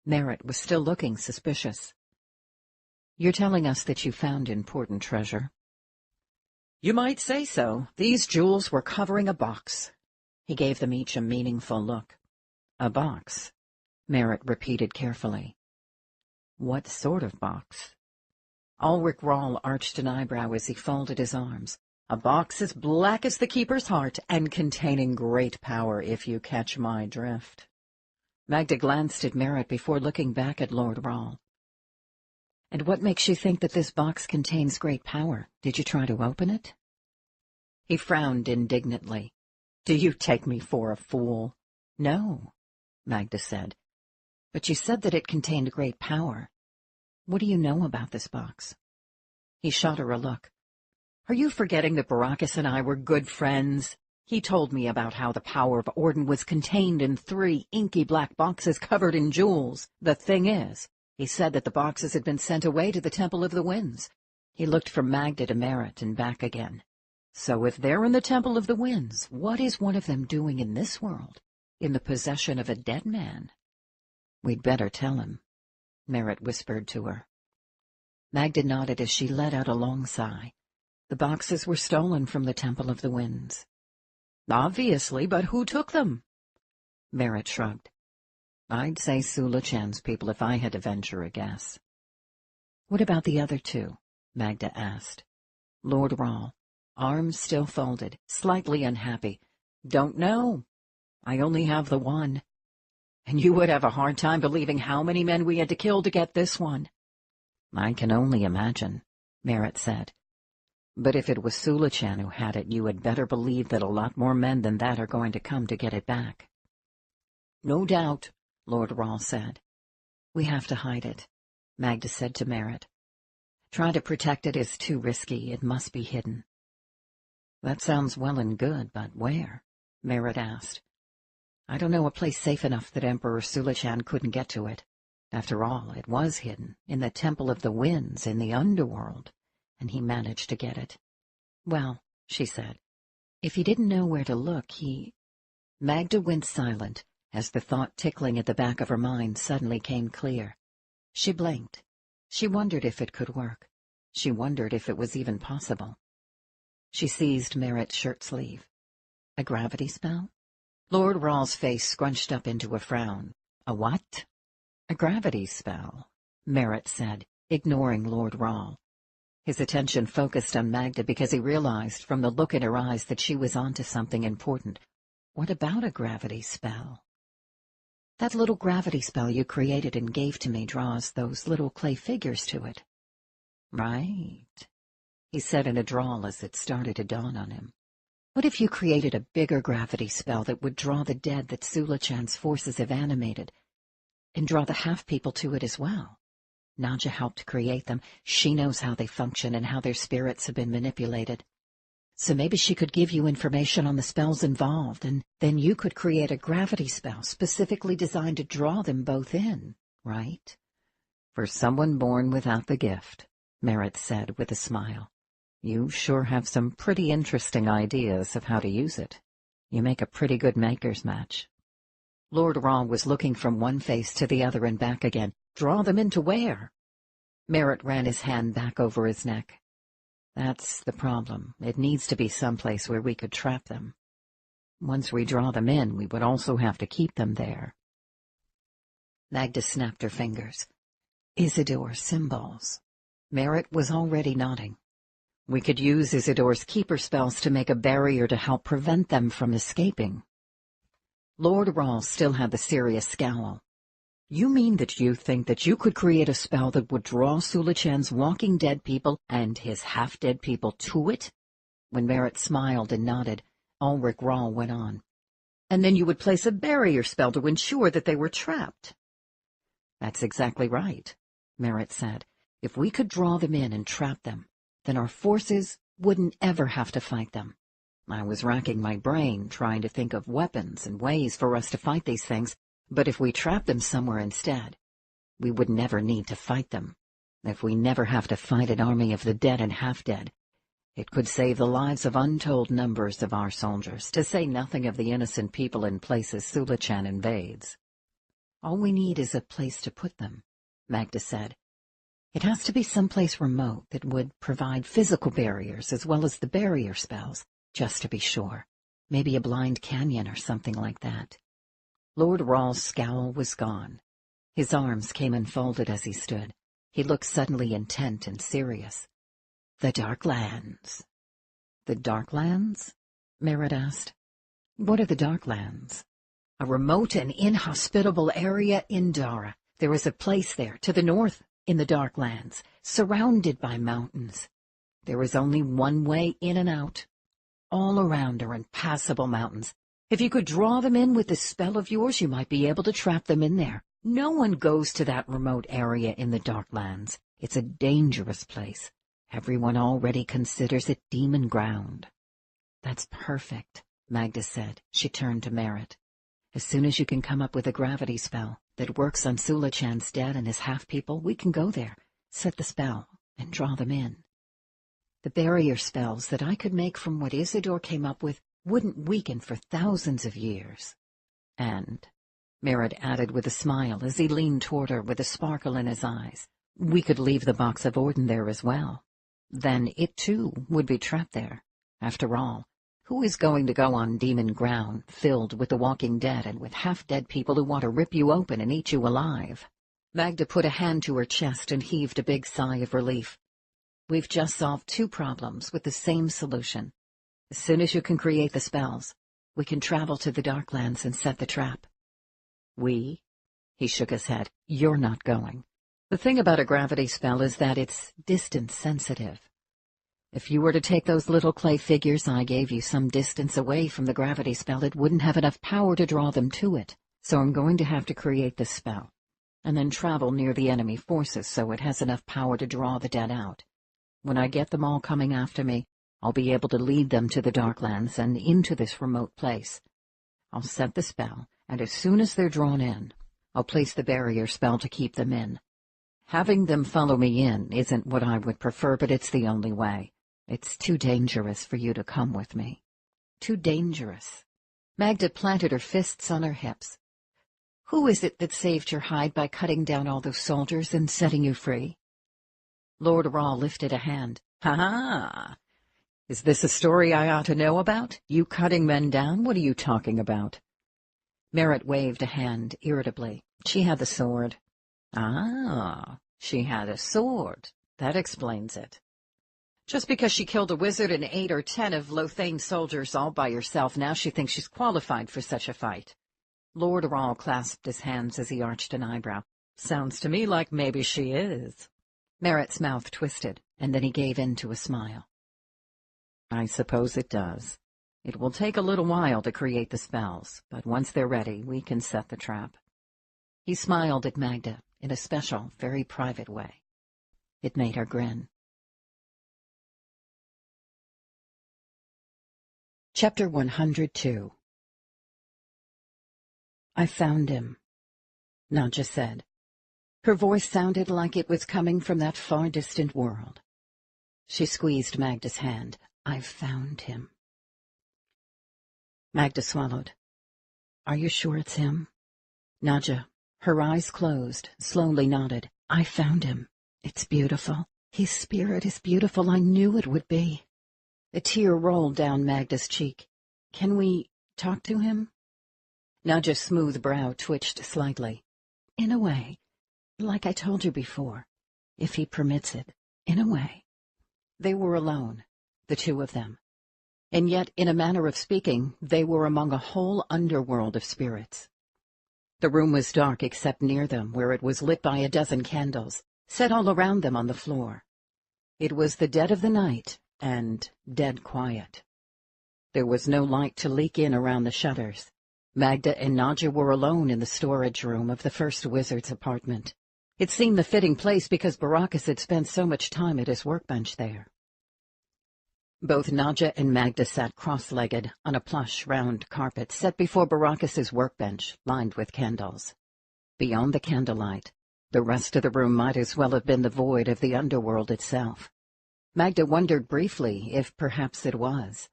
Merritt was still looking suspicious. You're telling us that you found important treasure? You might say so. These jewels were covering a box. He gave them each a meaningful look. A box, Merritt repeated carefully. What sort of box? Ulrich Rahl arched an eyebrow as he folded his arms. A box as black as the keeper's heart and containing great power, if you catch my drift. Magda glanced at Merritt before looking back at Lord Rahl. And what makes you think that this box contains great power? Did you try to open it? He frowned indignantly. Do you take me for a fool? No, Magda said. But you said that it contained great power. What do you know about this box? He shot her a look. Are you forgetting that Baracus and I were good friends? He told me about how the power of Orden was contained in 3 inky black boxes covered in jewels. The thing is, he said that the boxes had been sent away to the Temple of the Winds. He looked from Magda to Merritt and back again. So if they're in the Temple of the Winds, what is one of them doing in this world, in the possession of a dead man? We'd better tell him, Merritt whispered to her. Magda nodded as she let out a long sigh. The boxes were stolen from the Temple of the Winds. Obviously, but who took them? Merritt shrugged. I'd say Sula Chan's people if I had to venture a guess. What about the other 2? Magda asked. Lord Rahl, arms still folded, slightly unhappy. Don't know. I only have the one. And you would have a hard time believing how many men we had to kill to get this one. I can only imagine, Merritt said. But if it was Sula Chan who had it, you had better believe that a lot more men than that are going to come to get it back. No doubt, Lord Rahl said. We have to hide it, Magda said to Merritt. Try to protect it is too risky. It must be hidden. That sounds well and good, but where? Merritt asked. I don't know a place safe enough that Emperor Sula Chan couldn't get to it. After all, it was hidden in the Temple of the Winds in the underworld, and he managed to get it. Well, she said, if he didn't know where to look, he... Magda went silent as the thought tickling at the back of her mind suddenly came clear. She blinked. She wondered if it could work. She wondered if it was even possible. She seized Merritt's shirt sleeve. A gravity spell? Lord Rahl's face scrunched up into a frown. A what? A gravity spell, Merritt said, ignoring Lord Rahl. His attention focused on Magda because he realized from the look in her eyes that she was onto something important. What about a gravity spell? That little gravity spell you created and gave to me draws those little clay figures to it. Right, he said in a drawl as it started to dawn on him. What if you created a bigger gravity spell that would draw the dead that Sula Chan's forces have animated, and draw the half-people to it as well? Nadja helped create them. She knows how they function and how their spirits have been manipulated. So maybe she could give you information on the spells involved, and then you could create a gravity spell specifically designed to draw them both in, right? For someone born without the gift, Merritt said with a smile. You sure have some pretty interesting ideas of how to use it. You make a pretty good maker's match. Lord Rahl was looking from one face to the other and back again. Draw them into where? Merritt ran his hand back over his neck. That's the problem. It needs to be someplace where we could trap them. Once we draw them in, we would also have to keep them there. Magda snapped her fingers. Isidore symbols. Merritt was already nodding. We could use Isidore's keeper spells to make a barrier to help prevent them from escaping. Lord Rahl still had the serious scowl. You mean that you think that you could create a spell that would draw Sula Chan's walking dead people and his half-dead people to it? When Merritt smiled and nodded, Ulrich Rahl went on. And then you would place a barrier spell to ensure that they were trapped. That's exactly right, Merritt said. If we could draw them in and trap them, then our forces wouldn't ever have to fight them. I was racking my brain trying to think of weapons and ways for us to fight these things, but if we trap them somewhere instead, we would never need to fight them. If we never have to fight an army of the dead and half-dead, it could save the lives of untold numbers of our soldiers, to say nothing of the innocent people in places Sulachan invades. All we need is a place to put them, Magda said. It has to be someplace remote that would provide physical barriers as well as the barrier spells, just to be sure. Maybe a blind canyon or something like that. Lord Rawl's scowl was gone. His arms came unfolded as he stood. He looked suddenly intent and serious. The Darklands. The Darklands? Merritt asked. What are the Darklands? A remote and inhospitable area in Dara. There is a place there, to the north, in the Darklands, surrounded by mountains. There is only one way in and out. All around are impassable mountains. If you could draw them in with this spell of yours, you might be able to trap them in there. No one goes to that remote area in the Darklands. It's a dangerous place. Everyone already considers it demon ground. That's perfect, Magda said. She turned to Merritt. As soon as you can come up with a gravity spell that works on Sulachan's dead and his half-people, we can go there, set the spell, and draw them in. The barrier spells that I could make from what Isidore came up with wouldn't weaken for thousands of years. And, Merritt added with a smile as he leaned toward her with a sparkle in his eyes, we could leave the box of Orden there as well. Then it, too, would be trapped there. After all, who is going to go on demon ground filled with the walking dead and with half-dead people who want to rip you open and eat you alive? Magda put a hand to her chest and heaved a big sigh of relief. We've just solved two problems with the same solution. As soon as you can create the spells, we can travel to the Darklands and set the trap. We? He shook his head. You're not going. The thing about a gravity spell is that it's distance-sensitive. If you were to take those little clay figures I gave you some distance away from the gravity spell, it wouldn't have enough power to draw them to it. So I'm going to have to create this spell, and then travel near the enemy forces so it has enough power to draw the dead out. When I get them all coming after me, I'll be able to lead them to the Darklands and into this remote place. I'll set the spell, and as soon as they're drawn in, I'll place the barrier spell to keep them in. Having them follow me in isn't what I would prefer, but it's the only way. It's too dangerous for you to come with me. Too dangerous. Magda planted her fists on her hips. Who is it that saved your hide by cutting down all those soldiers and setting you free? Lord Rawl lifted a hand. Ha-ha! Is this a story I ought to know about? You cutting men down? What are you talking about? Merritt waved a hand irritably. She had the sword. Ah, she had a sword. That explains it. Just because she killed a wizard and 8 or 10 of Lothain's soldiers all by herself, now she thinks she's qualified for such a fight. Lord Rawl clasped his hands as he arched an eyebrow. Sounds to me like maybe she is. Merritt's mouth twisted, and then he gave in to a smile. I suppose it does. It will take a little while to create the spells, but once they're ready, we can set the trap. He smiled at Magda in a special, very private way. It made her grin. Chapter 102. I found him, Nadja said. Her voice sounded like it was coming from that far distant world. She squeezed Magda's hand. I've found him. Magda swallowed. Are you sure it's him? Nadja, her eyes closed, slowly nodded. I found him. It's beautiful. His spirit is beautiful. I knew it would be. A tear rolled down Magda's cheek. Can we talk to him? Nadja's smooth brow twitched slightly. In a way, like I told you before, if he permits it, in a way. They were alone, the two of them. And yet, in a manner of speaking, they were among a whole underworld of spirits. The room was dark except near them, where it was lit by a dozen candles, set all around them on the floor. It was the dead of the night, and dead quiet. There was no light to leak in around the shutters. Magda and Nadja were alone in the storage room of the first wizard's apartment. It seemed the fitting place because Baracus had spent so much time at his workbench there. Both Nadja and Magda sat cross-legged on a plush, round carpet set before Baracus's workbench, lined with candles. Beyond the candlelight, the rest of the room might as well have been the void of the underworld itself. Magda wondered briefly if perhaps it was.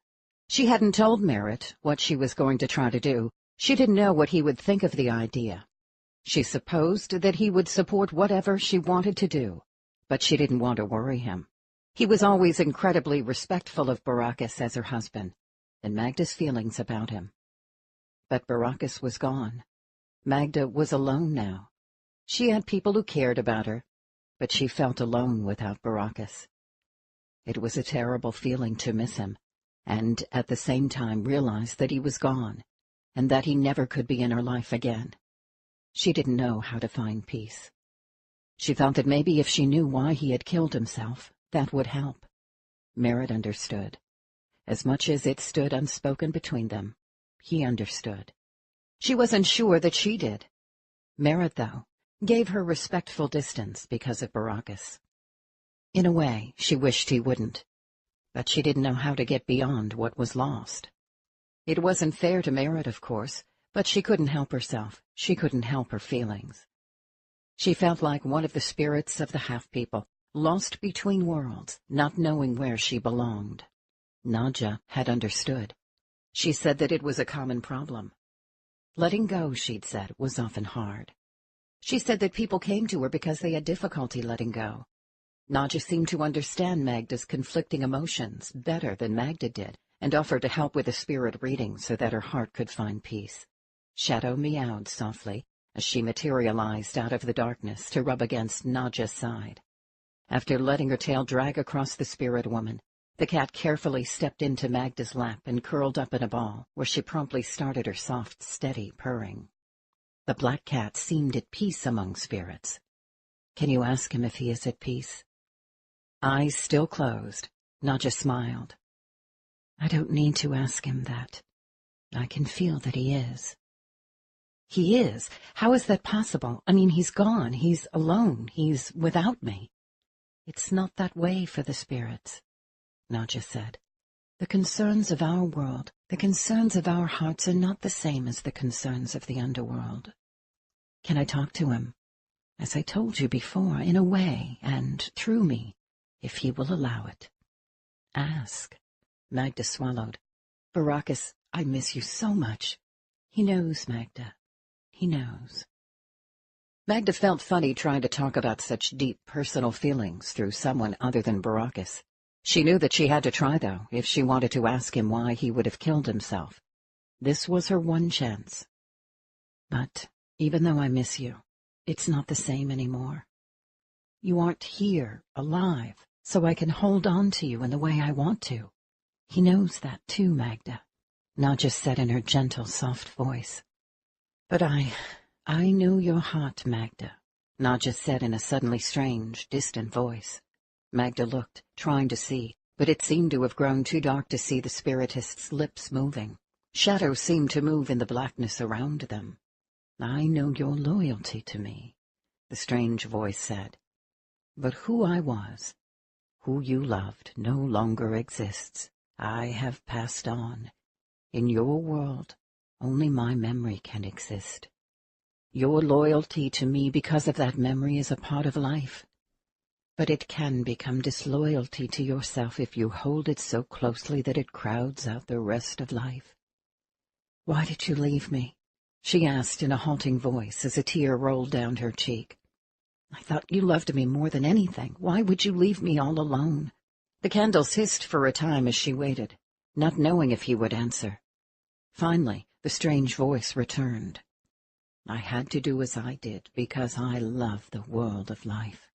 She hadn't told Merritt what she was going to try to do. She didn't know what he would think of the idea. She supposed that he would support whatever she wanted to do, but she didn't want to worry him. He was always incredibly respectful of Baracus as her husband, and Magda's feelings about him. But Baracus was gone. Magda was alone now. She had people who cared about her, but she felt alone without Baracus. It was a terrible feeling to miss him, and at the same time realize that he was gone, and that he never could be in her life again. She didn't know how to find peace. She thought that maybe if she knew why he had killed himself, that would help. Merritt understood. As much as it stood unspoken between them, he understood. She wasn't sure that she did. Merritt, though, gave her respectful distance because of Baracus. In a way, she wished he wouldn't, but she didn't know how to get beyond what was lost. It wasn't fair to Merritt, of course, but she couldn't help herself. She couldn't help her feelings. She felt like one of the spirits of the half-people, lost between worlds, not knowing where she belonged. Nadja had understood. She said that it was a common problem. Letting go, she'd said, was often hard. She said that people came to her because they had difficulty letting go. Nadja seemed to understand Magda's conflicting emotions better than Magda did, and offered to help with a spirit reading so that her heart could find peace. Shadow meowed softly as she materialized out of the darkness to rub against Nadja's side. After letting her tail drag across the spirit woman, the cat carefully stepped into Magda's lap and curled up in a ball, where she promptly started her soft, steady purring. The black cat seemed at peace among spirits. "Can you ask him if he is at peace?" Eyes still closed, Nadja smiled. "I don't need to ask him that. I can feel that he is." "He is? How is that possible? I mean, he's gone, he's alone, he's without me." "It's not that way for the spirits," Nadja said. "The concerns of our world, the concerns of our hearts are not the same as the concerns of the underworld. Can I talk to him? As I told you before, in a way, and through me, if he will allow it." "Ask." Magda swallowed. "Baracus, I miss you so much." "He knows, Magda. He knows." Magda felt funny trying to talk about such deep personal feelings through someone other than Baracus. She knew that she had to try, though, if she wanted to ask him why he would have killed himself. This was her one chance. "But even though I miss you, it's not the same anymore. You aren't here, alive, so I can hold on to you in the way I want to. He knows that too, Magda," Nadja said in her gentle, soft voice. "But I know your heart, Magda," Nadja said in a suddenly strange, distant voice. Magda looked, trying to see, but it seemed to have grown too dark to see the spiritist's lips moving. Shadows seemed to move in the blackness around them. "I know your loyalty to me," the strange voice said. "But who I was, who you loved, no longer exists. I have passed on. In your world, only my memory can exist. Your loyalty to me because of that memory is a part of life. But it can become disloyalty to yourself if you hold it so closely that it crowds out the rest of life." "Why did you leave me?" she asked in a halting voice as a tear rolled down her cheek. "I thought you loved me more than anything. Why would you leave me all alone?" The candles hissed for a time as she waited, not knowing if he would answer. Finally, the strange voice returned. "I had to do as I did because I love the world of life."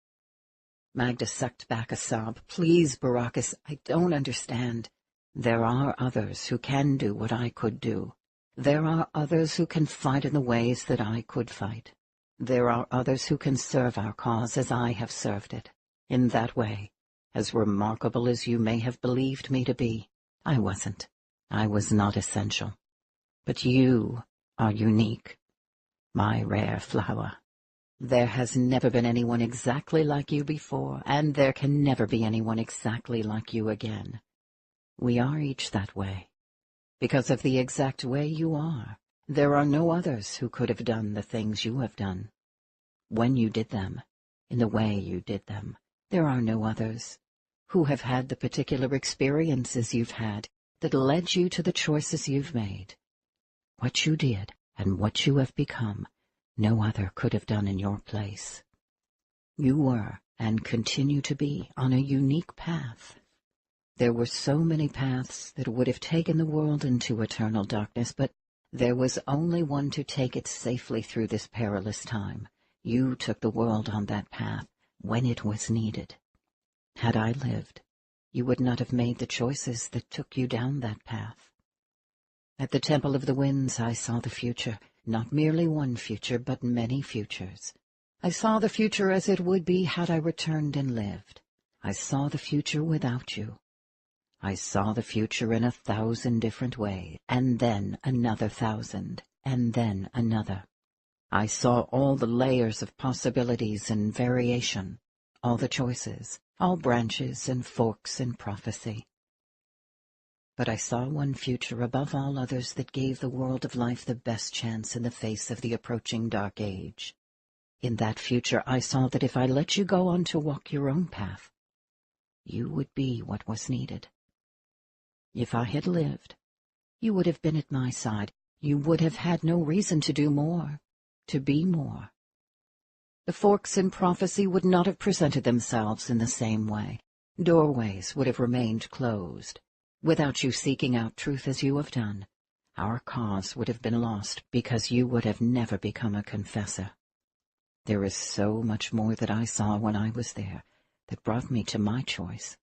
Magda sucked back a sob. "Please, Baracus, I don't understand. There are others who can do what I could do. There are others who can fight in the ways that I could fight. There are others who can serve our cause as I have served it. In that way, as remarkable as you may have believed me to be, I wasn't. I was not essential. But you are unique, my rare flower. There has never been anyone exactly like you before, and there can never be anyone exactly like you again. We are each that way. Because of the exact way you are, there are no others who could have done the things you have done. When you did them, in the way you did them, there are no others who have had the particular experiences you've had that led you to the choices you've made. What you did and what you have become, no other could have done in your place. You were, and continue to be, on a unique path. There were so many paths that would have taken the world into eternal darkness, but there was only one to take it safely through this perilous time. You took the world on that path when it was needed. Had I lived, you would not have made the choices that took you down that path. At the Temple of the Winds I saw the future, not merely one future, but many futures. I saw the future as it would be had I returned and lived. I saw the future without you. I saw the future in 1,000 different ways, and then another 1,000, and then another. I saw all the layers of possibilities and variation, all the choices, all branches and forks in prophecy. But I saw one future above all others that gave the world of life the best chance in the face of the approaching dark age. In that future I saw that if I let you go on to walk your own path, you would be what was needed. If I had lived, you would have been at my side. You would have had no reason to do more, to be more. The forks in prophecy would not have presented themselves in the same way. Doorways would have remained closed. Without you seeking out truth as you have done, our cause would have been lost because you would have never become a confessor. There is so much more that I saw when I was there that brought me to my choice.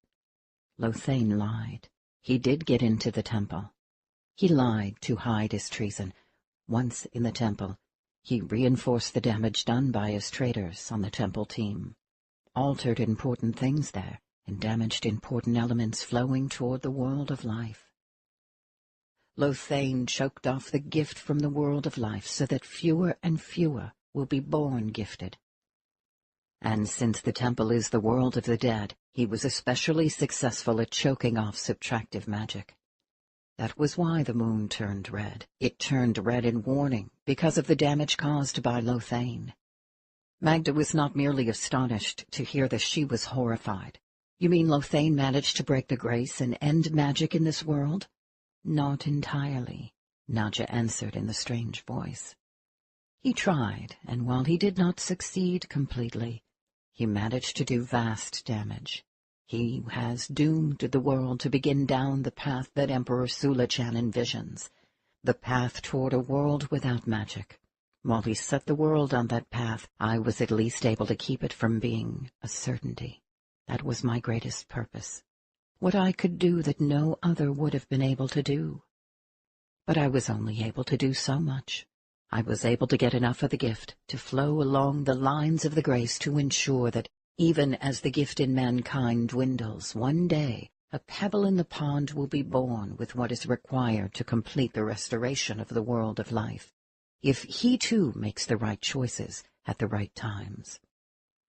Lothane lied. He did get into the temple. He lied to hide his treason. Once in the temple, he reinforced the damage done by his traitors on the temple team, altered important things there, and damaged important elements flowing toward the world of life. Lothane choked off the gift from the world of life so that fewer and fewer will be born gifted. And since the temple is the world of the dead, he was especially successful at choking off subtractive magic. That was why the moon turned red. It turned red in warning because of the damage caused by Lothane. Magda was not merely astonished to hear this, she was horrified. You mean Lothane managed to break the grace and end magic in this world? Not entirely, Nadja answered in the strange voice. He tried, and while he did not succeed completely, he managed to do vast damage. He has doomed the world to begin down the path that Emperor Sulachan envisions, the path toward a world without magic. While he set the world on that path, I was at least able to keep it from being a certainty. That was my greatest purpose, what I could do that no other would have been able to do. But I was only able to do so much. I was able to get enough of the gift to flow along the lines of the grace to ensure that even as the gift in mankind dwindles, one day a pebble in the pond will be born with what is required to complete the restoration of the world of life, if he too makes the right choices at the right times.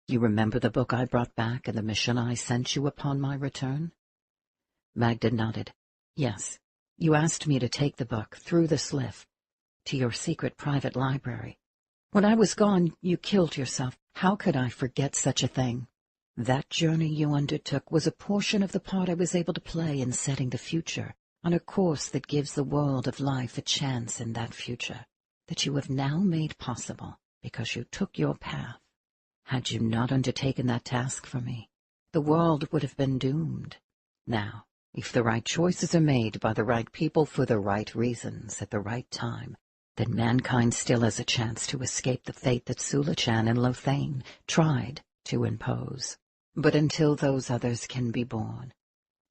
You remember the book I brought back and the mission I sent you upon my return? Magda nodded. Yes, you asked me to take the book through the sliff to your secret private library. When I was gone, you killed yourself. How could I forget such a thing? That journey you undertook was a portion of the part I was able to play in setting the future on a course that gives the world of life a chance in that future, that you have now made possible because you took your path. Had you not undertaken that task for me, the world would have been doomed. Now, if the right choices are made by the right people for the right reasons at the right time, then mankind still has a chance to escape the fate that Sulachan and Lothane tried to impose. But until those others can be born,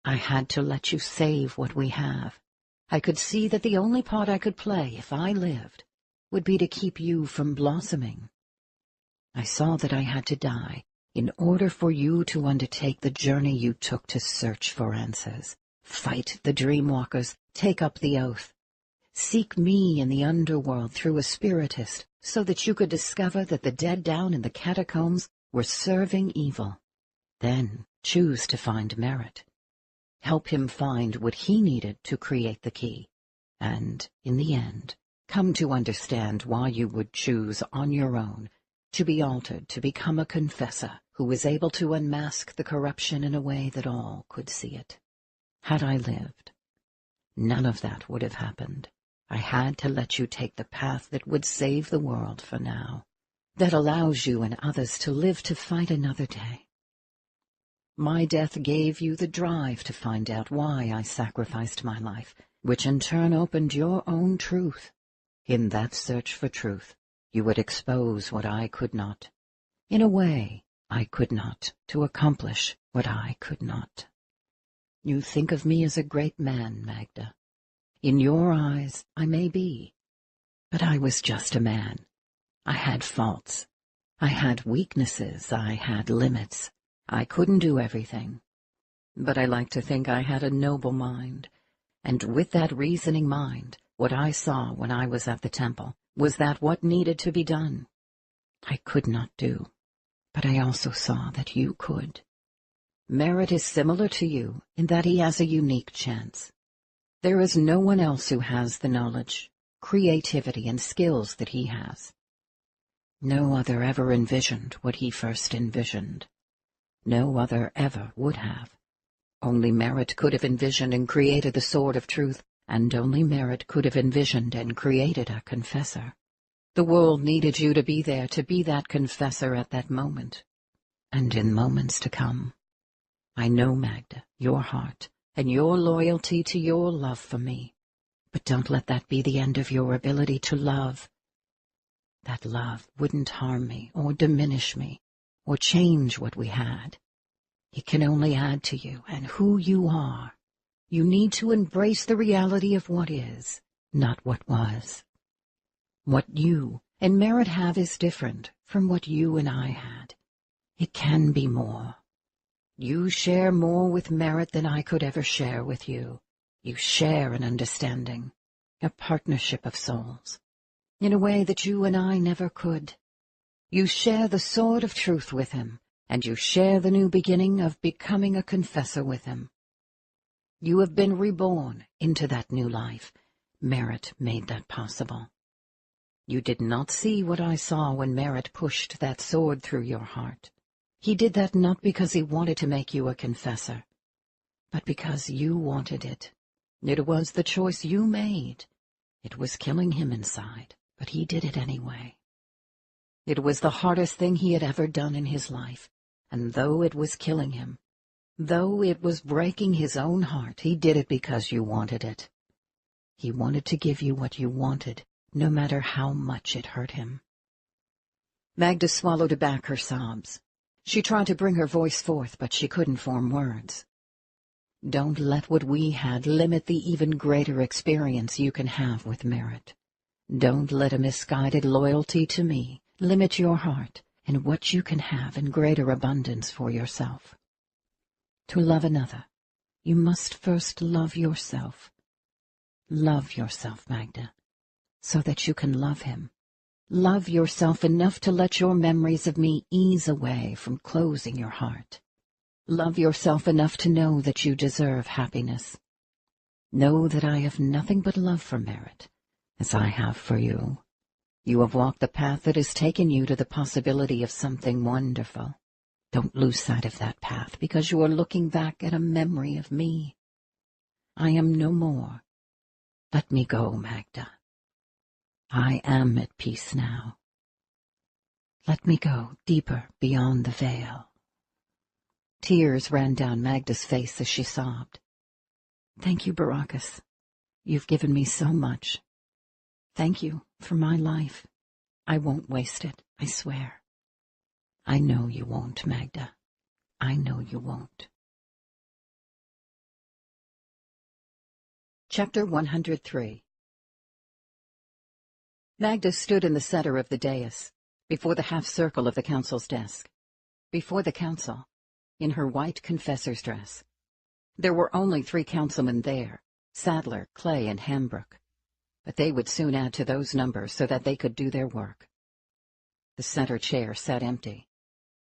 I had to let you save what we have. I could see that the only part I could play, if I lived, would be to keep you from blossoming. I saw that I had to die in order for you to undertake the journey you took to search for answers, fight the dreamwalkers, take up the oath. Seek me in the underworld through a spiritist so that you could discover that the dead down in the catacombs were serving evil. Then choose to find Merritt. Help him find what he needed to create the key, and, in the end, come to understand why you would choose on your own to be altered to become a confessor who was able to unmask the corruption in a way that all could see it. Had I lived, none of that would have happened. I had to let you take the path that would save the world for now, that allows you and others to live to fight another day. My death gave you the drive to find out why I sacrificed my life, which in turn opened your own truth. In that search for truth, you would expose what I could not. In a way, I could not, to accomplish what I could not. You think of me as a great man, Magda. In your eyes, I may be. But I was just a man. I had faults. I had weaknesses. I had limits. I couldn't do everything. But I like to think I had a noble mind. And with that reasoning mind, what I saw when I was at the temple was that what needed to be done, I could not do. But I also saw that you could. Merritt is similar to you in that he has a unique chance. There is no one else who has the knowledge, creativity, and skills that he has. No other ever envisioned what he first envisioned. No other ever would have. Only Merritt could have envisioned and created the sword of truth, and only Merritt could have envisioned and created a confessor. The world needed you to be there, to be that confessor at that moment, and in moments to come. I know, Magda, your heart, and your loyalty to your love for me, but don't let that be the end of your ability to love. That love wouldn't harm me, or diminish me, or change what we had. It can only add to you and who you are. You need to embrace the reality of what is, not what was. What you and Merritt have is different from what you and I had. It can be more. You share more with Merritt than I could ever share with you. You share an understanding, a partnership of souls, in a way that you and I never could. You share the sword of truth with him, and you share the new beginning of becoming a confessor with him. You have been reborn into that new life. Merritt made that possible. You did not see what I saw when Merritt pushed that sword through your heart. He did that not because he wanted to make you a confessor, but because you wanted it. It was the choice you made. It was killing him inside, but he did it anyway. It was the hardest thing he had ever done in his life, and though it was killing him, though it was breaking his own heart, he did it because you wanted it. He wanted to give you what you wanted, no matter how much it hurt him. Magda swallowed back her sobs. She tried to bring her voice forth, but she couldn't form words. Don't let what we had limit the even greater experience you can have with Merritt. Don't let a misguided loyalty to me limit your heart and what you can have in greater abundance for yourself. To love another, you must first love yourself. Love yourself, Magda, so that you can love him. Love yourself enough to let your memories of me ease away from closing your heart. Love yourself enough to know that you deserve happiness. Know that I have nothing but love for Merritt, as I have for you. You have walked the path that has taken you to the possibility of something wonderful. Don't lose sight of that path because you are looking back at a memory of me. I am no more. Let me go, Magda. I am at peace now. Let me go deeper beyond the veil. Tears ran down Magda's face as she sobbed. Thank you, Baracus. You've given me so much. Thank you for my life. I won't waste it, I swear. I know you won't, Magda. I know you won't. Chapter 103. Magda stood in the center of the dais, before the half-circle of the council's desk. Before the council, in her white confessor's dress. There were only 3 councilmen there, Sadler, Clay, and Hambrook. but they would soon add to those numbers so that they could do their work. The center chair sat empty.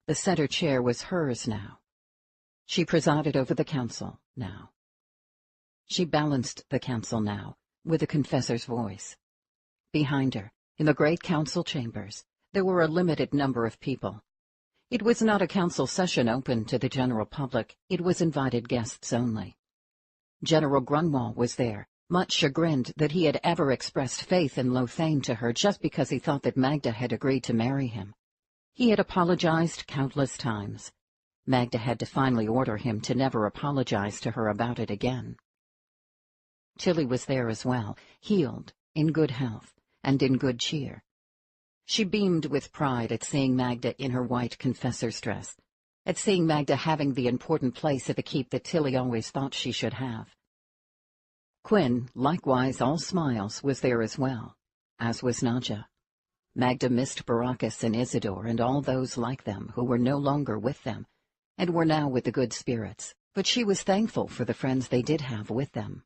The center chair was hers now. She presided over the council now. She balanced the council now, with the confessor's voice. Behind her, in the great council chambers, there were a limited number of people. It was not a council session open to the general public. It was invited guests only. General Grunwald was there, much chagrined that he had ever expressed faith in Lothane to her just because he thought that Magda had agreed to marry him. He had apologized countless times. Magda had to finally order him to never apologize to her about it again. Tilly was there as well, healed, in good health, and in good cheer. She beamed with pride at seeing Magda in her white confessor's dress, at seeing Magda having the important place at the keep that Tilly always thought she should have. Quinn, likewise all smiles, was there as well, as was Nadja. Magda missed Baracus and Isidore and all those like them who were no longer with them, and were now with the good spirits, but she was thankful for the friends they did have with them.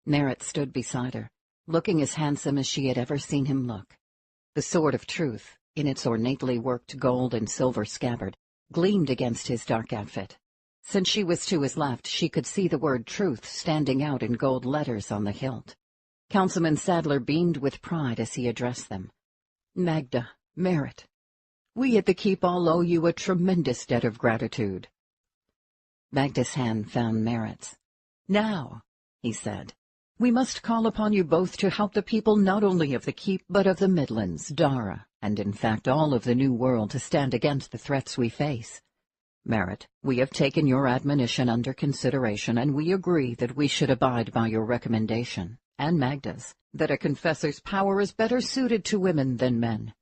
Merritt stood beside her, looking as handsome as she had ever seen him look. The sword of truth, in its ornately worked gold and silver scabbard, gleamed against his dark outfit. Since she was to his left, she could see the word truth standing out in gold letters on the hilt. Councilman Sadler beamed with pride as he addressed them. Magda, Merritt, we at the keep all owe you a tremendous debt of gratitude. Magda's hand found Merritt's. Now, he said, we must call upon you both to help the people not only of the keep but of the Midlands, Dara, and in fact all of the New World to stand against the threats we face. Merritt, we have taken your admonition under consideration, and we agree that we should abide by your recommendation, and Magda's, that a confessor's power is better suited to women than men.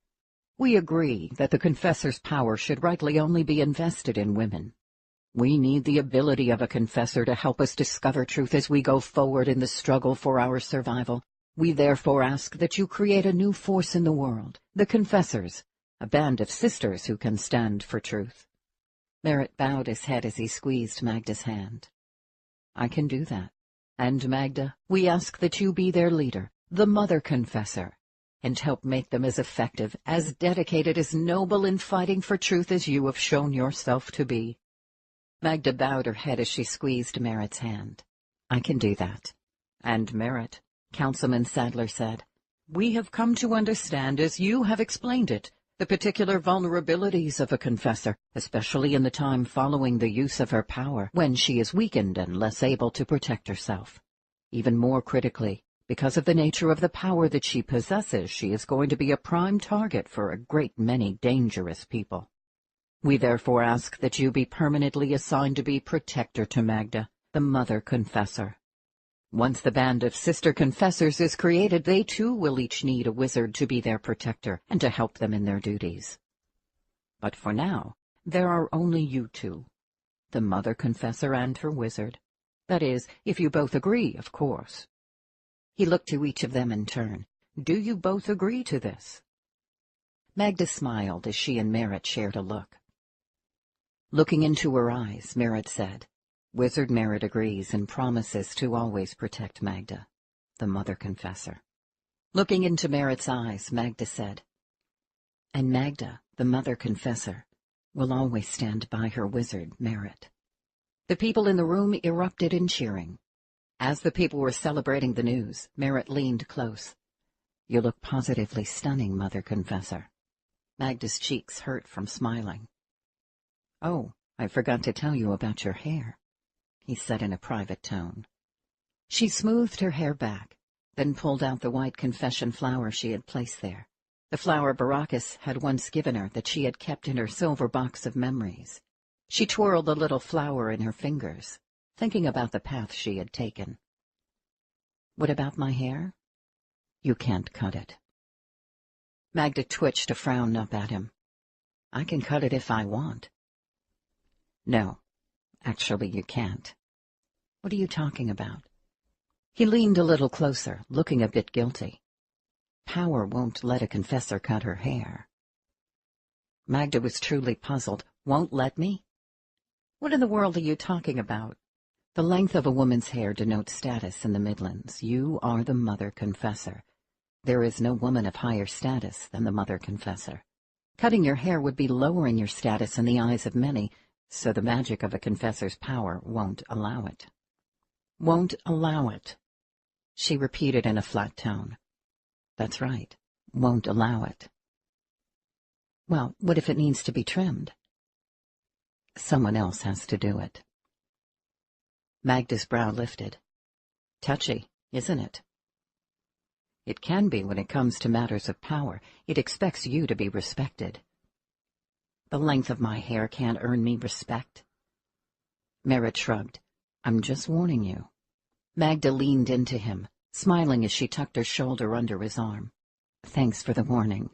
We agree that the confessor's power should rightly only be invested in women. We need the ability of a confessor to help us discover truth as we go forward in the struggle for our survival. We therefore ask that you create a new force in the world, the confessors, a band of sisters who can stand for truth. Merritt bowed his head as he squeezed Magda's hand. I can do that. And Magda, we ask that you be their leader, the mother confessor, and help make them as effective, as dedicated, as noble in fighting for truth as you have shown yourself to be. Magda bowed her head as she squeezed Merritt's hand. I can do that. And Merritt, Councilman Sadler said, we have come to understand, as you have explained it, the particular vulnerabilities of a confessor, especially in the time following the use of her power, when she is weakened and less able to protect herself. Even more critically, because of the nature of the power that she possesses, she is going to be a prime target for a great many dangerous people. We therefore ask that you be permanently assigned to be protector to Magda, the mother confessor. Once the band of sister confessors is created, they too will each need a wizard to be their protector and to help them in their duties. But for now, there are only you two, the mother confessor and her wizard. That is, if you both agree, of course. He looked to each of them in turn. Do you both agree to this? Magda smiled as she and Merritt shared a look. Looking into her eyes, Merritt said, Wizard Merritt agrees and promises to always protect Magda, the mother confessor. Looking into Merritt's eyes, Magda said, and Magda, the mother confessor, will always stand by her wizard, Merritt. The people in the room erupted in cheering. As the people were celebrating the news, Merritt leaned close. You look positively stunning, mother confessor. Magda's cheeks hurt from smiling. Oh, I forgot to tell you about your hair, he said in a private tone. She smoothed her hair back, then pulled out the white confession flower she had placed there, the flower Baracus had once given her that she had kept in her silver box of memories. She twirled the little flower in her fingers, thinking about the path she had taken. What about my hair? You can't cut it. Magda twitched a frown up at him. I can cut it if I want. No, actually you can't. What are you talking about? He leaned a little closer, looking a bit guilty. Power won't let a confessor cut her hair. Magda was truly puzzled. Won't let me? What in the world are you talking about? The length of a woman's hair denotes status in the Midlands. You are the mother confessor. There is no woman of higher status than the Mother Confessor. Cutting your hair would be lowering your status in the eyes of many, so the magic of a confessor's power won't allow it. Won't allow it, she repeated in a flat tone. That's right, won't allow it. Well, what if it needs to be trimmed? Someone else has to do it. Magda's brow lifted. Touchy, isn't it? It can be when it comes to matters of power. It expects you to be respected. The length of my hair can't earn me respect. Merritt shrugged. I'm just warning you. Magda leaned into him, smiling as she tucked her shoulder under his arm. Thanks for the warning.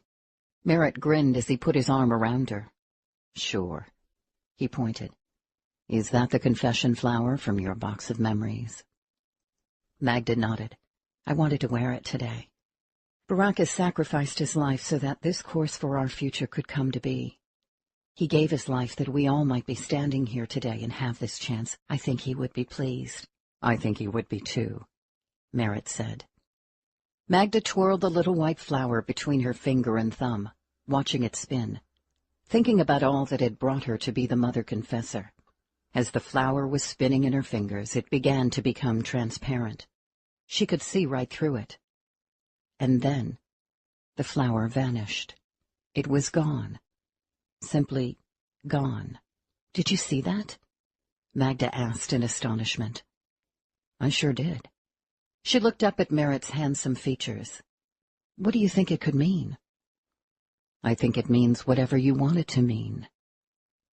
Merritt grinned as he put his arm around her. Sure. He pointed. Is that the confession flower from your box of memories? Magda nodded. I wanted to wear it today. Baracus sacrificed his life so that this course for our future could come to be. He gave his life that we all might be standing here today and have this chance. I think he would be pleased. I think he would be too, Merritt said. Magda twirled the little white flower between her finger and thumb, watching it spin, thinking about all that had brought her to be the Mother Confessor. As the flower was spinning in her fingers, it began to become transparent. She could see right through it. And then the flower vanished. It was gone. Simply gone. Did you see that? Magda asked in astonishment. I sure did. She looked up at Merritt's handsome features. What do you think it could mean? I think it means whatever you want it to mean.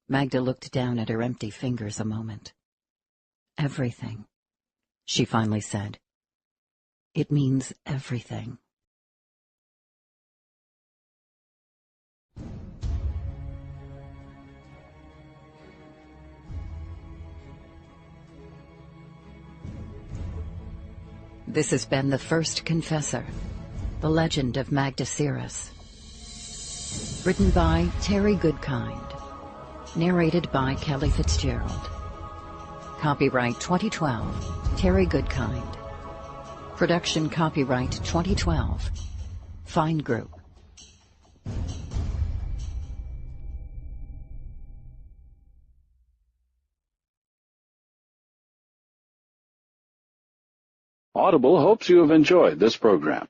Magda looked down at her empty fingers a moment. Everything, she finally said. It means everything. This has been The First Confessor, The Legend of Magda Sirus. Written by Terry Goodkind. Narrated by Kelly Fitzgerald. Copyright 2012, Terry Goodkind. Production copyright 2012, Fine Group. Audible hopes you have enjoyed this program.